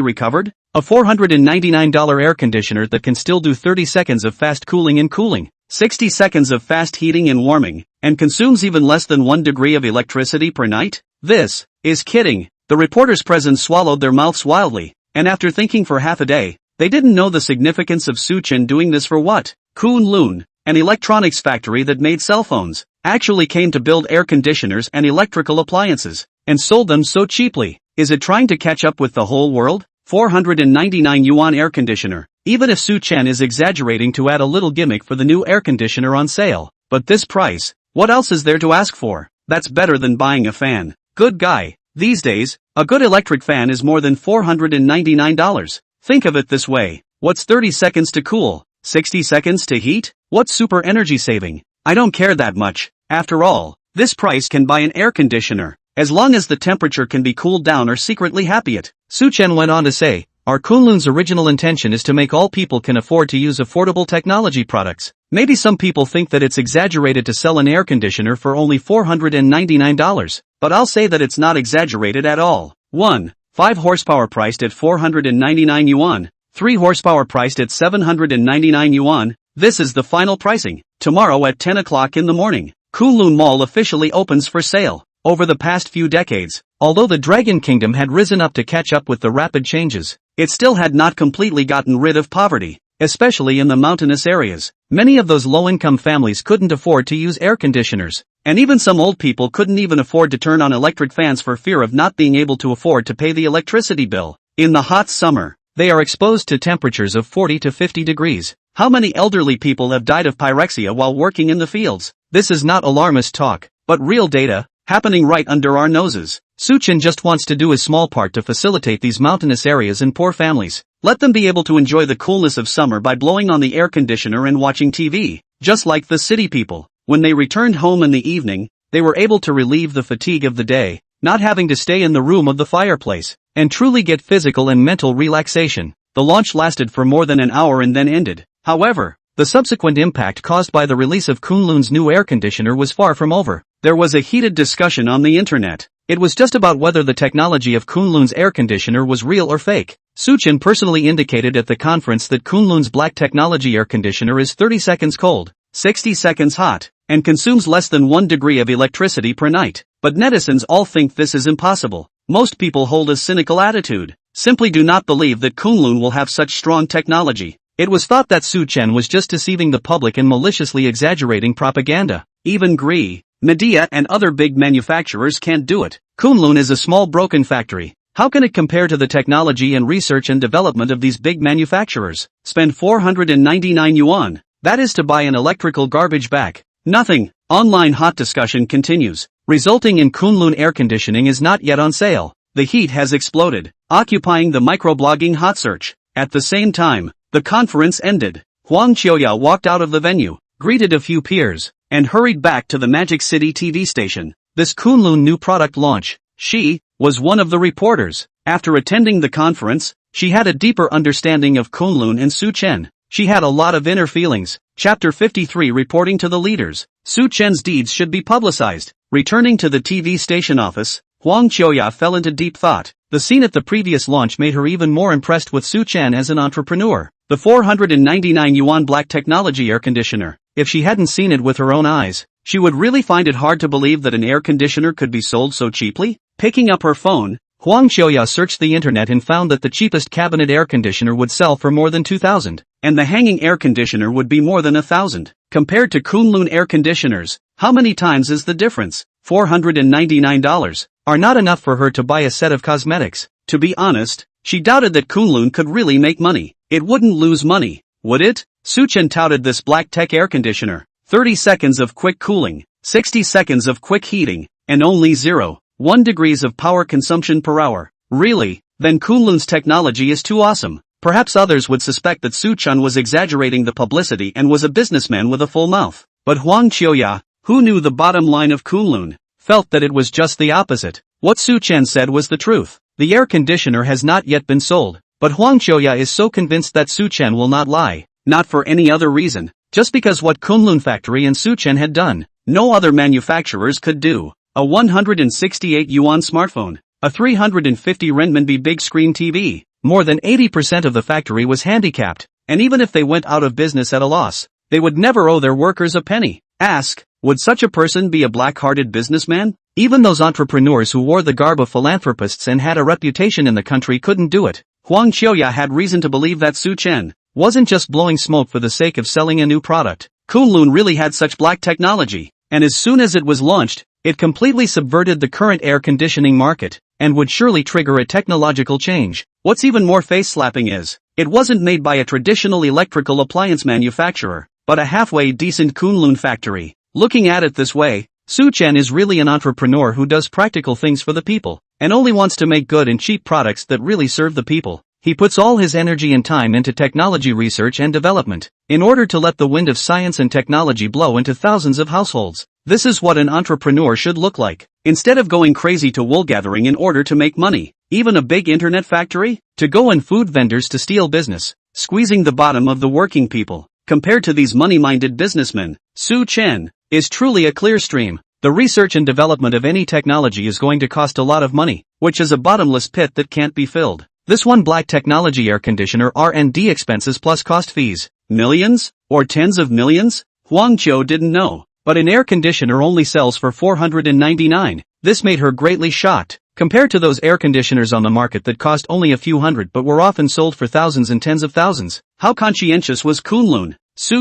recovered? A $499 air conditioner that can still do 30 seconds of fast cooling and cooling, 60 seconds of fast heating and warming, and consumes even less than 1 degree of electricity per night? This is kidding. The reporters present swallowed their mouths wildly, and after thinking for half a day, they didn't know the significance of Su Chen doing this for what? Kunlun, an electronics factory that made cell phones, actually came to build air conditioners and electrical appliances, and sold them so cheaply. Is it trying to catch up with the whole world? 499 yuan air conditioner. Even if Su Chen is exaggerating to add a little gimmick for the new air conditioner on sale. But this price, what else is there to ask for? That's better than buying a fan. Good guy. These days, a good electric fan is more than $499. Think of it this way. What's 30 seconds to cool? 60 seconds to heat? What's super energy saving? I don't care that much. After all, this price can buy an air conditioner, as long as the temperature can be cooled down or secretly happy it. Su Chen went on to say, our Kunlun's original intention is to make all people can afford to use affordable technology products. Maybe some people think that it's exaggerated to sell an air conditioner for only $499, but I'll say that it's not exaggerated at all. 1. 5 horsepower priced at 499 yuan. 3 horsepower priced at 799 yuan. This is the final pricing. Tomorrow at 10 o'clock in the morning, Kunlun Mall officially opens for sale. Over the past few decades, although the Dragon Kingdom had risen up to catch up with the rapid changes, it still had not completely gotten rid of poverty, especially in the mountainous areas. Many of those low-income families couldn't afford to use air conditioners, and even some old people couldn't even afford to turn on electric fans for fear of not being able to afford to pay the electricity bill. In the hot summer, they are exposed to temperatures of 40 to 50 degrees. How many elderly people have died of pyrexia while working in the fields? This is not alarmist talk, but real data, happening right under our noses. Su Chen just wants to do his small part to facilitate these mountainous areas and poor families. Let them be able to enjoy the coolness of summer by blowing on the air conditioner and watching TV, just like the city people. When they returned home in the evening, they were able to relieve the fatigue of the day, not having to stay in the room of the fireplace, and truly get physical and mental relaxation. The launch lasted for more than an hour and then ended. However, the subsequent impact caused by the release of Kunlun's new air conditioner was far from over. There was a heated discussion on the internet. It was just about whether the technology of Kunlun's air conditioner was real or fake. Su Chen personally indicated at the conference that Kunlun's black technology air conditioner is 30 seconds cold, 60 seconds hot, and consumes less than 1 degree of electricity per night. But netizens all think this is impossible. Most people hold a cynical attitude, simply do not believe that Kunlun will have such strong technology. It was thought that Su Chen was just deceiving the public and maliciously exaggerating propaganda. Even Gree, Medea and other big manufacturers can't do it. Kunlun is a small broken factory. How can it compare to the technology and research and development of these big manufacturers? Spend 499 yuan. That is to buy an electrical garbage bag. Nothing. Online hot discussion continues, resulting in Kunlun air conditioning is not yet on sale. The heat has exploded, occupying the microblogging hot search. At the same time, the conference ended. Huang Qiuya walked out of the venue, greeted a few peers, and hurried back to the Magic City TV station. This Kunlun new product launch, she was one of the reporters. After attending the conference, she had a deeper understanding of Kunlun and Su Chen. She had a lot of inner feelings. Chapter 53 reporting to the leaders. Su Chen's deeds should be publicized. Returning to the TV station office, Huang Qiuya fell into deep thought. The scene at the previous launch made her even more impressed with Su Chen as an entrepreneur. The 499 yuan black technology air conditioner. If she hadn't seen it with her own eyes, she would really find it hard to believe that an air conditioner could be sold so cheaply. Picking up her phone, Huang Qiuya searched the internet and found that the cheapest cabinet air conditioner would sell for more than 2,000, and the hanging air conditioner would be more than 1,000. Compared to Kunlun air conditioners, how many times is the difference? $499 are not enough for her to buy a set of cosmetics. To be honest, she doubted that Kunlun could really make money. It wouldn't lose money, would it? Su Chen touted this black tech air conditioner. 30 seconds of quick cooling, 60 seconds of quick heating, and only 0.1 degrees of power consumption per hour. Really? Then Kunlun's technology is too awesome. Perhaps others would suspect that Su Chen was exaggerating the publicity and was a businessman with a full mouth. But Huang Qiuya, who knew the bottom line of Kunlun, felt that it was just the opposite. What Su Chen said was the truth. The air conditioner has not yet been sold, but Huang Qiuya is so convinced that Su Chen will not lie. Not for any other reason, just because what Kunlun factory and Su Chen had done, no other manufacturers could do. A 168 yuan smartphone, a 350 renminbi big screen TV. More than 80% of the factory was handicapped, and even if they went out of business at a loss, they would never owe their workers a penny. Ask, would such a person be a black-hearted businessman? Even those entrepreneurs who wore the garb of philanthropists and had a reputation in the country couldn't do it. Huang Qiuya had reason to believe that Su Chen wasn't just blowing smoke for the sake of selling a new product. Kunlun really had such black technology, and as soon as it was launched, it completely subverted the current air conditioning market, and would surely trigger a technological change. What's even more face-slapping is, it wasn't made by a traditional electrical appliance manufacturer, but a halfway decent Kunlun factory. Looking at it this way, Chen is really an entrepreneur who does practical things for the people, and only wants to make good and cheap products that really serve the people. He puts all his energy and time into technology research and development, in order to let the wind of science and technology blow into thousands of households. This is what an entrepreneur should look like. Instead of going crazy to wool gathering in order to make money, even a big internet factory, to go and food vendors to steal business, squeezing the bottom of the working people. Compared to these money-minded businessmen, Chen is truly a clear stream. The research and development of any technology is going to cost a lot of money, which is a bottomless pit that can't be filled. This one black technology air conditioner R&D expenses plus cost fees, millions? Or tens of millions? Huang Qiu didn't know, but an air conditioner only sells for $499. This made her greatly shocked, compared to those air conditioners on the market that cost only a few hundred but were often sold for thousands and tens of thousands. How conscientious was Kunlun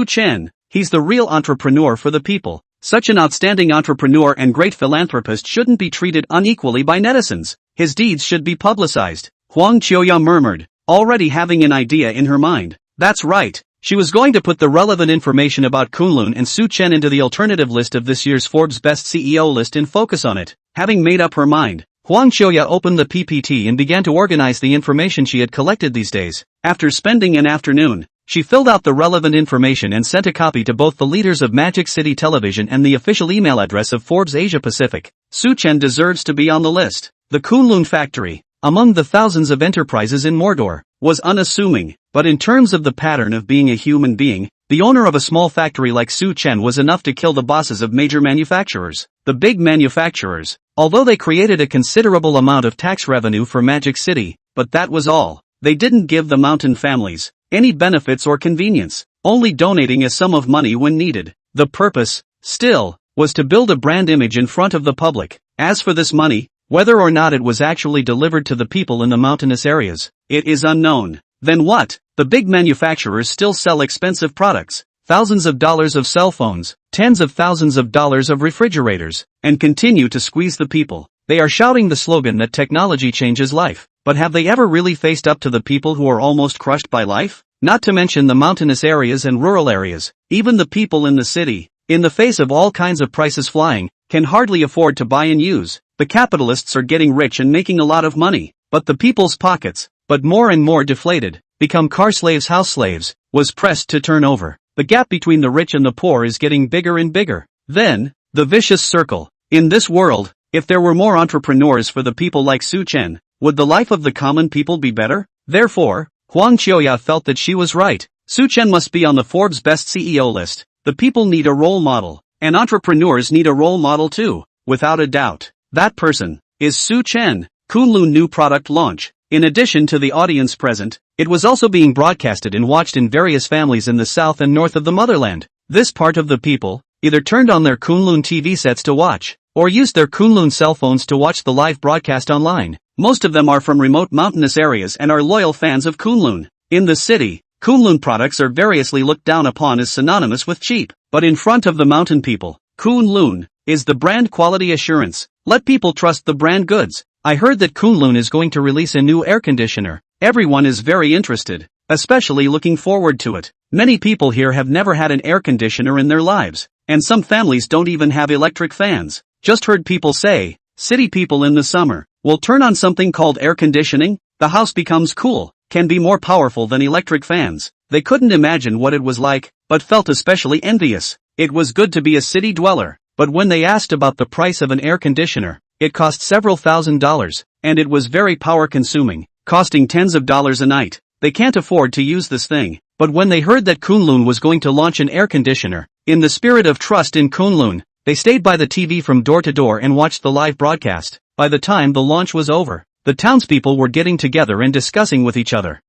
Chen? He's the real entrepreneur for the people. Such an outstanding entrepreneur and great philanthropist shouldn't be treated unequally by netizens. His deeds should be publicized. Huang Qiuya murmured, already having an idea in her mind. That's right. She was going to put the relevant information about Kunlun and Chen into the alternative list of this year's Forbes Best CEO list and focus on it. Having made up her mind, Huang Qiuya opened the PPT and began to organize the information she had collected these days. After spending an afternoon, she filled out the relevant information and sent a copy to both the leaders of Magic City Television and the official email address of Forbes Asia Pacific. Chen deserves to be on the list. The Kunlun factory, among the thousands of enterprises in Mordor, was unassuming, but in terms of the pattern of being a human being, the owner of a small factory like Chen was enough to kill the bosses of major manufacturers. The big manufacturers, although they created a considerable amount of tax revenue for Magic City, but that was all. They didn't give the mountain families any benefits or convenience, only donating a sum of money when needed. The purpose, still, was to build a brand image in front of the public. As for this money, whether or not it was actually delivered to the people in the mountainous areas, it is unknown. Then what? The big manufacturers still sell expensive products, thousands of dollars of cell phones, tens of thousands of dollars of refrigerators, and continue to squeeze the people. They are shouting the slogan that technology changes life, but have they ever really faced up to the people who are almost crushed by life? Not to mention the mountainous areas and rural areas. Even the people in the city, in the face of all kinds of prices flying, can hardly afford to buy and use. The capitalists are getting rich and making a lot of money, but the people's pockets, but more and more deflated, become car slaves, house slaves, was pressed to turn over. The gap between the rich and the poor is getting bigger and bigger. Then, the vicious circle. In this world, if there were more entrepreneurs for the people like Chen, would the life of the common people be better? Therefore, Huang Qiuya felt that she was right. Chen must be on the Forbes Best CEO list. The people need a role model, and entrepreneurs need a role model too, without a doubt. That person is Chen. Kunlun new product launch. In addition to the audience present, it was also being broadcasted and watched in various families in the south and north of the motherland. This part of the people either turned on their Kunlun TV sets to watch, or used their Kunlun cell phones to watch the live broadcast online. Most of them are from remote mountainous areas and are loyal fans of Kunlun. In the city, Kunlun products are variously looked down upon as synonymous with cheap, but in front of the mountain people, Kunlun is the brand quality assurance. Let people trust the brand goods. I heard that Kunlun is going to release a new air conditioner. Everyone is very interested, especially looking forward to it. Many people here have never had an air conditioner in their lives, and some families don't even have electric fans. Just heard people say, city people in the summer will turn on something called air conditioning. The house becomes cool, can be more powerful than electric fans. They couldn't imagine what it was like, but felt especially envious. It was good to be a city dweller, but when they asked about the price of an air conditioner, it cost several $1,000s, and it was very power consuming, costing tens of dollars a night. They can't afford to use this thing. But when they heard that Kunlun was going to launch an air conditioner, in the spirit of trust in Kunlun, they stayed by the TV from door to door and watched the live broadcast. By the time the launch was over, the townspeople were getting together and discussing with each other.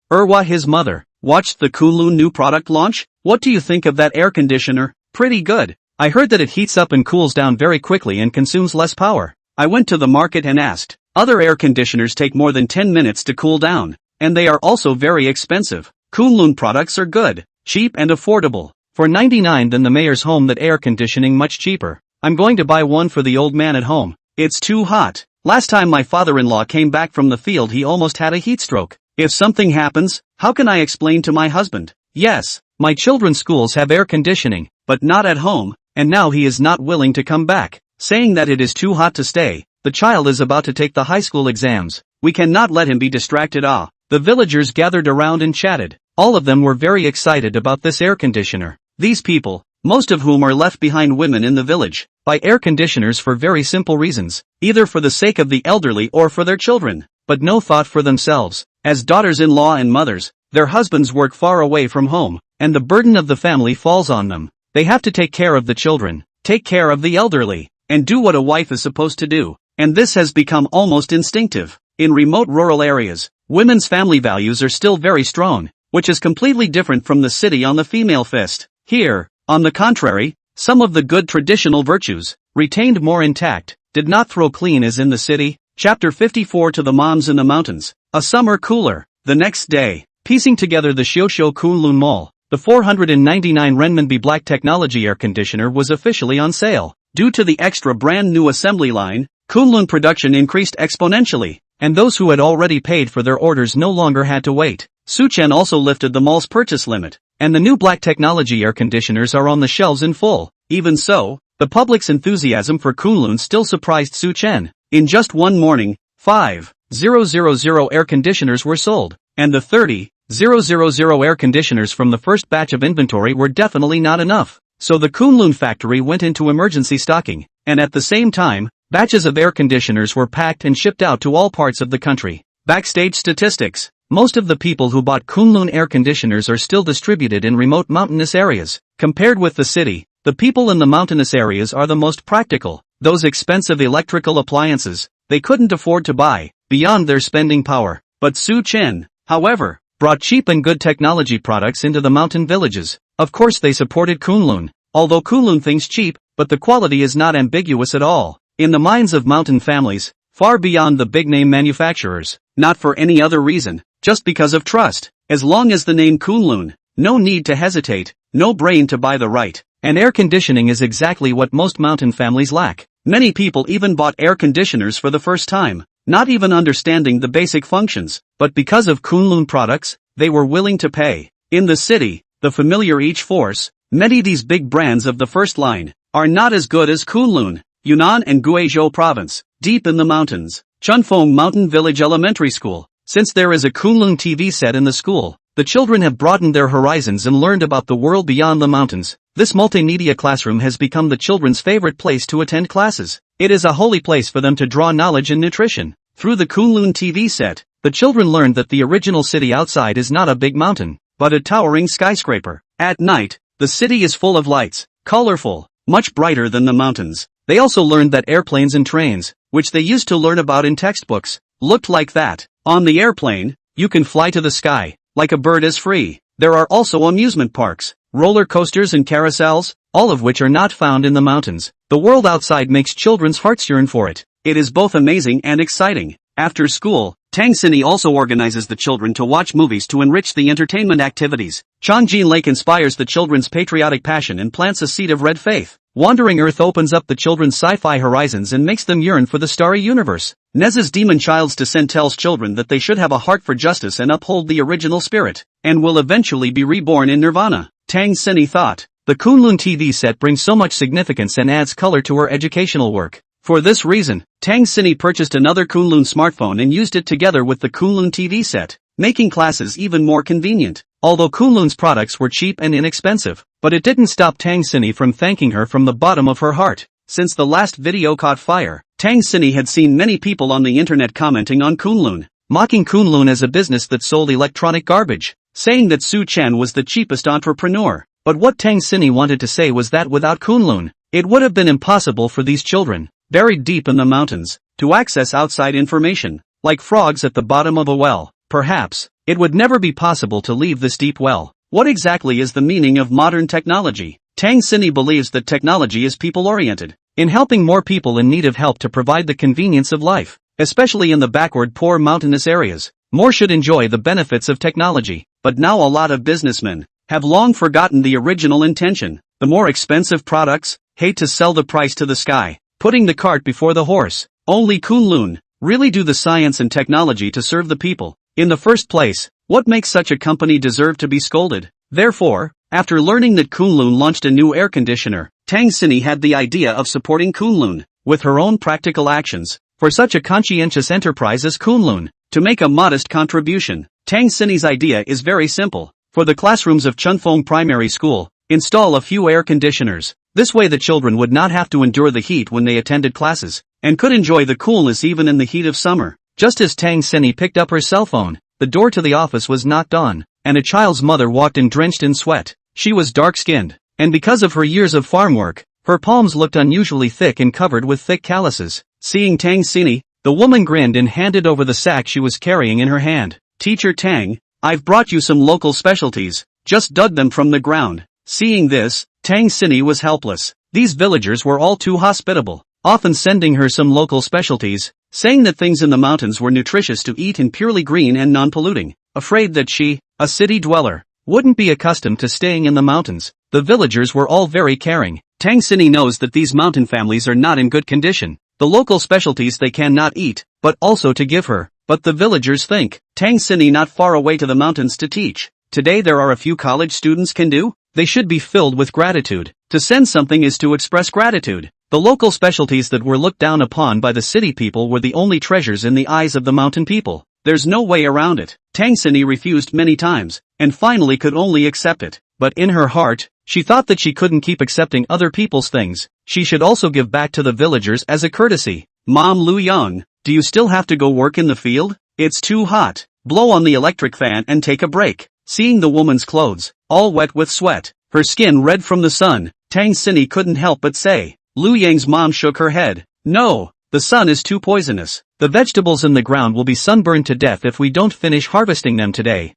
His mother, watched the Kunlun new product launch? What do you think of that air conditioner? Pretty good. I heard that it heats up and cools down very quickly and consumes less power. I went to the market and asked. Other air conditioners take more than 10 minutes to cool down, and they are also very expensive. Kunlun products are good, cheap and affordable. For $99 than the mayor's home that air conditioning much cheaper. I'm going to buy one for the old man at home. It's too hot. Last time my father-in-law came back from the field he almost had a heat stroke. If something happens, how can I explain to my husband? Yes, my children's schools have air conditioning, but not at home, and now he is not willing to come back, saying that it is too hot to stay. The child is about to take the high school exams. We cannot let him be distracted. The villagers gathered around and chatted. All of them were very excited about this air conditioner. These people, most of whom are left behind women in the village, buy air conditioners for very simple reasons, either for the sake of the elderly or for their children, but no thought for themselves. As daughters-in-law and mothers, their husbands work far away from home, and the burden of the family falls on them. They have to take care of the children, take care of the elderly, and do what a wife is supposed to do. And this has become almost instinctive. In remote rural areas, women's family values are still very strong, which is completely different from the city on the female fist. Here, on the contrary, some of the good traditional virtues, retained more intact, did not throw clean as in the city. Chapter 54 To the Moms in the Mountains. A summer cooler. The next day, piecing together the Xiaoshuo Kunlun Mall, the 499 renminbi black technology air conditioner was officially on sale. Due to the extra brand new assembly line, Kunlun production increased exponentially, and those who had already paid for their orders no longer had to wait. Chen also lifted the mall's purchase limit, and the new black technology air conditioners are on the shelves in full. Even so, the public's enthusiasm for Kunlun still surprised Chen. In just one morning, 5,000 air conditioners were sold, and the 30,000 air conditioners from the first batch of inventory were definitely not enough. So the Kunlun factory went into emergency stocking, and at the same time, batches of air conditioners were packed and shipped out to all parts of the country. Backstage statistics. Most of the people who bought Kunlun air conditioners are still distributed in remote mountainous areas. Compared with the city, the people in the mountainous areas are the most practical. Those expensive electrical appliances, they couldn't afford to buy, beyond their spending power. But Chen, however, brought cheap and good technology products into the mountain villages. Of course they supported Kunlun, although Kunlun thinks cheap, but the quality is not ambiguous at all. In the minds of mountain families, far beyond the big-name manufacturers, not for any other reason, just because of trust. As long as the name Kunlun, no need to hesitate, no brain to buy the right. And air conditioning is exactly what most mountain families lack. Many people even bought air conditioners for the first time, not even understanding the basic functions, but because of Kunlun products, they were willing to pay. In the city, the familiar each force, many these big brands of the first line, are not as good as Kunlun. Yunnan and Guizhou province, deep in the mountains, Chunfeng Mountain Village Elementary School. Since there is a Kunlun TV set in the school, the children have broadened their horizons and learned about the world beyond the mountains. This multimedia classroom has become the children's favorite place to attend classes. It is a holy place for them to draw knowledge and nutrition. Through the Kunlun TV set, the children learned that the original city outside is not a big mountain, but a towering skyscraper. At night, the city is full of lights, colorful, much brighter than the mountains. They also learned that airplanes and trains, which they used to learn about in textbooks, looked like that. On the airplane, you can fly to the sky, like a bird is free. There are also amusement parks, roller coasters and carousels, all of which are not found in the mountains. The world outside makes children's hearts yearn for it. It is both amazing and exciting. After school, Tang Xini also organizes the children to watch movies to enrich the entertainment activities. Changjin Lake inspires the children's patriotic passion and plants a seed of red faith. Wandering Earth opens up the children's sci-fi horizons and makes them yearn for the starry universe. Nez's Demon Child's Descent tells children that they should have a heart for justice and uphold the original spirit, and will eventually be reborn in nirvana. Tang Xini thought. The Kunlun TV set brings so much significance and adds color to her educational work. For this reason, Tang Xini purchased another Kunlun smartphone and used it together with the Kunlun TV set, making classes even more convenient. Although Kunlun's products were cheap and inexpensive, but it didn't stop Tang Xini from thanking her from the bottom of her heart. Since the last video caught fire, Tang Xini had seen many people on the internet commenting on Kunlun, mocking Kunlun as a business that sold electronic garbage, saying that Chen was the cheapest entrepreneur. But what Tang Xini wanted to say was that without Kunlun, it would have been impossible for these children, buried deep in the mountains, to access outside information, like frogs at the bottom of a well. Perhaps, it would never be possible to leave this deep well. What exactly is the meaning of modern technology? Tang Xini believes that technology is people-oriented, in helping more people in need of help to provide the convenience of life, especially in the backward poor mountainous areas. More should enjoy the benefits of technology, but now a lot of businessmen have long forgotten the original intention. The more expensive products, hate to sell the price to the sky, putting the cart before the horse. Only Kunlun really do the science and technology to serve the people. In the first place, what makes such a company deserve to be scolded? Therefore, after learning that Kunlun launched a new air conditioner, Tang Xini had the idea of supporting Kunlun with her own practical actions. For such a conscientious enterprise as Kunlun to make a modest contribution, Tang Xini's idea is very simple. For the classrooms of Chunfeng Primary School, install a few air conditioners. This way the children would not have to endure the heat when they attended classes, and could enjoy the coolness even in the heat of summer. Just as Tang Xini picked up her cell phone, the door to the office was knocked on, and a child's mother walked in drenched in sweat. She was dark-skinned, and because of her years of farm work, her palms looked unusually thick and covered with thick calluses. Seeing Tang Xini, the woman grinned and handed over the sack she was carrying in her hand. "Teacher Tang, I've brought you some local specialties, just dug them from the ground." Seeing this, Tang Xini was helpless. These villagers were all too hospitable, often sending her some local specialties, saying that things in the mountains were nutritious to eat and purely green and non-polluting. Afraid that she, a city dweller, wouldn't be accustomed to staying in the mountains, the villagers were all very caring. Tang Xini knows that these mountain families are not in good condition. The local specialties they cannot eat, but also to give her. But the villagers think, Tang Xini not far away to the mountains to teach. Today there are a few college students can do. They should be filled with gratitude. To send something is to express gratitude. The local specialties that were looked down upon by the city people were the only treasures in the eyes of the mountain people. There's no way around it. Tang Xini refused many times, and finally could only accept it. But in her heart, she thought that she couldn't keep accepting other people's things. She should also give back to the villagers as a courtesy. "Mom Lu Yang, do you still have to go work in the field? It's too hot. Blow on the electric fan and take a break." Seeing the woman's clothes, all wet with sweat, her skin red from the sun, Tang Xini couldn't help but say. Lu Yang's mom shook her head. "No, the sun is too poisonous. The vegetables in the ground will be sunburned to death if we don't finish harvesting them today."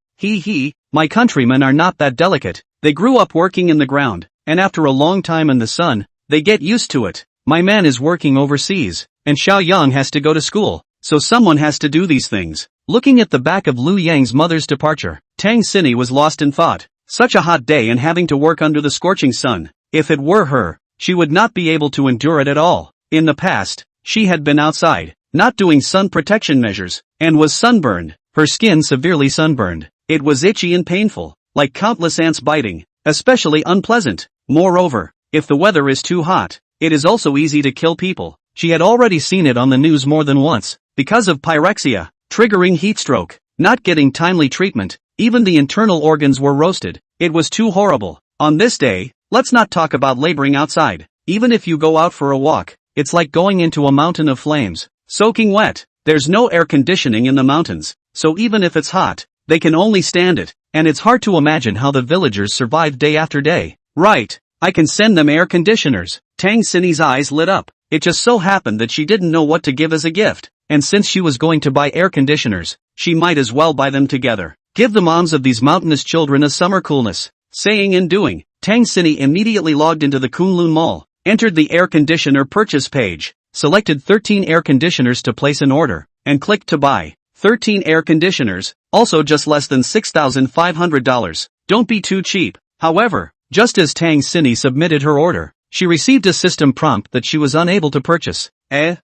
My countrymen are not that delicate. They grew up working in the ground, and after a long time in the sun, they get used to it. My man is working overseas, and Xiao Yang has to go to school, so someone has to do these things. Looking at the back of Lu Yang's mother's departure, Tang Xini was lost in thought. Such a hot day and having to work under the scorching sun. If it were her, she would not be able to endure it at all. In the past, she had been outside, not doing sun protection measures, and was sunburned, her skin severely sunburned. It was itchy and painful, like countless ants biting, especially unpleasant. Moreover, if the weather is too hot, it is also easy to kill people. She had already seen it on the news more than once, because of pyrexia, triggering heat stroke, not getting timely treatment, even the internal organs were roasted. It was too horrible. On this day, let's not talk about laboring outside. Even if you go out for a walk, it's like going into a mountain of flames, soaking wet. There's no air conditioning in the mountains, so even if it's hot, they can only stand it, and it's hard to imagine how the villagers survive day after day. Right, I can send them air conditioners. Tang Xini's eyes lit up. It just so happened that she didn't know what to give as a gift, and since she was going to buy air conditioners, she might as well buy them together. Give the moms of these mountainous children a summer coolness. Saying and doing, Tang Xini immediately logged into the Kunlun Mall, entered the air conditioner purchase page, selected 13 air conditioners to place an order, and clicked to buy. 13 air conditioners, also just less than $6,500. Don't be too cheap. However, just as Tang Xini submitted her order, she received a system prompt that she was unable to purchase.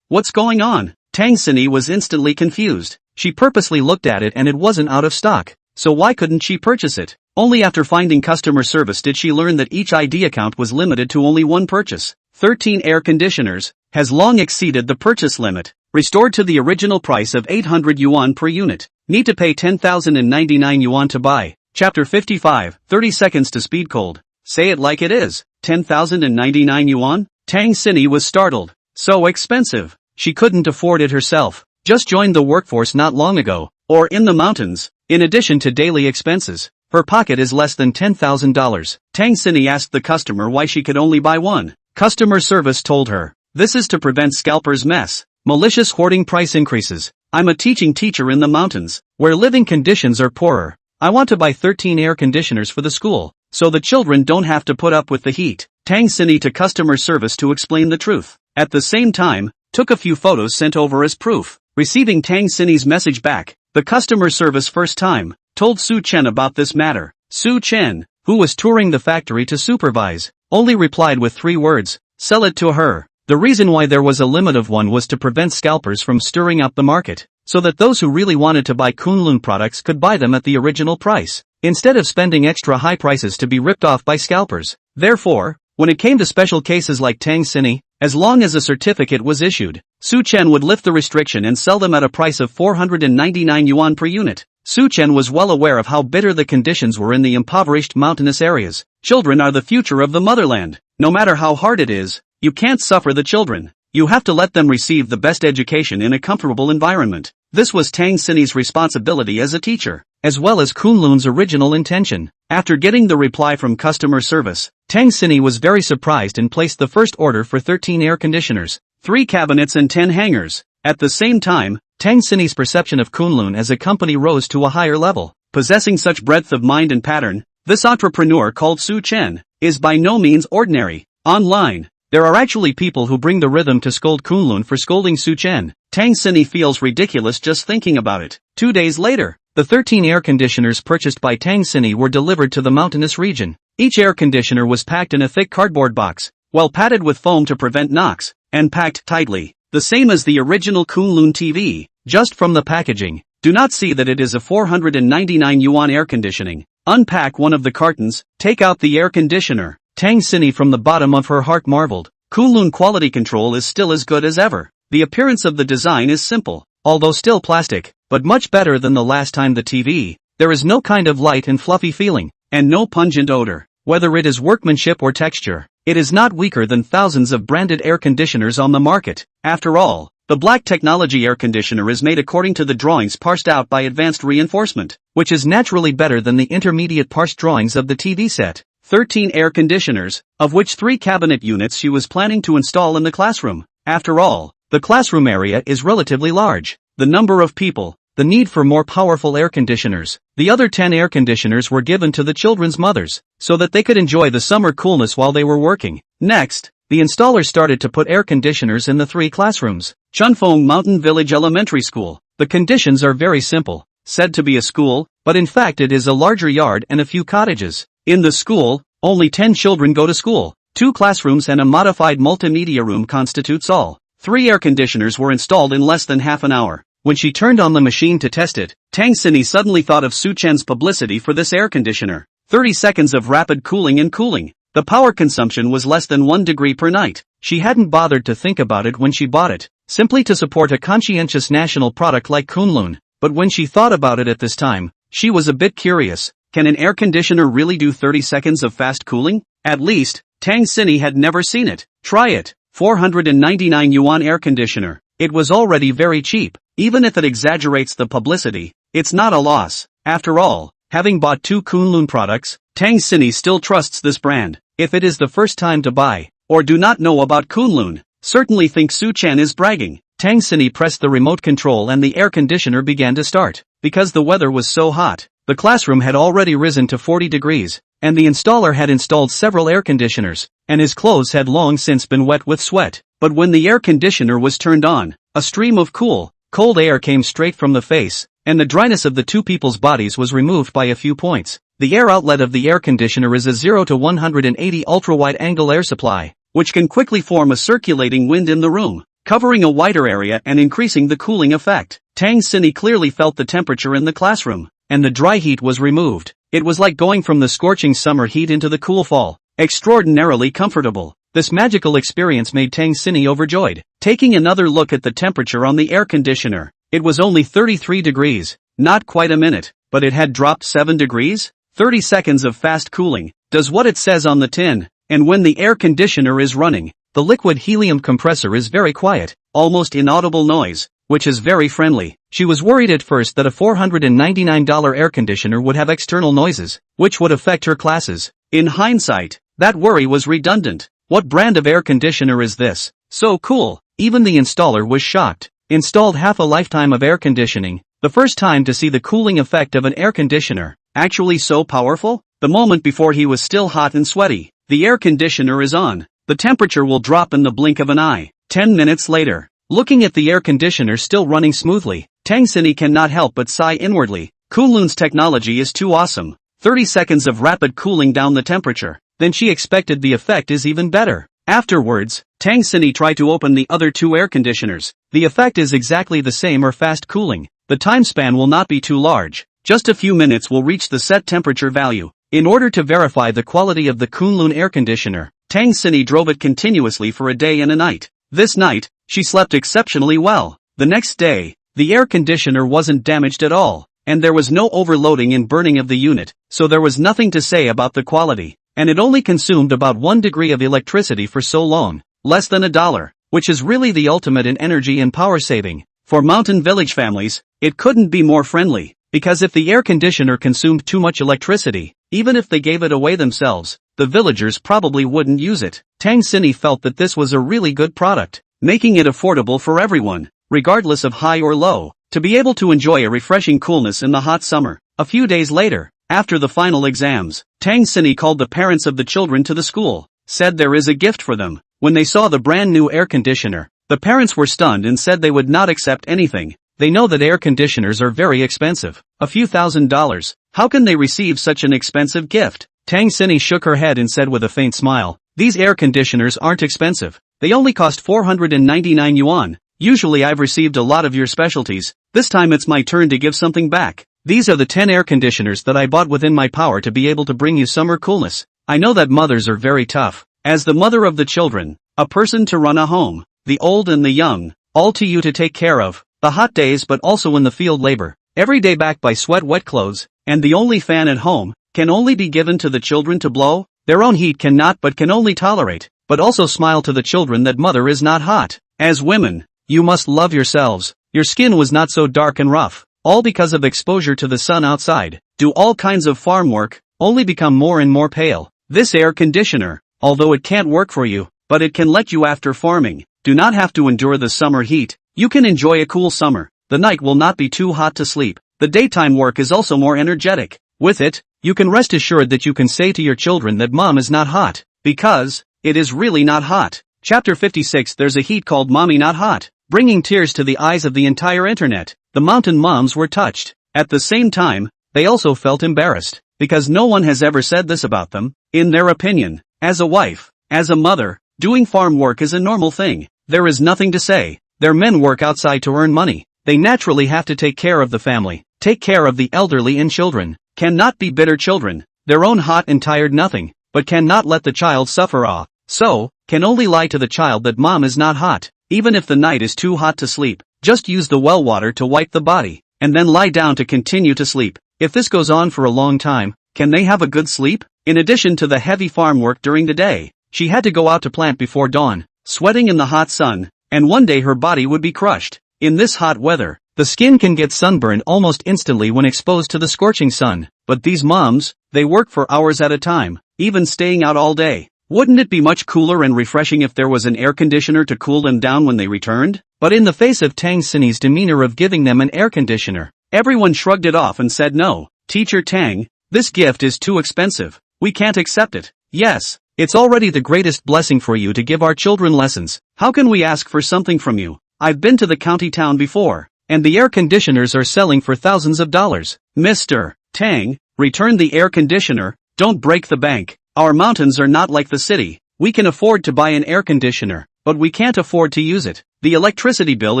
What's going on? Tang Xini was instantly confused. She purposely looked at it and it wasn't out of stock. So why couldn't she purchase it? Only after finding customer service did she learn that each ID account was limited to only one purchase. 13 air conditioners has long exceeded the purchase limit. Restored to the original price of 800 yuan per unit. Need to pay 10,099 yuan to buy. Chapter 55, 30 seconds to speed cold. Say it like it is. 10,099 yuan? Tang Xini was startled. So expensive. She couldn't afford it herself. Just joined the workforce not long ago, or in the mountains. In addition to daily expenses, her pocket is less than $10,000. Tang Xini asked the customer why she could only buy one. Customer service told her, this is to prevent scalpers' mess. Malicious hoarding price increases. I'm a teaching teacher in the mountains, where living conditions are poorer. I want to buy 13 air conditioners for the school, so the children don't have to put up with the heat. Tang Xini to customer service to explain the truth. At the same time, took a few photos sent over as proof. Receiving Tang Xini's message back, the customer service first time, told Su Chen about this matter. Su Chen, who was touring the factory to supervise, only replied with 3 words, sell it to her. The reason why there was a limit of one was to prevent scalpers from stirring up the market, so that those who really wanted to buy Kunlun products could buy them at the original price, instead of spending extra high prices to be ripped off by scalpers. Therefore, when it came to special cases like Tang Xini, as long as a certificate was issued, Su Chen would lift the restriction and sell them at a price of 499 yuan per unit. Su Chen was well aware of how bitter the conditions were in the impoverished mountainous areas. Children are the future of the motherland. No matter how hard it is, you can't suffer the children. You have to let them receive the best education in a comfortable environment. This was Tang Xini's responsibility as a teacher, as well as Kunlun's original intention. After getting the reply from customer service, Tang Xini was very surprised and placed the first order for 13 air conditioners, 3 cabinets and 10 hangers. At the same time, Tang Xini's perception of Kunlun as a company rose to a higher level. Possessing such breadth of mind and pattern, this entrepreneur called Su Chen is by no means ordinary. Online, there are actually people who bring the rhythm to scold Kunlun for scolding Su Chen. Tang Xini feels ridiculous just thinking about it. 2 days later, the 13 air conditioners purchased by Tang Xini were delivered to the mountainous region. Each air conditioner was packed in a thick cardboard box, well padded with foam to prevent knocks, and packed tightly. The same as the original Kunlun TV, just from the packaging. Do not see that it is a 499 yuan air conditioning. Unpack one of the cartons, take out the air conditioner. Tang Xini from the bottom of her heart marveled. Kunlun quality control is still as good as ever. The appearance of the design is simple, although still plastic, but much better than the last time the TV. There is no kind of light and fluffy feeling, and no pungent odor. Whether it is workmanship or texture, it is not weaker than thousands of branded air conditioners on the market. After all, the black technology air conditioner is made according to the drawings parsed out by advanced reinforcement, which is naturally better than the intermediate parsed drawings of the TV set. 13 air conditioners, of which 3 cabinet units she was planning to install in the classroom. After all, the classroom area is relatively large. The number of people, the need for more powerful air conditioners. The other 10 air conditioners were given to the children's mothers, so that they could enjoy the summer coolness while they were working. Next, the installer started to put air conditioners in the 3 classrooms. Chunfeng Mountain Village Elementary School. The conditions are very simple, said to be a school, but in fact it is a larger yard and a few cottages. In the school, only 10 children go to school. 2 classrooms and a modified multimedia room constitutes all. 3 air conditioners were installed in less than half an hour. When she turned on the machine to test it, Tang Xini suddenly thought of Su Chen's publicity for this air conditioner. 30 seconds of rapid cooling and cooling. The power consumption was less than 1 degree per night. She hadn't bothered to think about it when she bought it, simply to support a conscientious national product like Kunlun. But when she thought about it at this time, she was a bit curious. Can an air conditioner really do 30 seconds of fast cooling? At least, Tang Xini had never seen it. Try it. 499 yuan air conditioner. It was already very cheap. Even if it exaggerates the publicity, it's not a loss. After all, having bought 2 Kunlun products, Tang Xini still trusts this brand. If it is the first time to buy, or do not know about Kunlun, certainly think Su Chen is bragging. Tang Xini pressed the remote control and the air conditioner began to start. Because the weather was so hot, the classroom had already risen to 40 degrees, and the installer had installed several air conditioners, and his clothes had long since been wet with sweat. But when the air conditioner was turned on, a stream of cold air came straight from the face, and the dryness of the 2 people's bodies was removed by a few points. The air outlet of the air conditioner is a 0 to 180 ultra-wide-angle air supply, which can quickly form a circulating wind in the room, covering a wider area and increasing the cooling effect. Tang Xini clearly felt the temperature in the classroom, and the dry heat was removed. It was like going from the scorching summer heat into the cool fall. Extraordinarily comfortable. This magical experience made Tang Xini overjoyed. Taking another look at the temperature on the air conditioner, it was only 33 degrees, not quite a minute, but it had dropped 7 degrees? 30 seconds of fast cooling, does what it says on the tin, and when the air conditioner is running, the liquid helium compressor is very quiet, almost inaudible noise, which is very friendly. She was worried at first that a $499 air conditioner would have external noises, which would affect her classes. In hindsight, that worry was redundant. What brand of air conditioner is this? So cool. Even the installer was shocked. Installed half a lifetime of air conditioning, the first time to see the cooling effect of an air conditioner. Actually so powerful? The moment before he was still hot and sweaty. The air conditioner is on. The temperature will drop in the blink of an eye. 10 minutes later, looking at the air conditioner still running smoothly, Tang Xini cannot help but sigh inwardly. Kunlun's technology is too awesome. 30 seconds of rapid cooling down the temperature. Then she expected the effect is even better. Afterwards, Tang Xini tried to open the other two air conditioners. The effect is exactly the same or fast cooling. The time span will not be too large. Just a few minutes will reach the set temperature value. In order to verify the quality of the Kunlun air conditioner, Tang Xini drove it continuously for a day and a night. This night, she slept exceptionally well. The next day, the air conditioner wasn't damaged at all, and there was no overloading and burning of the unit, so there was nothing to say about the quality. And it only consumed about 1 degree of electricity for so long, less than $1, which is really the ultimate in energy and power saving. For mountain village families, it couldn't be more friendly, because if the air conditioner consumed too much electricity, even if they gave it away themselves, the villagers probably wouldn't use it. Tang Xini felt that this was a really good product, making it affordable for everyone, regardless of high or low, to be able to enjoy a refreshing coolness in the hot summer. A few days later, after the final exams, Tang Xini called the parents of the children to the school, said there is a gift for them. When they saw the brand new air conditioner, the parents were stunned and said they would not accept anything. They know that air conditioners are very expensive, a few $1,000s. How can they receive such an expensive gift? Tang Xini shook her head and said with a faint smile, these air conditioners aren't expensive. They only cost 499 yuan. Usually I've received a lot of your specialties. This time it's my turn to give something back. These are the 10 air conditioners that I bought within my power to be able to bring you summer coolness. I know that mothers are very tough. As the mother of the children, a person to run a home, the old and the young, all to you to take care of, the hot days but also in the field labor, every day backed by sweat wet clothes, and the only fan at home, can only be given to the children to blow, their own heat cannot but can only tolerate, but also smile to the children that mother is not hot. As women, you must love yourselves. Your skin was not so dark and rough, all because of exposure to the sun outside. Do all kinds of farm work, only become more and more pale. This air conditioner, although it can't work for you, but it can let you after farming, do not have to endure the summer heat. You can enjoy a cool summer. The night will not be too hot to sleep. The daytime work is also more energetic. With it, you can rest assured that you can say to your children that mom is not hot, because it is really not hot. Chapter 56. There's a heat called mommy not hot, bringing tears to the eyes of the entire internet. The mountain moms were touched. At the same time, they also felt embarrassed, because no one has ever said this about them. In their opinion, as a wife, as a mother, doing farm work is a normal thing. There is nothing to say. Their men work outside to earn money. They naturally have to take care of the family, take care of the elderly and children. Cannot be bitter children, their own hot and tired nothing, but cannot let the child suffer so, can only lie to the child that mom is not hot. Even if the night is too hot to sleep, just use the well water to wipe the body, and then lie down to continue to sleep. If this goes on for a long time, can they have a good sleep? In addition to the heavy farm work during the day, she had to go out to plant before dawn, sweating in the hot sun, and one day her body would be crushed. In this hot weather, the skin can get sunburned almost instantly when exposed to the scorching sun. But these moms, they work for hours at a time, even staying out all day. Wouldn't it be much cooler and refreshing if there was an air conditioner to cool them down when they returned? But in the face of Tang Xini's demeanor of giving them an air conditioner, everyone shrugged it off and said no. Teacher Tang, this gift is too expensive. We can't accept it. Yes, it's already the greatest blessing for you to give our children lessons. How can we ask for something from you? I've been to the county town before, and the air conditioners are selling for thousands of dollars. Mr. Tang, return the air conditioner. Don't break the bank. Our mountains are not like the city. We can afford to buy an air conditioner, but we can't afford to use it. The electricity bill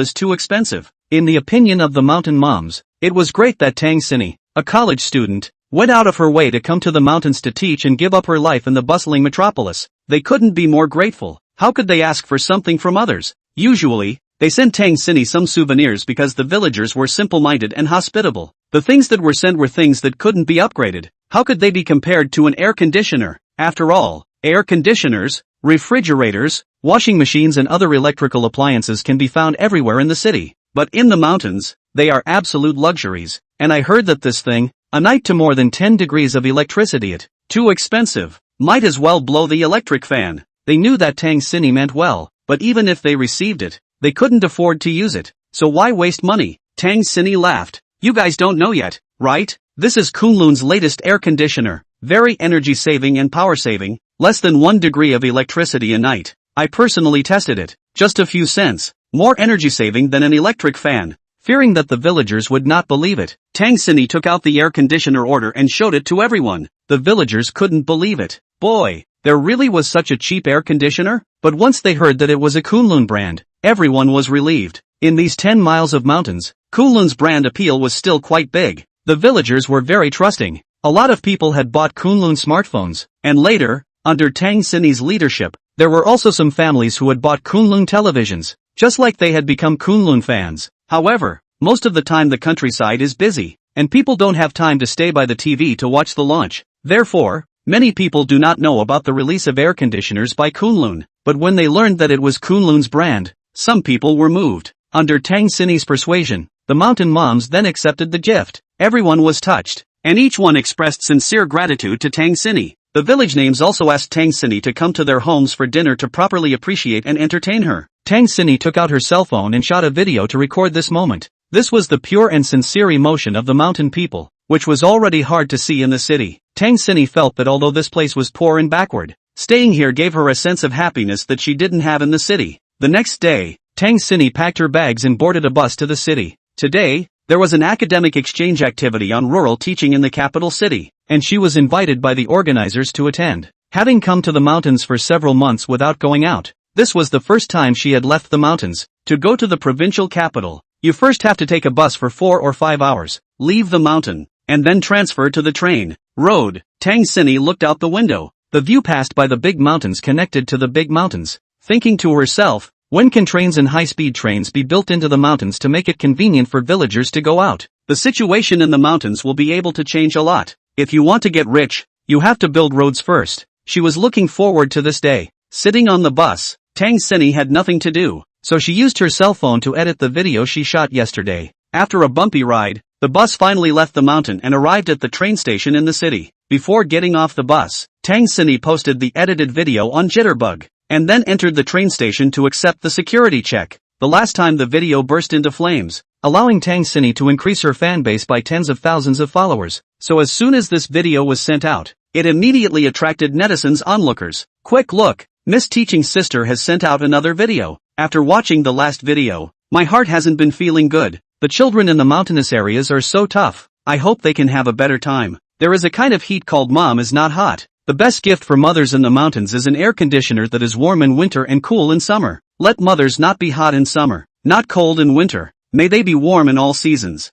is too expensive. In the opinion of the mountain moms, it was great that Tang Xini, a college student, went out of her way to come to the mountains to teach and give up her life in the bustling metropolis. They couldn't be more grateful. How could they ask for something from others? Usually, they sent Tang Xini some souvenirs because the villagers were simple-minded and hospitable. The things that were sent were things that couldn't be upgraded. How could they be compared to an air conditioner? After all, air conditioners, refrigerators, washing machines and other electrical appliances can be found everywhere in the city. But in the mountains, they are absolute luxuries. And I heard that this thing, a night to more than 10 degrees of electricity too expensive. Might as well blow the electric fan. They knew that Tang Xini meant well, but even if they received it, they couldn't afford to use it. So why waste money? Tang Xini laughed. You guys don't know yet, right? This is Kunlun's latest air conditioner. Very energy saving and power saving, less than 1 degree of electricity a night. I personally tested it, just a few cents, more energy saving than an electric fan. Fearing that the villagers would not believe it, Tang Xini took out the air conditioner order and showed it to everyone. The villagers couldn't believe it. Boy, There really was such a cheap air conditioner? But once they heard that it was a Kunlun brand, everyone was relieved. In these 10 miles of mountains, Kunlun's brand appeal was still quite big. The villagers were very trusting. A lot of people had bought Kunlun smartphones, and later, under Tang Xini's leadership, there were also some families who had bought Kunlun televisions, just like they had become Kunlun fans. However, most of the time the countryside is busy, and people don't have time to stay by the TV to watch the launch. Therefore, many people do not know about the release of air conditioners by Kunlun, but when they learned that it was Kunlun's brand, some people were moved. Under Tang Xini's persuasion, the mountain moms then accepted the gift. Everyone was touched, and each one expressed sincere gratitude to Tang Xini. The village names also asked Tang Xini to come to their homes for dinner to properly appreciate and entertain her. Tang Xini took out her cell phone and shot a video to record this moment. This was the pure and sincere emotion of the mountain people, which was already hard to see in the city. Tang Xini felt that although this place was poor and backward, staying here gave her a sense of happiness that she didn't have in the city. The next day, Tang Xini packed her bags and boarded a bus to the city. Today, there was an academic exchange activity on rural teaching in the capital city, and she was invited by the organizers to attend. Having come to the mountains for several months without going out, this was the first time she had left the mountains. To go to the provincial capital, you first have to take a bus for 4 or 5 hours, leave the mountain, and then transfer to the train road. Tang Xini looked out the window. The view passed by the big mountains connected to the big mountains, thinking to herself, when can trains and high-speed trains be built into the mountains to make it convenient for villagers to go out? The situation in the mountains will be able to change a lot. If you want to get rich, you have to build roads first. She was looking forward to this day. Sitting on the bus, Tang Xini had nothing to do, so she used her cell phone to edit the video she shot yesterday. After a bumpy ride, the bus finally left the mountain and arrived at the train station in the city. Before getting off the bus, Tang Xini posted the edited video on Jitterbug, and then entered the train station to accept the security check. The last time the video burst into flames, allowing Tang Xini to increase her fan base by tens of thousands of followers. So as soon as this video was sent out, it immediately attracted netizens' onlookers. Quick look, Miss Teaching's sister has sent out another video. After watching the last video, my heart hasn't been feeling good. The children in the mountainous areas are so tough. I hope they can have a better time. There is a kind of heat called mom is not hot. The best gift for mothers in the mountains is an air conditioner that is warm in winter and cool in summer. Let mothers not be hot in summer, not cold in winter. May they be warm in all seasons.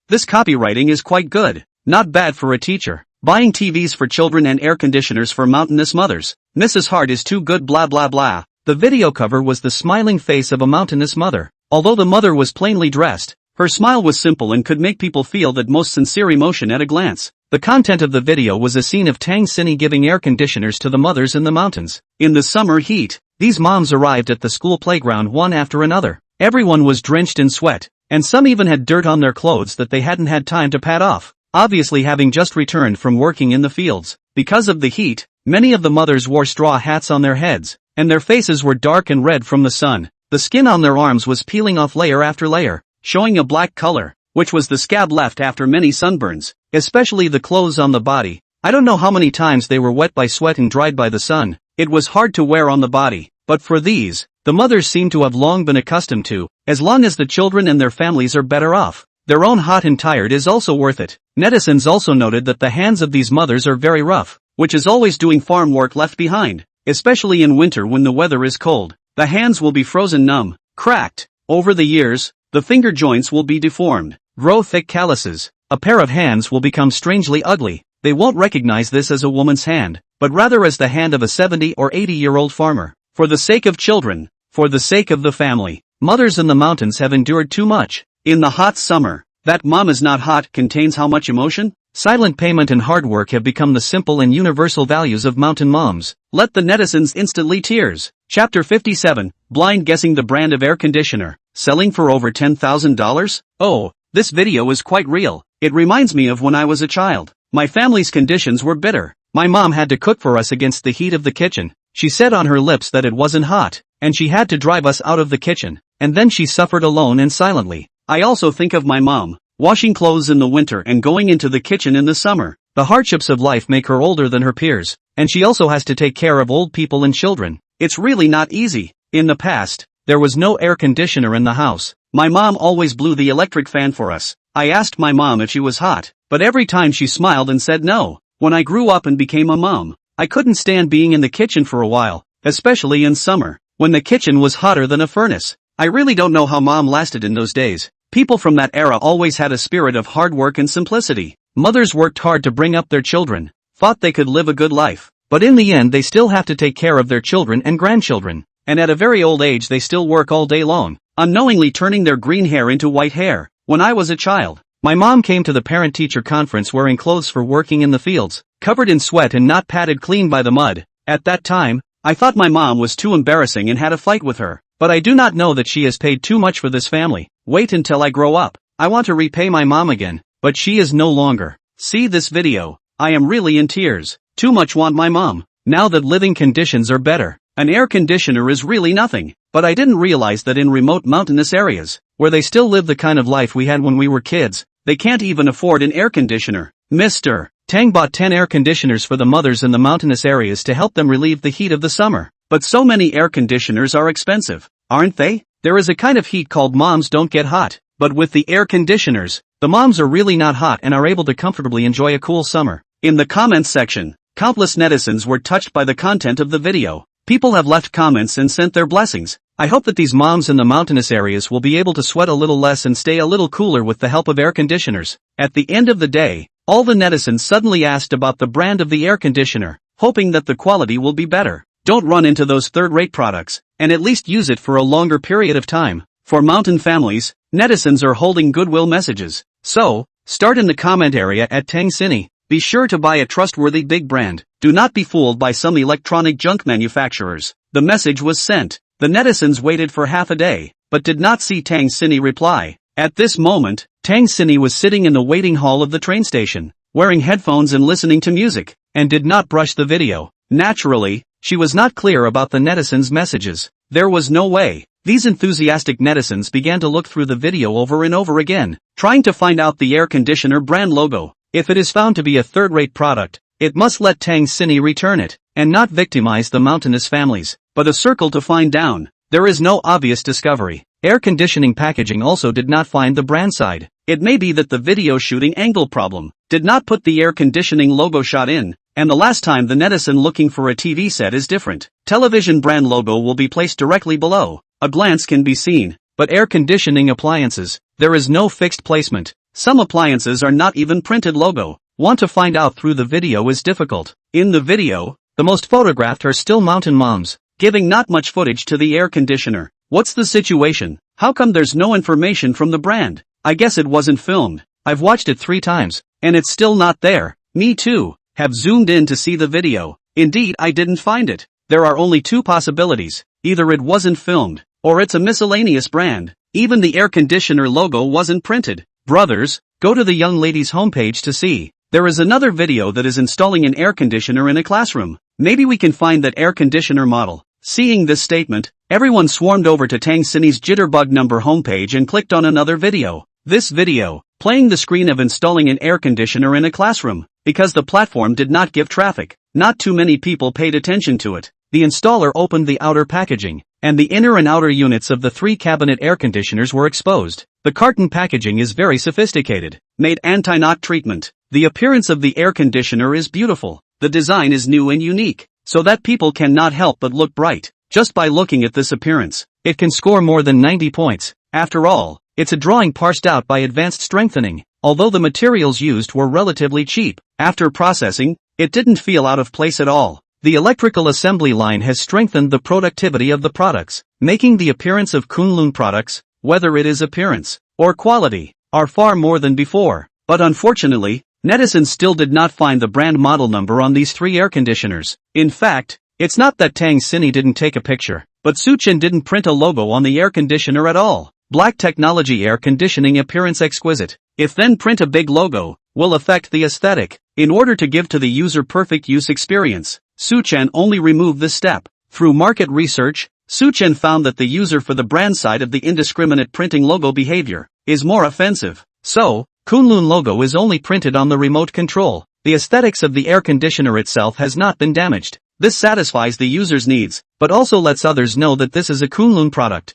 This copywriting is quite good. Not bad for a teacher. Buying TVs for children and air conditioners for mountainous mothers. Mrs. Hart is too good blah blah blah. The video cover was the smiling face of a mountainous mother. Although the mother was plainly dressed, her smile was simple and could make people feel that most sincere emotion at a glance. The content of the video was a scene of Tang Xini giving air conditioners to the mothers in the mountains. In the summer heat, these moms arrived at the school playground one after another. Everyone was drenched in sweat, and some even had dirt on their clothes that they hadn't had time to pat off, obviously having just returned from working in the fields. Because of the heat, many of the mothers wore straw hats on their heads, and their faces were dark and red from the sun. The skin on their arms was peeling off layer after layer, showing a black color, which was the scab left after many sunburns, especially the clothes on the body. I don't know how many times they were wet by sweat and dried by the sun. It was hard to wear on the body, but for these, the mothers seem to have long been accustomed to. As long as the children and their families are better off, their own hot and tired is also worth it. Netizens also noted that the hands of these mothers are very rough, which is always doing farm work left behind, especially in winter when the weather is cold. The hands will be frozen numb, cracked. Over the years, the finger joints will be deformed, grow thick calluses. A pair of hands will become strangely ugly. They won't recognize this as a woman's hand, but rather as the hand of a 70 or 80-year-old farmer. For the sake of children, for the sake of the family, mothers in the mountains have endured too much. In the hot summer, that mom is not hot contains how much emotion? Silent payment and hard work have become the simple and universal values of mountain moms. Let the netizens instantly tears. Chapter 57, Blind Guessing the Brand of Air Conditioner, selling for over $10,000? Oh, this video is quite real. It reminds me of when I was a child. My family's conditions were bitter. My mom had to cook for us against the heat of the kitchen. She said on her lips that it wasn't hot, and she had to drive us out of the kitchen, and then she suffered alone and silently. I also think of my mom, washing clothes in the winter and going into the kitchen in the summer. The hardships of life make her older than her peers, and she also has to take care of old people and children. It's really not easy. In the past, there was no air conditioner in the house. My mom always blew the electric fan for us. I asked my mom if she was hot, but every time she smiled and said no. When I grew up and became a mom, I couldn't stand being in the kitchen for a while, especially in summer, when the kitchen was hotter than a furnace. I really don't know how mom lasted in those days. People from that era always had a spirit of hard work and simplicity. Mothers worked hard to bring up their children, thought they could live a good life, but in the end they still have to take care of their children and grandchildren, and at a very old age they still work all day long, unknowingly turning their green hair into white hair. When I was a child, my mom came to the parent-teacher conference wearing clothes for working in the fields, covered in sweat and not padded clean by the mud. At that time, I thought my mom was too embarrassing and had a fight with her, but I do not know that she has paid too much for this family. Wait until I grow up. I want to repay my mom again, but she is no longer. See this video. I am really in tears. Too much want my mom. Now that living conditions are better, an air conditioner is really nothing. But I didn't realize that in remote mountainous areas, where they still live the kind of life we had when we were kids, they can't even afford an air conditioner. Mr. Tang bought 10 air conditioners for the mothers in the mountainous areas to help them relieve the heat of the summer. But so many air conditioners are expensive, aren't they? There is a kind of heat called moms don't get hot. But with the air conditioners, the moms are really not hot and are able to comfortably enjoy a cool summer. In the comments section, countless netizens were touched by the content of the video. People have left comments and sent their blessings. I hope that these moms in the mountainous areas will be able to sweat a little less and stay a little cooler with the help of air conditioners. At the end of the day, all the netizens suddenly asked about the brand of the air conditioner, hoping that the quality will be better. Don't run into those third-rate products, and at least use it for a longer period of time. For mountain families, netizens are holding goodwill messages. So, start in the comment area at Tang Cine. Be sure to buy a trustworthy big brand. Do not be fooled by some electronic junk manufacturers. The message was sent. The netizens waited for half a day, but did not see Tang Cine reply. At this moment, Tang Cine was sitting in the waiting hall of the train station, wearing headphones and listening to music, and did not brush the video. Naturally, she was not clear about the netizens' messages. There was no way. These enthusiastic netizens began to look through the video over and over again, trying to find out the air conditioner brand logo. If it is found to be a third-rate product, it must let Tang Cine return it, and not victimize the mountainous families, but a circle to find down. There is no obvious discovery. Air conditioning packaging also did not find the brand side. It may be that the video shooting angle problem did not put the air conditioning logo shot in, and the last time the netizen looking for a TV set is different. Television brand logo will be placed directly below. A glance can be seen, but air conditioning appliances, there is no fixed placement. Some appliances are not even printed logo. Want to find out through the video is difficult. In the video, the most photographed are still mountain moms, giving not much footage to the air conditioner. What's the situation? How come there's no information from the brand? I guess it wasn't filmed. I've watched it 3 times, and it's still not there. Me too, have zoomed in to see the video. Indeed, I didn't find it. There are only 2 possibilities. Either it wasn't filmed, or it's a miscellaneous brand. Even the air conditioner logo wasn't printed. Brothers, go to the young lady's homepage to see. There is another video that is installing an air conditioner in a classroom. Maybe we can find that air conditioner model. Seeing this statement, everyone swarmed over to Tang Cine's Jitterbug number homepage and clicked on another video. This video, playing the screen of installing an air conditioner in a classroom. Because the platform did not give traffic, not too many people paid attention to it. The installer opened the outer packaging, and the inner and outer units of the 3 cabinet air conditioners were exposed. The carton packaging is very sophisticated, made anti-knock treatment. The appearance of the air conditioner is beautiful. The design is new and unique, so that people cannot help but look bright. Just by looking at this appearance, it can score more than 90 points. After all, it's a drawing parsed out by advanced strengthening. Although the materials used were relatively cheap, after processing, it didn't feel out of place at all. The electrical assembly line has strengthened the productivity of the products, making the appearance of Kunlun products, whether it is appearance or quality, are far more than before. But unfortunately, netizens still did not find the brand model number on these 3 air conditioners. In fact, it's not that Tang Cine didn't take a picture, but Chen didn't print a logo on the air conditioner at all. Black technology air conditioning appearance exquisite. If then print a big logo, will affect the aesthetic. In order to give to the user perfect use experience, Chen only removed this step. Through market research, Chen found that the user for the brand side of the indiscriminate printing logo behavior is more offensive. So, Kunlun logo is only printed on the remote control. The aesthetics of the air conditioner itself has not been damaged. This satisfies the user's needs, but also lets others know that this is a Kunlun product.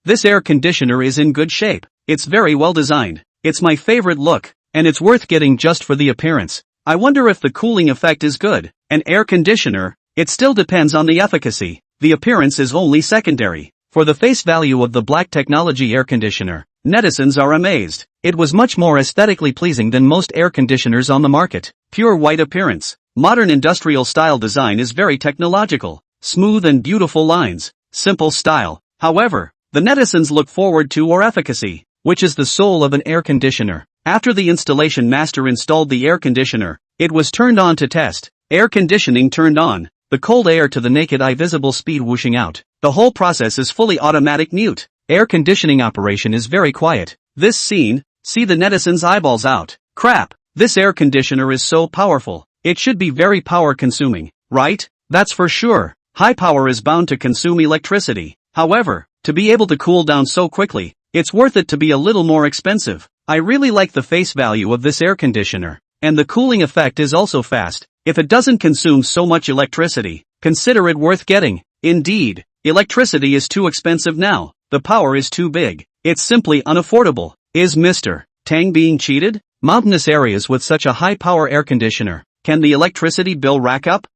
This air conditioner is in good shape. It's very well designed. It's my favorite look, and it's worth getting just for the appearance. I wonder if the cooling effect is good. An air conditioner, it still depends on the efficacy. The appearance is only secondary. For the face value of the black technology air conditioner, netizens are amazed. It was much more aesthetically pleasing than most air conditioners on the market. Pure white appearance. Modern industrial style design is very technological. Smooth and beautiful lines. Simple style. However, the netizens look forward to or efficacy, which is the soul of an air conditioner. After the installation master installed the air conditioner, it was turned on to test. Air conditioning turned on. The cold air to the naked eye visible speed whooshing out. The whole process is fully automatic mute. Air conditioning operation is very quiet. This scene, see the netizens' eyeballs out. Crap, this air conditioner is so powerful. It should be very power consuming, right? That's for sure. High power is bound to consume electricity. However, to be able to cool down so quickly, it's worth it to be a little more expensive. I really like the face value of this air conditioner. And the cooling effect is also fast. If it doesn't consume so much electricity, consider it worth getting. Indeed, electricity is too expensive now. The power is too big. It's simply unaffordable. Is Mr. Tang being cheated? Mountainous areas with such a high power air conditioner. Can the electricity bill rack up?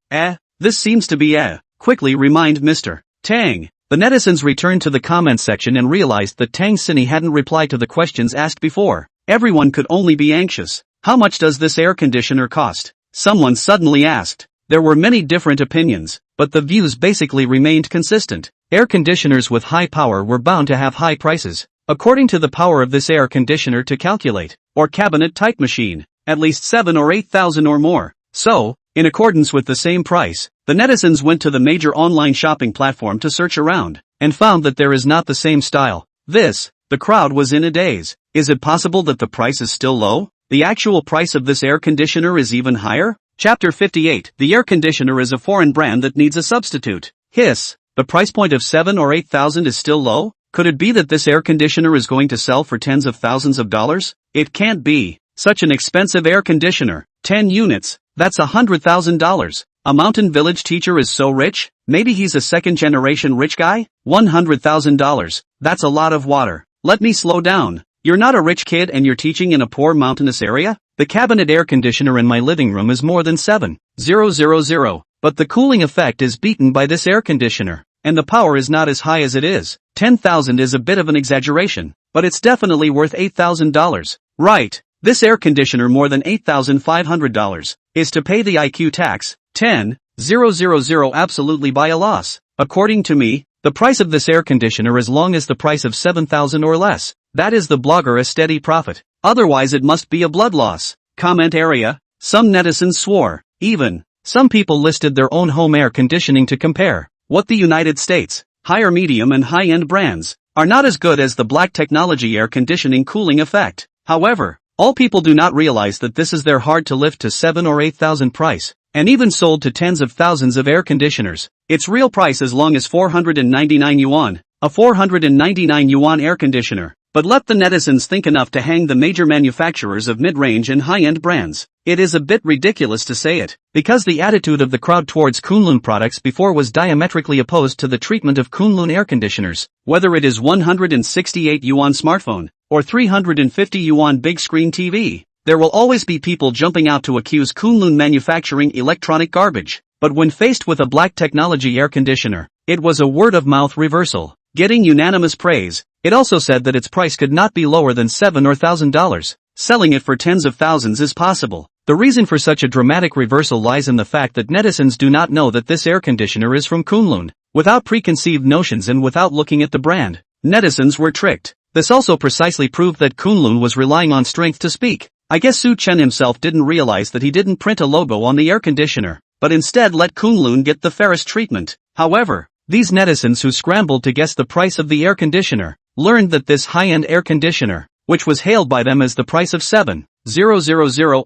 This seems to be quickly remind Mr. Tang. The netizens returned to the comments section and realized that Tang Cine hadn't replied to the questions asked before. Everyone could only be anxious. How much does this air conditioner cost? Someone suddenly asked. There were many different opinions, but the views basically remained consistent. Air conditioners with high power were bound to have high prices. According to the power of this air conditioner to calculate, or cabinet type machine, at least 7 or 8,000 or more. So, in accordance with the same price, the netizens went to the major online shopping platform to search around, and found that there is not the same style. The crowd was in a daze. Is it possible that the price is still low? The actual price of this air conditioner is even higher? Chapter 58. The air conditioner is a foreign brand that needs a substitute. Hiss. The price point of 7 or 8,000 is still low? Could it be that this air conditioner is going to sell for tens of thousands of dollars? It can't be. Such an expensive air conditioner. 10 units. That's $100,000. A mountain village teacher is so rich? Maybe he's a second-generation rich guy? $100,000. That's a lot of water. Let me slow down. You're not a rich kid and you're teaching in a poor mountainous area? The cabinet air conditioner in my living room is more than 7,000, but the cooling effect is beaten by this air conditioner, and the power is not as high as it is. 10,000 is a bit of an exaggeration, but it's definitely worth $8,000. Right, this air conditioner more than $8,500 is to pay the IQ tax. 10,000 absolutely by a loss. According to me, the price of this air conditioner is long as the price of 7,000 or less. That is the blogger a steady profit. Otherwise it must be a blood loss. Comment area. Some netizens swore. Even, some people listed their own home air conditioning to compare. What the United States, higher medium and high-end brands, are not as good as the black technology air conditioning cooling effect. However, all people do not realize that this is their hard to lift to 7 or 8,000 price, and even sold to tens of thousands of air conditioners. Its real price as long as 499 yuan, a 499 yuan air conditioner. But let the netizens think enough to hang the major manufacturers of mid-range and high-end brands. It is a bit ridiculous to say it, because the attitude of the crowd towards Kunlun products before was diametrically opposed to the treatment of Kunlun air conditioners. Whether it is 168 yuan smartphone, or 350 yuan big screen TV, there will always be people jumping out to accuse Kunlun manufacturing electronic garbage. But when faced with a black technology air conditioner, it was a word-of-mouth reversal, getting unanimous praise. It also said that its price could not be lower than $7,000 or $1,000. Selling it for tens of thousands is possible. The reason for such a dramatic reversal lies in the fact that netizens do not know that this air conditioner is from Kunlun. Without preconceived notions and without looking at the brand, netizens were tricked. This also precisely proved that Kunlun was relying on strength to speak. I guess Chen himself didn't realize that he didn't print a logo on the air conditioner, but instead let Kunlun get the fairest treatment. However, these netizens who scrambled to guess the price of the air conditioner, learned that this high-end air conditioner, which was hailed by them as the price of 7,000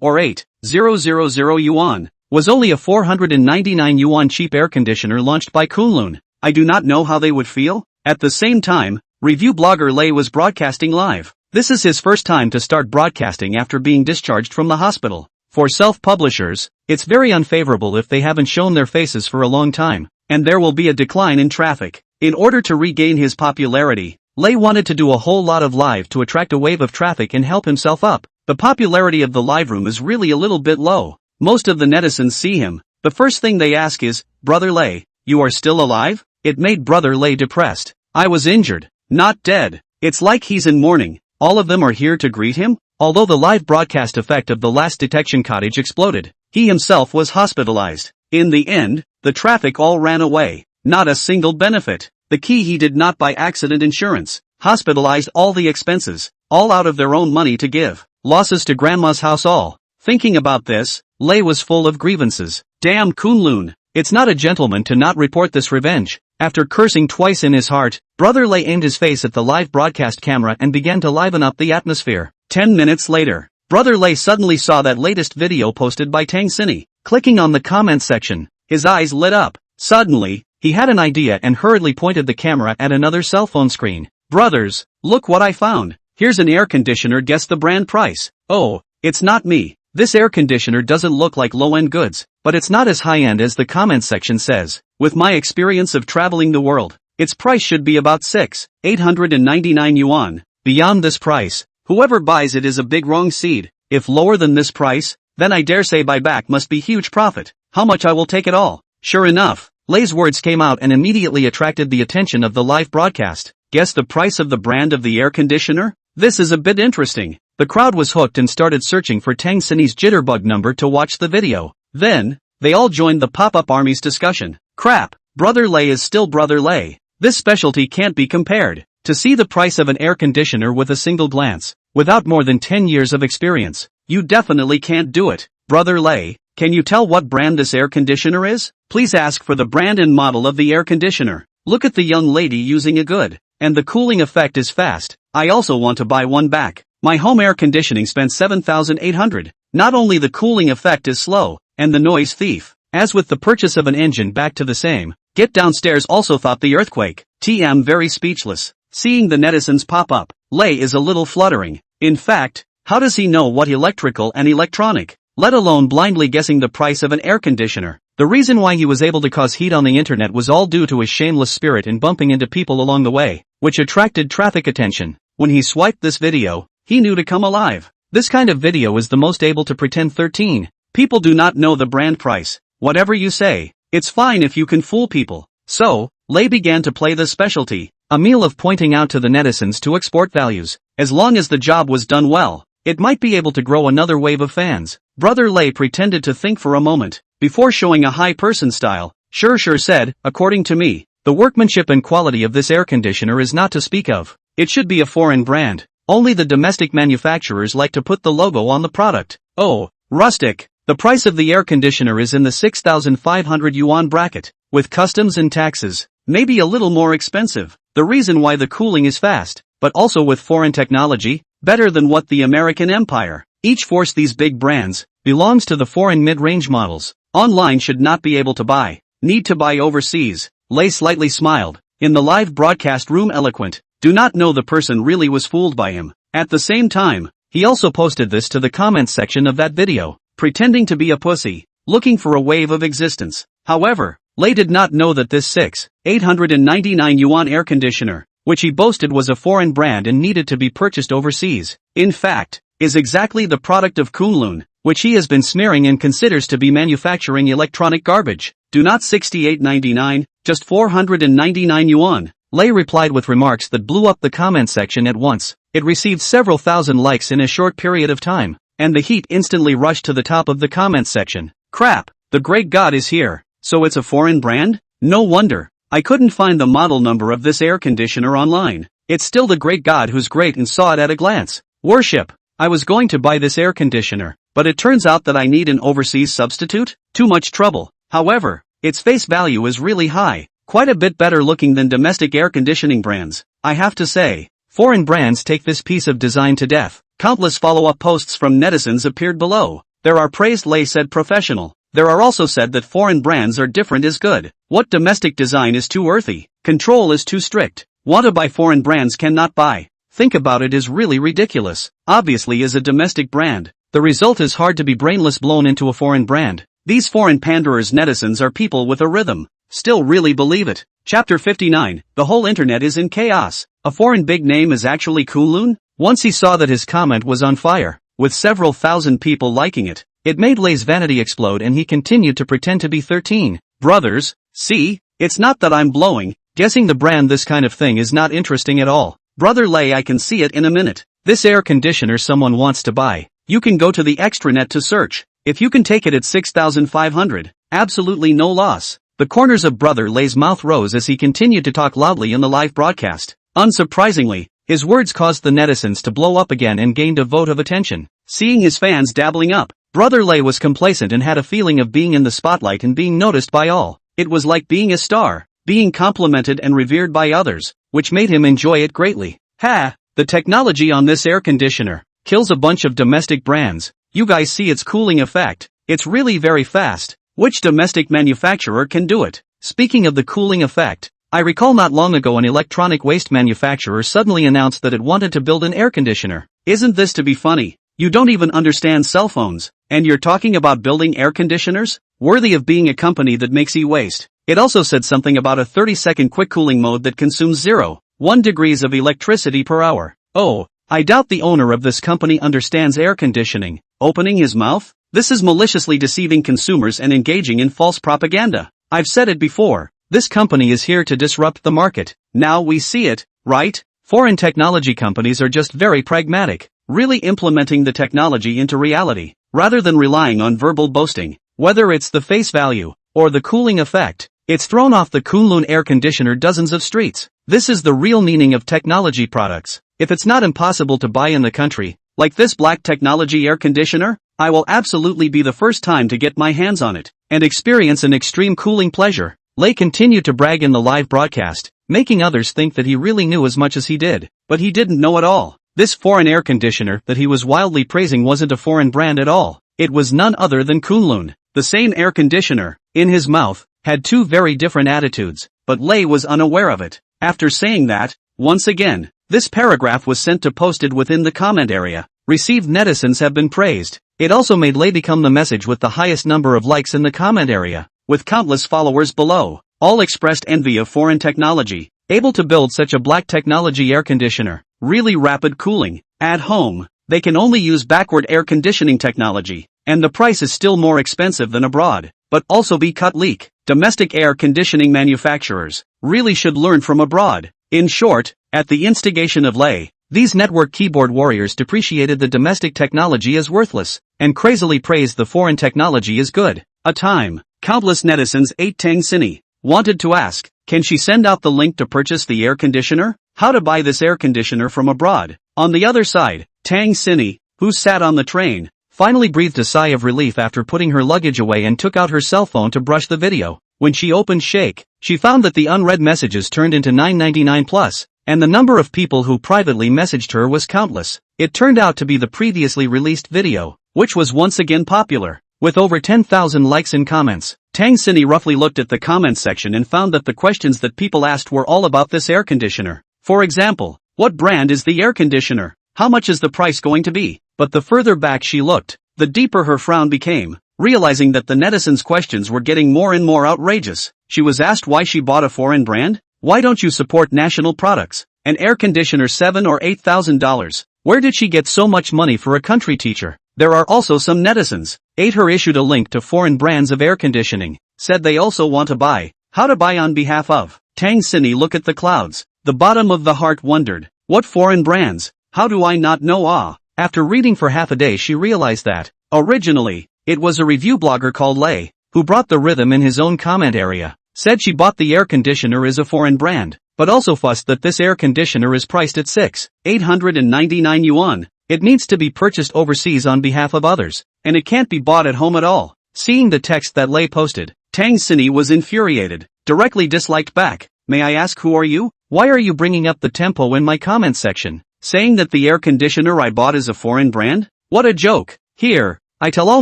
or 8,000 yuan, was only a 499 yuan cheap air conditioner launched by Kunlun. I do not know how they would feel. At the same time, review blogger Lei was broadcasting live. This is his first time to start broadcasting after being discharged from the hospital. For self-publishers, it's very unfavorable if they haven't shown their faces for a long time, and there will be a decline in traffic. In order to regain his popularity, Lei wanted to do a whole lot of live to attract a wave of traffic and help himself up. The popularity of the live room is really a little bit low. Most of the netizens see him, The first thing they ask is, "Brother Lei, you are still alive?" It made Brother Lei depressed. "I was injured, not dead." It's like he's in mourning. All of them are here to greet him? Although the live broadcast effect of the last detection cottage exploded, he himself was hospitalized. In the end, the traffic all ran away. Not a single benefit. The key he did not buy accident insurance. Hospitalized all the expenses, all out of their own money to give. Losses to grandma's house all. Thinking about this, Lei was full of grievances. Damn Kunlun. It's not a gentleman to not report this revenge. After cursing twice in his heart, Brother Lei aimed his face at the live broadcast camera and began to liven up the atmosphere. 10 minutes later, Brother Lei suddenly saw that latest video posted by Tang Xini. Clicking on the comment section, his eyes lit up. Suddenly, he had an idea and hurriedly pointed the camera at another cell phone screen. "Brothers, look what I found. Here's an air conditioner, guess the brand price." "Oh, it's not me. This air conditioner doesn't look like low-end goods, but it's not as high-end as the comment section says. With my experience of traveling the world, its price should be about 6,899 yuan. Beyond this price, whoever buys it is a big wrong seed. If lower than this price, then I dare say buyback must be huge profit. How much I will take it all." Sure enough, Lei's words came out and immediately attracted the attention of the live broadcast. Guess the price of the brand of the air conditioner? This is a bit interesting. The crowd was hooked and started searching for Tang Xini's jitterbug number to watch the video. Then, they all joined the pop-up army's discussion. Crap, Brother Lei is still Brother Lei. This specialty can't be compared. To see the price of an air conditioner with a single glance, without more than 10 years of experience, you definitely can't do it. Brother Lei, can you tell what brand this air conditioner is? Please ask for the brand and model of the air conditioner. Look at the young lady using a good. And the cooling effect is fast. I also want to buy one back. My home air conditioning spent 7,800. Not only the cooling effect is slow, and the noise thief. As with the purchase of an engine back to the same. Get downstairs also thought the earthquake. TM very speechless. Seeing the netizens pop up, Lei is a little fluttering. In fact, how does he know what electrical and electronic, let alone blindly guessing the price of an air conditioner? The reason why he was able to cause heat on the internet was all due to his shameless spirit in bumping into people along the way, which attracted traffic attention. When he swiped this video, he knew to come alive. This kind of video is the most able to pretend 13. People do not know the brand price. Whatever you say, it's fine if you can fool people. So, Lei began to play the specialty, a meal of pointing out to the netizens to export values. As long as the job was done well, it might be able to grow another wave of fans. Brother Lei pretended to think for a moment, before showing a high person style. Sure said, according to me, the workmanship and quality of this air conditioner is not to speak of. It should be a foreign brand. Only the domestic manufacturers like to put the logo on the product. Oh, rustic. The price of the air conditioner is in the 6,500 yuan bracket, with customs and taxes. Maybe a little more expensive. The reason why the cooling is fast, but also with foreign technology, better than what the American empire. Each force these big brands, belongs to the foreign mid-range models. Online should not be able to buy. Need to buy overseas. Lei slightly smiled. In the live broadcast room eloquent. Do not know the person really was fooled by him. At the same time, he also posted this to the comments section of that video, pretending to be a pussy, looking for a wave of existence. However, Lei did not know that this 6,899 yuan air conditioner, which he boasted was a foreign brand and needed to be purchased overseas, in fact, is exactly the product of Kunlun, which he has been smearing and considers to be manufacturing electronic garbage. Do not 68.99, just 499 yuan. Lei replied with remarks that blew up the comment section at once. It received several thousand likes in a short period of time, and the heat instantly rushed to the top of the comment section. Crap, the great god is here. So it's a foreign brand? No wonder. I couldn't find the model number of this air conditioner online. It's still the great god who's great and saw it at a glance. Worship. I was going to buy this air conditioner, but it turns out that I need an overseas substitute? Too much trouble. However, its face value is really high. Quite a bit better looking than domestic air conditioning brands. I have to say, foreign brands take this piece of design to death. Countless follow-up posts from netizens appeared below. There are praised Lei said professional. There are also said that foreign brands are different is good. What domestic design is too earthy? Control is too strict. Want to buy foreign brands cannot buy. Think about it is really ridiculous. Obviously is a domestic brand. The result is hard to be brainless blown into a foreign brand. These foreign panderers netizens are people with a rhythm. Still really believe it. Chapter 59, the whole internet is in chaos. A foreign big name is actually Kunlun? Once he saw that his comment was on fire, with several thousand people liking it, It made Lay's vanity explode and he continued to pretend to be 13. Brothers, see? It's not that I'm blowing. Guessing the brand, this kind of thing is not interesting at all. Brother Lay, I can see it in a minute. This air conditioner someone wants to buy. You can go to the extranet to search. If you can take it at 6,500, absolutely no loss. The corners of Brother Lay's mouth rose as he continued to talk loudly in the live broadcast. Unsurprisingly, his words caused the netizens to blow up again and gained a vote of attention. Seeing his fans dabbling up, Brother Lay was complacent and had a feeling of being in the spotlight and being noticed by all. It was like being a star, being complimented and revered by others, which made him enjoy it greatly. The technology on this air conditioner kills a bunch of domestic brands. You guys see its cooling effect. It's really very fast. Which domestic manufacturer can do it? Speaking of the cooling effect, I recall not long ago an electronic waste manufacturer suddenly announced that it wanted to build an air conditioner. Isn't this to be funny? You don't even understand cell phones, and you're talking about building air conditioners? Worthy of being a company that makes e-waste. It also said something about a 30-second quick cooling mode that consumes 0.1 degrees of electricity per hour. Oh, I doubt the owner of this company understands air conditioning. Opening his mouth? This is maliciously deceiving consumers and engaging in false propaganda. I've said it before. This company is here to disrupt the market. Now we see it, right? Foreign technology companies are just very pragmatic, really implementing the technology into reality, rather than relying on verbal boasting. Whether it's the face value, or the cooling effect, it's thrown off the Kunlun air conditioner dozens of streets. This is the real meaning of technology products. If it's not impossible to buy in the country, like this black technology air conditioner, I will absolutely be the first time to get my hands on it, and experience an extreme cooling pleasure. Lay continued to brag in the live broadcast, making others think that he really knew as much as he did, but he didn't know at all. This foreign air conditioner that he was wildly praising wasn't a foreign brand at all. It was none other than Kunlun. The same air conditioner, in his mouth, had two very different attitudes, but Lay was unaware of it. After saying that, once again, this paragraph was sent to posted within the comment area. Received netizens have been praised. It also made Lay become the message with the highest number of likes in the comment area, with countless followers below. All expressed envy of foreign technology, able to build such a black technology air conditioner, really rapid cooling. At home, they can only use backward air conditioning technology, and the price is still more expensive than abroad, but also be cut leak. Domestic air conditioning manufacturers really should learn from abroad. In short, at the instigation of Lay, these network keyboard warriors depreciated the domestic technology as worthless, and crazily praised the foreign technology as good. A time, countless netizens ate Tang Sini, wanted to ask, can she send out the link to purchase the air conditioner? How to buy this air conditioner from abroad? On the other side, Tang Sini, who sat on the train, finally breathed a sigh of relief after putting her luggage away and took out her cell phone to brush the video. When she opened Shake, she found that the unread messages turned into 999 plus, and the number of people who privately messaged her was countless. It turned out to be the previously released video, which was once again popular, with over 10,000 likes and comments. Tang Sini roughly looked at the comments section and found that the questions that people asked were all about this air conditioner. For example, what brand is the air conditioner? How much is the price going to be? But the further back she looked, the deeper her frown became. Realizing that the netizens' questions were getting more and more outrageous, she was asked why she bought a foreign brand. Why don't you support national products? An air conditioner $7,000 or $8,000. Where did she get so much money for a country teacher? There are also some netizens. Her issued a link to foreign brands of air conditioning, said they also want to buy. How to buy on behalf of Tang Sini. Look at the clouds. The bottom of the heart wondered, what foreign brands? How do I not know? After reading for half a day she realized that, originally, it was a review blogger called Lay, who brought the rhythm in his own comment area, said she bought the air conditioner as a foreign brand, but also fussed that this air conditioner is priced at 6,899 yuan. It needs to be purchased overseas on behalf of others, and it can't be bought at home at all. Seeing the text that Lay posted, Tang Sini was infuriated, directly disliked back. May I ask, who are you? Why are you bringing up the tempo in my comment section, saying that the air conditioner I bought is a foreign brand? What a joke. Here, I tell all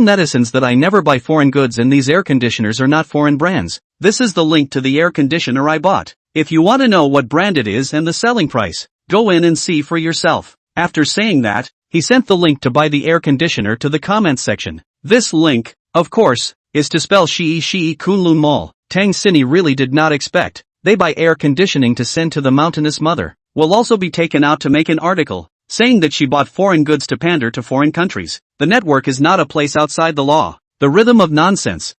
netizens that I never buy foreign goods and these air conditioners are not foreign brands. This is the link to the air conditioner I bought. If you want to know what brand it is and the selling price, go in and see for yourself. After saying that, he sent the link to buy the air conditioner to the comments section. This link, of course, is to spell Shii Kunlun Mall. Tang Sini really did not expect. They buy air conditioning to send to the mountainous mother. Will also be taken out to make an article. saying that she bought foreign goods to pander to foreign countries. The network is not a place outside the law. The rhythm of nonsense,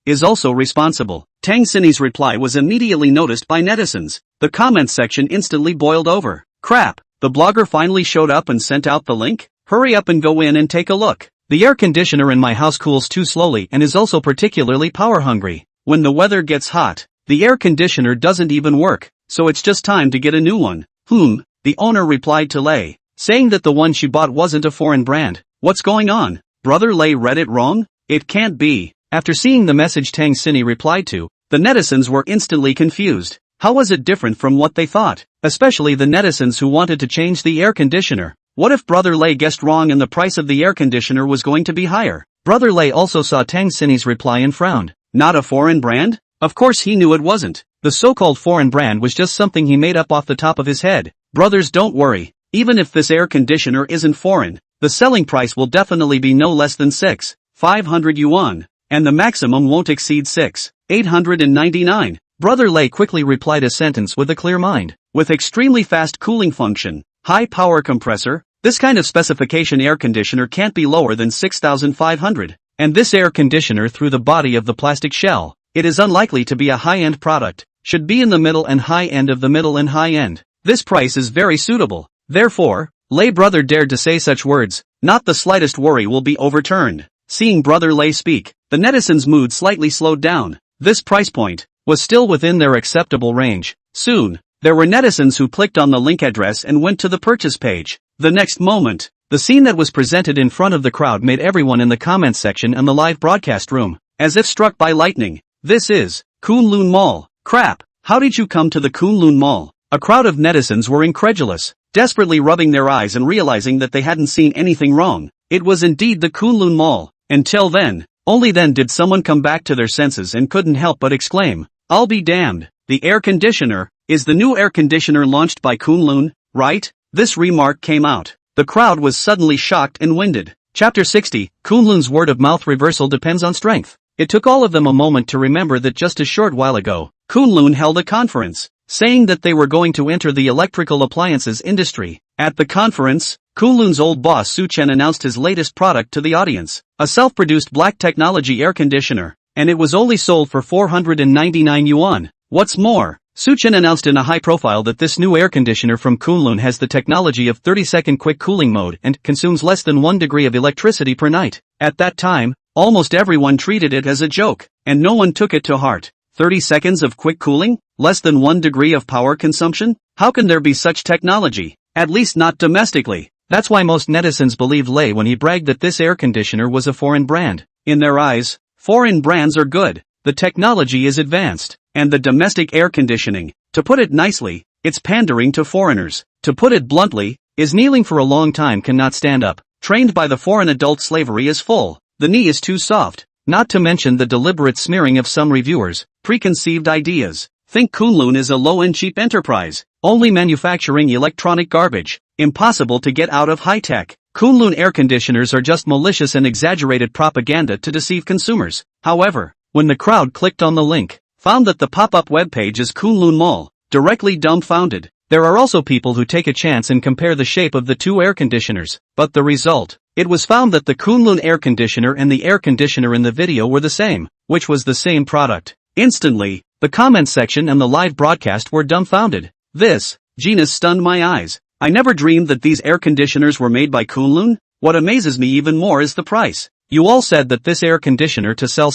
is also responsible. Tang Xinyi's reply was immediately noticed by netizens. The comments section instantly boiled over. Crap, the blogger finally showed up and sent out the link? Hurry up and go in and take a look. The air conditioner in my house cools too slowly and is also particularly power hungry. When the weather gets hot, the air conditioner doesn't even work, so it's just time to get a new one. The owner replied to Lei, saying that the one she bought wasn't a foreign brand. What's going on? Brother Lei read it wrong? It can't be. After seeing the message Tang Xinyi replied to, the netizens were instantly confused. How was it different from what they thought? Especially the netizens who wanted to change the air conditioner. What if Brother Lei guessed wrong and the price of the air conditioner was going to be higher? Brother Lei also saw Tang Xinyi's reply and frowned. Not a foreign brand? Of course he knew it wasn't. The so-called foreign brand was just something he made up off the top of his head. Brothers, don't worry. Even if this air conditioner isn't foreign, the selling price will definitely be no less than 6,500 yuan, and the maximum won't exceed 6,899. Brother Lei quickly replied a sentence with a clear mind. With extremely fast cooling function, high power compressor, this kind of specification air conditioner can't be lower than 6,500. And this air conditioner through the body of the plastic shell, it is unlikely to be a high-end product, should be in the middle and high end of the middle and high end. This price is very suitable. Therefore, Lei brother dared to say such words, not the slightest worry will be overturned. Seeing Brother Lei speak, the netizens' mood slightly slowed down. This price point was still within their acceptable range. Soon, there were netizens who clicked on the link address and went to the purchase page. The next moment, the scene that was presented in front of the crowd made everyone in the comments section and the live broadcast room, as if struck by lightning. This is Kunlun Mall. Crap, how did you come to the Kunlun Mall? A crowd of netizens were incredulous, desperately rubbing their eyes and realizing that they hadn't seen anything wrong. It was indeed the Kunlun Mall. Until then, only then did someone come back to their senses and couldn't help but exclaim, I'll be damned. The air conditioner is the new air conditioner launched by Kunlun, right? This remark came out. The crowd was suddenly shocked and winded. Chapter 60, Kunlun's word-of-mouth reversal depends on strength. It took all of them a moment to remember that just a short while ago, Kunlun held a conference, saying that they were going to enter the electrical appliances industry. At the conference, Kunlun's old boss Chen announced his latest product to the audience, a self-produced black technology air conditioner, and it was only sold for 499 yuan. What's more, Chen announced in a high profile that this new air conditioner from Kunlun has the technology of 30-second quick cooling mode and consumes less than 1 degree of electricity per night. At that time, almost everyone treated it as a joke, and no one took it to heart. 30 seconds of quick cooling? Less than 1 degree of power consumption? How can there be such technology? At least not domestically. That's why most netizens believed Lei when he bragged that this air conditioner was a foreign brand. In their eyes, foreign brands are good, the technology is advanced, and the domestic air conditioning, to put it nicely, it's pandering to foreigners. To put it bluntly, is kneeling for a long time cannot stand up. Trained by the foreign adult slavery is full. The knee is too soft. Not to mention the deliberate smearing of some reviewers, preconceived ideas. Think Kunlun is a low-end cheap enterprise, only manufacturing electronic garbage, impossible to get out of high-tech. Kunlun air conditioners are just malicious and exaggerated propaganda to deceive consumers. However, when the crowd clicked on the link, found that the pop-up webpage is Kunlun Mall, directly dumbfounded. There are also people who take a chance and compare the shape of the two air conditioners, but the result, it was found that the Kunlun air conditioner and the air conditioner in the video were the same, which was the same product. Instantly, the comments section and the live broadcast were dumbfounded. This genius stunned my eyes. I never dreamed that these air conditioners were made by Kunlun. What amazes me even more is the price. You all said that this air conditioner to sell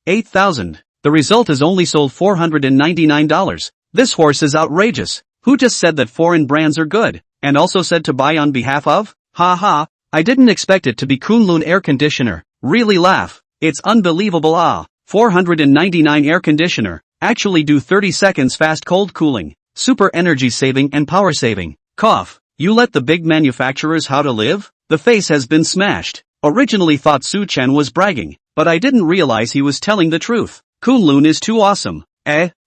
8,000. The result is only sold $499. This horse is outrageous. Who just said that foreign brands are good, and also said to buy on behalf of? Ha ha, I didn't expect it to be Kunlun air conditioner. Really laugh. It's unbelievable. 499 air conditioner, actually do 30 seconds fast cold cooling, super energy saving and power saving. Cough. You let the big manufacturers how to live? The face has been smashed. Originally thought Chen was bragging, but I didn't realize he was telling the truth. Kunlun is too awesome.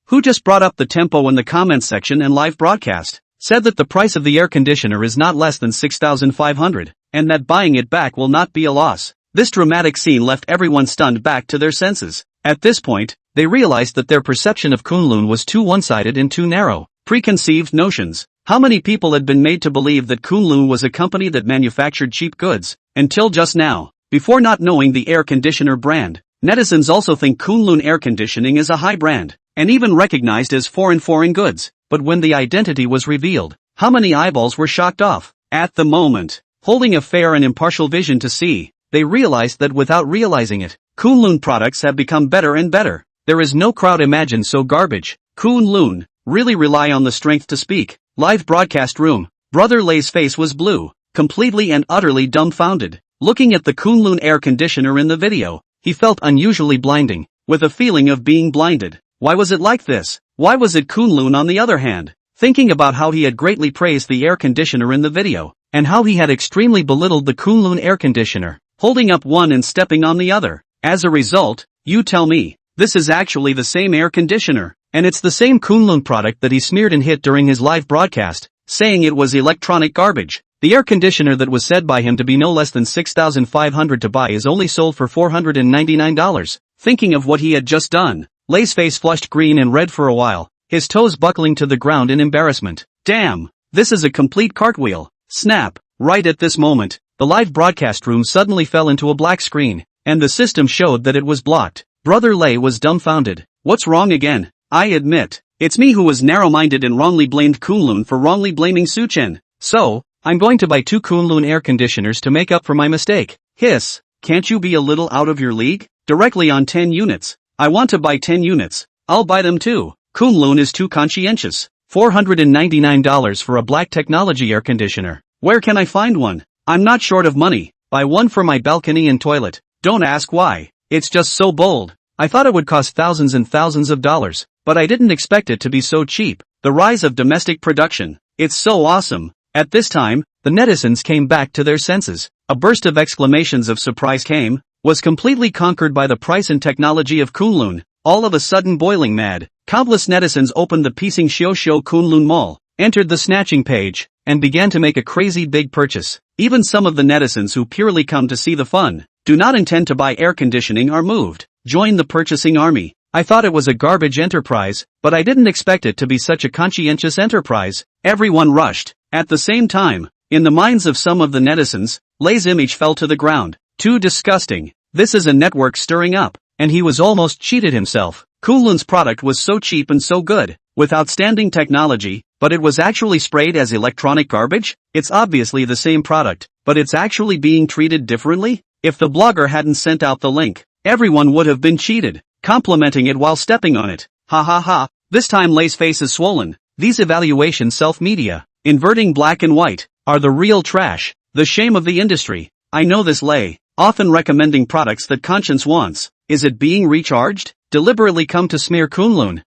Who just brought up the tempo in the comments section and live broadcast? Said that the price of the air conditioner is not less than 6,500, and that buying it back will not be a loss. This dramatic scene left everyone stunned back to their senses. At this point, they realized that their perception of Kunlun was too one-sided and too narrow. Preconceived notions. How many people had been made to believe that Kunlun was a company that manufactured cheap goods, until just now, before not knowing the air conditioner brand. Netizens also think Kunlun air conditioning is a high brand, and even recognized as foreign goods, but when the identity was revealed, how many eyeballs were shocked off? At the moment, holding a fair and impartial vision to see, they realized that without realizing it, Kunlun products have become better and better. There is no crowd imagined so garbage. Kunlun really rely on the strength to speak. Live broadcast room. Brother Lay's face was blue, completely and utterly dumbfounded. Looking at the Kunlun air conditioner in the video, he felt unusually blinding, with a feeling of being blinded. Why was it like this? Why was it Kunlun on the other hand? Thinking about how he had greatly praised the air conditioner in the video, and how he had extremely belittled the Kunlun air conditioner, holding up one and stepping on the other. As a result, you tell me, this is actually the same air conditioner, and it's the same Kunlun product that he smeared and hit during his live broadcast, saying it was electronic garbage. The air conditioner that was said by him to be no less than $6,500 to buy is only sold for $499. Thinking of what he had just done, Lay's face flushed green and red for a while, his toes buckling to the ground in embarrassment. Damn, this is a complete cartwheel. Snap. Right at this moment, the live broadcast room suddenly fell into a black screen, and the system showed that it was blocked. Brother Lay was dumbfounded. What's wrong again? I admit, it's me who was narrow-minded and wrongly blamed Kunlun for wrongly blaming Chen. So, I'm going to buy 2 Kunlun air conditioners to make up for my mistake. Hiss, can't you be a little out of your league? Directly on 10 units. I want to buy 10 units. I'll buy them too. Kunlun is too conscientious. $499 for a black technology air conditioner. Where can I find one? I'm not short of money. Buy one for my balcony and toilet. Don't ask why. It's just so bold. I thought it would cost thousands and thousands of dollars, but I didn't expect it to be so cheap. The rise of domestic production. It's so awesome. At this time, the netizens came back to their senses. A burst of exclamations of surprise came, was completely conquered by the price and technology of Kunlun. All of a sudden boiling mad, countless netizens opened the Pising Shio Kunlun Mall, entered the snatching page, and began to make a crazy big purchase. Even some of the netizens who purely come to see the fun, do not intend to buy air conditioning are moved. Join the purchasing army. I thought it was a garbage enterprise, but I didn't expect it to be such a conscientious enterprise. Everyone rushed. At the same time, in the minds of some of the netizens, Lay's image fell to the ground. Too disgusting. This is a network stirring up, and he was almost cheated himself. Kunlun's product was so cheap and so good, with outstanding technology, but it was actually sprayed as electronic garbage? It's obviously the same product, but it's actually being treated differently? If the blogger hadn't sent out the link, everyone would have been cheated, complimenting it while stepping on it. Ha ha ha, this time Lay's face is swollen. These evaluation self-media, inverting black and white, are the real trash, the shame of the industry. I know this Lay, often recommending products that conscience wants. Is it being recharged? Deliberately come to smear Kunlun.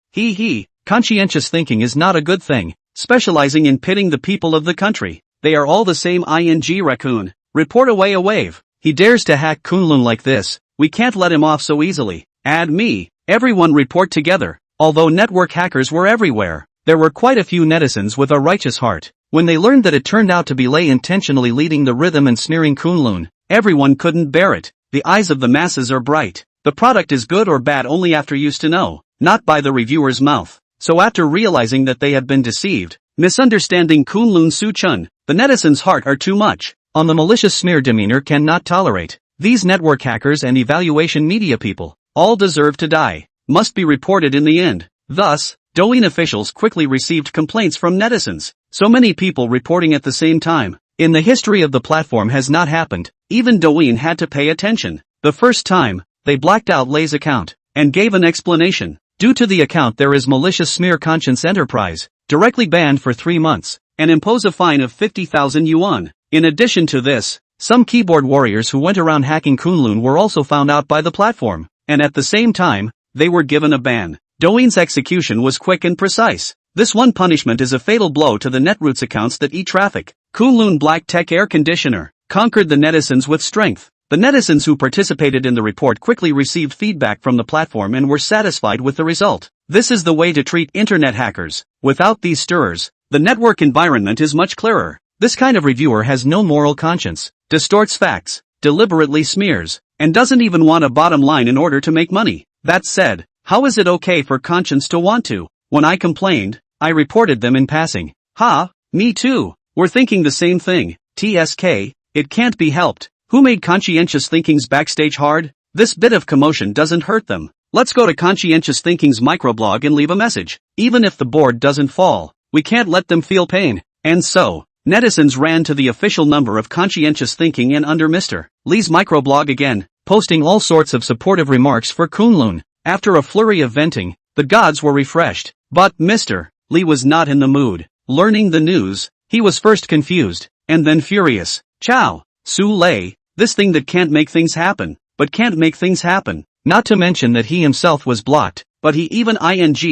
Conscientious thinking is not a good thing, specializing in pitting the people of the country. They are all the same ing raccoon. Report away a wave. He dares to hack Kunlun like this. We can't let him off so easily. Add me. Everyone report together. Although network hackers were everywhere, there were quite a few netizens with a righteous heart. When they learned that it turned out to be Lay intentionally leading the rhythm and smearing Kunlun, everyone couldn't bear it. The eyes of the masses are bright. The product is good or bad only after use to know, not by the reviewer's mouth. So after realizing that they had been deceived, misunderstanding Kunlun Chen, the netizens' heart are too much. On the malicious smear demeanor cannot tolerate. These network hackers and evaluation media people, all deserve to die, must be reported in the end. Thus, Douyin officials quickly received complaints from netizens. So many people reporting at the same time. In the history of the platform has not happened. Even Douyin had to pay attention. The first time, they blacked out Lay's account, and gave an explanation. Due to the account there is malicious smear conscience enterprise, directly banned for 3 months, and impose a fine of 50,000 yuan. In addition to this, some keyboard warriors who went around hacking Kunlun were also found out by the platform, and at the same time, they were given a ban. Douyin's execution was quick and precise. This one punishment is a fatal blow to the netroots accounts that eat traffic. Kunlun Black Tech Air Conditioner conquered the netizens with strength. The netizens who participated in the report quickly received feedback from the platform and were satisfied with the result. This is the way to treat internet hackers. Without these stirrers, the network environment is much clearer. This kind of reviewer has no moral conscience, distorts facts, deliberately smears, and doesn't even want a bottom line in order to make money. That said, how is it okay for conscience to want to? When I complained, I reported them in passing. Me too. We're thinking the same thing. TSK, it can't be helped. Who made Conscientious Thinking's backstage hard? This bit of commotion doesn't hurt them. Let's go to Conscientious Thinking's microblog and leave a message. Even if the board doesn't fall, we can't let them feel pain. And so, netizens ran to the official number of Conscientious Thinking and under Mr. Lee's microblog again, posting all sorts of supportive remarks for Kunlun. After a flurry of venting, the gods were refreshed. But Mr. Lee was not in the mood. Learning the news, he was first confused, and then furious. Chow, Su Lei, this thing that can't make things happen, but can't make things happen. Not to mention that he himself was blocked, but he even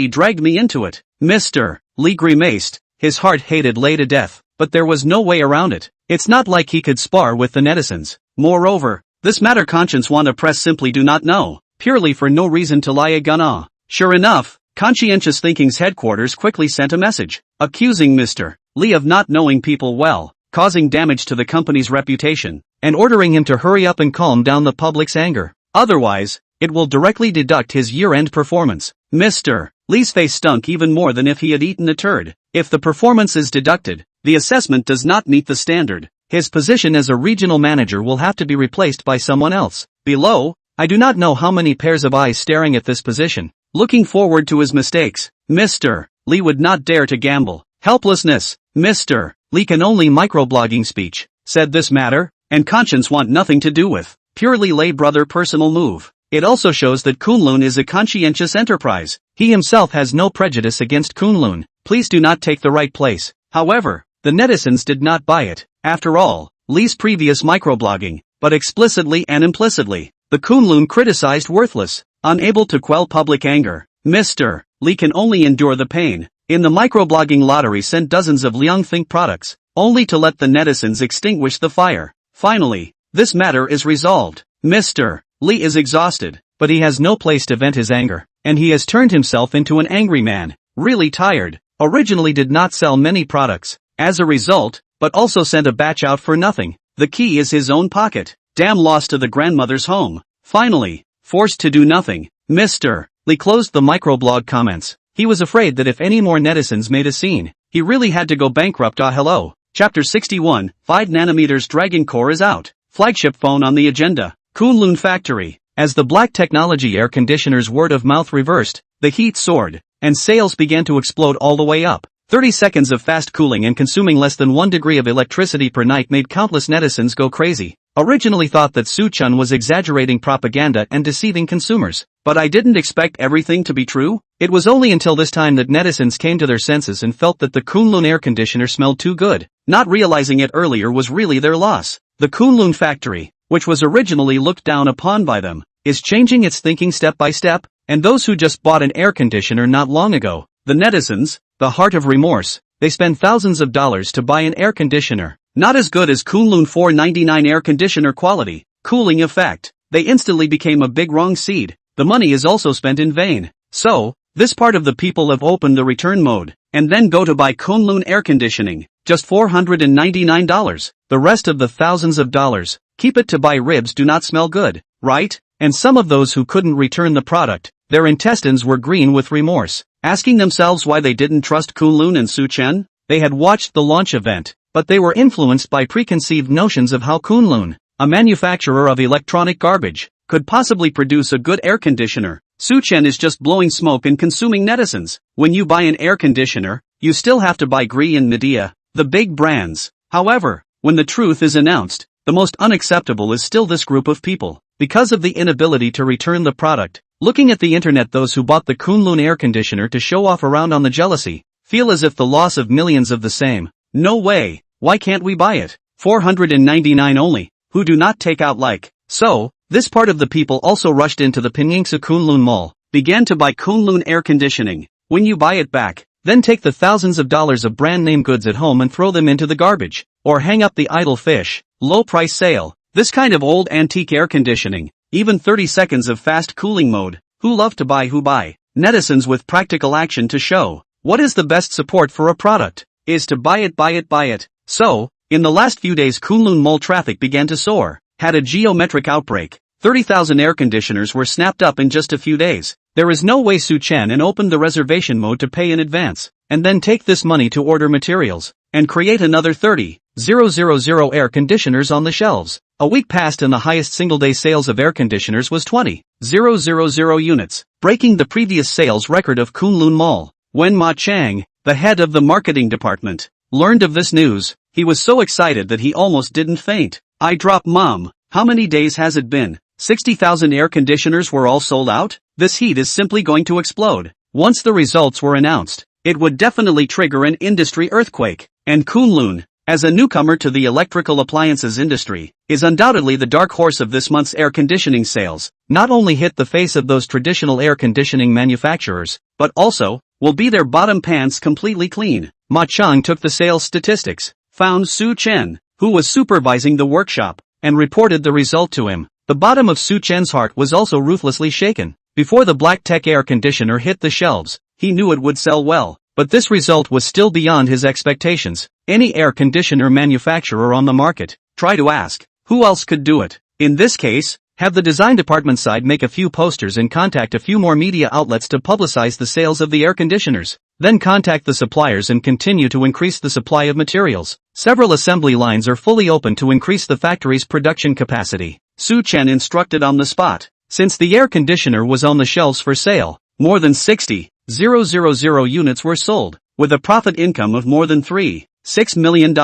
dragged me into it. Mr. Lee grimaced, his heart hated Lei to death, but there was no way around it. It's not like he could spar with the netizens. Moreover, this matter conscience wanna press simply do not know, purely for no reason to lie gonna. Sure enough, Conscientious Thinking's headquarters quickly sent a message, accusing Mr. Lee of not knowing people well, causing damage to the company's reputation, and ordering him to hurry up and calm down the public's anger. Otherwise, it will directly deduct his year-end performance. Mr. Lee's face stunk even more than if he had eaten a turd. If the performance is deducted, the assessment does not meet the standard. His position as a regional manager will have to be replaced by someone else. Below, I do not know how many pairs of eyes staring at this position, looking forward to his mistakes. Mr. Lee would not dare to gamble. Helplessness. Mr. Lee can only microblogging speech, said this matter, and conscience want nothing to do with. Purely lay brother personal move. It also shows that Kunlun is a conscientious enterprise. He himself has no prejudice against Kunlun. Please do not take the right place. However, the netizens did not buy it. After all, Lee's previous microblogging, but explicitly and implicitly, the Kunlun criticized worthless, unable to quell public anger. Mr. Lee can only endure the pain. In the microblogging lottery sent dozens of Liang Think products, only to let the netizens extinguish the fire. Finally, this matter is resolved. Mr. Lee is exhausted, but he has no place to vent his anger, and he has turned himself into an angry man, really tired. Originally did not sell many products, as a result, but also sent a batch out for nothing. The key is his own pocket. Damn loss to the grandmother's home. Finally, forced to do nothing, Mr. Lee closed the microblog comments. He was afraid that if any more netizens made a scene, he really had to go bankrupt. Hello. Chapter 61, 5 nanometers Dragon Core is out. Flagship phone on the agenda. Kunlun Factory. As the black technology air conditioner's word of mouth reversed, the heat soared, and sales began to explode all the way up. 30 seconds of fast cooling and consuming less than 1 degree of electricity per night made countless netizens go crazy. Originally thought that Chen was exaggerating propaganda and deceiving consumers, but I didn't expect everything to be true. It was only until this time that netizens came to their senses and felt that the Kunlun air conditioner smelled too good. Not realizing it earlier was really their loss. The Kunlun Factory, which was originally looked down upon by them, is changing its thinking step by step, and those who just bought an air conditioner not long ago, the netizens, the heart of remorse, they spend thousands of dollars to buy an air conditioner, not as good as Kunlun 499 air conditioner quality, cooling effect. They instantly became a big wrong seed. The money is also spent in vain. So, this part of the people have opened the return mode, and then go to buy Kunlun air conditioning, just $499. The rest of the thousands of dollars, keep it to buy ribs do not smell good, right? And some of those who couldn't return the product, their intestines were green with remorse, asking themselves why they didn't trust Kunlun and Chen. They had watched the launch event, but they were influenced by preconceived notions of how Kunlun, a manufacturer of electronic garbage, could possibly produce a good air conditioner. Chen is just blowing smoke and consuming netizens. When you buy an air conditioner, you still have to buy Gree and Medea, the big brands. However, when the truth is announced, the most unacceptable is still this group of people. Because of the inability to return the product, looking at the internet, those who bought the Kunlun air conditioner to show off around on the jealousy, feel as if the loss of millions of the same. No way, why can't we buy it? $499 only, who do not take out like. So, this part of the people also rushed into the Pinyangsa Kunlun Mall, began to buy Kunlun air conditioning. When you buy it back, then take the thousands of dollars of brand name goods at home and throw them into the garbage, or hang up the idle fish. Low price sale. This kind of old antique air conditioning, even 30 seconds of fast cooling mode, who love to buy who buy. Netizens with practical action to show. What is the best support for a product? Is to buy it. So, in the last few days Kunlun Mall traffic began to soar, had a geometric outbreak. 30,000 air conditioners were snapped up in just a few days. There is no way Chen and opened the reservation mode to pay in advance, and then take this money to order materials, and create another 30,000 air conditioners on the shelves. A week passed and the highest single-day sales of air conditioners was 20,000 units, breaking the previous sales record of Kunlun Mall. When Ma Chang, the head of the marketing department, learned of this news, he was so excited that he almost didn't faint. "I dropped, Mom. How many days has it been? 60,000 air conditioners were all sold out? This heat is simply going to explode." Once the results were announced, it would definitely trigger an industry earthquake. And Kunlun, as a newcomer to the electrical appliances industry, is undoubtedly the dark horse of this month's air conditioning sales. Not only hit the face of those traditional air conditioning manufacturers, but also will be their bottom pants completely clean. Ma Chang took the sales statistics, found Su Chen, who was supervising the workshop, and reported the result to him. The bottom of Su Chen's heart was also ruthlessly shaken. Before the black tech air conditioner hit the shelves, he knew it would sell well, but this result was still beyond his expectations. Any air conditioner manufacturer on the market, try to ask, who else could do it? In this case, have the design department side make a few posters and contact a few more media outlets to publicize the sales of the air conditioners. Then contact the suppliers and continue to increase the supply of materials. Several assembly lines are fully open to increase the factory's production capacity. Su Chen instructed on the spot. Since the air conditioner was on the shelves for sale, more than 60,000 units were sold, with a profit income of more than $3.6 million.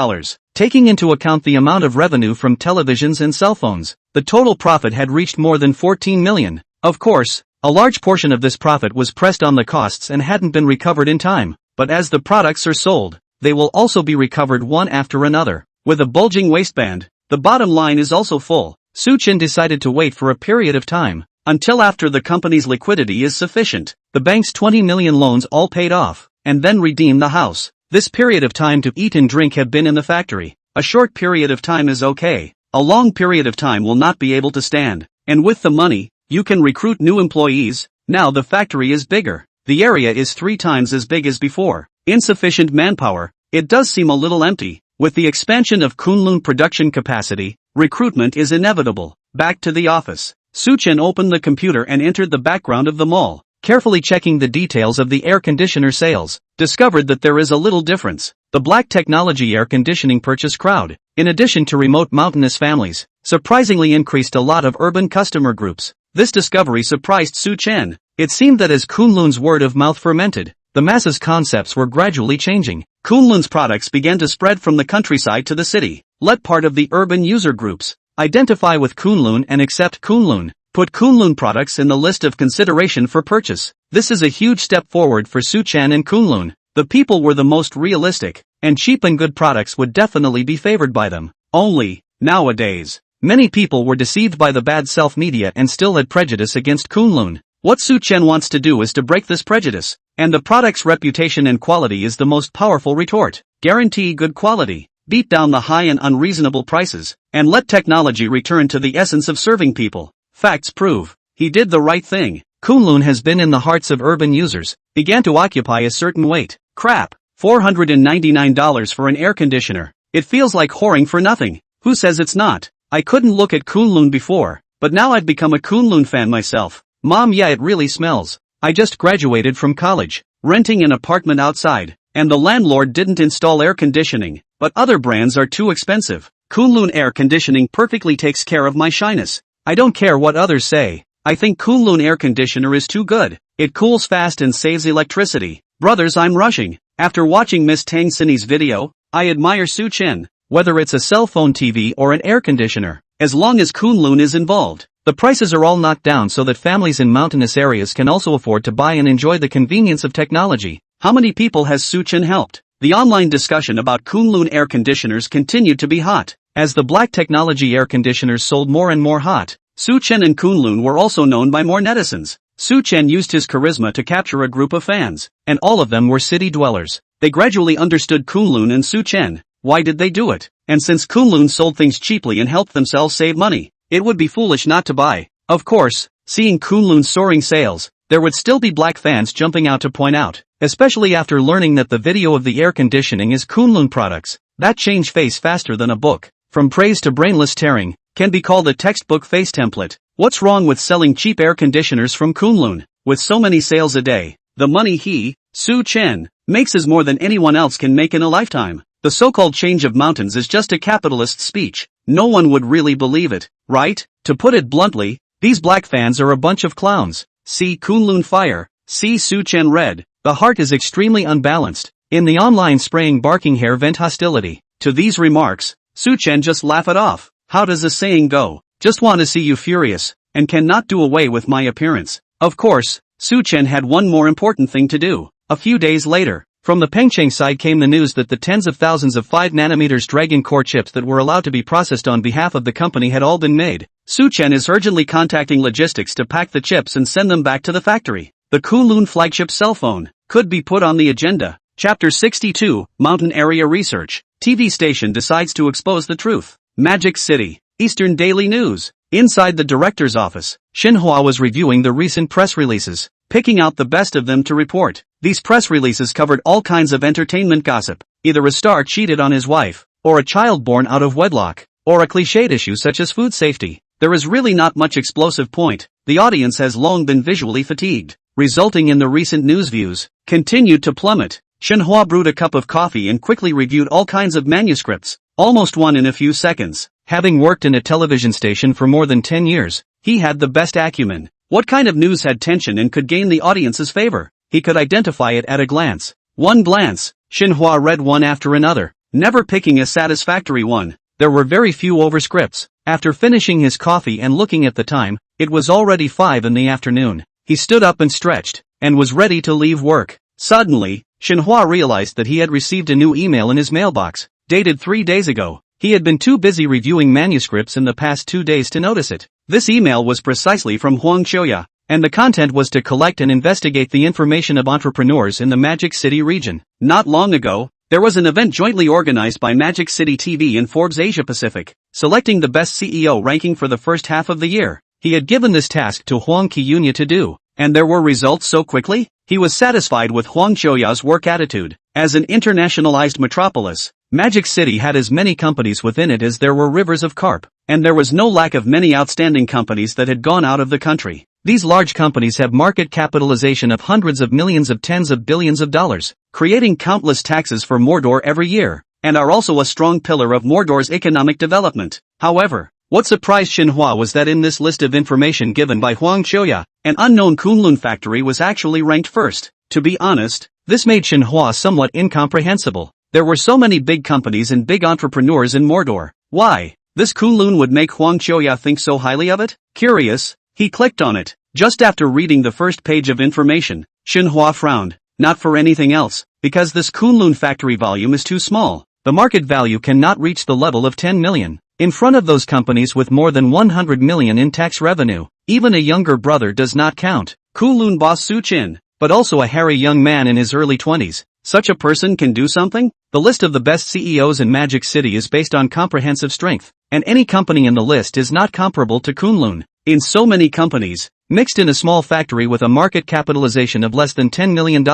Taking into account the amount of revenue from televisions and cell phones, the total profit had reached more than 14 million. Of course, a large portion of this profit was pressed on the costs and hadn't been recovered in time, but as the products are sold, they will also be recovered one after another. With a bulging waistband, the bottom line is also full. Su Chen decided to wait for a period of time, until after the company's liquidity is sufficient, the bank's 20 million loans all paid off, and then redeem the house. This period of time to eat and drink have been in the factory. A short period of time is okay. A long period of time will not be able to stand. And with the money, you can recruit new employees. Now the factory is bigger. The area is 3 times as big as before. Insufficient manpower. It does seem a little empty. With the expansion of Kunlun production capacity, recruitment is inevitable. Back to the office. Su Chen opened the computer and entered the background of the mall. Carefully checking the details of the air conditioner sales, discovered that there is a little difference. The black technology air conditioning purchase crowd, in addition to remote mountainous families, surprisingly increased a lot of urban customer groups. This discovery surprised Su Chen. It seemed that as Kunlun's word of mouth fermented, the masses' concepts were gradually changing. Kunlun's products began to spread from the countryside to the city. Let part of the urban user groups identify with Kunlun and accept Kunlun. Put Kunlun products in the list of consideration for purchase. This is a huge step forward for Su Chen and Kunlun. The people were the most realistic, and cheap and good products would definitely be favored by them. Only, nowadays, many people were deceived by the bad self-media and still had prejudice against Kunlun. What Su Chen wants to do is to break this prejudice, and the product's reputation and quality is the most powerful retort. Guarantee good quality, beat down the high and unreasonable prices, and let technology return to the essence of serving people. Facts prove, he did the right thing. Kunlun has been in the hearts of urban users, began to occupy a certain weight. Crap, $499 for an air conditioner. It feels like whoring for nothing. Who says it's not? I couldn't look at Kunlun before, but now I've become a Kunlun fan myself. Mom, yeah, it really smells. I just graduated from college, renting an apartment outside, and the landlord didn't install air conditioning, but other brands are too expensive. Kunlun air conditioning perfectly takes care of my shyness. I don't care what others say. I think Kunlun air conditioner is too good. It cools fast and saves electricity. Brothers, I'm rushing. After watching Miss Tang Sini's video, I admire Su Chen. Whether it's a cell phone TV or an air conditioner, as long as Kunlun is involved, the prices are all knocked down so that families in mountainous areas can also afford to buy and enjoy the convenience of technology. How many people has Su Chen helped? The online discussion about Kunlun air conditioners continued to be hot. As the black technology air conditioners sold more and more hot, Su Chen and Kunlun were also known by more netizens. Su Chen used his charisma to capture a group of fans, and all of them were city dwellers. They gradually understood Kunlun and Su Chen. Why did they do it? And since Kunlun sold things cheaply and helped themselves save money, it would be foolish not to buy. Of course, seeing Kunlun's soaring sales, there would still be black fans jumping out to point out, especially after learning that the video of the air conditioning is Kunlun products. That change face faster than a book. From praise to brainless tearing, can be called a textbook face template. What's wrong with selling cheap air conditioners from Kunlun? With so many sales a day, the money he, Su Chen, makes is more than anyone else can make in a lifetime. The so-called change of mountains is just a capitalist speech. No one would really believe it, right? To put it bluntly, these black fans are a bunch of clowns. See Kunlun fire, see Chen red. The heart is extremely unbalanced. In the online spraying barking hair vent hostility. To these remarks, Chen just laugh it off. How does the saying go? Just want to see you furious, and cannot do away with my appearance. Of course, Chen had one more important thing to do. A few days later, from the Pengcheng side came the news that the tens of thousands of 5nm Dragon Core chips that were allowed to be processed on behalf of the company had all been made. Chen is urgently contacting logistics to pack the chips and send them back to the factory. The Kunlun flagship cell phone could be put on the agenda. Chapter 62, Mountain Area Research. TV station decides to expose the truth. Magic City, Eastern Daily News. Inside the director's office, Xinhua was reviewing the recent press releases, picking out the best of them to report. These press releases covered all kinds of entertainment gossip, either a star cheated on his wife, or a child born out of wedlock, or a cliched issue such as food safety. There is really not much explosive point. The audience has long been visually fatigued, resulting in the recent news views continued to plummet. Xinhua brewed a cup of coffee and quickly reviewed all kinds of manuscripts, almost one in a few seconds. Having worked in a television station for more than 10 years, he had the best acumen. What kind of news had tension and could gain the audience's favor? He could identify it at a glance. One glance, Xinhua read one after another, never picking a satisfactory one. There were very few overscripts. After finishing his coffee and looking at the time, it was already 5 in the afternoon. He stood up and stretched, and was ready to leave work. Suddenly, Xinhua realized that he had received a new email in his mailbox, dated 3 days ago. He had been too busy reviewing manuscripts in the past 2 days to notice it. This email was precisely from Huang Qiuya, and the content was to collect and investigate the information of entrepreneurs in the Magic City region. Not long ago, there was an event jointly organized by Magic City TV and Forbes Asia Pacific, selecting the best CEO ranking for the first half of the year. He had given this task to Huang Qiuya to do, and there were results so quickly? He was satisfied with Huang Qiuya's work attitude. As an internationalized metropolis, Magic City had as many companies within it as there were rivers of carp, and there was no lack of many outstanding companies that had gone out of the country. These large companies have market capitalization of hundreds of millions of tens of billions of dollars, creating countless taxes for Mordor every year, and are also a strong pillar of Mordor's economic development. However, what surprised Xinhua was that in this list of information given by Huang Qiuya, an unknown Kunlun factory was actually ranked first. To be honest, this made Xinhua somewhat incomprehensible. There were so many big companies and big entrepreneurs in Mordor. Why? This Kunlun would make Huang Qiuya think so highly of it? Curious, he clicked on it. Just after reading the first page of information, Xinhua frowned. Not for anything else, because this Kunlun factory volume is too small. The market value cannot reach the level of 10 million. In front of those companies with more than 100 million in tax revenue, even a younger brother does not count. Kunlun boss Chen, but also a hairy young man in his early 20s. Such a person can do something? The list of the best CEOs in Magic City is based on comprehensive strength, and any company in the list is not comparable to Kunlun. In so many companies, mixed in a small factory with a market capitalization of less than $10 million,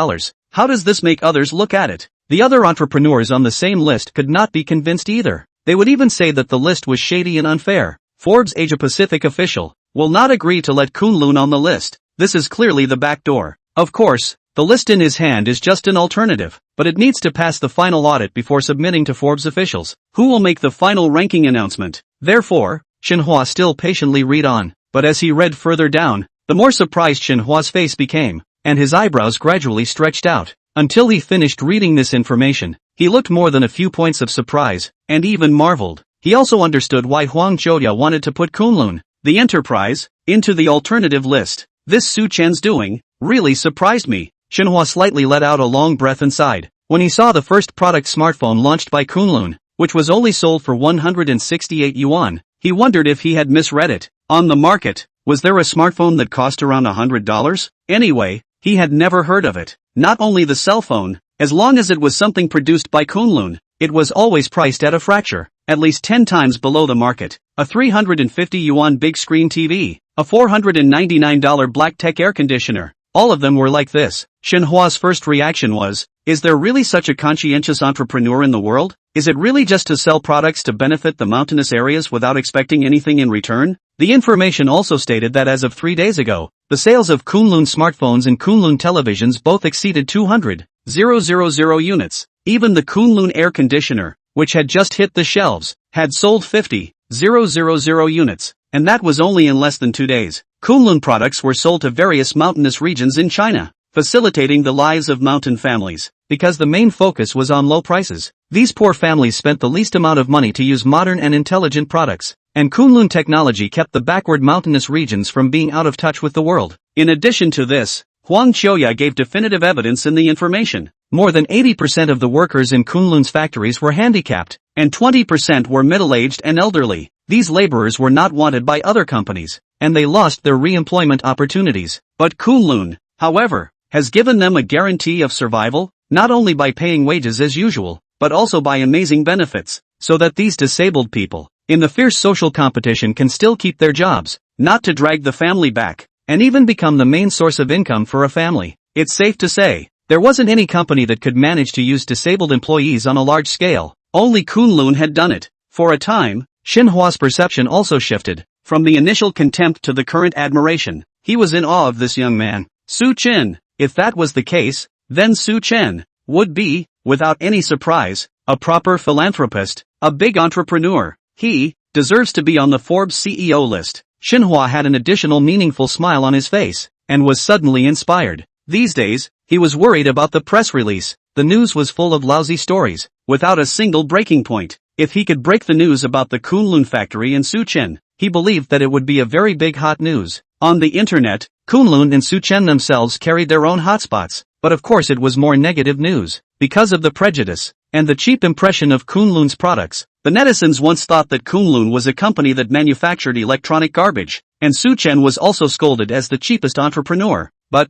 how does this make others look at it? The other entrepreneurs on the same list could not be convinced either. They would even say that the list was shady and unfair. Forbes Asia Pacific official will not agree to let Kunlun on the list. This is clearly the back door. Of course, the list in his hand is just an alternative, but it needs to pass the final audit before submitting to Forbes officials, who will make the final ranking announcement. Therefore, Xinhua still patiently read on, but as he read further down, the more surprised Xinhua's face became, and his eyebrows gradually stretched out. Until he finished reading this information, he looked more than a few points of surprise, and even marveled. He also understood why Huang Qiuya wanted to put Kunlun, the enterprise, into the alternative list. This Chen's doing really surprised me. Xinhua slightly let out a long breath and sighed. When he saw the first product smartphone launched by Kunlun, which was only sold for 168 yuan, he wondered if he had misread it. On the market, was there a smartphone that cost around $100? Anyway, he had never heard of it. Not only the cell phone, as long as it was something produced by Kunlun, it was always priced at a fraction, at least 10 times below the market. A 350 yuan big screen TV, a $499 black tech air conditioner. All of them were like this. Xinhua's first reaction was, is there really such a conscientious entrepreneur in the world? Is it really just to sell products to benefit the mountainous areas without expecting anything in return? The information also stated that as of 3 days ago, the sales of Kunlun smartphones and Kunlun televisions both exceeded 200,000 units. Even the Kunlun air conditioner, which had just hit the shelves, had sold 50,000 units, and that was only in less than 2 days. Kunlun products were sold to various mountainous regions in China, facilitating the lives of mountain families. Because the main focus was on low prices, these poor families spent the least amount of money to use modern and intelligent products, and Kunlun technology kept the backward mountainous regions from being out of touch with the world. In addition to this, Huang Qiuya gave definitive evidence in the information. More than 80% of the workers in Kunlun's factories were handicapped, and 20% were middle-aged and elderly. These laborers were not wanted by other companies, and they lost their re-employment opportunities. But Kunlun, however, has given them a guarantee of survival, not only by paying wages as usual, but also by amazing benefits, so that these disabled people, in the fierce social competition, can still keep their jobs, not to drag the family back, and even become the main source of income for a family. It's safe to say, there wasn't any company that could manage to use disabled employees on a large scale. Only Kunlun had done it. For a time, Xinhua's perception also shifted, from the initial contempt to the current admiration. He was in awe of this young man, Su Chen. If that was the case, then Su Chen would be, without any surprise, a proper philanthropist, a big entrepreneur. He deserves to be on the Forbes CEO list. Xinhua had an additional meaningful smile on his face, and was suddenly inspired. These days, he was worried about the press release. The news was full of lousy stories, without a single breaking point. If he could break the news about the Kunlun factory in Suchen, he believed that it would be a very big hot news. On the internet, Kunlun and Suchen themselves carried their own hotspots, but of course it was more negative news. Because of the prejudice, and the cheap impression of Kunlun's products, the netizens once thought that Kunlun was a company that manufactured electronic garbage, and Su Chen was also scolded as the cheapest entrepreneur. But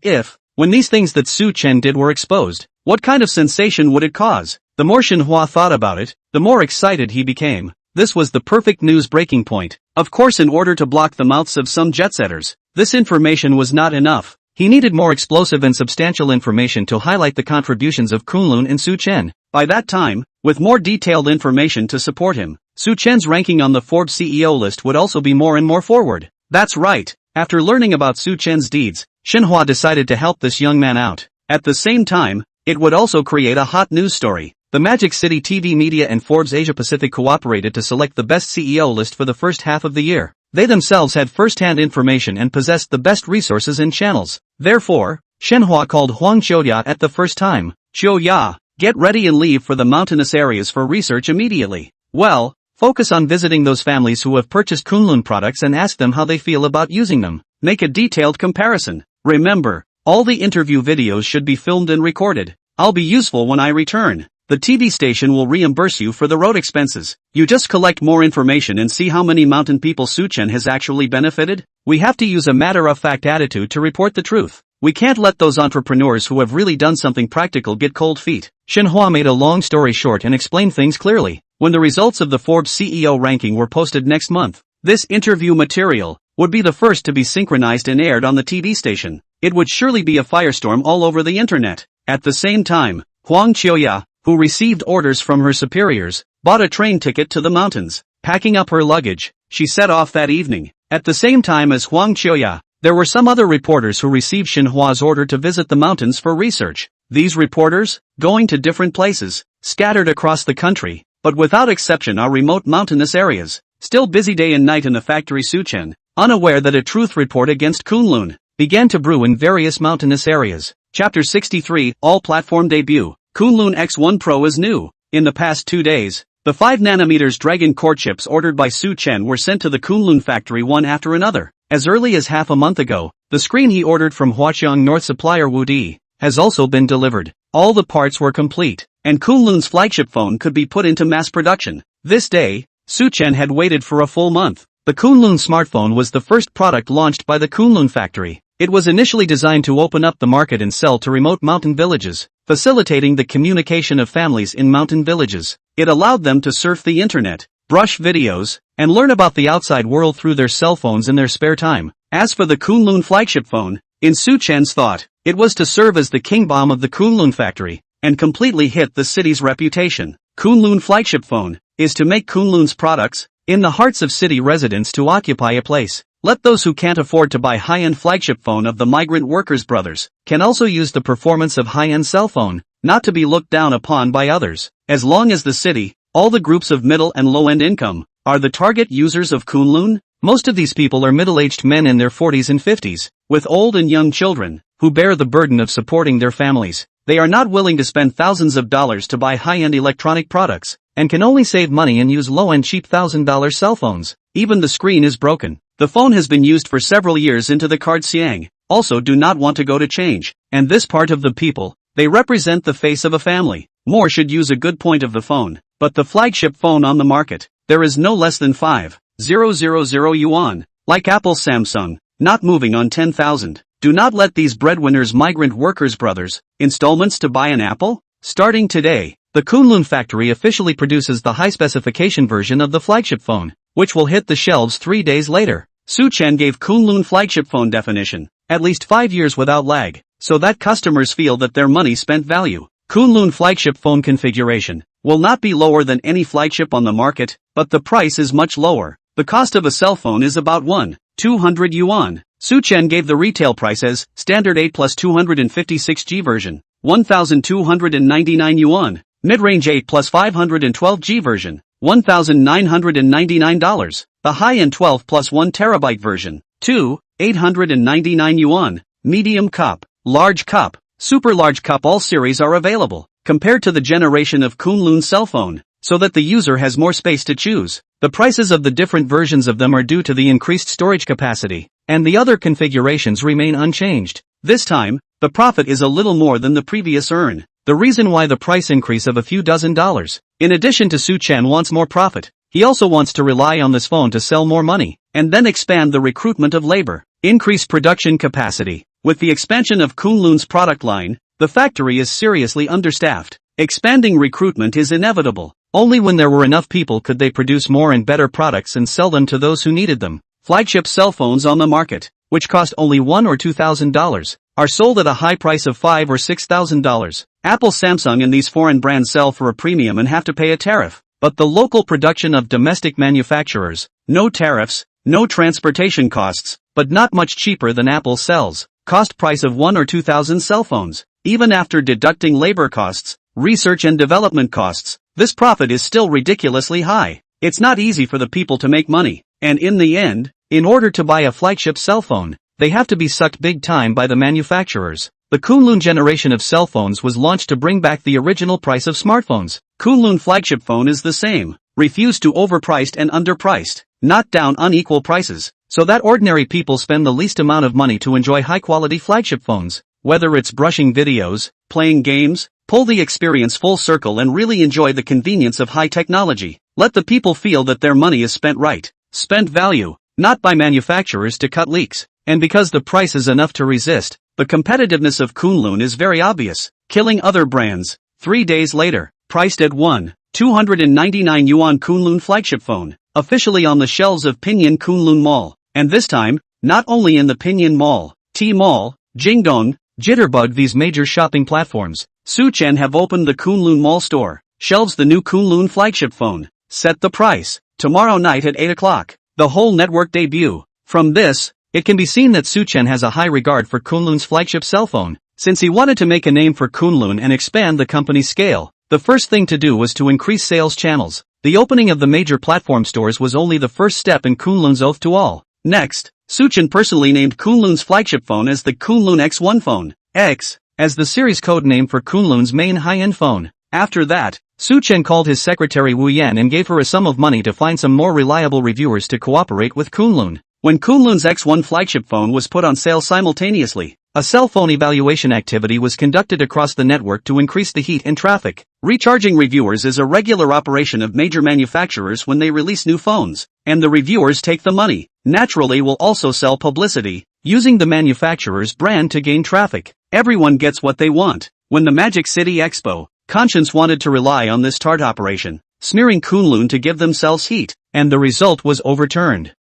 when these things that Su Chen did were exposed, what kind of sensation would it cause? The more Xinhua thought about it, the more excited he became. This was the perfect news breaking point. Of course, in order to block the mouths of some jet-setters, this information was not enough. He needed more explosive and substantial information to highlight the contributions of Kunlun and Su Chen. By that time, with more detailed information to support him, Su Chen's ranking on the Forbes CEO list would also be more and more forward. That's right. After learning about Su Chen's deeds, Xinhua decided to help this young man out. At the same time, it would also create a hot news story. The Magic City TV Media and Forbes Asia Pacific cooperated to select the best CEO list for the first half of the year. They themselves had first-hand information and possessed the best resources and channels. Therefore, Xinhua called Huang Qiuya at the first time. Qiuya, get ready and leave for the mountainous areas for research immediately. Well, focus on visiting those families who have purchased Kunlun products and ask them how they feel about using them. Make a detailed comparison. Remember, all the interview videos should be filmed and recorded. I'll be useful when I return. The TV station will reimburse you for the road expenses. You just collect more information and see how many mountain people Suchen has actually benefited. We have to use a matter-of-fact attitude to report the truth. We can't let those entrepreneurs who have really done something practical get cold feet. Xinhua made a long story short and explained things clearly. When the results of the Forbes CEO ranking were posted next month, this interview material would be the first to be synchronized and aired on the TV station. It would surely be a firestorm all over the internet. At the same time, Huang Qiuya, who received orders from her superiors, bought a train ticket to the mountains. Packing up her luggage, she set off that evening. At the same time as Huang Qiuya, there were some other reporters who received Xinhua's order to visit the mountains for research. These reporters, going to different places, scattered across the country, but without exception are remote mountainous areas. Still busy day and night in the factory Suchen, unaware that a truth report against Kunlun began to brew in various mountainous areas. Chapter 63, All-Platform Debut. Kunlun X1 Pro is new. In the past 2 days, the 5nm Dragon Core chips ordered by Su Chen were sent to the Kunlun factory one after another. As early as half a month ago, the screen he ordered from Huaqiang North supplier Wudi has also been delivered. All the parts were complete, and Kunlun's flagship phone could be put into mass production. This day, Su Chen had waited for a full month. The Kunlun smartphone was the first product launched by the Kunlun factory. It was initially designed to open up the market and sell to remote mountain villages, facilitating the communication of families in mountain villages. It allowed them to surf the internet, brush videos, and learn about the outside world through their cell phones in their spare time. As for the Kunlun flagship phone, in Su Chen's thought, it was to serve as the king bomb of the Kunlun factory, and completely hit the city's reputation. Kunlun flagship phone is to make Kunlun's products in the hearts of city residents to occupy a place. Let those who can't afford to buy high-end flagship phone of the migrant workers brothers can also use the performance of high-end cell phone. not to be looked down upon by others. As long as the city, all the groups of middle and low-end income, are the target users of Kunlun. Most of these people are middle-aged men in their 40s and 50s, with old and young children, who bear the burden of supporting their families. They are not willing to spend thousands of dollars to buy high-end electronic products, and can only save money and use low-end cheap $1,000 cell phones. Even the screen is broken. The phone has been used for several years into the card siang, also do not want to go to change. And this part of the people, they represent the face of a family. More should use a good point of the phone, but the flagship phone on the market, there is no less than 5,000 yuan, like Apple Samsung, not moving on 10,000. Do not let these breadwinners migrant workers brothers, installments to buy an Apple? Starting today, the Kunlun factory officially produces the high-specification version of the flagship phone, which will hit the shelves 3 days later. Chen gave Kunlun flagship phone definition, at least 5 years without lag, so that customers feel that their money spent value. Kunlun flagship phone configuration will not be lower than any flagship on the market, but the price is much lower. The cost of a cell phone is about 1,200 yuan. Chen gave the retail price as standard 8 plus 256G version, 1,299 yuan, mid-range 8 plus 512G version, $1,999, the high-end 12 plus 1 terabyte version, 2,899 yuan, medium cup, large cup, super large cup. All series are available, compared to the generation of Kunlun cell phone, so that the user has more space to choose. The prices of the different versions of them are due to the increased storage capacity, and the other configurations remain unchanged. This time, the profit is a little more than the previous earn. The reason why the price increase of a few dozen dollars. In addition to Chen wants more profit, he also wants to rely on this phone to sell more money, and then expand the recruitment of labor, increase production capacity. With the expansion of Kunlun's product line, the factory is seriously understaffed. Expanding recruitment is inevitable. Only when there were enough people could they produce more and better products and sell them to those who needed them. Flagship cell phones on the market, which cost only $1,000 or $2,000, are sold at a high price of $5,000 or $6,000. Apple, Samsung and these foreign brands sell for a premium and have to pay a tariff. But the local production of domestic manufacturers, no tariffs, no transportation costs, but not much cheaper than Apple sells. Cost price of 1,000 or 2,000 cell phones. Even after deducting labor costs, research and development costs, this profit is still ridiculously high. It's not easy for the people to make money, and in the end, in order to buy a flagship cell phone, they have to be sucked big time by the manufacturers. The Kunlun generation of cell phones was launched to bring back the original price of smartphones. Kunlun flagship phone is the same, refused to overpriced and underpriced, not down unequal prices, so that ordinary people spend the least amount of money to enjoy high-quality flagship phones. Whether it's brushing videos, playing games, pull the experience full circle and really enjoy the convenience of high technology. Let the people feel that their money is spent right. Spent value, not by manufacturers to cut leaks. And because the price is enough to resist, the competitiveness of Kunlun is very obvious, killing other brands. 3 days later, priced at 1,299 yuan Kunlun flagship phone, officially on the shelves of Pinyin Kunlun Mall. And this time, not only in the Pinyin Mall, T-Mall, Jingdong, Jitterbug, these major shopping platforms, Chen have opened the Kunlun Mall store, shelves the new Kunlun flagship phone, set the price, tomorrow night at 8 o'clock, the whole network debut. From this, it can be seen that Chen has a high regard for Kunlun's flagship cell phone. Since he wanted to make a name for Kunlun and expand the company's scale, the first thing to do was to increase sales channels. The opening of the major platform stores was only the first step in Kunlun's oath to all. Next, Chen personally named Kunlun's flagship phone as the Kunlun X1 phone, X, as the series code name for Kunlun's main high-end phone. After that, Chen called his secretary Wu Yan and gave her a sum of money to find some more reliable reviewers to cooperate with Kunlun. When Kunlun's X1 flagship phone was put on sale simultaneously, a cell phone evaluation activity was conducted across the network to increase the heat and traffic. Recharging reviewers is a regular operation of major manufacturers when they release new phones, and the reviewers take the money. Naturally, will also sell publicity, using the manufacturer's brand to gain traffic. Everyone gets what they want. When the Magic City Expo, Conscience wanted to rely on this tart operation, smearing Kunlun to give themselves heat, and the result was overturned.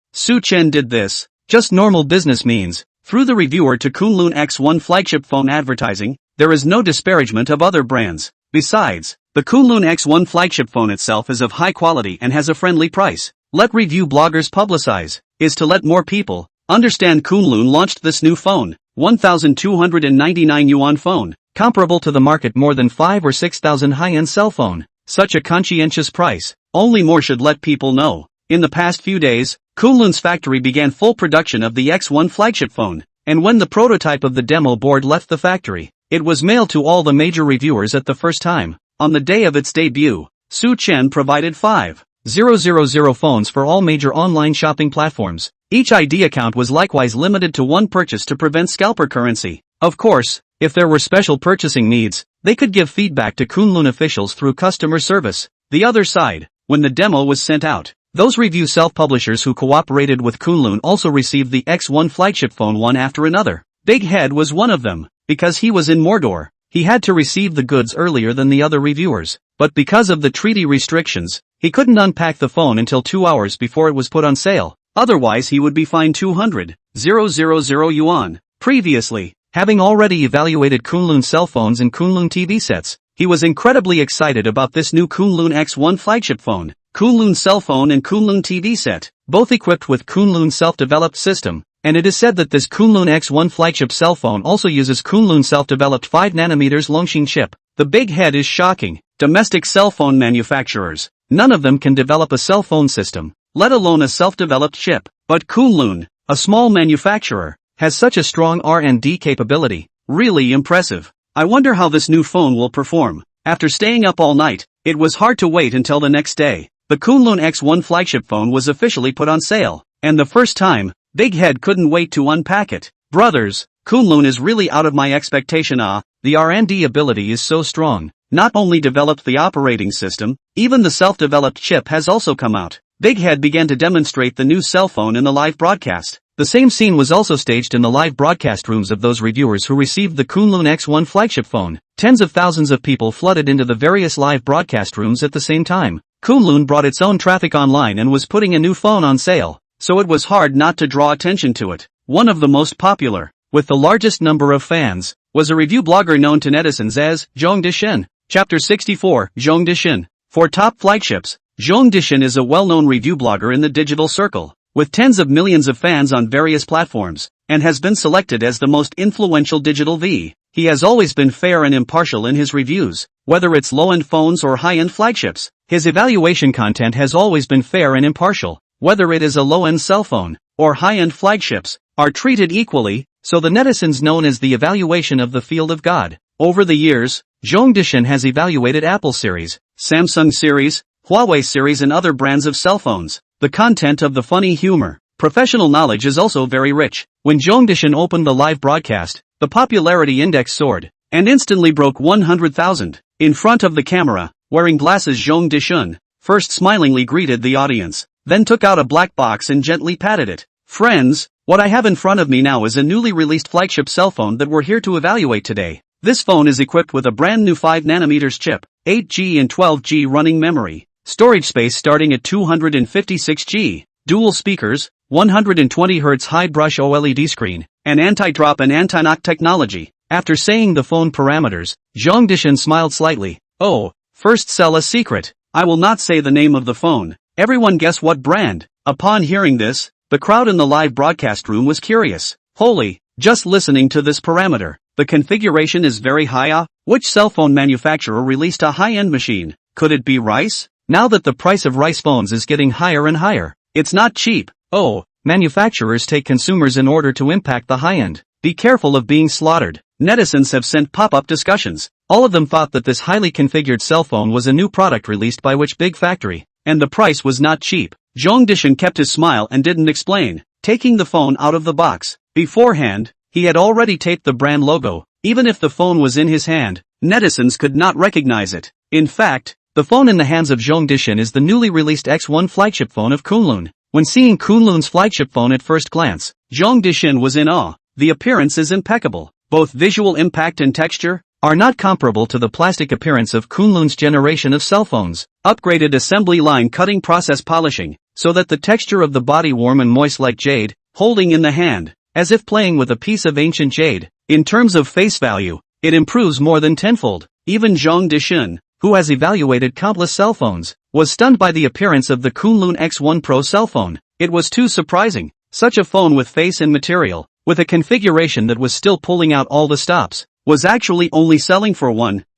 Chen did this, just normal business means, through the reviewer to Kunlun X1 flagship phone advertising. There is no disparagement of other brands. Besides, the Kunlun X1 flagship phone itself is of high quality and has a friendly price. Let review bloggers publicize, is to let more people understand Kunlun launched this new phone, 1,299 yuan phone, comparable to the market more than 5 or 6,000 high-end cell phone. Such a conscientious price, only more should let people know. In the past few days, Kunlun's factory began full production of the X1 flagship phone, and when the prototype of the demo board left the factory, it was mailed to all the major reviewers at the first time. On the day of its debut, Chen provided 5,000 phones for all major online shopping platforms. Each ID account was likewise limited to one purchase to prevent scalper currency. Of course, if there were special purchasing needs, they could give feedback to Kunlun officials through customer service. The other side, when the demo was sent out, those review self-publishers who cooperated with Kunlun also received the X1 flagship phone one after another. Big Head was one of them, because he was in Mordor. He had to receive the goods earlier than the other reviewers, but because of the treaty restrictions, he couldn't unpack the phone until 2 hours before it was put on sale. Otherwise he would be fined 200,000 yuan. Previously, having already evaluated Kunlun cell phones and Kunlun TV sets, he was incredibly excited about this new Kunlun X1 flagship phone, Kunlun cell phone and Kunlun TV set, both equipped with Kunlun's self-developed system, and it is said that this Kunlun X1 flagship cell phone also uses Kunlun's self-developed 5nm Longxing chip. The Big Head is shocking. Domestic cell phone manufacturers, none of them can develop a cell phone system, let alone a self-developed chip. But Kunlun, a small manufacturer, has such a strong R&D capability. Really impressive. I wonder how this new phone will perform. After staying up all night, it was hard to wait until the next day. The Kunlun X1 flagship phone was officially put on sale, and the first time, Big Head couldn't wait to unpack it. Brothers, Kunlun is really out of my expectation. The R&D ability is so strong. Not only developed the operating system, even the self-developed chip has also come out. Big Head began to demonstrate the new cell phone in the live broadcast. The same scene was also staged in the live broadcast rooms of those reviewers who received the Kunlun X1 flagship phone. Tens of thousands of people flooded into the various live broadcast rooms at the same time. Kunlun brought its own traffic online and was putting a new phone on sale, so it was hard not to draw attention to it. One of the most popular, with the largest number of fans, was a review blogger known to netizens as Zhong Dishen. Chapter 64, Zhong Dishen. For top flagships, Zhong Dishen is a well-known review blogger in the digital circle, with tens of millions of fans on various platforms, and has been selected as the most influential digital V. He has always been fair and impartial in his reviews, whether it's low-end phones or high-end flagships. His evaluation content has always been fair and impartial, whether it is a low-end cell phone or high-end flagships, are treated equally, so the netizens known as the evaluation of the field of God. Over the years, Zhong Dishen has evaluated Apple series, Samsung series, Huawei series and other brands of cell phones. The content of the funny humor, professional knowledge is also very rich. When Zhong Dishen opened the live broadcast, the popularity index soared, and instantly broke 100,000. In front of the camera, wearing glasses, Zhong Dishen first smilingly greeted the audience, then took out a black box and gently patted it. Friends, what I have in front of me now is a newly released flagship cell phone that we're here to evaluate today. This phone is equipped with a brand new 5nm chip, 8G and 12G running memory, storage space starting at 256G, dual speakers, 120Hz high brush OLED screen, and anti-drop and anti-knock technology. After saying the phone parameters, Zhong Dishen smiled slightly. Oh, first sell a secret. I will not say the name of the phone. Everyone guess what brand. Upon hearing this, the crowd in the live broadcast room was curious. Holy, just listening to this parameter. The configuration is very high. Which cell phone manufacturer released a high-end machine? Could it be Rice? Now that the price of Rice phones is getting higher and higher, it's not cheap. Oh, manufacturers take consumers in order to impact the high-end. Be careful of being slaughtered. Netizens have sent pop-up discussions. All of them thought that this highly configured cell phone was a new product released by which big factory, and the price was not cheap. Zhong Dishen kept his smile and didn't explain, taking the phone out of the box. Beforehand, he had already taped the brand logo. Even if the phone was in his hand, netizens could not recognize it. In fact, the phone in the hands of Zhong Dishen is the newly released X1 flagship phone of Kunlun. When seeing Kunlun's flagship phone at first glance, Zhong Dishen was in awe. The appearance is impeccable. Both visual impact and texture are not comparable to the plastic appearance of Kunlun's generation of cell phones. Upgraded assembly line cutting process polishing, so that the texture of the body warm and moist like jade, holding in the hand, as if playing with a piece of ancient jade. In terms of face value, it improves more than tenfold. Even Zhong Dishen, who has evaluated countless cell phones, was stunned by the appearance of the Kunlun X1 Pro cell phone. It was too surprising. Such a phone with face and material, with a configuration that was still pulling out all the stops, was actually only selling for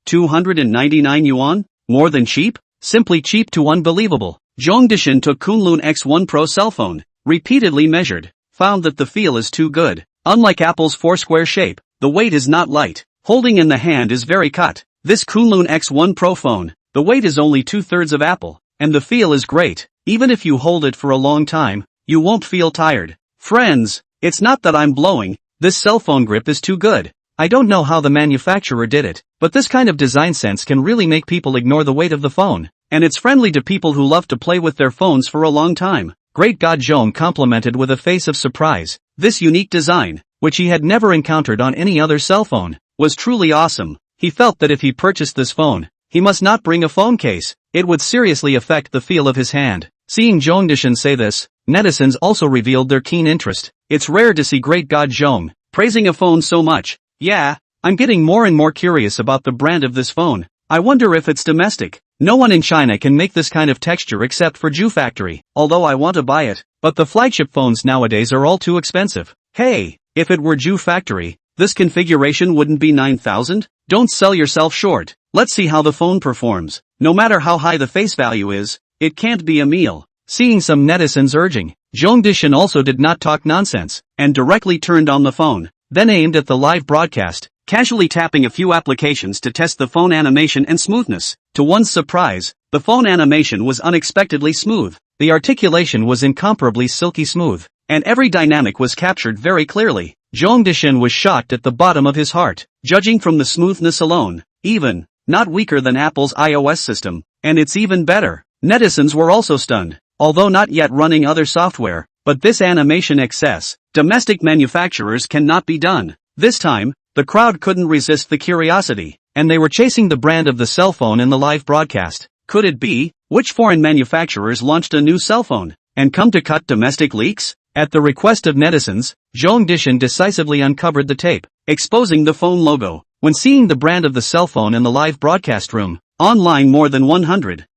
299 yuan? More than cheap? Simply cheap to unbelievable. Zhongdishan took Kunlun X1 Pro cell phone, repeatedly measured, found that the feel is too good. Unlike Apple's four-square shape, the weight is not light. Holding in the hand is very cut. This Kunlun X1 Pro phone, the weight is only 2/3 of Apple, and the feel is great. Even if you hold it for a long time, you won't feel tired. Friends, it's not that I'm blowing, this cell phone grip is too good. I don't know how the manufacturer did it, but this kind of design sense can really make people ignore the weight of the phone. And it's friendly to people who love to play with their phones for a long time. Great God, Zhong complimented with a face of surprise. This unique design, which he had never encountered on any other cell phone, was truly awesome. He felt that if he purchased this phone, he must not bring a phone case. It would seriously affect the feel of his hand. Seeing Zhongdishan say this, netizens also revealed their keen interest. It's rare to see Great God Zhong praising a phone so much. Yeah, I'm getting more and more curious about the brand of this phone. I wonder if it's domestic. No one in China can make this kind of texture except for Ju Factory, although I want to buy it. But the flagship phones nowadays are all too expensive. Hey, if it were Ju Factory, this configuration wouldn't be 9,000? Don't sell yourself short. Let's see how the phone performs. No matter how high the face value is, it can't be a meal. Seeing some netizens urging, Zhongdishan also did not talk nonsense, and directly turned on the phone, then aimed at the live broadcast, casually tapping a few applications to test the phone animation and smoothness. To one's surprise, the phone animation was unexpectedly smooth. The articulation was incomparably silky smooth, and every dynamic was captured very clearly. Zhongdishan was shocked at the bottom of his heart, judging from the smoothness alone, even, not weaker than Apple's iOS system, and it's even better. Netizens were also stunned, although not yet running other software, but this animation excess, domestic manufacturers cannot be done. This time, the crowd couldn't resist the curiosity, and they were chasing the brand of the cell phone in the live broadcast. Could it be? Which foreign manufacturers launched a new cell phone, and come to cut domestic leaks? At the request of netizens, Zhongdishan decisively uncovered the tape, exposing the phone logo. When seeing the brand of the cell phone in the live broadcast room, online more than 100,000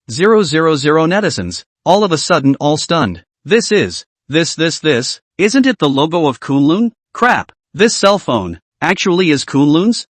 netizens, all of a sudden all stunned. This, isn't it the logo of Kunlun? Crap, this cell phone, actually is Kunlun's?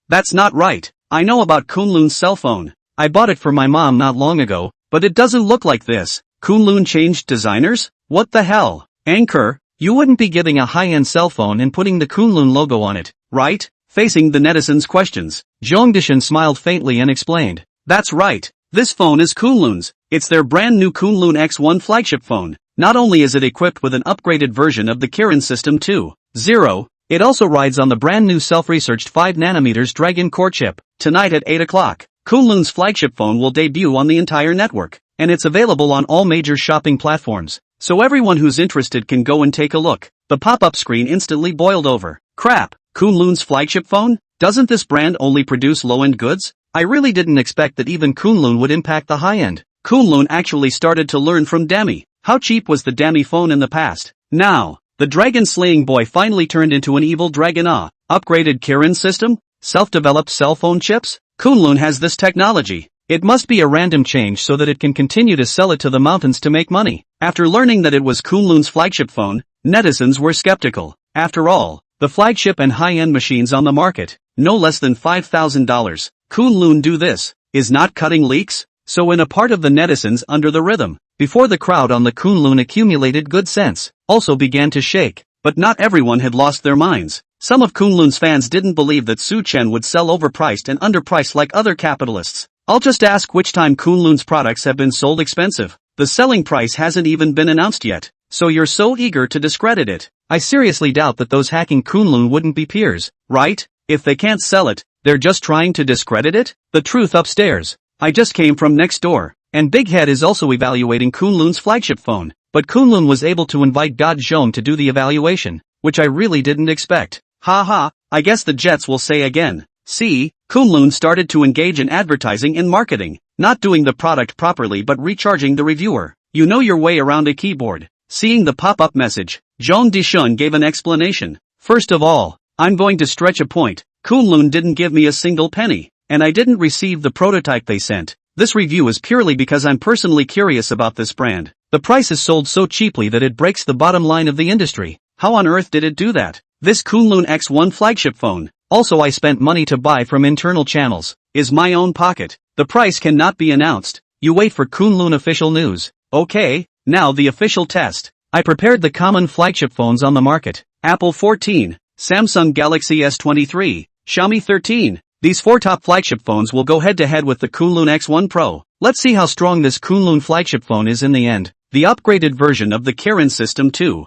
That's not right. I know about Kunlun's cell phone. I bought it for my mom not long ago, but it doesn't look like this. Kunlun changed designers? What the hell? Anchor, you wouldn't be giving a high-end cell phone and putting the Kunlun logo on it, right? Facing the netizens' questions, Zhongdishan smiled faintly and explained. That's right, this phone is Kunlun's. It's their brand new Kunlun X1 flagship phone. Not only is it equipped with an upgraded version of the Kirin system 2.0, it also rides on the brand new self-researched 5nm Dragon Core chip. Tonight at 8 o'clock, Kunlun's flagship phone will debut on the entire network, and it's available on all major shopping platforms. So everyone who's interested can go and take a look. The pop-up screen instantly boiled over. Crap, Kunlun's flagship phone? Doesn't this brand only produce low-end goods? I really didn't expect that even Kunlun would impact the high-end. Kunlun actually started to learn from Demi. How cheap was the Demi phone in the past? Now, the dragon-slaying boy finally turned into an evil dragon. Upgraded Kirin system? Self-developed cell phone chips? Kunlun has this technology. It must be a random change so that it can continue to sell it to the mountains to make money. After learning that it was Kunlun's flagship phone, netizens were skeptical. After all, the flagship and high-end machines on the market, no less than $5,000. Kunlun do this, is not cutting leaks? So in a part of the netizens under the rhythm, before the crowd on the Kunlun accumulated good sense, also began to shake. But not everyone had lost their minds. Some of Kunlun's fans didn't believe that Chen would sell overpriced and underpriced like other capitalists. I'll just ask which time Kunlun's products have been sold expensive. The selling price hasn't even been announced yet, so you're so eager to discredit it. I seriously doubt that those hacking Kunlun wouldn't be peers, right? If they can't sell it, they're just trying to discredit it? The truth upstairs. I just came from next door, and Big Head is also evaluating Kunlun's flagship phone, but Kunlun was able to invite God Zhong to do the evaluation, which I really didn't expect. Haha, I guess the Jets will say again. See, Kunlun started to engage in advertising and marketing, not doing the product properly but recharging the reviewer. You know your way around a keyboard. Seeing the pop-up message, Zhongdishan gave an explanation. First of all, I'm going to stretch a point. Kunlun didn't give me a single penny, and I didn't receive the prototype they sent. This review is purely because I'm personally curious about this brand. The price is sold so cheaply that it breaks the bottom line of the industry. How on earth did it do that? This Kunlun X1 flagship phone, also I spent money to buy from internal channels, is my own pocket. The price cannot be announced. You wait for Kunlun official news. Okay, now the official test. I prepared the common flagship phones on the market. Apple 14, Samsung Galaxy S23, Xiaomi 13. These 4 top flagship phones will go head-to-head with the Kunlun X1 Pro. Let's see how strong this Kunlun flagship phone is in the end. The upgraded version of the Kirin System 2.0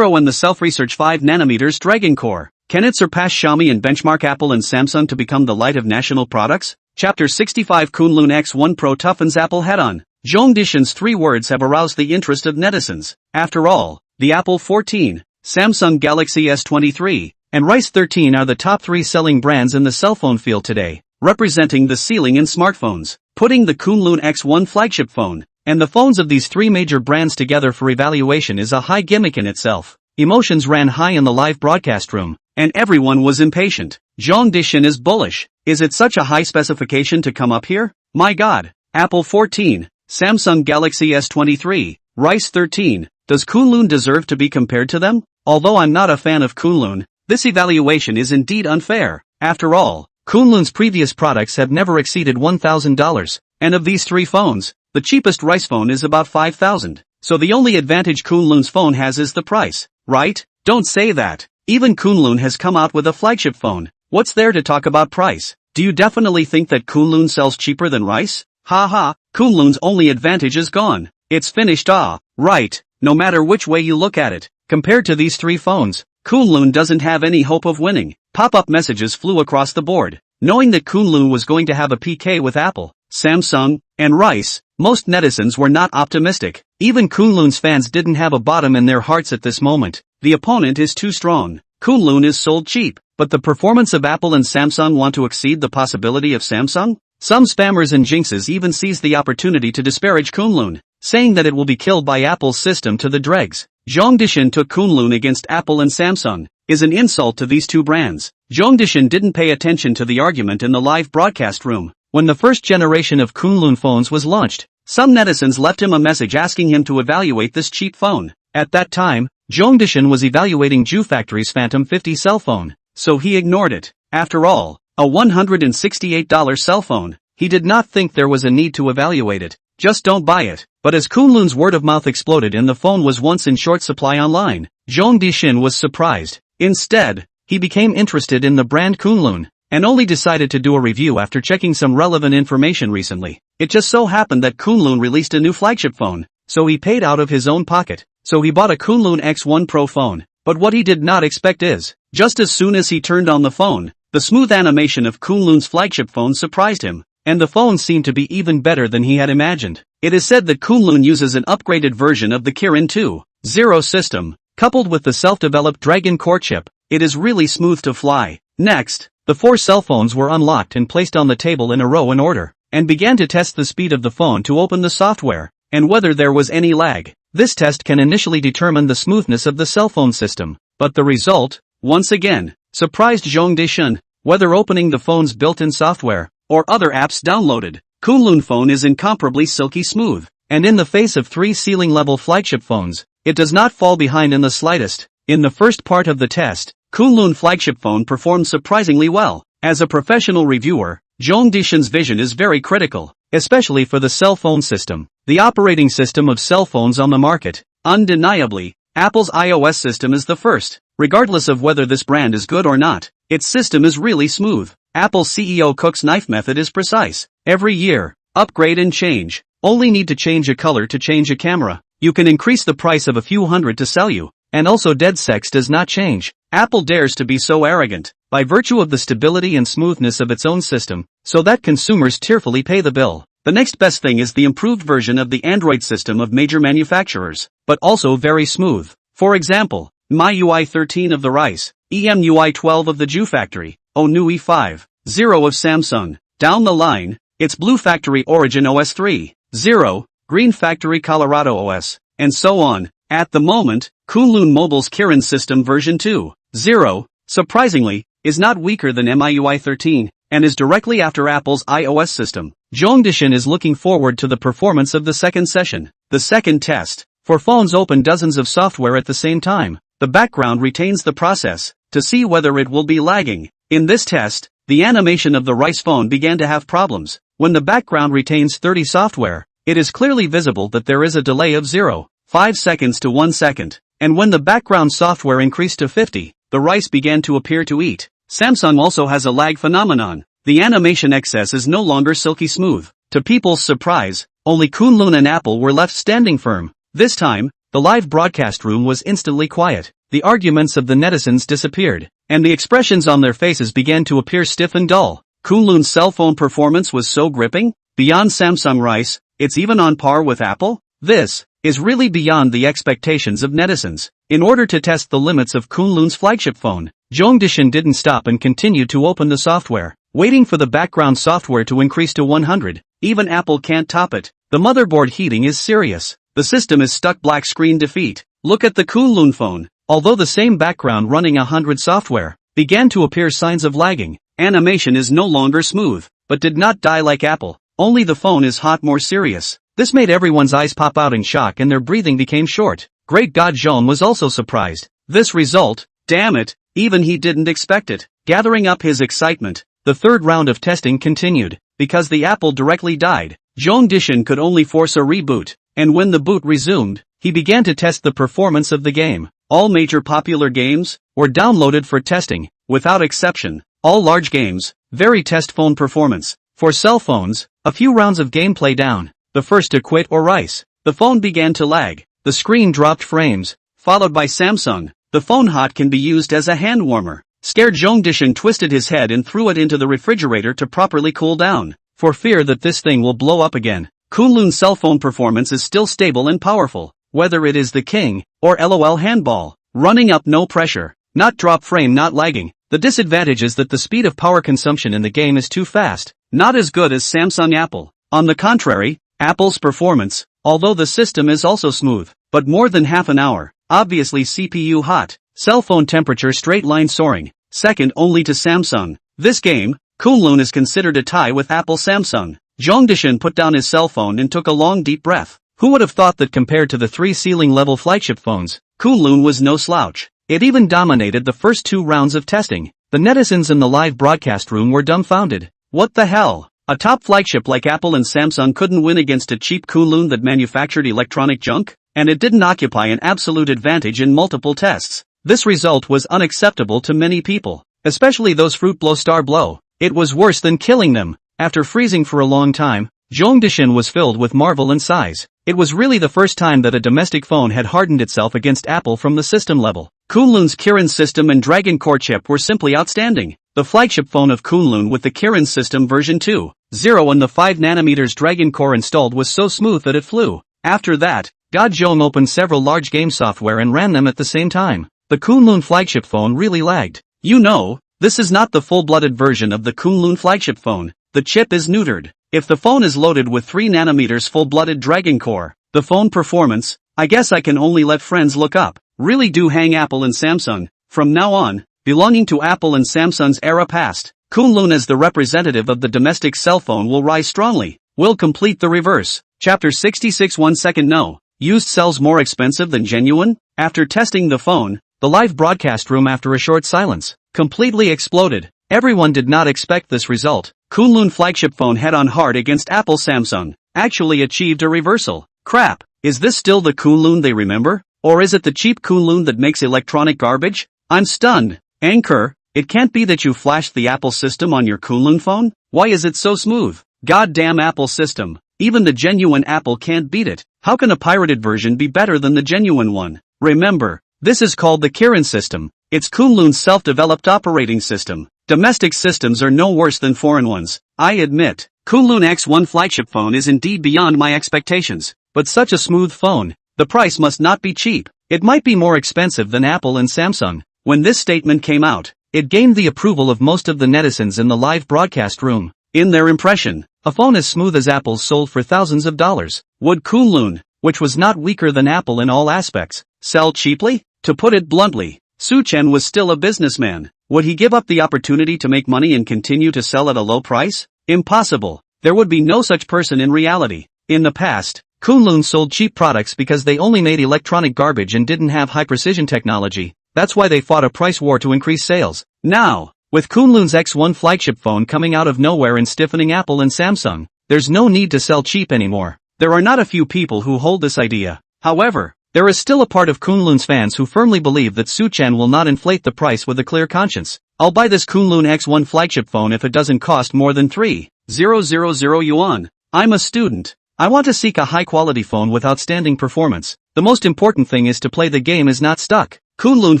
and the self-research 5nm Dragon Core. Can it surpass Xiaomi and benchmark Apple and Samsung to become the light of national products? Chapter 65 Kunlun X1 Pro toughens Apple head-on. Zhongdishan's 3 words have aroused the interest of netizens. After all, the Apple 14, Samsung Galaxy S23, and Rice 13 are the top 3 selling brands in the cell phone field today, representing the ceiling in smartphones. Putting the Kunlun X1 flagship phone and the phones of these 3 major brands together for evaluation is a high gimmick in itself. Emotions ran high in the live broadcast room, and everyone was impatient. Zhongdishan is bullish. Is it such a high specification to come up here? My god. Apple 14, Samsung Galaxy S23, Rice 13. Does Kunlun deserve to be compared to them? Although I'm not a fan of Kunlun, this evaluation is indeed unfair. After all, Kunlun's previous products have never exceeded $1,000, and of these 3 phones, the cheapest Rice phone is about $5,000. So the only advantage Kunlun's phone has is the price, right? Don't say that. Even Kunlun has come out with a flagship phone. What's there to talk about price? Do you definitely think that Kunlun sells cheaper than Rice? Haha, Kunlun's only advantage is gone. It's finished. Right, no matter which way you look at it. Compared to these 3 phones, Kunlun doesn't have any hope of winning. Pop-up messages flew across the board. Knowing that Kunlun was going to have a PK with Apple, Samsung, and Rice, most netizens were not optimistic. Even Kunlun's fans didn't have a bottom in their hearts at this moment. The opponent is too strong. Kunlun is sold cheap, but the performance of Apple and Samsung want to exceed the possibility of Samsung? Some spammers and jinxes even seize the opportunity to disparage Kunlun, saying that it will be killed by Apple's system to the dregs. Zhongdishan took Kunlun against Apple and Samsung, is an insult to these 2 brands. Zhongdishan didn't pay attention to the argument in the live broadcast room. When the first generation of Kunlun phones was launched, some netizens left him a message asking him to evaluate this cheap phone. At that time, Zhongdishan was evaluating Ju Factory's Phantom 50 cell phone, so he ignored it. After all, a $168 cell phone, he did not think there was a need to evaluate it. Just don't buy it. But as Kunlun's word of mouth exploded and the phone was once in short supply online, Zhongdishan was surprised. Instead, he became interested in the brand Kunlun, and only decided to do a review after checking some relevant information recently. It just so happened that Kunlun released a new flagship phone, so he paid out of his own pocket. So he bought a Kunlun X1 Pro phone. But what he did not expect is, just as soon as he turned on the phone, the smooth animation of Kunlun's flagship phone surprised him, and the phone seemed to be even better than he had imagined. It is said that Kunlun uses an upgraded version of the Kirin 2.0 system, coupled with the self-developed Dragon Core chip. It is really smooth to fly. Next, the 4 cell phones were unlocked and placed on the table in a row in order, and began to test the speed of the phone to open the software, and whether there was any lag. This test can initially determine the smoothness of the cell phone system, but the result, once again, surprised Zhongdishan. Whether opening the phone's built-in software, or other apps downloaded, Kunlun phone is incomparably silky smooth, and in the face of 3 ceiling-level flagship phones, it does not fall behind in the slightest. In the first part of the test, Kunlun flagship phone performed surprisingly well. As a professional reviewer, Zhongdishan's vision is very critical, especially for the cell phone system, the operating system of cell phones on the market. Undeniably, Apple's iOS system is the first. Regardless of whether this brand is good or not, its system is really smooth. Apple's CEO Cook's knife method is precise. Every year, upgrade and change. Only need to change a color to change a camera. You can increase the price of a few hundred to sell you. And also dead sex does not change. Apple dares to be so arrogant, by virtue of the stability and smoothness of its own system, so that consumers tearfully pay the bill. The next best thing is the improved version of the Android system of major manufacturers, but also very smooth. For example, MIUI 13 of the Rice, EMUI 12 of the Ju Factory, ONUI 5.0 of Samsung. Down the line, it's Blue Factory Origin OS 3.0, Green Factory Colorado OS, and so on. At the moment, Kunlun Mobile's Kirin System version 2.0, surprisingly, is not weaker than MIUI 13, and is directly after Apple's iOS system. Zhongdishan is looking forward to the performance of the second session. The second test. For phones open dozens of software at the same time. The background retains the process. to see whether it will be lagging. In this test, the animation of the rice phone began to have problems. When the background retains 30 software, it is clearly visible that there is a delay of 0.5 seconds to 1 second. And when the background software increased to 50, the rice began to appear to eat. Samsung also has a lag phenomenon. The animation excess is no longer silky smooth. To people's surprise, only Kunlun and Apple were left standing firm. This time, the live broadcast room was instantly quiet. The arguments of the netizens disappeared, and the expressions on their faces began to appear stiff and dull. Kunlun's cell phone performance was so gripping. Beyond Samsung rice, it's even on par with Apple? This is really beyond the expectations of netizens. In order to test the limits of Kunlun's flagship phone, Zhongdishan didn't stop and continued to open the software, waiting for the background software to increase to 100. Even Apple can't top it. The motherboard heating is serious. The system is stuck black screen defeat. Look at the Kunlun phone. Although the same background running 100 software began to appear signs of lagging, animation is no longer smooth, but did not die like Apple. Only the phone is hot more serious. This made everyone's eyes pop out in shock and their breathing became short. Great God, Zhong was also surprised. This result, damn it, even he didn't expect it. Gathering up his excitement, the third round of testing continued. Because the Apple directly died, Zhongdishan could only force a reboot, and when the boot resumed, he began to test the performance of the game. All major popular games were downloaded for testing, without exception. All large games, very test phone performance. For cell phones, a few rounds of gameplay down. The first to quit or rice. The phone began to lag. The screen dropped frames, followed by Samsung. The phone hot can be used as a hand warmer. Scared, Zhongdishan twisted his head and threw it into the refrigerator to properly cool down, for fear that this thing will blow up again. Kunlun's cell phone performance is still stable and powerful, whether it is the King or LOL handball. Running up no pressure, not drop frame, not lagging. The disadvantage is that the speed of power consumption in the game is too fast, not as good as Samsung Apple. On the contrary, Apple's performance, although the system is also smooth, but more than half an hour, obviously CPU hot, cell phone temperature straight line soaring, second only to Samsung. This game, Kunlun, is considered a tie with Apple Samsung. Zhongdishan put down his cell phone and took a long deep breath. Who would have thought that compared to the 3 ceiling level flagship phones, Kunlun was no slouch. It even dominated the first 2 rounds of testing. The netizens in the live broadcast room were dumbfounded. What the hell? A top flagship like Apple and Samsung couldn't win against a cheap Kunlun that manufactured electronic junk? And it didn't occupy an absolute advantage in multiple tests. This result was unacceptable to many people, especially those fruit blow star blow. It was worse than killing them. After freezing for a long time, Zhongdishan was filled with marvel and sighs. It was really the first time that a domestic phone had hardened itself against Apple from the system level. Kunlun's Kirin system and Dragon Core chip were simply outstanding. The flagship phone of Kunlun with the Kirin system version 2.0 and the 5nm Dragon Core installed was so smooth that it flew. After that, Zhong opened several large game software and ran them at the same time. The Kunlun flagship phone really lagged. You know, this is not the full-blooded version of the Kunlun flagship phone. The chip is neutered. If the phone is loaded with 3nm full-blooded Dragon Core, the phone performance, I guess I can only let friends look up. Really do hang Apple and Samsung. From now on, belonging to Apple and Samsung's era past, Kunlun as the representative of the domestic cell phone will rise strongly. Will complete the reverse. Chapter 66. 1 second. No. Used cells more expensive than genuine? After testing the phone, the live broadcast room after a short silence completely exploded. Everyone did not expect this result. Kunlun flagship phone head-on hard against Apple Samsung actually achieved a reversal. Crap, is this still the Kunlun they remember? Or is it the cheap Kunlun that makes electronic garbage? I'm stunned. Anchor, it can't be that you flashed the Apple system on your Kunlun phone? Why is it so smooth? Goddamn Apple system. Even the genuine Apple can't beat it. How can a pirated version be better than the genuine one? Remember, this is called the Kirin system. It's Kunlun's self-developed operating system. Domestic systems are no worse than foreign ones. I admit, Kunlun X1 flagship phone is indeed beyond my expectations. But such a smooth phone, the price must not be cheap. It might be more expensive than Apple and Samsung. When this statement came out, it gained the approval of most of the netizens in the live broadcast room. In their impression, a phone as smooth as Apple's sold for thousands of dollars. Would Kunlun, which was not weaker than Apple in all aspects, sell cheaply? To put it bluntly, Chen was still a businessman. Would he give up the opportunity to make money and continue to sell at a low price? Impossible. There would be no such person in reality. In the past, Kunlun sold cheap products because they only made electronic garbage and didn't have high-precision technology. That's why they fought a price war to increase sales. Now, with Kunlun's X1 flagship phone coming out of nowhere and stiffening Apple and Samsung, there's no need to sell cheap anymore. There are not a few people who hold this idea. However, there is still a part of Kunlun's fans who firmly believe that Chen will not inflate the price with a clear conscience. I'll buy this Kunlun X1 flagship phone if it doesn't cost more than 3,000 yuan. I'm a student. I want to seek a high-quality phone with outstanding performance. The most important thing is to play the game is not stuck. Kunlun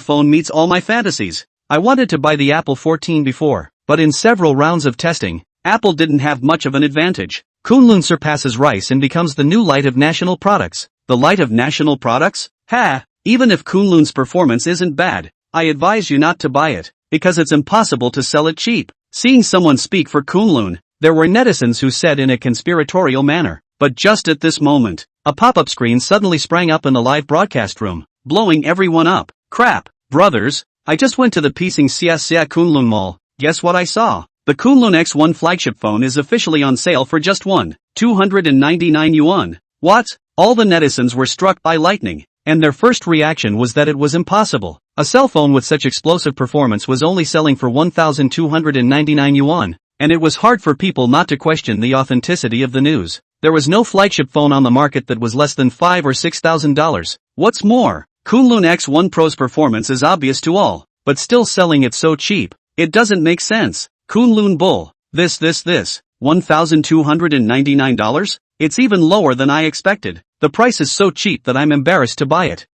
Phone meets all my fantasies. I wanted to buy the Apple 14 before, but in several rounds of testing, Apple didn't have much of an advantage. Kunlun surpasses Rice and becomes the new light of national products. The light of national products? Ha! Even if Kunlun's performance isn't bad, I advise you not to buy it, because it's impossible to sell it cheap. Seeing someone speak for Kunlun, there were netizens who said in a conspiratorial manner. But just at this moment, a pop-up screen suddenly sprang up in the live broadcast room, blowing everyone up. Crap, brothers, I just went to the Pising Xia Kunlun Mall. Guess what I saw? The Kunlun X1 flagship phone is officially on sale for just 299 yuan. What? All the netizens were struck by lightning, and their first reaction was that it was impossible. A cell phone with such explosive performance was only selling for 1,299 yuan, and it was hard for people not to question the authenticity of the news. There was no flagship phone on the market that was less than $5,000 or $6,000. What's more, Kunlun X1 Pro's performance is obvious to all, but still selling it so cheap, it doesn't make sense. Kunlun Bull, this, $1,299? It's even lower than I expected. The price is so cheap that I'm embarrassed to buy it.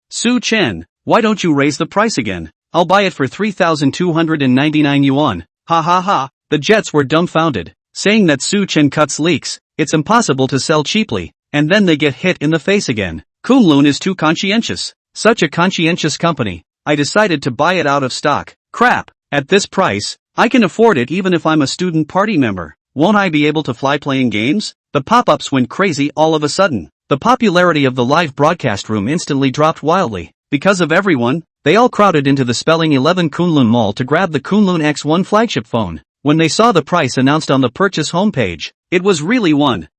Chen, why don't you raise the price again? I'll buy it for 3,299 yuan. Ha ha ha. The Jets were dumbfounded, saying that Chen cuts leaks. It's impossible to sell cheaply, and then they get hit in the face again. Kunlun is too conscientious. Such a conscientious company. I decided to buy it out of stock. Crap, at this price, I can afford it even if I'm a student party member. Won't I be able to fly playing games? The pop-ups went crazy all of a sudden. The popularity of the live broadcast room instantly dropped wildly. Because of everyone, they all crowded into the Spelling 11 Kunlun Mall to grab the Kunlun X1 flagship phone. When they saw the price announced on the purchase homepage, it was really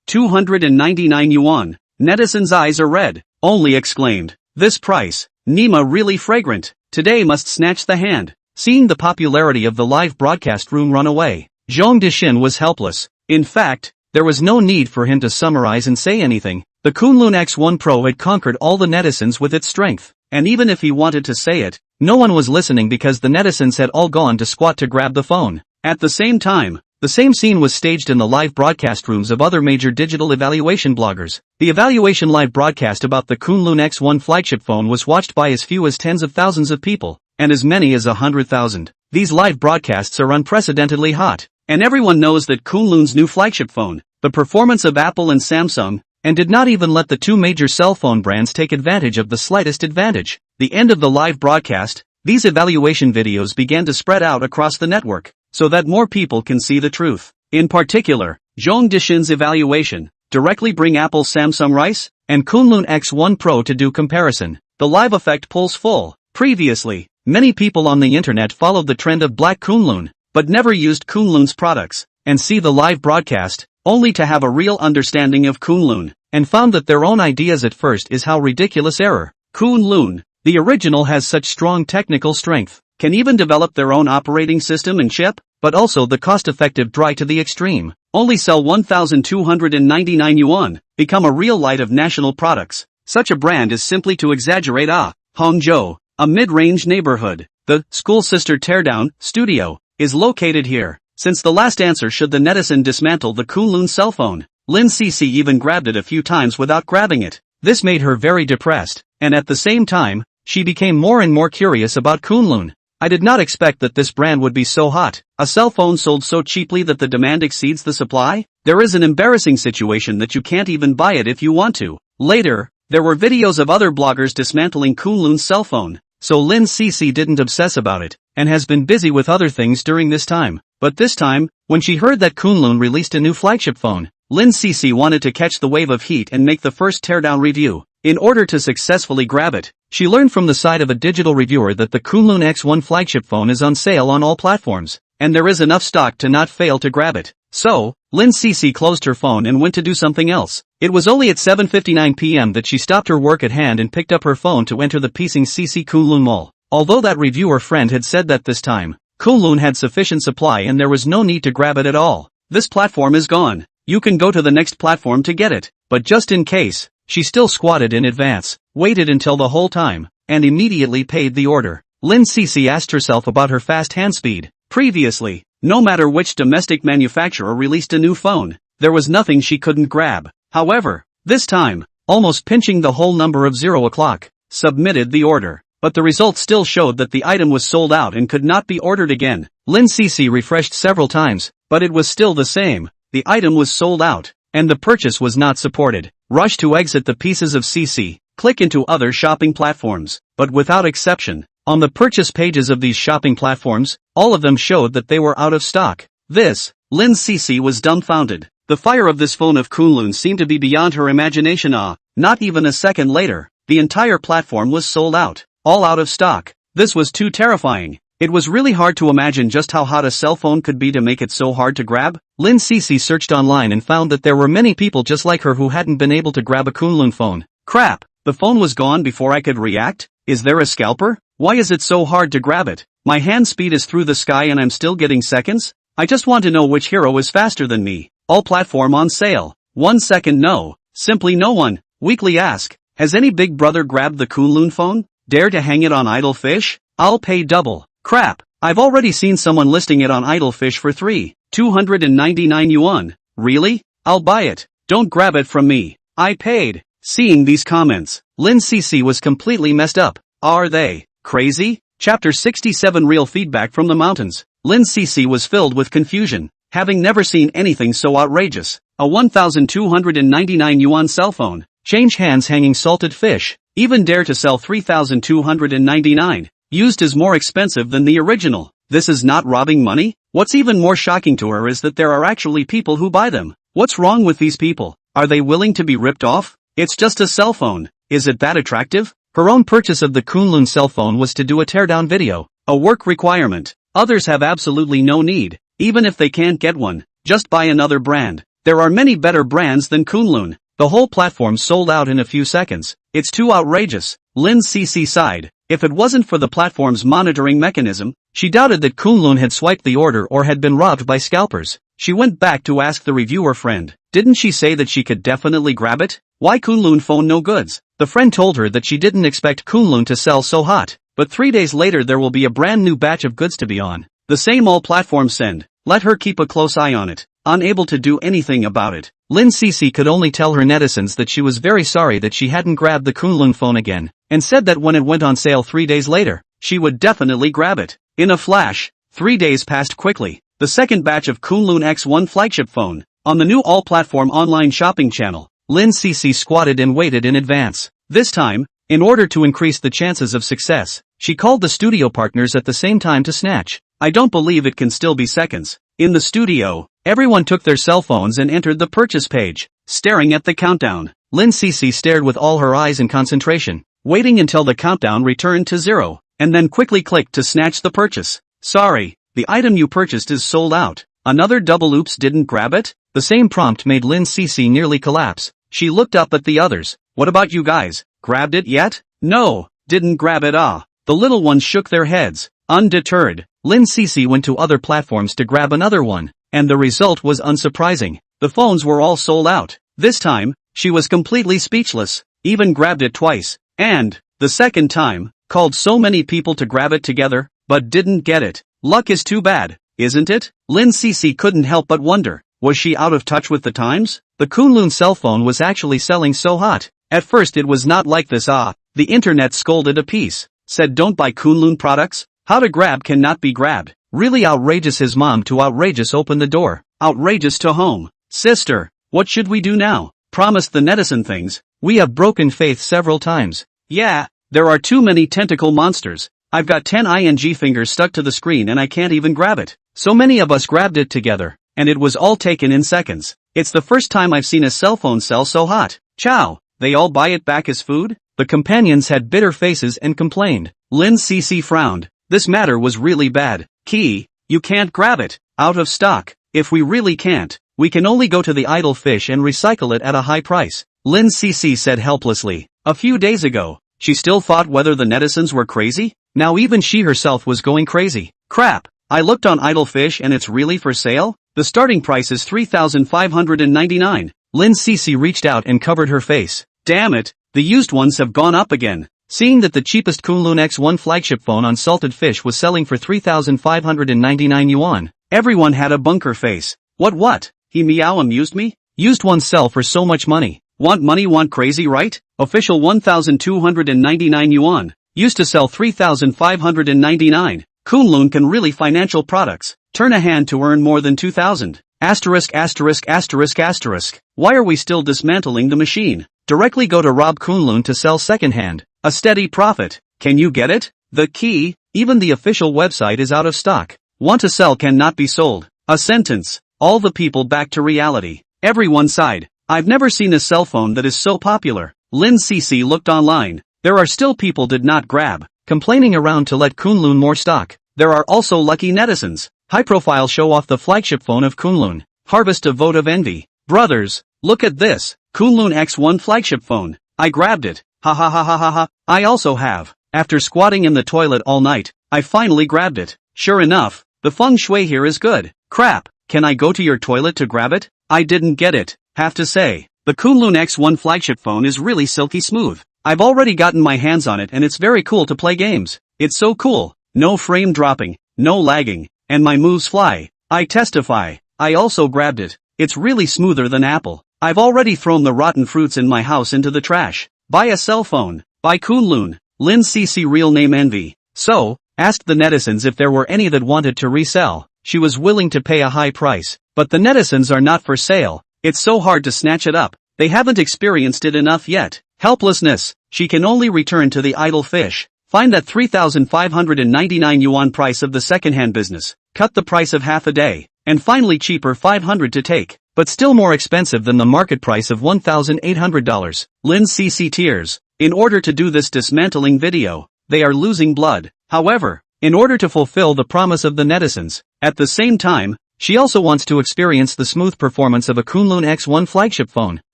299 yuan. Netizens' eyes are red. Only exclaimed, "This price, Nima really fragrant. Today must snatch the hand." Seeing the popularity of the live broadcast room run away, Zhong Dixin was helpless. In fact, there was no need for him to summarize and say anything. The Kunlun X1 Pro had conquered all the netizens with its strength, and even if he wanted to say it, no one was listening because the netizens had all gone to squat to grab the phone. At the same time, the same scene was staged in the live broadcast rooms of other major digital evaluation bloggers. The evaluation live broadcast about the Kunlun X1 flagship phone was watched by as few as tens of thousands of people, and as many as 100,000. These live broadcasts are unprecedentedly hot, and everyone knows that Kunlun's new flagship phone, the performance of Apple and Samsung, and did not even let the two major cell phone brands take advantage of the slightest advantage. The end of the live broadcast, these evaluation videos began to spread out across the network, so that more people can see the truth. In particular, Zhong Dixin's evaluation, directly bring Apple Samsung Rice, and Kunlun X1 Pro to do comparison. The live effect pulls full. Previously, many people on the internet followed the trend of Black Kunlun, but never used Kunlun's products, and see the live broadcast, only to have a real understanding of Kunlun, and found that their own ideas at first is how ridiculous error. Kunlun, the original, has such strong technical strength, can even develop their own operating system and chip, but also the cost-effective dry to the extreme. Only sell 1,299 yuan, become a real light of national products. Such a brand is simply to exaggerate. Hangzhou, a mid-range neighborhood. The school sister teardown studio is located here. Since the last answer, should the netizen dismantle the Kunlun cell phone? Lin Cc even grabbed it a few times without grabbing it. This made her very depressed, and at the same time, she became more and more curious about Kunlun. I did not expect that this brand would be so hot. A cell phone sold so cheaply that the demand exceeds the supply? There is an embarrassing situation that you can't even buy it if you want to. Later, there were videos of other bloggers dismantling Kunlun's cell phone, so Lin Cc didn't obsess about it, and has been busy with other things during this time. But this time, when she heard that Kunlun released a new flagship phone, Lin Cc wanted to catch the wave of heat and make the first teardown review. In order to successfully grab it, she learned from the side of a digital reviewer that the Kunlun X1 flagship phone is on sale on all platforms, and there is enough stock to not fail to grab it. So, Lin Cc closed her phone and went to do something else. It was only at 7:59 p.m. that she stopped her work at hand and picked up her phone to enter the Pising Cc Kunlun Mall. Although that reviewer friend had said that this time, Kunlun had sufficient supply and there was no need to grab it at all. This platform is gone. You can go to the next platform to get it. But just in case, she still squatted in advance, waited until the whole time, and immediately paid the order. Lin Cece asked herself about her fast hand speed. Previously, no matter which domestic manufacturer released a new phone, there was nothing she couldn't grab. However, this time, almost pinching the whole number of 0 o'clock, submitted the order. But the results still showed that the item was sold out and could not be ordered again. Lin Cece refreshed several times, but it was still the same. The item was sold out, and the purchase was not supported. Rush to exit the pieces of CC, click into other shopping platforms, but without exception, on the purchase pages of these shopping platforms, all of them showed that they were out of stock. This, Lin Cece was dumbfounded. The fire of this phone of Kunlun seemed to be beyond her imagination. Not even a second later, the entire platform was sold out. All out of stock. This was too terrifying. It was really hard to imagine just how hot a cell phone could be to make it so hard to grab. Lin Cece searched online and found that there were many people just like her who hadn't been able to grab a Kunlun phone. Crap, the phone was gone before I could react? Is there a scalper? Why is it so hard to grab it? My hand speed is through the sky and I'm still getting seconds? I just want to know which hero is faster than me. All platform on sale. 1 second no. Simply no one. Weekly ask. Has any big brother grabbed the Kunlun phone? Dare to hang it on Idle Fish? I'll pay double. Crap, I've already seen someone listing it on Idle Fish for 299 yuan. Really? I'll buy it. Don't grab it from me. I paid. Seeing these comments, Lin Cece was completely messed up. Are they crazy? Chapter 67 Real Feedback from the Mountains. Lin Cece was filled with confusion, having never seen anything so outrageous. A 1,299 yuan cell phone. Change hands hanging salted fish. Even dare to sell 3,299. Used is more expensive than the original. This is not robbing money? What's even more shocking to her is that there are actually people who buy them. What's wrong with these people? Are they willing to be ripped off? It's just a cell phone. Is it that attractive? Her own purchase of the Kunlun cell phone was to do a teardown video. A work requirement. Others have absolutely no need. Even if they can't get one, just buy another brand. There are many better brands than Kunlun. The whole platform sold out in a few seconds. It's too outrageous. Lin Cece sighed. If it wasn't for the platform's monitoring mechanism, she doubted that Kunlun had swiped the order or had been robbed by scalpers. She went back to ask the reviewer friend. Didn't she say that she could definitely grab it? Why Kunlun phone no goods? The friend told her that she didn't expect Kunlun to sell so hot. But 3 days later there will be a brand new batch of goods to be on. The same all platforms send. Let her keep a close eye on it. Unable to do anything about it, Lin Cece could only tell her netizens that she was very sorry that she hadn't grabbed the Kunlun phone again, and said that when it went on sale 3 days later, she would definitely grab it. In a flash, 3 days passed quickly. The second batch of Kunlun X1 flagship phone, on the new all-platform online shopping channel, Lin Cece squatted and waited in advance. This time, in order to increase the chances of success, she called the studio partners at the same time to snatch. I don't believe it can still be seconds. In the studio, everyone took their cell phones and entered the purchase page. Staring at the countdown, Lin Cece stared with all her eyes and concentration, waiting until the countdown returned to 0, and then quickly clicked to snatch the purchase. Sorry, the item you purchased is sold out. Another double oops, didn't grab it? The same prompt made Lin Cece nearly collapse. She looked up at the others. What about you guys? Grabbed it yet? No, didn't grab it. The little ones shook their heads. Undeterred, Lin Cece went to other platforms to grab another one, and the result was unsurprising. The phones were all sold out. This time, she was completely speechless, even grabbed it twice, and, the second time, called so many people to grab it together, but didn't get it. Luck is too bad, isn't it? Lin Cece couldn't help but wonder, was she out of touch with the times? The Kunlun cell phone was actually selling so hot. At first it was not like this. The internet scolded a piece, said don't buy Kunlun products. How to grab cannot be grabbed. Really outrageous. His mom to outrageous open the door. Outrageous to home. Sister, what should we do now? Promised the netizen things. We have broken faith several times. Yeah, there are too many tentacle monsters. I've got 10 ing fingers stuck to the screen and I can't even grab it. So many of us grabbed it together, and it was all taken in seconds. It's the first time I've seen a cell phone sell so hot. Chow, they all buy it back as food? The companions had bitter faces and complained. Lin Cece frowned. This matter was really bad. Key, you can't grab it. Out of stock. If we really can't, we can only go to the idle fish and recycle it at a high price. Lin Cece said helplessly. A few days ago, She still thought whether the netizens were crazy? Now even she herself was going crazy. Crap! I looked on Idle Fish and it's really for sale? The starting price is $3,599. Lin Cece reached out and covered her face. Damn it, the used ones have gone up again. Seeing that the cheapest Kunlun X1 flagship phone on Salted Fish was selling for 3,599 yuan, everyone had a bunker face. What? He meow amused me? Used ones sell for so much money. Want money, want crazy, right? Official 1,299 yuan. Used to sell 3,599. Kunlun can really financial products. Turn a hand to earn more than 2,000. *******. Why are we still dismantling the machine? Directly go to Rob Kunlun to sell secondhand. A steady profit. Can you get it? The key, even the official website is out of stock. Want to sell cannot be sold. A sentence. All the people back to reality. Everyone sighed. I've never seen a cell phone that is so popular. Lin Cece looked online. There are still people did not grab, complaining around to let Kunlun more stock. There are also lucky netizens. High profile show off the flagship phone of Kunlun. Harvest a vote of envy. Brothers, look at this. Kunlun X1 flagship phone. I grabbed it. Ha ha ha ha ha ha. I also have. After squatting in the toilet all night, I finally grabbed it. Sure enough, the feng shui here is good. Crap, can I go to your toilet to grab it? I didn't get it. Have to say, the Kunlun X1 flagship phone is really silky smooth. I've already gotten my hands on it and it's very cool to play games. It's so cool. No frame dropping, no lagging, and my moves fly. I testify. I also grabbed it. It's really smoother than Apple. I've already thrown the rotten fruits in my house into the trash. Buy a cell phone. By Kunlun. Lin Cece real name Envy. So, asked the netizens if there were any that wanted to resell. She was willing to pay a high price. But the netizens are not for sale. It's so hard to snatch it up. They haven't experienced it enough yet. Helplessness. She can only return to the Idle Fish. Find that 3,599 yuan price of the secondhand business. Cut the price of half a day. And finally cheaper 500 to take. But still more expensive than the market price of $1,800. Lin Cece tears. In order to do this dismantling video, they are losing blood. However, in order to fulfill the promise of the netizens, at the same time, she also wants to experience the smooth performance of a Kunlun X1 flagship phone.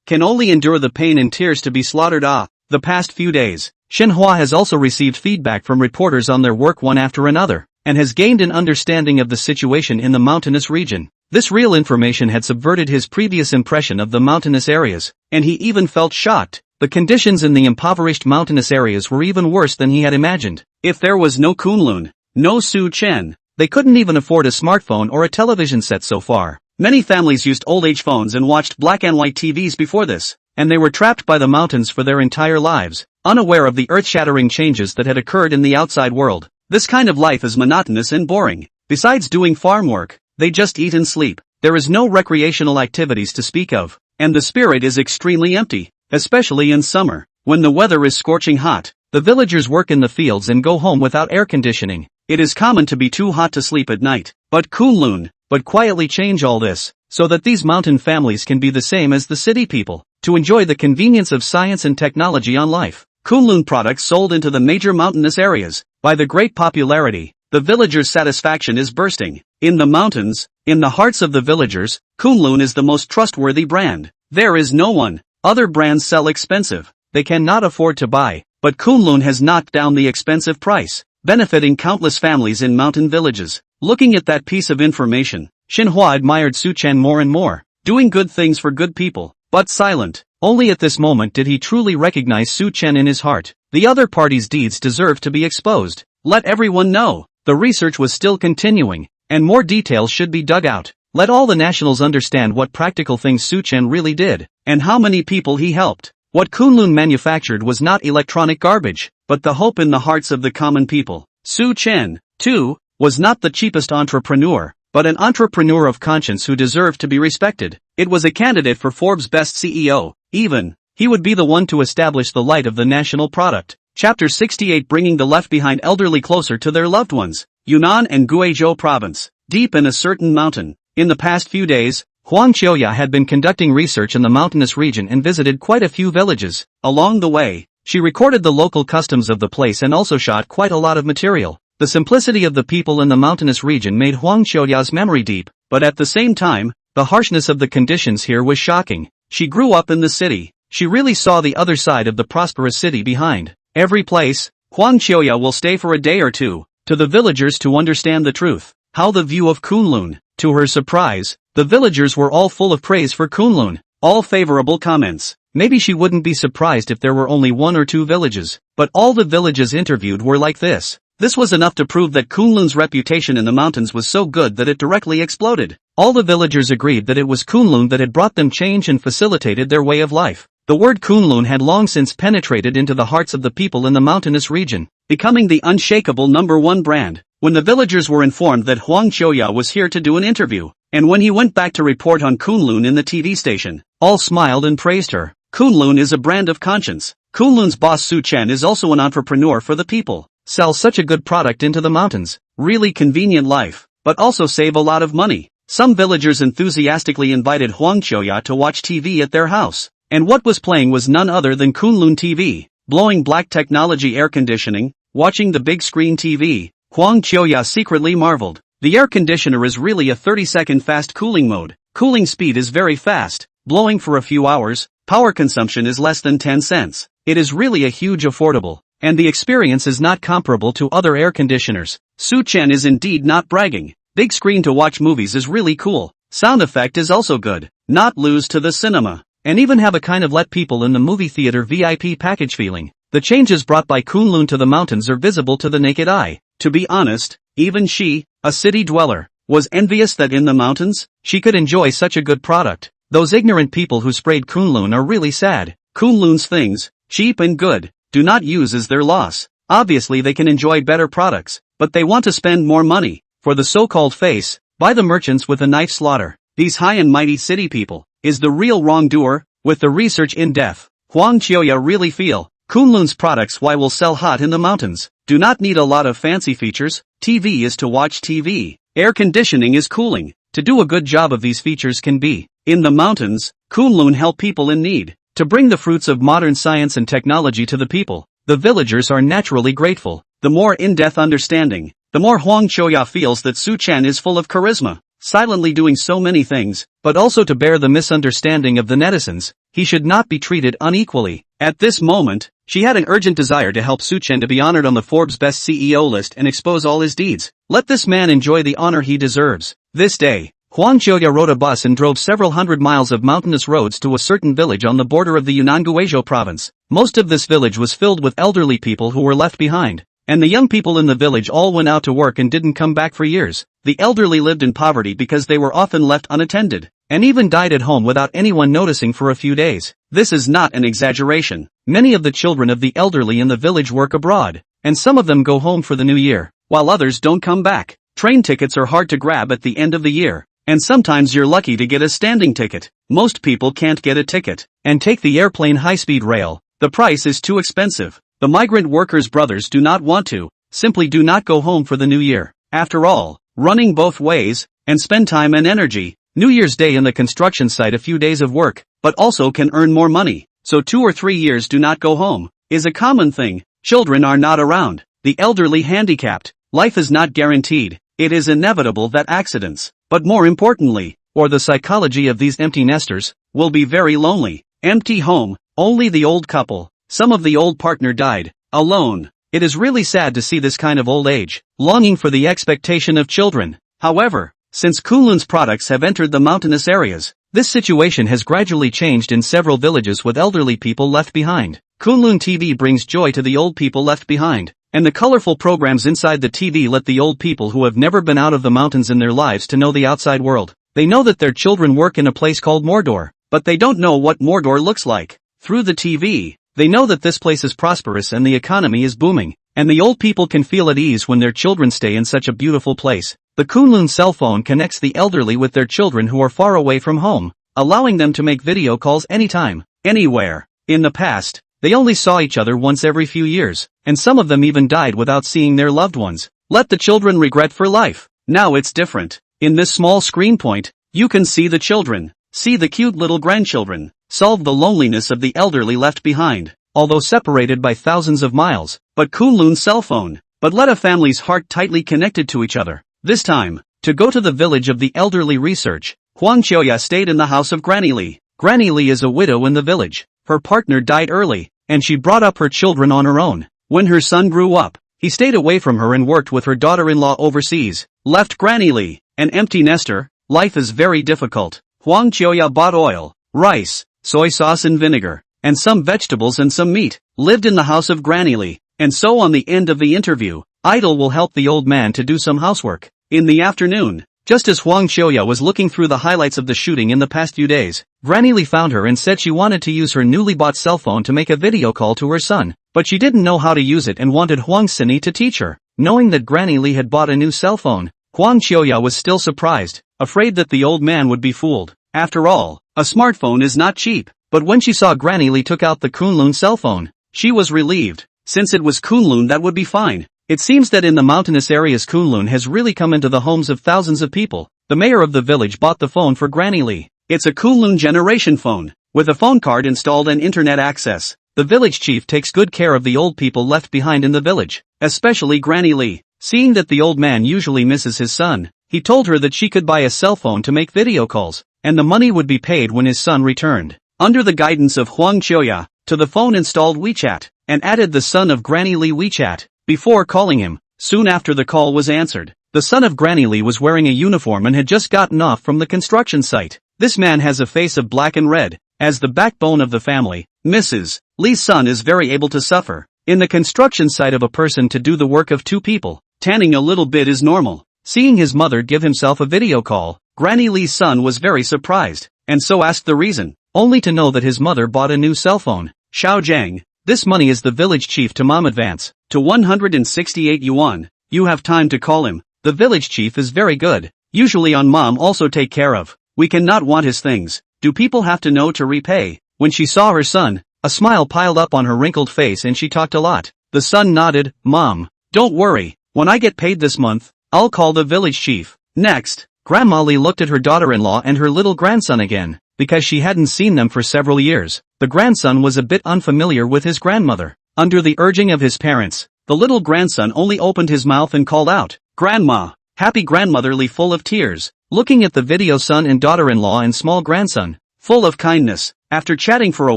Can only endure the pain and tears to be slaughtered. The past few days, Manhwa has also received feedback from reporters on their work one after another, and has gained an understanding of the situation in the mountainous region. This real information had subverted his previous impression of the mountainous areas, and he even felt shocked. The conditions in the impoverished mountainous areas were even worse than he had imagined. If there was no Kunlun, no Chen, they couldn't even afford a smartphone or a television set so far. Many families used old-age phones and watched black and white TVs before this, and they were trapped by the mountains for their entire lives, unaware of the earth-shattering changes that had occurred in the outside world. This kind of life is monotonous and boring. Besides doing farm work, they just eat and sleep. There is no recreational activities to speak of, and the spirit is extremely empty, especially in summer, when the weather is scorching hot. The villagers work in the fields and go home without air conditioning. It is common to be too hot to sleep at night. But Kunlun, quietly change all this, so that these mountain families can be the same as the city people, to enjoy the convenience of science and technology on life. Kunlun products sold into the major mountainous areas. By the great popularity, the villagers' satisfaction is bursting. In the mountains, in the hearts of the villagers, Kunlun is the most trustworthy brand. There is no one. Other brands sell expensive. They cannot afford to buy, but Kunlun has knocked down the expensive price, benefiting countless families in mountain villages. Looking at that piece of information, Manhwa admired Chen more and more, doing good things for good people, but silent. Only at this moment did he truly recognize Chen in his heart. The other party's deeds deserve to be exposed. Let everyone know. The research was still continuing, and more details should be dug out. Let all the nationals understand what practical things Chen really did, and how many people he helped. What Kunlun manufactured was not electronic garbage, but the hope in the hearts of the common people. Chen, too, was not the cheapest entrepreneur, but an entrepreneur of conscience who deserved to be respected. It was a candidate for Forbes' best CEO, even. He would be the one to establish the light of the national product. Chapter 68, bringing the left-behind elderly closer to their loved ones. Yunnan and Guizhou province, deep in a certain mountain. In the past few days, Huang Qiuya had been conducting research in the mountainous region and visited quite a few villages. Along the way, she recorded the local customs of the place and also shot quite a lot of material. The simplicity of the people in the mountainous region made Huang Qiuya's memory deep, but at the same time, the harshness of the conditions here was shocking. She grew up in the city. She really saw the other side of the prosperous city behind. every place, Huang Qiuya will stay for a day or two, to the villagers to understand the truth. How the view of Kunlun. To her surprise, the villagers were all full of praise for Kunlun, all favorable comments. Maybe she wouldn't be surprised if there were only 1 or 2 villages, but all the villages interviewed were like this. This was enough to prove that Kunlun's reputation in the mountains was so good that it directly exploded. All the villagers agreed that it was Kunlun that had brought them change and facilitated their way of life. The word Kunlun had long since penetrated into the hearts of the people in the mountainous region, becoming the unshakable #1 brand. When the villagers were informed that Huang Qiuya was here to do an interview, and when he went back to report on Kunlun in the TV station, all smiled and praised her. Kunlun is a brand of conscience. Kunlun's boss Chen is also an entrepreneur for the people. Sell such a good product into the mountains. Really convenient life, but also save a lot of money. Some villagers enthusiastically invited Huang Qiuya to watch TV at their house. And what was playing was none other than Kunlun TV. Blowing black technology air conditioning, watching the big screen TV, Huang Qiuya secretly marveled. The air conditioner is really a 30-second fast cooling mode. Cooling speed is very fast, blowing for a few hours, power consumption is less than 10 cents. It is really a huge affordable. And the experience is not comparable to other air conditioners. Chen is indeed not bragging. Big screen to watch movies is really cool. Sound effect is also good. Not lose to the cinema. And even have a kind of let people in the movie theater VIP package feeling. The changes brought by Kunlun to the mountains are visible to the naked eye. To be honest, even she, a city dweller, was envious that in the mountains, she could enjoy such a good product. Those ignorant people who sprayed Kunlun are really sad. Kunlun's things, cheap and good, do not use as their loss. Obviously they can enjoy better products, but they want to spend more money, for the so-called face, by the merchants with a knife slaughter. These high and mighty city people, is the real wrongdoer. With the research in depth, Huang Qiuya really feel, Kunlun's products why will sell hot in the mountains, do not need a lot of fancy features. TV is to watch TV, air conditioning is cooling, to do a good job of these features can be. In the mountains, Kunlun help people in need. To bring the fruits of modern science and technology to the people, the villagers are naturally grateful. The more in-depth understanding, the more Huang Qiuya feels that Chen is full of charisma, silently doing so many things, but also to bear the misunderstanding of the netizens, he should not be treated unequally. At this moment, she had an urgent desire to help Chen to be honored on the Forbes Best CEO list and expose all his deeds. Let this man enjoy the honor he deserves. This day, Huang Qiuya rode a bus and drove several hundred miles of mountainous roads to a certain village on the border of the Yunnan Guizhou province. Most of this village was filled with elderly people who were left behind, and the young people in the village all went out to work and didn't come back for years. The elderly lived in poverty because they were often left unattended, and even died at home without anyone noticing for a few days. This is not an exaggeration. Many of the children of the elderly in the village work abroad, and some of them go home for the new year, while others don't come back. Train tickets are hard to grab at the end of the year. And sometimes you're lucky to get a standing ticket. Most people can't get a ticket and take the airplane high-speed rail. The price is too expensive. The migrant workers' brothers do not want to, simply do not go home for the new year. After all, running both ways, and spend time and energy. New Year's Day in the construction site a few days of work, but also can earn more money. So 2 or 3 years do not go home, is a common thing. Children are not around. The elderly handicapped. Life is not guaranteed. It is inevitable that accidents, but more importantly, or the psychology of these empty nesters, will be very lonely. Empty home, only the old couple. Some of the old partner died, alone. It is really sad to see this kind of old age, longing for the expectation of children. However, since Kunlun's products have entered the mountainous areas, this situation has gradually changed in several villages with elderly people left behind. Kunlun TV brings joy to the old people left behind. And the colorful programs inside the TV let the old people who have never been out of the mountains in their lives to know the outside world. They know that their children work in a place called Mordor, but they don't know what Mordor looks like. Through the TV, they know that this place is prosperous and the economy is booming, and the old people can feel at ease when their children stay in such a beautiful place. The Kunlun cell phone connects the elderly with their children who are far away from home, allowing them to make video calls anytime, anywhere. In the past, they only saw each other once every few years, and some of them even died without seeing their loved ones. Let the children regret for life. Now it's different. In this small screen point, you can see the children, see the cute little grandchildren, solve the loneliness of the elderly left behind, although separated by thousands of miles. But Kunlun's cell phone, but let a family's heart tightly connected to each other. This time, to go to the village of the elderly research, Huang Qiuya stayed in the house of Granny Li. Granny Li is a widow in the village. Her partner died early, and she brought up her children on her own. When her son grew up, he stayed away from her and worked with her daughter-in-law overseas. Left Granny Lee, an empty nester. Life is very difficult. Huang Qiuya bought oil, rice, soy sauce and vinegar, and some vegetables and some meat, lived in the house of Granny Lee, and so on the end of the interview, Idol will help the old man to do some housework. In the afternoon, just as Huang Qiuya was looking through the highlights of the shooting in the past few days, Granny Lee found her and said she wanted to use her newly bought cell phone to make a video call to her son, but she didn't know how to use it and wanted Huang Sini to teach her. Knowing that Granny Lee had bought a new cell phone, Huang Qiuya was still surprised, afraid that the old man would be fooled. After all, a smartphone is not cheap. But when she saw Granny Lee took out the Kunlun cell phone, she was relieved. Since it was Kunlun, that would be fine. It seems that in the mountainous areas Kunlun has really come into the homes of thousands of people. The mayor of the village bought the phone for Granny Lee. It's a Kunlun generation phone, with a phone card installed and internet access. The village chief takes good care of the old people left behind in the village, especially Granny Lee. Seeing that the old man usually misses his son, he told her that she could buy a cell phone to make video calls, and the money would be paid when his son returned. Under the guidance of Huang Qiuya, to the phone installed WeChat, and added the son of Granny Lee WeChat, before calling him. Soon after the call was answered, the son of Granny Lee was wearing a uniform and had just gotten off from the construction site. This man has a face of black and red. As the backbone of the family, Mrs. Lee's son is very able to suffer. In the construction site of a person to do the work of two people, tanning a little bit is normal. Seeing his mother give himself a video call, Granny Lee's son was very surprised, and so asked the reason, only to know that his mother bought a new cell phone. Xiao Zhang, this money is the village chief to mom advance, to 168 yuan. You have time to call him. The village chief is very good. Usually on mom also take care of. We cannot want his things. Do people have to know to repay? When she saw her son, a smile piled up on her wrinkled face and she talked a lot. The son nodded, Mom, don't worry. When I get paid this month, I'll call the village chief. Next, Grandma Lee looked at her daughter-in-law and her little grandson again. Because she hadn't seen them for several years, the grandson was a bit unfamiliar with his grandmother. Under the urging of his parents, the little grandson only opened his mouth and called out, Grandma! Happy grandmother Lee full of tears, looking at the video son and daughter-in-law and small grandson, full of kindness. After chatting for a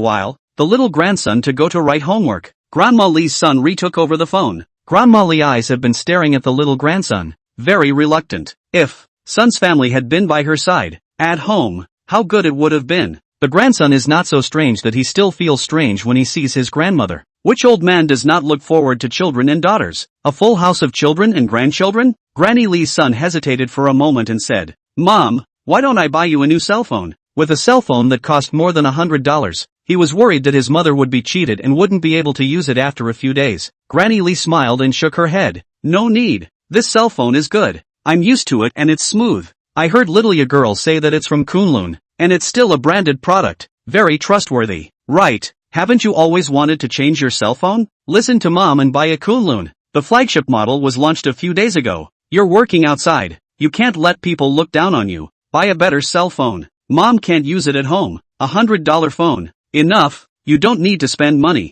while, the little grandson to go to write homework. Grandma Lee's son retook over the phone. Grandma Lee's eyes have been staring at the little grandson, very reluctant. If son's family had been by her side, at home, how good it would have been. The grandson is not so strange that he still feels strange when he sees his grandmother. Which old man does not look forward to children and daughters? A full house of children and grandchildren? Granny Lee's son hesitated for a moment and said, Mom, why don't I buy you a new cell phone? With a cell phone that cost more than $100, he was worried that his mother would be cheated and wouldn't be able to use it after a few days. Granny Lee smiled and shook her head. No need. This cell phone is good. I'm used to it and it's smooth. I heard little girl say that it's from Kunlun, and it's still a branded product, very trustworthy. Right, haven't you always wanted to change your cell phone? Listen to Mom and buy a Kunlun. The flagship model was launched a few days ago. You're working outside. You can't let people look down on you. Buy a better cell phone. Mom can't use it at home. $100 phone. Enough, you don't need to spend money.